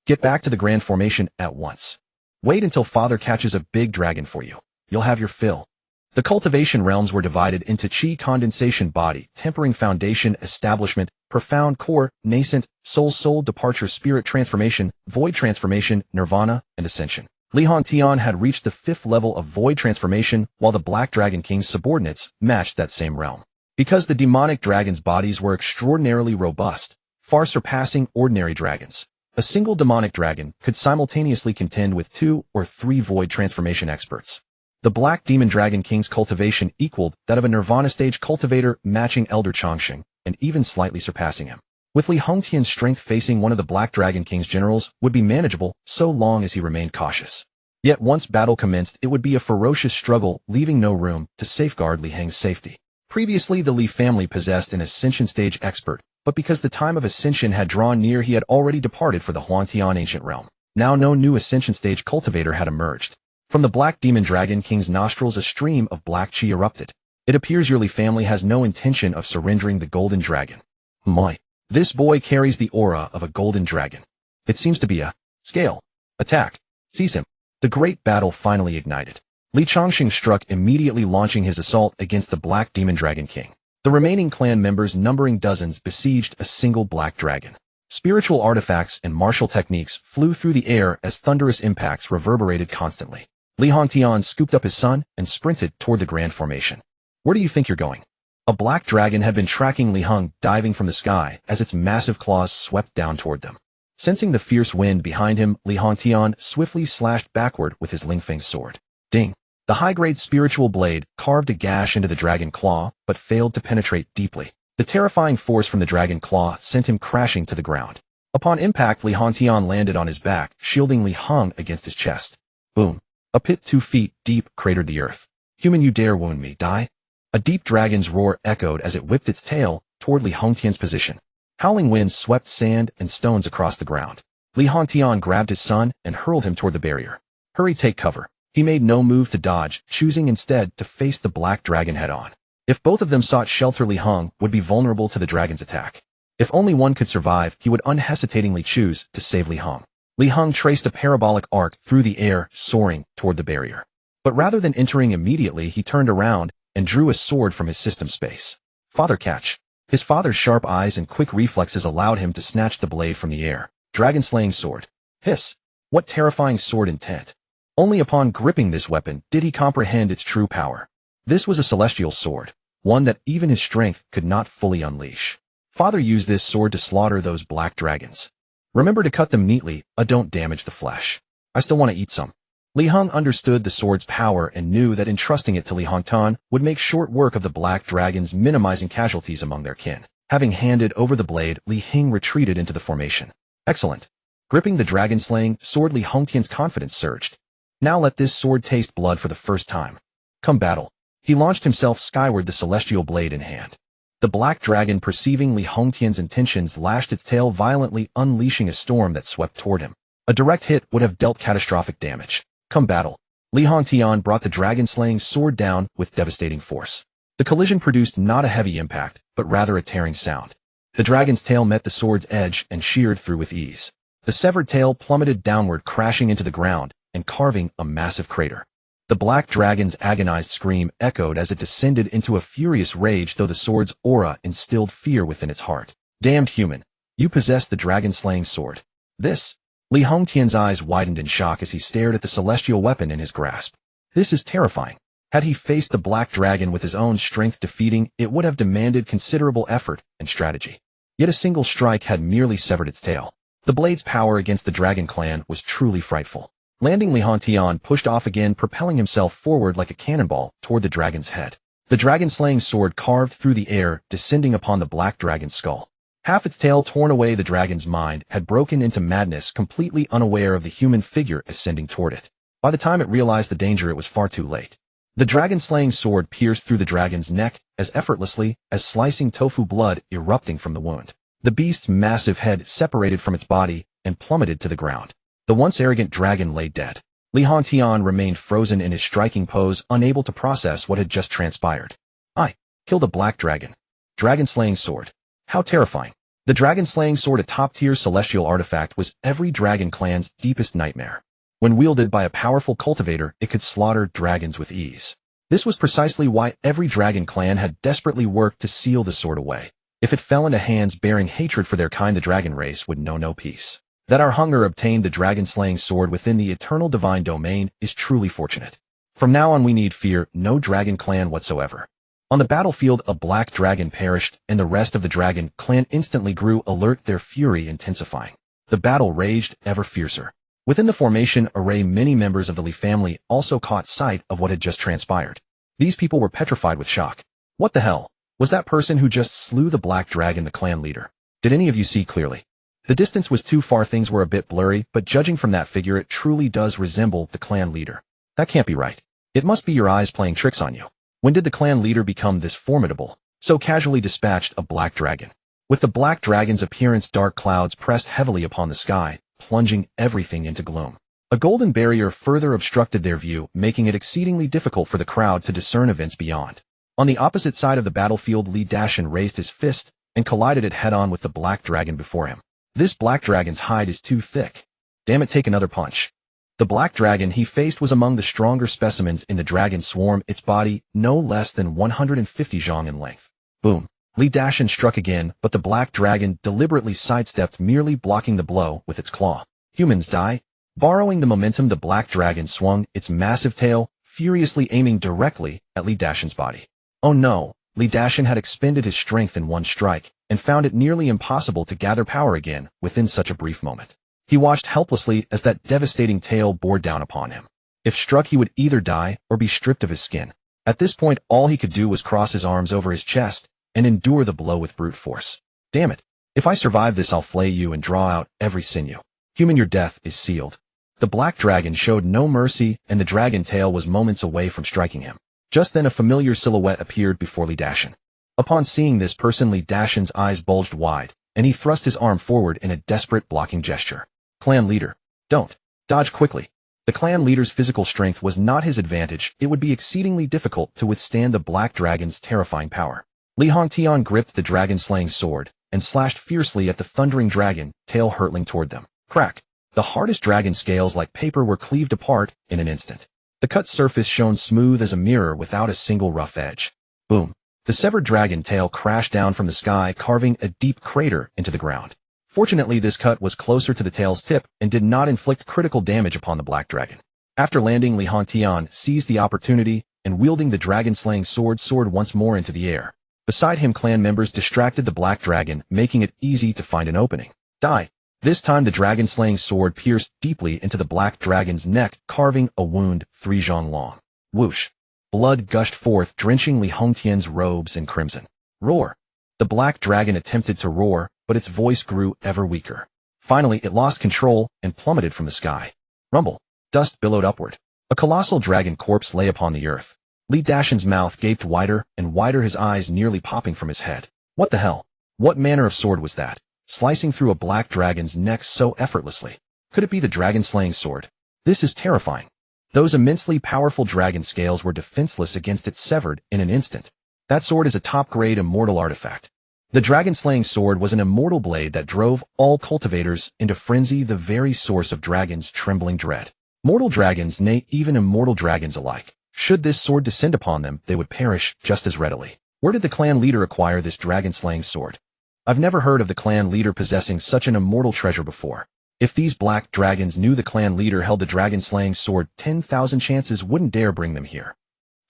Get back to the grand formation at once. Wait until father catches a big dragon for you. You'll have your fill. The cultivation realms were divided into chi, condensation, body, tempering, foundation, establishment, profound, core, nascent, soul, departure, spirit transformation, void transformation, nirvana, and ascension. Li Hongtian had reached the 5th level of void transformation, while the Black Dragon King's subordinates matched that same realm. Because the demonic dragons' bodies were extraordinarily robust, far surpassing ordinary dragons, a single demonic dragon could simultaneously contend with 2 or 3 void transformation experts. The Black Demon Dragon King's cultivation equaled that of a Nirvana stage cultivator, matching Elder Changqing, and even slightly surpassing him. With Li Hongtian's strength, facing one of the Black Dragon King's generals would be manageable so long as he remained cautious. Yet once battle commenced, it would be a ferocious struggle, leaving no room to safeguard Li Heng's safety. Previously, the Li family possessed an Ascension Stage expert, but because the time of Ascension had drawn near, he had already departed for the Huantian ancient realm. Now no new Ascension Stage cultivator had emerged. From the Black Demon Dragon King's nostrils a stream of black chi erupted. It appears your Li family has no intention of surrendering the Golden Dragon. My. This boy carries the aura of a Golden Dragon. It seems to be a scale. Attack. Seize him. The great battle finally ignited. Li Chongqing struck, immediately launching his assault against the Black Demon Dragon King. The remaining clan members, numbering dozens, besieged a single black dragon. Spiritual artifacts and martial techniques flew through the air as thunderous impacts reverberated constantly. Li Hongtian scooped up his son and sprinted toward the grand formation. Where do you think you're going? A black dragon had been tracking Li Heng, diving from the sky as its massive claws swept down toward them. Sensing the fierce wind behind him, Li Hongtian swiftly slashed backward with his Lingfeng sword. Ding! The high-grade spiritual blade carved a gash into the dragon claw, but failed to penetrate deeply. The terrifying force from the dragon claw sent him crashing to the ground. Upon impact, Li Hongtian landed on his back, shielding Li Heng against his chest. Boom! A pit 2 feet deep cratered the earth. Human, you dare wound me, die? A deep dragon's roar echoed as it whipped its tail toward Li Hongtian's position. Howling winds swept sand and stones across the ground. Li Hongtian grabbed his son and hurled him toward the barrier. Hurry, take cover. He made no move to dodge, choosing instead to face the black dragon head-on. If both of them sought shelter, Li Heng would be vulnerable to the dragon's attack. If only one could survive, he would unhesitatingly choose to save Li Heng. Li Heng traced a parabolic arc through the air, soaring toward the barrier. But rather than entering immediately, he turned around and drew a sword from his system space. Father, catch. His father's sharp eyes and quick reflexes allowed him to snatch the blade from the air. Dragon-slaying sword. Hiss! What terrifying sword intent! Only upon gripping this weapon did he comprehend its true power. This was a celestial sword, one that even his strength could not fully unleash. Father used this sword to slaughter those black dragons. Remember to cut them neatly, don't damage the flesh. I still want to eat some. Li Heng understood the sword's power and knew that entrusting it to Li Hongtan would make short work of the black dragons, minimizing casualties among their kin. Having handed over the blade, Li Heng retreated into the formation. Excellent. Gripping the dragon-slaying sword, Li Hongtian's confidence surged. Now let this sword taste blood for the first time. Come battle. He launched himself skyward, the celestial blade in hand. The black dragon, perceiving Li Hongtian's intentions, lashed its tail violently, unleashing a storm that swept toward him. A direct hit would have dealt catastrophic damage. Come battle. Li Hongtian brought the dragon-slaying sword down with devastating force. The collision produced not a heavy impact, but rather a tearing sound. The dragon's tail met the sword's edge and sheared through with ease. The severed tail plummeted downward, crashing into the ground and carving a massive crater. The black dragon's agonized scream echoed as it descended into a furious rage, though the sword's aura instilled fear within its heart. Damned human! You possess the dragon-slaying sword. This? Li Hongtian's eyes widened in shock as he stared at the celestial weapon in his grasp. This is terrifying. Had he faced the black dragon with his own strength, defeating it would have demanded considerable effort and strategy. Yet a single strike had merely severed its tail. The blade's power against the dragon clan was truly frightful. Landing, Li Hongtian pushed off again, propelling himself forward like a cannonball toward the dragon's head. The dragon-slaying sword carved through the air, descending upon the black dragon's skull. Half its tail torn away, the dragon's mind had broken into madness, completely unaware of the human figure ascending toward it. By the time it realized the danger, it was far too late. The dragon-slaying sword pierced through the dragon's neck as effortlessly as slicing tofu, blood erupting from the wound. The beast's massive head separated from its body and plummeted to the ground. The once arrogant dragon lay dead. Li Hongtian remained frozen in his striking pose, unable to process what had just transpired. I killed a black dragon. Dragon-slaying sword. How terrifying. The dragon-slaying sword, a top-tier celestial artifact, was every dragon clan's deepest nightmare. When wielded by a powerful cultivator, it could slaughter dragons with ease. This was precisely why every dragon clan had desperately worked to seal the sword away. If it fell into hands bearing hatred for their kind, the dragon race would know no peace. That our hunger obtained the dragon-slaying sword within the eternal divine domain is truly fortunate. From now on we need fear no dragon clan whatsoever. On the battlefield, a black dragon perished, and the rest of the dragon clan instantly grew alert, their fury intensifying. The battle raged ever fiercer. Within the formation array, many members of the Li family also caught sight of what had just transpired. These people were petrified with shock. What the hell? Was that person who just slew the black dragon the clan leader? Did any of you see clearly? The distance was too far, things were a bit blurry, but judging from that figure, it truly does resemble the clan leader. That can't be right. It must be your eyes playing tricks on you. When did the clan leader become this formidable, so casually dispatched a black dragon? With the black dragon's appearance, dark clouds pressed heavily upon the sky, plunging everything into gloom. A golden barrier further obstructed their view, making it exceedingly difficult for the crowd to discern events beyond. On the opposite side of the battlefield, Li Dashan raised his fist and collided it head-on with the black dragon before him. This black dragon's hide is too thick. Damn it, take another punch. The black dragon he faced was among the stronger specimens in the dragon swarm, its body no less than 150 zhang in length. Boom. Li Dashan struck again, but the black dragon deliberately sidestepped, merely blocking the blow with its claw. Humans die. Borrowing the momentum, the black dragon swung its massive tail, furiously aiming directly at Li Dashan's body. Oh no, Li Dashan had expended his strength in one strike, and found it nearly impossible to gather power again within such a brief moment. He watched helplessly as that devastating tail bore down upon him. If struck, he would either die or be stripped of his skin. At this point, all he could do was cross his arms over his chest and endure the blow with brute force. Damn it. If I survive this, I'll flay you and draw out every sinew. Human, your death is sealed. The black dragon showed no mercy, and the dragon tail was moments away from striking him. Just then a familiar silhouette appeared before Li Dashan. Upon seeing this person, Li Dashan's eyes bulged wide, and he thrust his arm forward in a desperate blocking gesture. Clan leader, don't. Dodge quickly. The clan leader's physical strength was not his advantage. It would be exceedingly difficult to withstand the black dragon's terrifying power. Li Hongtian gripped the dragon-slaying sword and slashed fiercely at the thundering dragon, tail hurtling toward them. Crack. The hardest dragon scales like paper were cleaved apart in an instant. The cut surface shone smooth as a mirror without a single rough edge. Boom. The severed dragon tail crashed down from the sky, carving a deep crater into the ground. Fortunately, this cut was closer to the tail's tip and did not inflict critical damage upon the black dragon. After landing, Li Hongtian seized the opportunity and, wielding the dragon-slaying sword, soared once more into the air. Beside him, clan members distracted the black dragon, making it easy to find an opening. Die. This time the dragon-slaying sword pierced deeply into the black dragon's neck, carving a wound 3 zhang long. Whoosh. Blood gushed forth, drenching Li Hongtian's robes in crimson. Roar. The black dragon attempted to roar, but its voice grew ever weaker. Finally, it lost control and plummeted from the sky. Rumble. Dust billowed upward. A colossal dragon corpse lay upon the earth. Li Dashan's mouth gaped wider and wider, his eyes nearly popping from his head. What the hell? What manner of sword was that, slicing through a black dragon's neck so effortlessly? Could it be the dragon-slaying sword? This is terrifying. Those immensely powerful dragon scales were defenseless against it, severed in an instant. That sword is a top-grade immortal artifact. The dragon-slaying sword was an immortal blade that drove all cultivators into frenzy, the very source of dragons' trembling dread. Mortal dragons, nay, even immortal dragons alike. Should this sword descend upon them, they would perish just as readily. Where did the clan leader acquire this dragon-slaying sword? I've never heard of the clan leader possessing such an immortal treasure before. If these black dragons knew the clan leader held the dragon-slaying sword, 10,000 chances wouldn't dare bring them here.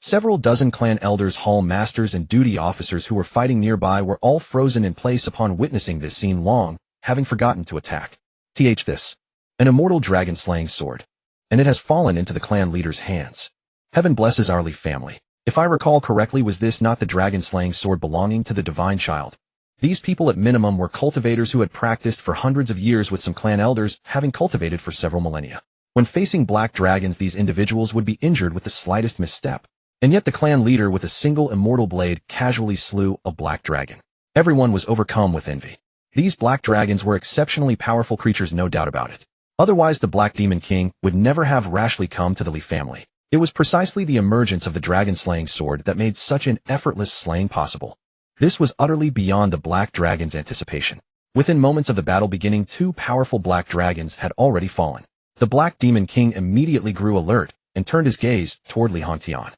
Several dozen clan elders, hall masters, and duty officers who were fighting nearby were all frozen in place upon witnessing this scene, long having forgotten to attack. This. An immortal dragon-slaying sword. And it has fallen into the clan leader's hands. Heaven blesses our Li family. If I recall correctly, was this not the dragon-slaying sword belonging to the divine child? These people at minimum were cultivators who had practiced for hundreds of years, with some clan elders having cultivated for several millennia. When facing black dragons, these individuals would be injured with the slightest misstep. And yet the clan leader, with a single immortal blade, casually slew a black dragon. Everyone was overcome with envy. These black dragons were exceptionally powerful creatures, no doubt about it. Otherwise, the Black Demon King would never have rashly come to the Li family. It was precisely the emergence of the dragon-slaying sword that made such an effortless slaying possible. This was utterly beyond the black dragon's anticipation. Within moments of the battle beginning, 2 powerful black dragons had already fallen. The Black Demon King immediately grew alert and turned his gaze toward Li Hongtian.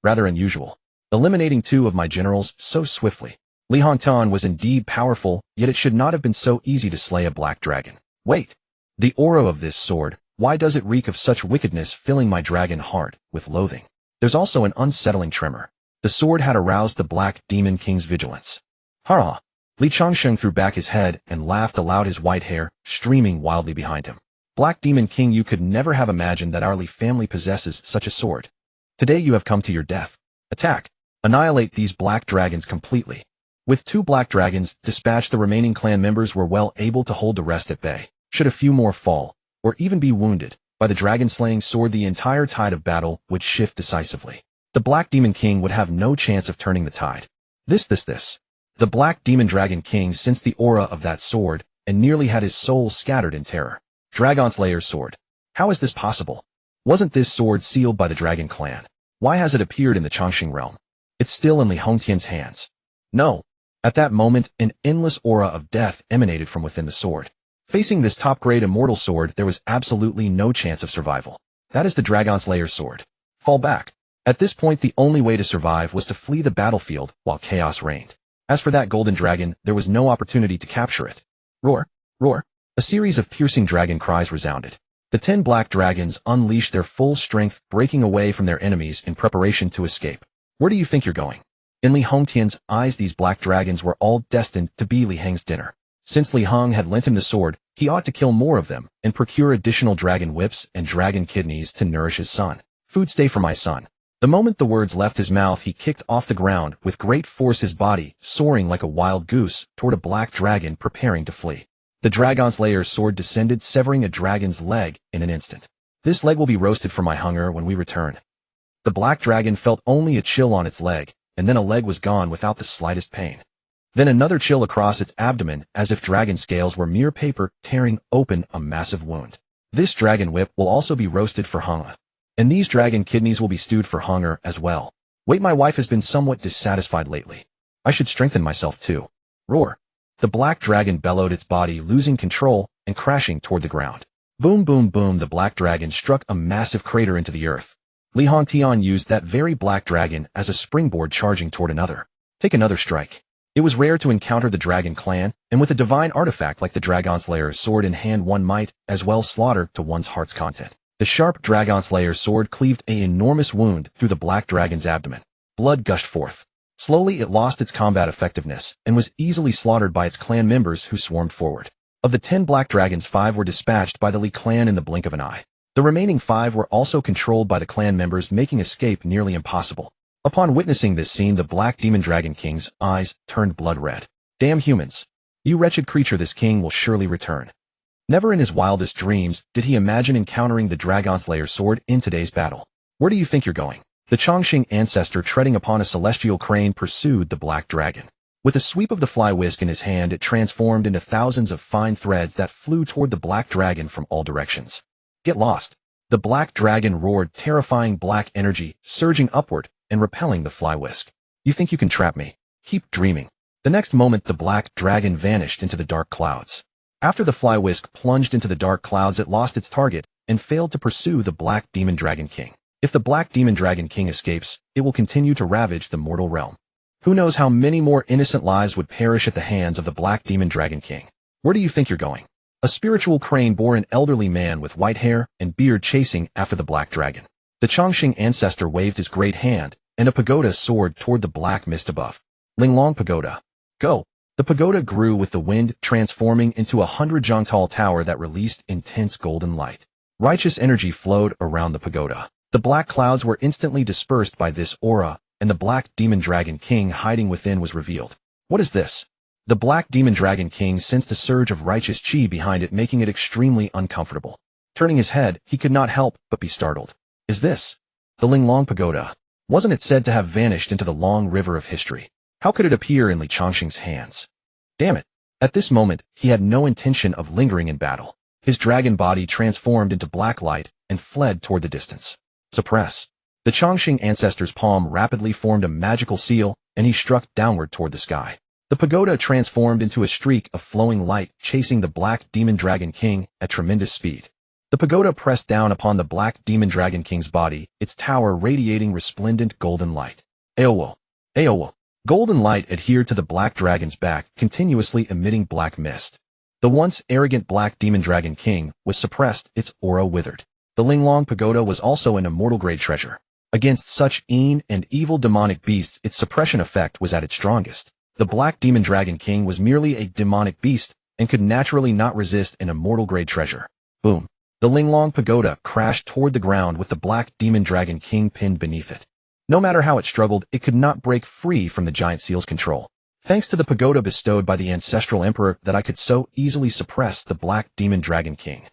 Rather unusual. Eliminating 2 of my generals so swiftly. Li Hongtian was indeed powerful, yet it should not have been so easy to slay a black dragon. Wait. The aura of this sword, why does it reek of such wickedness, filling my dragon heart with loathing? There's also an unsettling tremor. The sword had aroused the Black Demon King's vigilance. Ha! Li Changsheng threw back his head and laughed aloud, his white hair streaming wildly behind him. Black Demon King, you could never have imagined that our Li family possesses such a sword. Today you have come to your death. Attack. Annihilate these black dragons completely. With 2 black dragons dispatched, the remaining clan members were well able to hold the rest at bay. Should a few more fall, or even be wounded, by the dragon-slaying sword, the entire tide of battle would shift decisively. the Black Demon King would have no chance of turning the tide. This. The Black Demon Dragon King sensed the aura of that sword and nearly had his soul scattered in terror. Dragon Slayer's sword. How is this possible? Wasn't this sword sealed by the Dragon Clan? Why has it appeared in the Chongqing realm? It's still in Li Hongtian's hands. No. At that moment, an endless aura of death emanated from within the sword. Facing this top-grade immortal sword, there was absolutely no chance of survival. That is the Dragon Slayer's sword. Fall back. At this point, the only way to survive was to flee the battlefield while chaos reigned. As for that golden dragon, there was no opportunity to capture it. Roar, roar. A series of piercing dragon cries resounded. The 10 black dragons unleashed their full strength, breaking away from their enemies in preparation to escape. Where do you think you're going? In Li Hongtian's eyes, these black dragons were all destined to be Li Heng's dinner. Since Li Heng had lent him the sword, he ought to kill more of them and procure additional dragon whips and dragon kidneys to nourish his son. Food stay for my son. The moment the words left his mouth, he kicked off the ground with great force, his body soaring like a wild goose toward a black dragon preparing to flee. The Dragon Slayer's sword descended, severing a dragon's leg in an instant. This leg will be roasted for my hunger when we return. The black dragon felt only a chill on its leg, and then a leg was gone without the slightest pain. Then another chill across its abdomen, as if dragon scales were mere paper, tearing open a massive wound. This dragon whip will also be roasted for hunger. And these dragon kidneys will be stewed for hunger as well. Wait, my wife has been somewhat dissatisfied lately. I should strengthen myself too. Roar. The black dragon bellowed, its body losing control and crashing toward the ground. Boom, boom, boom. The black dragon struck a massive crater into the earth. Li Hongtian used that very black dragon as a springboard, charging toward another. Take another strike. It was rare to encounter the Dragon Clan, and with a divine artifact like the Dragon Slayer's sword in hand, one might as well slaughter to one's heart's content. The sharp Dragon Slayer's sword cleaved an enormous wound through the black dragon's abdomen. Blood gushed forth. Slowly it lost its combat effectiveness and was easily slaughtered by its clan members who swarmed forward. Of the 10 black dragons, 5 were dispatched by the Li clan in the blink of an eye. The remaining 5 were also controlled by the clan members, making escape nearly impossible. Upon witnessing this scene, the Black Demon Dragon King's eyes turned blood red. Damn humans! You wretched creature, this king will surely return. Never in his wildest dreams did he imagine encountering the Dragon Slayer's sword in today's battle. Where do you think you're going? The Chongqing ancestor, treading upon a celestial crane, pursued the black dragon. With a sweep of the fly whisk in his hand, it transformed into thousands of fine threads that flew toward the black dragon from all directions. Get lost! The black dragon roared, terrifying black energy surging upward and repelling the fly whisk. You think you can trap me? Keep dreaming. The next moment, the black dragon vanished into the dark clouds. After the fly whisk plunged into the dark clouds, it lost its target and failed to pursue the Black Demon Dragon King. If the Black Demon Dragon King escapes, it will continue to ravage the mortal realm. Who knows how many more innocent lives would perish at the hands of the Black Demon Dragon King. Where do you think you're going? A spiritual crane bore an elderly man with white hair and beard chasing after the black dragon. The Chongqing ancestor waved his great hand, and a pagoda soared toward the black mist above. Linglong Pagoda. Go! The pagoda grew with the wind, transforming into a 100-jong-tall tower that released intense golden light. Righteous energy flowed around the pagoda. The black clouds were instantly dispersed by this aura, and the Black Demon Dragon King hiding within was revealed. What is this? The Black Demon Dragon King sensed a surge of righteous chi behind it, making it extremely uncomfortable. Turning his head, he could not help but be startled. Is this the Linglong Pagoda? Wasn't it said to have vanished into the long river of history? How could it appear in Li Chongqing's hands? Damn it! At this moment, he had no intention of lingering in battle. His dragon body transformed into black light and fled toward the distance. Suppress. The Chongqing ancestor's palm rapidly formed a magical seal, and he struck downward toward the sky. The pagoda transformed into a streak of flowing light, chasing the Black Demon Dragon King at tremendous speed. The pagoda pressed down upon the Black Demon Dragon King's body, its tower radiating resplendent golden light. Aowo! Aowo! Golden light adhered to the black dragon's back, continuously emitting black mist. The once arrogant Black Demon Dragon King was suppressed, its aura withered. The Linglong Pagoda was also an immortal-grade treasure. Against such and evil demonic beasts, its suppression effect was at its strongest. The Black Demon Dragon King was merely a demonic beast and could naturally not resist an immortal-grade treasure. Boom! The Linglong Pagoda crashed toward the ground with the Black Demon Dragon King pinned beneath it. No matter how it struggled, it could not break free from the giant seal's control. Thanks to the pagoda bestowed by the ancestral emperor that I could so easily suppress the Black Demon Dragon King.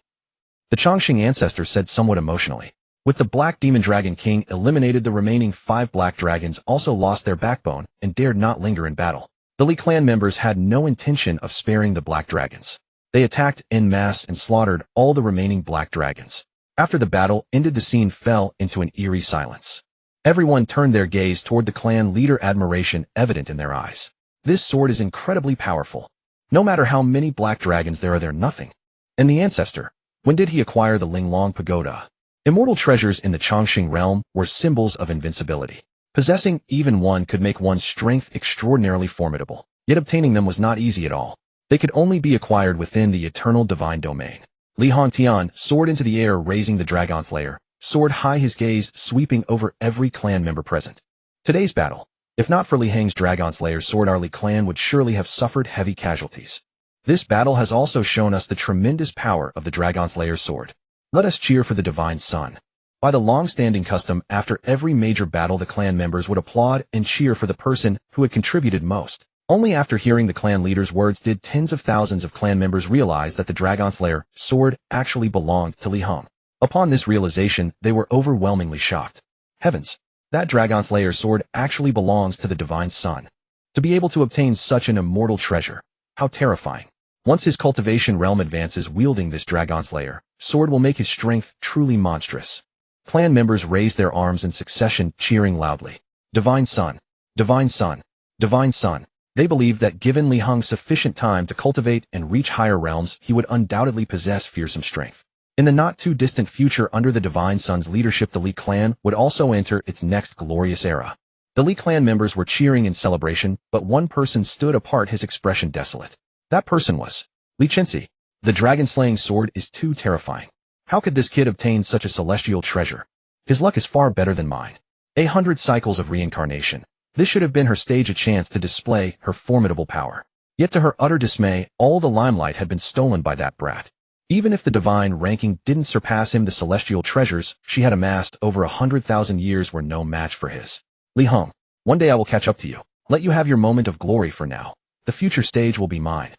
The Chongqing ancestor said somewhat emotionally. With the Black Demon Dragon King eliminated, the remaining 5 black dragons also lost their backbone and dared not linger in battle. The Li clan members had no intention of sparing the black dragons. They attacked en masse and slaughtered all the remaining black dragons. After the battle ended, the scene fell into an eerie silence. Everyone turned their gaze toward the clan leader, admiration evident in their eyes. This sword is incredibly powerful. No matter how many black dragons there are, they're nothing. And the ancestor, when did he acquire the Linglong Pagoda? Immortal treasures in the Chongqing realm were symbols of invincibility. Possessing even one could make one's strength extraordinarily formidable, yet obtaining them was not easy at all. They could only be acquired within the eternal divine domain. Li Hongtian soared into the air, raising the dragon's lair, soared high, his gaze sweeping over every clan member present. Today's battle, if not for Li Heng's dragon's lair sword, our Li clan would surely have suffered heavy casualties. This battle has also shown us the tremendous power of the dragon's lair sword. Let us cheer for the divine sun. By the long-standing custom, after every major battle, the clan members would applaud and cheer for the person who had contributed most. Only after hearing the clan leader's words did tens of thousands of clan members realize that the dragon's lair sword actually belonged to Li Heng. Upon this realization, they were overwhelmingly shocked. Heavens! That dragon's lair sword actually belongs to the divine sun. To be able to obtain such an immortal treasure, how terrifying. Once his cultivation realm advances, wielding this dragon's lair sword will make his strength truly monstrous. Clan members raised their arms in succession, cheering loudly. Divine Sun! Divine Sun! Divine Sun! They believed that given Li Heng sufficient time to cultivate and reach higher realms, he would undoubtedly possess fearsome strength. In the not-too-distant future, under the Divine Sun's leadership, the Li clan would also enter its next glorious era. The Li clan members were cheering in celebration, but one person stood apart, his expression desolate. That person was Li Chenxi. The dragon-slaying sword is too terrifying. How could this kid obtain such a celestial treasure? His luck is far better than mine. 100 cycles of reincarnation. This should have been her stage, a chance to display her formidable power. Yet to her utter dismay, all the limelight had been stolen by that brat. Even if the divine ranking didn't surpass him, the celestial treasures she had amassed over 100,000 years were no match for his. Li Heng, one day I will catch up to you. Let you have your moment of glory for now. The future stage will be mine.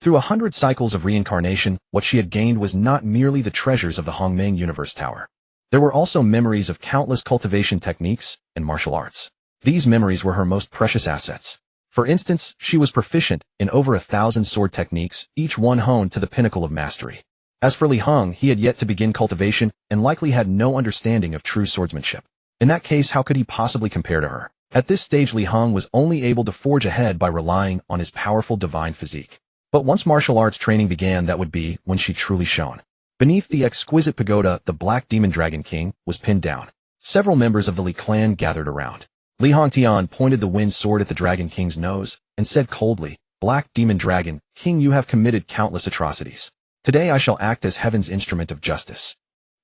Through 100 cycles of reincarnation, what she had gained was not merely the treasures of the Hongmeng Universe Tower. There were also memories of countless cultivation techniques and martial arts. These memories were her most precious assets. For instance, she was proficient in over 1,000 sword techniques, each one honed to the pinnacle of mastery. As for Li Heng, he had yet to begin cultivation and likely had no understanding of true swordsmanship. In that case, how could he possibly compare to her? At this stage, Li Heng was only able to forge ahead by relying on his powerful divine physique. But once martial arts training began, that would be when she truly shone. Beneath the exquisite pagoda, the Black Demon Dragon King was pinned down. Several members of the Li clan gathered around. Li Hongtian pointed the wind sword at the Dragon King's nose and said coldly, "Black Demon Dragon King, you have committed countless atrocities. Today I shall act as heaven's instrument of justice.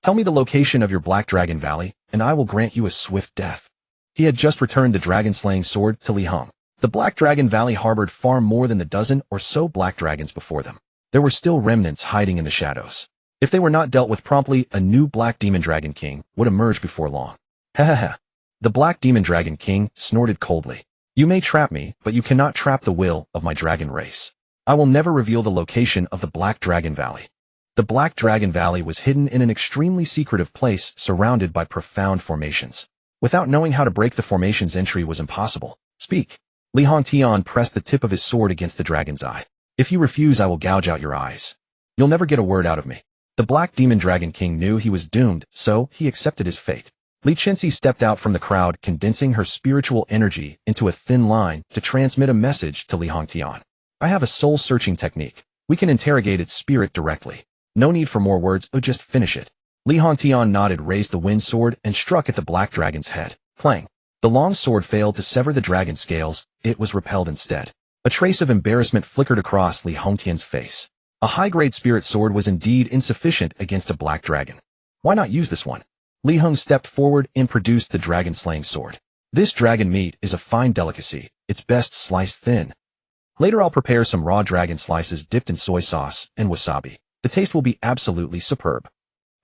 Tell me the location of your Black Dragon Valley, and I will grant you a swift death." He had just returned the dragon-slaying sword to Li Heng. The Black Dragon Valley harbored far more than the dozen or so black dragons before them. There were still remnants hiding in the shadows. If they were not dealt with promptly, a new Black Demon Dragon King would emerge before long. Ha. The Black Demon Dragon King snorted coldly. "You may trap me, but you cannot trap the will of my dragon race. I will never reveal the location of the Black Dragon Valley." The Black Dragon Valley was hidden in an extremely secretive place surrounded by profound formations. Without knowing how to break the formations, entry was impossible. "Speak." Li Hongtian pressed the tip of his sword against the dragon's eye. "If you refuse, I will gouge out your eyes. You'll never get a word out of me." The Black Demon Dragon King knew he was doomed, so he accepted his fate. Li Chenxi stepped out from the crowd, condensing her spiritual energy into a thin line to transmit a message to Li Hongtian. "I have a soul-searching technique. We can interrogate its spirit directly. No need for more words, just finish it." Li Hongtian nodded, raised the wind sword, and struck at the black dragon's head. Clang! The long sword failed to sever the dragon's scales, it was repelled instead. A trace of embarrassment flickered across Li Hongtian's face. A high-grade spirit sword was indeed insufficient against a black dragon. Why not use this one? Li Heng stepped forward and produced the dragon-slaying sword. "This dragon meat is a fine delicacy, it's best sliced thin. Later I'll prepare some raw dragon slices dipped in soy sauce and wasabi. The taste will be absolutely superb."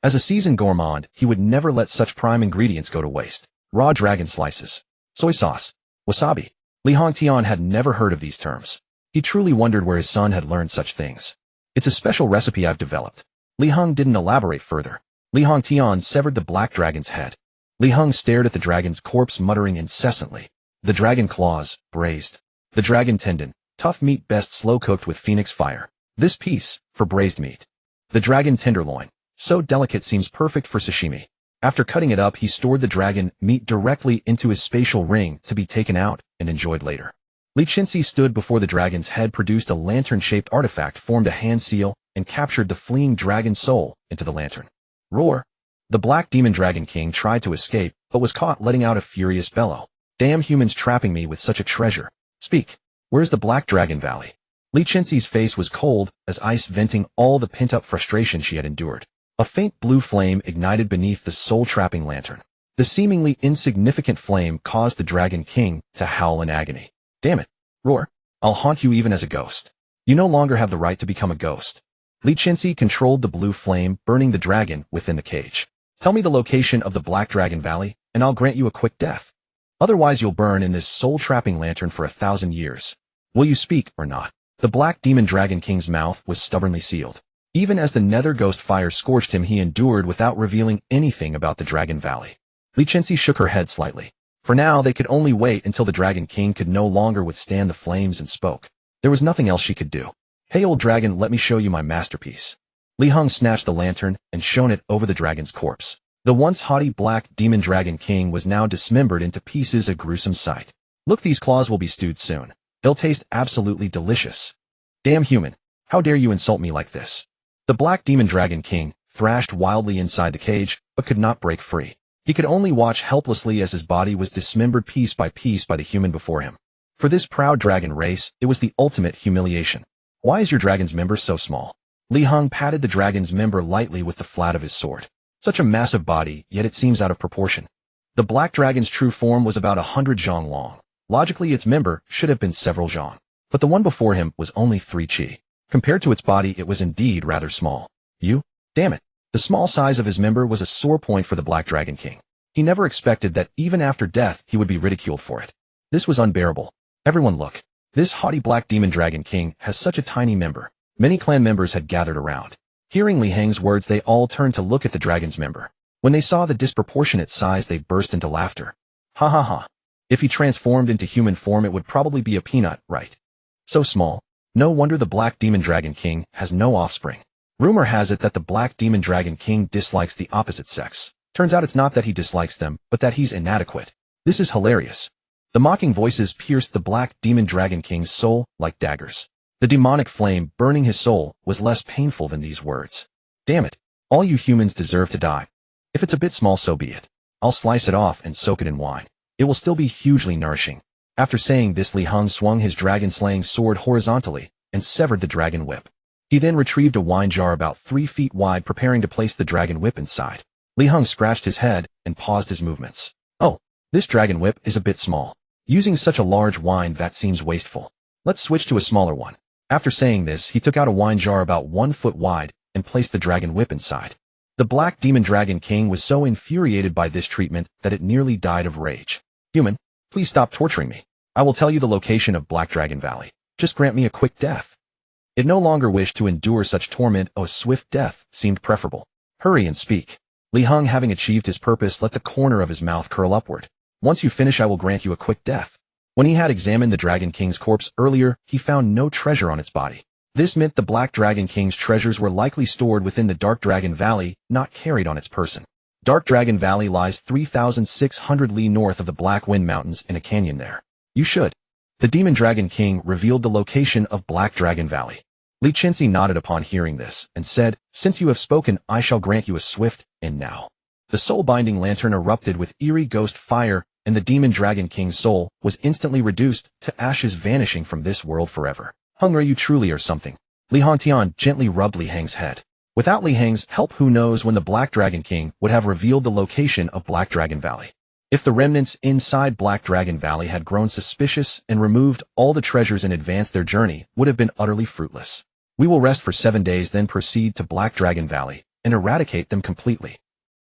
As a seasoned gourmand, he would never let such prime ingredients go to waste. Raw dragon slices, soy sauce, wasabi. Li Hongtian had never heard of these terms. He truly wondered where his son had learned such things. "It's a special recipe I've developed." Li Heng didn't elaborate further. Li Hongtian severed the black dragon's head. Li Heng stared at the dragon's corpse, muttering incessantly. The dragon claws, braised. The dragon tendon, tough meat best slow-cooked with phoenix fire. This piece, for braised meat. The dragon tenderloin, so delicate seems perfect for sashimi. After cutting it up, he stored the dragon meat directly into his spatial ring to be taken out and enjoyed later. Li Qinxi stood before the dragon's head, produced a lantern-shaped artifact, formed a hand seal, and captured the fleeing dragon soul into the lantern. Roar! The Black Demon Dragon King tried to escape, but was caught, letting out a furious bellow. Damn humans trapping me with such a treasure. Speak. Where's the Black Dragon Valley? Li Qinxi's face was cold as ice, venting all the pent-up frustration she had endured. A faint blue flame ignited beneath the soul-trapping lantern. The seemingly insignificant flame caused the Dragon King to howl in agony. Damn it. Roar. I'll haunt you even as a ghost. You no longer have the right to become a ghost. Li Qinxi controlled the blue flame, burning the dragon within the cage. Tell me the location of the Black Dragon Valley, and I'll grant you a quick death. Otherwise you'll burn in this soul-trapping lantern for 1,000 years. Will you speak or not? The Black Demon Dragon King's mouth was stubbornly sealed. Even as the nether ghost fire scorched him, he endured without revealing anything about the Dragon Valley. Li Qinxi shook her head slightly. For now, they could only wait until the Dragon King could no longer withstand the flames and spoke. There was nothing else she could do. Hey old dragon, let me show you my masterpiece. Li Heng snatched the lantern and shone it over the dragon's corpse. The once haughty Black Demon Dragon King was now dismembered into pieces, a gruesome sight. Look, these claws will be stewed soon. They'll taste absolutely delicious. Damn human, how dare you insult me like this? The Black Demon Dragon King thrashed wildly inside the cage, but could not break free. He could only watch helplessly as his body was dismembered piece by piece by the human before him. For this proud dragon race, it was the ultimate humiliation. Why is your dragon's member so small? Li Heng patted the dragon's member lightly with the flat of his sword. Such a massive body, yet it seems out of proportion. The black dragon's true form was about 100 zhang long. Logically, its member should have been several zhang. But the one before him was only 3 qi. Compared to its body, it was indeed rather small. Damn it. The small size of his member was a sore point for the Black Dragon King. He never expected that even after death he would be ridiculed for it. This was unbearable. Everyone look. This haughty Black Demon Dragon King has such a tiny member. Many clan members had gathered around. Hearing Li Heng's words, they all turned to look at the dragon's member. When they saw the disproportionate size, they burst into laughter. Ha ha ha. If he transformed into human form, it would probably be a peanut, right? So small. No wonder the Black Demon Dragon King has no offspring. Rumor has it that the Black Demon Dragon King dislikes the opposite sex. Turns out it's not that he dislikes them, but that he's inadequate. This is hilarious. The mocking voices pierced the Black Demon Dragon King's soul like daggers. The demonic flame burning his soul was less painful than these words. Damn it. All you humans deserve to die. If it's a bit small, so be it. I'll slice it off and soak it in wine. It will still be hugely nourishing. After saying this, Li Heng swung his dragon-slaying sword horizontally and severed the dragon whip. He then retrieved a wine jar about 3 feet wide, preparing to place the dragon whip inside. Li Heng scratched his head and paused his movements. Oh, this dragon whip is a bit small. Using such a large wine vat seems wasteful. Let's switch to a smaller one. After saying this, he took out a wine jar about 1 foot wide and placed the dragon whip inside. The Black Demon Dragon King was so infuriated by this treatment that it nearly died of rage. Human, please stop torturing me. I will tell you the location of Black Dragon Valley. Just grant me a quick death. It no longer wished to endure such torment. A swift death seemed preferable. Hurry and speak. Li Heng, having achieved his purpose, let the corner of his mouth curl upward. Once you finish, I will grant you a quick death. When he had examined the Dragon King's corpse earlier, he found no treasure on its body. This meant the Black Dragon King's treasures were likely stored within the Dark Dragon Valley, not carried on its person. Dark Dragon Valley lies 3,600 li north of the Black Wind Mountains in a canyon there. You should. The Demon Dragon King revealed the location of Black Dragon Valley. Li Qinxi nodded upon hearing this, and said, Since you have spoken, I shall grant you a swift and now. The soul-binding lantern erupted with eerie ghost fire, and the Demon Dragon King's soul was instantly reduced to ashes, vanishing from this world forever. Heng, you truly are something. Li Hongtian gently rubbed Li Heng's head. Without Li Heng's help, who knows when the Black Dragon King would have revealed the location of Black Dragon Valley. If the remnants inside Black Dragon Valley had grown suspicious and removed all the treasures in advance, their journey would have been utterly fruitless. We will rest for 7 days, then proceed to Black Dragon Valley and eradicate them completely.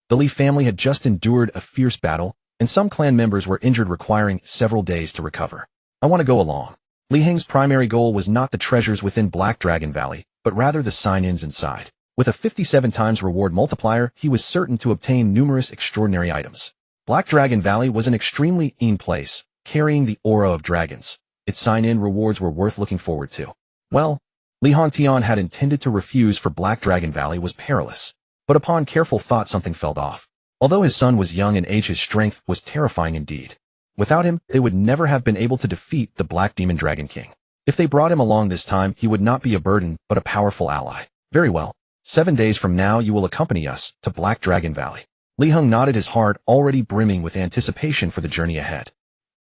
The Li family had just endured a fierce battle, and some clan members were injured, requiring several days to recover. I want to go along. Li Heng's primary goal was not the treasures within Black Dragon Valley, but rather the sign-ins inside. With a 57 times reward multiplier, he was certain to obtain numerous extraordinary items. Black Dragon Valley was an extremely keen place, carrying the aura of dragons. Its sign-in rewards were worth looking forward to. Well, Li Hongtian had intended to refuse, for Black Dragon Valley was perilous. But upon careful thought something felt off. Although his son was young in age, his strength was terrifying indeed. Without him, they would never have been able to defeat the Black Demon Dragon King. If they brought him along this time, he would not be a burden, but a powerful ally. Very well. 7 days from now you will accompany us to Black Dragon Valley. Li Heng nodded, his heart already brimming with anticipation for the journey ahead.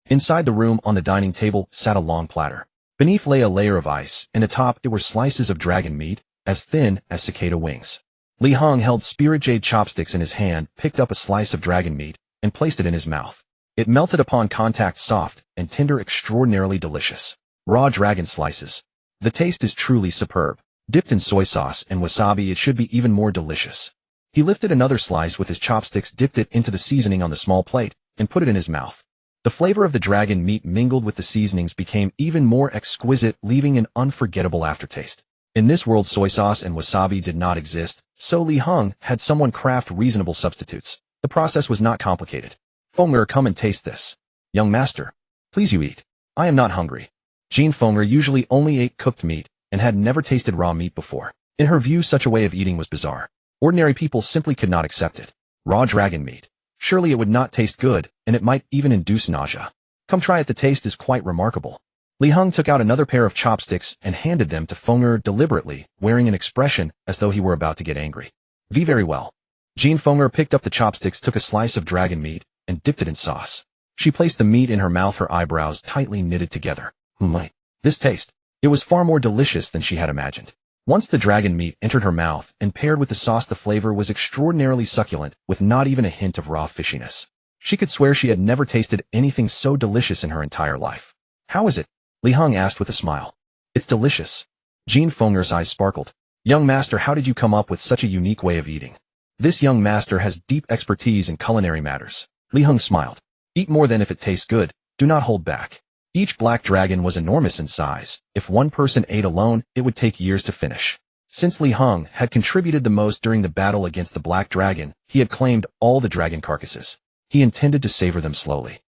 Inside the room on the dining table sat a long platter. Beneath lay a layer of ice, and atop it were slices of dragon meat, as thin as cicada wings. Li Heng held spirit jade chopsticks in his hand, picked up a slice of dragon meat, and placed it in his mouth. It melted upon contact, soft and tender, extraordinarily delicious. Raw dragon slices. The taste is truly superb. Dipped in soy sauce and wasabi, it should be even more delicious. He lifted another slice with his chopsticks, dipped it into the seasoning on the small plate, and put it in his mouth. The flavor of the dragon meat mingled with the seasonings became even more exquisite, leaving an unforgettable aftertaste. In this world, soy sauce and wasabi did not exist, so Li Heng had someone craft reasonable substitutes. The process was not complicated. Fenger, come and taste this. Young master, please you eat. I am not hungry. Jean Fenger usually only ate cooked meat, and had never tasted raw meat before. In her view, such a way of eating was bizarre. Ordinary people simply could not accept it. Raw dragon meat. Surely it would not taste good, and it might even induce nausea. Come try it, the taste is quite remarkable. Li Heng took out another pair of chopsticks and handed them to Fenger deliberately, wearing an expression as though he were about to get angry. Very well. Jean Fenger picked up the chopsticks, took a slice of dragon meat, and dipped it in sauce. She placed the meat in her mouth, her eyebrows tightly knitted together. This taste. It was far more delicious than she had imagined. Once the dragon meat entered her mouth and paired with the sauce, the flavor was extraordinarily succulent, with not even a hint of raw fishiness. She could swear she had never tasted anything so delicious in her entire life. How is it? Li Heng asked with a smile. It's delicious. Jean Fenger's eyes sparkled. Young master, how did you come up with such a unique way of eating? This young master has deep expertise in culinary matters. Li Heng smiled. Eat more than if it tastes good. Do not hold back. Each black dragon was enormous in size. If one person ate alone, it would take years to finish. Since Li Heng had contributed the most during the battle against the black dragon, he had claimed all the dragon carcasses. He intended to savor them slowly.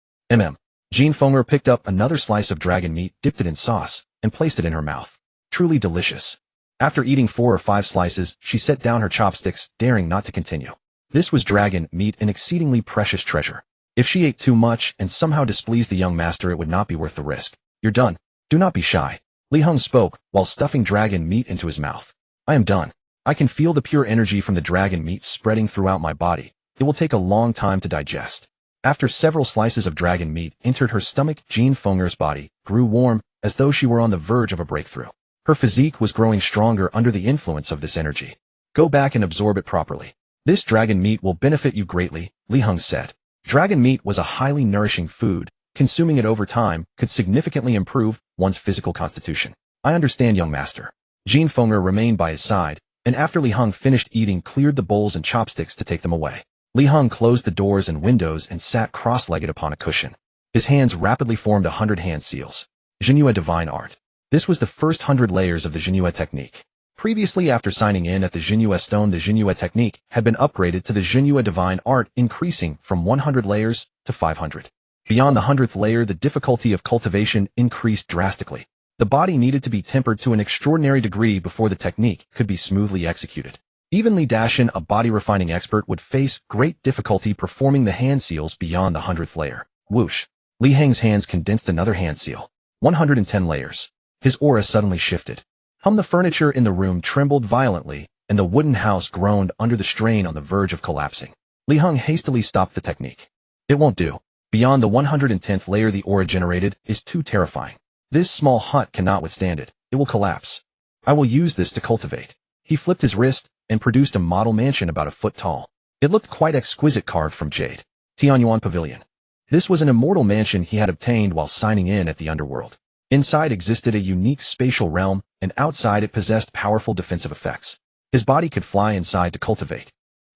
Jean Fenger picked up another slice of dragon meat, dipped it in sauce, and placed it in her mouth. Truly delicious. After eating 4 or 5 slices, she set down her chopsticks, daring not to continue. This was dragon meat, an exceedingly precious treasure. If she ate too much and somehow displeased the young master, it would not be worth the risk. You're done. Do not be shy. Li Heng spoke, while stuffing dragon meat into his mouth. I am done. I can feel the pure energy from the dragon meat spreading throughout my body. It will take a long time to digest. After several slices of dragon meat entered her stomach, Jean Fenger's body grew warm, as though she were on the verge of a breakthrough. Her physique was growing stronger under the influence of this energy. Go back and absorb it properly. This dragon meat will benefit you greatly, Li Heng said. Dragon meat was a highly nourishing food. Consuming it over time could significantly improve one's physical constitution. I understand, young master. Jean Fenger remained by his side, and after Li Heng finished eating, cleared the bowls and chopsticks to take them away. Li Heng closed the doors and windows and sat cross-legged upon a cushion. His hands rapidly formed 100 hand seals. Jinhua Divine Art. This was the first 100 layers of the Jinhua technique. Previously, after signing in at the Jinhua Stone, the Jinhua technique had been upgraded to the Jinhua Divine Art, increasing from 100 layers to 500. Beyond the 100th layer, the difficulty of cultivation increased drastically. The body needed to be tempered to an extraordinary degree before the technique could be smoothly executed. Even Li Dashin, a body refining expert, would face great difficulty performing the hand seals beyond the 100th layer. Whoosh! Li Heng's hands condensed another hand seal. 110 layers. His aura suddenly shifted. The furniture in the room trembled violently, and the wooden house groaned under the strain on the verge of collapsing. Li Heng hastily stopped the technique. It won't do. Beyond the 110th layer, the aura generated is too terrifying. This small hut cannot withstand it. It will collapse. I will use this to cultivate. He flipped his wrist and produced a model mansion about a foot tall. It looked quite exquisite, carved from jade. Tianyuan Pavilion. This was an immortal mansion he had obtained while signing in at the Underworld. Inside existed a unique spatial realm, and outside it possessed powerful defensive effects. His body could fly inside to cultivate.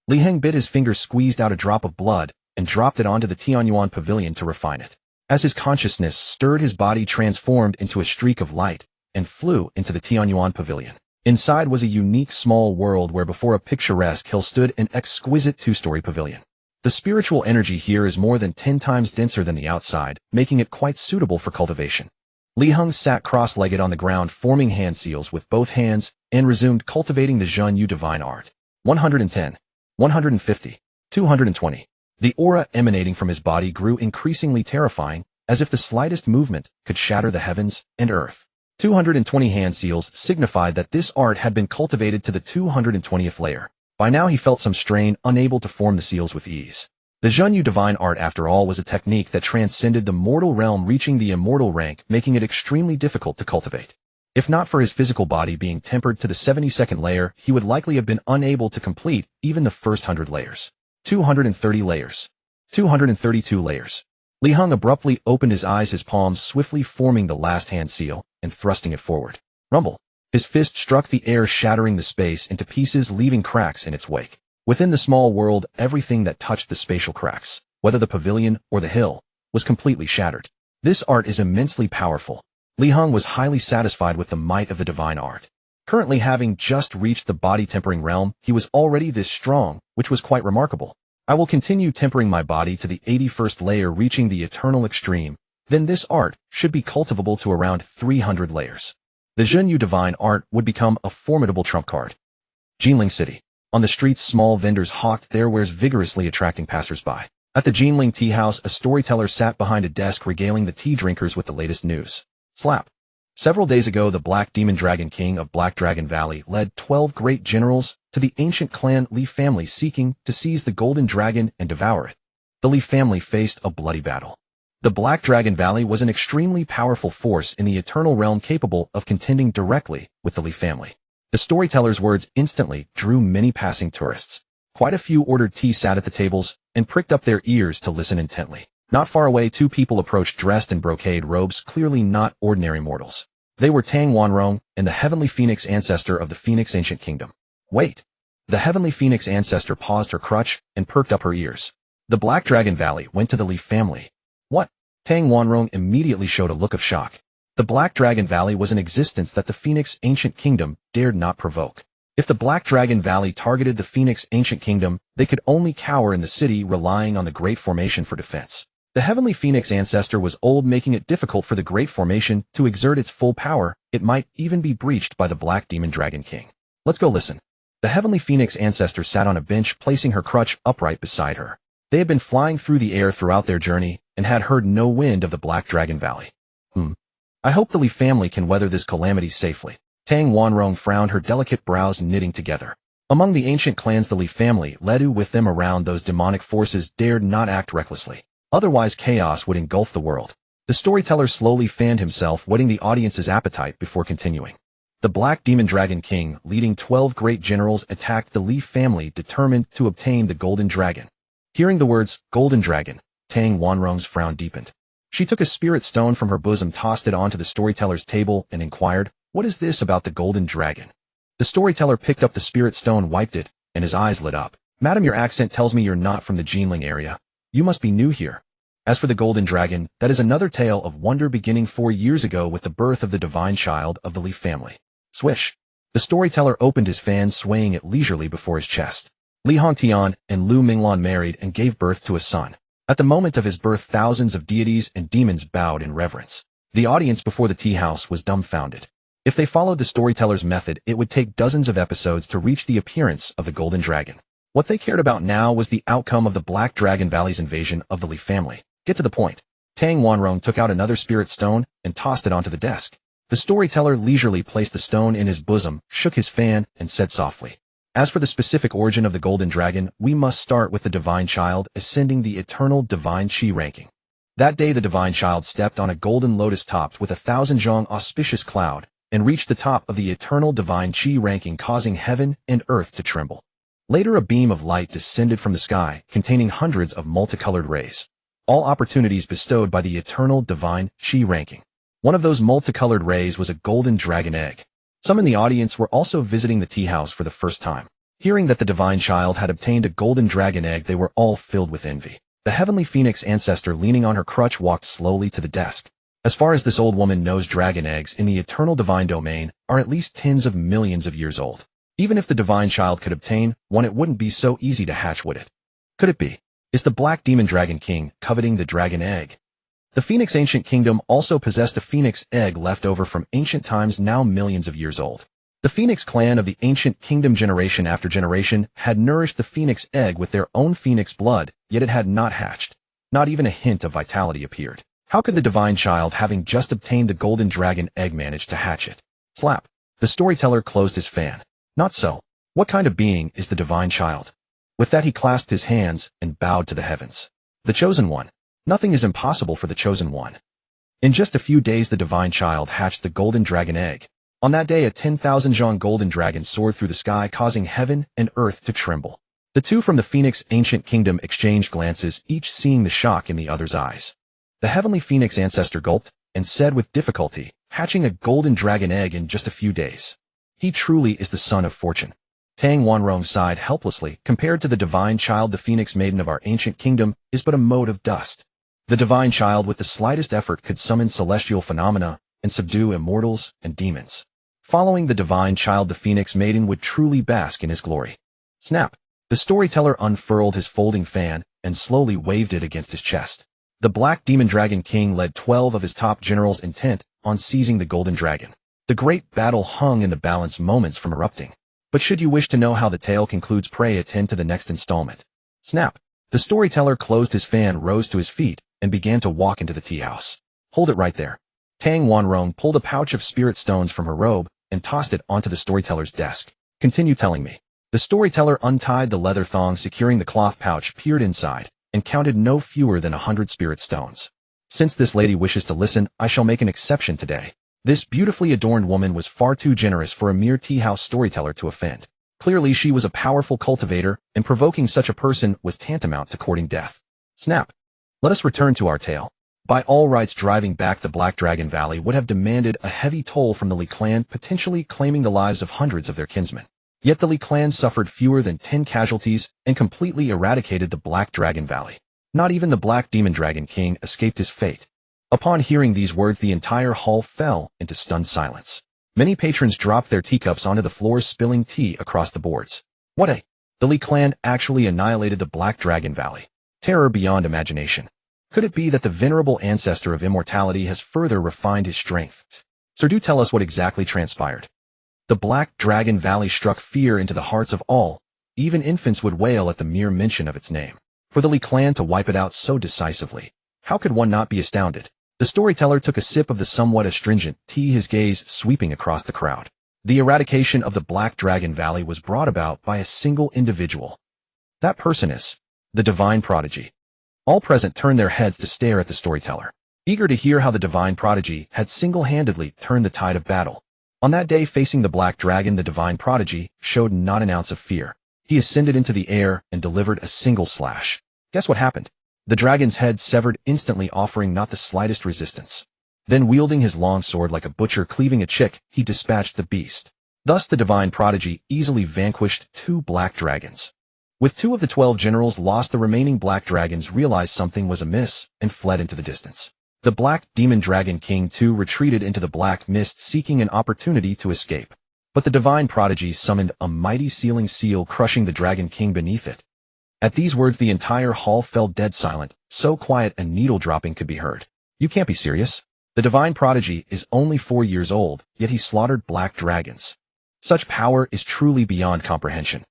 Li Heng bit his fingers, squeezed out a drop of blood, and dropped it onto the Tianyuan Pavilion to refine it. As his consciousness stirred, his body transformed into a streak of light and flew into the Tianyuan Pavilion. Inside was a unique small world where before a picturesque hill stood an exquisite two-story pavilion. The spiritual energy here is more than 10 times denser than the outside, making it quite suitable for cultivation. Li Heng sat cross-legged on the ground forming hand seals with both hands and resumed cultivating the Zhen Yu divine art. 110, 150, 220. The aura emanating from his body grew increasingly terrifying, as if the slightest movement could shatter the heavens and earth. 220 hand seals signified that this art had been cultivated to the 220th layer. By now he felt some strain, unable to form the seals with ease. The Zhen Yu divine art, after all, was a technique that transcended the mortal realm, reaching the immortal rank, making it extremely difficult to cultivate. If not for his physical body being tempered to the 72nd layer, he would likely have been unable to complete even the first 100 layers. 230 layers. 232 layers. Li Heng abruptly opened his eyes, his palms swiftly forming the last hand seal and thrusting it forward. Rumble. His fist struck the air, shattering the space into pieces, leaving cracks in its wake. Within the small world, everything that touched the spatial cracks, whether the pavilion or the hill, was completely shattered. This art is immensely powerful. Li Heng was highly satisfied with the might of the divine art. Currently having just reached the body-tempering realm, he was already this strong, which was quite remarkable. I will continue tempering my body to the 81st layer, reaching the eternal extreme. Then this art should be cultivable to around 300 layers. The Zhen Yu divine art would become a formidable trump card. Jinling City. On the streets, small vendors hawked their wares vigorously, attracting passers-by. At the Jinling tea house, a storyteller sat behind a desk regaling the tea drinkers with the latest news. Slap. Several days ago, the Black Demon Dragon King of Black Dragon Valley led 12 great generals to the ancient clan Li family, seeking to seize the Golden Dragon and devour it. The Li family faced a bloody battle. The Black Dragon Valley was an extremely powerful force in the Eternal Realm, capable of contending directly with the Li family. The storyteller's words instantly drew many passing tourists. Quite a few ordered tea, sat at the tables, and pricked up their ears to listen intently. Not far away, two people approached dressed in brocade robes, clearly not ordinary mortals. They were Tang Wanrong and the Heavenly Phoenix ancestor of the Phoenix Ancient Kingdom. Wait. The Heavenly Phoenix ancestor paused her crutch and perked up her ears. The Black Dragon Valley went to the Li family. What? Tang Wanrong immediately showed a look of shock. The Black Dragon Valley was an existence that the Phoenix Ancient Kingdom dared not provoke. If the Black Dragon Valley targeted the Phoenix Ancient Kingdom, they could only cower in the city, relying on the Great Formation for defense. The Heavenly Phoenix ancestor was old, making it difficult for the Great Formation to exert its full power. It might even be breached by the Black Demon Dragon King. Let's go listen. The Heavenly Phoenix ancestor sat on a bench, placing her crutch upright beside her. They had been flying through the air throughout their journey and had heard no wind of the Black Dragon Valley. I hope the Li family can weather this calamity safely. Tang Wanrong frowned, her delicate brows knitting together. Among the ancient clans, the Li family, led with them around those demonic forces, dared not act recklessly. Otherwise, chaos would engulf the world. The storyteller slowly fanned himself, whetting the audience's appetite before continuing. The Black Demon Dragon King, leading 12 great generals, attacked the Li family, determined to obtain the Golden Dragon. Hearing the words, Golden Dragon, Tang Wanrong's frown deepened. She took a spirit stone from her bosom, tossed it onto the storyteller's table, and inquired, "What is this about the Golden Dragon?" The storyteller picked up the spirit stone, wiped it, and his eyes lit up. "Madam, your accent tells me you're not from the Jinling area. You must be new here. As for the Golden Dragon, that is another tale of wonder, beginning 4 years ago with the birth of the divine child of the Li family." Swish. The storyteller opened his fan, swaying it leisurely before his chest. Li Hongtian and Lu Minglan married and gave birth to a son. At the moment of his birth, thousands of deities and demons bowed in reverence. The audience before the tea house was dumbfounded. If they followed the storyteller's method, it would take dozens of episodes to reach the appearance of the Golden Dragon. What they cared about now was the outcome of the Black Dragon Valley's invasion of the Li family. Get to the point. Tang Wanrong took out another spirit stone and tossed it onto the desk. The storyteller leisurely placed the stone in his bosom, shook his fan, and said softly, "As for the specific origin of the Golden Dragon, we must start with the Divine Child ascending the Eternal Divine Chi ranking. That day the Divine Child stepped on a golden lotus topped with 1,000 zhong auspicious cloud, and reached the top of the Eternal Divine Chi ranking, causing heaven and earth to tremble. Later a beam of light descended from the sky, containing hundreds of multicolored rays. All opportunities bestowed by the Eternal Divine Chi ranking. One of those multicolored rays was a golden dragon egg. Some in the audience were also visiting the tea house for the first time. Hearing that the Divine Child had obtained a golden dragon egg, they were all filled with envy. The Heavenly Phoenix ancestor, leaning on her crutch, walked slowly to the desk. As far as this old woman knows, dragon eggs in the eternal divine domain are at least tens of millions of years old. Even if the divine child could obtain one, it wouldn't be so easy to hatch, would it? Could it be? Is the Black Demon Dragon King coveting the dragon egg? The Phoenix Ancient Kingdom also possessed a phoenix egg left over from ancient times, now millions of years old. The Phoenix clan of the Ancient Kingdom, generation after generation, had nourished the phoenix egg with their own phoenix blood, yet it had not hatched. Not even a hint of vitality appeared. How could the divine child, having just obtained the golden dragon egg, manage to hatch it? Slap. The storyteller closed his fan. Not so. What kind of being is the divine child? With that, he clasped his hands and bowed to the heavens. The chosen one. Nothing is impossible for the chosen one. In just a few days, the divine child hatched the golden dragon egg. On that day, a 10,000 Zhang golden dragon soared through the sky, causing heaven and earth to tremble. The two from the Phoenix Ancient Kingdom exchanged glances, each seeing the shock in the other's eyes. The heavenly phoenix ancestor gulped and said with difficulty, hatching a golden dragon egg in just a few days. He truly is the son of fortune. Tang Wanrong sighed helplessly. Compared to the divine child, the phoenix maiden of our ancient kingdom is but a mote of dust. The divine child, with the slightest effort, could summon celestial phenomena and subdue immortals and demons. Following the divine child, the phoenix maiden would truly bask in his glory. Snap! The storyteller unfurled his folding fan and slowly waved it against his chest. The Black Demon Dragon King led 12 of his top generals, intent on seizing the golden dragon. The great battle hung in the balance, moments from erupting. But should you wish to know how the tale concludes, pray attend to the next installment. Snap! The storyteller closed his fan, rose to his feet, and began to walk into the tea house. Hold it right there. Tang Wanrong pulled a pouch of spirit stones from her robe and tossed it onto the storyteller's desk. Continue telling me. The storyteller untied the leather thong securing the cloth pouch, peered inside, and counted no fewer than 100 spirit stones. Since this lady wishes to listen, I shall make an exception today. This beautifully adorned woman was far too generous for a mere tea house storyteller to offend. Clearly she was a powerful cultivator, and provoking such a person was tantamount to courting death. Snap! Let us return to our tale. By all rights, driving back the Black Dragon Valley would have demanded a heavy toll from the Li clan, potentially claiming the lives of hundreds of their kinsmen. Yet the Li clan suffered fewer than 10 casualties and completely eradicated the Black Dragon Valley. Not even the Black Demon Dragon King escaped his fate. Upon hearing these words, the entire hall fell into stunned silence. Many patrons dropped their teacups onto the floor, spilling tea across the boards. What a! The Li clan actually annihilated the Black Dragon Valley. Terror beyond imagination. Could it be that the venerable ancestor of immortality has further refined his strength? Sir, do tell us what exactly transpired. The Black Dragon Valley struck fear into the hearts of all. Even infants would wail at the mere mention of its name. For the Li clan to wipe it out so decisively, how could one not be astounded? The storyteller took a sip of the somewhat astringent tea, his gaze sweeping across the crowd. The eradication of the Black Dragon Valley was brought about by a single individual. That person is the Divine Prodigy. All present turned their heads to stare at the storyteller, eager to hear how the Divine Prodigy had single-handedly turned the tide of battle. On that day, facing the Black Dragon, the Divine Prodigy showed not an ounce of fear. He ascended into the air and delivered a single slash. Guess what happened? The dragon's head severed instantly, offering not the slightest resistance. Then, wielding his long sword like a butcher cleaving a chick, he dispatched the beast. Thus the Divine Prodigy easily vanquished 2 black dragons. With 2 of the 12 generals lost, the remaining black dragons realized something was amiss and fled into the distance. The Black Demon Dragon King too retreated into the black mist, seeking an opportunity to escape. But the Divine Prodigy summoned a mighty sealing seal, crushing the Dragon King beneath it. At these words, the entire hall fell dead silent, so quiet a needle dropping could be heard. You can't be serious. The Divine Prodigy is only 4 years old, yet he slaughtered black dragons. Such power is truly beyond comprehension.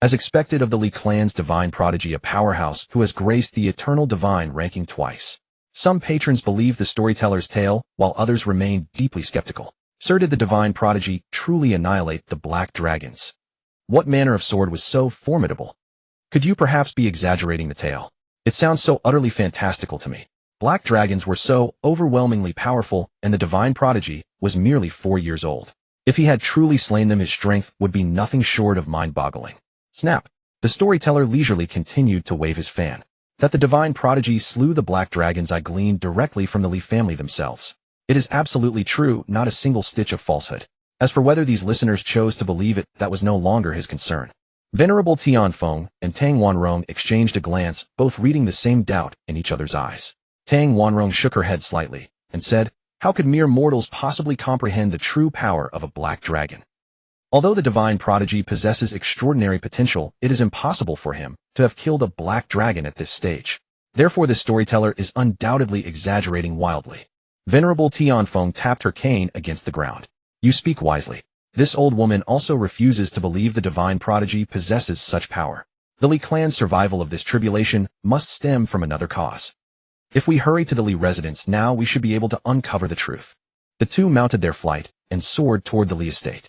As expected of the Li clan's Divine Prodigy, a powerhouse who has graced the Eternal Divine ranking twice. Some patrons believed the storyteller's tale, while others remained deeply skeptical. Sir, did the Divine Prodigy truly annihilate the black dragons? What manner of sword was so formidable? Could you perhaps be exaggerating the tale? It sounds so utterly fantastical to me. Black dragons were so overwhelmingly powerful, and the Divine Prodigy was merely 4 years old. If he had truly slain them, his strength would be nothing short of mind-boggling. Snap! The storyteller leisurely continued to wave his fan. That the Divine Prodigy slew the black dragons I gleaned directly from the Li family themselves. It is absolutely true, not a single stitch of falsehood. As for whether these listeners chose to believe it, that was no longer his concern. Venerable Tianfeng and Tang Wanrong exchanged a glance, both reading the same doubt in each other's eyes. Tang Wanrong shook her head slightly and said, How could mere mortals possibly comprehend the true power of a black dragon? Although the divine prodigy possesses extraordinary potential, it is impossible for him to have killed a black dragon at this stage. Therefore, this storyteller is undoubtedly exaggerating wildly. Venerable Tianfeng tapped her cane against the ground. You speak wisely. This old woman also refuses to believe the divine prodigy possesses such power. The Li clan's survival of this tribulation must stem from another cause. If we hurry to the Li residence now, we should be able to uncover the truth. The two mounted their flight and soared toward the Li estate.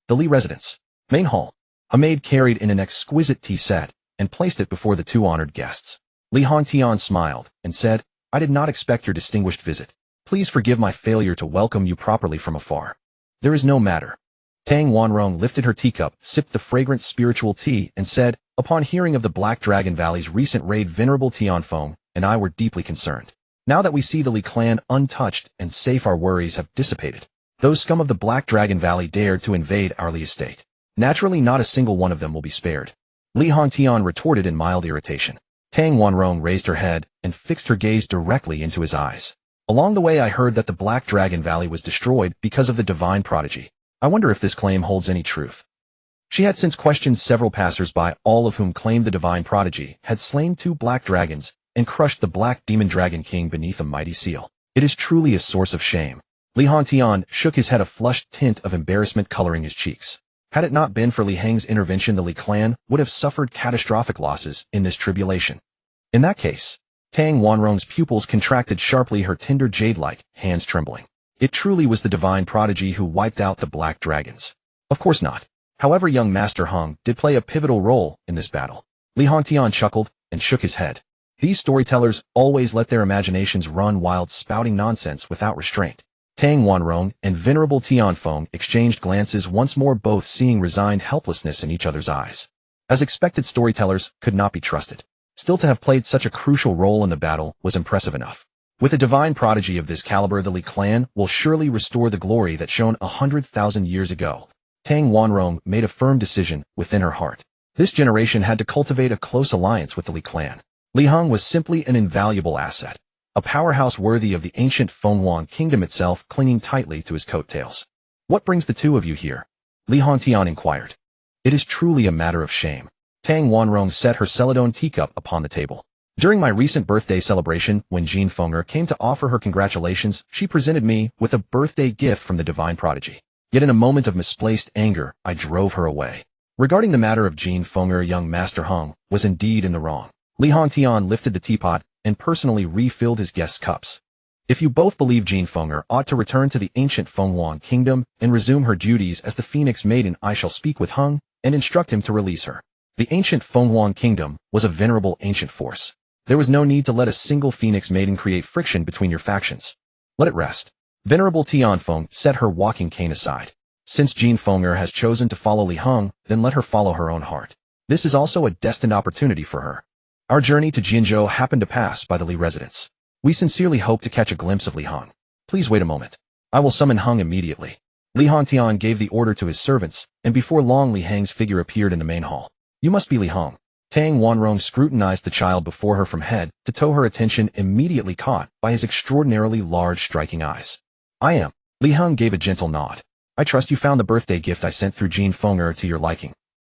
The Li residence. Main hall. A maid carried in an exquisite tea set and placed it before the two honored guests. Li Hongtian smiled and said, I did not expect your distinguished visit. Please forgive my failure to welcome you properly from afar. There is no matter. Tang Wanrong lifted her teacup, sipped the fragrant spiritual tea, and said, upon hearing of the Black Dragon Valley's recent raid, Venerable Tianfeng and I were deeply concerned. Now that we see the Li clan untouched and safe, our worries have dissipated. Those scum of the Black Dragon Valley dared to invade our Li estate. Naturally, not a single one of them will be spared. Li Hongtian retorted in mild irritation. Tang Wanrong raised her head and fixed her gaze directly into his eyes. Along the way, I heard that the Black Dragon Valley was destroyed because of the divine prodigy. I wonder if this claim holds any truth. She had since questioned several passers-by, all of whom claimed the divine prodigy had slain 2 black dragons and crushed the Black Demon Dragon King beneath a mighty seal. It is truly a source of shame. Li Hongtian shook his head, a flushed tint of embarrassment coloring his cheeks. Had it not been for Li Heng's intervention, the Li clan would have suffered catastrophic losses in this tribulation. In that case, Tang Wanrong's pupils contracted sharply, her tender jade-like hands trembling. It truly was the divine prodigy who wiped out the black dragons. Of course not. However, young Master Heng did play a pivotal role in this battle. Li Hongtian chuckled and shook his head. These storytellers always let their imaginations run wild, spouting nonsense without restraint. Tang Wanrong and Venerable Tianfeng exchanged glances once more, both seeing resigned helplessness in each other's eyes. As expected, storytellers could not be trusted. Still, to have played such a crucial role in the battle was impressive enough. With a divine prodigy of this caliber, the Li clan will surely restore the glory that shone 100,000 years ago. Tang Wanrong made a firm decision within her heart. This generation had to cultivate a close alliance with the Li clan. Li Heng was simply an invaluable asset, a powerhouse worthy of the ancient Fenghuang kingdom itself, clinging tightly to his coattails. What brings the two of you here? Li Hongtian inquired. It is truly a matter of shame. Tang Wanrong set her celadone teacup upon the table. During my recent birthday celebration, when Jean Fenger came to offer her congratulations, she presented me with a birthday gift from the divine prodigy. Yet in a moment of misplaced anger, I drove her away. Regarding the matter of Jean Fenger, young Master Heng was indeed in the wrong. Li Hongtian lifted the teapot and personally refilled his guests' cups. If you both believe Jean Fenger ought to return to the ancient Fenghuang kingdom and resume her duties as the Phoenix Maiden, I shall speak with Heng and instruct him to release her. The ancient Fenghuang kingdom was a venerable ancient force. There was no need to let a single Phoenix Maiden create friction between your factions. Let it rest. Venerable Tianfeng set her walking cane aside. Since Jean Fenger has chosen to follow Li Heng, then let her follow her own heart. This is also a destined opportunity for her. Our journey to Jianzhou happened to pass by the Li residence. We sincerely hope to catch a glimpse of Li Heng. Please wait a moment. I will summon Heng immediately. Li Hongtian gave the order to his servants, and before long Li Heng's figure appeared in the main hall. You must be Li Heng. Tang Wanrong scrutinized the child before her from head to toe, her attention immediately caught by his extraordinarily large, striking eyes. I am. Li Heng gave a gentle nod. I trust you found the birthday gift I sent through Jean Fenger to your liking.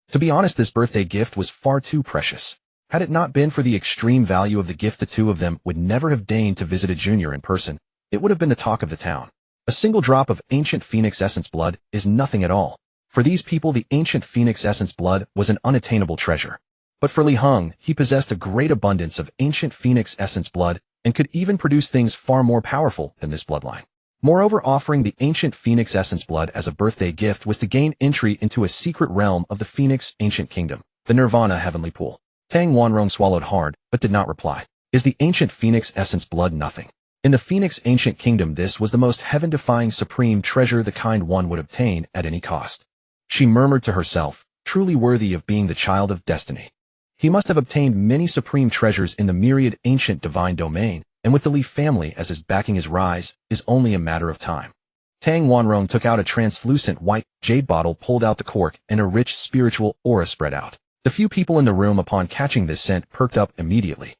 To be honest, this birthday gift was far too precious. Had it not been for the extreme value of the gift, the two of them would never have deigned to visit a junior in person. It would have been the talk of the town. A single drop of ancient phoenix essence blood is nothing at all. For these people, the ancient phoenix essence blood was an unattainable treasure. But for Li Heng, he possessed a great abundance of ancient phoenix essence blood and could even produce things far more powerful than this bloodline. Moreover, offering the ancient phoenix essence blood as a birthday gift was to gain entry into a secret realm of the Phoenix Ancient Kingdom, the Nirvana Heavenly Pool. Tang Wanrong swallowed hard, but did not reply. Is the ancient phoenix essence blood nothing? In the Phoenix Ancient Kingdom, this was the most heaven-defying supreme treasure, the kind one would obtain at any cost. She murmured to herself, truly worthy of being the child of destiny. He must have obtained many supreme treasures in the myriad ancient divine domain, and with the Li family as his backing, his rise is only a matter of time. Tang Wanrong took out a translucent white jade bottle, pulled out the cork, and a rich spiritual aura spread out. The few people in the room upon catching this scent perked up immediately.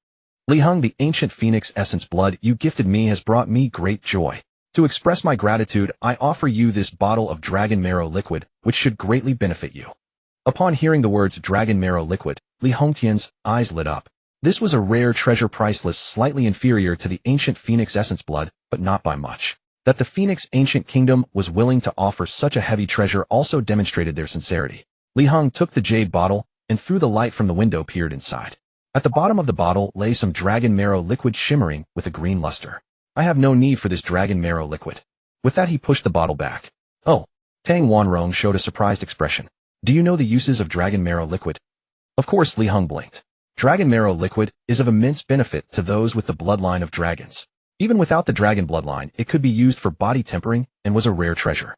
Li Heng, the ancient phoenix essence blood you gifted me has brought me great joy. To express my gratitude, I offer you this bottle of dragon marrow liquid, which should greatly benefit you. Upon hearing the words dragon marrow liquid, Li Hongtian's eyes lit up. This was a rare treasure priceless, slightly inferior to the ancient phoenix essence blood, but not by much. That the Phoenix Ancient Kingdom was willing to offer such a heavy treasure also demonstrated their sincerity. Li Heng took the jade bottle, and through the light from the window peered inside. At the bottom of the bottle lay some dragon marrow liquid shimmering with a green luster. I have no need for this dragon marrow liquid. With that he pushed the bottle back. Oh. Tang Wanrong showed a surprised expression. Do you know the uses of dragon marrow liquid? Of course, Li Heng blinked. Dragon marrow liquid is of immense benefit to those with the bloodline of dragons. Even without the dragon bloodline, it could be used for body tempering and was a rare treasure.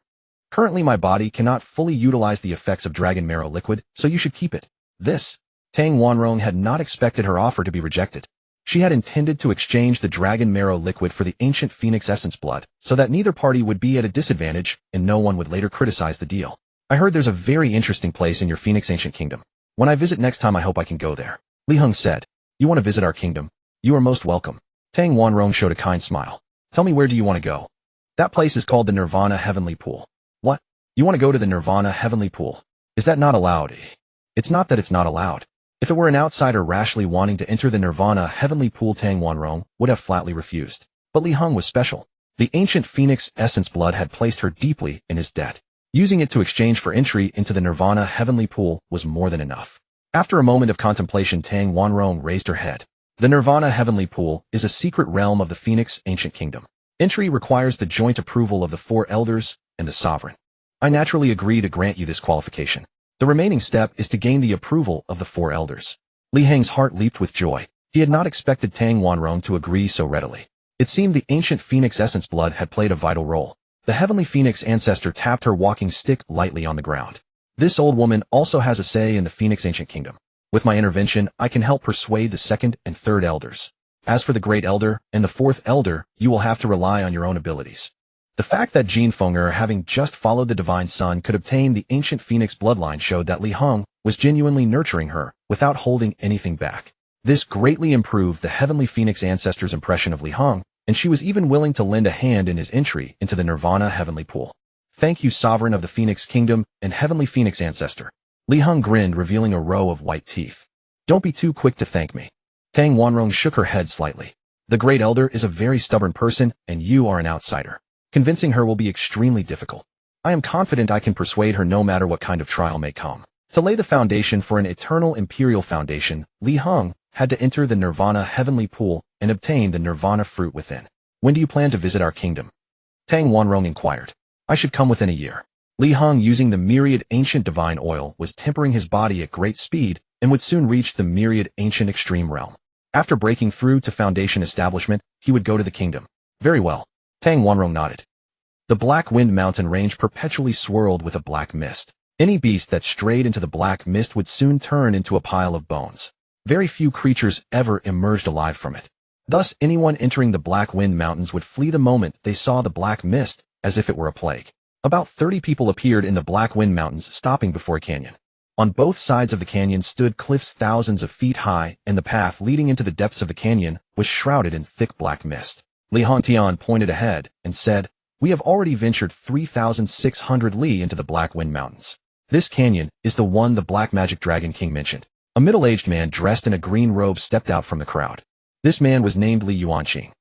Currently my body cannot fully utilize the effects of dragon marrow liquid, so you should keep it. This. Tang Wanrong had not expected her offer to be rejected. She had intended to exchange the dragon marrow liquid for the ancient phoenix essence blood, so that neither party would be at a disadvantage and no one would later criticize the deal. I heard there's a very interesting place in your Phoenix Ancient Kingdom. When I visit next time I hope I can go there. Li Heng said. You want to visit our kingdom? You are most welcome. Tang Wanrong showed a kind smile. Tell me, where do you want to go? That place is called the Nirvana Heavenly Pool. What? You want to go to the Nirvana Heavenly Pool? Is that not allowed? It's not that it's not allowed. If it were an outsider rashly wanting to enter the Nirvana Heavenly Pool, Tang Wanrong would have flatly refused. But Li Heng was special. The ancient Phoenix Essence blood had placed her deeply in his debt. Using it to exchange for entry into the Nirvana Heavenly Pool was more than enough. After a moment of contemplation, Tang Wanrong raised her head. The Nirvana Heavenly Pool is a secret realm of the Phoenix Ancient Kingdom. Entry requires the joint approval of the 4 elders and the sovereign. I naturally agree to grant you this qualification. The remaining step is to gain the approval of the 4 elders. Li Heng's heart leaped with joy. He had not expected Tang Wanrong to agree so readily. It seemed the ancient Phoenix Essence blood had played a vital role. The Heavenly Phoenix ancestor tapped her walking stick lightly on the ground. This old woman also has a say in the Phoenix Ancient Kingdom. With my intervention, I can help persuade the 2nd and 3rd elders. As for the Great Elder and the 4th Elder, you will have to rely on your own abilities. The fact that Jean Fenger, having just followed the Divine Sun, could obtain the ancient Phoenix bloodline showed that Li Heng was genuinely nurturing her, without holding anything back. This greatly improved the Heavenly Phoenix ancestor's impression of Li Heng, and she was even willing to lend a hand in his entry into the Nirvana Heavenly Pool. Thank you, Sovereign of the Phoenix Kingdom and Heavenly Phoenix ancestor. Li Heng grinned, revealing a row of white teeth. Don't be too quick to thank me. Tang Wanrong shook her head slightly. The Great Elder is a very stubborn person, and you are an outsider. Convincing her will be extremely difficult. I am confident I can persuade her no matter what kind of trial may come. To lay the foundation for an eternal imperial foundation, Li Heng had to enter the Nirvana Heavenly Pool and obtain the Nirvana fruit within. When do you plan to visit our kingdom? Tang Wanrong inquired. I should come within a year. Li Heng, using the myriad ancient divine oil, was tempering his body at great speed and would soon reach the myriad ancient extreme realm. After breaking through to foundation establishment, he would go to the kingdom. Very well. Tang Wanrong nodded. The Black Wind Mountain range perpetually swirled with a black mist. Any beast that strayed into the black mist would soon turn into a pile of bones. Very few creatures ever emerged alive from it. Thus, anyone entering the Black Wind Mountains would flee the moment they saw the black mist, as if it were a plague. About 30 people appeared in the Black Wind Mountains, stopping before a canyon. On both sides of the canyon stood cliffs thousands of feet high, and the path leading into the depths of the canyon was shrouded in thick black mist. Li Hongtian pointed ahead and said, We have already ventured 3,600 li into the Black Wind Mountains. This canyon is the one the Black Magic Dragon King mentioned. A middle-aged man dressed in a green robe stepped out from the crowd. This man was named Li Yuanqing.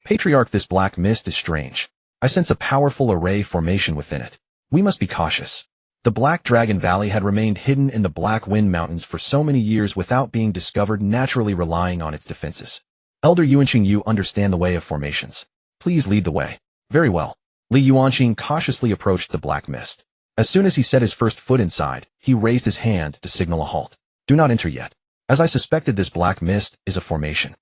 Patriarch, this black mist is strange. I sense a powerful array formation within it. We must be cautious. The Black Dragon Valley had remained hidden in the Black Wind Mountains for so many years without being discovered, naturally relying on its defenses. Elder Yuanqing, you understand the way of formations. Please lead the way. Very well. Li Yuanqing cautiously approached the black mist. As soon as he set his first foot inside, he raised his hand to signal a halt. Do not enter yet. As I suspected, this black mist is a formation.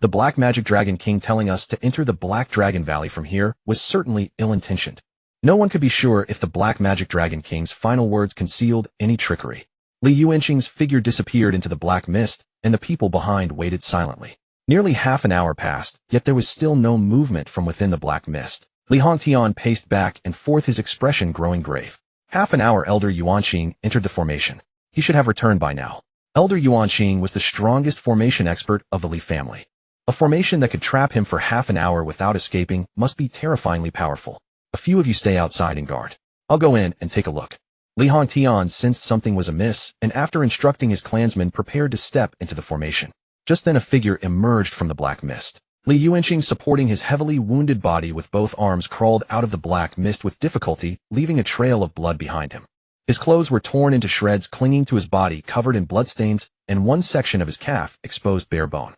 The Black Magic Dragon King telling us to enter the Black Dragon Valley from here was certainly ill-intentioned. No one could be sure if the Black Magic Dragon King's final words concealed any trickery. Li Yuanqing's figure disappeared into the black mist, and the people behind waited silently. Nearly half an hour passed, yet there was still no movement from within the black mist. Li Hongtian paced back and forth, his expression growing grave. Half an hour. Elder Yuanqing entered the formation. He should have returned by now. Elder Yuanqing was the strongest formation expert of the Li family. A formation that could trap him for half an hour without escaping must be terrifyingly powerful. A few of you stay outside and guard. I'll go in and take a look. Li Hongtian sensed something was amiss, and after instructing his clansmen prepared to step into the formation. Just then a figure emerged from the black mist. Li Yuanqing, supporting his heavily wounded body with both arms, crawled out of the black mist with difficulty, leaving a trail of blood behind him. His clothes were torn into shreds, clinging to his body, covered in bloodstains, and one section of his calf exposed bare bone.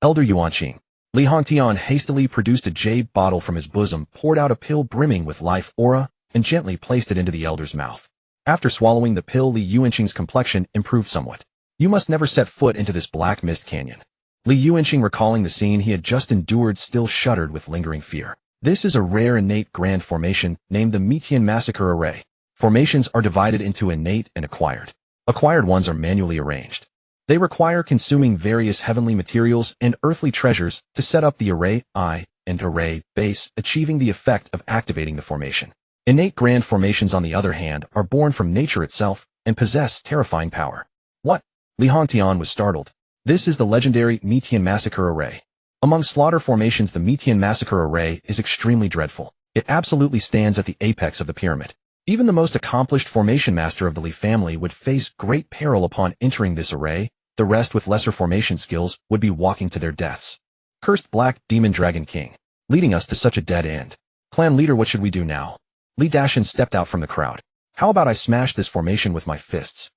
Elder Yuanqing. Li Hongtian hastily produced a jade bottle from his bosom, poured out a pill brimming with life aura, and gently placed it into the elder's mouth. After swallowing the pill, Li Yuanqing's complexion improved somewhat. You must never set foot into this black mist canyon. Li Yuanqing, recalling the scene he had just endured, still shuddered with lingering fear. This is a rare innate grand formation named the Metian Massacre Array. Formations are divided into innate and acquired. Acquired ones are manually arranged. They require consuming various heavenly materials and earthly treasures to set up the array eye and array base, achieving the effect of activating the formation. Innate grand formations, on the other hand, are born from nature itself and possess terrifying power. What? Li Hongtian was startled. This is the legendary Metian Massacre Array. Among slaughter formations, the Metian Massacre Array is extremely dreadful. It absolutely stands at the apex of the pyramid. Even the most accomplished formation master of the Li family would face great peril upon entering this array. The rest, with lesser formation skills, would be walking to their deaths. Cursed Black Demon Dragon King, leading us to such a dead end. Clan leader, what should we do now? Li Dashan stepped out from the crowd. How about I smash this formation with my fists?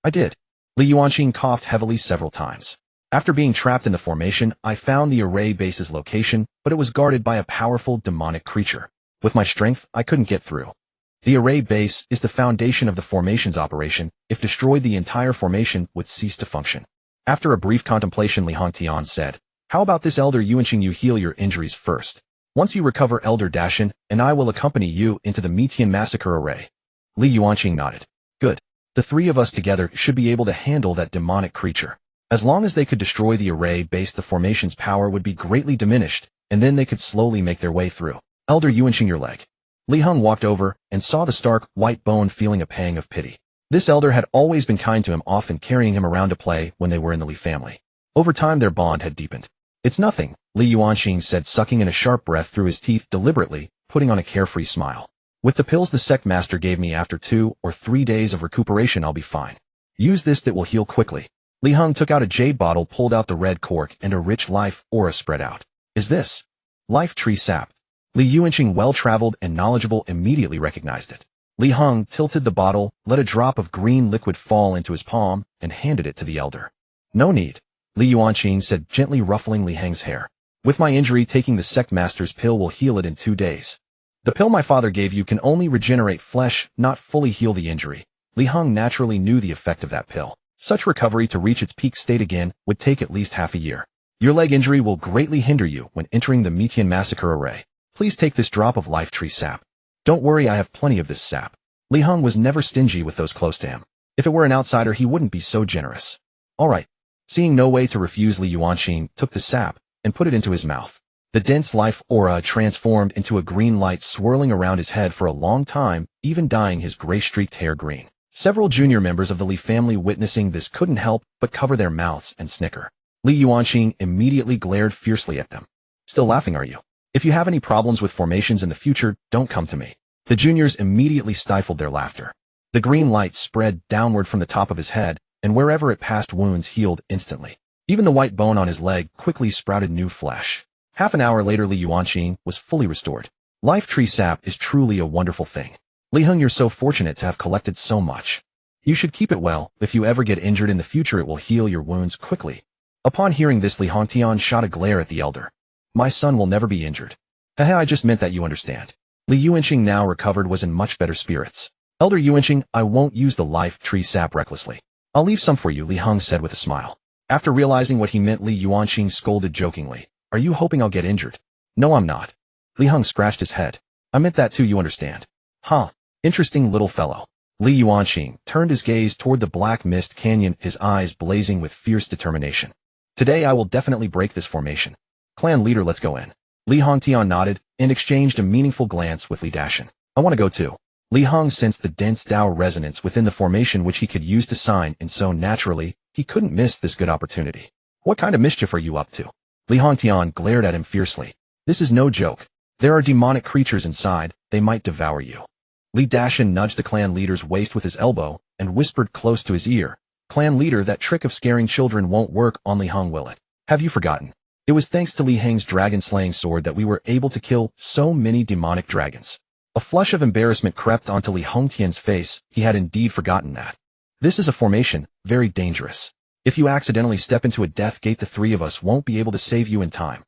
I did. Li Yuanqing coughed heavily several times. After being trapped in the formation, I found the array base's location, but it was guarded by a powerful demonic creature. With my strength, I couldn't get through. The array base is the foundation of the formation's operation. If destroyed, the entire formation would cease to function. After a brief contemplation, Li Hongtian said, How about this, Elder Yuanqing? You heal your injuries first. Once you recover, Elder Dashan and I will accompany you into the Metian Massacre Array. Li Yuanqing nodded. Good. The three of us together should be able to handle that demonic creature. As long as they could destroy the array base, the formation's power would be greatly diminished, and then they could slowly make their way through. Elder Yuanqing, your leg. Li Heng walked over and saw the stark, white bone, feeling a pang of pity. This elder had always been kind to him, often carrying him around to play when they were in the Li family. Over time, their bond had deepened. It's nothing, Li Yuanqing said, sucking in a sharp breath through his teeth, deliberately putting on a carefree smile. With the pills the sect master gave me, after 2 or 3 days of recuperation, I'll be fine. Use this, that will heal quickly. Li Heng took out a jade bottle, pulled out the red cork, and a rich life aura spread out. Is this life tree sap? Li Yuanqing, well-traveled and knowledgeable, immediately recognized it. Li Heng tilted the bottle, let a drop of green liquid fall into his palm, and handed it to the elder. No need, Li Yuanqing said, gently ruffling Li Heng's hair. With my injury, taking the sect master's pill will heal it in 2 days. The pill my father gave you can only regenerate flesh, not fully heal the injury. Li Heng naturally knew the effect of that pill. Such recovery to reach its peak state again would take at least half a year. Your leg injury will greatly hinder you when entering the Metian Massacre Array. Please take this drop of life tree sap. Don't worry, I have plenty of this sap. Li Heng was never stingy with those close to him. If it were an outsider, he wouldn't be so generous. All right. Seeing no way to refuse, Li Yuanqing took the sap and put it into his mouth. The dense life aura transformed into a green light, swirling around his head for a long time, even dyeing his gray-streaked hair green. Several junior members of the Li family, witnessing this, couldn't help but cover their mouths and snicker. Li Yuanqing immediately glared fiercely at them. Still laughing, are you? If you have any problems with formations in the future, don't come to me. The juniors immediately stifled their laughter. The green light spread downward from the top of his head, and wherever it passed, wounds healed instantly. Even the white bone on his leg quickly sprouted new flesh. Half an hour later, Li Yuanqing was fully restored. Life tree sap is truly a wonderful thing. Li Heng, you're so fortunate to have collected so much. You should keep it well. If you ever get injured in the future, it will heal your wounds quickly. Upon hearing this, Li Hongtian shot a glare at the elder. My son will never be injured. Haha, I just meant that you understand. Li Yuanqing, now recovered, was in much better spirits. Elder Yuanqing, I won't use the life tree sap recklessly. I'll leave some for you, Li Heng said with a smile. After realizing what he meant, Li Yuanqing scolded jokingly. Are you hoping I'll get injured? No, I'm not. Li Heng scratched his head. I meant that too, you understand. Huh. Interesting little fellow. Li Yuanqing turned his gaze toward the black mist canyon, his eyes blazing with fierce determination. Today I will definitely break this formation. Clan leader, let's go in. Li Hongtian nodded and exchanged a meaningful glance with Li Dashan. I want to go too. Li Heng sensed the dense Tao resonance within the formation which he could use to sign, and so naturally, he couldn't miss this good opportunity. What kind of mischief are you up to? Li Hongtian glared at him fiercely. This is no joke. There are demonic creatures inside, they might devour you. Li Dashin nudged the clan leader's waist with his elbow, and whispered close to his ear. Clan leader, that trick of scaring children won't work on Li Heng, will it? Have you forgotten? It was thanks to Li Heng's dragon-slaying sword that we were able to kill so many demonic dragons. A flush of embarrassment crept onto Li Hongtian's face. He had indeed forgotten that. This is a formation, very dangerous. If you accidentally step into a death gate, the three of us won't be able to save you in time.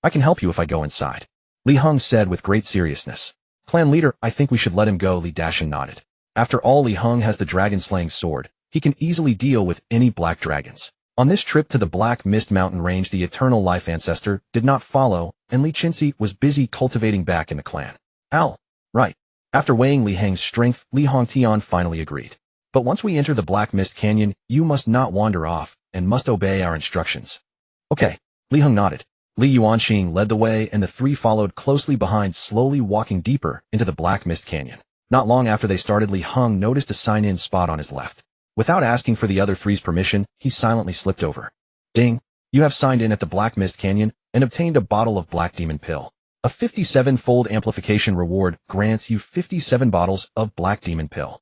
I can help you if I go inside. Li Heng said with great seriousness. Clan leader, I think we should let him go. Li Dashin nodded. After all, Li Heng has the dragon-slaying sword. He can easily deal with any black dragons. On this trip to the Black Mist Mountain Range, the Eternal Life Ancestor did not follow, and Li Qinzi was busy cultivating back in the clan. Ow. Right. After weighing Li Heng's strength, Li Hongtian finally agreed. But once we enter the Black Mist Canyon, you must not wander off, and must obey our instructions. Okay. Li Heng nodded. Li Yuanxing led the way, and the three followed closely behind, slowly walking deeper into the Black Mist Canyon. Not long after they started, Li Heng noticed a sign-in spot on his left. Without asking for the other three's permission, he silently slipped over. Ding! You have signed in at the Black Mist Canyon and obtained a bottle of Black Demon Pill. A 57-fold amplification reward grants you 57 bottles of Black Demon Pill.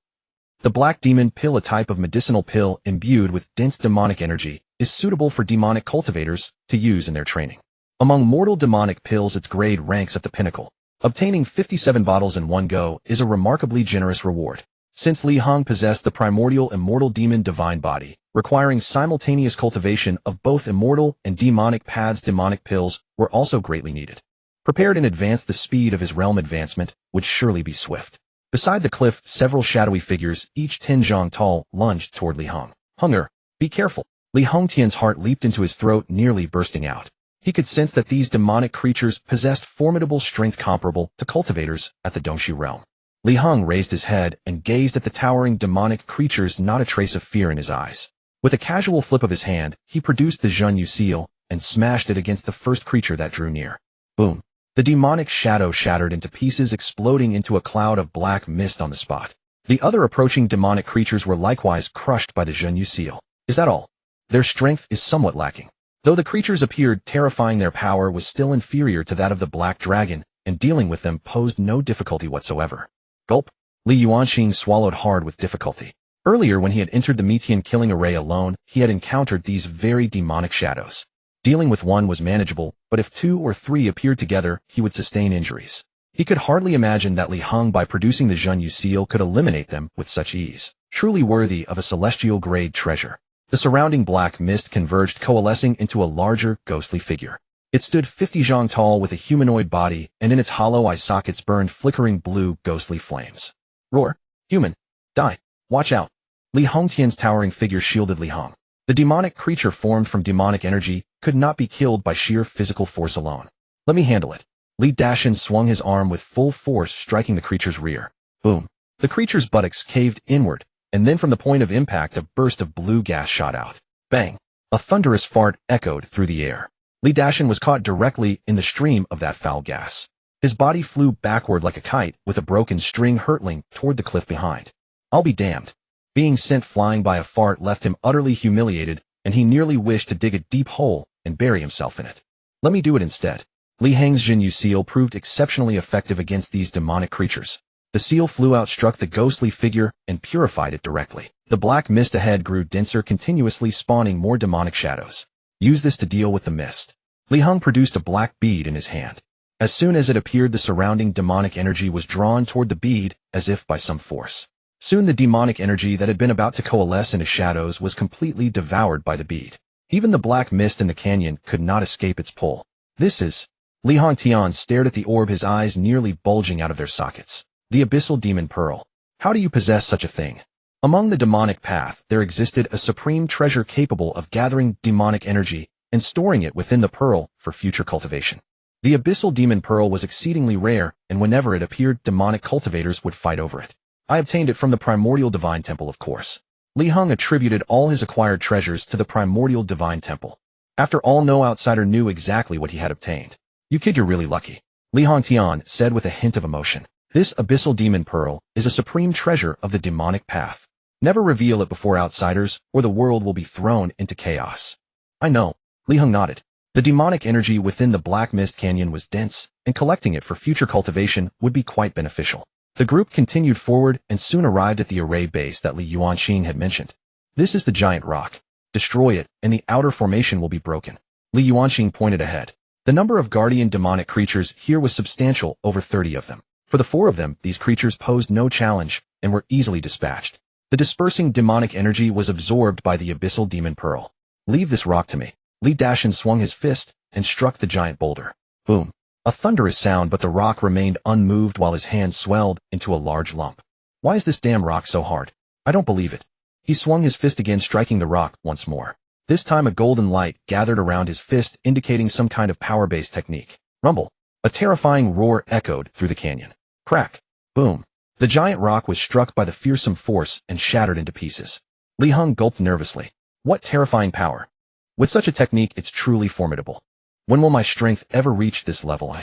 The Black Demon Pill, a type of medicinal pill imbued with dense demonic energy, is suitable for demonic cultivators to use in their training. Among mortal demonic pills, its grade ranks at the pinnacle. Obtaining 57 bottles in one go is a remarkably generous reward. Since Li Heng possessed the primordial immortal demon divine body, requiring simultaneous cultivation of both immortal and demonic paths, demonic pills were also greatly needed. Prepared in advance, the speed of his realm advancement would surely be swift. Beside the cliff, several shadowy figures, each 10 zhang tall, lunged toward Li Heng. Hunger, be careful. Li Hongtian's heart leaped into his throat, nearly bursting out. He could sense that these demonic creatures possessed formidable strength comparable to cultivators at the Dongshu realm. Li Heng raised his head and gazed at the towering demonic creatures, not a trace of fear in his eyes. With a casual flip of his hand, he produced the Zhenyu seal and smashed it against the first creature that drew near. Boom! The demonic shadow shattered into pieces, exploding into a cloud of black mist on the spot. The other approaching demonic creatures were likewise crushed by the Zhenyu seal. Is that all? Their strength is somewhat lacking. Though the creatures appeared terrifying, their power was still inferior to that of the black dragon, and dealing with them posed no difficulty whatsoever. Gulp. Li Yuanxing swallowed hard with difficulty. Earlier, when he had entered the Metian killing array alone, he had encountered these very demonic shadows. Dealing with one was manageable, but if 2 or 3 appeared together, he would sustain injuries. He could hardly imagine that Li Heng, by producing the Zhenyu seal, could eliminate them with such ease. Truly worthy of a celestial-grade treasure. The surrounding black mist converged, coalescing into a larger, ghostly figure. It stood 50 zhang tall with a humanoid body, and in its hollow eye sockets burned flickering blue, ghostly flames. Roar! Human! Die! Watch out! Li Hongtian's towering figure shielded Li Heng. The demonic creature, formed from demonic energy, could not be killed by sheer physical force alone. Let me handle it. Li Dashin swung his arm with full force, striking the creature's rear. Boom! The creature's buttocks caved inward, and then from the point of impact a burst of blue gas shot out. Bang! A thunderous fart echoed through the air. Li Dashin was caught directly in the stream of that foul gas. His body flew backward like a kite, with a broken string hurtling toward the cliff behind. I'll be damned. Being sent flying by a fart left him utterly humiliated, and he nearly wished to dig a deep hole and bury himself in it. Let me do it instead. Li Heng's Zhenyu seal proved exceptionally effective against these demonic creatures. The seal flew out, struck the ghostly figure, and purified it directly. The black mist ahead grew denser, continuously spawning more demonic shadows. Use this to deal with the mist. Li Heng produced a black bead in his hand. As soon as it appeared, the surrounding demonic energy was drawn toward the bead, as if by some force. Soon the demonic energy that had been about to coalesce into shadows was completely devoured by the bead. Even the black mist in the canyon could not escape its pull. This is... Li Hongtian stared at the orb, his eyes nearly bulging out of their sockets. The Abyssal Demon Pearl. How do you possess such a thing? Among the demonic path, there existed a supreme treasure capable of gathering demonic energy and storing it within the pearl for future cultivation. The Abyssal Demon Pearl was exceedingly rare, and whenever it appeared, demonic cultivators would fight over it. I obtained it from the Primordial Divine Temple, of course. Li Heng attributed all his acquired treasures to the Primordial Divine Temple. After all, no outsider knew exactly what he had obtained. You kid, you're really lucky. Li Hongtian said with a hint of emotion. This abyssal demon pearl is a supreme treasure of the demonic path. Never reveal it before outsiders, or the world will be thrown into chaos. I know. Li Heng nodded. The demonic energy within the Black Mist Canyon was dense, and collecting it for future cultivation would be quite beneficial. The group continued forward and soon arrived at the array base that Li Yuanxing had mentioned. This is the giant rock. Destroy it, and the outer formation will be broken. Li Yuanxing pointed ahead. The number of guardian demonic creatures here was substantial, over 30 of them. For the 4 of them, these creatures posed no challenge and were easily dispatched. The dispersing demonic energy was absorbed by the abyssal demon pearl. Leave this rock to me. Li Dashan swung his fist and struck the giant boulder. Boom. A thunderous sound, but the rock remained unmoved while his hand swelled into a large lump. Why is this damn rock so hard? I don't believe it. He swung his fist again, striking the rock once more. This time a golden light gathered around his fist, indicating some kind of power-based technique. Rumble. A terrifying roar echoed through the canyon. Crack. Boom. The giant rock was struck by the fearsome force and shattered into pieces. Li Heng gulped nervously. What terrifying power. With such a technique, it's truly formidable. When will my strength ever reach this level?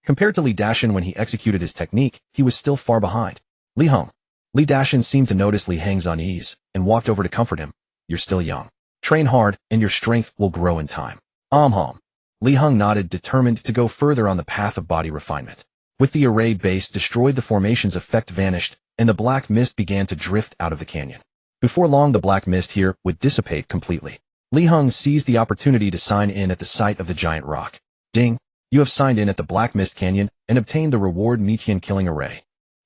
Compared to Li Dashan when he executed his technique, he was still far behind. Li Heng. Li Dashan seemed to notice Li Heng's unease and walked over to comfort him. You're still young. Train hard, and your strength will grow in time. Hom. Li Heng nodded, determined to go further on the path of body refinement. With the array base destroyed, the formation's effect vanished, and the black mist began to drift out of the canyon. Before long, the black mist here would dissipate completely. Li Heng seized the opportunity to sign in at the site of the giant rock. Ding! You have signed in at the Black Mist Canyon and obtained the reward Metian Killing Array.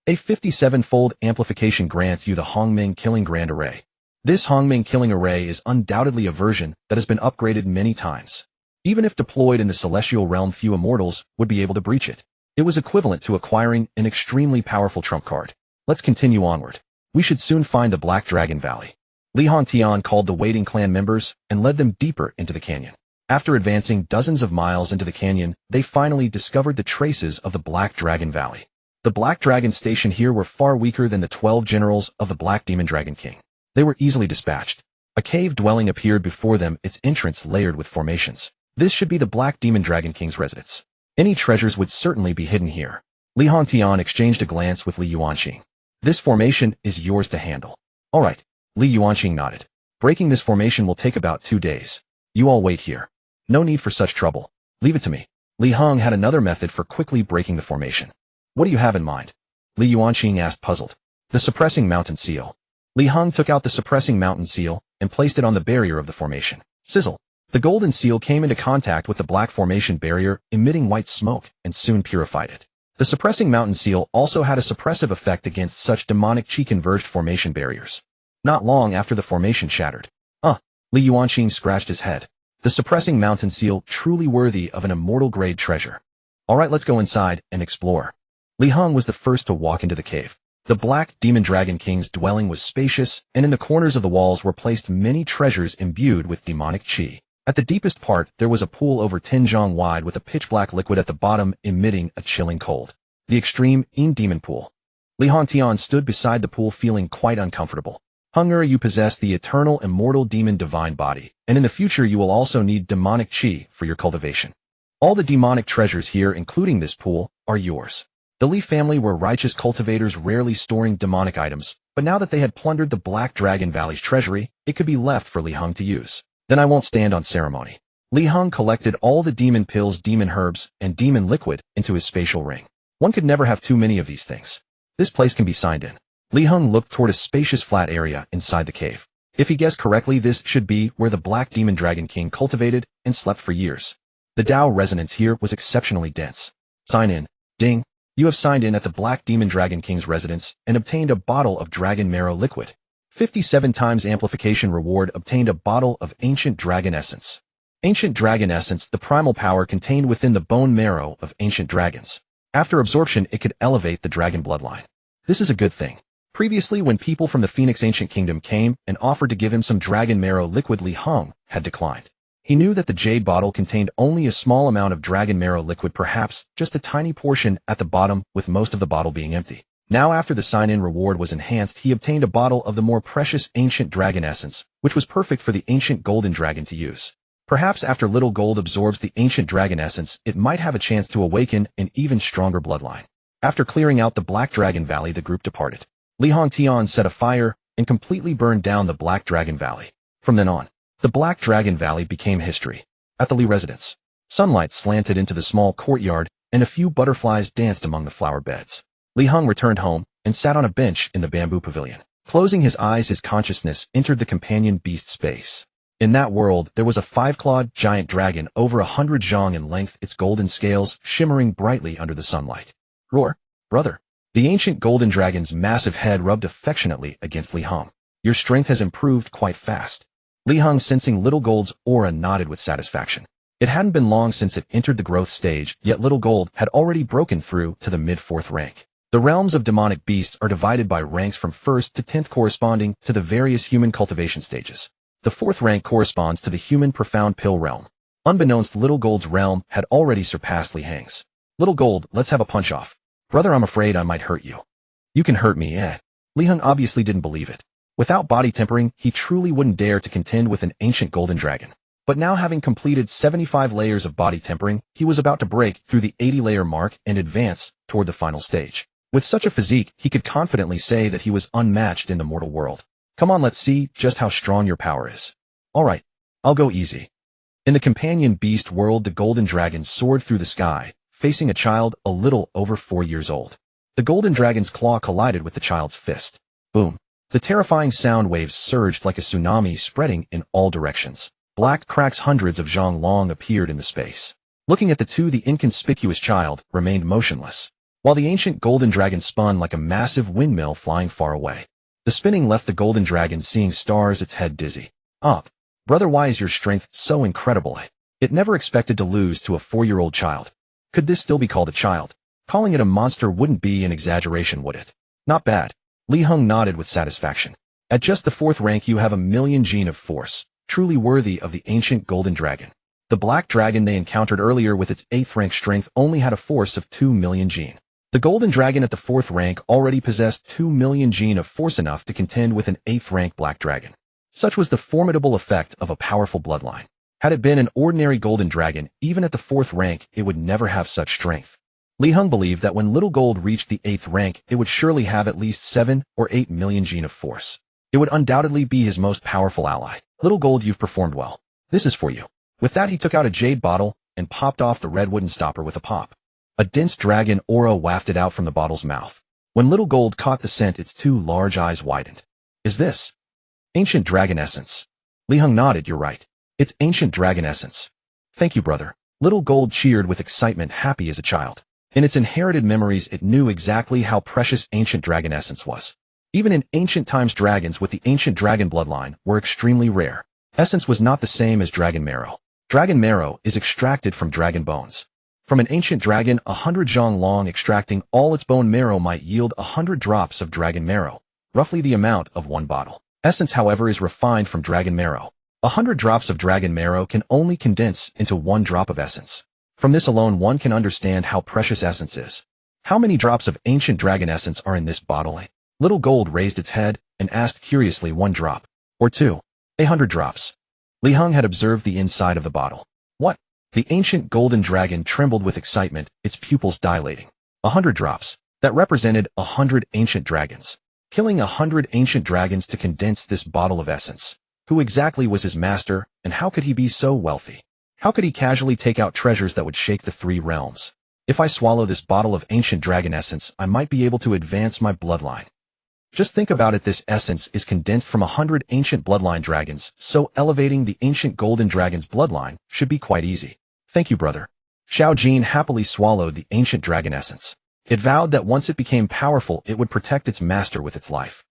A 57-fold amplification grants you the Hongming Killing Grand Array. This Hongming Killing Array is undoubtedly a version that has been upgraded many times. Even if deployed in the celestial realm, few immortals would be able to breach it. It was equivalent to acquiring an extremely powerful trump card. Let's continue onward. We should soon find the Black Dragon Valley. Li Hongtian called the waiting clan members and led them deeper into the canyon. After advancing dozens of miles into the canyon, they finally discovered the traces of the Black Dragon Valley. The Black Dragon stationed here were far weaker than the 12 generals of the Black Demon Dragon King. They were easily dispatched. A cave dwelling appeared before them, its entrance layered with formations. This should be the Black Demon Dragon King's residence. Any treasures would certainly be hidden here. Li Hongtian exchanged a glance with Li Yuanxing. This formation is yours to handle. All right. Li Yuanxing nodded. Breaking this formation will take about 2 days. You all wait here. No need for such trouble. Leave it to me. Li Heng had another method for quickly breaking the formation. What do you have in mind? Li Yuanxing asked, puzzled. The suppressing mountain seal. Li Heng took out the suppressing mountain seal and placed it on the barrier of the formation. Sizzle. The golden seal came into contact with the black formation barrier, emitting white smoke, and soon purified it. The suppressing mountain seal also had a suppressive effect against such demonic chi-converged formation barriers. Not long after the formation shattered. Li Yuanxing scratched his head. The suppressing mountain seal, truly worthy of an immortal-grade treasure. All right, let's go inside and explore. Li Heng was the first to walk into the cave. The Black Demon Dragon King's dwelling was spacious, and in the corners of the walls were placed many treasures imbued with demonic chi. At the deepest part, there was a pool over 10 zhang wide with a pitch-black liquid at the bottom emitting a chilling cold. The extreme demon pool. Li Hongtian stood beside the pool, feeling quite uncomfortable. Hunger, you possess the Eternal Immortal Demon Divine Body, and in the future you will also need demonic chi for your cultivation. All the demonic treasures here, including this pool, are yours. The Li family were righteous cultivators, rarely storing demonic items, but now that they had plundered the Black Dragon Valley's treasury, it could be left for Li Heng to use. Then I won't stand on ceremony. Li Heng collected all the demon pills, demon herbs, and demon liquid into his spatial ring. One could never have too many of these things. This place can be signed in. Li Heng looked toward a spacious flat area inside the cave. If he guessed correctly, this should be where the Black Demon Dragon King cultivated and slept for years. The Tao resonance here was exceptionally dense. Sign in. Ding. You have signed in at the Black Demon Dragon King's residence and obtained a bottle of Dragon Marrow liquid. 57 times amplification reward, obtained a bottle of Ancient Dragon Essence. Ancient Dragon Essence, the primal power contained within the bone marrow of ancient dragons. After absorption, it could elevate the dragon bloodline. This is a good thing. Previously, when people from the Phoenix Ancient Kingdom came and offered to give him some Dragon Marrow liquid, Li Heng had declined. He knew that the jade bottle contained only a small amount of Dragon Marrow liquid, perhaps just a tiny portion at the bottom, with most of the bottle being empty. Now, after the sign-in reward was enhanced, he obtained a bottle of the more precious Ancient Dragon Essence, which was perfect for the Ancient Golden Dragon to use. Perhaps after Little Gold absorbs the Ancient Dragon Essence, it might have a chance to awaken an even stronger bloodline. After clearing out the Black Dragon Valley, the group departed. Li Hongtian set a fire and completely burned down the Black Dragon Valley. From then on, the Black Dragon Valley became history. At the Li residence, sunlight slanted into the small courtyard and a few butterflies danced among the flower beds. Li Heng returned home and sat on a bench in the bamboo pavilion. Closing his eyes, his consciousness entered the companion beast space. In that world, there was a 5-clawed giant dragon over 100 zhang in length, its golden scales shimmering brightly under the sunlight. Roar, brother. The ancient golden dragon's massive head rubbed affectionately against Li Heng. Your strength has improved quite fast. Li Heng, sensing Little Gold's aura, nodded with satisfaction. It hadn't been long since it entered the growth stage, yet Little Gold had already broken through to the mid-4th rank. The realms of demonic beasts are divided by ranks from 1st to 10th, corresponding to the various human cultivation stages. The 4th rank corresponds to the human profound pill realm. Unbeknownst, Little Gold's realm had already surpassed Li Heng's. Little Gold, let's have a punch-off. Brother, I'm afraid I might hurt you. You can hurt me, eh? Li Heng obviously didn't believe it. Without body tempering, he truly wouldn't dare to contend with an ancient golden dragon. But now, having completed 75 layers of body tempering, he was about to break through the 80-layer mark and advance toward the final stage. With such a physique, he could confidently say that he was unmatched in the mortal world. Come on, let's see just how strong your power is. Alright, I'll go easy. In the companion beast world, the golden dragon soared through the sky, facing a child a little over 4 years old. The golden dragon's claw collided with the child's fist. Boom. The terrifying sound waves surged like a tsunami, spreading in all directions. Black cracks hundreds of zhang long appeared in the space. Looking at the two, the inconspicuous child remained motionless, while the ancient golden dragon spun like a massive windmill flying far away. The spinning left the golden dragon seeing stars, its head dizzy. Brother, why is your strength so incredible? It never expected to lose to a 4-year-old child. Could this still be called a child? Calling it a monster wouldn't be an exaggeration, would it? Not bad. Li Heng nodded with satisfaction. At just the 4th rank, you have a million gene of force, truly worthy of the ancient golden dragon. The black dragon they encountered earlier with its 8th rank strength only had a force of 2 million gene. The golden dragon at the 4th rank already possessed 2 million gene of force, enough to contend with an 8th rank black dragon. Such was the formidable effect of a powerful bloodline. Had it been an ordinary golden dragon, even at the 4th rank, it would never have such strength. Li Heng believed that when Little Gold reached the 8th rank, it would surely have at least 7 or 8 million gene of force. It would undoubtedly be his most powerful ally. Little Gold, you've performed well. This is for you. With that, he took out a jade bottle and popped off the red wooden stopper with a pop. A dense dragon aura wafted out from the bottle's mouth. When Little Gold caught the scent, its 2 large eyes widened. Is this ancient dragon essence? Li Heng nodded. You're right. It's ancient dragon essence. Thank you, brother. Little Gold cheered with excitement, happy as a child. In its inherited memories, it knew exactly how precious ancient dragon essence was. Even in ancient times, dragons with the ancient dragon bloodline were extremely rare. Essence was not the same as dragon marrow. Dragon marrow is extracted from dragon bones. From an ancient dragon, 100 zhang long, extracting all its bone marrow might yield 100 drops of dragon marrow, roughly the amount of 1 bottle. Essence, however, is refined from dragon marrow. 100 drops of dragon marrow can only condense into 1 drop of essence. From this alone, one can understand how precious essence is. How many drops of ancient dragon essence are in this bottle? Little Gold raised its head and asked curiously. 1 drop. Or 2. 100 drops. Li Heng had observed the inside of the bottle. What? The ancient golden dragon trembled with excitement, its pupils dilating. 100 drops. That represented 100 ancient dragons. Killing 100 ancient dragons to condense this bottle of essence. Who exactly was his master, and how could he be so wealthy? How could he casually take out treasures that would shake the 3 realms? If I swallow this bottle of ancient dragon essence, I might be able to advance my bloodline. Just think about it, this essence is condensed from 100 ancient bloodline dragons, so elevating the ancient golden dragon's bloodline should be quite easy. Thank you, brother. Xiao Jin happily swallowed the ancient dragon essence. It vowed that once it became powerful, it would protect its master with its life.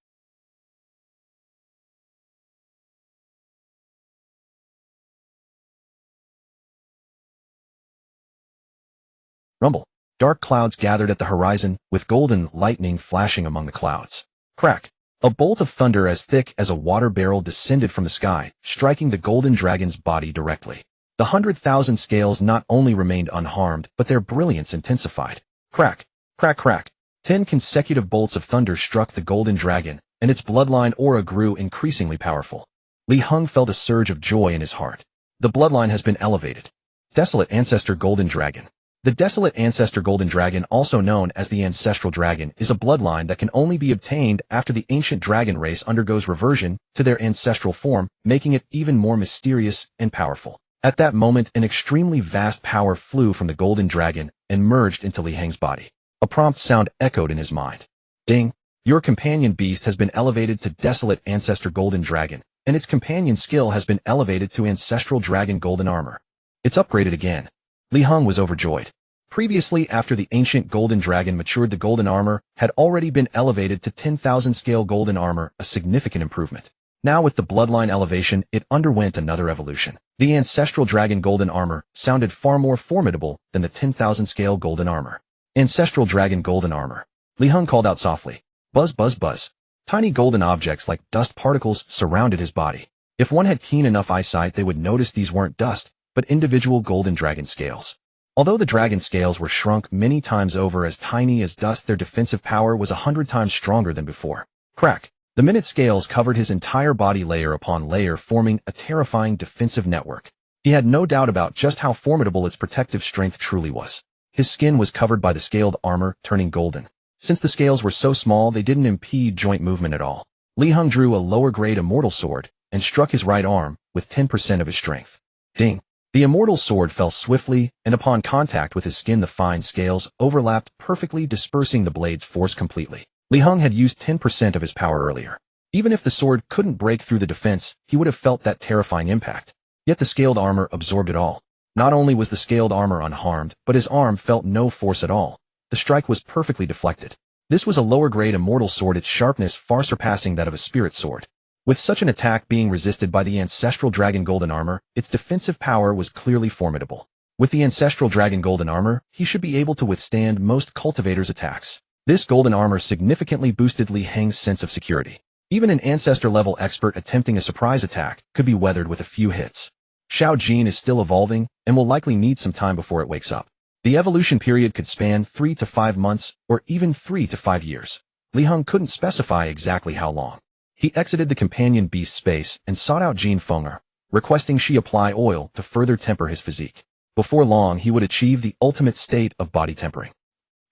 Rumble. Dark clouds gathered at the horizon, with golden lightning flashing among the clouds. Crack. A bolt of thunder as thick as a water barrel descended from the sky, striking the golden dragon's body directly. The 100,000 scales not only remained unharmed, but their brilliance intensified. Crack. Crack, crack. 10 consecutive bolts of thunder struck the golden dragon, and its bloodline aura grew increasingly powerful. Li Heng felt a surge of joy in his heart. The bloodline has been elevated. Desolate ancestor golden dragon. The Desolate Ancestor Golden Dragon, also known as the Ancestral Dragon, is a bloodline that can only be obtained after the ancient dragon race undergoes reversion to their ancestral form, making it even more mysterious and powerful. At that moment, an extremely vast power flew from the Golden Dragon and merged into Li Heng's body. A prompt sound echoed in his mind. Ding! Your companion beast has been elevated to Desolate Ancestor Golden Dragon, and its companion skill has been elevated to Ancestral Dragon Golden Armor. It's upgraded again. Li Heng was overjoyed. Previously, after the ancient Golden Dragon matured, the Golden Armor had already been elevated to 10,000 scale Golden Armor, a significant improvement. Now with the bloodline elevation, it underwent another evolution. The Ancestral Dragon Golden Armor sounded far more formidable than the 10,000 scale Golden Armor. Ancestral Dragon Golden Armor. Li Heng called out softly. Buzz, buzz, buzz. Tiny golden objects like dust particles surrounded his body. If one had keen enough eyesight, they would notice these weren't dust, but individual golden dragon scales. Although the dragon scales were shrunk many times over as tiny as dust, their defensive power was 100 times stronger than before. Crack! The minute scales covered his entire body layer upon layer, forming a terrifying defensive network. He had no doubt about just how formidable its protective strength truly was. His skin was covered by the scaled armor, turning golden. Since the scales were so small, they didn't impede joint movement at all. Li Heng drew a lower-grade immortal sword and struck his right arm with 10% of his strength. Ding! The immortal sword fell swiftly, and upon contact with his skin, the fine scales overlapped perfectly, dispersing the blade's force completely. Li Heng had used 10% of his power earlier. Even if the sword couldn't break through the defense, he would have felt that terrifying impact. Yet the scaled armor absorbed it all. Not only was the scaled armor unharmed, but his arm felt no force at all. The strike was perfectly deflected. This was a lower-grade immortal sword, its sharpness far surpassing that of a spirit sword. With such an attack being resisted by the Ancestral Dragon Golden Armor, its defensive power was clearly formidable. With the Ancestral Dragon Golden Armor, he should be able to withstand most cultivators' attacks. This golden armor significantly boosted Li Heng's sense of security. Even an Ancestor-level expert attempting a surprise attack could be weathered with a few hits. Xiao Jin is still evolving and will likely need some time before it wakes up. The evolution period could span 3 to 5 months, or even 3 to 5 years. Li Heng couldn't specify exactly how long. He exited the companion beast space and sought out Jean Fenger, requesting she apply oil to further temper his physique. Before long, he would achieve the ultimate state of body tempering.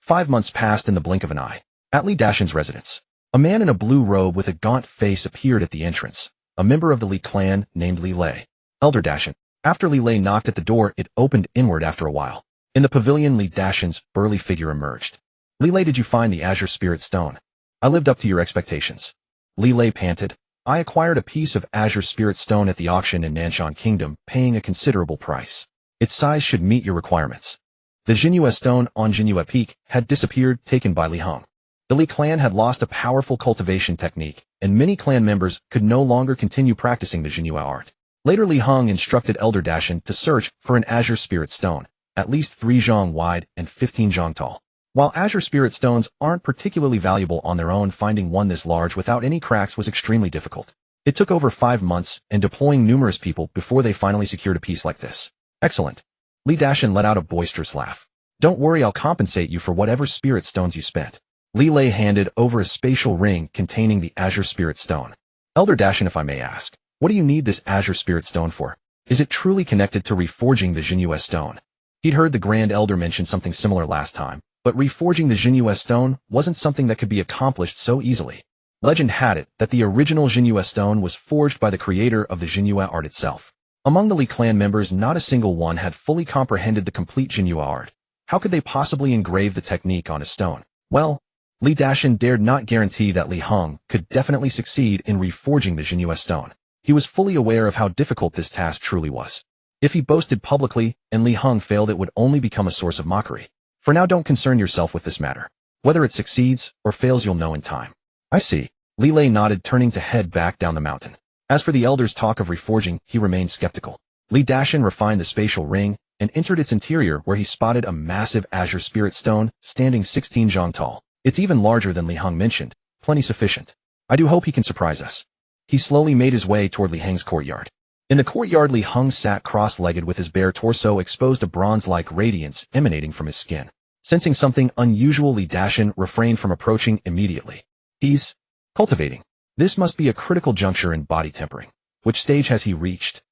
5 months passed in the blink of an eye. At Li Dashan's residence, a man in a blue robe with a gaunt face appeared at the entrance, a member of the Li clan named Li Lei. Elder Dashan. After Li Lei knocked at the door, it opened inward after a while. In the pavilion, Li Dashan's burly figure emerged. Li Lei, did you find the Azure Spirit Stone? I lived up to your expectations. Li Lei panted. I acquired a piece of Azure Spirit Stone at the auction in Nanshan Kingdom, paying a considerable price. Its size should meet your requirements. The Jinhua Stone on Jinhua Peak had disappeared, taken by Li Heng. The Li clan had lost a powerful cultivation technique, and many clan members could no longer continue practicing the Jinhua art. Later, Li Heng instructed Elder Dashan to search for an Azure Spirit Stone, at least 3 zhang wide and 15 zhang tall. While Azure Spirit Stones aren't particularly valuable on their own, finding one this large without any cracks was extremely difficult. It took over 5 months and deploying numerous people before they finally secured a piece like this. Excellent. Li Dashan let out a boisterous laugh. Don't worry, I'll compensate you for whatever spirit stones you spent. Li Lei handed over a spatial ring containing the Azure Spirit Stone. Elder Dashan, if I may ask, what do you need this Azure Spirit Stone for? Is it truly connected to reforging the Jinhua Stone? He'd heard the Grand Elder mention something similar last time, but reforging the Jinhua Stone wasn't something that could be accomplished so easily. Legend had it that the original Jinhua Stone was forged by the creator of the Jinhua art itself. Among the Li clan members, not a single one had fully comprehended the complete Jinhua art. How could they possibly engrave the technique on a stone? Well, Li Dashan dared not guarantee that Li Heng could definitely succeed in reforging the Jinhua Stone. He was fully aware of how difficult this task truly was. If he boasted publicly and Li Heng failed, it would only become a source of mockery. For now, don't concern yourself with this matter. Whether it succeeds or fails, you'll know in time. I see. Li Lei nodded, turning to head back down the mountain. As for the elder's talk of reforging, he remained skeptical. Li Dashan refined the spatial ring and entered its interior, where he spotted a massive Azure Spirit Stone standing 16 zhang tall. It's even larger than Li Heng mentioned. Plenty sufficient. I do hope he can surprise us. He slowly made his way toward Li Heng's courtyard. In the courtyard, Li Heng sat cross-legged with his bare torso exposed, a bronze-like radiance emanating from his skin. Sensing something unusual, Li Dashan refrained from approaching immediately. He's cultivating. This must be a critical juncture in body tempering. Which stage has he reached?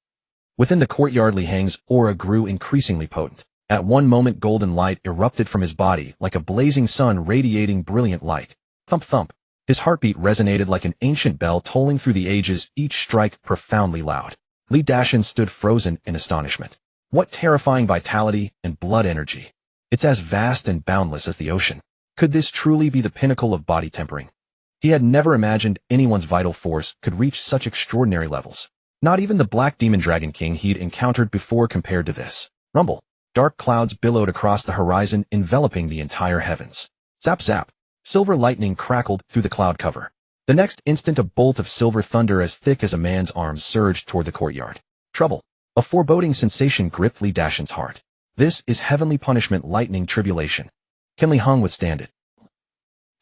Within the courtyard, Li Heng's aura grew increasingly potent. At one moment golden light erupted from his body like a blazing sun radiating brilliant light. Thump thump. His heartbeat resonated like an ancient bell tolling through the ages, each strike profoundly loud. Li Dashin stood frozen in astonishment. What terrifying vitality and blood energy. It's as vast and boundless as the ocean. Could this truly be the pinnacle of body tempering? He had never imagined anyone's vital force could reach such extraordinary levels. Not even the Black Demon Dragon King he'd encountered before compared to this. Rumble. Dark clouds billowed across the horizon, enveloping the entire heavens. Zap zap. Silver lightning crackled through the cloud cover. The next instant a bolt of silver thunder as thick as a man's arm surged toward the courtyard. Trouble. A foreboding sensation gripped Li Dashin's heart. This is heavenly punishment lightning tribulation. Can Li Heng withstand it?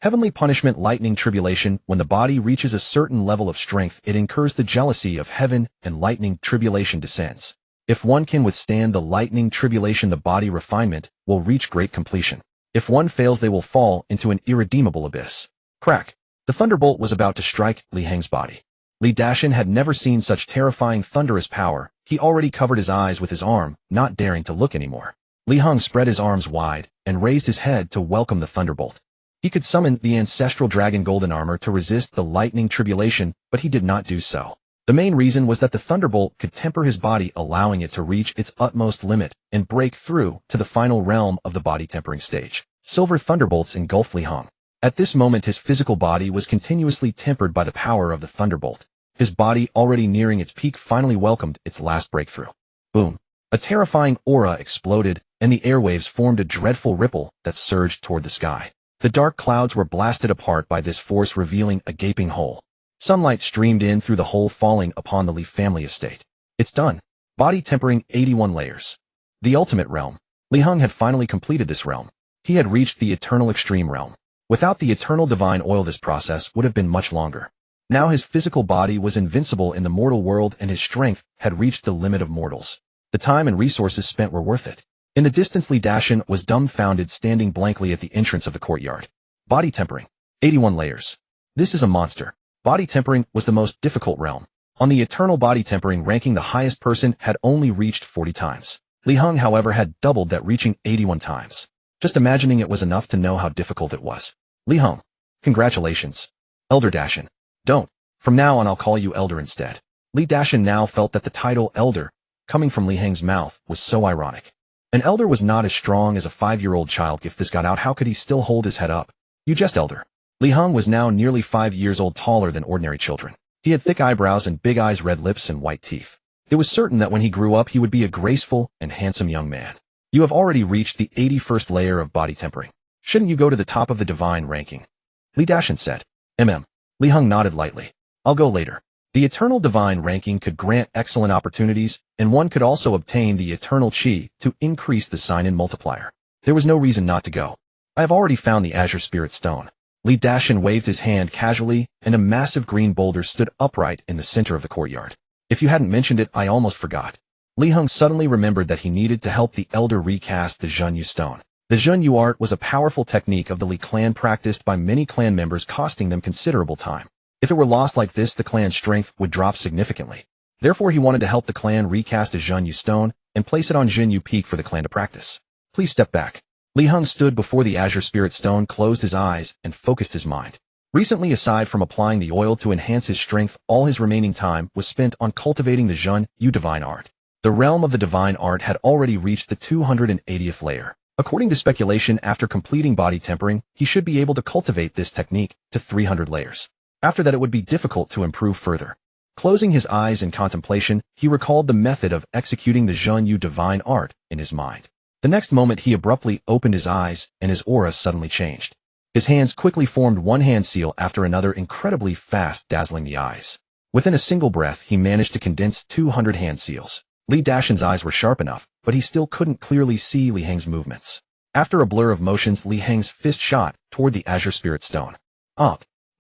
Heavenly punishment lightning tribulation. When the body reaches a certain level of strength, it incurs the jealousy of heaven, and lightning tribulation descends. If one can withstand the lightning tribulation, the body refinement will reach great completion. If one fails, they will fall into an irredeemable abyss. Crack. The thunderbolt was about to strike Li Heng's body. Li Dashin had never seen such terrifying thunderous power. He already covered his eyes with his arm, not daring to look anymore. Li Heng spread his arms wide and raised his head to welcome the thunderbolt. He could summon the ancestral dragon golden armor to resist the lightning tribulation, but he did not do so. The main reason was that the thunderbolt could temper his body, allowing it to reach its utmost limit and break through to the final realm of the body tempering stage. Silver thunderbolts engulfed Li Heng. At this moment his physical body was continuously tempered by the power of the thunderbolt. His body, already nearing its peak, finally welcomed its last breakthrough. Boom. A terrifying aura exploded, and the airwaves formed a dreadful ripple that surged toward the sky. The dark clouds were blasted apart by this force, revealing a gaping hole. Sunlight streamed in through the hole, falling upon the Li family estate. It's done. Body tempering 81 layers. The ultimate realm. Li Heng had finally completed this realm. He had reached the eternal extreme realm. Without the eternal divine oil, this process would have been much longer. Now his physical body was invincible in the mortal world, and his strength had reached the limit of mortals. The time and resources spent were worth it. In the distance, Li Dashin was dumbfounded, standing blankly at the entrance of the courtyard. Body tempering. 81 layers. This is a monster. Body tempering was the most difficult realm. On the eternal body tempering ranking, the highest person had only reached 40 times. Li Heng, however, had doubled that, reaching 81 times. Just imagining it was enough to know how difficult it was. Li Heng. Congratulations. Elder Dashin. Don't. From now on I'll call you Elder instead. Li Dashin now felt that the title Elder, coming from Li Heng's mouth, was so ironic. An elder was not as strong as a 5-year-old child. If this got out, how could he still hold his head up? You just elder. Li Heng was now nearly 5 years old, taller than ordinary children. He had thick eyebrows and big eyes, red lips, and white teeth. It was certain that when he grew up he would be a graceful and handsome young man. You have already reached the 81st layer of body tempering. Shouldn't you go to the top of the divine ranking? Li Dashin said. Li Heng nodded lightly. I'll go later. The eternal divine ranking could grant excellent opportunities, and one could also obtain the eternal chi to increase the sign-in multiplier. There was no reason not to go. I have already found the Azure Spirit Stone. Li Dashin waved his hand casually, and a massive green boulder stood upright in the center of the courtyard. If you hadn't mentioned it, I almost forgot. Li Heng suddenly remembered that he needed to help the elder recast the Zhenyu Stone. The Zhenyu art was a powerful technique of the Li clan practiced by many clan members, costing them considerable time. If it were lost like this, the clan's strength would drop significantly. Therefore, he wanted to help the clan recast a Zhenyu Stone and place it on Zhenyu Peak for the clan to practice. Please step back. Li Heng stood before the Azure Spirit Stone, closed his eyes, and focused his mind. Recently, aside from applying the oil to enhance his strength, all his remaining time was spent on cultivating the Zhenyu divine art. The realm of the divine art had already reached the 280th layer. According to speculation, after completing body tempering, he should be able to cultivate this technique to 300 layers. After that, it would be difficult to improve further. Closing his eyes in contemplation, he recalled the method of executing the Zhenyu divine art in his mind. The next moment, he abruptly opened his eyes, and his aura suddenly changed. His hands quickly formed one hand seal after another, incredibly fast, dazzling the eyes. Within a single breath, he managed to condense 200 hand seals. Li Dashin's eyes were sharp enough, but he still couldn't clearly see Li Heng's movements. After a blur of motions, Li Heng's fist shot toward the Azure Spirit Stone.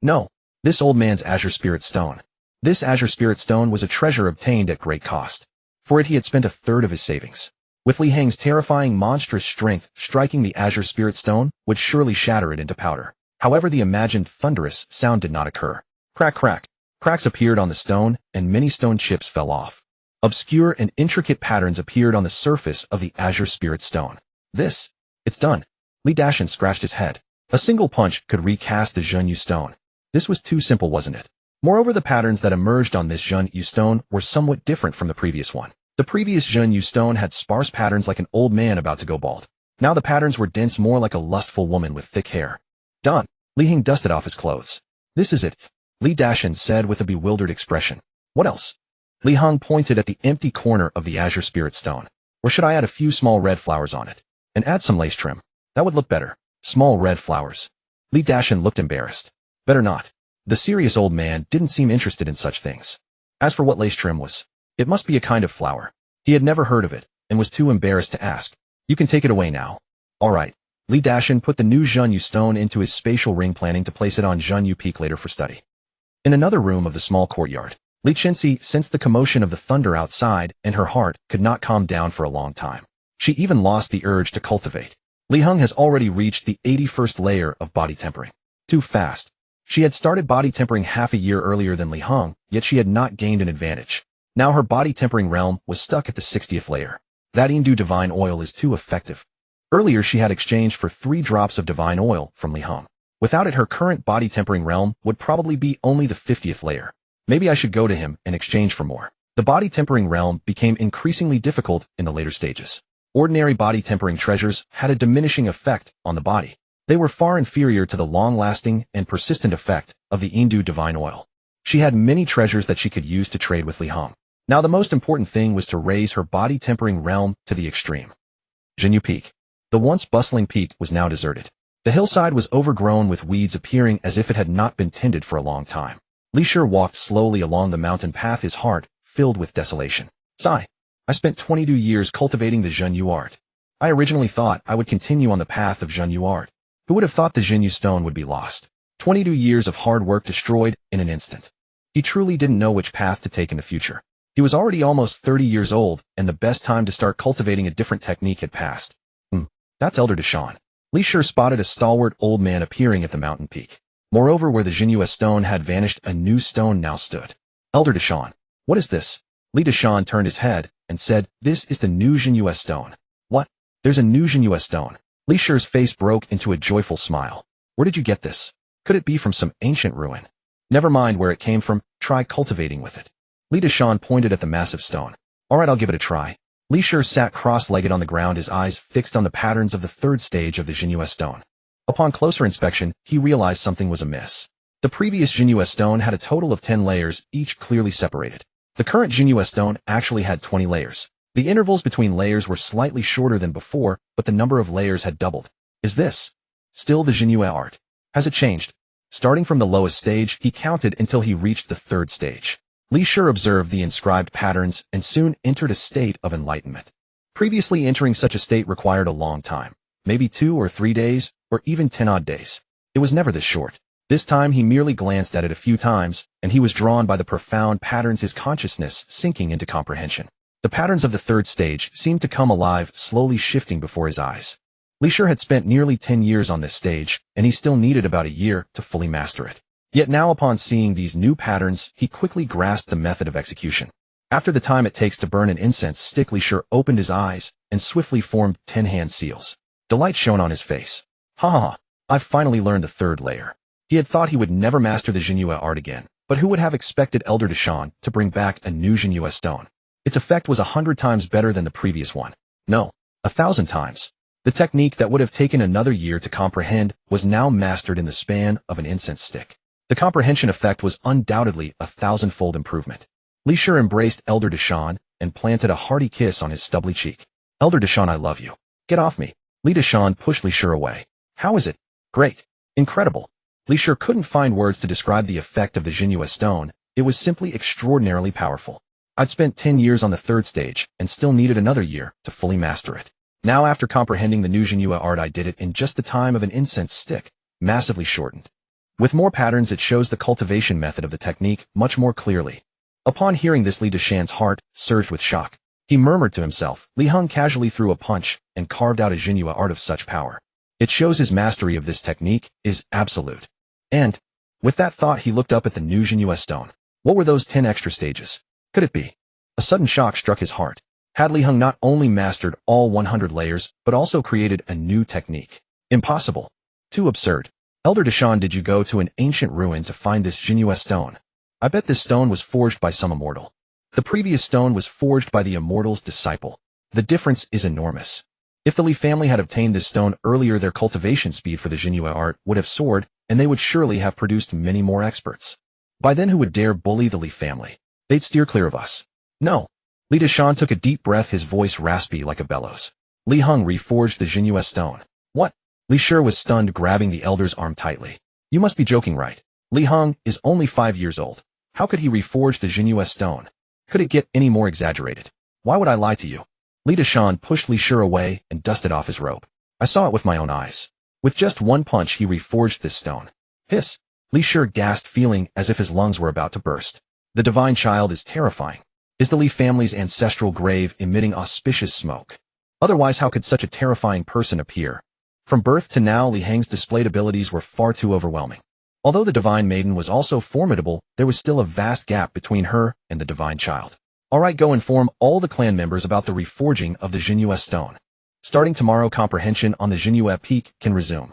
No. This old man's Azure Spirit Stone. This Azure Spirit Stone was a treasure obtained at great cost. For it he had spent a third of his savings. With Li Heng's terrifying monstrous strength, striking the Azure Spirit Stone would surely shatter it into powder. However, the imagined thunderous sound did not occur. Crack, crack. Cracks appeared on the stone, and many stone chips fell off. Obscure and intricate patterns appeared on the surface of the azure spirit stone. It's done. Li Dashan scratched his head. A single punch could recast the Zhenyu stone. This was too simple, wasn't it? Moreover, the patterns that emerged on this Zhenyu stone were somewhat different from the previous one. The previous Zhenyu stone had sparse patterns like an old man about to go bald. Now the patterns were dense, more like a lustful woman with thick hair. Done. Li Heng dusted off his clothes. This is it, Li Dashan said with a bewildered expression. What else? Li Heng pointed at the empty corner of the azure spirit stone. Or should I add a few small red flowers on it? And add some lace trim? That would look better. Small red flowers. Li Dashan looked embarrassed. Better not. The serious old man didn't seem interested in such things. As for what lace trim was, it must be a kind of flower. He had never heard of it, and was too embarrassed to ask. You can take it away now. All right. Li Dashan put the new Zhenyu stone into his spatial ring, planning to place it on Zhenyu Peak later for study. In another room of the small courtyard, Li Chenxi sensed the commotion of the thunder outside, and her heart could not calm down for a long time. She even lost the urge to cultivate. Li Heng has already reached the 81st layer of body tempering. Too fast. She had started body tempering half a year earlier than Li Heng, yet she had not gained an advantage. Now her body tempering realm was stuck at the 60th layer. That Indu divine oil is too effective. Earlier she had exchanged for 3 drops of divine oil from Li Heng. Without it, her current body tempering realm would probably be only the 50th layer. Maybe I should go to him and exchange for more. The body tempering realm became increasingly difficult in the later stages. Ordinary body tempering treasures had a diminishing effect on the body. They were far inferior to the long-lasting and persistent effect of the Indu divine oil. She had many treasures that she could use to trade with Li Heng. Now the most important thing was to raise her body tempering realm to the extreme. Zhenyu Peak. The once bustling peak was now deserted. The hillside was overgrown with weeds, appearing as if it had not been tended for a long time. Li Shi walked slowly along the mountain path, his heart filled with desolation. Sigh. I spent 22 years cultivating the Zhenyu art. I originally thought I would continue on the path of Zhenyu art. Who would have thought the Zhenyu stone would be lost? 22 years of hard work destroyed in an instant. He truly didn't know which path to take in the future. He was already almost 30 years old, and the best time to start cultivating a different technique had passed. That's Elder Deshawn. Li Shi spotted a stalwart old man appearing at the mountain peak. Moreover, where the Zhenyu stone had vanished, a new stone now stood. Elder Deshawn. What is this? Li Deshawn turned his head and said, This is the new Zhenyu stone. What? There's a new Zhenyu stone. Li Shi's face broke into a joyful smile. Where did you get this? Could it be from some ancient ruin? Never mind where it came from, try cultivating with it. Li Deshawn pointed at the massive stone. All right, I'll give it a try. Li Shi sat cross-legged on the ground, his eyes fixed on the patterns of the 3rd stage of the Zhenyu stone. Upon closer inspection, he realized something was amiss. The previous Zhenyu stone had a total of 10 layers, each clearly separated. The current Zhenyu stone actually had 20 layers. The intervals between layers were slightly shorter than before, but the number of layers had doubled. Is this still the Zhenyu art? Has it changed? Starting from the lowest stage, he counted until he reached the 3rd stage. Li Shi observed the inscribed patterns and soon entered a state of enlightenment. Previously, entering such a state required a long time, maybe 2 or 3 days, or even 10 odd days. It was never this short. This time he merely glanced at it a few times, and he was drawn by the profound patterns, his consciousness sinking into comprehension. The patterns of the 3rd stage seemed to come alive, slowly shifting before his eyes. Li Shi had spent nearly 10 years on this stage, and he still needed about a year to fully master it. Yet now, upon seeing these new patterns, he quickly grasped the method of execution. After the time it takes to burn an incense stick, Li Shi opened his eyes and swiftly formed 10 hand seals. Delight shone on his face. Ha ha ha, I've finally learned the 3rd layer. He had thought he would never master the Zhenyu art again, but who would have expected Elder Deshawn to bring back a new Zhenyu stone? Its effect was 100 times better than the previous one. No, 1,000 times. The technique that would have taken another year to comprehend was now mastered in the span of an incense stick. The comprehension effect was undoubtedly a 1,000-fold improvement. Li Shi embraced Elder Deshawn and planted a hearty kiss on his stubbly cheek. Elder Deshawn, I love you. Get off me. Li Deshawn pushed Li Shi away. How is it? Great. Incredible. Li Shi couldn't find words to describe the effect of the Zhenyu stone. It was simply extraordinarily powerful. I'd spent 10 years on the 3rd stage and still needed another year to fully master it. Now, after comprehending the new Zhenyu art, I did it in just the time of an incense stick, massively shortened. With more patterns, it shows the cultivation method of the technique much more clearly. Upon hearing this, Li Deshawn's heart surged with shock. He murmured to himself. Li Heng casually threw a punch and carved out a Zhenyu art of such power. It shows his mastery of this technique is absolute. And, with that thought, he looked up at the new Zhenyu stone. What were those 10 extra stages? Could it be A sudden shock struck his heart. Had Li Heng not only mastered all 100 layers, but also created a new technique? Impossible. Too absurd. Elder Deshawn, did you go to an ancient ruin to find this Jinue stone? I bet this stone was forged by some immortal. The previous stone was forged by the immortal's disciple. The difference is enormous. If the Li family had obtained this stone earlier, their cultivation speed for the Jinue art would have soared, and they would surely have produced many more experts. By then, who would dare bully the Li family? They'd steer clear of us. No. Li Deshan took a deep breath, his voice raspy like a bellows. Li Heng reforged the Jinue stone. What? Li Shi was stunned, grabbing the elder's arm tightly. You must be joking, right? Li Heng is only 5 years old. How could he reforge the Jinue stone? Could it get any more exaggerated? Why would I lie to you? Li Deshan pushed Li Shi away and dusted off his robe. I saw it with my own eyes. With just one punch, he reforged this stone. Hiss! Li Shi gasped, feeling as if his lungs were about to burst. The divine child is terrifying. Is the Li family's ancestral grave emitting auspicious smoke? Otherwise, how could such a terrifying person appear? From birth to now, Li Heng's displayed abilities were far too overwhelming. Although the divine maiden was also formidable, there was still a vast gap between her and the divine child. Alright, go inform all the clan members about the reforging of the Jinue stone. Starting tomorrow, comprehension on the Jinue peak can resume.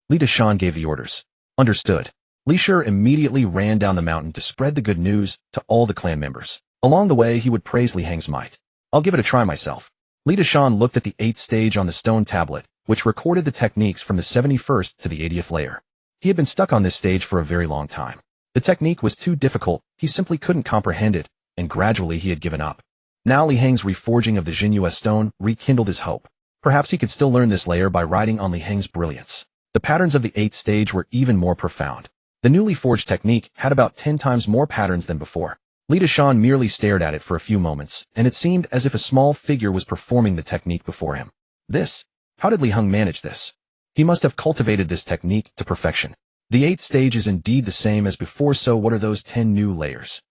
Li Deshan gave the orders. Understood. Li Shi immediately ran down the mountain to spread the good news to all the clan members. Along the way, he would praise Li Heng's might. I'll give it a try myself. Li Deshan looked at the 8th stage on the stone tablet, which recorded the techniques from the 71st to the 80th layer. He had been stuck on this stage for a very long time. The technique was too difficult, he simply couldn't comprehend it, and gradually he had given up. Now Li Heng's reforging of the Jinue stone rekindled his hope. Perhaps he could still learn this layer by riding on Li Heng's brilliance. The patterns of the 8th stage were even more profound. The newly forged technique had about 10 times more patterns than before. Li Deshan merely stared at it for a few moments, and it seemed as if a small figure was performing the technique before him. How did Li Heng manage this? He must have cultivated this technique to perfection. The 8th stage is indeed the same as before, so what are those 10 new layers?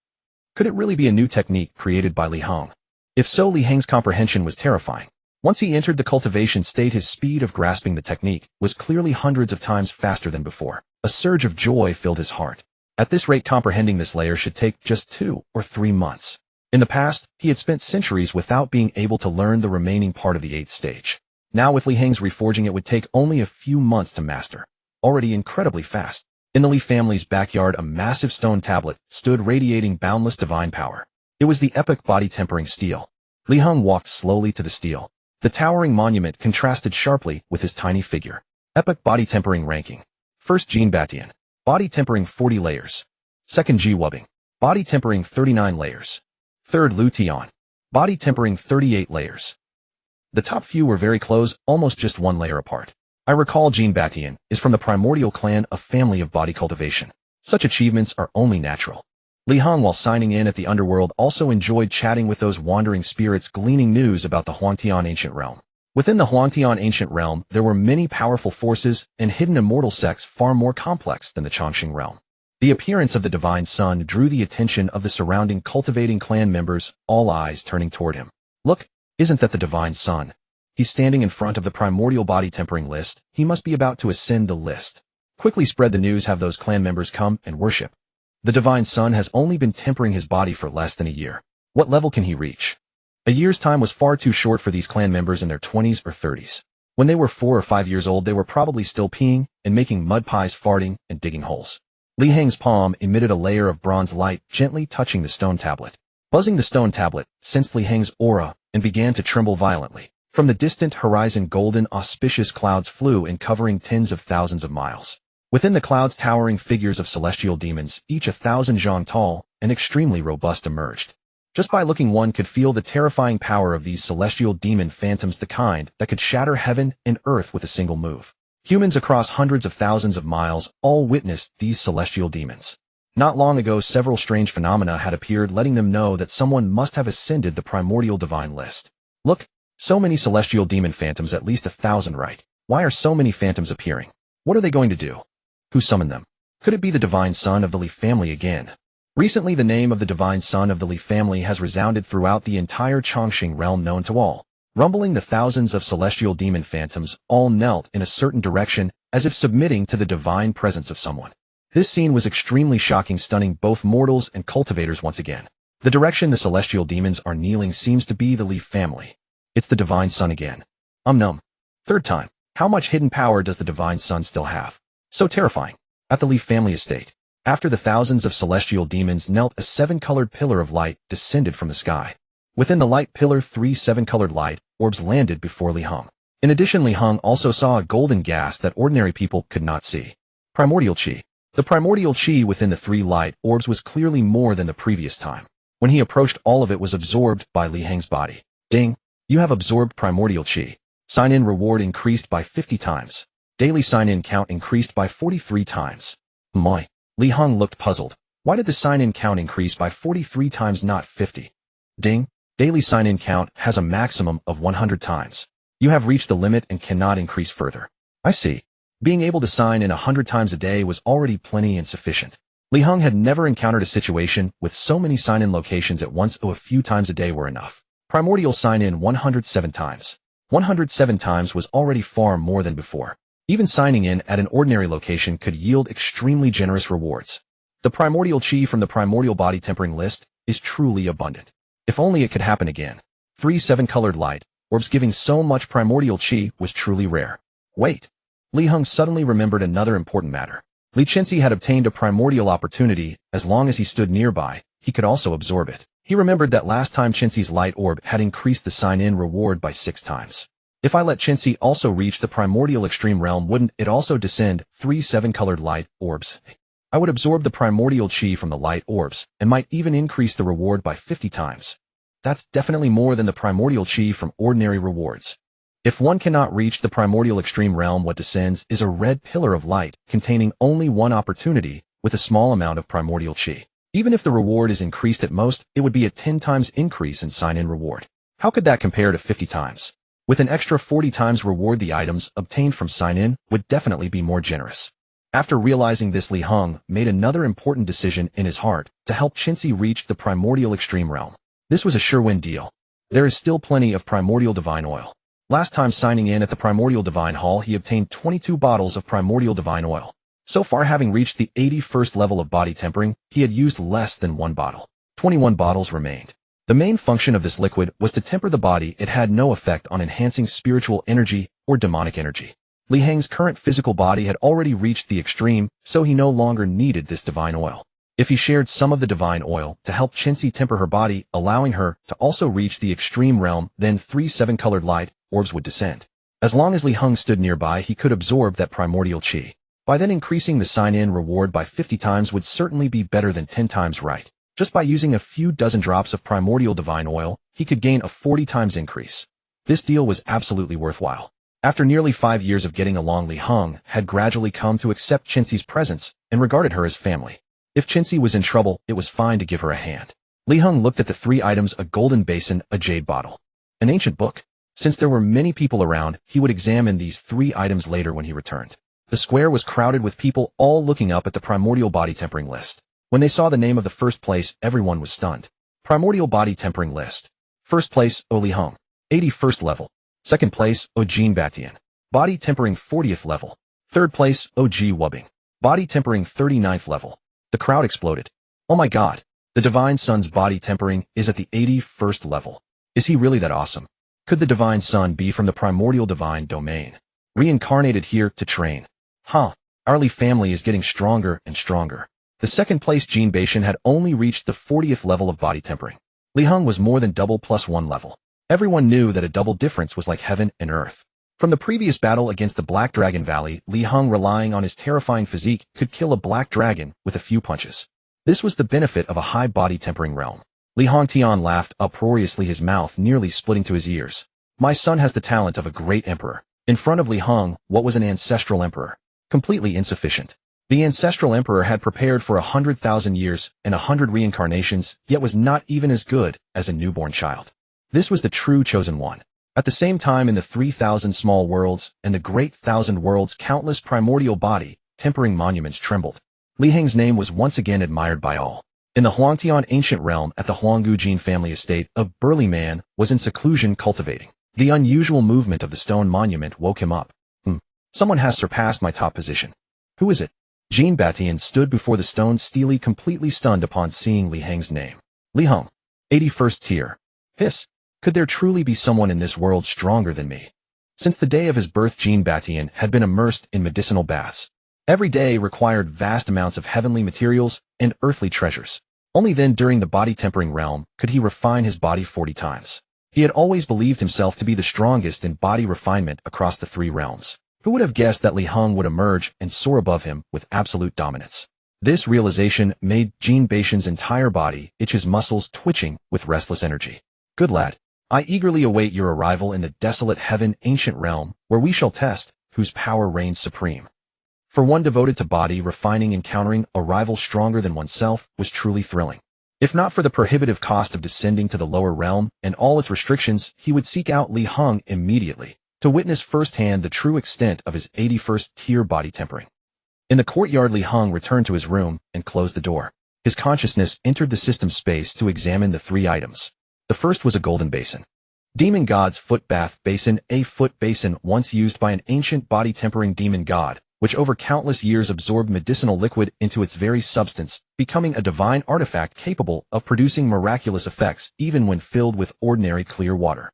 Could it really be a new technique created by Li Heng? If so, Li Heng's comprehension was terrifying. Once he entered the cultivation state, his speed of grasping the technique was clearly hundreds of times faster than before. A surge of joy filled his heart. At this rate, comprehending this layer should take just 2 or 3 months. In the past, he had spent centuries without being able to learn the remaining part of the 8th stage. Now with Li Heng's reforging, it would take only a few months to master. Already incredibly fast. In the Li family's backyard, a massive stone tablet stood radiating boundless divine power. It was the epic body tempering steel. Li Heng walked slowly to the steel. The towering monument contrasted sharply with his tiny figure. Epic body tempering ranking. First, Jean Batian. Body tempering 40 layers. Second, Ji Wubbing. Body tempering 39 layers. Third, Lu Tian. Body tempering 38 layers. The top few were very close, almost just 1 layer apart. I recall Jean Batian is from the primordial clan, a family of body cultivation. Such achievements are only natural. Li Heng, while signing in at the Underworld, also enjoyed chatting with those wandering spirits, gleaning news about the Huangtian ancient realm. Within the Huangtian ancient realm, there were many powerful forces and hidden immortal sects far more complex than the Chongqing realm. The appearance of the divine sun drew the attention of the surrounding cultivating clan members, all eyes turning toward him. Look, isn't that the divine sun? He's standing in front of the primordial body tempering list. He must be about to ascend the list. Quickly spread the news, have those clan members come and worship. The divine sun has only been tempering his body for less than a year. What level can he reach? A year's time was far too short for these clan members in their 20s or 30s. When they were 4 or 5 years old, they were probably still peeing and making mud pies, farting, and digging holes. Li Heng's palm emitted a layer of bronze light, gently touching the stone tablet. Buzzing the stone tablet, sensed Li Heng's aura and began to tremble violently. From the distant horizon, golden, auspicious clouds flew in, covering tens of thousands of miles. Within the clouds, towering figures of celestial demons, each 1,000 zhang tall and extremely robust, emerged. Just by looking, one could feel the terrifying power of these celestial demon phantoms, the kind that could shatter heaven and earth with a single move. Humans across hundreds of thousands of miles all witnessed these celestial demons. Not long ago, several strange phenomena had appeared, letting them know that someone must have ascended the primordial divine list. Look, so many celestial demon phantoms, at least 1,000, right? Why are so many phantoms appearing? What are they going to do? Who summoned them? Could it be the divine son of the Li family again? Recently, the name of the divine son of the Li family has resounded throughout the entire Chongqing realm, known to all. Rumbling, the thousands of celestial demon phantoms all knelt in a certain direction, as if submitting to the divine presence of someone. This scene was extremely shocking, stunning both mortals and cultivators once again. The direction the celestial demons are kneeling seems to be the Li family. It's the Divine Sun again. Num. Third time. How much hidden power does the Divine Sun still have? So terrifying. At the Li family estate, after the thousands of celestial demons knelt, a seven-colored pillar of light descended from the sky. Within the light pillar, 3 seven-colored light orbs landed before Li Heng. In addition, Li Heng also saw a golden gas that ordinary people could not see. Primordial Qi. The primordial Qi within the 3 light orbs was clearly more than the previous time. When he approached, all of it was absorbed by Li Heng's body. Ding! You have absorbed primordial Qi. Sign-in reward increased by 50 times. Daily sign-in count increased by 43 times. Moi. Li Heng looked puzzled. Why did the sign-in count increase by 43 times, not 50? Ding! Daily sign-in count has a maximum of 100 times. You have reached the limit and cannot increase further. I see. Being able to sign in 100 times a day was already plenty and sufficient. Li Heng had never encountered a situation with so many sign-in locations at once. A few times a day were enough. Primordial sign-in 107 times. 107 times was already far more than before. Even signing in at an ordinary location could yield extremely generous rewards. The primordial Qi from the primordial body tempering list is truly abundant. If only it could happen again. 3 seven-colored light orbs giving so much primordial Qi was truly rare. Wait. Li Heng suddenly remembered another important matter. Li Chenxi had obtained a primordial opportunity. As long as he stood nearby, he could also absorb it. He remembered that last time Chenxi's light orb had increased the sign-in reward by 6 times. If I let Chenxi also reach the primordial extreme realm, wouldn't it also descend 3 seven-colored light orbs? I would absorb the primordial Qi from the light orbs, and might even increase the reward by 50 times. That's definitely more than the primordial Qi from ordinary rewards. If one cannot reach the primordial extreme realm, what descends is a red pillar of light containing only one opportunity with a small amount of primordial Qi. Even if the reward is increased at most, it would be a 10 times increase in sign-in reward. How could that compare to 50 times? With an extra 40 times reward, the items obtained from sign-in would definitely be more generous. After realizing this, Li Heng made another important decision in his heart to help Chenxi reach the primordial extreme realm. This was a sure-win deal. There is still plenty of primordial divine oil. Last time signing in at the primordial divine hall, he obtained 22 bottles of primordial divine oil. So far, having reached the 81st level of body tempering, he had used less than 1 bottle. 21 bottles remained. The main function of this liquid was to temper the body. It had no effect on enhancing spiritual energy or demonic energy. Li Heng's current physical body had already reached the extreme, so he no longer needed this divine oil. If he shared some of the divine oil to help Chenxi temper her body, allowing her to also reach the extreme realm, then 3 seven-colored light orbs would descend. As long as Li Heng stood nearby, he could absorb that primordial Qi. By then, increasing the sign-in reward by 50 times would certainly be better than 10 times right. Just by using a few dozen drops of primordial divine oil, he could gain a 40 times increase. This deal was absolutely worthwhile. After nearly 5 years of getting along, Li Heng had gradually come to accept Chenxi's presence and regarded her as family. If Chenxi was in trouble, it was fine to give her a hand. Li Heng looked at the 3 items: a golden basin, a jade bottle, an ancient book. Since there were many people around, he would examine these 3 items later when he returned. The square was crowded with people, all looking up at the primordial body tempering list. When they saw the name of the first place, everyone was stunned. Primordial body tempering list. First place, Li Heng, 81st level. Second place, Jean Batian, body tempering 40th level. Third place, Ji Wubbing, body tempering 39th level. The crowd exploded. Oh my god, the Divine Sun's body tempering is at the 81st level. Is he really that awesome? Could the Divine Sun be from the primordial divine domain? Reincarnated here to train. Our Li family is getting stronger and stronger. The second place Jean Batian had only reached the 40th level of body tempering. Li Heng was more than double plus 1 level. Everyone knew that a double difference was like heaven and earth. From the previous battle against the Black Dragon Valley, Li Heng, relying on his terrifying physique, could kill a black dragon with a few punches. This was the benefit of a high body tempering realm. Li Hongtian laughed uproariously, his mouth nearly splitting to his ears. My son has the talent of a great emperor. In front of Li Heng, what was an ancestral emperor? Completely insufficient. The ancestral emperor had prepared for 100,000 years and 100 reincarnations, yet was not even as good as a newborn child. This was the true chosen one. At the same time, in the 3,000 small worlds and the great 1,000 worlds, countless primordial body tempering monuments trembled. Li Heng's name was once again admired by all. In the Huangtian ancient realm at the Huanggu Jin family estate, a burly man was in seclusion cultivating. The unusual movement of the stone monument woke him up. Someone has surpassed my top position. Who is it? Jean Batian stood before the stone stele, completely stunned upon seeing Li Heng's name. Li Heng, 81st tier. Hiss. Could there truly be someone in this world stronger than me? Since the day of his birth, Jean Batian had been immersed in medicinal baths. Every day required vast amounts of heavenly materials and earthly treasures. Only then, during the body-tempering realm, could he refine his body 40 times. He had always believed himself to be the strongest in body refinement across the 3 realms. Who would have guessed that Li Heng would emerge and soar above him with absolute dominance? This realization made Jean Batian's entire body itch, his muscles twitching with restless energy. Good lad, I eagerly await your arrival in the desolate heaven ancient realm, where we shall test whose power reigns supreme. For one devoted to body refining, encountering a rival stronger than oneself was truly thrilling. If not for the prohibitive cost of descending to the lower realm and all its restrictions, he would seek out Li Heng immediately, to witness firsthand the true extent of his 81st tier body tempering. In the courtyard, Li Heng returned to his room and closed the door. His consciousness entered the system space to examine the 3 items. The first was a golden basin. Demon God's foot bath basin, a foot basin once used by an ancient body-tempering demon god, which over countless years absorbed medicinal liquid into its very substance, becoming a divine artifact capable of producing miraculous effects even when filled with ordinary clear water.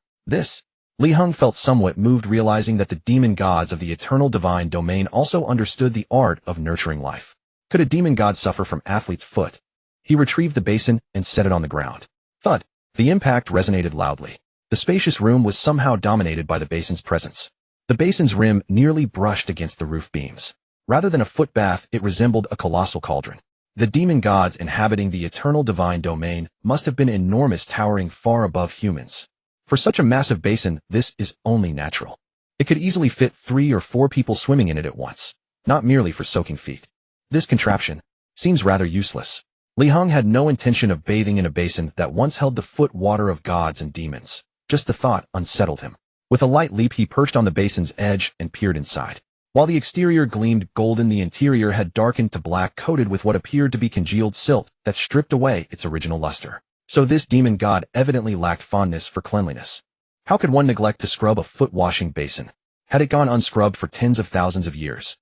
Li Heng felt somewhat moved, realizing that the demon gods of the eternal divine domain also understood the art of nurturing life. Could a demon god suffer from athlete's foot? He retrieved the basin and set it on the ground. Thud! The impact resonated loudly. The spacious room was somehow dominated by the basin's presence. The basin's rim nearly brushed against the roof beams. Rather than a foot bath, it resembled a colossal cauldron. The demon gods inhabiting the eternal divine domain must have been enormous, towering far above humans. For such a massive basin, this is only natural. It could easily fit 3 or 4 people swimming in it at once, not merely for soaking feet. This contraption seems rather useless. Li Heng had no intention of bathing in a basin that once held the foot water of gods and demons. Just the thought unsettled him. With a light leap, he perched on the basin's edge and peered inside. While the exterior gleamed golden, the interior had darkened to black, coated with what appeared to be congealed silt that stripped away its original luster. So this demon god evidently lacked fondness for cleanliness. How could one neglect to scrub a foot-washing basin? Had it gone unscrubbed for tens of thousands of years?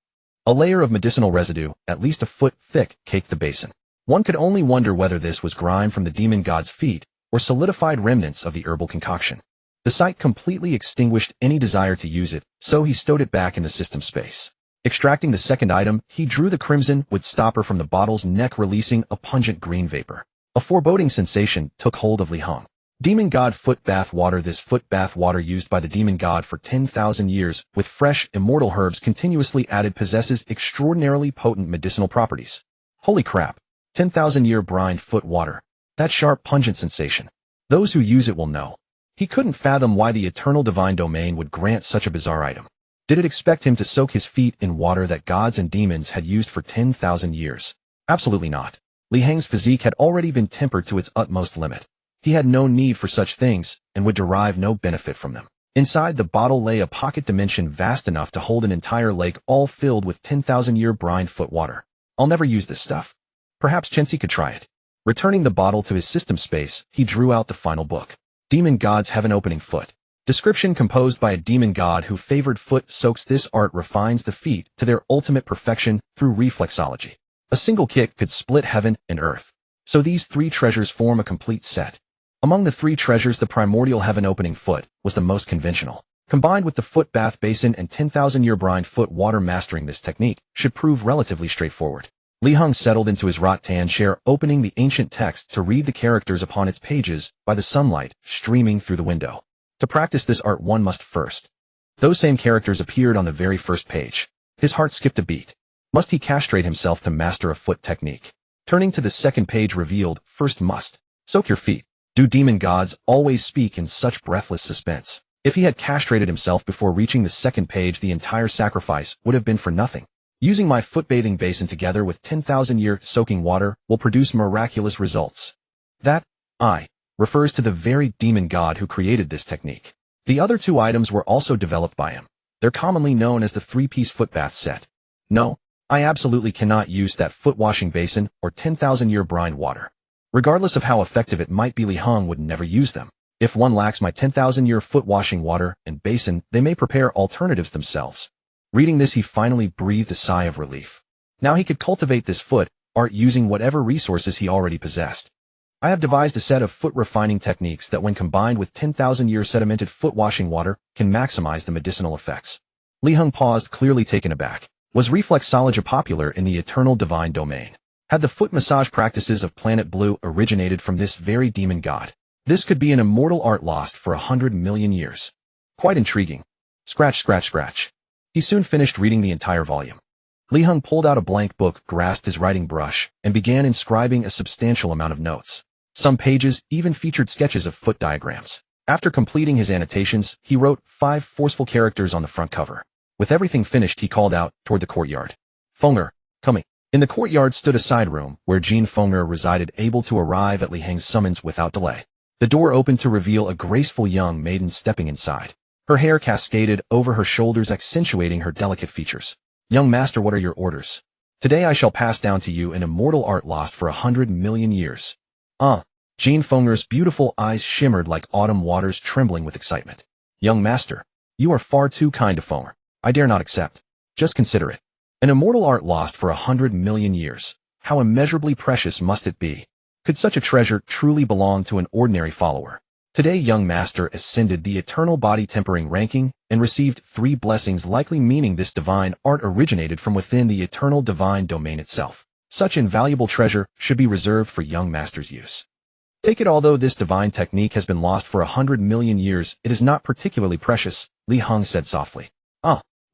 A layer of medicinal residue, at least a foot thick, caked the basin. One could only wonder whether this was grime from the demon god's feet or solidified remnants of the herbal concoction. The sight completely extinguished any desire to use it, so he stowed it back in the system space. Extracting the second item, he drew the crimson wood stopper from the bottle's neck, releasing a pungent green vapor. A foreboding sensation took hold of Li Heng. Demon god foot bath water. This foot bath water, used by the demon god for 10,000 years, with fresh, immortal herbs continuously added, possesses extraordinarily potent medicinal properties. Holy crap! 10,000-year brined foot water. That sharp, pungent sensation. Those who use it will know. He couldn't fathom why the eternal divine domain would grant such a bizarre item. Did it expect him to soak his feet in water that gods and demons had used for 10,000 years? Absolutely not. Li Heng's physique had already been tempered to its utmost limit. He had no need for such things and would derive no benefit from them. Inside the bottle lay a pocket dimension vast enough to hold an entire lake, all filled with 10,000-year brined foot water. I'll never use this stuff. Perhaps Chensi could try it. Returning the bottle to his system space, he drew out the final book. Demon God's Heaven Opening Foot. Description: composed by a demon god who favored foot soaks. This art refines the feet to their ultimate perfection through reflexology. A single kick could split heaven and earth. So these 3 treasures form a complete set. Among the 3 treasures, the primordial heaven opening foot was the most conventional. Combined with the foot bath basin and 10,000-year brined foot water, mastering this technique should prove relatively straightforward. Li Heng settled into his rattan chair, opening the ancient text to read the characters upon its pages by the sunlight streaming through the window. To practice this art, one must first. Those same characters appeared on the very first page. His heart skipped a beat. Must he castrate himself to master a foot technique? Turning to the second page, revealed, first must soak your feet. Do demon gods always speak in such breathless suspense? If he had castrated himself before reaching the second page, the entire sacrifice would have been for nothing. Using my foot bathing basin together with 10,000-year soaking water will produce miraculous results. That, refers to the very demon god who created this technique. The other 2 items were also developed by him. They're commonly known as the 3-piece foot bath set. No, I absolutely cannot use that foot washing basin or 10,000-year brined water. Regardless of how effective it might be, Li Heng would never use them. If one lacks my 10,000-year foot washing water and basin, they may prepare alternatives themselves. Reading this, he finally breathed a sigh of relief. Now he could cultivate this foot art using whatever resources he already possessed. I have devised a set of foot refining techniques that when combined with 10,000-year sedimented foot washing water can maximize the medicinal effects. Li Heng paused, clearly taken aback. Was reflexology popular in the eternal divine domain? Had the foot massage practices of Planet Blue originated from this very demon god? This could be an immortal art lost for 100 million years. Quite intriguing. Scratch, scratch, scratch. He soon finished reading the entire volume. Li Heng pulled out a blank book, grasped his writing brush, and began inscribing a substantial amount of notes. Some pages even featured sketches of foot diagrams. After completing his annotations, he wrote 5 forceful characters on the front cover. With everything finished, he called out toward the courtyard. Fenger, coming. In the courtyard stood a side room where Jean Fenger resided, able to arrive at Li Heng's summons without delay. The door opened to reveal a graceful young maiden stepping inside. Her hair cascaded over her shoulders, accentuating her delicate features. Young master, what are your orders? Today I shall pass down to you an immortal art lost for 100 million years. Jean Fenger's beautiful eyes shimmered like autumn waters, trembling with excitement. Young master, you are far too kind to Fenger. I dare not accept. Just consider it. An immortal art lost for 100 million years. How immeasurably precious must it be? Could such a treasure truly belong to an ordinary follower? Today young master ascended the eternal body tempering ranking and received 3 blessings, likely meaning this divine art originated from within the eternal divine domain itself. Such invaluable treasure should be reserved for young master's use. Take it, although this divine technique has been lost for 100 million years, it is not particularly precious, Li Heng said softly.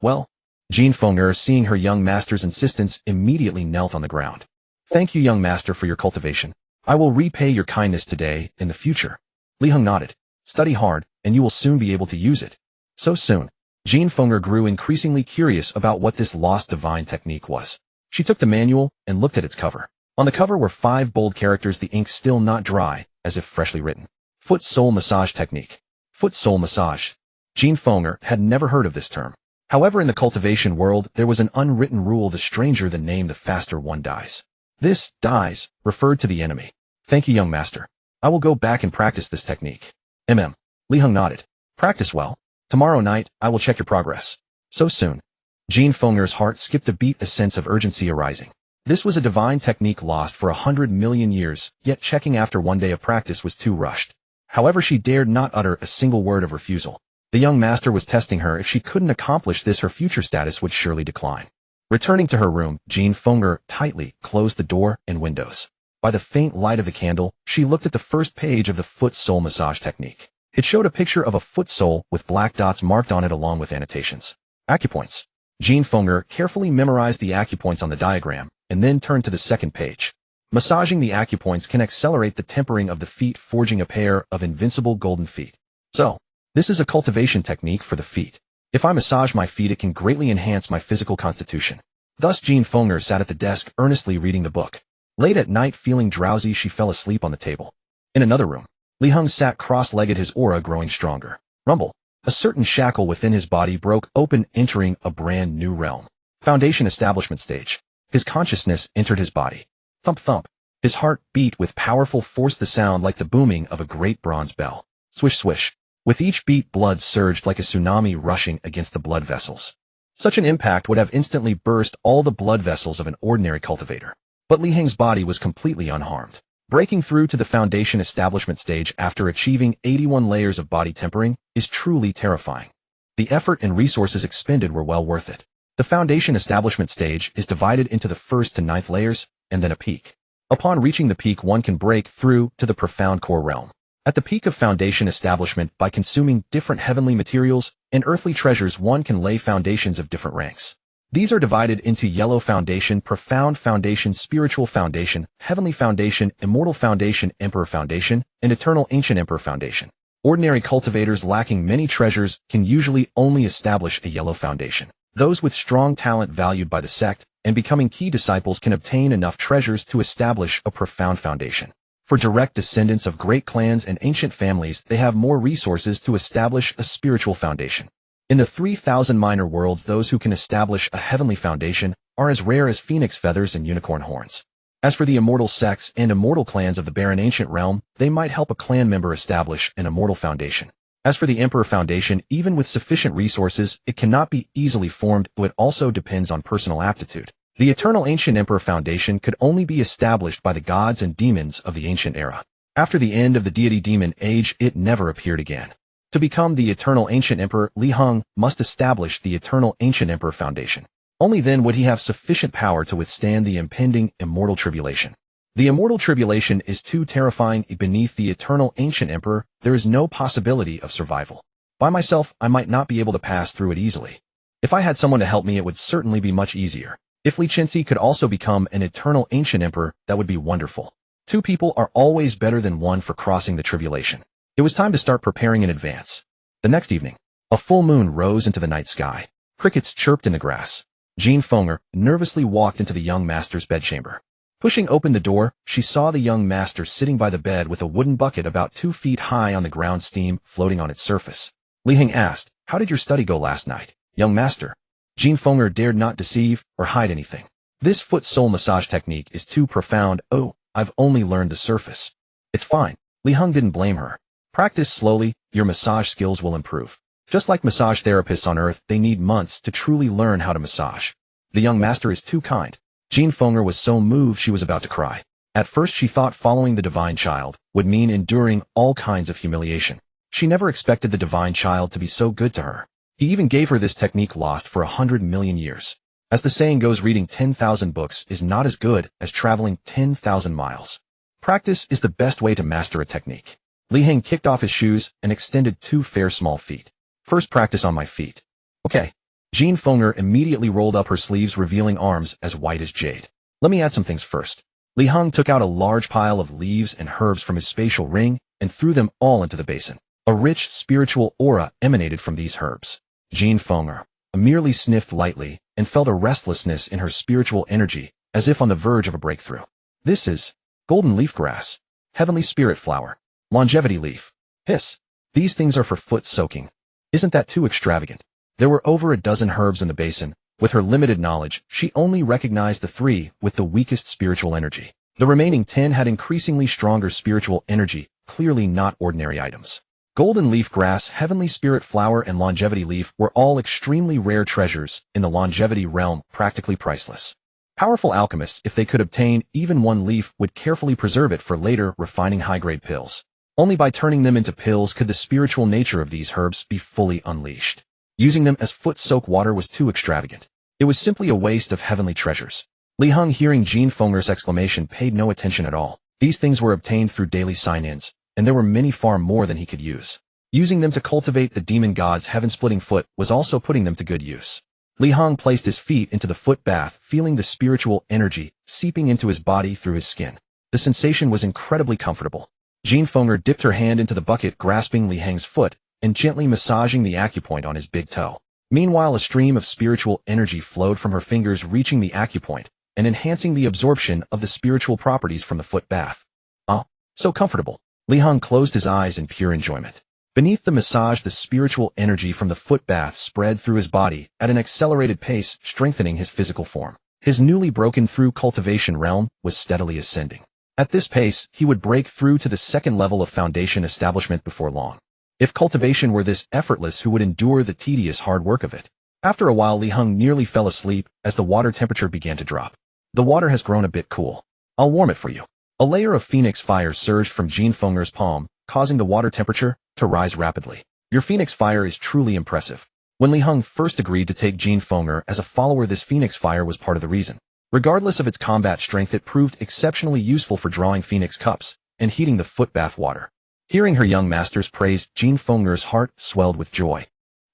Well, Jean Fenger, seeing her young master's insistence, immediately knelt on the ground. Thank you, young master, for your cultivation. I will repay your kindness today, in the future. Li Heng nodded. Study hard, and you will soon be able to use it. So soon. Jean Fenger grew increasingly curious about what this lost divine technique was. She took the manual and looked at its cover. On the cover were 5 bold characters, the ink still not dry, as if freshly written. Foot sole massage technique. Foot sole massage. Jean Fenger had never heard of this term. However, in the cultivation world, there was an unwritten rule: the stranger the name, the faster one dies. This, dies, referred to the enemy. Thank you, young master. I will go back and practice this technique. Li Heng nodded. Practice well. Tomorrow night, I will check your progress. So soon. Jean Fenger's heart skipped a beat, a sense of urgency arising. This was a divine technique lost for 100 million years, yet checking after one day of practice was too rushed. However, she dared not utter a single word of refusal. The young master was testing her. If she couldn't accomplish this, her future status would surely decline. Returning to her room, Jean Fenger tightly closed the door and windows. By the faint light of the candle, she looked at the first page of the foot sole massage technique. It showed a picture of a foot sole with black dots marked on it along with annotations. Acupoints. Jean Fenger carefully memorized the acupoints on the diagram and then turned to the second page. Massaging the acupoints can accelerate the tempering of the feet, forging a pair of invincible golden feet. So, this is a cultivation technique for the feet. If I massage my feet, it can greatly enhance my physical constitution. Thus Jean Fenger sat at the desk, earnestly reading the book. Late at night, feeling drowsy, she fell asleep on the table. In another room, Li Heng sat cross-legged, his aura growing stronger. Rumble. A certain shackle within his body broke open, entering a brand new realm. Foundation establishment stage. His consciousness entered his body. Thump thump. His heart beat with powerful force, the sound like the booming of a great bronze bell. Swish swish. With each beat, blood surged like a tsunami rushing against the blood vessels. Such an impact would have instantly burst all the blood vessels of an ordinary cultivator. But Li Heng's body was completely unharmed. Breaking through to the foundation establishment stage after achieving 81 layers of body tempering is truly terrifying. The effort and resources expended were well worth it. The foundation establishment stage is divided into the 1st to 9th layers, and then a peak. Upon reaching the peak, one can break through to the profound core realm. At the peak of foundation establishment, by consuming different heavenly materials and earthly treasures, one can lay foundations of different ranks. These are divided into yellow foundation, profound foundation, spiritual foundation, heavenly foundation, immortal foundation, emperor foundation, and eternal ancient emperor foundation. Ordinary cultivators lacking many treasures can usually only establish a yellow foundation. Those with strong talent valued by the sect and becoming key disciples can obtain enough treasures to establish a profound foundation. For direct descendants of great clans and ancient families, they have more resources to establish a spiritual foundation. In the 3,000 minor worlds, those who can establish a heavenly foundation are as rare as phoenix feathers and unicorn horns. As for the immortal sects and immortal clans of the barren ancient realm, they might help a clan member establish an immortal foundation. As for the Emperor Foundation, even with sufficient resources, it cannot be easily formed, but it also depends on personal aptitude. The Eternal Ancient Emperor Foundation could only be established by the gods and demons of the ancient era. After the end of the deity demon age, it never appeared again. To become the Eternal Ancient Emperor, Heng must establish the Eternal Ancient Emperor Foundation. Only then would he have sufficient power to withstand the impending Immortal Tribulation. The Immortal Tribulation is too terrifying. Beneath the Eternal Ancient Emperor, there is no possibility of survival. By myself, I might not be able to pass through it easily. If I had someone to help me, it would certainly be much easier. If Li Chenxi could also become an Eternal Ancient Emperor, that would be wonderful. Two people are always better than one for crossing the tribulation. It was time to start preparing in advance. The next evening, a full moon rose into the night sky. Crickets chirped in the grass. Jean Fenger nervously walked into the young master's bedchamber. Pushing open the door, she saw the young master sitting by the bed with a wooden bucket about 2 feet high on the ground, steam floating on its surface. Li Heng asked, "How did your study go last night, young master?" Jean Fenger dared not deceive or hide anything. "This foot-sole massage technique is too profound. Oh, I've only learned the surface." "It's fine." Li Heng didn't blame her. "Practice slowly, your massage skills will improve. Just like massage therapists on Earth, they need months to truly learn how to massage. The young master is too kind." Jean Fenger was so moved she was about to cry. At first she thought following the divine child would mean enduring all kinds of humiliation. She never expected the divine child to be so good to her. He even gave her this technique lost for 100 million years. As the saying goes, reading 10,000 books is not as good as traveling 10,000 miles. Practice is the best way to master a technique. Li Heng kicked off his shoes and extended 2 fair small feet. "First practice on my feet." "Okay." Jean Fenger immediately rolled up her sleeves, revealing arms as white as jade. "Let me add some things first." Li Heng took out a large pile of leaves and herbs from his spatial ring and threw them all into the basin. A rich spiritual aura emanated from these herbs. Jean Fenger merely sniffed lightly and felt a restlessness in her spiritual energy, as if on the verge of a breakthrough. "This is golden leaf grass, heavenly spirit flower, longevity leaf. Hiss. These things are for foot soaking. Isn't that too extravagant?" There were over a dozen herbs in the basin. With her limited knowledge, she only recognized the 3 with the weakest spiritual energy. The remaining 10 had increasingly stronger spiritual energy, clearly not ordinary items. Golden leaf grass, heavenly spirit flower, and longevity leaf were all extremely rare treasures in the longevity realm, practically priceless. Powerful alchemists, if they could obtain even one leaf, would carefully preserve it for later refining high-grade pills. Only by turning them into pills could the spiritual nature of these herbs be fully unleashed. Using them as foot-soak water was too extravagant. It was simply a waste of heavenly treasures. Li Heng, hearing Jean Fenger's exclamation, paid no attention at all. These things were obtained through daily sign-ins, and there were many far more than he could use. Using them to cultivate the demon god's heaven-splitting foot was also putting them to good use. Li Heng placed his feet into the foot bath, feeling the spiritual energy seeping into his body through his skin. The sensation was incredibly comfortable. Jean Fenger dipped her hand into the bucket, grasping Li Heng's foot and gently massaging the acupoint on his big toe. Meanwhile, a stream of spiritual energy flowed from her fingers, reaching the acupoint and enhancing the absorption of the spiritual properties from the foot bath. "Oh, so comfortable." Li Heng closed his eyes in pure enjoyment. Beneath the massage, the spiritual energy from the foot bath spread through his body at an accelerated pace, strengthening his physical form. His newly broken through cultivation realm was steadily ascending. At this pace, he would break through to the 2nd level of foundation establishment before long. If cultivation were this effortless, who would endure the tedious hard work of it? After a while, Li Heng nearly fell asleep as the water temperature began to drop. "The water has grown a bit cool. I'll warm it for you." A layer of phoenix fire surged from Jean Fenger's palm, causing the water temperature to rise rapidly. "Your phoenix fire is truly impressive." When Li Heng first agreed to take Jean Fenger as a follower, this phoenix fire was part of the reason. Regardless of its combat strength, it proved exceptionally useful for drawing phoenix cups and heating the foot bath water. Hearing her young master's praise, Jean Fenger's heart swelled with joy.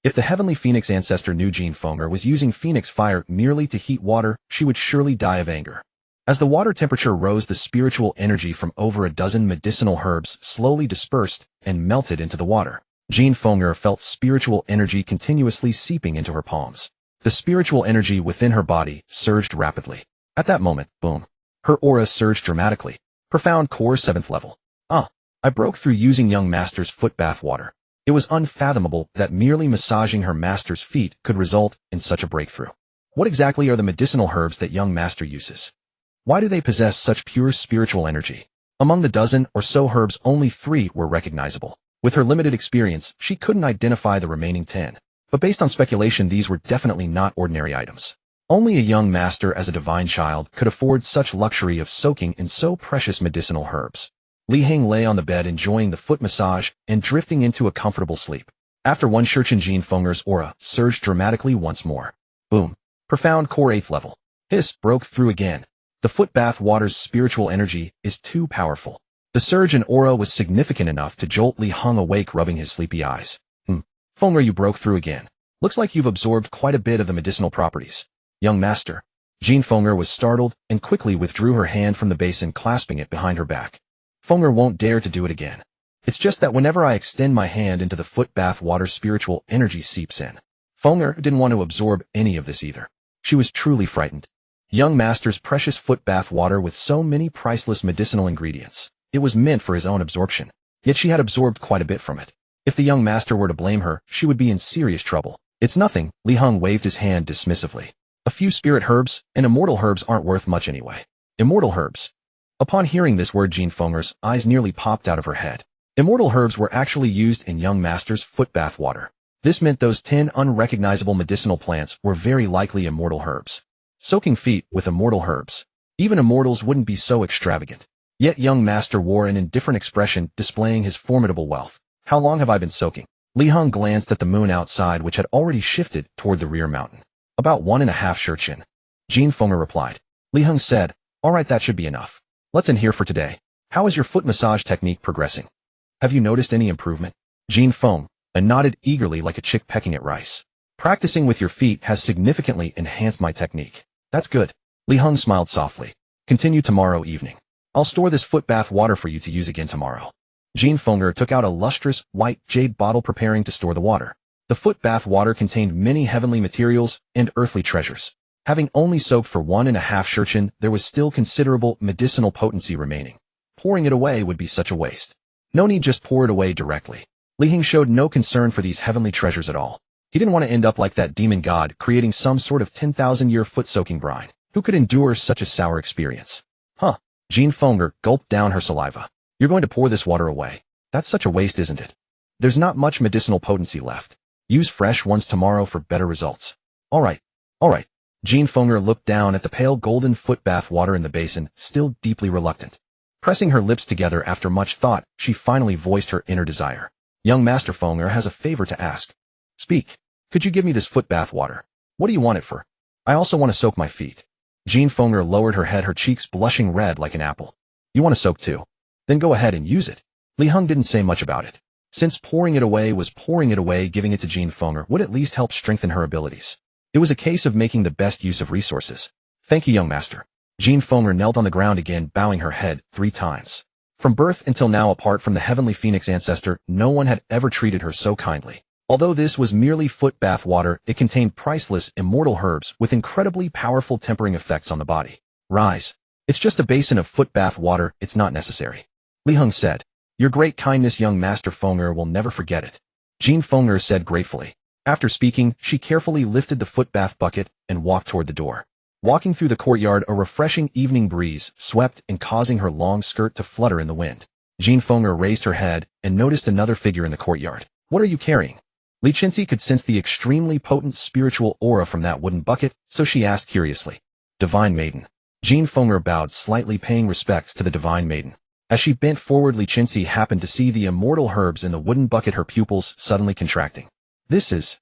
If the heavenly phoenix ancestor knew Jean Fenger was using phoenix fire merely to heat water, she would surely die of anger. As the water temperature rose, the spiritual energy from over a dozen medicinal herbs slowly dispersed and melted into the water. Jean Fenger felt spiritual energy continuously seeping into her palms. The spiritual energy within her body surged rapidly. At that moment, boom, her aura surged dramatically. Profound core 7th level. I broke through using young master's foot bath water. It was unfathomable that merely massaging her master's feet could result in such a breakthrough. What exactly are the medicinal herbs that young master uses? Why do they possess such pure spiritual energy? Among the dozen or so herbs, only 3 were recognizable. With her limited experience, she couldn't identify the remaining 10. But based on speculation, these were definitely not ordinary items. Only a young master as a divine child could afford such luxury of soaking in so precious medicinal herbs. Li Heng lay on the bed enjoying the foot massage and drifting into a comfortable sleep. After one Shurchen Jean Fenger's aura surged dramatically once more. Boom. Profound core 8th level. Hiss broke through again. The foot bath water's spiritual energy is too powerful. The surge in aura was significant enough to jolt Li Heng awake, rubbing his sleepy eyes. Fenger, you broke through again. Looks like you've absorbed quite a bit of the medicinal properties. Young master. Jean Fenger was startled and quickly withdrew her hand from the basin, clasping it behind her back. Fenger won't dare to do it again. It's just that whenever I extend my hand into the foot bath water, spiritual energy seeps in. Fenger didn't want to absorb any of this either. She was truly frightened. Young master's precious foot bath water with so many priceless medicinal ingredients. It was meant for his own absorption. Yet she had absorbed quite a bit from it. If the young master were to blame her, she would be in serious trouble. It's nothing, Li Heng waved his hand dismissively. A few spirit herbs and immortal herbs aren't worth much anyway. Immortal herbs. Upon hearing this word, Jean Fenger's eyes nearly popped out of her head. Immortal herbs were actually used in young master's foot bath water. This meant those 10 unrecognizable medicinal plants were very likely immortal herbs. Soaking feet with immortal herbs. Even immortals wouldn't be so extravagant. Yet young master wore an indifferent expression, displaying his formidable wealth. How long have I been soaking? Li Heng glanced at the moon outside, which had already shifted toward the rear mountain. About 1.5 Shurchen. Jean Fenger replied. Li Heng said, all right, that should be enough. Let's end here for today. How is your foot massage technique progressing? Have you noticed any improvement? Jean Fenger nodded eagerly like a chick pecking at rice. Practicing with your feet has significantly enhanced my technique. That's good. Li Heng smiled softly. Continue tomorrow evening. I'll store this foot bath water for you to use again tomorrow. Jean Fenger took out a lustrous, white jade bottle, preparing to store the water. The foot bath water contained many heavenly materials and earthly treasures. Having only soaked for 1.5 Shurchen, there was still considerable medicinal potency remaining. Pouring it away would be such a waste. No need, just pour it away directly. Li Heng showed no concern for these heavenly treasures at all. He didn't want to end up like that demon god, creating some sort of 10,000-year foot-soaking brine. Who could endure such a sour experience? Huh. Jean Fenger gulped down her saliva. You're going to pour this water away. That's such a waste, isn't it? There's not much medicinal potency left. Use fresh ones tomorrow for better results. All right. Jean Fenger looked down at the pale golden foot bath water in the basin, still deeply reluctant. Pressing her lips together after much thought, she finally voiced her inner desire. Young Master Fenger has a favor to ask. Speak. Could you give me this foot bath water? What do you want it for? I also want to soak my feet. Jean Fenger lowered her head, her cheeks blushing red like an apple. You want to soak too? Then go ahead and use it. Li Heng didn't say much about it. Since pouring it away, giving it to Jean Fenger would at least help strengthen her abilities. It was a case of making the best use of resources. Thank you, young master. Jean Fenger knelt on the ground again, bowing her head 3 times. From birth until now, apart from the heavenly phoenix ancestor, no one had ever treated her so kindly. Although this was merely foot bath water, it contained priceless, immortal herbs with incredibly powerful tempering effects on the body. Rise. It's just a basin of foot bath water, it's not necessary. Li Heng said. Your great kindness, young Master Fenger, will never forget it. Jean Fenger said gratefully. After speaking, she carefully lifted the foot bath bucket and walked toward the door. Walking through the courtyard, a refreshing evening breeze swept and causing her long skirt to flutter in the wind. Jean Fenger raised her head and noticed another figure in the courtyard. What are you carrying? Li Chenxi could sense the extremely potent spiritual aura from that wooden bucket, so she asked curiously. Divine Maiden. Jean Fenger bowed slightly, paying respects to the Divine Maiden. As she bent forward, Li Chenxi happened to see the immortal herbs in the wooden bucket, her pupils suddenly contracting. This is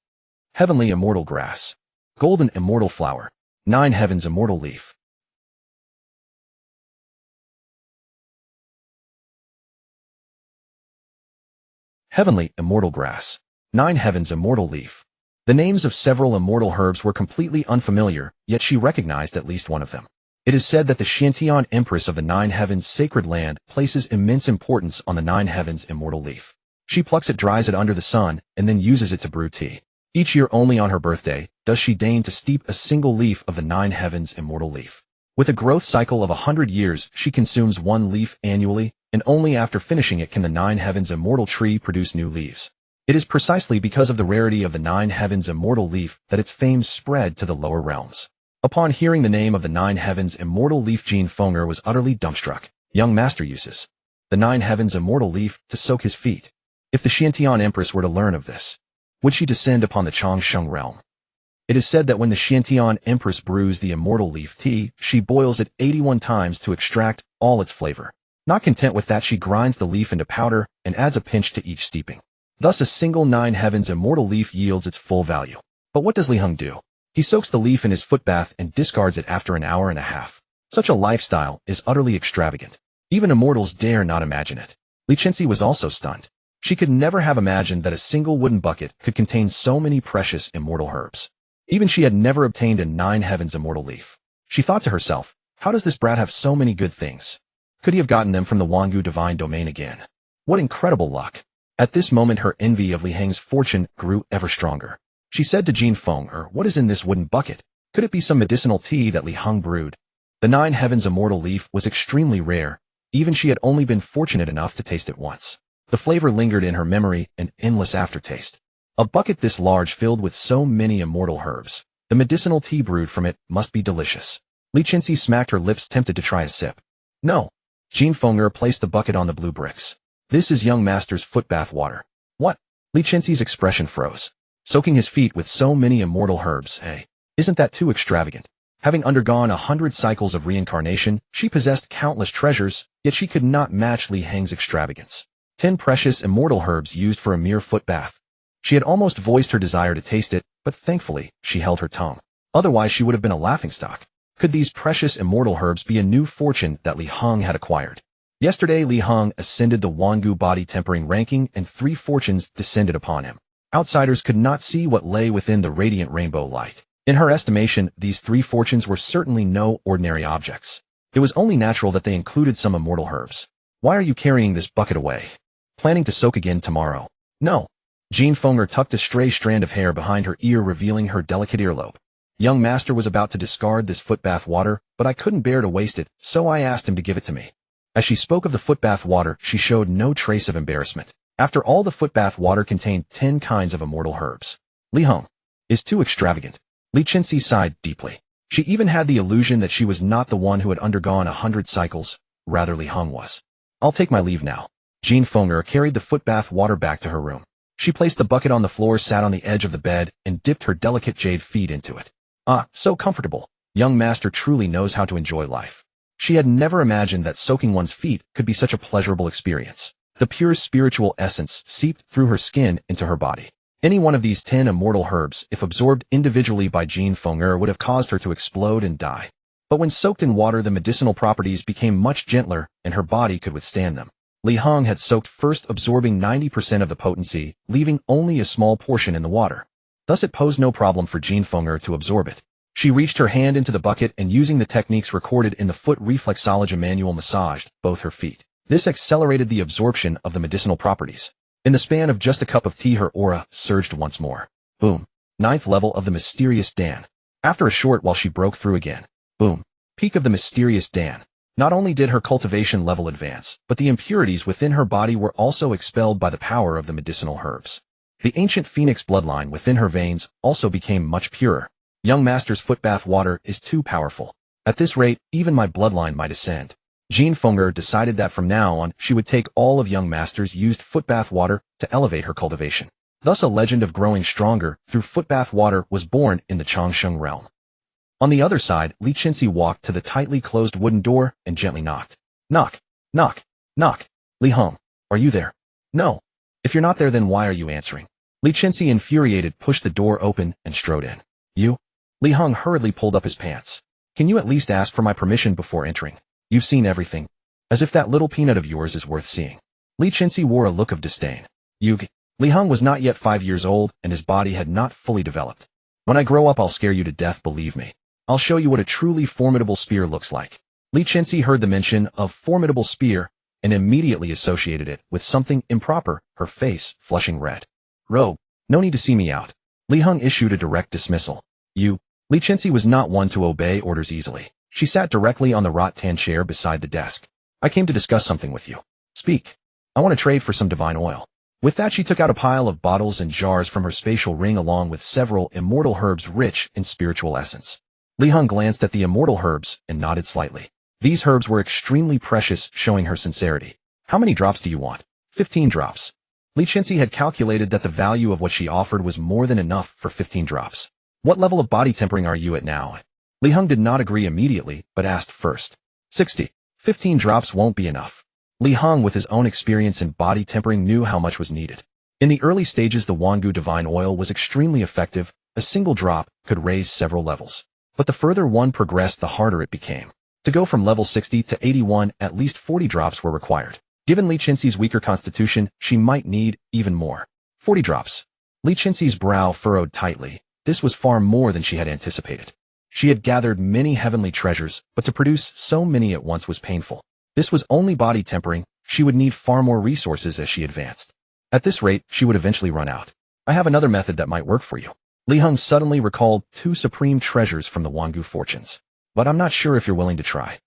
Heavenly Immortal Grass. Golden Immortal Flower. 9 Heavens Immortal Leaf. Heavenly Immortal Grass. 9 Heavens Immortal Leaf. The names of several immortal herbs were completely unfamiliar, yet she recognized at least one of them. It is said that the Xiantian Empress of the 9 Heavens sacred land places immense importance on the 9 Heavens Immortal Leaf. She plucks it, dries it under the sun, and then uses it to brew tea. Each year, only on her birthday, does she deign to steep a single leaf of the 9 Heavens Immortal Leaf. With a growth cycle of 100 years, she consumes 1 leaf annually, and only after finishing it can the 9 Heavens Immortal Tree produce new leaves. It is precisely because of the rarity of the 9 Heavens Immortal Leaf that its fame spread to the lower realms. Upon hearing the name of the 9 Heavens Immortal Leaf, Jean Fenger was utterly dumbstruck. Young master uses the 9 Heavens Immortal Leaf to soak his feet. If the Xiantian Empress were to learn of this, would she descend upon the Changsheng realm? It is said that when the Xiantian Empress brews the Immortal Leaf tea, she boils it 81 times to extract all its flavor. Not content with that, she grinds the leaf into powder and adds a pinch to each steeping. Thus a single 9 heavens immortal leaf yields its full value. But what does Li Heng do? He soaks the leaf in his foot bath and discards it after an hour and a half. Such a lifestyle is utterly extravagant. Even immortals dare not imagine it. Li Chenxi was also stunned. She could never have imagined that a single wooden bucket could contain so many precious immortal herbs. Even she had never obtained a 9 heavens immortal leaf. She thought to herself, how does this brat have so many good things? Could he have gotten them from the Wangu divine domain again? What incredible luck. At this moment her envy of Li Heng's fortune grew ever stronger. She said to Jin Feng, what is in this wooden bucket? Could it be some medicinal tea that Li Heng brewed? The 9 heavens immortal leaf was extremely rare. Even she had only been fortunate enough to taste it once. The flavor lingered in her memory, an endless aftertaste. A bucket this large filled with so many immortal herbs. The medicinal tea brewed from it must be delicious. Li Chenxi smacked her lips, tempted to try a sip. No. Jin Feng placed the bucket on the blue bricks. This is young master's foot bath water. What? Li Chenxi's expression froze. Soaking his feet with so many immortal herbs, hey. Isn't that too extravagant? Having undergone 100 cycles of reincarnation, she possessed countless treasures, yet she could not match Li Heng's extravagance. 10 precious immortal herbs used for a mere foot bath. She had almost voiced her desire to taste it, but thankfully, she held her tongue. Otherwise she would have been a laughingstock. Could these precious immortal herbs be a new fortune that Li Heng had acquired? Yesterday Li Heng ascended the Wangu body tempering ranking and 3 fortunes descended upon him. Outsiders could not see what lay within the radiant rainbow light. In her estimation, these 3 fortunes were certainly no ordinary objects. It was only natural that they included some immortal herbs. Why are you carrying this bucket away? Planning to soak again tomorrow? No. Jin Feng tucked a stray strand of hair behind her ear, revealing her delicate earlobe. Young master was about to discard this foot bath water, but I couldn't bear to waste it, so I asked him to give it to me. As she spoke of the foot bath water, she showed no trace of embarrassment. After all, the foot bath water contained 10 kinds of immortal herbs. Li Heng is too extravagant. Li Chenxi sighed deeply. She even had the illusion that she was not the one who had undergone 100 cycles, rather Li Heng was. I'll take my leave now. Jin Feng carried the foot bath water back to her room. She placed the bucket on the floor, sat on the edge of the bed, and dipped her delicate jade feet into it. Ah, so comfortable. Young master truly knows how to enjoy life. She had never imagined that soaking one's feet could be such a pleasurable experience. The pure spiritual essence seeped through her skin into her body. Any one of these 10 immortal herbs, if absorbed individually by Jin Feng, would have caused her to explode and die. But when soaked in water, the medicinal properties became much gentler, and her body could withstand them. Li Heng had soaked first, absorbing 90% of the potency, leaving only a small portion in the water. Thus it posed no problem for Jin Feng to absorb it. She reached her hand into the bucket and, using the techniques recorded in the foot reflexology manual, massaged both her feet. This accelerated the absorption of the medicinal properties. In the span of just a cup of tea, her aura surged once more. Boom. 9th level of the mysterious Dan. After a short while she broke through again. Boom. Peak of the mysterious Dan. Not only did her cultivation level advance, but the impurities within her body were also expelled by the power of the medicinal herbs. The ancient phoenix bloodline within her veins also became much purer. Young master's foot bath water is too powerful. At this rate, even my bloodline might ascend. Jin Feng decided that from now on, she would take all of young master's used foot bath water to elevate her cultivation. Thus a legend of growing stronger through foot bath water was born in the Changsheng realm. On the other side, Li Chenxi walked to the tightly closed wooden door and gently knocked. Knock, knock, knock. Li Heng, are you there? No. If you're not there, then why are you answering? Li Chenxi, infuriated, pushed the door open and strode in. You? Li Heng hurriedly pulled up his pants. Can you at least ask for my permission before entering? You've seen everything. As if that little peanut of yours is worth seeing. Li Chenxi wore a look of disdain. Li Heng was not yet 5 years old, and his body had not fully developed. When I grow up, I'll scare you to death, believe me. I'll show you what a truly formidable spear looks like. Li Chenxi heard the mention of formidable spear and immediately associated it with something improper, her face flushing red. Rogue, no need to see me out. Li Heng issued a direct dismissal. Li Chenxi was not one to obey orders easily. She sat directly on the rattan chair beside the desk. I came to discuss something with you. Speak. I want to trade for some divine oil. With that, she took out a pile of bottles and jars from her spatial ring along with several immortal herbs rich in spiritual essence. Li Heng glanced at the immortal herbs and nodded slightly. These herbs were extremely precious, showing her sincerity. How many drops do you want? 15 drops. Li Chenxi had calculated that the value of what she offered was more than enough for 15 drops. What level of body tempering are you at now? Li Heng did not agree immediately, but asked first. 60. 15 drops won't be enough. Li Heng, with his own experience in body tempering, knew how much was needed. In the early stages, the Wangu divine oil was extremely effective. A single drop could raise several levels. But the further one progressed, the harder it became. To go from level 60 to 81, at least 40 drops were required. Given Li Qinxi's weaker constitution, she might need even more. 40 drops. Li Qinxi's brow furrowed tightly. This was far more than she had anticipated. She had gathered many heavenly treasures, but to produce so many at once was painful. This was only body tempering. She would need far more resources as she advanced. At this rate, she would eventually run out. I have another method that might work for you. Li Heng suddenly recalled 2 supreme treasures from the Wangu fortunes. But I'm not sure if you're willing to try.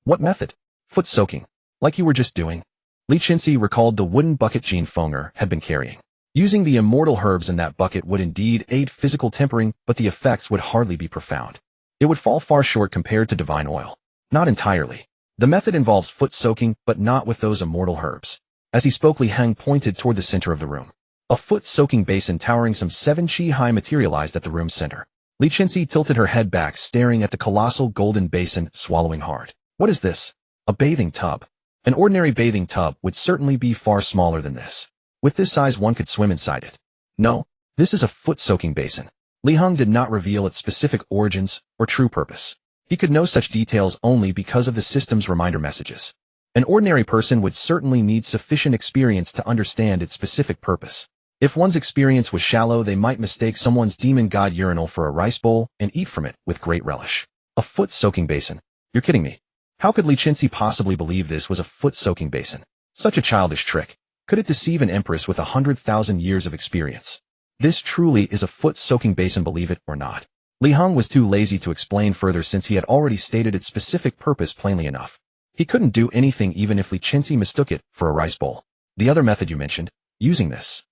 What method? Foot soaking. Like you were just doing. Li Qinxi recalled the wooden bucket Jean Fenger had been carrying. Using the immortal herbs in that bucket would indeed aid physical tempering, but the effects would hardly be profound. It would fall far short compared to divine oil. Not entirely. The method involves foot soaking, but not with those immortal herbs. As he spoke, Li Heng pointed toward the center of the room. A foot-soaking basin towering some 7 chi high materialized at the room's center. Li Qinxi tilted her head back, staring at the colossal golden basin, swallowing hard. What is this? A bathing tub. An ordinary bathing tub would certainly be far smaller than this. With this size, one could swim inside it. No, this is a foot-soaking basin. Li Heng did not reveal its specific origins or true purpose. He could know such details only because of the system's reminder messages. An ordinary person would certainly need sufficient experience to understand its specific purpose. If one's experience was shallow, they might mistake someone's demon god urinal for a rice bowl and eat from it with great relish. A foot-soaking basin. You're kidding me. How could Li Qinxi possibly believe this was a foot-soaking basin? Such a childish trick. Could it deceive an empress with 100,000 years of experience? This truly is a foot-soaking basin, believe it or not. Li Heng was too lazy to explain further since he had already stated its specific purpose plainly enough. He couldn't do anything even if Li Qinxi mistook it for a rice bowl. The other method you mentioned, using this.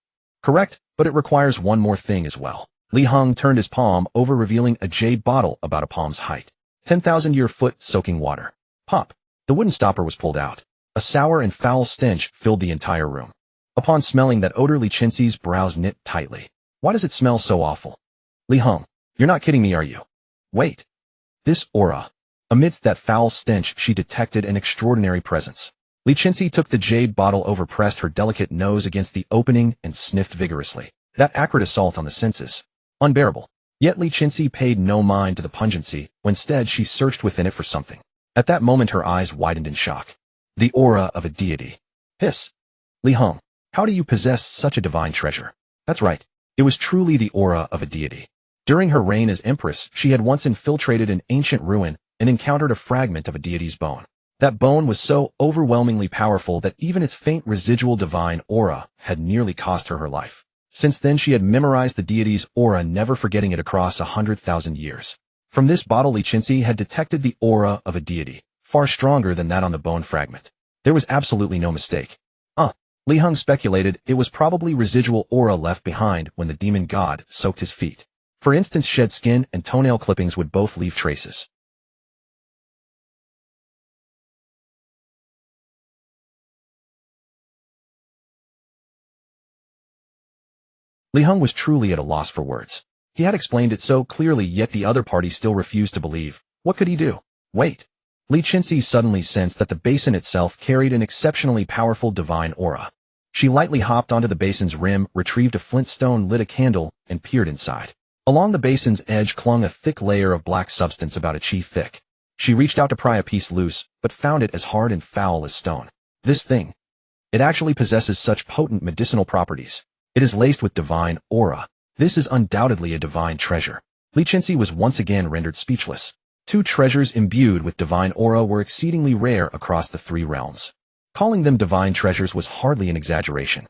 Correct, but it requires one more thing as well. Li Heng turned his palm over, revealing a jade bottle about a palm's height. 10,000-year foot-soaking water. Pop. The wooden stopper was pulled out. A sour and foul stench filled the entire room. Upon smelling that odor, Li Qinxi's brows knit tightly. Why does it smell so awful? Li Heng, you're not kidding me, are you? Wait. This aura. Amidst that foul stench, she detected an extraordinary presence. Li Qinxi took the jade bottle over, pressed her delicate nose against the opening, and sniffed vigorously. That acrid assault on the senses. Unbearable. Yet Li Qinxi paid no mind to the pungency. Instead, she searched within it for something. At that moment, her eyes widened in shock. The aura of a deity. Hiss. Li Heng, how do you possess such a divine treasure? That's right. It was truly the aura of a deity. During her reign as Empress, she had once infiltrated an ancient ruin and encountered a fragment of a deity's bone. That bone was so overwhelmingly powerful that even its faint residual divine aura had nearly cost her her life. Since then, she had memorized the deity's aura, never forgetting it across 100,000 years. From this bottle, Li Qinxi had detected the aura of a deity, far stronger than that on the bone fragment. There was absolutely no mistake. Li Heng speculated it was probably residual aura left behind when the demon god soaked his feet. For instance, shed skin and toenail clippings would both leave traces. Li Heng was truly at a loss for words. He had explained it so clearly, yet the other party still refused to believe. What could he do? Wait. Li Qinxi suddenly sensed that the basin itself carried an exceptionally powerful divine aura. She lightly hopped onto the basin's rim, retrieved a flint stone, lit a candle, and peered inside. Along the basin's edge clung a thick layer of black substance about a chi thick. She reached out to pry a piece loose, but found it as hard and foul as stone. This thing. It actually possesses such potent medicinal properties. It is laced with divine aura. This is undoubtedly a divine treasure. Li Qinxi was once again rendered speechless. 2 treasures imbued with divine aura were exceedingly rare across the 3 realms. Calling them divine treasures was hardly an exaggeration.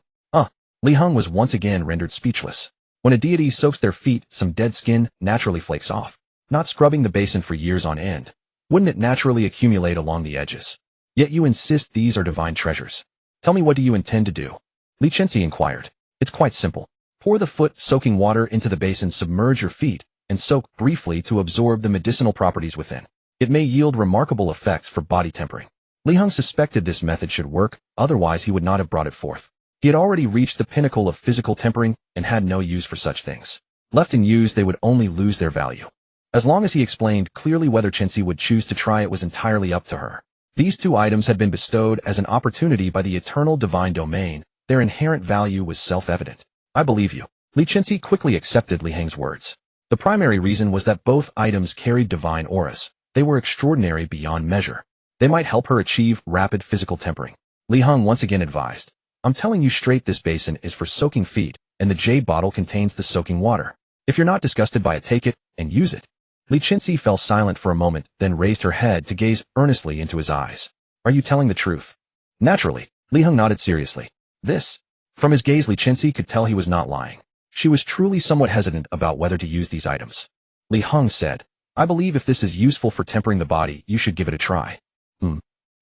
Li Heng was once again rendered speechless. When a deity soaks their feet, some dead skin naturally flakes off. Not scrubbing the basin for years on end. Wouldn't it naturally accumulate along the edges? Yet you insist these are divine treasures. Tell me, what do you intend to do? Li Qinxi inquired. It's quite simple. Pour the foot-soaking water into the basin, submerge your feet, and soak briefly to absorb the medicinal properties within. It may yield remarkable effects for body tempering. Li Heng suspected this method should work, otherwise he would not have brought it forth. He had already reached the pinnacle of physical tempering and had no use for such things. Left unused, they would only lose their value. As long as he explained clearly whether Qinxi would choose to try, it was entirely up to her. These two items had been bestowed as an opportunity by the eternal divine domain. Their inherent value was self-evident. I believe you. Li Chenxi quickly accepted Li Heng's words. The primary reason was that both items carried divine auras. They were extraordinary beyond measure. They might help her achieve rapid physical tempering. Li Heng once again advised, I'm telling you straight, this basin is for soaking feet, and the jade bottle contains the soaking water. If you're not disgusted by it, take it and use it. Li Chenxi fell silent for a moment, then raised her head to gaze earnestly into his eyes. Are you telling the truth? Naturally, Li Heng nodded seriously. This. From his gaze, Li Chenxi could tell he was not lying. She was truly somewhat hesitant about whether to use these items. Li Heng said, I believe if this is useful for tempering the body, you should give it a try.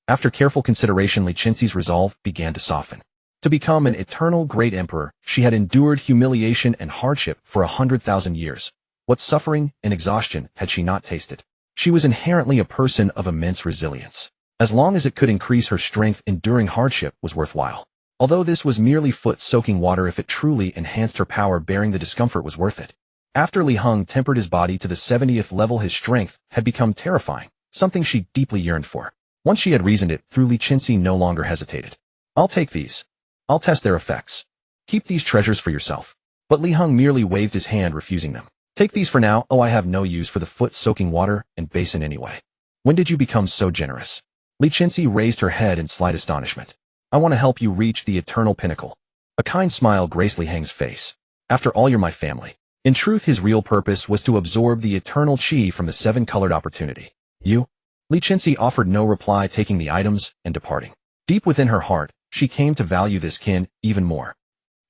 After careful consideration, Li Chenxi's resolve began to soften. To become an eternal great emperor, she had endured humiliation and hardship for 100,000 years. What suffering and exhaustion had she not tasted? She was inherently a person of immense resilience. As long as it could increase her strength, enduring hardship was worthwhile. Although this was merely foot-soaking water, if it truly enhanced her power, bearing the discomfort was worth it. After Li Heng tempered his body to the 70th level, his strength had become terrifying, something she deeply yearned for. Once she had reasoned it through, Li Chenxi no longer hesitated. I'll take these. I'll test their effects. Keep these treasures for yourself. But Li Heng merely waved his hand, refusing them. Take these for now. Oh, I have no use for the foot-soaking water and basin anyway. When did you become so generous? Li Chenxi raised her head in slight astonishment. I want to help you reach the eternal pinnacle. A kind smile graced Li Heng's face. After all, you're my family. In truth, his real purpose was to absorb the eternal chi from the seven-colored opportunity. You? Li Chenxi offered no reply, taking the items and departing. Deep within her heart, she came to value this kin even more.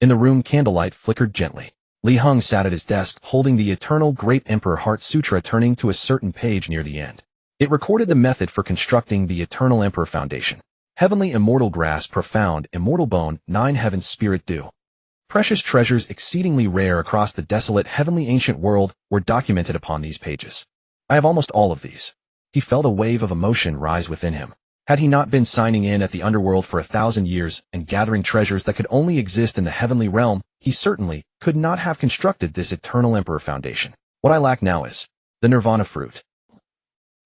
In the room, candlelight flickered gently. Li Heng sat at his desk, holding the Eternal Great Emperor Heart Sutra, turning to a certain page near the end. It recorded the method for constructing the Eternal Emperor Foundation. Heavenly immortal grass, profound immortal bone, 9 heavens spirit dew. Precious treasures exceedingly rare across the desolate heavenly ancient world were documented upon these pages. I have almost all of these. He felt a wave of emotion rise within him. Had he not been signing in at the Underworld for 1,000 years and gathering treasures that could only exist in the heavenly realm, he certainly could not have constructed this Eternal Emperor Foundation. What I lack now is the Nirvana fruit.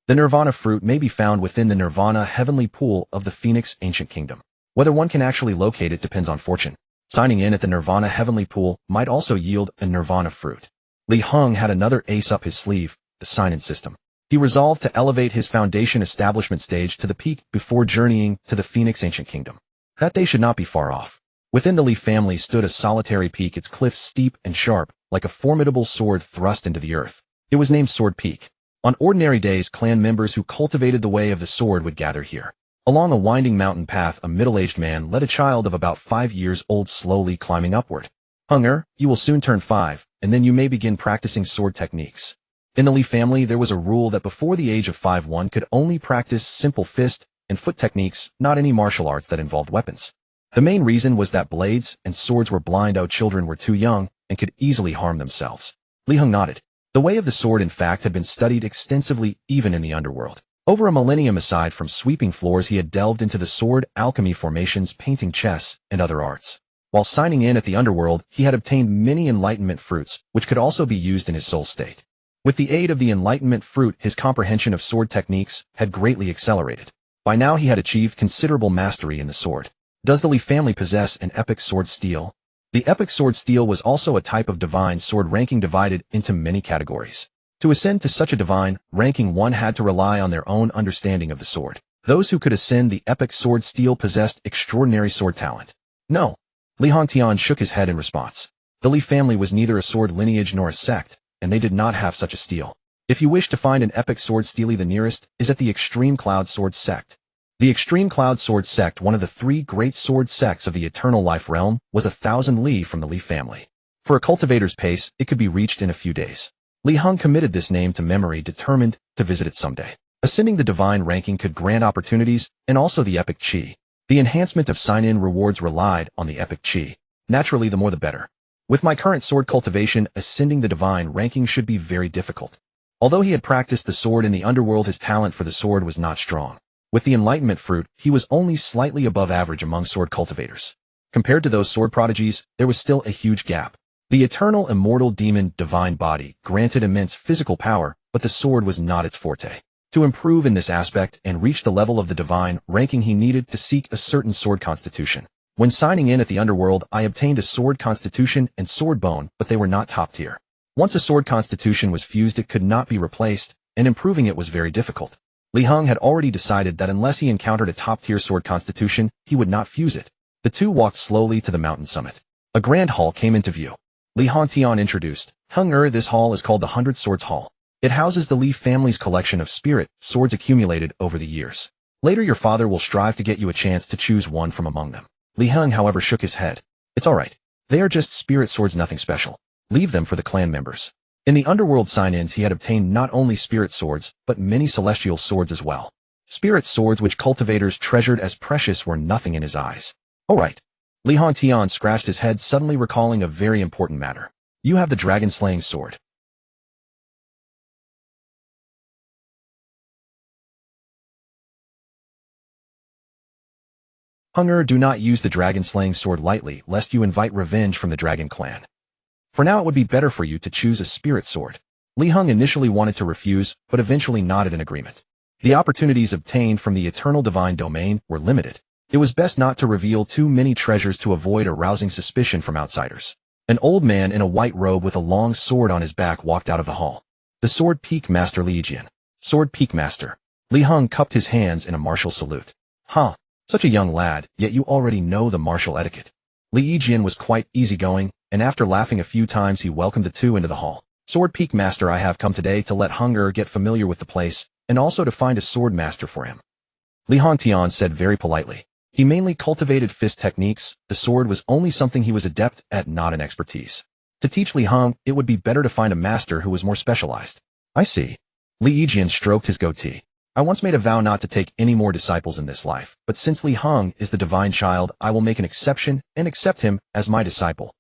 The Nirvana fruit may be found within the Nirvana heavenly pool of the Phoenix ancient kingdom. Whether one can actually locate it depends on fortune. Signing in at the Nirvana heavenly pool might also yield a Nirvana fruit. Li Heng had another ace up his sleeve, the sign-in system. He resolved to elevate his foundation establishment stage to the peak before journeying to the Phoenix ancient kingdom. That day should not be far off. Within the Li family stood a solitary peak, its cliffs steep and sharp, like a formidable sword thrust into the earth. It was named Sword Peak. On ordinary days, clan members who cultivated the way of the sword would gather here. Along a winding mountain path, a middle-aged man led a child of about 5 years old slowly climbing upward. Hunger, you will soon turn 5, and then you may begin practicing sword techniques. In the Li family, there was a rule that before the age of 5, one could only practice simple fist and foot techniques, not any martial arts that involved weapons. The main reason was that blades and swords were blind. Children were too young and could easily harm themselves. Li Heng nodded. The way of the sword, in fact, had been studied extensively even in the Underworld. Over a millennium, aside from sweeping floors, he had delved into the sword alchemy, formations, painting, chess, and other arts. While signing in at the Underworld, he had obtained many enlightenment fruits, which could also be used in his soul state. With the aid of the enlightenment fruit, his comprehension of sword techniques had greatly accelerated. By now he had achieved considerable mastery in the sword. Does the Li family possess an epic sword steel? The epic sword steel was also a type of divine sword ranking divided into many categories. To ascend to such a divine ranking, one had to rely on their own understanding of the sword. Those who could ascend the epic sword steel possessed extraordinary sword talent. No. Li Hongtian shook his head in response. The Li family was neither a sword lineage nor a sect, and they did not have such a steel. If you wish to find an epic sword steely, the nearest is at the Extreme Cloud Sword Sect. The Extreme Cloud Sword Sect, one of the 3 great sword sects of the Eternal Life Realm, was 1,000 li from the Li family. For a cultivator's pace, it could be reached in a few days. Li Heng committed this name to memory, determined to visit it someday. Ascending the divine ranking could grant opportunities, and also the epic chi. The enhancement of sign-in rewards relied on the epic chi. Naturally, the more the better. With my current sword cultivation, ascending the divine ranking should be very difficult. Although he had practiced the sword in the Underworld, his talent for the sword was not strong. With the enlightenment fruit, he was only slightly above average among sword cultivators. Compared to those sword prodigies, there was still a huge gap. The Eternal Immortal Demon Divine Body granted immense physical power, but the sword was not its forte. To improve in this aspect and reach the level of the divine ranking he needed to seek a certain sword constitution. When signing in at the Underworld, I obtained a sword constitution and sword bone, but they were not top tier. Once a sword constitution was fused, it could not be replaced, and improving it was very difficult. Heng had already decided that unless he encountered a top-tier sword constitution, he would not fuse it. The two walked slowly to the mountain summit. A grand hall came into view. Heng introduced. Heng, this hall is called the 100 Swords Hall. It houses the Li family's collection of spirit swords accumulated over the years. Later your father will strive to get you a chance to choose one from among them. Heng, however, shook his head. It's alright. They are just spirit swords, nothing special. Leave them for the clan members. In the Underworld sign-ins he had obtained not only spirit swords, but many celestial swords as well. Spirit swords which cultivators treasured as precious were nothing in his eyes. Alright. Heng scratched his head, suddenly recalling a very important matter. You have the dragon-slaying sword. Heng, do not use the dragon-slaying sword lightly, lest you invite revenge from the dragon clan. For now it would be better for you to choose a spirit sword. Heng initially wanted to refuse, but eventually nodded in agreement. The opportunities obtained from the eternal divine domain were limited. It was best not to reveal too many treasures to avoid arousing suspicion from outsiders. An old man in a white robe with a long sword on his back walked out of the hall. The Sword Peak Master Lijian. Sword Peak Master. Heng cupped his hands in a martial salute. Huh. Such a young lad, yet you already know the martial etiquette. Lijian was quite easygoing, and after laughing a few times he welcomed the two into the hall. Sword Peak Master, I have come today to let Heng get familiar with the place, and also to find a sword master for him. Heng said very politely. He mainly cultivated fist techniques, the sword was only something he was adept at, not an expertise. To teach Heng, it would be better to find a master who was more specialized. I see. Lijian stroked his goatee. I once made a vow not to take any more disciples in this life, but since Heng is the divine child, I will make an exception and accept him as my disciple.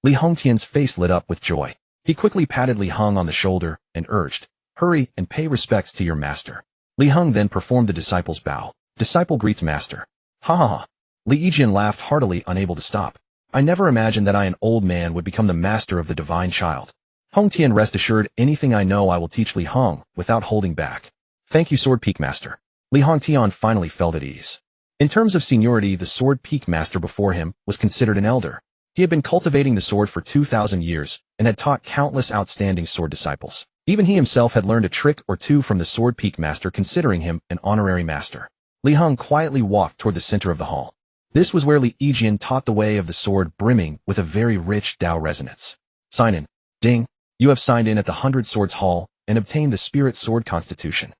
Hengtian's face lit up with joy. He quickly patted Heng on the shoulder and urged, hurry and pay respects to your master. Heng then performed the disciple's bow. Disciple greets master. Ha ha ha. Lijian laughed heartily, unable to stop. I never imagined that I, an old man, would become the master of the divine child. Hengtian, rest assured, anything I know I will teach Heng, without holding back. Thank you, Sword Peak Master. Hengtian finally felt at ease. In terms of seniority, the Sword Peak Master before him was considered an elder. He had been cultivating the sword for 2,000 years, and had taught countless outstanding sword disciples. Even he himself had learned a trick or two from the Sword Peak Master, considering him an honorary master. Heng quietly walked toward the center of the hall. This was where Lijian taught the way of the sword, brimming with a very rich Tao resonance. Sign in. Ding. You have signed in at the 100 Swords Hall, and obtained the Spirit Sword Constitution.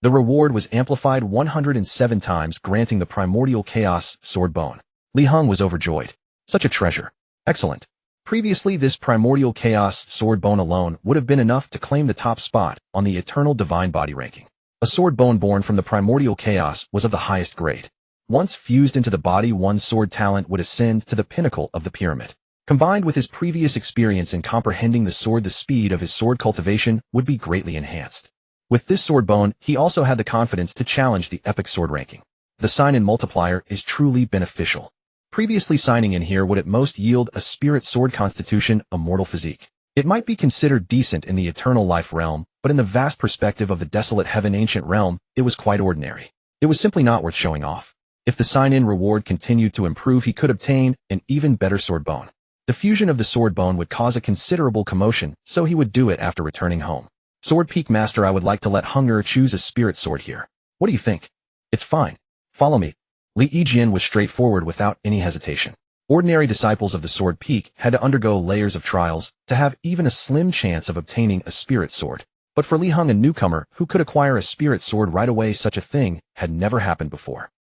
The reward was amplified 107 times, granting the Primordial Chaos Sword Bone. Heng was overjoyed. Such a treasure. Excellent. Previously, this Primordial Chaos Sword Bone alone would have been enough to claim the top spot on the Eternal Divine Body ranking. A sword bone born from the Primordial Chaos was of the highest grade. Once fused into the body, one's sword talent would ascend to the pinnacle of the pyramid. Combined with his previous experience in comprehending the sword, the speed of his sword cultivation would be greatly enhanced. With this sword bone, he also had the confidence to challenge the epic sword ranking. The sign-in multiplier is truly beneficial. Previously, signing in here would at most yield a spirit sword constitution, a mortal physique. It might be considered decent in the eternal life realm, but in the vast perspective of the desolate heaven ancient realm, it was quite ordinary. It was simply not worth showing off. If the sign-in reward continued to improve, he could obtain an even better sword bone. The fusion of the sword bone would cause a considerable commotion, so he would do it after returning home. Sword Peak Master, I would like to let Heng choose a spirit sword here. What do you think? It's fine. Follow me. Lijian was straightforward without any hesitation. Ordinary disciples of the Sword Peak had to undergo layers of trials to have even a slim chance of obtaining a spirit sword. But for Heng, a newcomer who could acquire a spirit sword right away, such a thing had never happened before.